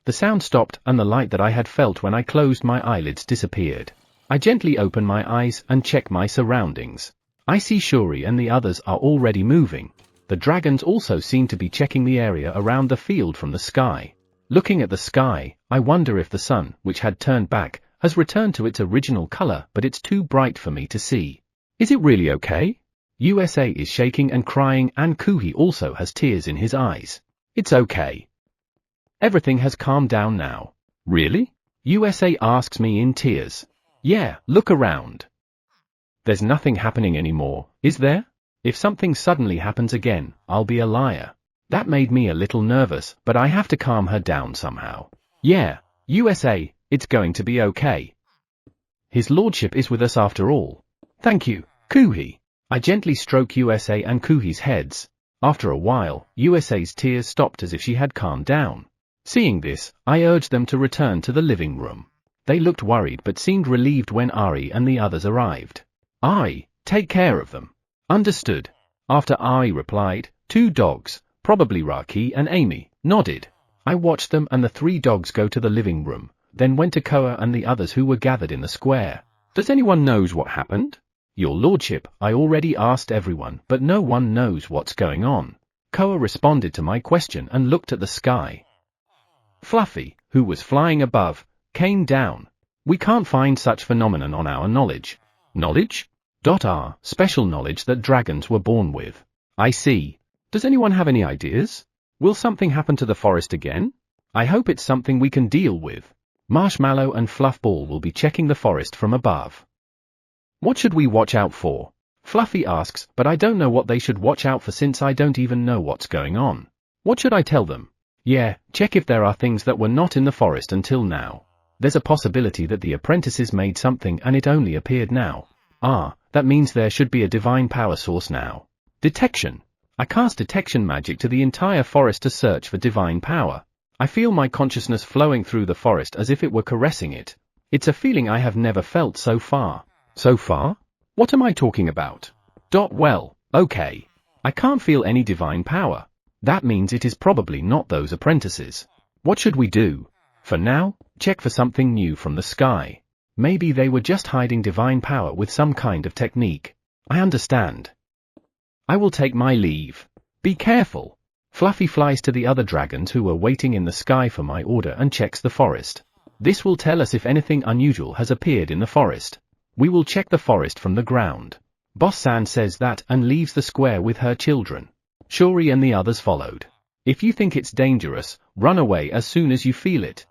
The sound stopped and the light that I had felt when I closed my eyelids disappeared. I gently open my eyes and check my surroundings. I see Shuri and the others are already moving. The dragons also seem to be checking the area around the field from the sky. Looking at the sky, I wonder if the sun, which had turned back, has returned to its original color, but it's too bright for me to see. Is it really okay? USA is shaking and crying, and Kuhi also has tears in his eyes. It's okay. Everything has calmed down now. Really? USA asks me in tears. Yeah, look around. There's nothing happening anymore, is there? If something suddenly happens again, I'll be a liar. That made me a little nervous, but I have to calm her down somehow. Yeah, USA, it's going to be okay. His lordship is with us after all. Thank you, Kuhi. I gently stroke USA and Kuhi's heads. After a while, USA's tears stopped as if she had calmed down. Seeing this, I urged them to return to the living room. They looked worried but seemed relieved when Ari and the others arrived. Ari, take care of them. Understood. After Ari replied, 2 dogs, probably Raki and Amy, nodded. I watched them and the 3 dogs go to the living room, then went to Koa and the others who were gathered in the square. Does anyone knows what happened? Your lordship, I already asked everyone, but no one knows what's going on. Koa responded to my question and looked at the sky. Fluffy, who was flying above, came down. We can't find such phenomenon on our knowledge. Knowledge? Special knowledge that dragons were born with. I see. Does anyone have any ideas? Will something happen to the forest again? I hope it's something we can deal with. Marshmallow and Fluffball will be checking the forest from above. What should we watch out for? Fluffy asks, but I don't know what they should watch out for since I don't even know what's going on. What should I tell them? Yeah, check if there are things that were not in the forest until now. There's a possibility that the apprentices made something and it only appeared now. That means there should be a divine power source now. Detection. I cast detection magic to the entire forest to search for divine power. I feel my consciousness flowing through the forest as if it were caressing it. It's a feeling I have never felt so far. So far? What am I talking about? Well, okay. I can't feel any divine power. That means it is probably not those apprentices. What should we do? For now, check for something new from the sky. Maybe they were just hiding divine power with some kind of technique. I understand. I will take my leave. Be careful. Fluffy flies to the other dragons who were waiting in the sky for my order and checks the forest. This will tell us if anything unusual has appeared in the forest. We will check the forest from the ground. Boss-san says that and leaves the square with her children. Shuri and the others followed. If you think it's dangerous, run away as soon as you feel it.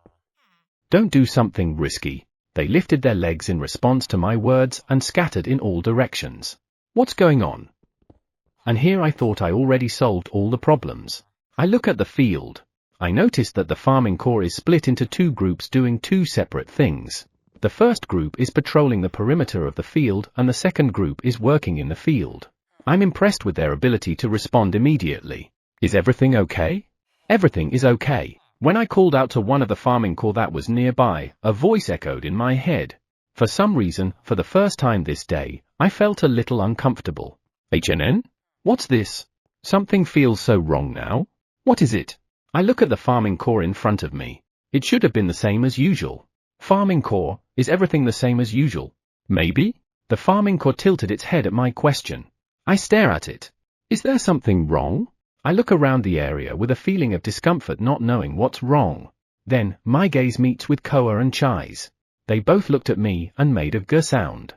Don't do something risky. They lifted their legs in response to my words and scattered in all directions. What's going on? And here I thought I already solved all the problems. I look at the field. I noticed that the farming corps is split into two groups doing two separate things. The first group is patrolling the perimeter of the field and the second group is working in the field. I'm impressed with their ability to respond immediately. Is everything okay? Everything is okay. When I called out to one of the farming corps that was nearby, a voice echoed in my head. For some reason, for the first time this day, I felt a little uncomfortable. HNN? What's this? Something feels so wrong now. What is it? I look at the farming corps in front of me. It should have been the same as usual. Farming corps, is everything the same as usual? Maybe? The farming corps tilted its head at my question. I stare at it. Is there something wrong? I look around the area with a feeling of discomfort not knowing what's wrong. Then, my gaze meets with Koa and Chai's. They both looked at me and made a g sound.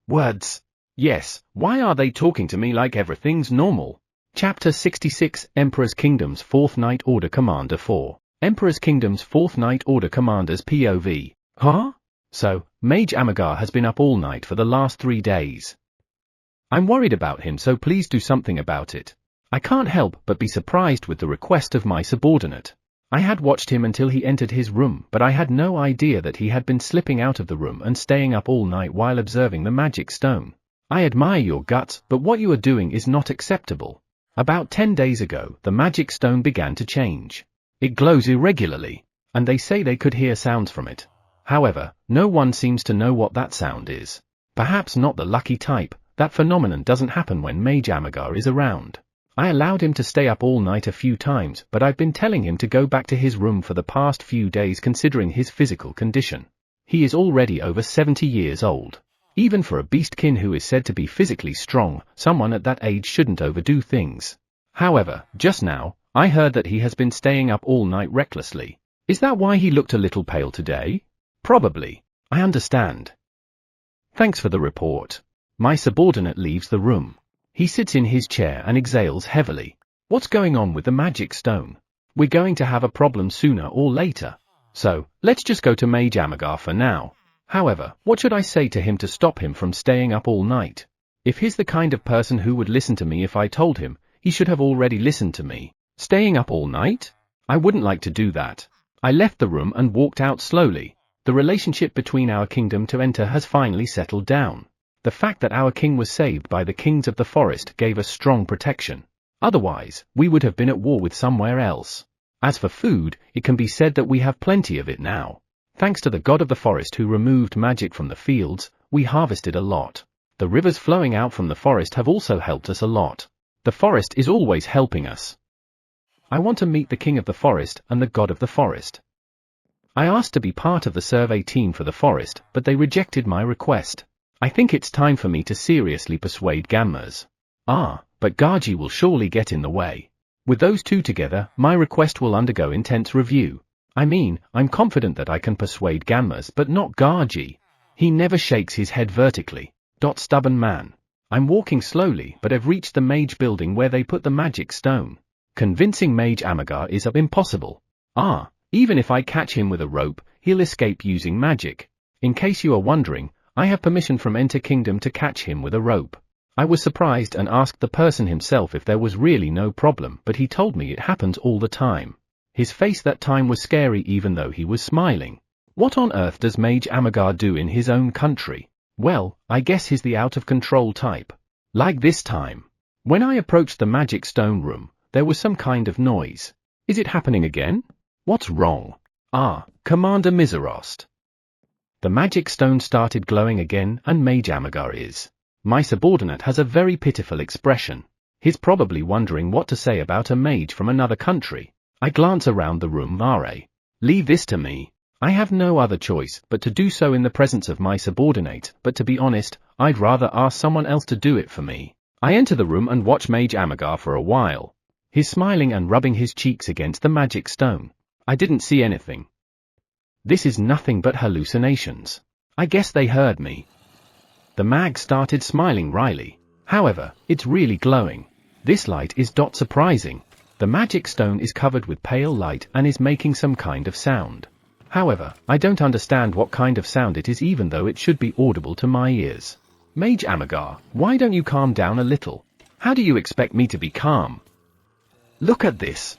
Words. Yes, why are they talking to me like everything's normal? Chapter 66, Emperor's Kingdom's 4th Night Order Commander 4. Emperor's Kingdom's 4th Night Order Commander's POV. Huh? So, Mage Amagar has been up all night for the last 3 days. I'm worried about him, so please do something about it. I can't help but be surprised with the request of my subordinate. I had watched him until he entered his room, but I had no idea that he had been slipping out of the room and staying up all night while observing the magic stone. I admire your guts, but what you are doing is not acceptable. About 10 days ago, the magic stone began to change. It glows irregularly, and they say they could hear sounds from it. However, no one seems to know what that sound is. Perhaps not the lucky type. That phenomenon doesn't happen when Mage Amagar is around. I allowed him to stay up all night a few times, but I've been telling him to go back to his room for the past few days considering his physical condition. He is already over 70 years old. Even for a beastkin who is said to be physically strong, someone at that age shouldn't overdo things. However, just now, I heard that he has been staying up all night recklessly. Is that why he looked a little pale today? Probably. I understand. Thanks for the report. My subordinate leaves the room. He sits in his chair and exhales heavily. What's going on with the magic stone? We're going to have a problem sooner or later. So, let's just go to Mage Amagar for now. However, what should I say to him to stop him from staying up all night? If he's the kind of person who would listen to me if I told him, he should have already listened to me. Staying up all night? I wouldn't like to do that. I left the room and walked out slowly. The relationship between our kingdom to enter has finally settled down. The fact that our king was saved by the kings of the forest gave us strong protection. Otherwise, we would have been at war with somewhere else. As for food, it can be said that we have plenty of it now. Thanks to the god of the forest who removed magic from the fields, we harvested a lot. The rivers flowing out from the forest have also helped us a lot. The forest is always helping us. I want to meet the king of the forest and the god of the forest. I asked to be part of the survey team for the forest, but they rejected my request. I think it's time for me to seriously persuade Gammas. But Gaji will surely get in the way. With those two together, my request will undergo intense review. I mean, I'm confident that I can persuade Gammas but not Gaji. He never shakes his head vertically. Stubborn man. I'm walking slowly but have reached the mage building where they put the magic stone. Convincing Mage Amagar is impossible. Even if I catch him with a rope, he'll escape using magic. In case you are wondering, I have permission from Enter Kingdom to catch him with a rope. I was surprised and asked the person himself if there was really no problem, but he told me it happens all the time. His face that time was scary even though he was smiling. What on earth does Mage Amagar do in his own country? Well, I guess he's the out-of-control type. Like this time. When I approached the magic stone room, there was some kind of noise. Is it happening again? What's wrong? Ah, Commander Miserost. The magic stone started glowing again, and Mage Amagar is. My subordinate has a very pitiful expression. He's probably wondering what to say about a mage from another country. I glance around the room. Leave this to me. I have no other choice but to do so in the presence of my subordinate, but to be honest, I'd rather ask someone else to do it for me. I enter the room and watch Mage Amagar for a while. He's smiling and rubbing his cheeks against the magic stone. I didn't see anything. This is nothing but hallucinations. I guess they heard me. The mag started smiling wryly. However, it's really glowing. This light is surprising. The magic stone is covered with pale light and is making some kind of sound. However, I don't understand what kind of sound it is even though it should be audible to my ears. Mage Amagar, why don't you calm down a little? How do you expect me to be calm? Look at this.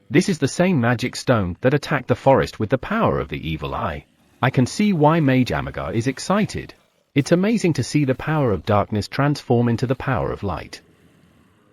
This is the same magic stone that attacked the forest with the power of the evil eye. I can see why Mage Amagar is excited. It's amazing to see the power of darkness transform into the power of light.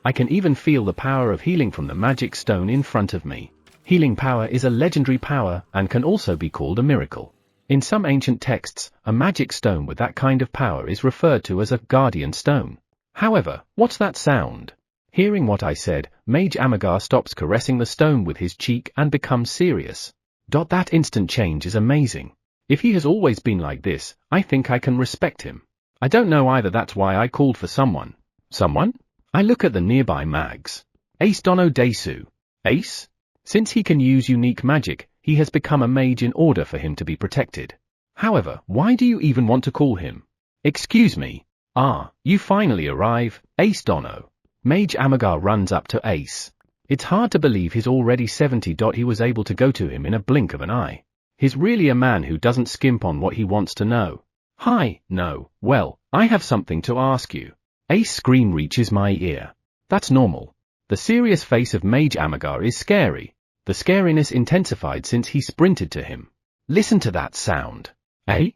I can even feel the power of healing from the magic stone in front of me. Healing power is a legendary power and can also be called a miracle. In some ancient texts, a magic stone with that kind of power is referred to as a guardian stone. However, what's that sound? Hearing what I said, Mage Amagar stops caressing the stone with his cheek and becomes serious. That instant change is amazing. If he has always been like this, I think I can respect him. I don't know either, that's why I called for someone. Someone? I look at the nearby mags. Ace Dono Desu. Ace? Since he can use unique magic, he has become a mage in order for him to be protected. However, why do you even want to call him? Excuse me. Ah, you finally arrive, Ace Dono. Mage Amagar runs up to Ace. It's hard to believe he's already 70. He was able to go to him in a blink of an eye. He's really a man who doesn't skimp on what he wants to know. Hi, no, well, I have something to ask you. Ace scream reaches my ear. That's normal. The serious face of Mage Amagar is scary. The scariness intensified since he sprinted to him. Listen to that sound. Eh?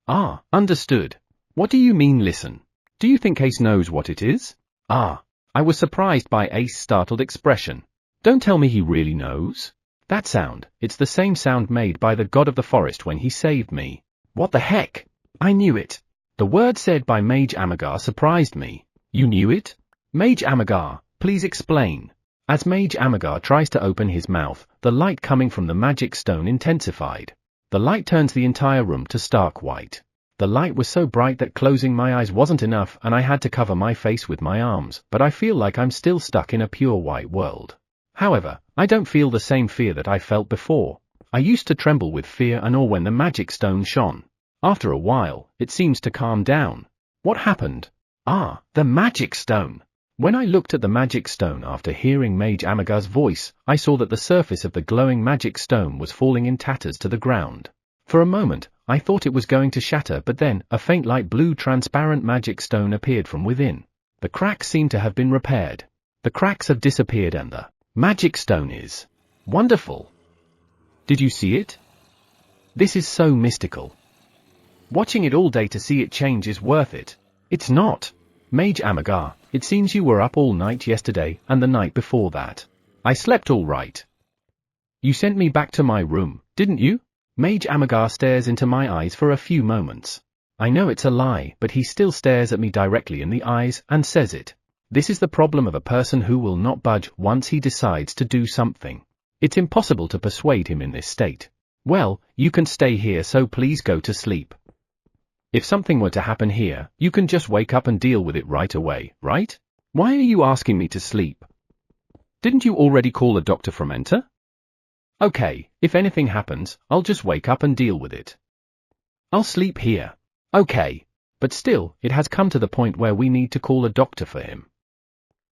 Ah, understood. What do you mean listen? Do you think Ace knows what it is? Ah, I was surprised by Ace's startled expression. Don't tell me he really knows. That sound, it's the same sound made by the god of the forest when he saved me. What the heck? I knew it. The word said by Mage Amagar surprised me. You knew it? Mage Amagar, please explain. As Mage Amagar tries to open his mouth, the light coming from the magic stone intensified. The light turns the entire room to stark white. The light was so bright that closing my eyes wasn't enough and I had to cover my face with my arms, but I feel like I'm still stuck in a pure white world. However, I don't feel the same fear that I felt before. I used to tremble with fear and awe when the magic stone shone. After a while, it seems to calm down. What happened? Ah, the magic stone. When I looked at the magic stone after hearing Mage Amagar's voice, I saw that the surface of the glowing magic stone was falling in tatters to the ground. For a moment, I thought it was going to shatter, but then, a faint light blue transparent magic stone appeared from within. The cracks seem to have been repaired. The cracks have disappeared and the magic stone is wonderful. Did you see it? This is so mystical. Watching it all day to see it change is worth it. It's not. Mage Amagar, it seems you were up all night yesterday and the night before that. I slept all right. You sent me back to my room, didn't you? Mage Amagar stares into my eyes for a few moments. I know it's a lie, but he still stares at me directly in the eyes and says it. This is the problem of a person who will not budge once he decides to do something. It's impossible to persuade him in this state. Well, you can stay here, so please go to sleep. If something were to happen here, you can just wake up and deal with it right away, right? Why are you asking me to sleep? Didn't you already call a doctor from Enter? Okay, if anything happens, I'll just wake up and deal with it. I'll sleep here. Okay. But still, it has come to the point where we need to call a doctor for him.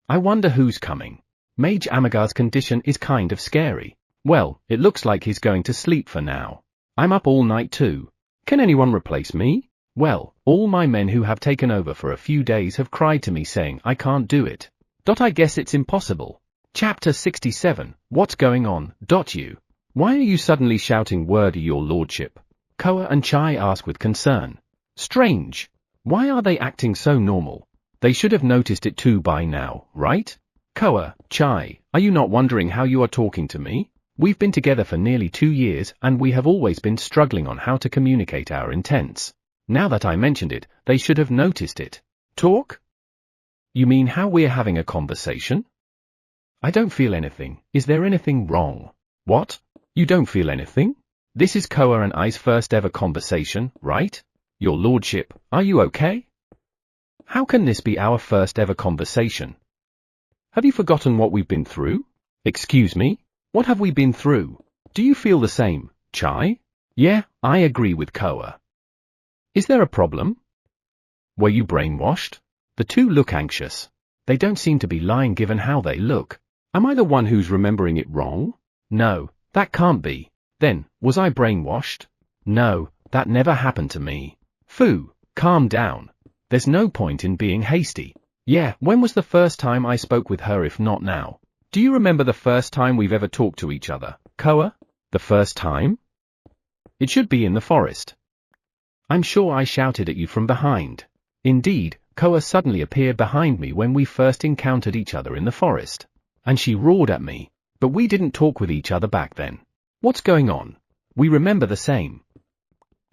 I wonder who's coming. Mage Amagar's condition is kind of scary. Well, it looks like he's going to sleep for now. I'm up all night too. Can anyone replace me? Well, all my men who have taken over for a few days have cried to me saying I can't do it. I guess it's impossible. Chapter 67, What's going on? You. Why are you suddenly shouting word, your lordship? Koa and Chai ask with concern. Strange. Why are they acting so normal? They should have noticed it too by now, right? Koa, Chai, are you not wondering how you are talking to me? We've been together for nearly 2 years and we have always been struggling on how to communicate our intents. Now that I mentioned it, they should have noticed it. Talk? You mean how we're having a conversation? I don't feel anything. Is there anything wrong? What? You don't feel anything? This is Koa and I's first ever conversation, right? Your lordship, are you okay? How can this be our first ever conversation? Have you forgotten what we've been through? Excuse me? What have we been through? Do you feel the same, Chai? Yeah, I agree with Koa. Is there a problem? Were you brainwashed? The two look anxious. They don't seem to be lying given how they look. Am I the one who's remembering it wrong? No, that can't be. Then, was I brainwashed? No, that never happened to me. Fu, calm down. There's no point in being hasty. Yeah, when was the first time I spoke with her if not now? Do you remember the first time we've ever talked to each other, Koa? The first time? It should be in the forest. I'm sure I shouted at you from behind. Indeed, Koa suddenly appeared behind me when we first encountered each other in the forest. And she roared at me. But we didn't talk with each other back then. What's going on? We remember the same.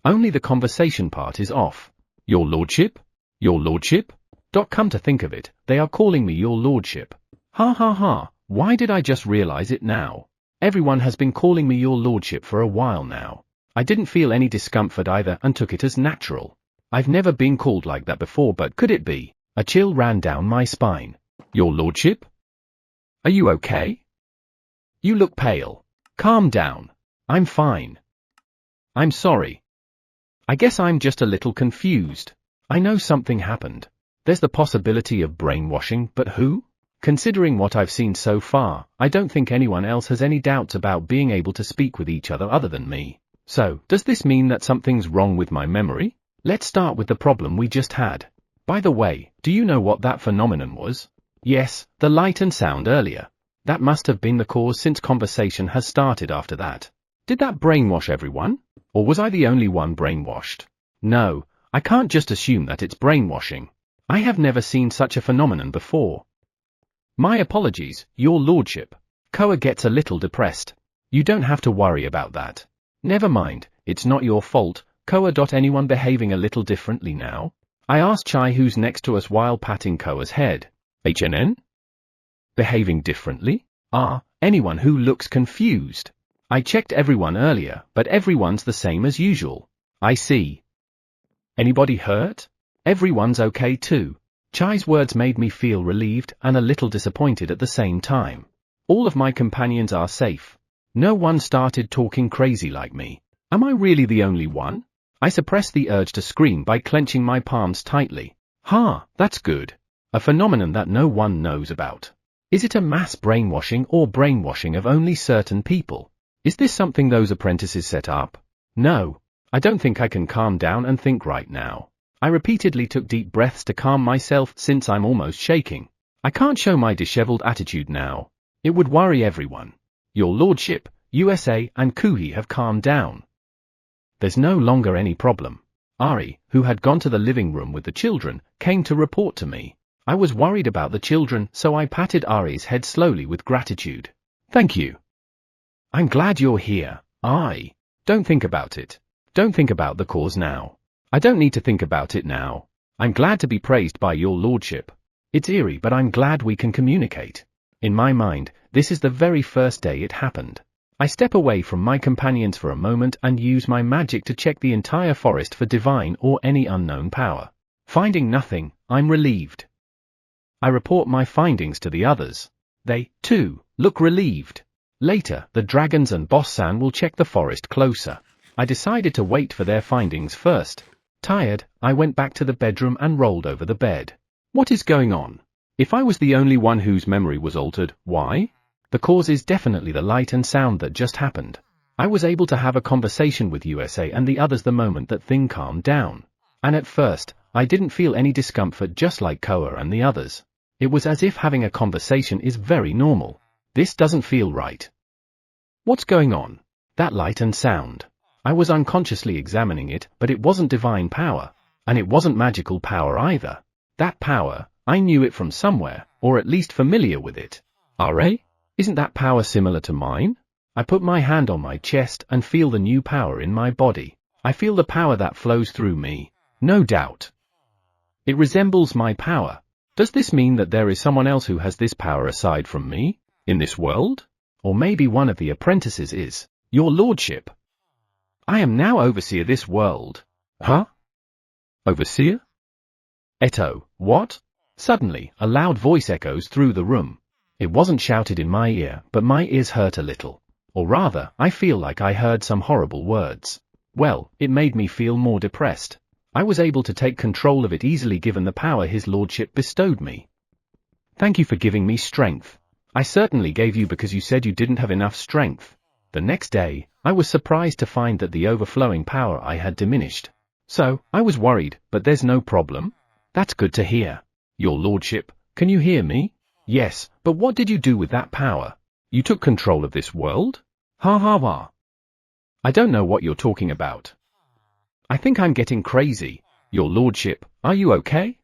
Only the conversation part is off. Your lordship? Your lordship? Come to think of it, they are calling me your lordship. Ha ha ha, why did I just realize it now? Everyone has been calling me your lordship for a while now. I didn't feel any discomfort either and took it as natural. I've never been called like that before, but could it be? A chill ran down my spine. Your lordship? Are you okay? You look pale. Calm down. I'm fine. I'm sorry. I guess I'm just a little confused. I know something happened. There's the possibility of brainwashing, but who? Considering what I've seen so far, I don't think anyone else has any doubts about being able to speak with each other other than me. So, does this mean that something's wrong with my memory? Let's start with the problem we just had. By the way, do you know what that phenomenon was? Yes, the light and sound earlier. That must have been the cause since conversation has started after that. Did that brainwash everyone? Or was I the only one brainwashed? No, I can't just assume that it's brainwashing. I have never seen such a phenomenon before. My apologies, your lordship. Koa gets a little depressed. You don't have to worry about that. Never mind, it's not your fault, Koa. Anyone behaving a little differently now? I asked Chai, who's next to us, while patting Koa's head. HNN? Behaving differently? Anyone who looks confused. I checked everyone earlier, but everyone's the same as usual. I see. Anybody hurt? Everyone's okay too. Chai's words made me feel relieved and a little disappointed at the same time. All of my companions are safe. No one started talking crazy like me. Am I really the only one? I suppressed the urge to scream by clenching my palms tightly. That's good. A phenomenon that no one knows about. Is it a mass brainwashing or brainwashing of only certain people? Is this something those apprentices set up? No, I don't think I can calm down and think right now. I repeatedly took deep breaths to calm myself since I'm almost shaking. I can't show my disheveled attitude now. It would worry everyone. Your lordship, USA and Kuhi have calmed down. There's no longer any problem. Ari, who had gone to the living room with the children, came to report to me. I was worried about the children, so I patted Ari's head slowly with gratitude. Thank you. I'm glad you're here, Ari. Don't think about it. Don't think about the cause now. I don't need to think about it now. I'm glad to be praised by your lordship. It's eerie, but I'm glad we can communicate. In my mind, this is the very first day it happened. I step away from my companions for a moment and use my magic to check the entire forest for divine or any unknown power. Finding nothing, I'm relieved. I report my findings to the others. They, too, look relieved. Later, the dragons and Boss-san will check the forest closer. I decided to wait for their findings first. Tired, I went back to the bedroom and rolled over the bed. What is going on? If I was the only one whose memory was altered, why? The cause is definitely the light and sound that just happened. I was able to have a conversation with USA and the others the moment that thing calmed down. And at first, I didn't feel any discomfort, just like Koa and the others. It was as if having a conversation is very normal. This doesn't feel right. What's going on? That light and sound. I was unconsciously examining it, but it wasn't divine power. And it wasn't magical power either. That power, I knew it from somewhere, or at least familiar with it. RA? Isn't that power similar to mine? I put my hand on my chest and feel the new power in my body. I feel the power that flows through me. No doubt. It resembles my power. Does this mean that there is someone else who has this power aside from me, in this world? Or maybe one of the apprentices is, your lordship. I am now overseer this world. Huh? Overseer? Eto, what? Suddenly, a loud voice echoes through the room. It wasn't shouted in my ear, but my ears hurt a little. Or rather, I feel like I heard some horrible words. Well, it made me feel more depressed. I was able to take control of it easily given the power his lordship bestowed me. Thank you for giving me strength. I certainly gave you because you said you didn't have enough strength. The next day, I was surprised to find that the overflowing power I had diminished. So, I was worried, but there's no problem. That's good to hear. Your lordship, can you hear me? Yes, but what did you do with that power? You took control of this world? Ha ha ha. I don't know what you're talking about. I think I'm getting crazy. Your lordship, are you okay?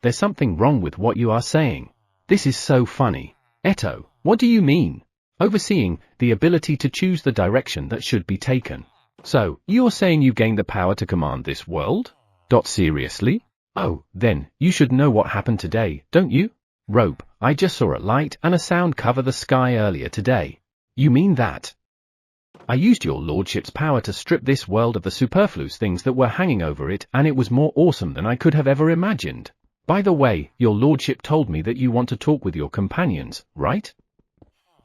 There's something wrong with what you are saying. This is so funny. Eto, what do you mean? Overseeing, the ability to choose the direction that should be taken. So, you're saying you gained the power to command this world? Seriously? Oh, then, you should know what happened today, don't you? Rope, I just saw a light and a sound cover the sky earlier today. You mean that? I used your lordship's power to strip this world of the superfluous things that were hanging over it, and it was more awesome than I could have ever imagined. By the way, your lordship told me that you want to talk with your companions, right?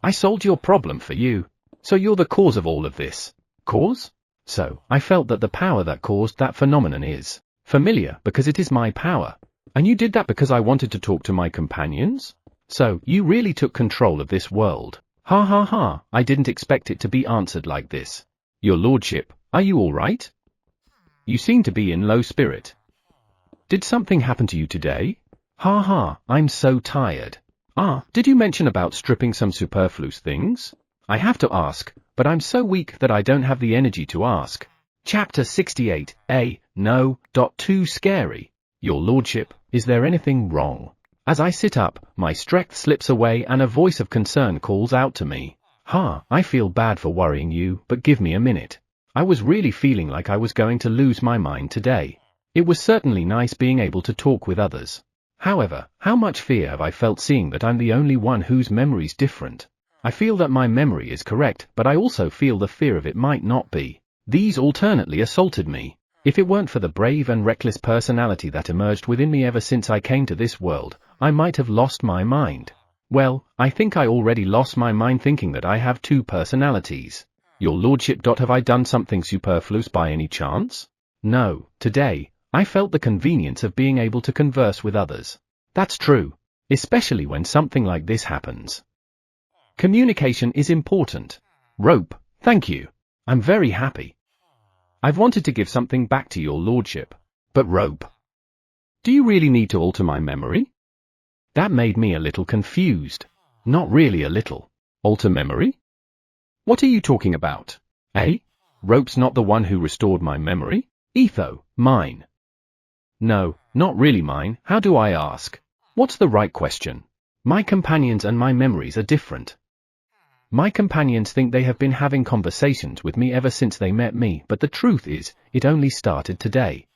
I solved your problem for you. So you're the cause of all of this. Cause? So, I felt that the power that caused that phenomenon is familiar because it is my power. And you did that because I wanted to talk to my companions? So, you really took control of this world. Ha ha ha, I didn't expect it to be answered like this. Your lordship, are you all right? You seem to be in low spirit. Did something happen to you today? Ha ha, I'm so tired. Did you mention about stripping some superfluous things? I have to ask, but I'm so weak that I don't have the energy to ask. Chapter 68, no, too scary. Your lordship, is there anything wrong? As I sit up, my strength slips away and a voice of concern calls out to me. I feel bad for worrying you, but give me a minute. I was really feeling like I was going to lose my mind today. It was certainly nice being able to talk with others. However, how much fear have I felt seeing that I'm the only one whose memory's different? I feel that my memory is correct, but I also feel the fear of it might not be. These alternately assaulted me. If it weren't for the brave and reckless personality that emerged within me ever since I came to this world, I might have lost my mind. Well, I think I already lost my mind thinking that I have two personalities. Your lordship, have I done something superfluous by any chance? No, today, I felt the convenience of being able to converse with others. That's true, especially when something like this happens. Communication is important. Rope, thank you. I'm very happy. I've wanted to give something back to your lordship. But Rope, do you really need to alter my memory? That made me a little confused. Not really a little. Alter memory? What are you talking about? Rope's not the one who restored my memory? Etho, mine. No, not really mine. How do I ask? What's the right question? My companions and my memories are different. My companions think they have been having conversations with me ever since they met me, but the truth is, it only started today.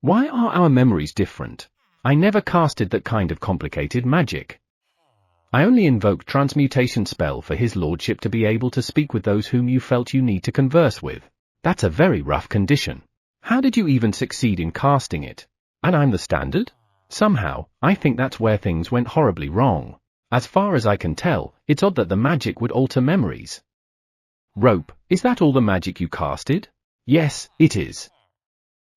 Why are our memories different? I never casted that kind of complicated magic. I only invoked transmutation spell for his lordship to be able to speak with those whom you felt you need to converse with. That's a very rough condition. How did you even succeed in casting it? And I'm the standard? Somehow, I think that's where things went horribly wrong. As far as I can tell, it's odd that the magic would alter memories. Rope, is that all the magic you casted? Yes, it is.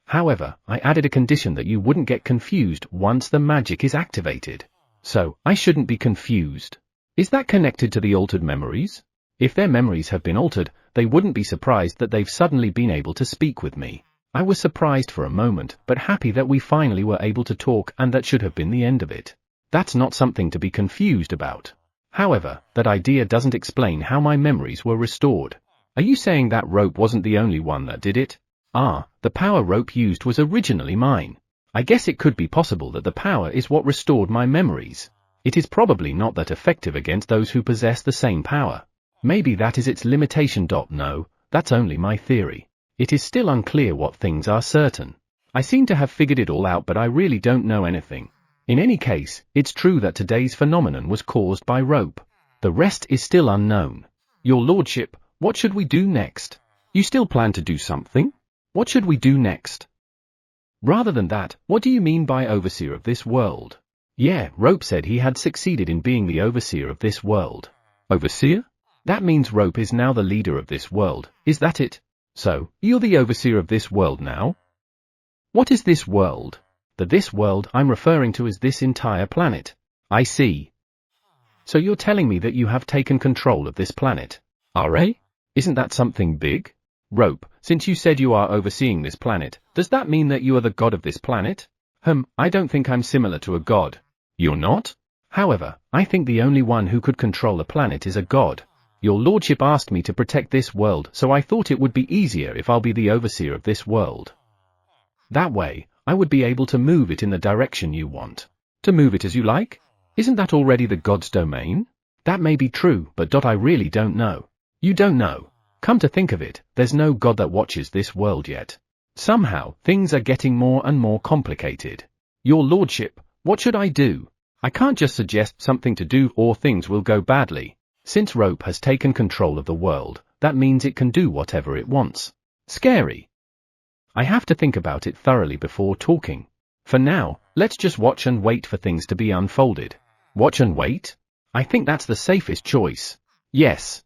However, I added a condition that you wouldn't get confused once the magic is activated. So, I shouldn't be confused. Is that connected to the altered memories? If their memories have been altered, they wouldn't be surprised that they've suddenly been able to speak with me. I was surprised for a moment, but happy that we finally were able to talk, and that should have been the end of it. That's not something to be confused about. However, that idea doesn't explain how my memories were restored. Are you saying that rope wasn't the only one that did it? The power rope used was originally mine. I guess it could be possible that the power is what restored my memories. It is probably not that effective against those who possess the same power. Maybe that is its limitation. No, that's only my theory. It is still unclear what things are certain. I seem to have figured it all out, but I really don't know anything. In any case, it's true that today's phenomenon was caused by rope. The rest is still unknown. Your lordship, what should we do next? You still plan to do something? What should we do next? Rather than that, what do you mean by overseer of this world? Yeah, Rope said he had succeeded in being the overseer of this world. Overseer? That means Rope is now the leader of this world, is that it? So, you're the overseer of this world now? What is this world? This world I'm referring to is this entire planet. I see. So you're telling me that you have taken control of this planet? RA? Isn't that something big? Rope, since you said you are overseeing this planet, does that mean that you are the god of this planet? I don't think I'm similar to a god. You're not? However, I think the only one who could control a planet is a god. Your lordship asked me to protect this world, so I thought it would be easier if I'll be the overseer of this world. That way, I would be able to move it in the direction you want. To move it as you like? Isn't that already the god's domain? That may be true, but I really don't know. You don't know. Come to think of it, there's no god that watches this world yet. Somehow, things are getting more and more complicated. Your lordship, what should I do? I can't just suggest something to do or things will go badly. Since Rope has taken control of the world, that means it can do whatever it wants. Scary. I have to think about it thoroughly before talking. For now, let's just watch and wait for things to be unfolded. Watch and wait? I think that's the safest choice. Yes.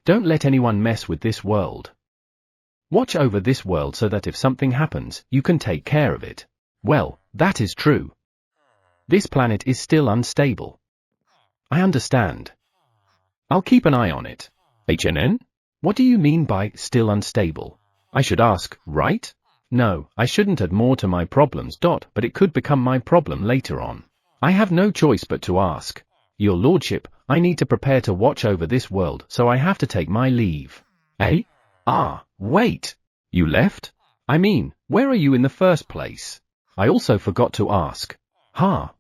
Don't let anyone mess with this world. Watch over this world so that if something happens, you can take care of it. Well, that is true. This planet is still unstable. I understand. I'll keep an eye on it. HNN? What do you mean by still unstable? I should ask, right? No, I shouldn't add more to my problems. But it could become my problem later on. I have no choice but to ask. Your lordship, I need to prepare to watch over this world, so I have to take my leave. Eh? Wait. You left? I mean, where are you in the first place? I also forgot to ask.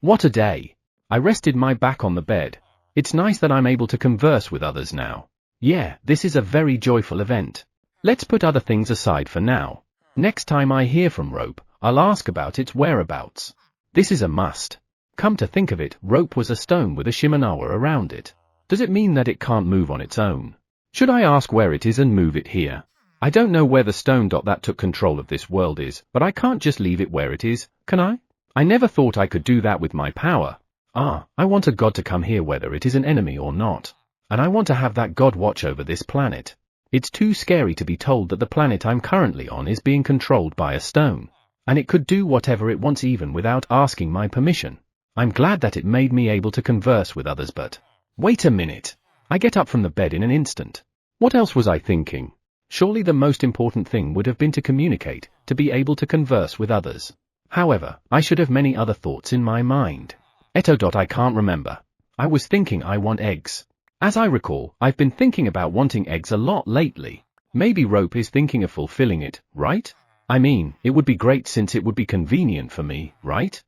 What a day. I rested my back on the bed. It's nice that I'm able to converse with others now. Yeah, this is a very joyful event. Let's put other things aside for now. Next time I hear from Rope, I'll ask about its whereabouts. This is a must. Come to think of it, Rope was a stone with a Shimenawa around it. Does it mean that it can't move on its own? Should I ask where it is and move it here? I don't know where the stone that took control of this world is, but I can't just leave it where it is, can I? I never thought I could do that with my power. I want a god to come here whether it is an enemy or not. And I want to have that god watch over this planet. It's too scary to be told that the planet I'm currently on is being controlled by a stone. And it could do whatever it wants even without asking my permission. I'm glad that it made me able to converse with others, but... Wait a minute. I get up from the bed in an instant. What else was I thinking? Surely the most important thing would have been to communicate, to be able to converse with others. However, I should have many other thoughts in my mind. I can't remember. I was thinking I want eggs. As I recall, I've been thinking about wanting eggs a lot lately. Maybe Rope is thinking of fulfilling it, right? I mean, it would be great since it would be convenient for me, right?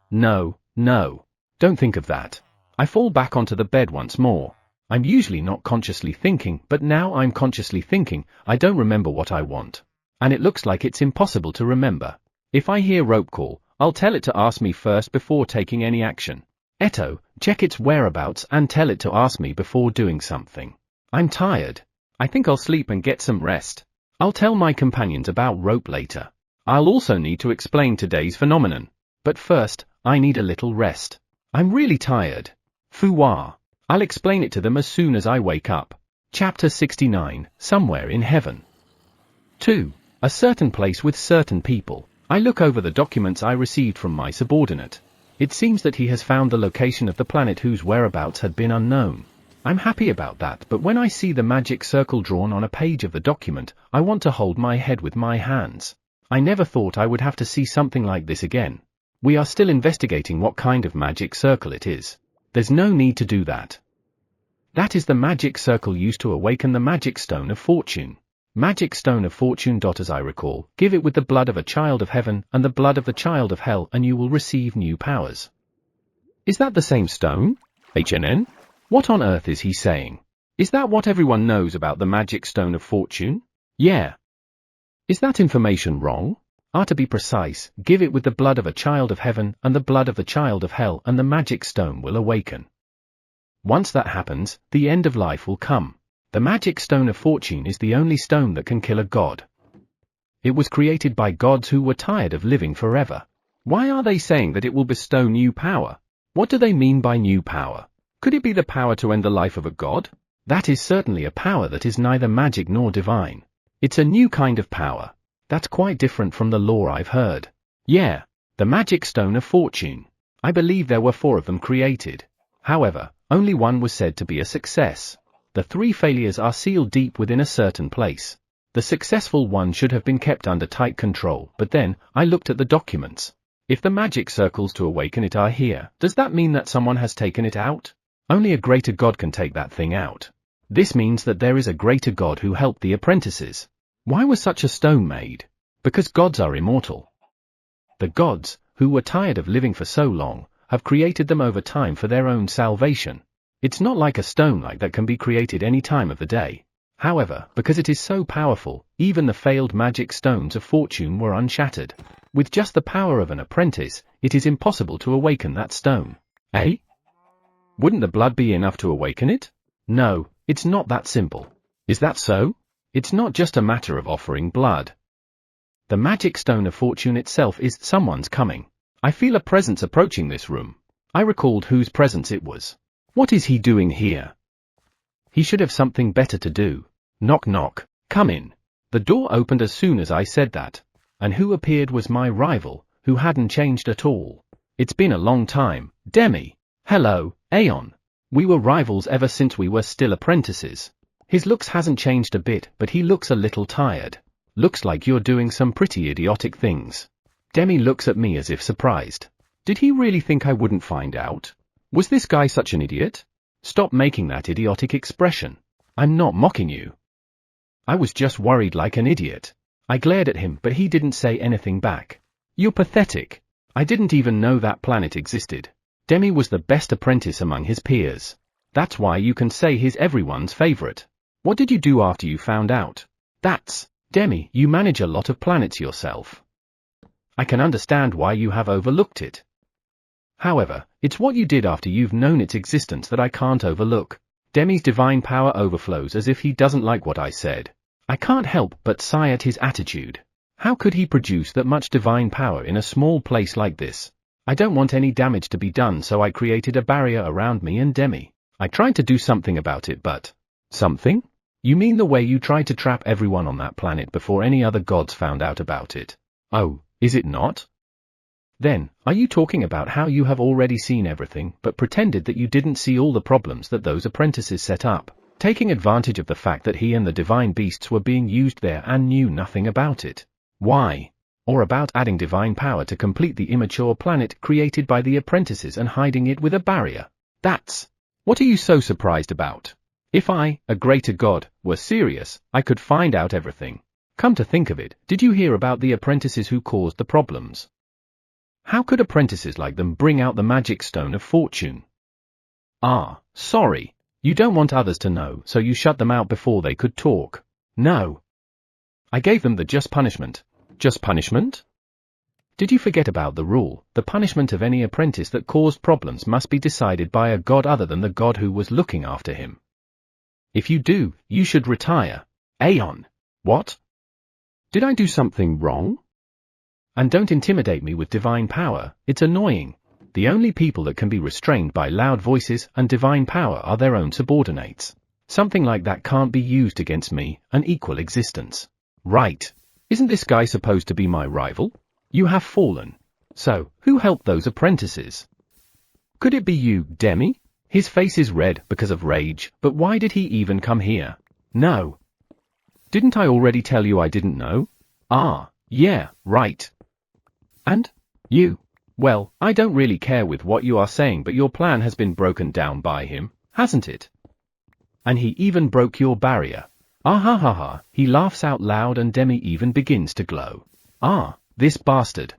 No. Don't think of that. I fall back onto the bed once more. I'm usually not consciously thinking, but now I'm consciously thinking. I don't remember what I want. And it looks like it's impossible to remember. If I hear Rope call, I'll tell it to ask me first before taking any action. Check its whereabouts and tell it to ask me before doing something. I'm tired. I think I'll sleep and get some rest. I'll tell my companions about Rope later. I'll also need to explain today's phenomenon. But first, I need a little rest. I'm really tired. Fuwa. I'll explain it to them as soon as I wake up. Chapter 69, Somewhere in Heaven. 2. A certain place with certain people. I look over the documents I received from my subordinate. It seems that he has found the location of the planet whose whereabouts had been unknown. I'm happy about that, but when I see the magic circle drawn on a page of the document, I want to hold my head with my hands. I never thought I would have to see something like this again. We are still investigating what kind of magic circle it is. There's no need to do that. That is the magic circle used to awaken the magic stone of fortune. Magic stone of fortune. As I recall, give it with the blood of a child of heaven and the blood of the child of hell, and you will receive new powers. Is that the same stone? HNN? What on earth is he saying? Is that what everyone knows about the magic stone of fortune? Yeah. Is that information wrong? To be precise, give it with the blood of a child of heaven and the blood of the child of hell, and the magic stone will awaken. Once that happens, the end of life will come. The magic stone of fortune is the only stone that can kill a god. It was created by gods who were tired of living forever. Why are they saying that it will bestow new power? What do they mean by new power? Could it be the power to end the life of a god? That is certainly a power that is neither magic nor divine. It's a new kind of power. That's quite different from the lore I've heard. Yeah, the magic stone of fortune. I believe there were 4 of them created. However, only one was said to be a success. The 3 failures are sealed deep within a certain place. The successful one should have been kept under tight control, but then, I looked at the documents. If the magic circles to awaken it are here, does that mean that someone has taken it out? Only a greater god can take that thing out. This means that there is a greater god who helped the apprentices. Why was such a stone made? Because gods are immortal. The gods, who were tired of living for so long, have created them over time for their own salvation. It's not like a stone like that can be created any time of the day. However, because it is so powerful, even the failed magic stones of fortune were unshattered. With just the power of an apprentice, it is impossible to awaken that stone. Eh? Wouldn't the blood be enough to awaken it? No, it's not that simple. Is that so? It's not just a matter of offering blood. The magic stone of fortune itself is someone's coming. I feel a presence approaching this room. I recalled whose presence it was. What is he doing here? He should have something better to do. Knock knock, come in. The door opened as soon as I said that. And who appeared was my rival, who hadn't changed at all. It's been a long time, Demi. Hello, Aeon. We were rivals ever since we were still apprentices. His looks hasn't changed a bit, but he looks a little tired. Looks like you're doing some pretty idiotic things. Demi looks at me as if surprised. Did he really think I wouldn't find out? Was this guy such an idiot? Stop making that idiotic expression. I'm not mocking you. I was just worried like an idiot. I glared at him, but he didn't say anything back. You're pathetic. I didn't even know that planet existed. Demi was the best apprentice among his peers. That's why you can say he's everyone's favorite. What did you do after you found out? That's, Demi, you manage a lot of planets yourself. I can understand why you have overlooked it. However, it's what you did after you've known its existence that I can't overlook. Demi's divine power overflows as if he doesn't like what I said. I can't help but sigh at his attitude. How could he produce that much divine power in a small place like this? I don't want any damage to be done, so I created a barrier around me and Demi. I tried to do something about it, but... Something? You mean the way you tried to trap everyone on that planet before any other gods found out about it? Oh, is it not? Then, are you talking about how you have already seen everything, but pretended that you didn't see all the problems that those apprentices set up, taking advantage of the fact that he and the divine beasts were being used there and knew nothing about it? Why? Or about adding divine power to complete the immature planet created by the apprentices and hiding it with a barrier? That's... What are you so surprised about? If I, a greater god, were serious, I could find out everything. Come to think of it, did you hear about the apprentices who caused the problems? How could apprentices like them bring out the magic stone of fortune? Ah, sorry. You don't want others to know, so you shut them out before they could talk. No. I gave them the just punishment. Just punishment? Did you forget about the rule? The punishment of any apprentice that caused problems must be decided by a god other than the god who was looking after him. If you do, you should retire. Aeon. What? Did I do something wrong? And don't intimidate me with divine power, it's annoying. The only people that can be restrained by loud voices and divine power are their own subordinates. Something like that can't be used against me, an equal existence. Right. Isn't this guy supposed to be my rival? You have fallen. So, who helped those apprentices? Could it be you, Demi? His face is red because of rage, but why did he even come here? No. Didn't I already tell you I didn't know? Ah, yeah, right. And? You? Well, I don't really care with what you are saying, but your plan has been broken down by him, hasn't it? And he even broke your barrier. Ah ha ha ha, he laughs out loud and Demi even begins to glow. Ah, this bastard.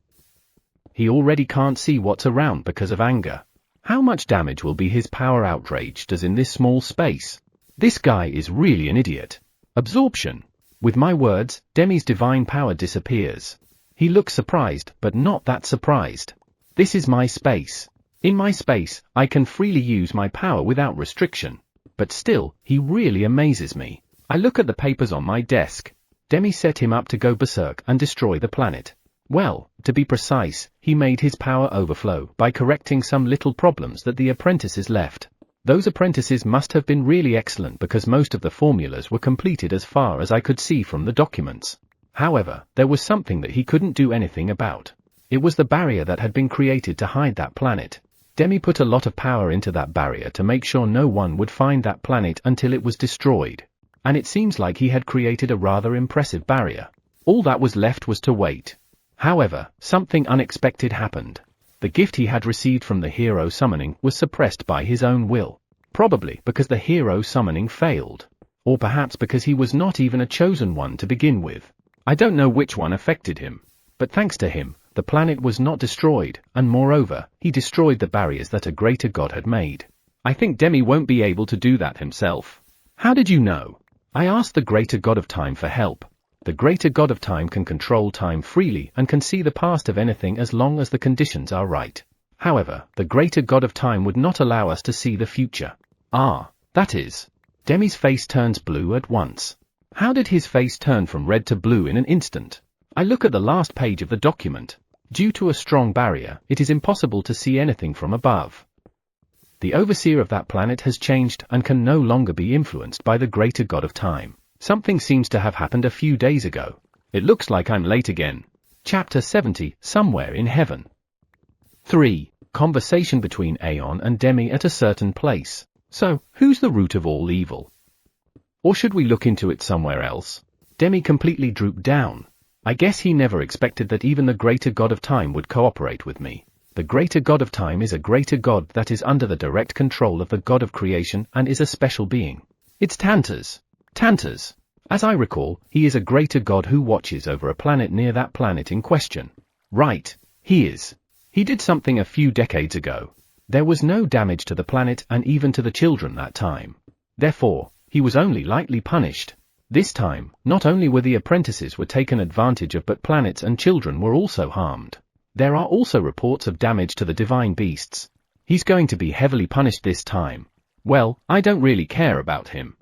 He already can't see what's around because of anger. How much damage will be his power outraged as in this small space? This guy is really an idiot. Absorption. With my words, Demi's divine power disappears. He looks surprised, but not that surprised. This is my space. In my space, I can freely use my power without restriction. But still, he really amazes me. I look at the papers on my desk. Demi set him up to go berserk and destroy the planet. Well, to be precise, he made his power overflow by correcting some little problems that the apprentices left. Those apprentices must have been really excellent because most of the formulas were completed as far as I could see from the documents. However, there was something that he couldn't do anything about. It was the barrier that had been created to hide that planet. Demi put a lot of power into that barrier to make sure no one would find that planet until it was destroyed. And it seems like he had created a rather impressive barrier. All that was left was to wait. However, something unexpected happened. The gift he had received from the hero summoning was suppressed by his own will. Probably because the hero summoning failed. Or perhaps because he was not even a chosen one to begin with. I don't know which one affected him. But thanks to him, the planet was not destroyed, and moreover, he destroyed the barriers that a greater god had made. I think Demi won't be able to do that himself. How did you know? I asked the greater god of time for help. The greater god of time can control time freely and can see the past of anything as long as the conditions are right. However, the greater god of time would not allow us to see the future. Ah, that is. Demi's face turns blue at once. How did his face turn from red to blue in an instant? I look at the last page of the document. Due to a strong barrier, it is impossible to see anything from above. The overseer of that planet has changed and can no longer be influenced by the greater god of time. Something seems to have happened a few days ago. It looks like I'm late again. Chapter 70, Somewhere in Heaven. 3. Conversation between Aeon and Demi at a certain place. So, who's the root of all evil? Or should we look into it somewhere else? Demi completely drooped down. I guess he never expected that even the greater god of time would cooperate with me. The greater god of time is a greater god that is under the direct control of the god of creation and is a special being. It's Tantas. Tantas. As I recall, he is a greater god who watches over a planet near that planet in question. Right, he is. He did something a few decades ago. There was no damage to the planet and even to the children that time. Therefore, he was only lightly punished. This time, not only were the apprentices were taken advantage of, but planets and children were also harmed. There are also reports of damage to the divine beasts. He's going to be heavily punished this time. Well, I don't really care about him.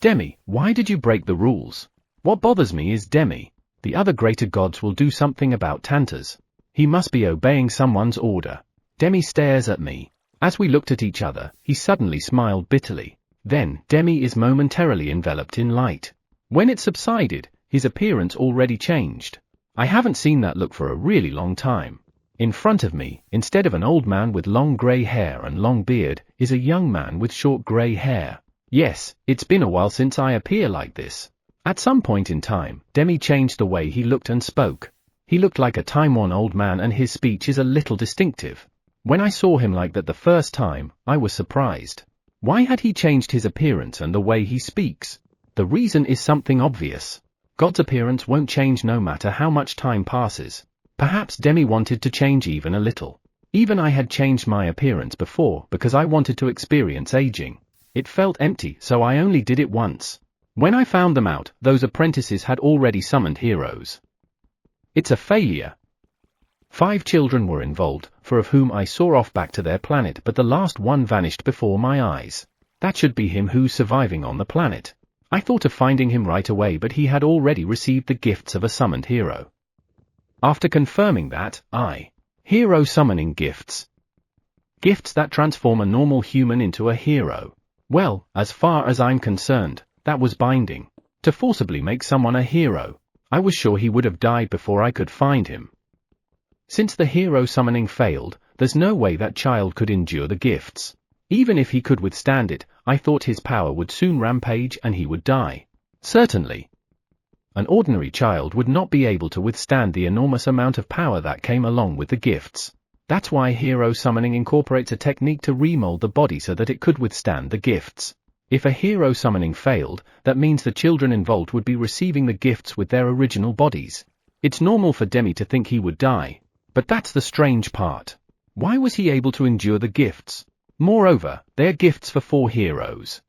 Demi, why did you break the rules? What bothers me is Demi. The other greater gods will do something about Tantas. He must be obeying someone's order. Demi stares at me. As we looked at each other, he suddenly smiled bitterly. Then, Demi is momentarily enveloped in light. When it subsided, his appearance already changed. I haven't seen that look for a really long time. In front of me, instead of an old man with long grey hair and long beard, is a young man with short grey hair. Yes, it's been a while since I appear like this. At some point in time, Demi changed the way he looked and spoke. He looked like a time-worn old man and his speech is a little distinctive. When I saw him like that the first time, I was surprised. Why had he changed his appearance and the way he speaks? The reason is something obvious. God's appearance won't change no matter how much time passes. Perhaps Demi wanted to change even a little. Even I had changed my appearance before because I wanted to experience aging. It felt empty, so I only did it once. When I found them out, those apprentices had already summoned heroes. It's a failure. 5 children were involved, 4 of whom I saw off back to their planet, but the last one vanished before my eyes. That should be him who's surviving on the planet. I thought of finding him right away, but he had already received the gifts of a summoned hero. After confirming that, hero summoning gifts. Gifts that transform a normal human into a hero. Well, as far as I'm concerned, that was binding. To forcibly make someone a hero. I was sure he would have died before I could find him. Since the hero summoning failed, there's no way that child could endure the gifts. Even if he could withstand it, I thought his power would soon rampage and he would die. Certainly. An ordinary child would not be able to withstand the enormous amount of power that came along with the gifts. That's why hero summoning incorporates a technique to remold the body so that it could withstand the gifts. If a hero summoning failed, that means the children involved would be receiving the gifts with their original bodies. It's normal for Demi to think he would die. But that's the strange part. Why was he able to endure the gifts? Moreover, they are gifts for 4 heroes.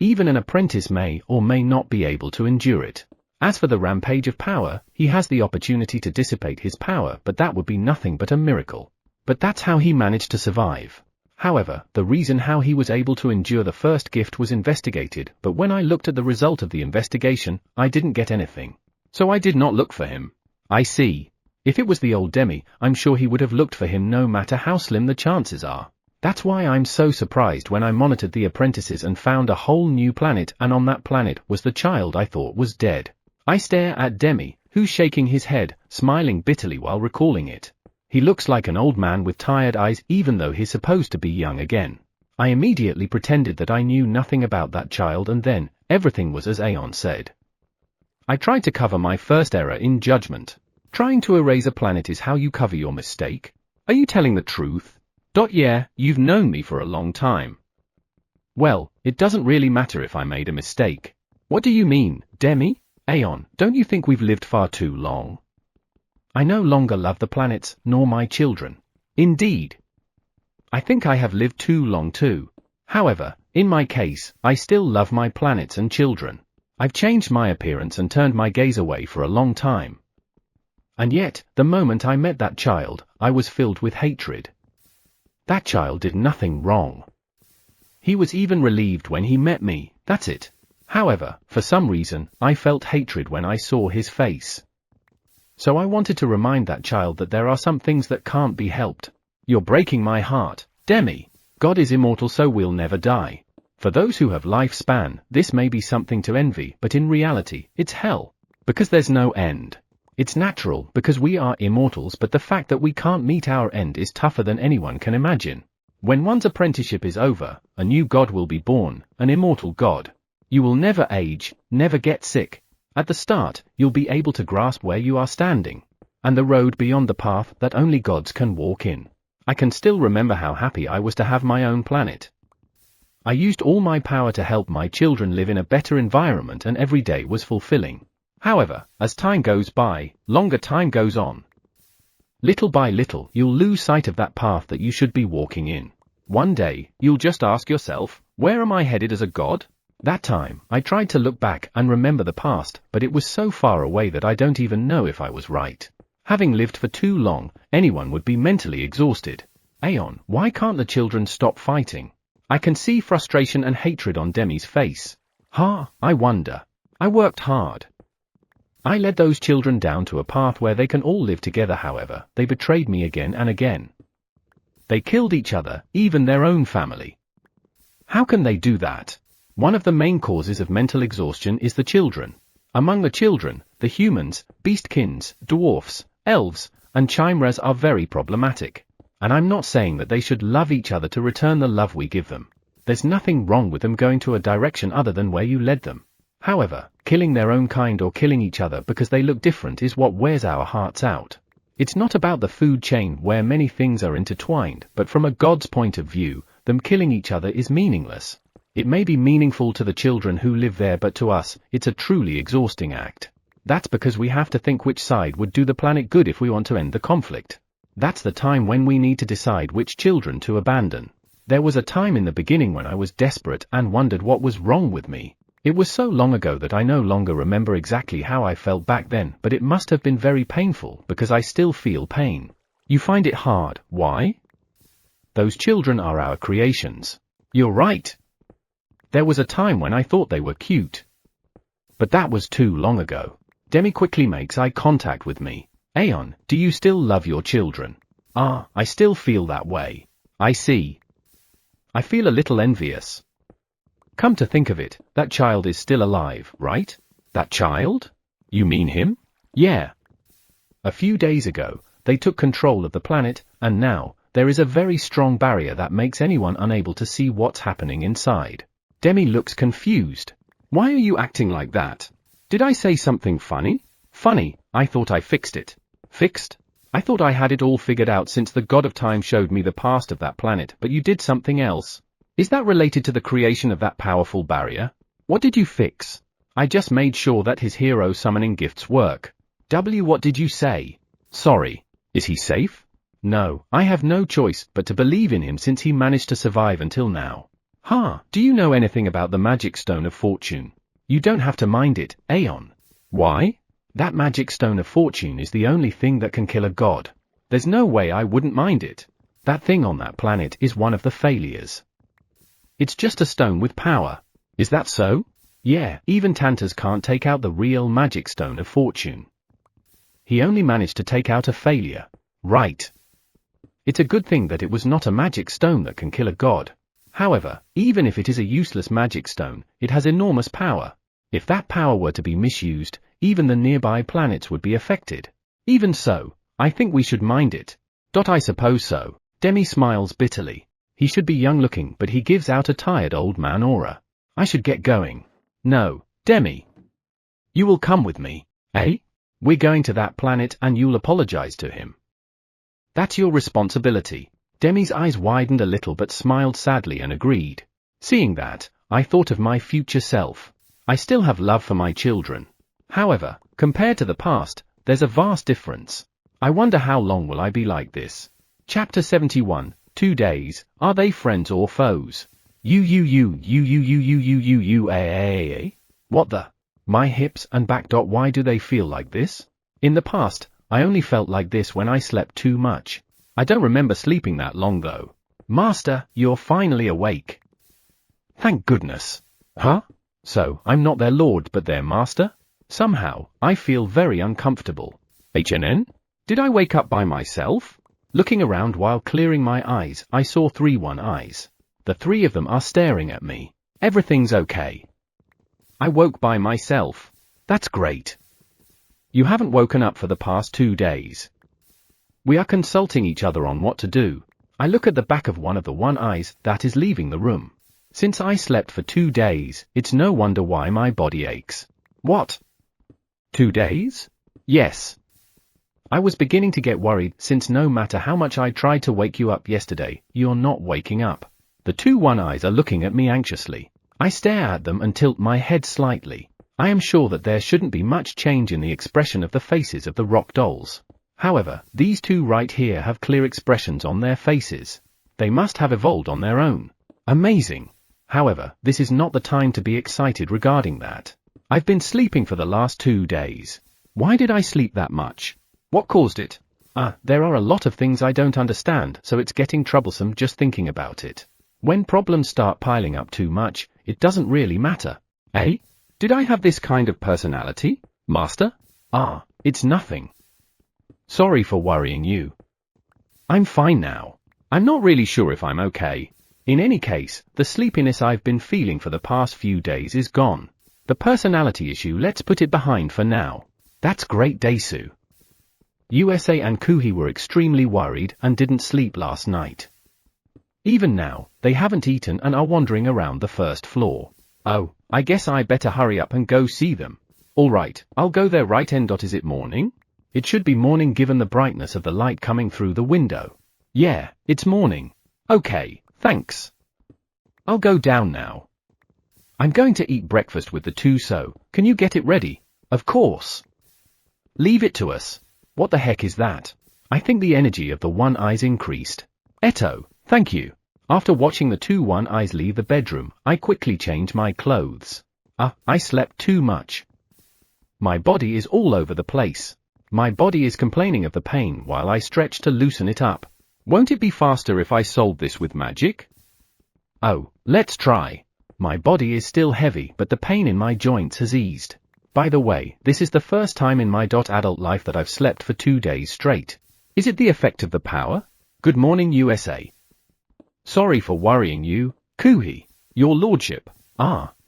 Even an apprentice may or may not be able to endure it. As for the rampage of power, he has the opportunity to dissipate his power, but that would be nothing but a miracle. But that's how he managed to survive. However, the reason how he was able to endure the first gift was investigated, but when I looked at the result of the investigation, I didn't get anything. So I did not look for him. I see. If it was the old Demi, I'm sure he would have looked for him no matter how slim the chances are. That's why I'm so surprised when I monitored the apprentices and found a whole new planet, and on that planet was the child I thought was dead. I stare at Demi, who's shaking his head, smiling bitterly while recalling it. He looks like an old man with tired eyes even though he's supposed to be young again. I immediately pretended that I knew nothing about that child and then, everything was as Aeon said. I tried to cover my first error in judgment. Trying to erase a planet is how you cover your mistake? Are you telling the truth? Yeah, you've known me for a long time. Well, it doesn't really matter if I made a mistake. What do you mean, Demi? Aeon, don't you think we've lived far too long? I no longer love the planets, nor my children. Indeed. I think I have lived too long too. However, in my case, I still love my planets and children. I've changed my appearance and turned my gaze away for a long time. And yet, the moment I met that child, I was filled with hatred. That child did nothing wrong. He was even relieved when he met me, that's it. However, for some reason, I felt hatred when I saw his face. So I wanted to remind that child that there are some things that can't be helped. You're breaking my heart, Demi. God is immortal, so we'll never die. For those who have lifespan, this may be something to envy, but in reality, it's hell. Because there's no end. It's natural because we are immortals, but the fact that we can't meet our end is tougher than anyone can imagine. When one's apprenticeship is over, a new god will be born, an immortal god. You will never age, never get sick. At the start, you'll be able to grasp where you are standing, and the road beyond the path that only gods can walk in. I can still remember how happy I was to have my own planet. I used all my power to help my children live in a better environment, and every day was fulfilling. However, as time goes by, longer time goes on. Little by little, you'll lose sight of that path that you should be walking in. One day, you'll just ask yourself, where am I headed as a god? That time, I tried to look back and remember the past, but it was so far away that I don't even know if I was right. Having lived for too long, anyone would be mentally exhausted. Aeon, why can't the children stop fighting? I can see frustration and hatred on Demi's face. I wonder. I worked hard. I led those children down to a path where they can all live together, however, they betrayed me again and again. They killed each other, even their own family. How can they do that? One of the main causes of mental exhaustion is the children. Among the children, the humans, beastkins, dwarfs, elves, and chimeras are very problematic. And I'm not saying that they should love each other to return the love we give them. There's nothing wrong with them going to a direction other than where you led them. However, killing their own kind or killing each other because they look different is what wears our hearts out. It's not about the food chain where many things are intertwined, but from a god's point of view, them killing each other is meaningless. It may be meaningful to the children who live there, but to us, it's a truly exhausting act. That's because we have to think which side would do the planet good if we want to end the conflict. That's the time when we need to decide which children to abandon. There was a time in the beginning when I was desperate and wondered what was wrong with me. It was so long ago that I no longer remember exactly how I felt back then, but it must have been very painful because I still feel pain. You find it hard, why? Those children are our creations. You're right. There was a time when I thought they were cute. But that was too long ago. Demi quickly makes eye contact with me. Aeon, do you still love your children? I still feel that way. I see. I feel a little envious. Come to think of it, that child is still alive, right? That child? You mean him? Yeah. A few days ago, they took control of the planet, and now, there is a very strong barrier that makes anyone unable to see what's happening inside. Demi looks confused. Why are you acting like that? Did I say something funny? Funny, I thought I fixed it. Fixed? I thought I had it all figured out since the god of time showed me the past of that planet, but you did something else. Is that related to the creation of that powerful barrier? What did you fix? I just made sure that his hero summoning gifts work. What did you say? Sorry. Is he safe? No, I have no choice but to believe in him since he managed to survive until now. Do you know anything about the magic stone of fortune? You don't have to mind it, Aeon. Why? That magic stone of fortune is the only thing that can kill a god. There's no way I wouldn't mind it. That thing on that planet is one of the failures. It's just a stone with power. Is that so? Yeah, even Tantas can't take out the real magic stone of fortune. He only managed to take out a failure. Right. It's a good thing that it was not a magic stone that can kill a god. However, even if it is a useless magic stone, it has enormous power. If that power were to be misused, even the nearby planets would be affected. Even so, I think we should mind it. I suppose so. Demi smiles bitterly. He should be young-looking, but he gives out a tired old man aura. I should get going. No, Demi. You will come with me, eh? We're going to that planet and you'll apologize to him. That's your responsibility. Demi's eyes widened a little but smiled sadly and agreed. Seeing that, I thought of my future self. I still have love for my children. However, compared to the past, there's a vast difference. I wonder how long will I be like this. Chapter 71, 2 days, are they friends or foes? What the? My hips and back. Why do they feel like this? In the past, I only felt like this when I slept too much. I don't remember sleeping that long though. Master, you're finally awake. Thank goodness. Huh? So, I'm not their lord but their master? Somehow, I feel very uncomfortable. HNN? Did I wake up by myself? Looking around while clearing my eyes, I saw 3 one-eyes. The 3 of them are staring at me. Everything's okay. I woke by myself. That's great. You haven't woken up for the past 2 days. We are consulting each other on what to do. I look at the back of one of the one-eyes that is leaving the room. Since I slept for 2 days, it's no wonder why my body aches. What? 2 days? Yes. I was beginning to get worried since no matter how much I tried to wake you up yesterday, you're not waking up. The 2 one-eyes are looking at me anxiously. I stare at them and tilt my head slightly. I am sure that there shouldn't be much change in the expression of the faces of the rock dolls. However, these 2 right here have clear expressions on their faces. They must have evolved on their own. Amazing. However, this is not the time to be excited regarding that. I've been sleeping for the last 2 days. Why did I sleep that much? What caused it? There are a lot of things I don't understand, so it's getting troublesome just thinking about it. When problems start piling up too much, it doesn't really matter. Eh? Did I have this kind of personality, Master? It's nothing. Sorry for worrying you. I'm fine now. I'm not really sure if I'm okay. In any case, the sleepiness I've been feeling for the past few days is gone. The personality issue, let's put it behind for now. That's great, Desu. USA and Kuhi were extremely worried and didn't sleep last night. Even now, they haven't eaten and are wandering around the first floor. Oh, I guess I better hurry up and go see them. Alright, I'll go there right end. Is it morning? It should be morning given the brightness of the light coming through the window. Yeah, it's morning. Okay, thanks. I'll go down now. I'm going to eat breakfast with the 2, so can you get it ready? Of course. Leave it to us. What the heck is that? I think the energy of the one-eyes increased. Eto, thank you. After watching the 2 one-eyes leave the bedroom, I quickly changed my clothes. I slept too much. My body is all over the place. My body is complaining of the pain while I stretch to loosen it up. Won't it be faster if I solve this with magic? Oh, let's try. My body is still heavy, but the pain in my joints has eased. By the way, this is the first time in my adult life that I've slept for 2 days straight. Is it the effect of the power? Good morning, USA. Sorry for worrying you, Kuhi. Your lordship.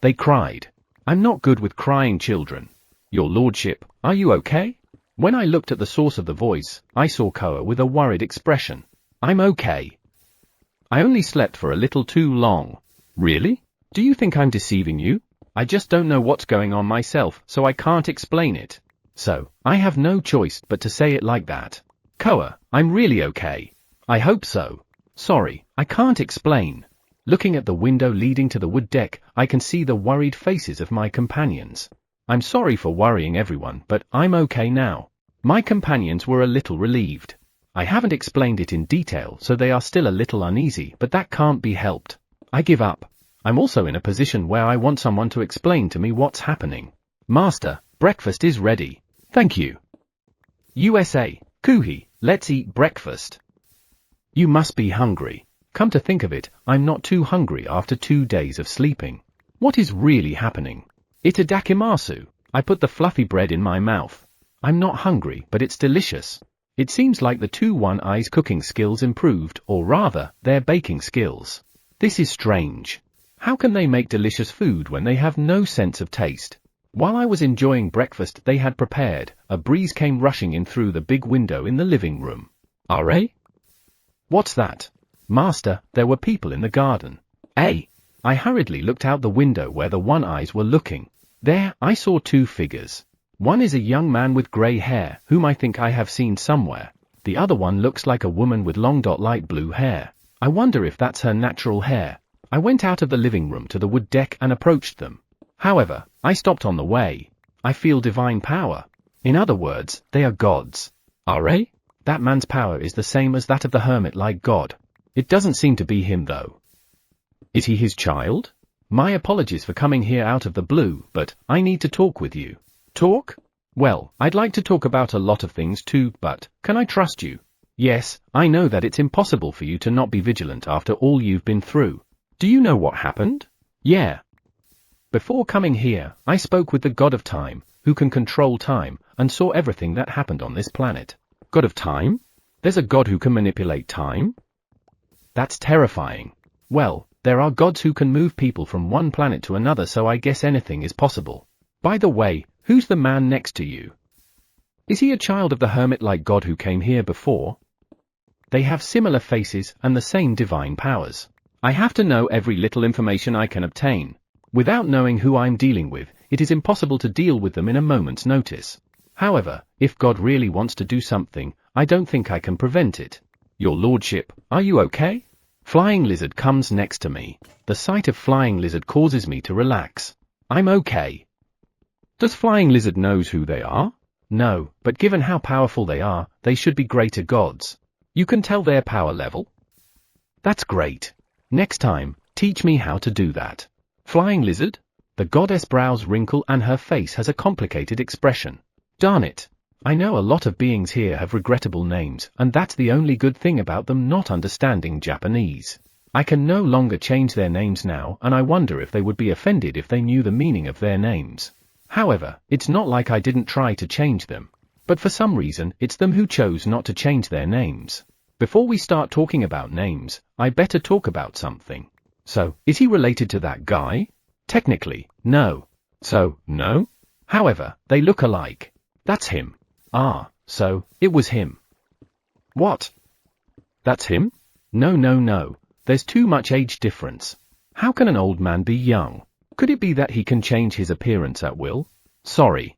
They cried. I'm not good with crying children. Your lordship, are you okay? When I looked at the source of the voice, I saw Koa with a worried expression. I'm okay. I only slept for a little too long. Really? Do you think I'm deceiving you? I just don't know what's going on myself, so I can't explain it. So, I have no choice but to say it like that. Koa, I'm really okay. I hope so. Sorry, I can't explain. Looking at the window leading to the wood deck, I can see the worried faces of my companions. I'm sorry for worrying everyone, but I'm okay now. My companions were a little relieved. I haven't explained it in detail, so they are still a little uneasy, but that can't be helped. I give up. I'm also in a position where I want someone to explain to me what's happening. Master, breakfast is ready. Thank you. USA, Kuhi, let's eat breakfast. You must be hungry. Come to think of it, I'm not too hungry after 2 days of sleeping. What is really happening? Itadakimasu. I put the fluffy bread in my mouth. I'm not hungry, but it's delicious. It seems like the two One-Eye's cooking skills improved, or rather, their baking skills. This is strange. How can they make delicious food when they have no sense of taste? While I was enjoying breakfast they had prepared, a breeze came rushing in through the big window in the living room. Are? What's that? Master, there were people in the garden. I hurriedly looked out the window where the One-Eyes were looking. There, I saw two figures. One is a young man with grey hair, whom I think I have seen somewhere. The other one looks like a woman with long light blue hair. I wonder if that's her natural hair. I went out of the living room to the wood deck and approached them. However, I stopped on the way. I feel divine power. In other words, they are gods. Are? That man's power is the same as that of the hermit-like god. It doesn't seem to be him though. Is he his child? My apologies for coming here out of the blue, but I need to talk with you. Talk? Well, I'd like to talk about a lot of things too, but can I trust you? Yes, I know that it's impossible for you to not be vigilant after all you've been through. Do you know what happened? Yeah. Before coming here, I spoke with the god of time, who can control time, and saw everything that happened on this planet. God of time? There's a god who can manipulate time? That's terrifying. Well, there are gods who can move people from one planet to another, so I guess anything is possible. By the way, who's the man next to you? Is he a child of the hermit-like god who came here before? They have similar faces and the same divine powers. I have to know every little information I can obtain. Without knowing who I'm dealing with, it is impossible to deal with them in a moment's notice. However, if God really wants to do something, I don't think I can prevent it. Your lordship, are you okay? Flying lizard comes next to me. The sight of flying lizard causes me to relax. I'm okay. Does flying lizard knows who they are? No, but given how powerful they are, they should be greater gods. You can tell their power level? That's great. Next time, teach me how to do that. Flying lizard? The goddess brows wrinkle and her face has a complicated expression. Darn it. I know a lot of beings here have regrettable names, and that's the only good thing about them not understanding Japanese. I can no longer change their names now, and I wonder if they would be offended if they knew the meaning of their names. However, it's not like I didn't try to change them. But for some reason, it's them who chose not to change their names. Before we start talking about names, I better talk about something. So, is he related to that guy? Technically, no. So, no? However, they look alike. That's him. Ah, so, it was him. What? That's him? No. There's too much age difference. How can an old man be young? Could it be that he can change his appearance at will? Sorry.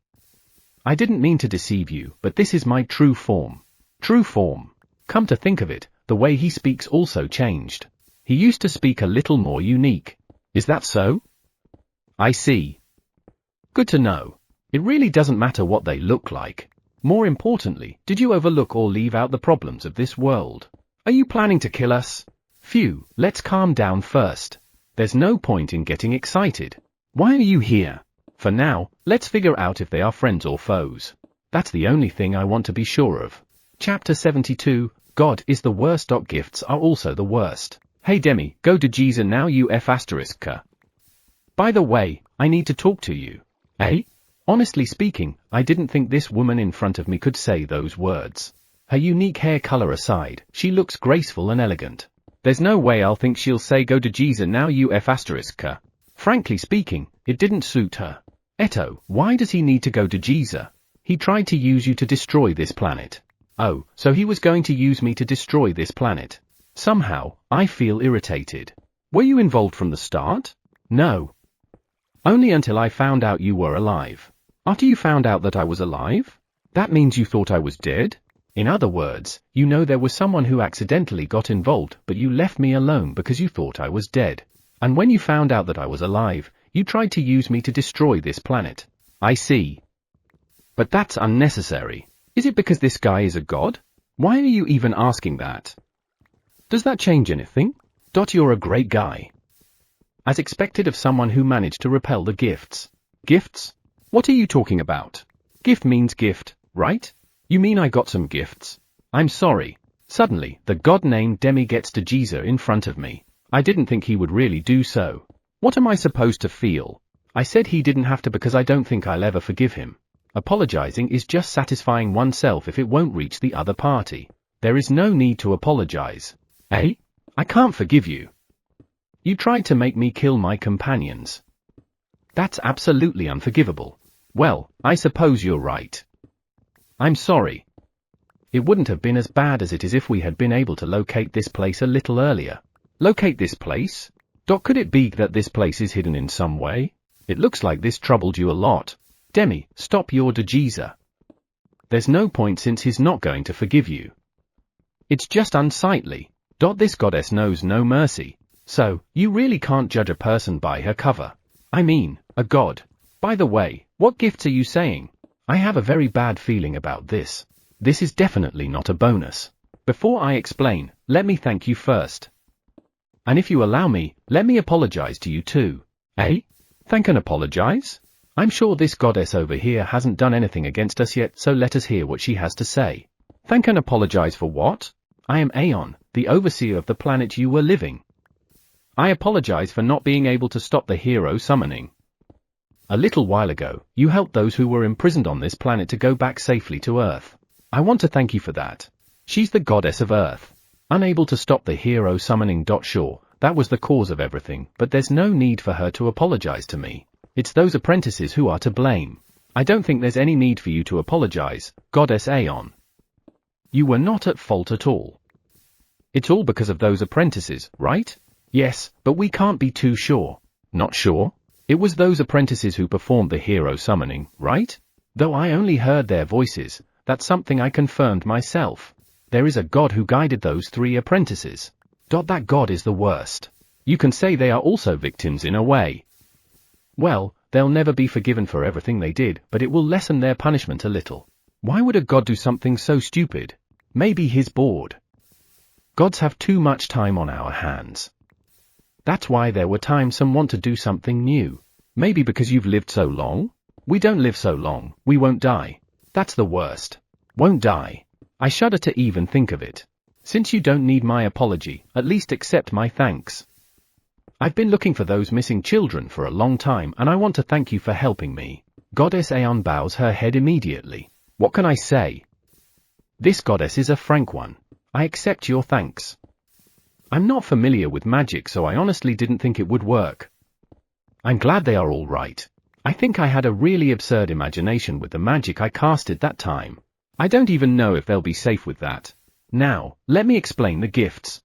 I didn't mean to deceive you, but this is my true form. True form. Come to think of it, the way he speaks also changed. He used to speak a little more unique. Is that so? I see. Good to know. It really doesn't matter what they look like. More importantly, did you overlook or leave out the problems of this world? Are you planning to kill us? Phew, let's calm down first. There's no point in getting excited. Why are you here? For now, let's figure out if they are friends or foes. That's the only thing I want to be sure of. Chapter 72, God is the worst. Gifts are also the worst. Hey Demi, go to Jesus now ***. By the way, I need to talk to you. Honestly speaking, I didn't think this woman in front of me could say those words. Her unique hair color aside, she looks graceful and elegant. There's no way I'll think she'll say go to Jesus now ***. Frankly speaking, it didn't suit her. Eto, why does he need to go to Jesus? He tried to use you to destroy this planet. Oh, so he was going to use me to destroy this planet. Somehow, I feel irritated. Were you involved from the start? No. Only until I found out you were alive. After you found out that I was alive? That means you thought I was dead? In other words, you know there was someone who accidentally got involved, but you left me alone because you thought I was dead. And when you found out that I was alive, you tried to use me to destroy this planet. I see. But that's unnecessary. Is it because this guy is a god? Why are you even asking that? Does that change anything? You're a great guy. As expected of someone who managed to repel the gifts. Gifts? What are you talking about? Gift means gift, right? You mean I got some gifts? I'm sorry. Suddenly, the god named Demi gets to Jesus in front of me. I didn't think he would really do so. What am I supposed to feel? I said he didn't have to because I don't think I'll ever forgive him. Apologizing is just satisfying oneself if it won't reach the other party. There is no need to apologize. Eh? I can't forgive you. You tried to make me kill my companions. That's absolutely unforgivable. Well, I suppose you're right. I'm sorry. It wouldn't have been as bad as it is if we had been able to locate this place a little earlier. Locate this place? Could it be that this place is hidden in some way? It looks like this troubled you a lot. Demi, stop your Jesus. There's no point since he's not going to forgive you. It's just unsightly. This goddess knows no mercy. So, you really can't judge a person by her cover. I mean, a god. By the way, what gifts are you saying? I have a very bad feeling about this. This is definitely not a bonus. Before I explain, let me thank you first. And if you allow me, let me apologize to you too. Eh? Thank and apologize? I'm sure this goddess over here hasn't done anything against us yet, so let us hear what she has to say. Thank and apologize for what? I am Aeon, the overseer of the planet you were living. I apologize for not being able to stop the hero summoning. A little while ago, you helped those who were imprisoned on this planet to go back safely to Earth. I want to thank you for that. She's the goddess of Earth. Unable to stop the hero summoning. Sure, that was the cause of everything, but there's no need for her to apologize to me. It's those apprentices who are to blame. I don't think there's any need for you to apologize, Goddess Aeon. You were not at fault at all. It's all because of those apprentices, right? Yes, but we can't be too sure. Not sure? It was those apprentices who performed the hero summoning, right? Though I only heard their voices, that's something I confirmed myself. There is a god who guided those 3 apprentices. That god is the worst. You can say they are also victims in a way. Well, they'll never be forgiven for everything they did, but it will lessen their punishment a little. Why would a god do something so stupid? Maybe he's bored. Gods have too much time on our hands. That's why there were times some want to do something new. Maybe because you've lived so long? We don't live so long, we won't die. That's the worst. Won't die. I shudder to even think of it. Since you don't need my apology, at least accept my thanks. I've been looking for those missing children for a long time and I want to thank you for helping me. Goddess Aeon bows her head immediately. What can I say? This goddess is a frank one. I accept your thanks. I'm not familiar with magic, so I honestly didn't think it would work. I'm glad they are all right. I think I had a really absurd imagination with the magic I casted that time. I don't even know if they'll be safe with that. Now, let me explain the gifts.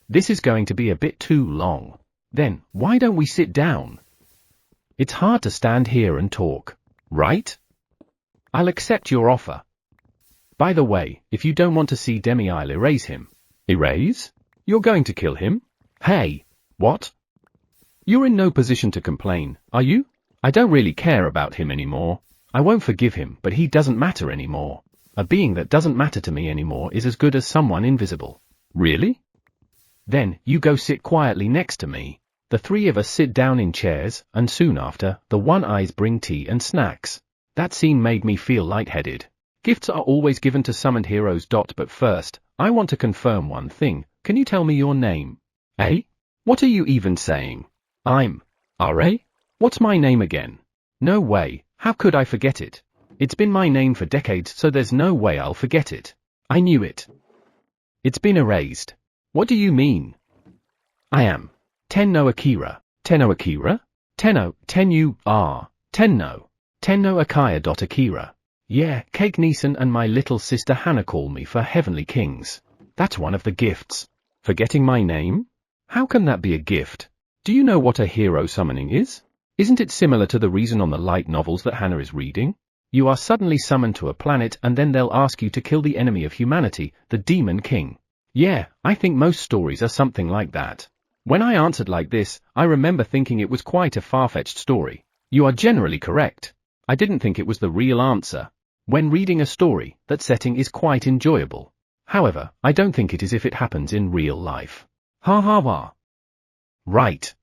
This is going to be a bit too long. Then, why don't we sit down? It's hard to stand here and talk, right? I'll accept your offer. By the way, if you don't want to see Demi, I'll erase him. Erase? You're going to kill him? Hey, what? You're in no position to complain, are you? I don't really care about him anymore. I won't forgive him, but he doesn't matter anymore. A being that doesn't matter to me anymore is as good as someone invisible. Really? Then, you go sit quietly next to me. The 3 of us sit down in chairs, and soon after, the one-eyes bring tea and snacks. That scene made me feel lightheaded. Gifts are always given to summoned heroes. But first, I want to confirm one thing. Can you tell me your name? Eh? What are you even saying? I'm R.A.? What's my name again? No way, how could I forget it? It's been my name for decades, so there's no way I'll forget it. I knew it. It's been erased. What do you mean? I am Tenno Akira. Tenno Akira? Tenno Tenno Akaya. Akira. Yeah, Cake Neeson and my little sister Hannah call me for Heavenly Kings. That's one of the gifts. Forgetting my name? How can that be a gift? Do you know what a hero summoning is? Isn't it similar to the reason on the light novels that Hannah is reading? You are suddenly summoned to a planet and then they'll ask you to kill the enemy of humanity, the Demon King. Yeah, I think most stories are something like that. When I answered like this, I remember thinking it was quite a far-fetched story. You are generally correct. I didn't think it was the real answer. When reading a story, that setting is quite enjoyable. However, I don't think it is if it happens in real life. Ha ha ha. Right.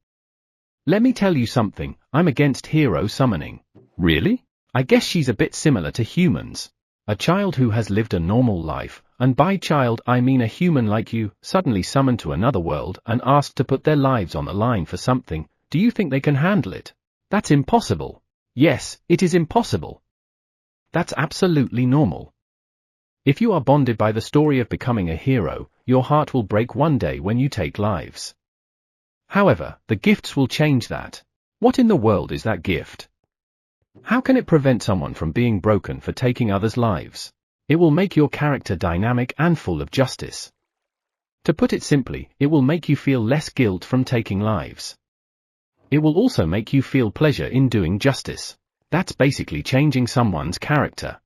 Let me tell you something, I'm against hero summoning. Really? I guess she's a bit similar to humans. A child who has lived a normal life, and by child I mean a human like you, suddenly summoned to another world and asked to put their lives on the line for something, do you think they can handle it? That's impossible. Yes, it is impossible. That's absolutely normal. If you are bonded by the story of becoming a hero, your heart will break one day when you take lives. However, the gifts will change that. What in the world is that gift? How can it prevent someone from being broken for taking others' lives? It will make your character dynamic and full of justice. To put it simply, it will make you feel less guilt from taking lives. It will also make you feel pleasure in doing justice. That's basically changing someone's character.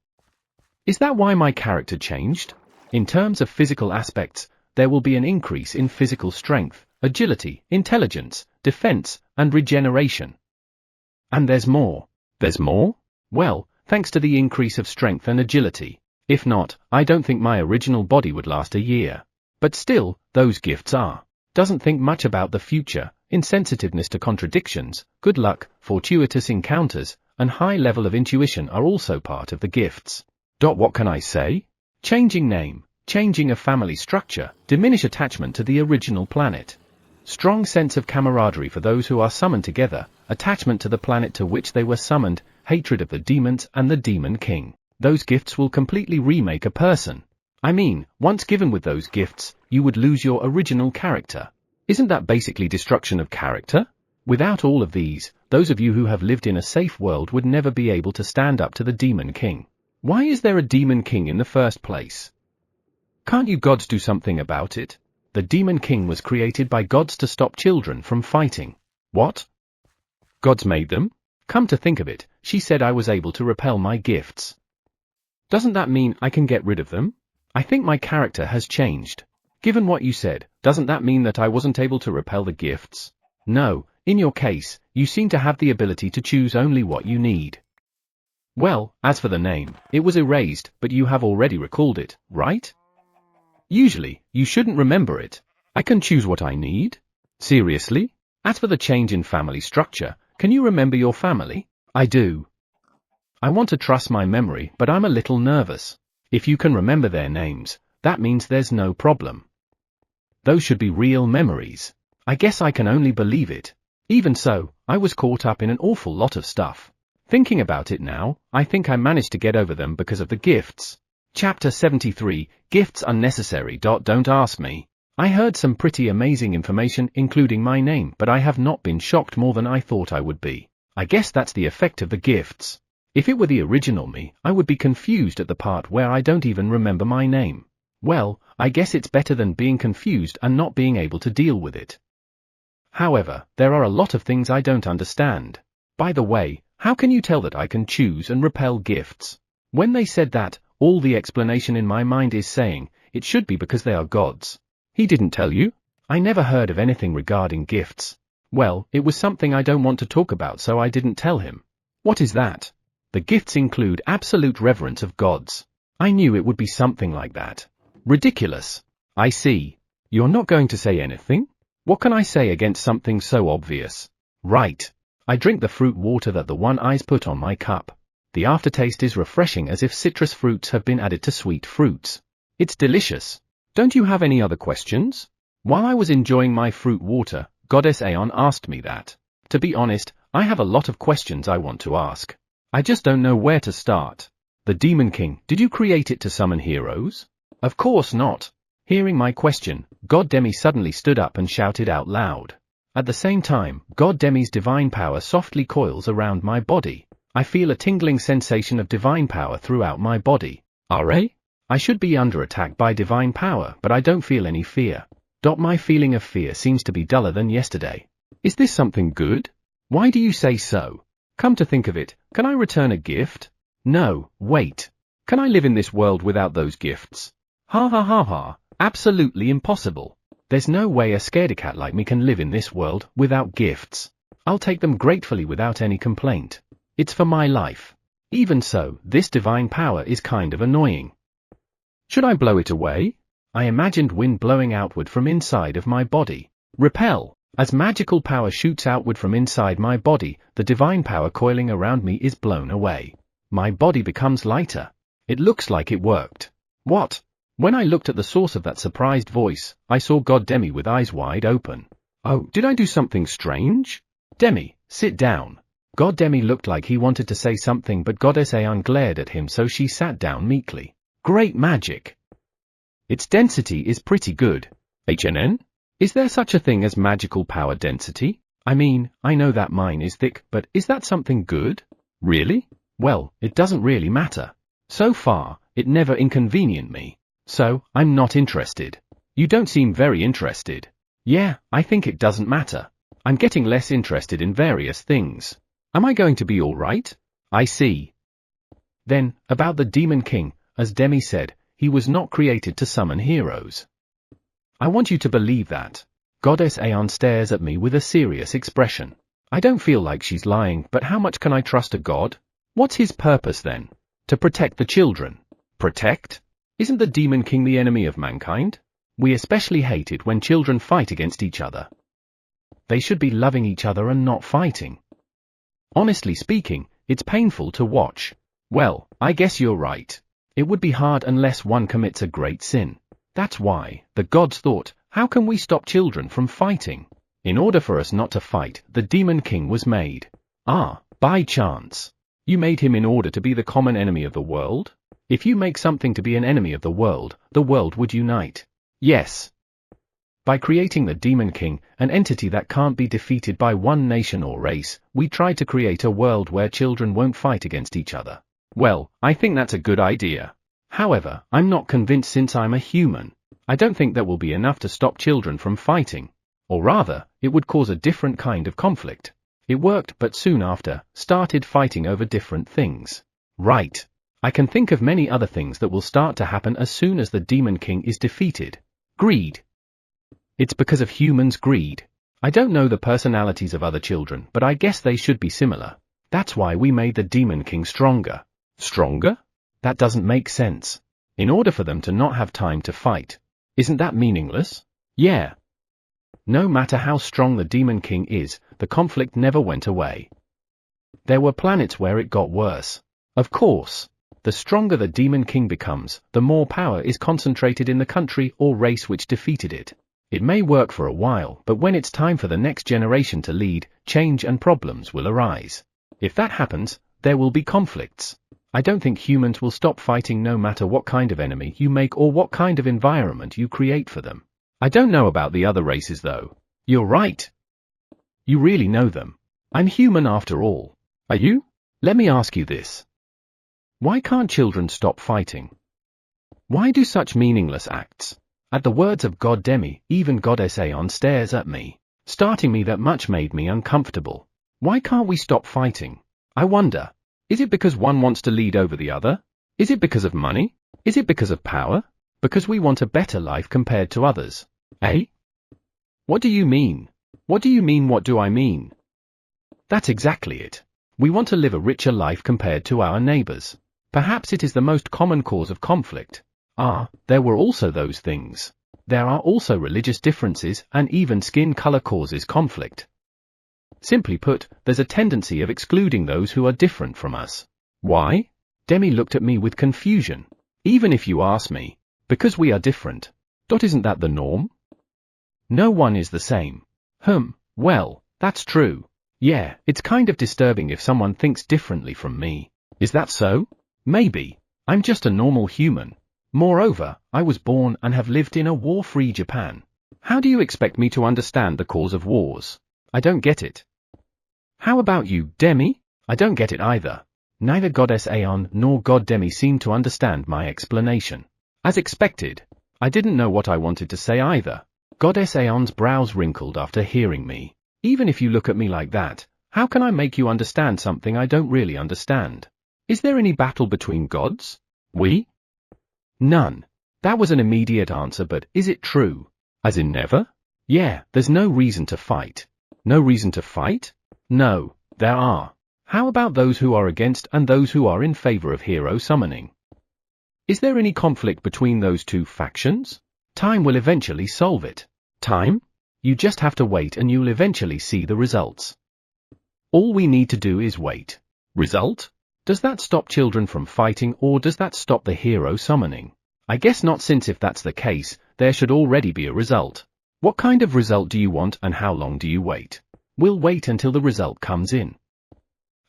Is that why my character changed? In terms of physical aspects, there will be an increase in physical strength, agility, intelligence, defense, and regeneration. And there's more. There's more? Well, thanks to the increase of strength and agility. If not, I don't think my original body would last a year. But still, those gifts are. Doesn't think much about the future, insensitiveness to contradictions, good luck, fortuitous encounters, and high level of intuition are also part of the gifts. What can I say? Changing name, changing of family structure, diminish attachment to the original planet. Strong sense of camaraderie for those who are summoned together, attachment to the planet to which they were summoned, hatred of the demons and the Demon King. Those gifts will completely remake a person. I mean, once given with those gifts, you would lose your original character. Isn't that basically destruction of character? Without all of these, those of you who have lived in a safe world would never be able to stand up to the Demon King. Why is there a Demon King in the first place? Can't you gods do something about it? The Demon King was created by gods to stop children from fighting. What? Gods made them? Come to think of it, she said I was able to repel my gifts. Doesn't that mean I can get rid of them? I think my character has changed. Given what you said, doesn't that mean that I wasn't able to repel the gifts? No, in your case, you seem to have the ability to choose only what you need. Well, as for the name, it was erased, but you have already recalled it, right? Usually, you shouldn't remember it. I can choose what I need? Seriously? As for the change in family structure, can you remember your family? I do. I want to trust my memory, but I'm a little nervous. If you can remember their names, that means there's no problem. Those should be real memories. I guess I can only believe it. Even so, I was caught up in an awful lot of stuff. Thinking about it now, I think I managed to get over them because of the gifts. Chapter 73, Gifts Unnecessary. Don't ask me. I heard some pretty amazing information including my name, but I have not been shocked more than I thought I would be. I guess that's the effect of the gifts. If it were the original me, I would be confused at the part where I don't even remember my name. Well, I guess it's better than being confused and not being able to deal with it. However, there are a lot of things I don't understand. By the way, how can you tell that I can choose and repel gifts? When they said that, all the explanation in my mind is saying, it should be because they are gods. He didn't tell you? I never heard of anything regarding gifts. Well, it was something I don't want to talk about, so I didn't tell him. What is that? The gifts include absolute reverence of gods. I knew it would be something like that. Ridiculous. I see. You're not going to say anything? What can I say against something so obvious? Right. I drink the fruit water that the one eyes put on my cup. The aftertaste is refreshing as if citrus fruits have been added to sweet fruits. It's delicious. Don't you have any other questions? While I was enjoying my fruit water, Goddess Aeon asked me that. To be honest, I have a lot of questions I want to ask. I just don't know where to start. The Demon King, did you create it to summon heroes? Of course not. Hearing my question, God Demi suddenly stood up and shouted out loud. At the same time, God Demi's divine power softly coils around my body. I feel a tingling sensation of divine power throughout my body. I should be under attack by divine power, but I don't feel any fear. My feeling of fear seems to be duller than yesterday. Is this something good? Why do you say so? Come to think of it, can I return a gift? No, wait. Can I live in this world without those gifts? Ha ha ha ha, absolutely impossible. There's no way a scaredy cat like me can live in this world without gifts. I'll take them gratefully without any complaint. It's for my life. Even so, this divine power is kind of annoying. Should I blow it away? I imagined wind blowing outward from inside of my body. Repel. As magical power shoots outward from inside my body, the divine power coiling around me is blown away. My body becomes lighter. It looks like it worked. What? When I looked at the source of that surprised voice, I saw God Demi with eyes wide open. Oh, did I do something strange? Demi, sit down. God Demi looked like he wanted to say something, but Goddess Aeon glared at him, so she sat down meekly. Great magic. Its density is pretty good. HNN? Is there such a thing as magical power density? I mean, I know that mine is thick, but is that something good? Really? Well, it doesn't really matter. So far, it never inconvenienced me. So, I'm not interested. You don't seem very interested. Yeah, I think it doesn't matter. I'm getting less interested in various things. Am I going to be alright? I see. Then, about the Demon King, as Demi said, he was not created to summon heroes. I want you to believe that. Goddess Aeon stares at me with a serious expression. I don't feel like she's lying, but how much can I trust a god? What's his purpose then? To protect the children. Protect? Isn't the Demon King the enemy of mankind? We especially hate it when children fight against each other. They should be loving each other and not fighting. Honestly speaking, it's painful to watch. Well, I guess you're right. It would be hard unless one commits a great sin. That's why the gods thought, how can we stop children from fighting? In order for us not to fight, the Demon King was made. Ah, by chance. You made him in order to be the common enemy of the world? If you make something to be an enemy of the world would unite. Yes. By creating the Demon King, an entity that can't be defeated by one nation or race, we try to create a world where children won't fight against each other. Well, I think that's a good idea. However, I'm not convinced since I'm a human. I don't think that will be enough to stop children from fighting. Or rather, it would cause a different kind of conflict. It worked, but soon after, started fighting over different things. Right. I can think of many other things that will start to happen as soon as the Demon King is defeated. Greed. It's because of humans' greed. I don't know the personalities of other children, but I guess they should be similar. That's why we made the Demon King stronger. Stronger? That doesn't make sense. In order for them to not have time to fight. Isn't that meaningless? Yeah. No matter how strong the Demon King is, the conflict never went away. There were planets where it got worse. Of course. The stronger the Demon King becomes, the more power is concentrated in the country or race which defeated it. It may work for a while, but when it's time for the next generation to lead, change and problems will arise. If that happens, there will be conflicts. I don't think humans will stop fighting no matter what kind of enemy you make or what kind of environment you create for them. I don't know about the other races though. You're right. You really know them. I'm human after all. Are you? Let me ask you this. Why can't children stop fighting? Why do such meaningless acts? At the words of God Demi, even Goddess Aeon stares at me. Starting me that much made me uncomfortable. Why can't we stop fighting? I wonder. Is it because one wants to lead over the other? Is it because of money? Is it because of power? Because we want a better life compared to others? Eh? What do you mean? What do you mean? What do I mean? That's exactly it. We want to live a richer life compared to our neighbors. Perhaps it is the most common cause of conflict. There were also those things. There are also religious differences, and even skin color causes conflict. Simply put, there's a tendency of excluding those who are different from us. Why? Demi looked at me with confusion. Even if you ask me, because we are different. Isn't that the norm? No one is the same. Well, that's true. Yeah, it's kind of disturbing if someone thinks differently from me. Is that so? Maybe. I'm just a normal human. Moreover, I was born and have lived in a war-free Japan. How do you expect me to understand the cause of wars? I don't get it. How about you, Demi? I don't get it either. Neither Goddess Aeon nor God Demi seemed to understand my explanation. As expected, I didn't know what I wanted to say either. Goddess Aeon's brows wrinkled after hearing me. Even if you look at me like that, how can I make you understand something I don't really understand? Is there any battle between gods? We? None. That was an immediate answer, but is it true? As in never? Yeah, there's no reason to fight. No reason to fight? No, there are. How about those who are against and those who are in favor of hero summoning? Is there any conflict between those two factions? Time will eventually solve it. Time? You just have to wait and you'll eventually see the results. All we need to do is wait. Result? Does that stop children from fighting, or does that stop the hero summoning? I guess not, since if that's the case, there should already be a result. What kind of result do you want and how long do you wait? We'll wait until the result comes in.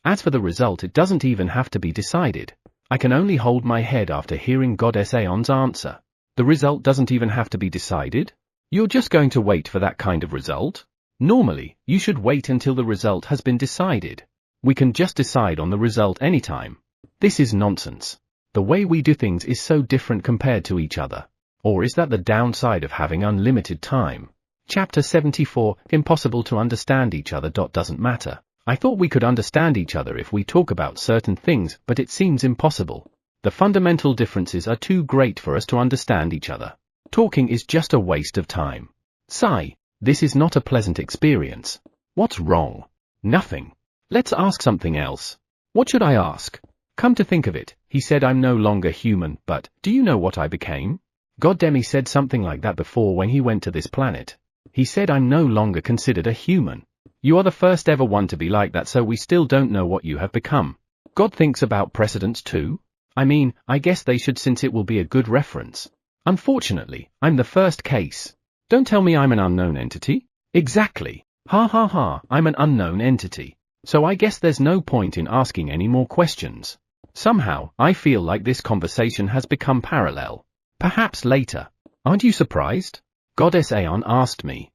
As for the result, it doesn't even have to be decided. I can only hold my head after hearing Goddess Aeon's answer. The result doesn't even have to be decided? You're just going to wait for that kind of result? Normally, you should wait until the result has been decided. We can just decide on the result anytime. This is nonsense. The way we do things is so different compared to each other. Or is that the downside of having unlimited time? Chapter 74, Impossible to understand each other. Doesn't matter. I thought we could understand each other if we talk about certain things, but it seems impossible. The fundamental differences are too great for us to understand each other. Talking is just a waste of time. Sigh, this is not a pleasant experience. What's wrong? Nothing. Let's ask something else. What should I ask? Come to think of it, he said I'm no longer human, but do you know what I became? God Demi said something like that before when he went to this planet. He said I'm no longer considered a human. You are the first ever one to be like that, so we still don't know what you have become. God thinks about precedents too? I mean, I guess they should, since it will be a good reference. Unfortunately, I'm the first case. Don't tell me I'm an unknown entity? Exactly. Ha ha ha, I'm an unknown entity. So I guess there's no point in asking any more questions. Somehow, I feel like this conversation has become parallel. Perhaps later. Aren't you surprised? Goddess Aeon asked me.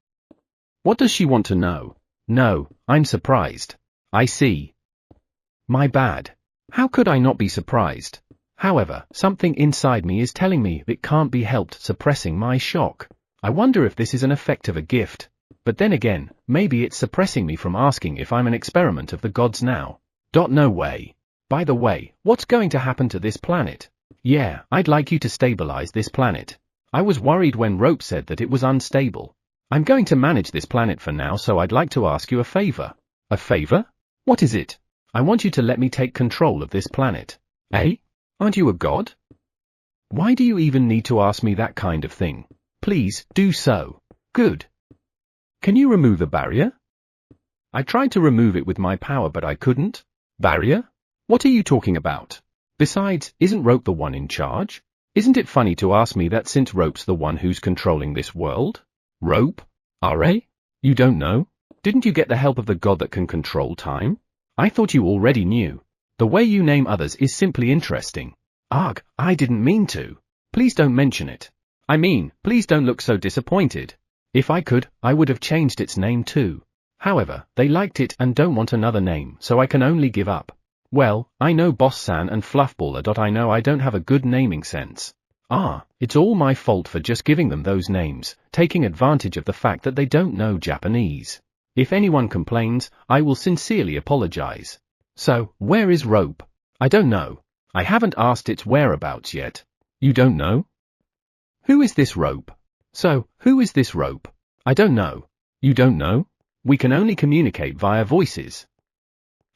What does she want to know? No, I'm surprised. I see. My bad. How could I not be surprised? However, something inside me is telling me it can't be helped, suppressing my shock. I wonder if this is an effect of a gift. But then again, maybe it's suppressing me from asking if I'm an experiment of the gods now. No way. By the way, what's going to happen to this planet? Yeah, I'd like you to stabilize this planet. I was worried when Rope said that it was unstable. I'm going to manage this planet for now, so I'd like to ask you a favor. A favor? What is it? I want you to let me take control of this planet. Eh? Aren't you a god? Why do you even need to ask me that kind of thing? Please, do so. Good. Can you remove the barrier? I tried to remove it with my power, but I couldn't. Barrier? What are you talking about? Besides, isn't Rope the one in charge? Isn't it funny to ask me that, since Rope's the one who's controlling this world? Rope? R.A.? You don't know? Didn't you get the help of the god that can control time? I thought you already knew. The way you name others is simply interesting. Arg, I didn't mean to. Please don't mention it. I mean, please don't look so disappointed. If I could, I would have changed its name too. However, they liked it and don't want another name, so I can only give up. Well, I know Boss-san and Fluffballer. I know I don't have a good naming sense. It's all my fault for just giving them those names, taking advantage of the fact that they don't know Japanese. If anyone complains, I will sincerely apologize. So, where is Rope? I don't know. I haven't asked its whereabouts yet. You don't know? Who is this Rope? So, who is this Rope? I don't know. You don't know? We can only communicate via voices.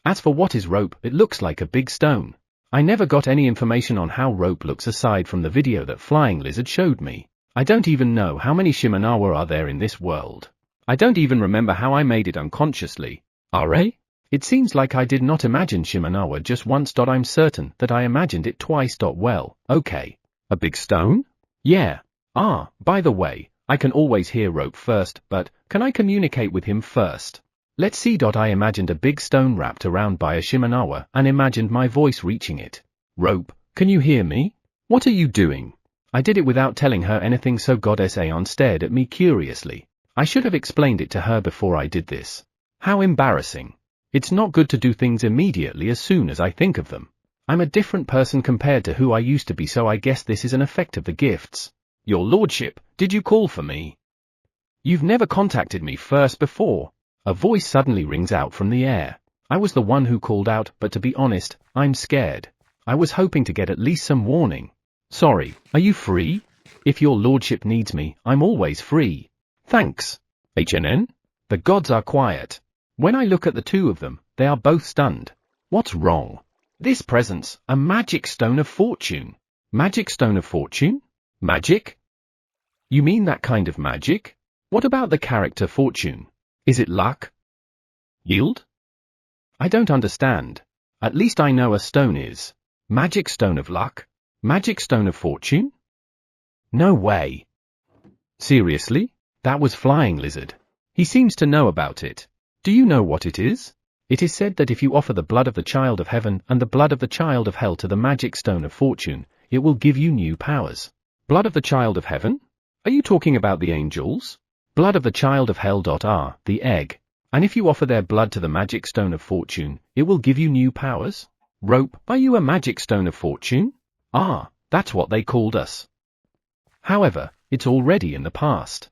As for what is Rope, it looks like a big stone. I never got any information on how Rope looks aside from the video that Flying Lizard showed me. I don't even know how many Shimenawa are there in this world. I don't even remember how I made it unconsciously. R.A.? It seems like I did not imagine Shimenawa just once. I'm certain that I imagined it twice. Well, okay. A big stone? Yeah. By the way, I can always hear Rope first, but can I communicate with him first? Let's see. I imagined a big stone wrapped around by a Shimenawa and imagined my voice reaching it. Rope, can you hear me? What are you doing? I did it without telling her anything, so Goddess Aeon stared at me curiously. I should have explained it to her before I did this. How embarrassing. It's not good to do things immediately as soon as I think of them. I'm a different person compared to who I used to be, so I guess this is an effect of the gifts. Your lordship, did you call for me? You've never contacted me first before. A voice suddenly rings out from the air. I was the one who called out, but to be honest, I'm scared. I was hoping to get at least some warning. Sorry, are you free? If your lordship needs me, I'm always free. Thanks. HNN? The gods are quiet. When I look at the two of them, they are both stunned. What's wrong? This presents a magic stone of fortune. Magic stone of fortune? Magic? You mean that kind of magic? What about the character fortune? Is it luck? Yield? I don't understand. At least I know a stone is. Magic stone of luck? Magic stone of fortune? No way. Seriously? That was Flying Lizard. He seems to know about it. Do you know what it is? It is said that if you offer the blood of the child of heaven and the blood of the child of hell to the magic stone of fortune, it will give you new powers. Blood of the child of heaven? Are you talking about the angels? Blood of the child of hell. The egg. And if you offer their blood to the magic stone of fortune, it will give you new powers? Rope, are you a magic stone of fortune? Ah, that's what they called us. However, it's already in the past.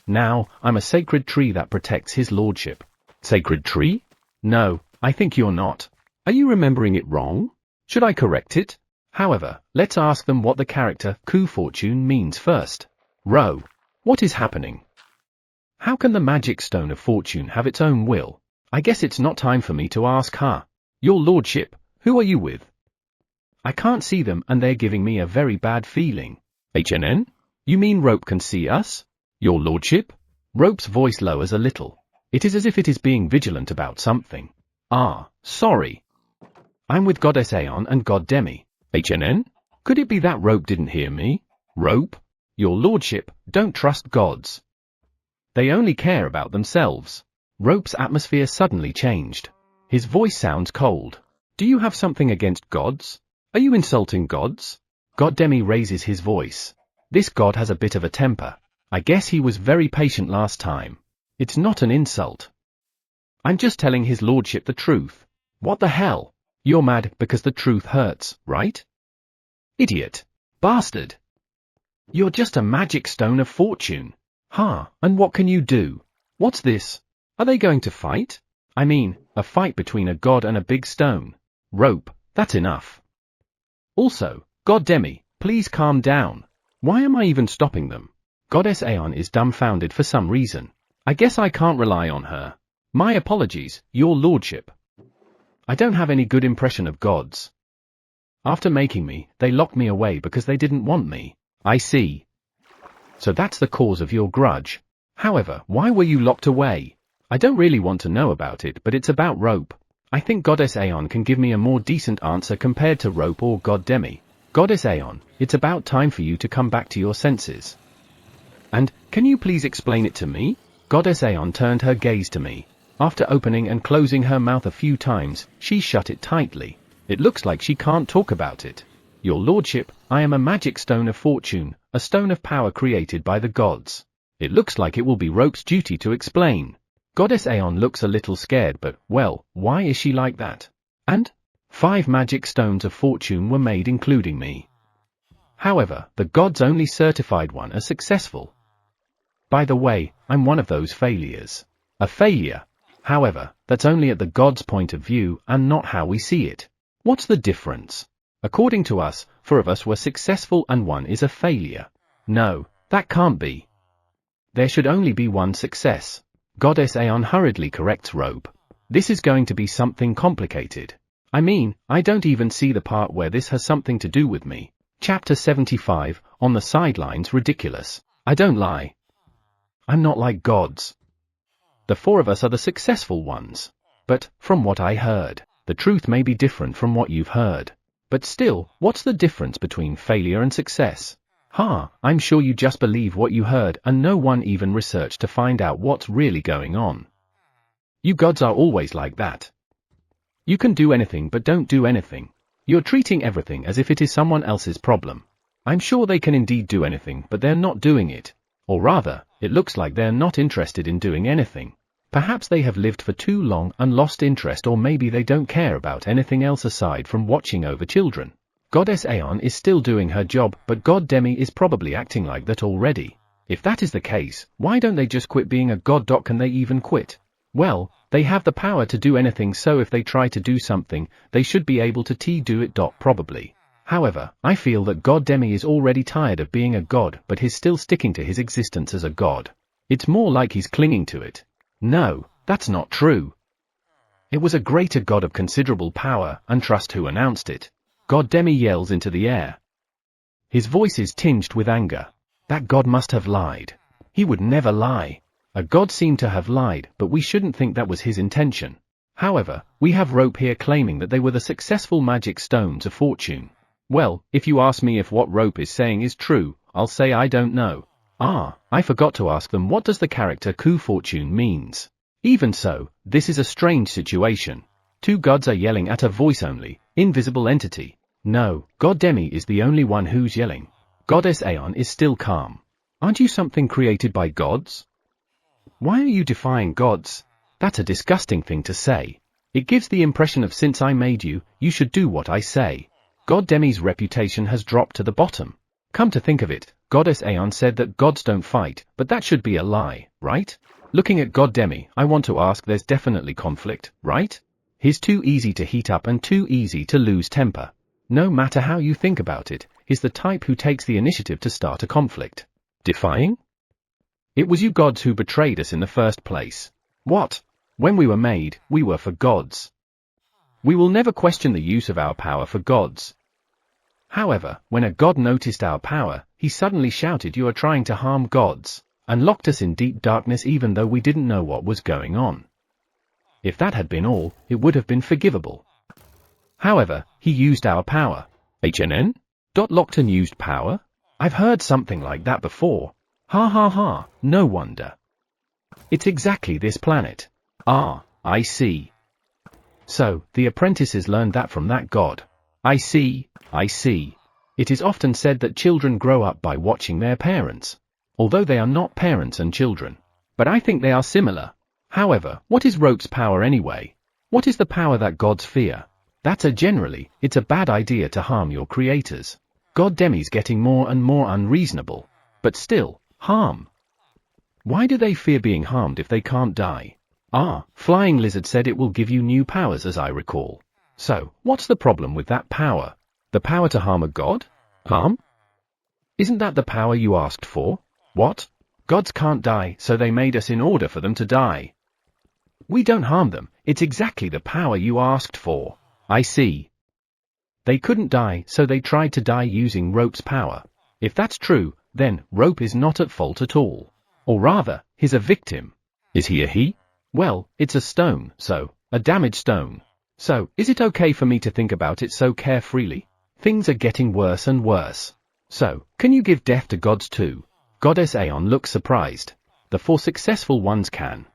Now, I'm a sacred tree that protects his lordship. Sacred tree? No, I think you're not. Are you remembering it wrong? Should I correct it? However, let's ask them what the character coup fortune means first. Row, what is happening? How can the magic stone of fortune have its own will? I guess it's not time for me to ask, huh? Your lordship, who are you with? I can't see them and they're giving me a very bad feeling. HNN? You mean Rope can see us? Your lordship? Rope's voice lowers a little. It is as if it is being vigilant about something. Ah, sorry. I'm with Goddess Aeon and God Demi. HNN? Could it be that Rope didn't hear me? Rope? Your lordship, don't trust gods. They only care about themselves. Rope's atmosphere suddenly changed. His voice sounds cold. Do you have something against gods? Are you insulting gods? God Demi raises his voice. This god has a bit of a temper. I guess he was very patient last time. It's not an insult. I'm just telling his lordship the truth. What the hell? You're mad because the truth hurts, right? Idiot. Bastard. You're just a magic stone of fortune. Huh, and what can you do? What's this? Are they going to fight? I mean, a fight between a god and a big stone. Rope, that's enough. Also, God Demi, please calm down. Why am I even stopping them? Goddess Aeon is dumbfounded for some reason. I guess I can't rely on her. My apologies, your lordship. I don't have any good impression of gods. After making me, they locked me away because they didn't want me. I see. So that's the cause of your grudge. However, why were you locked away? I don't really want to know about it, but it's about Rope. I think Goddess Aeon can give me a more decent answer compared to Rope or God Demi. Goddess Aeon, it's about time for you to come back to your senses. And, can you please explain it to me? Goddess Aeon turned her gaze to me. After opening and closing her mouth a few times, she shut it tightly. It looks like she can't talk about it. Your lordship, I am a magic stone of fortune, a stone of power created by the gods. It looks like it will be Rope's duty to explain. Goddess Aeon looks a little scared, but, well, why is she like that? And? 5 magic stones of fortune were made including me. However, the gods only certified one as successful. By the way, I'm one of those failures. A failure. However, that's only at the gods' point of view and not how we see it. What's the difference? According to us, 4 of us were successful and 1 is a failure. No, that can't be. There should only be 1 success. Goddess Aeon hurriedly corrects Rope. This is going to be something complicated. I mean, I don't even see the part where this has something to do with me. Chapter 75, on the sidelines. Ridiculous. I don't lie. I'm not like gods. The 4 of us are the successful ones. But, from what I heard, the truth may be different from what you've heard. But still, what's the difference between failure and success? I'm sure you just believe what you heard and no one even researched to find out what's really going on. You gods are always like that. You can do anything but don't do anything. You're treating everything as if it is someone else's problem. I'm sure they can indeed do anything, but they're not doing it. Or rather, it looks like they're not interested in doing anything. Perhaps they have lived for too long and lost interest, or maybe they don't care about anything else aside from watching over children. Goddess Aeon is still doing her job, but God Demi is probably acting like that already. If that is the case, why don't they just quit being a god? Can they even quit? Well, they have the power to do anything, so if they try to do something, they should be able to do it. Probably. However, I feel that God Demi is already tired of being a god, but he's still sticking to his existence as a god. It's more like he's clinging to it. No, that's not true. It was a greater god of considerable power and trust who announced it. God Demi yells into the air. His voice is tinged with anger. That god must have lied. He would never lie. A god seemed to have lied, but we shouldn't think that was his intention. However, we have Rope here claiming that they were the successful magic stones of fortune. Well, if you ask me if what Rope is saying is true, I'll say I don't know. I forgot to ask them, what does the character Ku Fortune means? Even so, this is a strange situation. Two gods are yelling at a voice only, invisible entity. No, God Demi is the only one who's yelling. Goddess Aeon is still calm. Aren't you something created by gods? Why are you defying gods? That's a disgusting thing to say. It gives the impression of, since I made you, you should do what I say. God Demi's reputation has dropped to the bottom. Come to think of it, Goddess Aeon said that gods don't fight, but that should be a lie, right? Looking at God Demi, I want to ask, there's definitely conflict, right? He's too easy to heat up and too easy to lose temper. No matter how you think about it, he's the type who takes the initiative to start a conflict. Defying? It was you gods who betrayed us in the first place. What? When we were made, we were for gods. We will never question the use of our power for gods. However, when a god noticed our power, he suddenly shouted, "You are trying to harm gods," and locked us in deep darkness even though we didn't know what was going on. If that had been all, it would have been forgivable. However, he used our power. HNN? Locked and used power? I've heard something like that before. Ha ha ha, no wonder. It's exactly this planet. I see. So, the apprentices learned that from that god. I see. It is often said that children grow up by watching their parents. Although they are not parents and children. But I think they are similar. However, what is Rope's power anyway? What is the power that gods fear? It's a bad idea to harm your creators. God Demi's getting more and more unreasonable. But still, harm. Why do they fear being harmed if they can't die? Flying Lizard said it will give you new powers, as I recall. So, what's the problem with that power? The power to harm a god? Harm? Isn't that the power you asked for? What? Gods can't die, so they made us in order for them to die. We don't harm them, it's exactly the power you asked for. I see. They couldn't die, so they tried to die using Rope's power. If that's true, then Rope is not at fault at all. Or rather, he's a victim. Is he a he? Well, it's a stone, so, a damaged stone. So, is it okay for me to think about it so carefreely? Things are getting worse and worse. So, can you give death to gods too? Goddess Aeon looks surprised. The 4 successful ones can.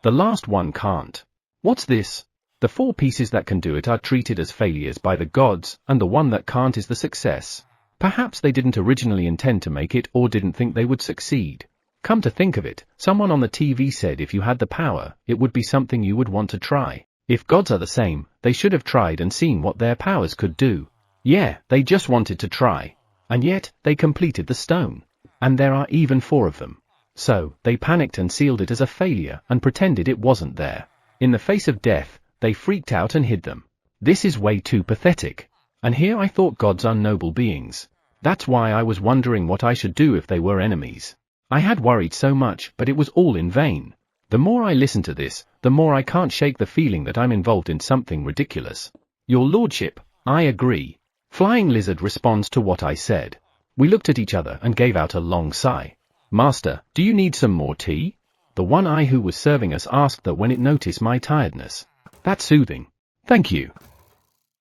The last one can't. What's this? The 4 pieces that can do it are treated as failures by the gods, and the one that can't is the success. Perhaps they didn't originally intend to make it, or didn't think they would succeed. Come to think of it, someone on the TV said if you had the power, it would be something you would want to try. If gods are the same, they should have tried and seen what their powers could do. Yeah, they just wanted to try. And yet, they completed the stone. And there are even 4 of them. So, they panicked and sealed it as a failure and pretended it wasn't there. In the face of death, they freaked out and hid them. This is way too pathetic. And here I thought gods are noble beings. That's why I was wondering what I should do if they were enemies. I had worried so much, but it was all in vain. The more I listen to this, the more I can't shake the feeling that I'm involved in something ridiculous. Your lordship, I agree. Flying Lizard responds to what I said. We looked at each other and gave out a long sigh. Master, do you need some more tea? The one eye who was serving us asked that when it noticed my tiredness. That's soothing. Thank you.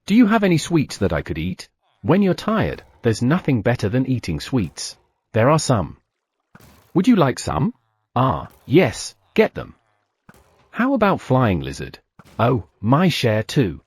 Do you have any sweets that I could eat? When you're tired, there's nothing better than eating sweets. There are some. Would you like some? Yes, get them. How about Flying Lizard? Oh, my share too.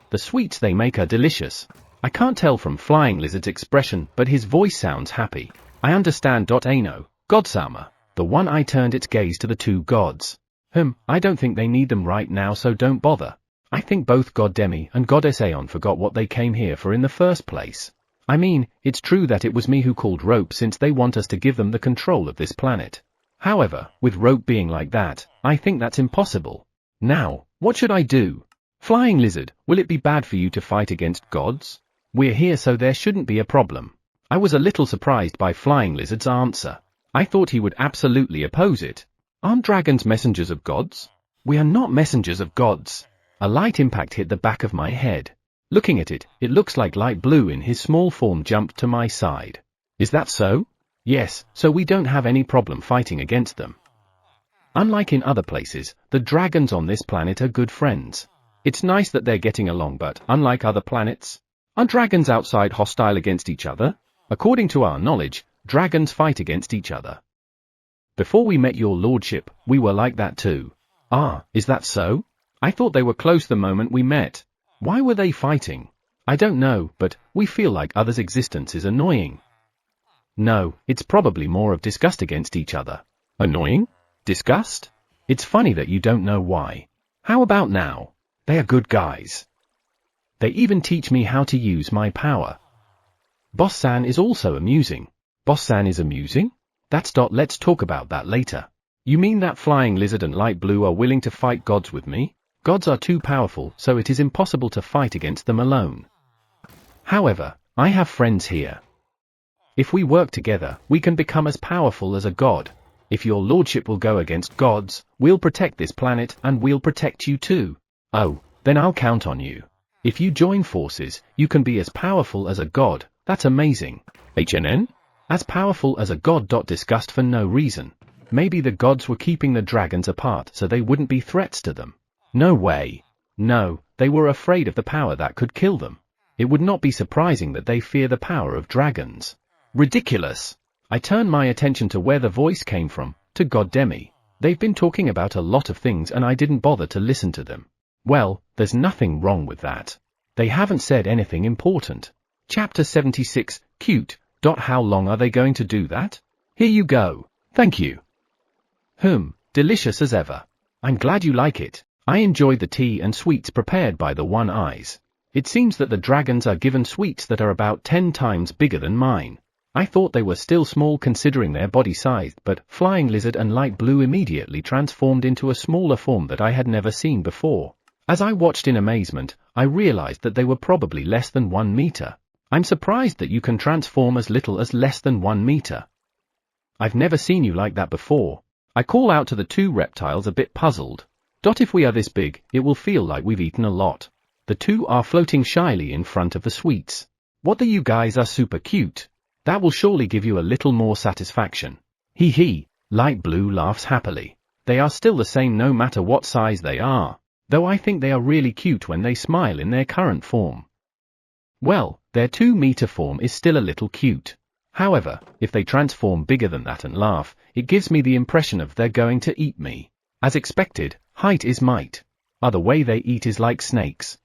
The sweets they make are delicious. I can't tell from Flying Lizard's expression, but his voice sounds happy. I understand. Ano, Godsama. The one eye turned its gaze to the 2 gods. I don't think they need them right now, so don't bother. I think both God Demi and Goddess Aeon forgot what they came here for in the first place. I mean, it's true that it was me who called Rope since they want us to give them the control of this planet. However, with Rope being like that, I think that's impossible. Now, what should I do? Flying Lizard, will it be bad for you to fight against gods? We're here so there shouldn't be a problem. I was a little surprised by Flying Lizard's answer. I thought he would absolutely oppose it. Aren't dragons messengers of gods? We are not messengers of gods. A light impact hit the back of my head. Looking at it, it looks like Light Blue in his small form jumped to my side. Is that so? Yes, so we don't have any problem fighting against them. Unlike in other places, the dragons on this planet are good friends. It's nice that they're getting along, but unlike other planets, are dragons outside hostile against each other? According to our knowledge, dragons fight against each other. Before we met your lordship, we were like that too. Ah, is that so? I thought they were close the moment we met. Why were they fighting? I don't know, but we feel like others' existence is annoying. No, it's probably more of disgust against each other. Annoying? Disgust? It's funny that you don't know why. How about now? They are good guys. They even teach me how to use my power. Boss-san is also amusing. Boss-san is amusing? Let's talk about that later. You mean that Flying Lizard and Light Blue are willing to fight gods with me? Gods are too powerful, so it is impossible to fight against them alone. However, I have friends here. If we work together, we can become as powerful as a god. If your lordship will go against gods, we'll protect this planet and we'll protect you too. Oh, then I'll count on you. If you join forces, you can be as powerful as a god. That's amazing. HNN? As powerful as a god. Disgust for no reason. Maybe the gods were keeping the dragons apart so they wouldn't be threats to them. No way. No, they were afraid of the power that could kill them. It would not be surprising that they fear the power of dragons. Ridiculous. I turn my attention to where the voice came from, to God Demi. They've been talking about a lot of things and I didn't bother to listen to them. Well, there's nothing wrong with that. They haven't said anything important. Chapter 76, cute. How long are they going to do that? Here you go. Thank you. Delicious as ever. I'm glad you like it. I enjoy the tea and sweets prepared by the One Eyes. It seems that the dragons are given sweets that are about 10 times bigger than mine. I thought they were still small considering their body size, but Flying Lizard and Light Blue immediately transformed into a smaller form that I had never seen before. As I watched in amazement, I realized that they were probably less than 1 meter. I'm surprised that you can transform as little as less than 1 meter. I've never seen you like that before. I call out to the two reptiles a bit puzzled. If we are this big, it will feel like we've eaten a lot. The two are floating shyly in front of the sweets. What the you guys are super cute. That will surely give you a little more satisfaction. Hee hee, Light Blue laughs happily. They are still the same no matter what size they are, though I think they are really cute when they smile in their current form. Well, their 2-meter form is still a little cute. However, if they transform bigger than that and laugh, it gives me the impression of they're going to eat me. As expected, height is might. The way they eat is like snakes.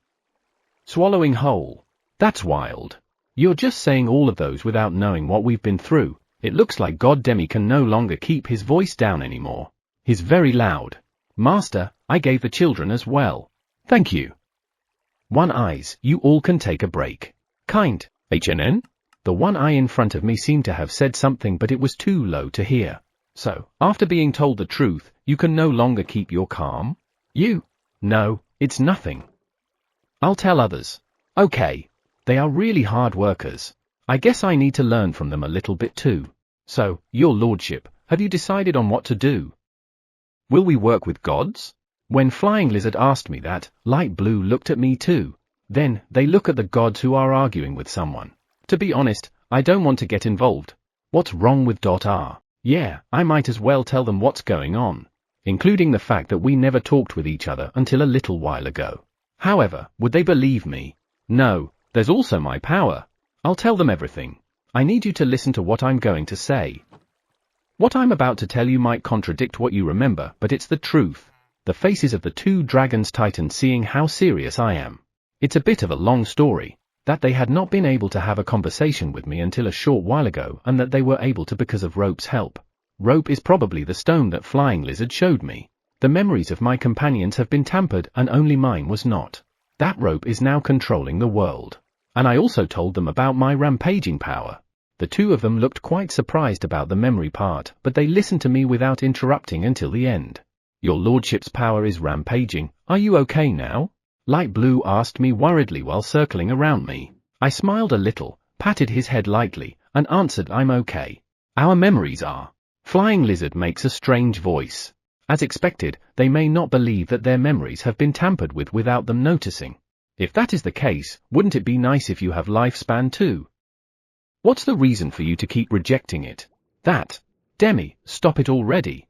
Swallowing whole. That's wild. You're just saying all of those without knowing what we've been through. It looks like God Demi can no longer keep his voice down anymore. He's very loud. Master, I gave the children as well. Thank you. One Eyes, you all can take a break. Kind. HNN? The one eye in front of me seemed to have said something, but it was too low to hear. So, after being told the truth, you can no longer keep your calm? No, it's nothing. I'll tell others. Okay. They are really hard workers. I guess I need to learn from them a little bit too. So, your lordship, have you decided on what to do? Will we work with gods? When Flying Lizard asked me that, Light Blue looked at me too. Then, they look at the gods who are arguing with someone. To be honest, I don't want to get involved. What's wrong with R? Yeah, I might as well tell them what's going on. Including the fact that we never talked with each other until a little while ago. However, would they believe me? No, there's also my power. I'll tell them everything. I need you to listen to what I'm going to say. What I'm about to tell you might contradict what you remember, but it's the truth. The faces of the two dragons tightened seeing how serious I am. It's a bit of a long story, that they had not been able to have a conversation with me until a short while ago and that they were able to because of Rope's help. Rope is probably the stone that Flying Lizard showed me. The memories of my companions have been tampered and only mine was not. That rope is now controlling the world. And I also told them about my rampaging power. The two of them looked quite surprised about the memory part, but they listened to me without interrupting until the end. Your lordship's power is rampaging. Are you okay now? Light Blue asked me worriedly while circling around me. I smiled a little, patted his head lightly, and answered I'm okay. Our memories are. Flying Lizard makes a strange voice. As expected, they may not believe that their memories have been tampered with without them noticing. If that is the case, wouldn't it be nice if you have lifespan too? What's the reason for you to keep rejecting it? That. Demi, stop it already.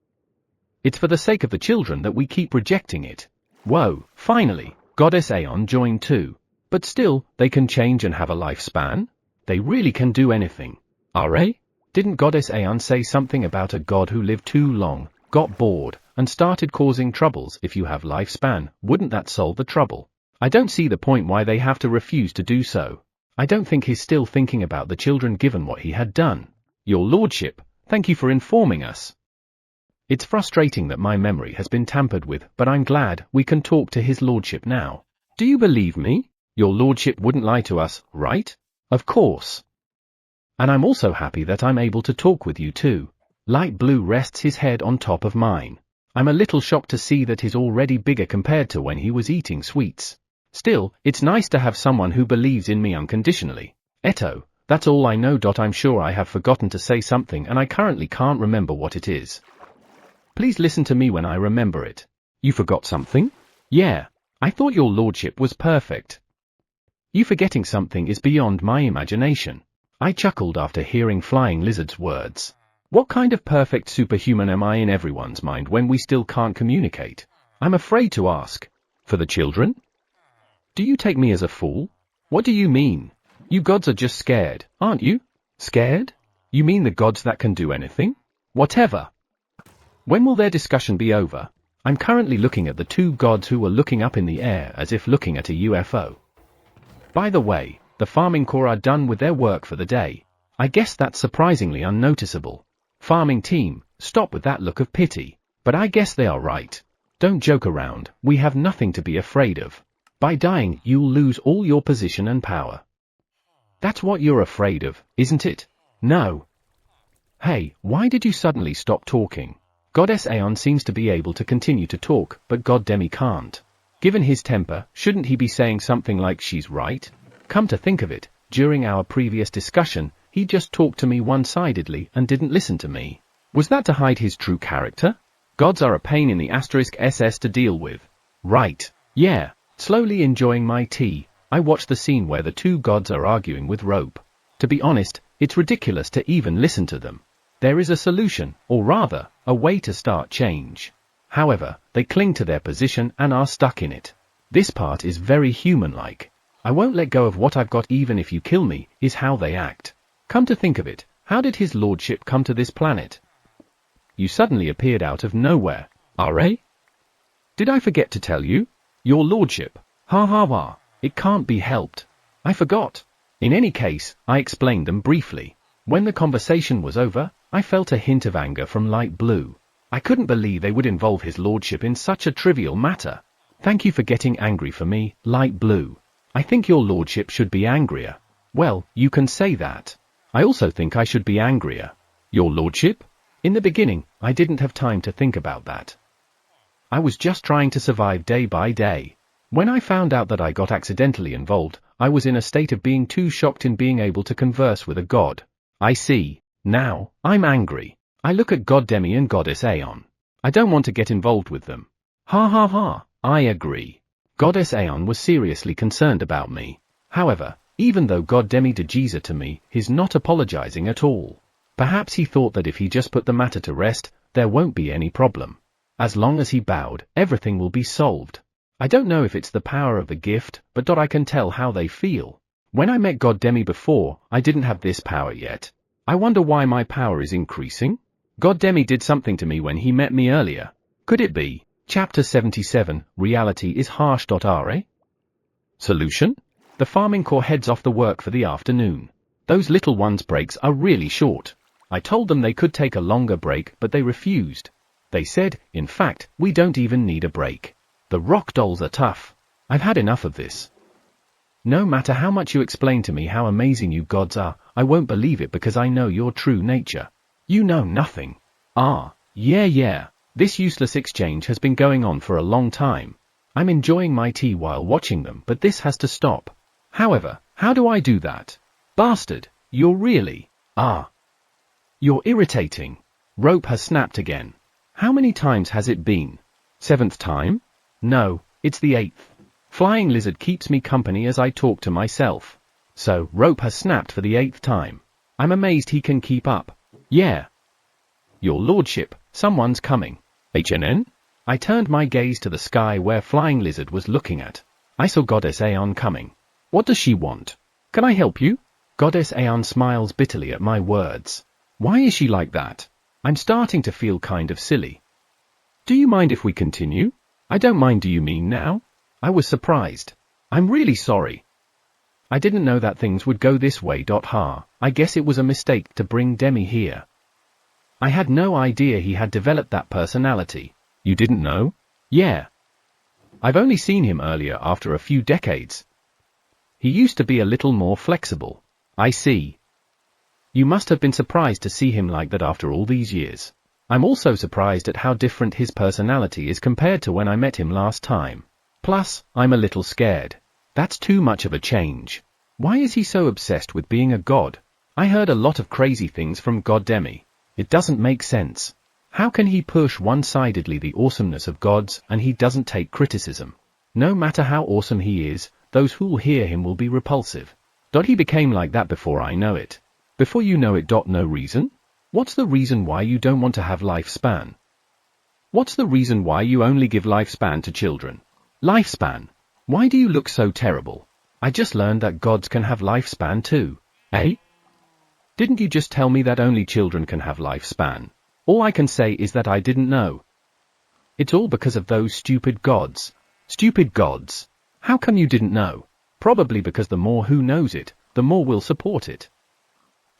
It's for the sake of the children that we keep rejecting it. Whoa, finally, Goddess Aeon joined too. But still, they can change and have a lifespan? They really can do anything. Didn't Goddess Aeon say something about a god who lived too long, got bored, and started causing troubles? If you have lifespan, wouldn't that solve the trouble? I don't see the point why they have to refuse to do so. I don't think he's still thinking about the children given what he had done. Your lordship, thank you for informing us. It's frustrating that my memory has been tampered with, but I'm glad we can talk to his lordship now. Do you believe me? Your lordship wouldn't lie to us, right? Of course. And I'm also happy that I'm able to talk with you too. Light Blue rests his head on top of mine. I'm a little shocked to see that he's already bigger compared to when he was eating sweets. Still, it's nice to have someone who believes in me unconditionally. Eto, that's all I know. I'm sure I have forgotten to say something and I currently can't remember what it is. Please listen to me when I remember it. You forgot something? Yeah, I thought your lordship was perfect. You forgetting something is beyond my imagination. I chuckled after hearing Flying Lizard's words. What kind of perfect superhuman am I in everyone's mind when we still can't communicate? I'm afraid to ask. For the children? Do you take me as a fool? What do you mean? You gods are just scared, aren't you? Scared? You mean the gods that can do anything? Whatever. When will their discussion be over? I'm currently looking at the two gods who were looking up in the air as if looking at a UFO. By the way, the farming corps are done with their work for the day. I guess that's surprisingly unnoticeable. Farming team, stop with that look of pity. But I guess they are right. Don't joke around, we have nothing to be afraid of. By dying, you'll lose all your position and power. That's what you're afraid of, isn't it? No. Hey, why did you suddenly stop talking? Goddess Aeon seems to be able to continue to talk, but God Demi can't. Given his temper, shouldn't he be saying something like she's right? Come to think of it, during our previous discussion, he just talked to me one-sidedly and didn't listen to me. Was that to hide his true character? Gods are a pain in the *SS to deal with. Right. Yeah. Slowly enjoying my tea, I watch the scene where the two gods are arguing with rope. To be honest, it's ridiculous to even listen to them. There is a solution, or rather, a way to start change. However, they cling to their position and are stuck in it. This part is very human-like. I won't let go of what I've got even if you kill me, is how they act. Come to think of it, how did his lordship come to this planet? You suddenly appeared out of nowhere. Did I forget to tell you? Your lordship. Ha ha ha. It can't be helped. I forgot. In any case, I explained them briefly. When the conversation was over, I felt a hint of anger from Light Blue. I couldn't believe they would involve his lordship in such a trivial matter. Thank you for getting angry for me, Light Blue. I think your lordship should be angrier. Well, you can say that. I also think I should be angrier. Your lordship? In the beginning, I didn't have time to think about that. I was just trying to survive day by day. When I found out that I got accidentally involved, I was in a state of being too shocked in being able to converse with a god. I see. Now, I'm angry. I look at God Demi and Goddess Aeon. I don't want to get involved with them. Ha ha ha, I agree. Goddess Aeon was seriously concerned about me. However, even though God Demi did Jesus to me, he's not apologizing at all. Perhaps he thought that if he just put the matter to rest, there won't be any problem. As long as he bowed, everything will be solved. I don't know if it's the power of the gift, but I can tell how they feel. When I met God Demi before, I didn't have this power yet. I wonder why my power is increasing? God Demi did something to me when he met me earlier. Could it be? Chapter 77, Reality is harsh. Solution? The farming corps heads off the work for the afternoon. Those little ones' breaks are really short. I told them they could take a longer break, but they refused. They said, in fact, we don't even need a break. The rock dolls are tough. I've had enough of this. No matter how much you explain to me how amazing you gods are, I won't believe it because I know your true nature. You know nothing. Yeah. This useless exchange has been going on for a long time. I'm enjoying my tea while watching them, but this has to stop. However, how do I do that? Bastard, you're really... You're irritating. Rope has snapped again. How many times has it been? 7th time? No, it's the 8th. Flying lizard keeps me company as I talk to myself. So, rope has snapped for the 8th time. I'm amazed he can keep up. Yeah. Your lordship, someone's coming. HNN? I turned my gaze to the sky where Flying Lizard was looking at. I saw Goddess Aeon coming. What does she want? Can I help you? Goddess Aeon smiles bitterly at my words. Why is she like that? I'm starting to feel kind of silly. Do you mind if we continue? I don't mind. Do you mean now? I was surprised. I'm really sorry. I didn't know that things would go this way. I guess it was a mistake to bring Demi here. I had no idea he had developed that personality. You didn't know? Yeah. I've only seen him earlier after a few decades. He used to be a little more flexible. I see. You must have been surprised to see him like that after all these years. I'm also surprised at how different his personality is compared to when I met him last time. Plus, I'm a little scared. That's too much of a change. Why is he so obsessed with being a god? I heard a lot of crazy things from God Demi. It doesn't make sense. How can he push one-sidedly the awesomeness of gods and he doesn't take criticism? No matter how awesome he is, those who'll hear him will be repulsive. He became like that before I know it. Before you know it. No reason? What's the reason why you don't want to have lifespan? What's the reason why you only give lifespan to children? Lifespan? Why do you look so terrible? I just learned that gods can have lifespan too. Eh? Didn't you just tell me that only children can have lifespan? All I can say is that I didn't know. It's all because of those stupid gods. Stupid gods. How come you didn't know? Probably because the more who knows it, the more will support it.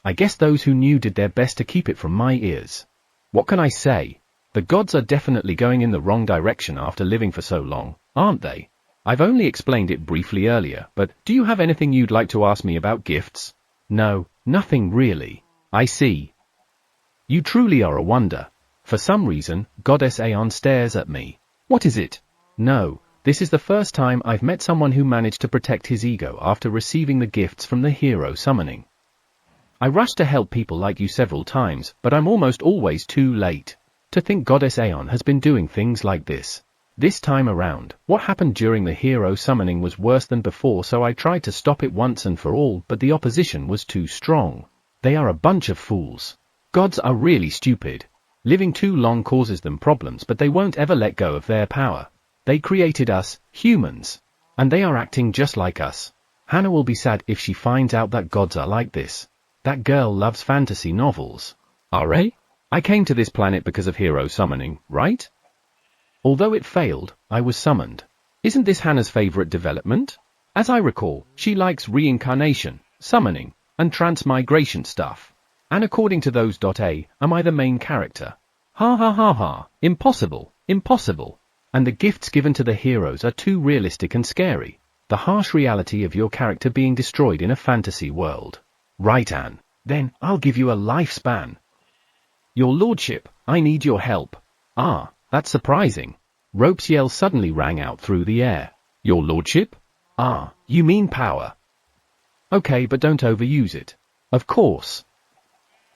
I guess those who knew did their best to keep it from my ears. What can I say? The gods are definitely going in the wrong direction after living for so long, aren't they? I've only explained it briefly earlier, but do you have anything you'd like to ask me about gifts? No, nothing really. I see. You truly are a wonder. For some reason, Goddess Aeon stares at me. What is it? No, this is the first time I've met someone who managed to protect his ego after receiving the gifts from the hero summoning. I rush to help people like you several times, but I'm almost always too late. To think Goddess Aeon has been doing things like this. This time around, what happened during the hero summoning was worse than before, so I tried to stop it once and for all, but the opposition was too strong. They are a bunch of fools. Gods are really stupid. Living too long causes them problems, but they won't ever let go of their power. They created us, humans. And they are acting just like us. Hannah will be sad if she finds out that gods are like this. That girl loves fantasy novels. R.A.? I came to this planet because of hero summoning, right? Although it failed, I was summoned. Isn't this Hannah's favorite development? As I recall, she likes reincarnation, summoning, and transmigration stuff. And according to those am I the main character? Ha. Impossible, impossible. And the gifts given to the heroes are too realistic and scary. The harsh reality of your character being destroyed in a fantasy world. Right, Anne. Then, I'll give you a lifespan. Your lordship, I need your help. Ah, that's surprising. Rope's yell suddenly rang out through the air. Your lordship? Ah, you mean power. Okay, but don't overuse it. Of course.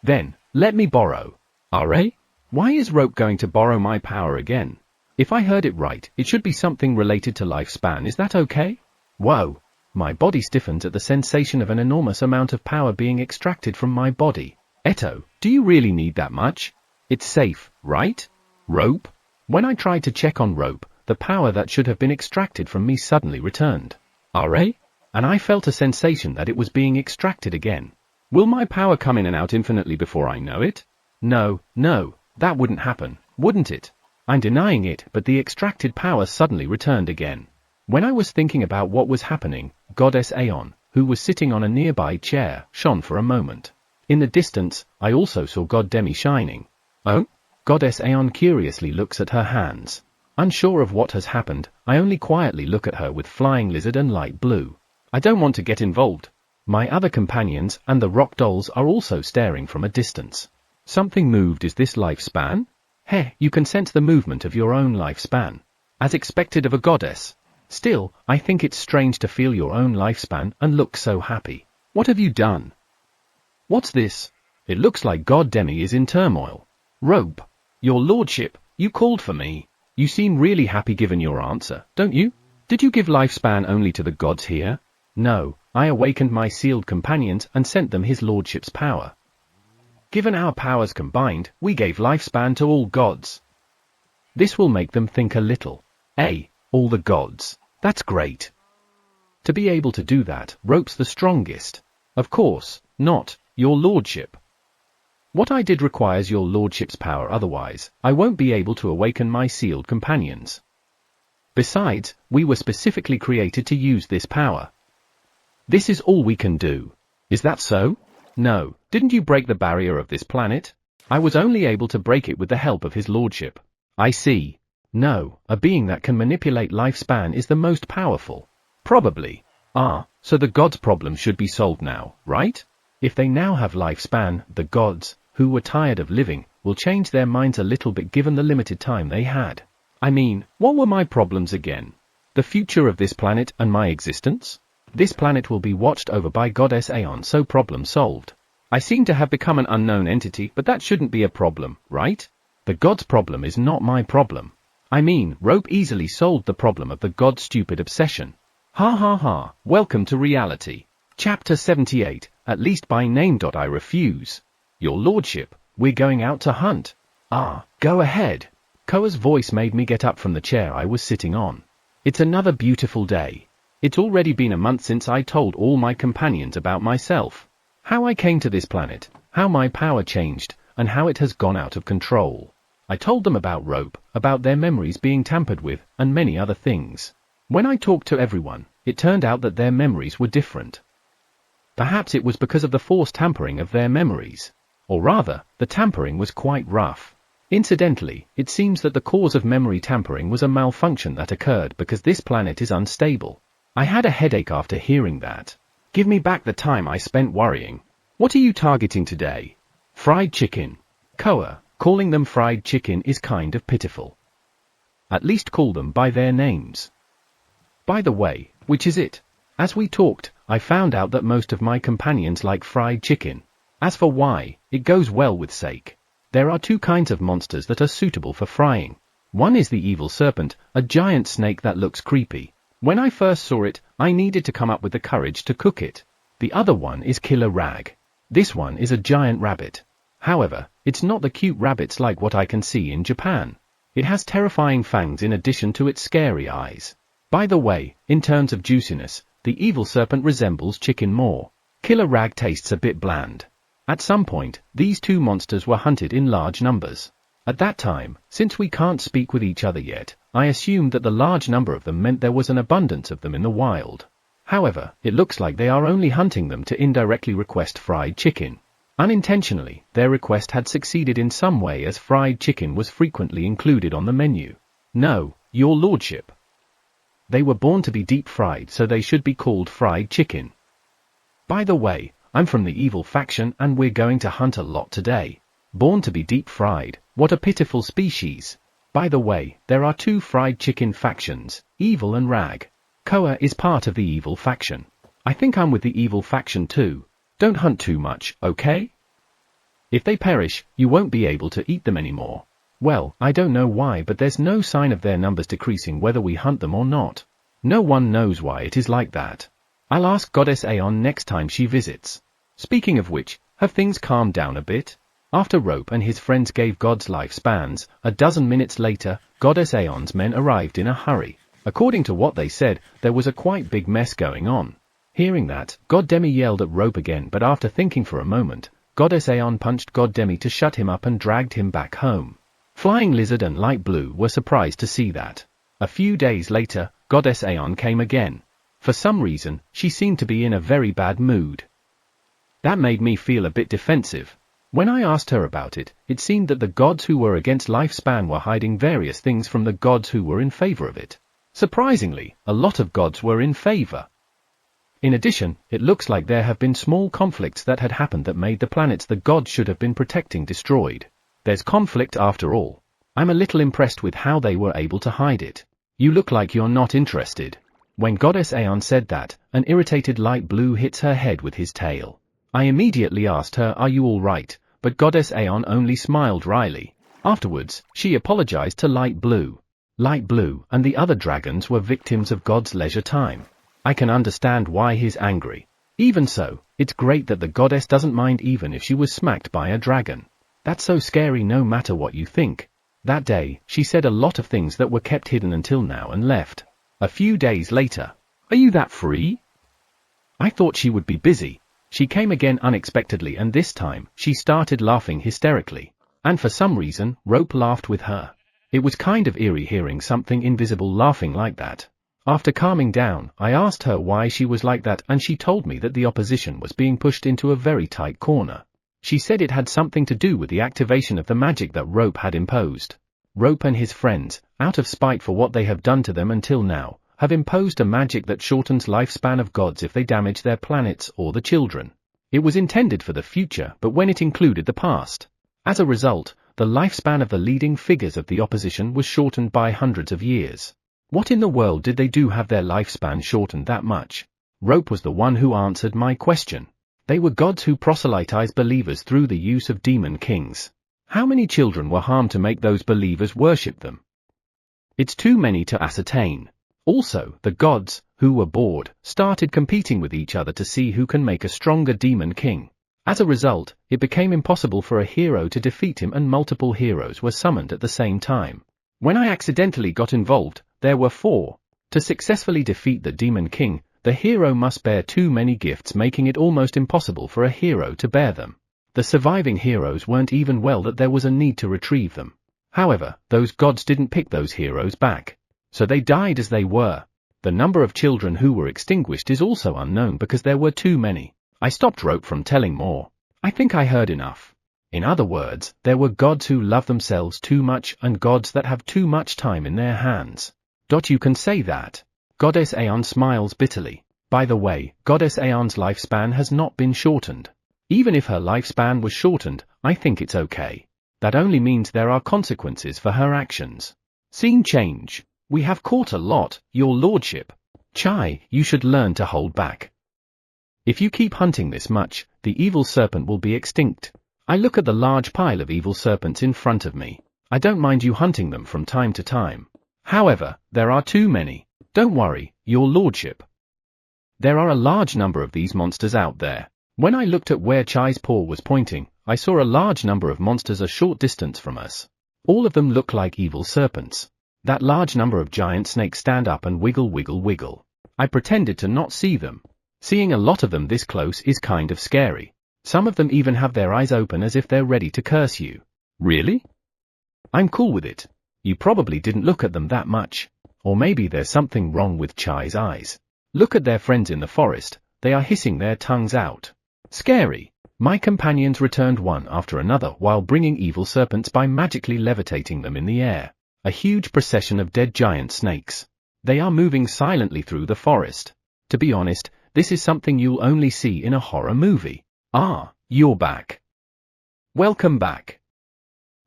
Then, let me borrow. R.A.? Why is Rope going to borrow my power again? If I heard it right, it should be something related to lifespan. Is that okay? Whoa. My body stiffens at the sensation of an enormous amount of power being extracted from my body. Eto, do you really need that much? It's safe, right? Rope? When I tried to check on Rope, the power that should have been extracted from me suddenly returned. R.A.? And I felt a sensation that it was being extracted again. Will my power come in and out infinitely before I know it? No, that wouldn't happen, wouldn't it? I'm denying it, but the extracted power suddenly returned again. When I was thinking about what was happening, Goddess Aeon, who was sitting on a nearby chair, shone for a moment. In the distance, I also saw God Demi shining. Oh? Goddess Aeon curiously looks at her hands. Unsure of what has happened, I only quietly look at her with flying lizard and light blue. I don't want to get involved. My other companions and the rock dolls are also staring from a distance. Something moved. Is this lifespan? Heh, you can sense the movement of your own lifespan. As expected of a goddess. Still, I think it's strange to feel your own lifespan and look so happy. What have you done? What's this? It looks like God Demi is in turmoil. Rope. Your lordship, you called for me. You seem really happy given your answer, don't you? Did you give lifespan only to the gods here? No, I awakened my sealed companions and sent them his lordship's power. Given our powers combined, we gave lifespan to all gods. This will make them think a little. All the gods. That's great. To be able to do that, Rope's the strongest. Of course, not, your lordship. What I did requires your lordship's power, otherwise, I won't be able to awaken my sealed companions. Besides, we were specifically created to use this power. This is all we can do. Is that so? No, didn't you break the barrier of this planet? I was only able to break it with the help of his lordship. I see. No, a being that can manipulate lifespan is the most powerful. Probably. So the gods' problem should be solved now, right? If they now have lifespan, the gods, who were tired of living, will change their minds a little bit given the limited time they had. I mean, what were my problems again? The future of this planet and my existence? This planet will be watched over by Goddess Aeon, so problem solved. I seem to have become an unknown entity, but that shouldn't be a problem, right? The gods' problem is not my problem. I mean, Rope easily solved the problem of the god's stupid obsession. Ha ha ha, welcome to reality. Chapter 78, at least by name. I refuse. Your lordship, we're going out to hunt. Go ahead. Koa's voice made me get up from the chair I was sitting on. It's another beautiful day. It's already been a month since I told all my companions about myself. How I came to this planet, how my power changed, and how it has gone out of control. I told them about Rope, about their memories being tampered with, and many other things. When I talked to everyone, it turned out that their memories were different. Perhaps it was because of the forced tampering of their memories. Or rather, the tampering was quite rough. Incidentally, it seems that the cause of memory tampering was a malfunction that occurred because this planet is unstable. I had a headache after hearing that. Give me back the time I spent worrying. What are you targeting today? Fried chicken. Koa, calling them fried chicken is kind of pitiful. At least call them by their names. By the way, which is it? As we talked, I found out that most of my companions like fried chicken. As for why, it goes well with sake. There are two kinds of monsters that are suitable for frying. One is the evil serpent, a giant snake that looks creepy. When I first saw it, I needed to come up with the courage to cook it. The other one is Killer Rag. This one is a giant rabbit. However, it's not the cute rabbits like what I can see in Japan. It has terrifying fangs in addition to its scary eyes. By the way, in terms of juiciness, the evil serpent resembles chicken more. Killer Rag tastes a bit bland. At some point, these two monsters were hunted in large numbers. At that time, since we can't speak with each other yet, I assumed that the large number of them meant there was an abundance of them in the wild. However, it looks like they are only hunting them to indirectly request fried chicken. Unintentionally, their request had succeeded in some way as fried chicken was frequently included on the menu. No, your lordship. They were born to be deep fried, so they should be called fried chicken. By the way, I'm from the evil faction and we're going to hunt a lot today. Born to be deep fried, what a pitiful species. By the way, there are two fried chicken factions, Evil and Rag. Koa is part of the evil faction. I think I'm with the evil faction too. Don't hunt too much, okay? If they perish, you won't be able to eat them anymore. Well, I don't know why, but there's no sign of their numbers decreasing whether we hunt them or not. No one knows why it is like that. I'll ask Goddess Aeon next time she visits. Speaking of which, have things calmed down a bit? After Rope and his friends gave gods lifespans, a dozen minutes later, Goddess Aeon's men arrived in a hurry. According to what they said, there was a quite big mess going on. Hearing that, God Demi yelled at Rope again, but after thinking for a moment, Goddess Aeon punched God Demi to shut him up and dragged him back home. Flying Lizard and Light Blue were surprised to see that. A few days later, Goddess Aeon came again. For some reason, she seemed to be in a very bad mood. That made me feel a bit defensive. When I asked her about it, it seemed that the gods who were against lifespan were hiding various things from the gods who were in favor of it. Surprisingly, a lot of gods were in favor. In addition, it looks like there have been small conflicts that had happened that made the planets the gods should have been protecting destroyed. There's conflict after all. I'm a little impressed with how they were able to hide it. You look like you're not interested. When Goddess Aeon said that, an irritated light blue hits her head with his tail. I immediately asked her, "Are you all right?" But Goddess Aeon only smiled wryly. Afterwards, she apologized to Light Blue. Light Blue and the other dragons were victims of God's leisure time. I can understand why he's angry. Even so, it's great that the goddess doesn't mind even if she was smacked by a dragon. That's so scary no matter what you think. That day, she said a lot of things that were kept hidden until now and left. A few days later, "Are you that free?" I thought she would be busy. She came again unexpectedly, and this time, she started laughing hysterically. And for some reason, Rope laughed with her. It was kind of eerie hearing something invisible laughing like that. After calming down, I asked her why she was like that, and she told me that the opposition was being pushed into a very tight corner. She said it had something to do with the activation of the magic that Rope had imposed. Rope and his friends, out of spite for what they have done to them until now, have imposed a magic that shortens lifespan of gods if they damage their planets or the children. It was intended for the future, but when it included the past. As a result, the lifespan of the leading figures of the opposition was shortened by hundreds of years. What in the world did they do have their lifespan shortened that much? Rope was the one who answered my question. They were gods who proselytized believers through the use of demon kings. How many children were harmed to make those believers worship them? It's too many to ascertain. Also, the gods, who were bored, started competing with each other to see who can make a stronger demon king. As a result, it became impossible for a hero to defeat him, and multiple heroes were summoned at the same time. When I accidentally got involved, there were 4. To successfully defeat the demon king, the hero must bear too many gifts, making it almost impossible for a hero to bear them. The surviving heroes weren't even well that there was a need to retrieve them. However, those gods didn't pick those heroes back. So they died as they were. The number of children who were extinguished is also unknown because there were too many. I stopped Rope from telling more. I think I heard enough. In other words, there were gods who love themselves too much and gods that have too much time in their hands. You can say that. Goddess Aeon smiles bitterly. By the way, Goddess Aeon's lifespan has not been shortened. Even if her lifespan was shortened, I think it's okay. That only means there are consequences for her actions. Scene change. We have caught a lot, your lordship. Chai, you should learn to hold back. If you keep hunting this much, the evil serpent will be extinct. I look at the large pile of evil serpents in front of me. I don't mind you hunting them from time to time. However, there are too many. Don't worry, your lordship. There are a large number of these monsters out there. When I looked at where Chai's paw was pointing, I saw a large number of monsters a short distance from us. All of them look like evil serpents. That large number of giant snakes stand up and wiggle wiggle wiggle. I pretended to not see them. Seeing a lot of them this close is kind of scary. Some of them even have their eyes open as if they're ready to curse you. Really? I'm cool with it. You probably didn't look at them that much. Or maybe there's something wrong with Chai's eyes. Look at their friends in the forest, they are hissing their tongues out. Scary. My companions returned one after another while bringing evil serpents by magically levitating them in the air. A huge procession of dead giant snakes. They are moving silently through the forest. To be honest, this is something you'll only see in a horror movie. Ah, you're back. Welcome back.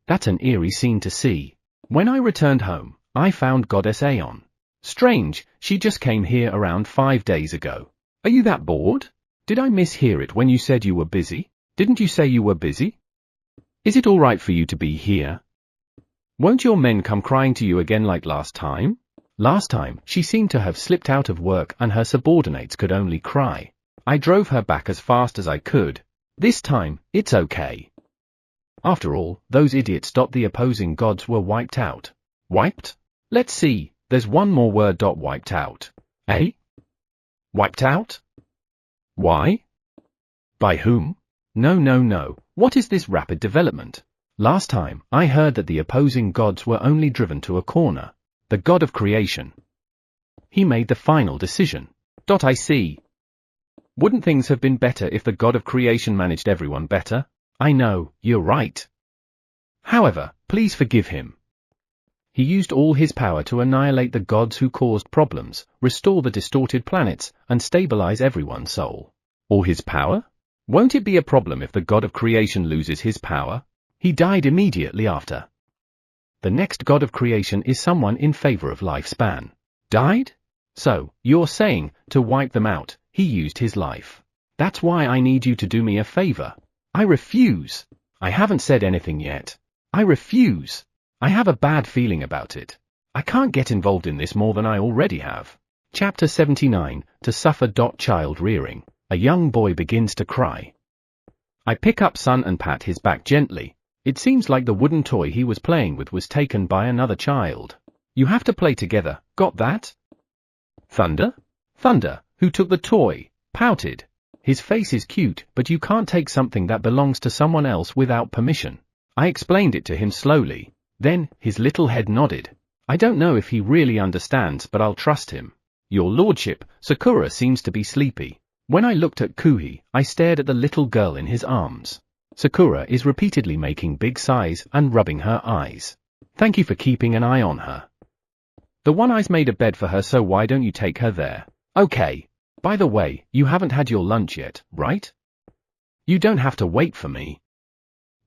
That's an eerie scene to see. When I returned home, I found Goddess Aeon. Strange, she just came here around 5 days ago. Are you that bored? Did I mishear it when you said you were busy? Didn't you say you were busy? Is it all right for you to be here? Won't your men come crying to you again like last time? Last time, she seemed to have slipped out of work and her subordinates could only cry. I drove her back as fast as I could. This time, it's okay. After all, those idiots. The opposing gods were wiped out. Wiped? Let's see, there's one more word. Wiped out. Eh? Wiped out? Why? By whom? No. What is this rapid development? Last time, I heard that the opposing gods were only driven to a corner. The god of creation. He made the final decision. I see. Wouldn't things have been better if the god of creation managed everyone better? I know, you're right. However, please forgive him. He used all his power to annihilate the gods who caused problems, restore the distorted planets, and stabilize everyone's soul. All his power? Won't it be a problem if the god of creation loses his power? He died immediately after. The next god of creation is someone in favor of lifespan. Died? So, you're saying, to wipe them out, he used his life. That's why I need you to do me a favor. I refuse. I haven't said anything yet. I refuse. I have a bad feeling about it. I can't get involved in this more than I already have. Chapter 79, To Suffer. Child rearing. A young boy begins to cry. I pick up son and pat his back gently. It seems like the wooden toy he was playing with was taken by another child. You have to play together, got that? Thunder? Thunder, who took the toy, pouted. His face is cute, but you can't take something that belongs to someone else without permission. I explained it to him slowly. Then, his little head nodded. I don't know if he really understands, but I'll trust him. Your lordship, Sakura seems to be sleepy. When I looked at Kuhi, I stared at the little girl in his arms. Sakura is repeatedly making big sighs and rubbing her eyes. Thank you for keeping an eye on her. The one-eye's made a bed for her, so why don't you take her there? Okay. By the way, you haven't had your lunch yet, right? You don't have to wait for me.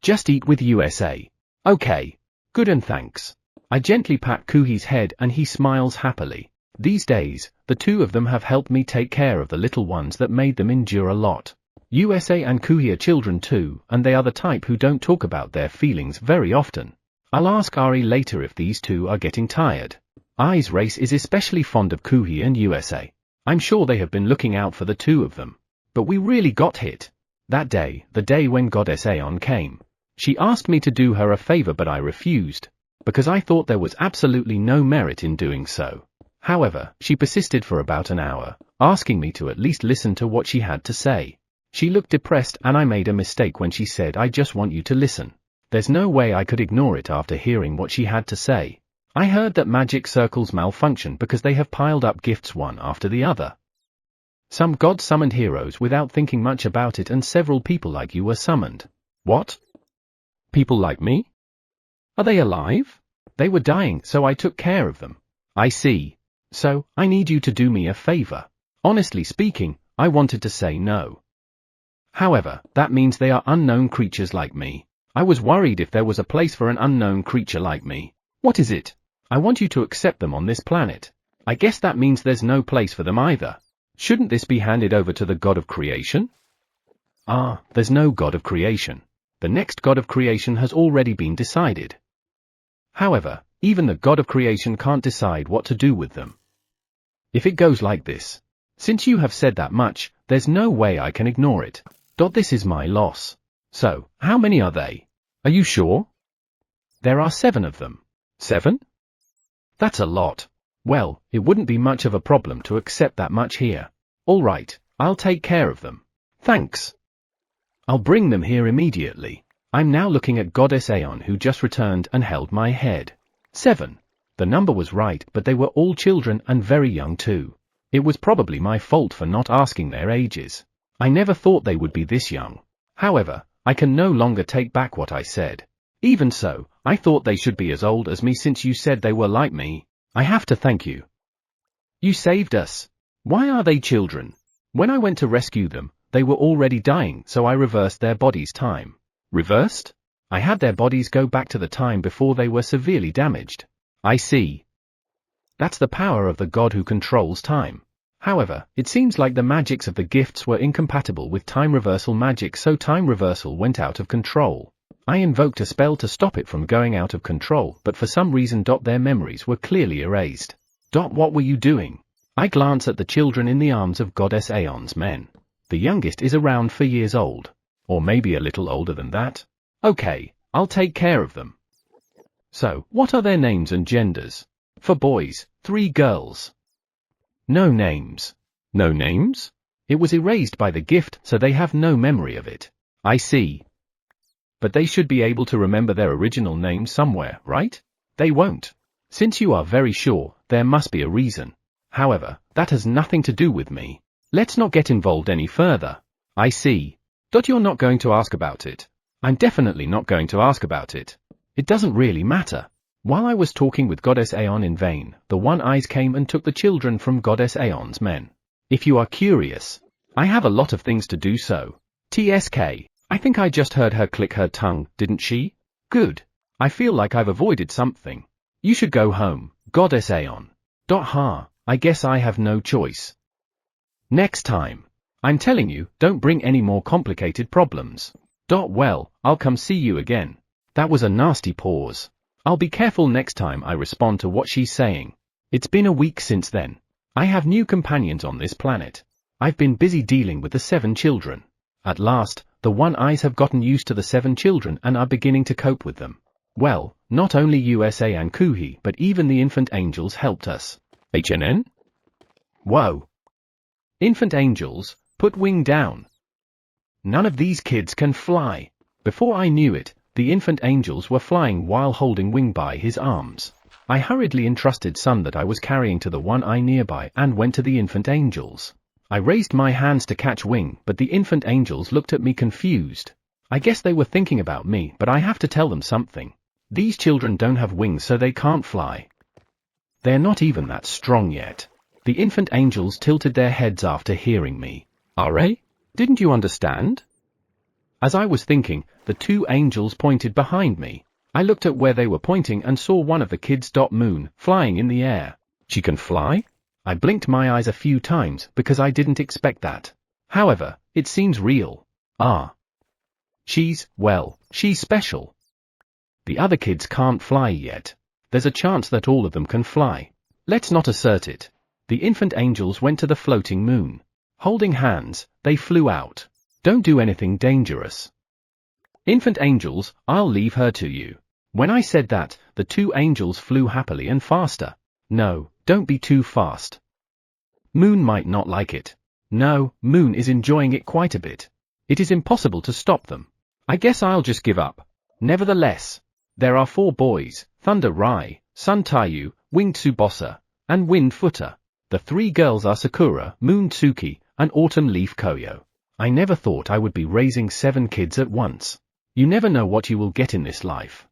Just eat with USA. Okay. Good and thanks. I gently pat Kuhi's head and he smiles happily. These days, the two of them have helped me take care of the little ones that made them endure a lot. USA and Kuhi are children too, and they are the type who don't talk about their feelings very often. I'll ask Ari later if these two are getting tired. Ai's race is especially fond of Kuhi and USA. I'm sure they have been looking out for the two of them. But we really got hit. That day, the day when Goddess Aeon came. She asked me to do her a favor, but I refused, because I thought there was absolutely no merit in doing so. However, she persisted for about an hour, asking me to at least listen to what she had to say. She looked depressed and I made a mistake when she said, I just want you to listen. There's no way I could ignore it after hearing what she had to say. I heard that magic circles malfunction because they have piled up gifts one after the other. Some gods summoned heroes without thinking much about it, and several people like you were summoned. What? People like me? Are they alive? They were dying, so I took care of them. I see. So, I need you to do me a favor. Honestly speaking, I wanted to say no. However, that means they are unknown creatures like me. I was worried if there was a place for an unknown creature like me. What is it? I want you to accept them on this planet. I guess that means there's no place for them either. Shouldn't this be handed over to the god of creation? Ah, there's no god of creation. The next god of creation has already been decided. However, even the god of creation can't decide what to do with them. If it goes like this, since you have said that much, there's no way I can ignore it. This is my loss. So, how many are they? Are you sure? There are 7 of them. 7? That's a lot. Well, it wouldn't be much of a problem to accept that much here. All right, I'll take care of them. Thanks. I'll bring them here immediately. I'm now looking at Goddess Aeon, who just returned and held my head. 7. The number was right, but they were all children and very young too. It was probably my fault for not asking their ages. I never thought they would be this young. However, I can no longer take back what I said. Even so, I thought they should be as old as me since you said they were like me. I have to thank you. You saved us. Why are they children? When I went to rescue them, they were already dying, so I reversed their bodies' time. Reversed? I had their bodies go back to the time before they were severely damaged. I see. That's the power of the god who controls time. However, it seems like the magics of the gifts were incompatible with time reversal magic, so time reversal went out of control. I invoked a spell to stop it from going out of control, but for some reason their memories were clearly erased. What were you doing? I glance at the children in the arms of Goddess Aeon's men. The youngest is around 4 years old. Or maybe a little older than that. Okay, I'll take care of them. So, what are their names and genders? For boys, 3 girls. No names. No names? It was erased by the gift, so they have no memory of it. I see. But they should be able to remember their original name somewhere, right? They won't. Since you are very sure, there must be a reason. However, that has nothing to do with me. Let's not get involved any further. I see. You're not going to ask about it. I'm definitely not going to ask about it. It doesn't really matter. While I was talking with Goddess Aeon in vain, the One-Eyes came and took the children from Goddess Aeon's men. If you are curious, I have a lot of things to do so. TSK, I think I just heard her click her tongue, didn't she? Good. I feel like I've avoided something. You should go home, Goddess Aeon. I guess I have no choice. Next time. I'm telling you, don't bring any more complicated problems. Well, I'll come see you again. That was a nasty pause. I'll be careful next time I respond to what she's saying. It's been a week since then. I have new companions on this planet. I've been busy dealing with the 7 children. At last, the One-Eyes have gotten used to the 7 children and are beginning to cope with them. Well, not only USA and Kuhi but even the infant angels helped us. HNN? Whoa. Infant angels, put wing down. None of these kids can fly. Before I knew it, the infant angels were flying while holding Wing by his arms. I hurriedly entrusted Sun that I was carrying to the One-Eye nearby and went to the infant angels. I raised my hands to catch Wing, but the infant angels looked at me confused. I guess they were thinking about me, but I have to tell them something. These children don't have wings, so they can't fly. They're not even that strong yet. The infant angels tilted their heads after hearing me. RA? Didn't you understand? As I was thinking, the 2 angels pointed behind me. I looked at where they were pointing and saw one of the kids. Moon, flying in the air. She can fly? I blinked my eyes a few times because I didn't expect that. However, it seems real. She's special. The other kids can't fly yet. There's a chance that all of them can fly. Let's not assert it. The infant angels went to the floating moon. Holding hands, they flew out. Don't do anything dangerous. Infant angels, I'll leave her to you. When I said that, the 2 angels flew happily and faster. No, don't be too fast. Moon might not like it. No, Moon is enjoying it quite a bit. It is impossible to stop them. I guess I'll just give up. Nevertheless, there are 4 boys, Thunder Rai, Sun Taiyu, Winged Tsubasa, and Wind Footer. The 3 girls are Sakura, Moon Tsuki, and Autumn Leaf Koyo. I never thought I would be raising 7 kids at once. You never know what you will get in this life.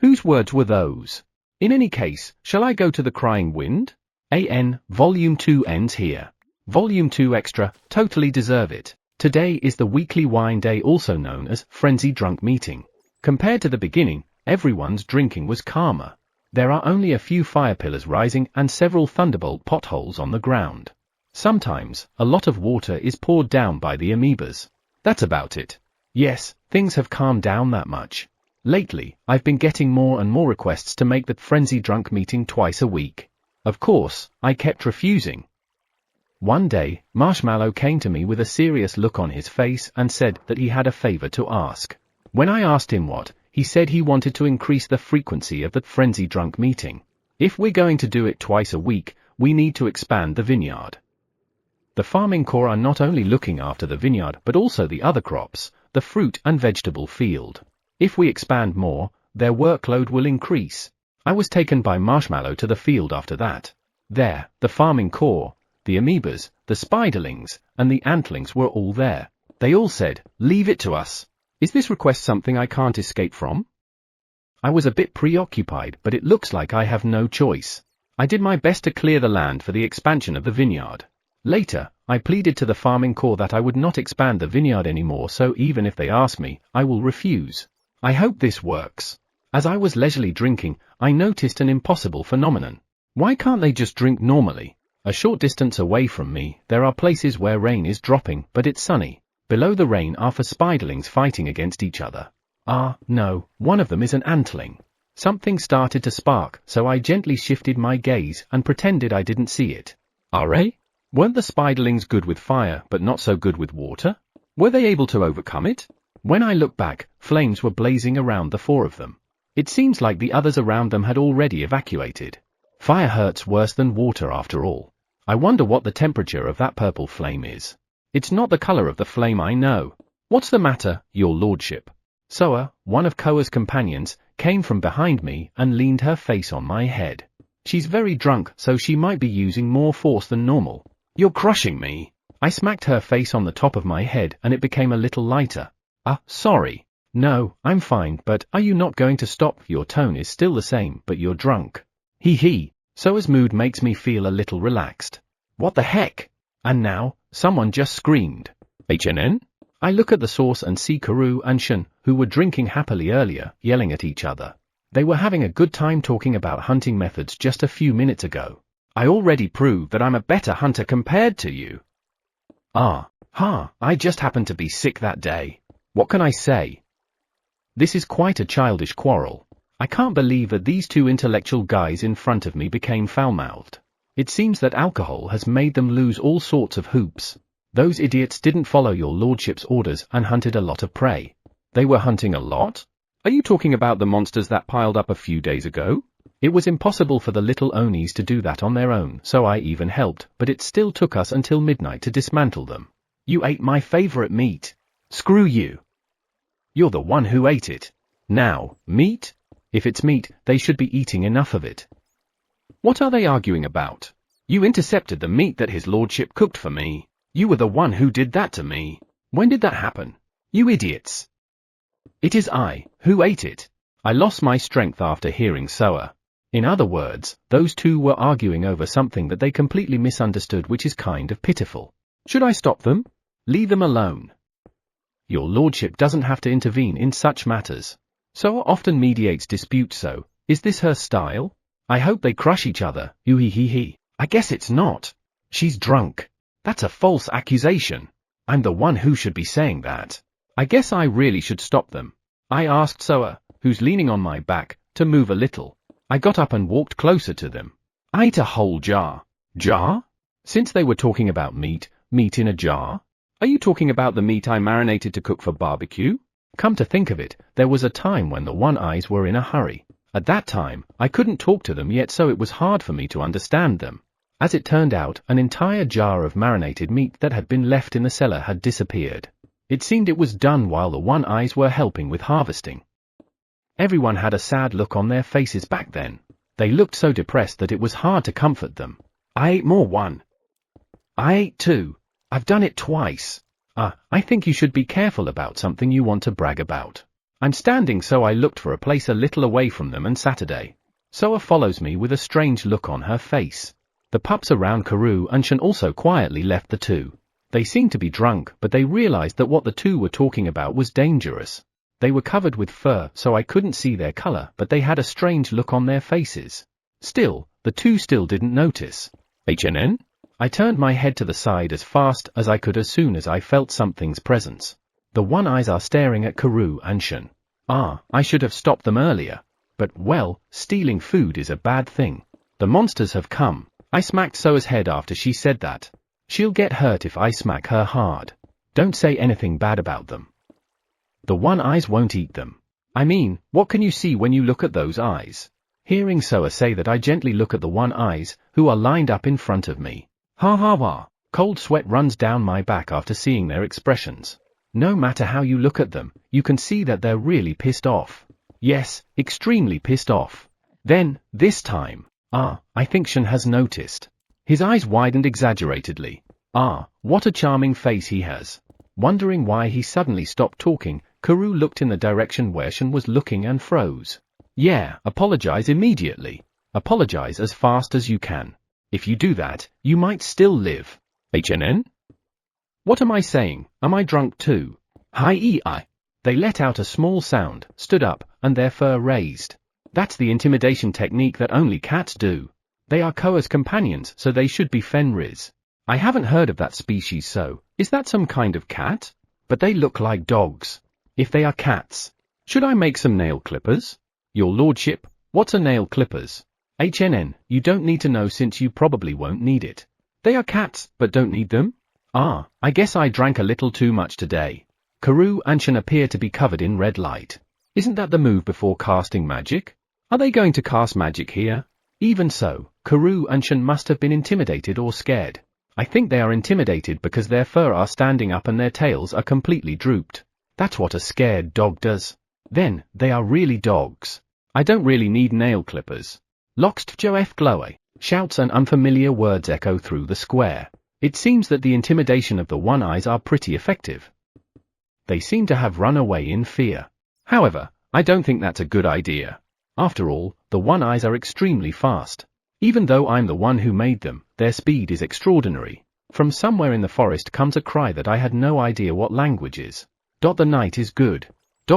Whose words were those? In any case, shall I go to the Crying Wind? Volume 2 ends here. Volume 2 Extra, totally deserve it. Today is the weekly wine day, also known as Frenzy Drunk Meeting. Compared to the beginning, everyone's drinking was calmer. There are only a few fire pillars rising and several thunderbolt potholes on the ground. Sometimes, a lot of water is poured down by the amoebas. That's about it. Yes, things have calmed down that much. Lately, I've been getting more and more requests to make the Frenzy Drunk Meeting twice a week. Of course, I kept refusing. One day, Marshmallow came to me with a serious look on his face and said that he had a favor to ask. When I asked him what, he said he wanted to increase the frequency of the Frenzy Drunk Meeting. If we're going to do it twice a week, we need to expand the vineyard. The farming corps are not only looking after the vineyard but also the other crops, the fruit and vegetable field. If we expand more, their workload will increase. I was taken by Marshmallow to the field after that. There, the farming corps, the amoebas, the spiderlings, and the antlings were all there. They all said, "Leave it to us." Is this request something I can't escape from? I was a bit preoccupied, but it looks like I have no choice. I did my best to clear the land for the expansion of the vineyard. Later, I pleaded to the farming corps that I would not expand the vineyard anymore, so even if they ask me, I will refuse. I hope this works. As I was leisurely drinking, I noticed an impossible phenomenon. Why can't they just drink normally? A short distance away from me, there are places where rain is dropping, but it's sunny. Below the rain are 4 spiderlings fighting against each other. No, one of them is an antling. Something started to spark, so I gently shifted my gaze and pretended I didn't see it. Weren't the spiderlings good with fire but not so good with water? Were they able to overcome it? When I looked back, flames were blazing around the 4 of them. It seems like the others around them had already evacuated. Fire hurts worse than water after all. I wonder what the temperature of that purple flame is. It's not the color of the flame, I know. What's the matter, your lordship? Soa, one of Koa's companions, came from behind me and leaned her face on my head. She's very drunk, so she might be using more force than normal. You're crushing me. I smacked her face on the top of my head and it became a little lighter. Sorry. No, I'm fine, but are you not going to stop? Your tone is still the same, but you're drunk. Hee. Soa's mood makes me feel a little relaxed. What the heck? And now, someone just screamed. HNN? I look at the source and see Karu and Shun, who were drinking happily earlier, yelling at each other. They were having a good time talking about hunting methods just a few minutes ago. I already proved that I'm a better hunter compared to you. I just happened to be sick that day. What can I say? This is quite a childish quarrel. I can't believe that these two intellectual guys in front of me became foul-mouthed. It seems that alcohol has made them lose all sorts of hoops. Those idiots didn't follow your lordship's orders and hunted a lot of prey. They were hunting a lot? Are you talking about the monsters that piled up a few days ago? It was impossible for the little Onis to do that on their own, so I even helped, but it still took us until midnight to dismantle them. You ate my favorite meat. Screw you. You're the one who ate it. Now, meat? If it's meat, they should be eating enough of it. What are they arguing about? You intercepted the meat that his lordship cooked for me. You were the one who did that to me. When did that happen? You idiots. It is I who ate it. I lost my strength after hearing Soa. In other words, those two were arguing over something that they completely misunderstood, which is kind of pitiful. Should I stop them? Leave them alone. Your lordship doesn't have to intervene in such matters. Soa often mediates disputes, so is this her style? I hope they crush each other. I guess it's not. She's drunk. That's a false accusation. I'm the one who should be saying that. I guess I really should stop them. I asked Soa, who's leaning on my back, to move a little. I got up and walked closer to them. I ate a whole jar. Jar? Since they were talking about meat in a jar? Are you talking about the meat I marinated to cook for barbecue? Come to think of it, there was a time when the One-Eyes were in a hurry. At that time, I couldn't talk to them yet, so it was hard for me to understand them. As it turned out, an entire jar of marinated meat that had been left in the cellar had disappeared. It seemed it was done while the One-Eyes were helping with harvesting. Everyone had a sad look on their faces back then. They looked so depressed that it was hard to comfort them. I ate more. I ate 2. I've done it twice. I think you should be careful about something you want to brag about. I'm standing, so I looked for a place a little away from them, and Saturday. Soa follows me with a strange look on her face. The pups around Karu and Shun also quietly left the two. They seemed to be drunk, but they realized that what the two were talking about was dangerous. They were covered with fur, so I couldn't see their color, but they had a strange look on their faces. Still, the two still didn't notice. HNN? I turned my head to the side as fast as I could as soon as I felt something's presence. The One-Eyes are staring at Karu and Shun. I should have stopped them earlier. But, well, stealing food is a bad thing. The monsters have come. I smacked Soa's head after she said that. She'll get hurt if I smack her hard. Don't say anything bad about them. The One-Eyes won't eat them. I mean, what can you see when you look at those eyes? Hearing Soa say that, I gently look at the One-Eyes, who are lined up in front of me. Cold sweat runs down my back after seeing their expressions. No matter how you look at them, you can see that they're really pissed off. Yes, extremely pissed off. Then, this time, I think Shun has noticed. His eyes widened exaggeratedly. What a charming face he has. Wondering why he suddenly stopped talking, Karu looked in the direction where Shun was looking and froze. Yeah, apologize immediately. Apologize as fast as you can. If you do that, you might still live. HNN? What am I saying? Am I drunk too? Hi. They let out a small sound, stood up, and their fur raised. That's the intimidation technique that only cats do. They are Koa's companions, so they should be Fenris. I haven't heard of that species, so is that some kind of cat? But they look like dogs. If they are cats, should I make some nail clippers? Your lordship, what's a nail clippers? HNN, you don't need to know since you probably won't need it. They are cats, but don't need them? I guess I drank a little too much today. Karu and Shun appear to be covered in red light. Isn't that the move before casting magic? Are they going to cast magic here? Even so, Karu and Shun must have been intimidated or scared. I think they are intimidated because their fur are standing up and their tails are completely drooped. That's what a scared dog does. Then, they are really dogs. I don't really need nail clippers. Loxt Joe F. Glowe, shouts and unfamiliar words echo through the square. It seems that the intimidation of the One-Eyes are pretty effective. They seem to have run away in fear. However, I don't think that's a good idea. After all, the one-eyes are extremely fast. Even though I'm the one who made them, their speed is extraordinary. From somewhere in the forest comes a cry that I had no idea what language is. The night is good.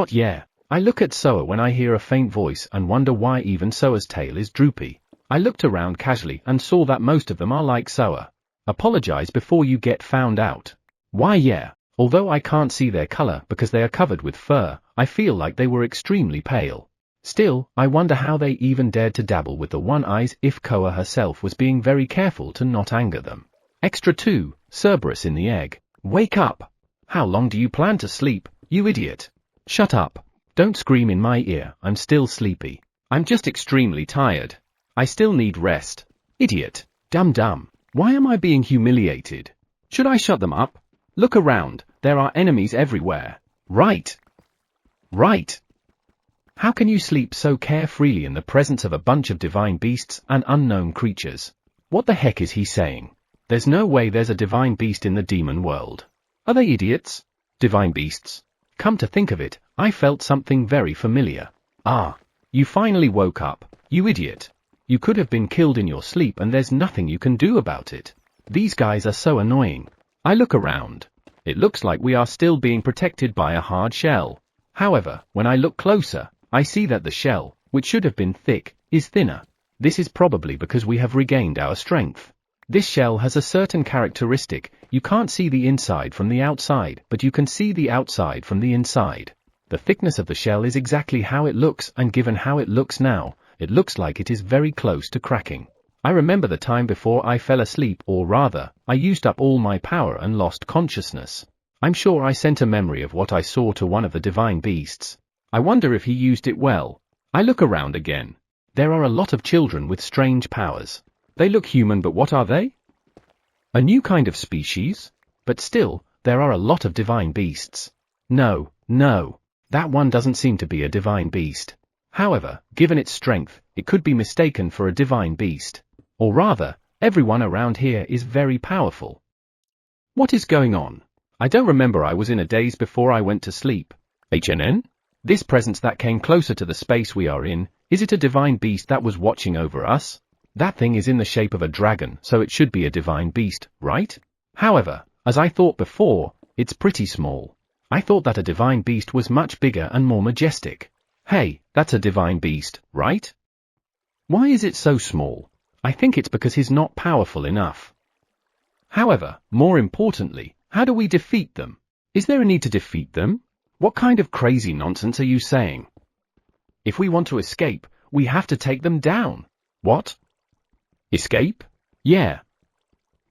Yeah. I look at Soa when I hear a faint voice and wonder why even Soa's tail is droopy. I looked around casually and saw that most of them are like Soa. Apologize before you get found out. Why yeah, although I can't see their color because they are covered with fur, I feel like they were extremely pale. Still, I wonder how they even dared to dabble with the one-eyes if Koa herself was being very careful to not anger them. Extra 2, Cerberus in the egg. Wake up! How long do you plan to sleep, you idiot? Shut up. Don't scream in my ear, I'm still sleepy. I'm just extremely tired. I still need rest. Idiot. Dumb. Why am I being humiliated? Should I shut them up? Look around, there are enemies everywhere. Right. How can you sleep so carefreely in the presence of a bunch of divine beasts and unknown creatures? What the heck is he saying? There's no way there's a divine beast in the demon world. Are they idiots? Divine beasts? Come to think of it, I felt something very familiar. Ah, you finally woke up, you idiot. You could have been killed in your sleep and there's nothing you can do about it. These guys are so annoying. I look around. It looks like we are still being protected by a hard shell. However, when I look closer, I see that the shell, which should have been thick, is thinner. This is probably because we have regained our strength. This shell has a certain characteristic, you can't see the inside from the outside, but you can see the outside from the inside. The thickness of the shell is exactly how it looks, and given how it looks now, it looks like it is very close to cracking. I remember the time before I fell asleep, or rather, I used up all my power and lost consciousness. I'm sure I sent a memory of what I saw to one of the divine beasts. I wonder if he used it well. I look around again. There are a lot of children with strange powers. They look human, but what are they? A new kind of species? But still, there are a lot of divine beasts. No, that one doesn't seem to be a divine beast. However, given its strength, it could be mistaken for a divine beast. Or rather, everyone around here is very powerful. What is going on? I don't remember. I was in a daze before I went to sleep. HNN? This presence that came closer to the space we are in, is it a divine beast that was watching over us? That thing is in the shape of a dragon, so it should be a divine beast, right? However, as I thought before, it's pretty small. I thought that a divine beast was much bigger and more majestic. Hey, that's a divine beast, right? Why is it so small? I think it's because he's not powerful enough. However, more importantly, how do we defeat them? Is there a need to defeat them? What kind of crazy nonsense are you saying? If we want to escape, we have to take them down. What? Escape? Yeah.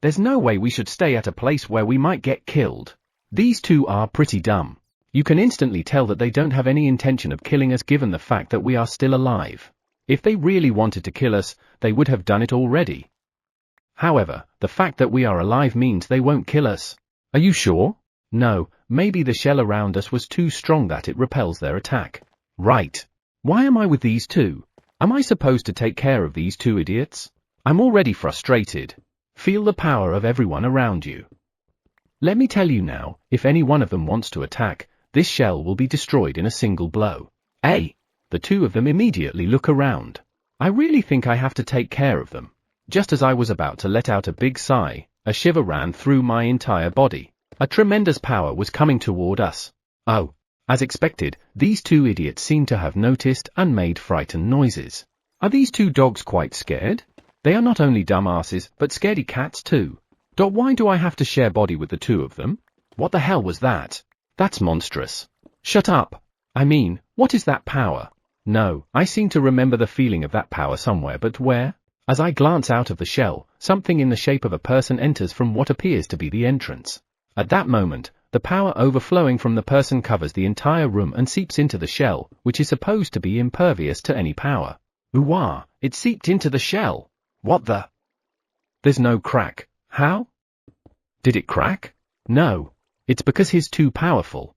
There's no way we should stay at a place where we might get killed. These two are pretty dumb. You can instantly tell that they don't have any intention of killing us given the fact that we are still alive. If they really wanted to kill us, they would have done it already. However, the fact that we are alive means they won't kill us. Are you sure? No, maybe the shell around us was too strong that it repels their attack. Right. Why am I with these two? Am I supposed to take care of these two idiots? I'm already frustrated. Feel the power of everyone around you. Let me tell you now, if any one of them wants to attack, this shell will be destroyed in a single blow. The two of them immediately look around. I really think I have to take care of them. Just as I was about to let out a big sigh, a shiver ran through my entire body. A tremendous power was coming toward us. Oh, as expected, these two idiots seem to have noticed and made frightened noises. Are these two dogs quite scared? They are not only dumbasses, but scaredy cats too. Why do I have to share body with the two of them? What the hell was that? That's monstrous. Shut up. I mean, what is that power? No, I seem to remember the feeling of that power somewhere, but where? As I glance out of the shell, something in the shape of a person enters from what appears to be the entrance. At that moment, the power overflowing from the person covers the entire room and seeps into the shell, which is supposed to be impervious to any power. Ooh-wah, it seeped into the shell. What the? There's no crack. How? Did it crack? No. It's because he's too powerful.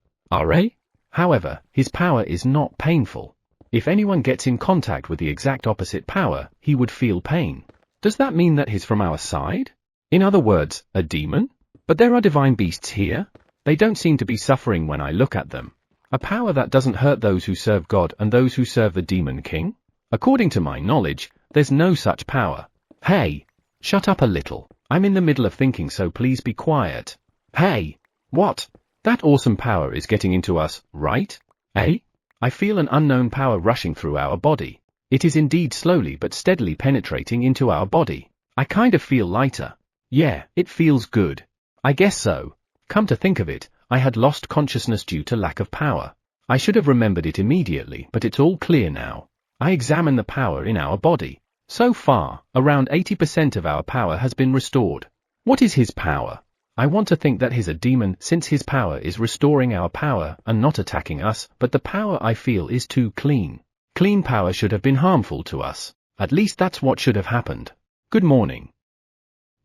However, his power is not painful. If anyone gets in contact with the exact opposite power, he would feel pain. Does that mean that he's from our side? In other words, a demon? But there are divine beasts here. They don't seem to be suffering when I look at them. A power that doesn't hurt those who serve God and those who serve the Demon King? According to my knowledge, there's no such power. Hey! Shut up a little. I'm in the middle of thinking, so please be quiet. Hey! What? That awesome power is getting into us, right? Eh? I feel an unknown power rushing through our body. It is indeed slowly but steadily penetrating into our body. I kind of feel lighter. Yeah, it feels good. I guess so. Come to think of it, I had lost consciousness due to lack of power. I should have remembered it immediately, but it's all clear now. I examine the power in our body. So far, around 80% of our power has been restored. What is his power? I want to think that he's a demon, since his power is restoring our power and not attacking us, but the power I feel is too clean. Clean power should have been harmful to us. At least that's what should have happened. Good morning.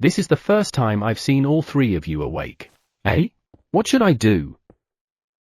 This is the first time I've seen all three of you awake. Eh? What should I do?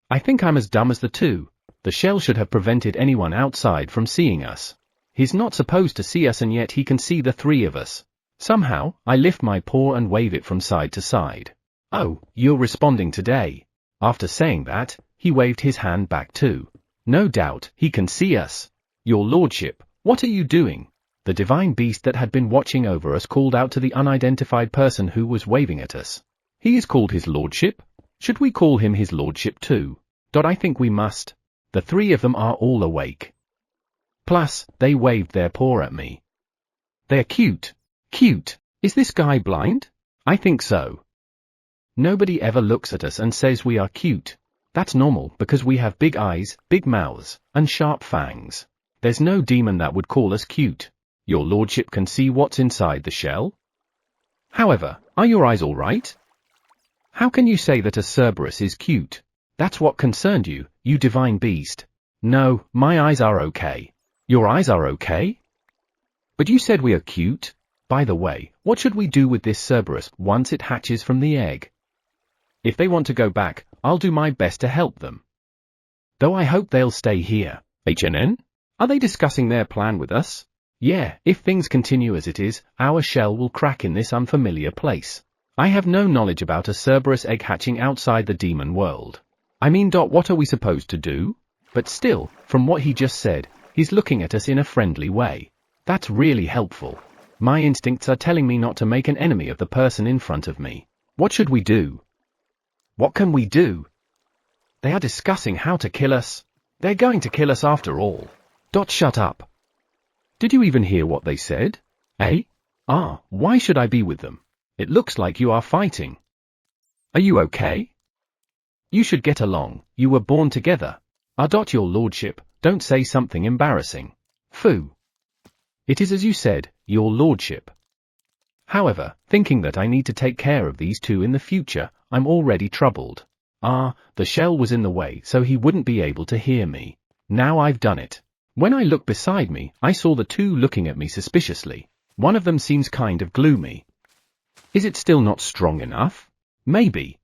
I think I'm as dumb as the two. The shell should have prevented anyone outside from seeing us. He's not supposed to see us, and yet he can see the three of us. Somehow, I lift my paw and wave it from side to side. Oh, you're responding today. After saying that, he waved his hand back too. No doubt, he can see us. Your lordship, what are you doing? The divine beast that had been watching over us called out to the unidentified person who was waving at us. He is called his lordship? Should we call him his lordship too? I think we must. The three of them are all awake. Plus, they waved their paw at me. They're cute. Cute. Is this guy blind? I think so. Nobody ever looks at us and says we are cute. That's normal because we have big eyes, big mouths, and sharp fangs. There's no demon that would call us cute. Your lordship can see what's inside the shell? However, are your eyes all right? How can you say that a Cerberus is cute? That's what concerned you, you divine beast. No, my eyes are okay. Your eyes are okay? But you said we are cute? By the way, what should we do with this Cerberus once it hatches from the egg? If they want to go back, I'll do my best to help them. Though I hope they'll stay here. HNN? Are they discussing their plan with us? Yeah, if things continue as it is, our shell will crack in this unfamiliar place. I have no knowledge about a Cerberus egg hatching outside the demon world. I mean, what are we supposed to do? But still, from what he just said, he's looking at us in a friendly way. That's really helpful. My instincts are telling me not to make an enemy of the person in front of me. What should we do? What can we do? They are discussing how to kill us. They're going to kill us after all. Shut up. Did you even hear what they said? Eh? Why should I be with them? It looks like you are fighting. Are you okay? You should get along, you were born together. Your lordship, don't say something embarrassing. Phoo. It is as you said, your lordship. However, thinking that I need to take care of these two in the future, I'm already troubled. The shell was in the way so he wouldn't be able to hear me. Now I've done it. When I looked beside me, I saw the two looking at me suspiciously. One of them seems kind of gloomy. Is it still not strong enough? Maybe.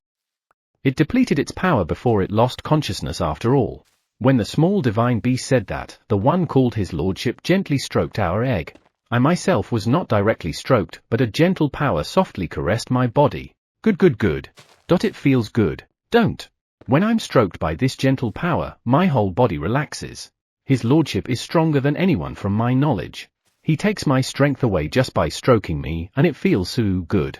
It depleted its power before it lost consciousness after all. When the small divine beast said that, the one called his lordship gently stroked our egg. I myself was not directly stroked, but a gentle power softly caressed my body. Good. It feels good, don't? When I'm stroked by this gentle power, my whole body relaxes. His lordship is stronger than anyone from my knowledge. He takes my strength away just by stroking me, and it feels so good.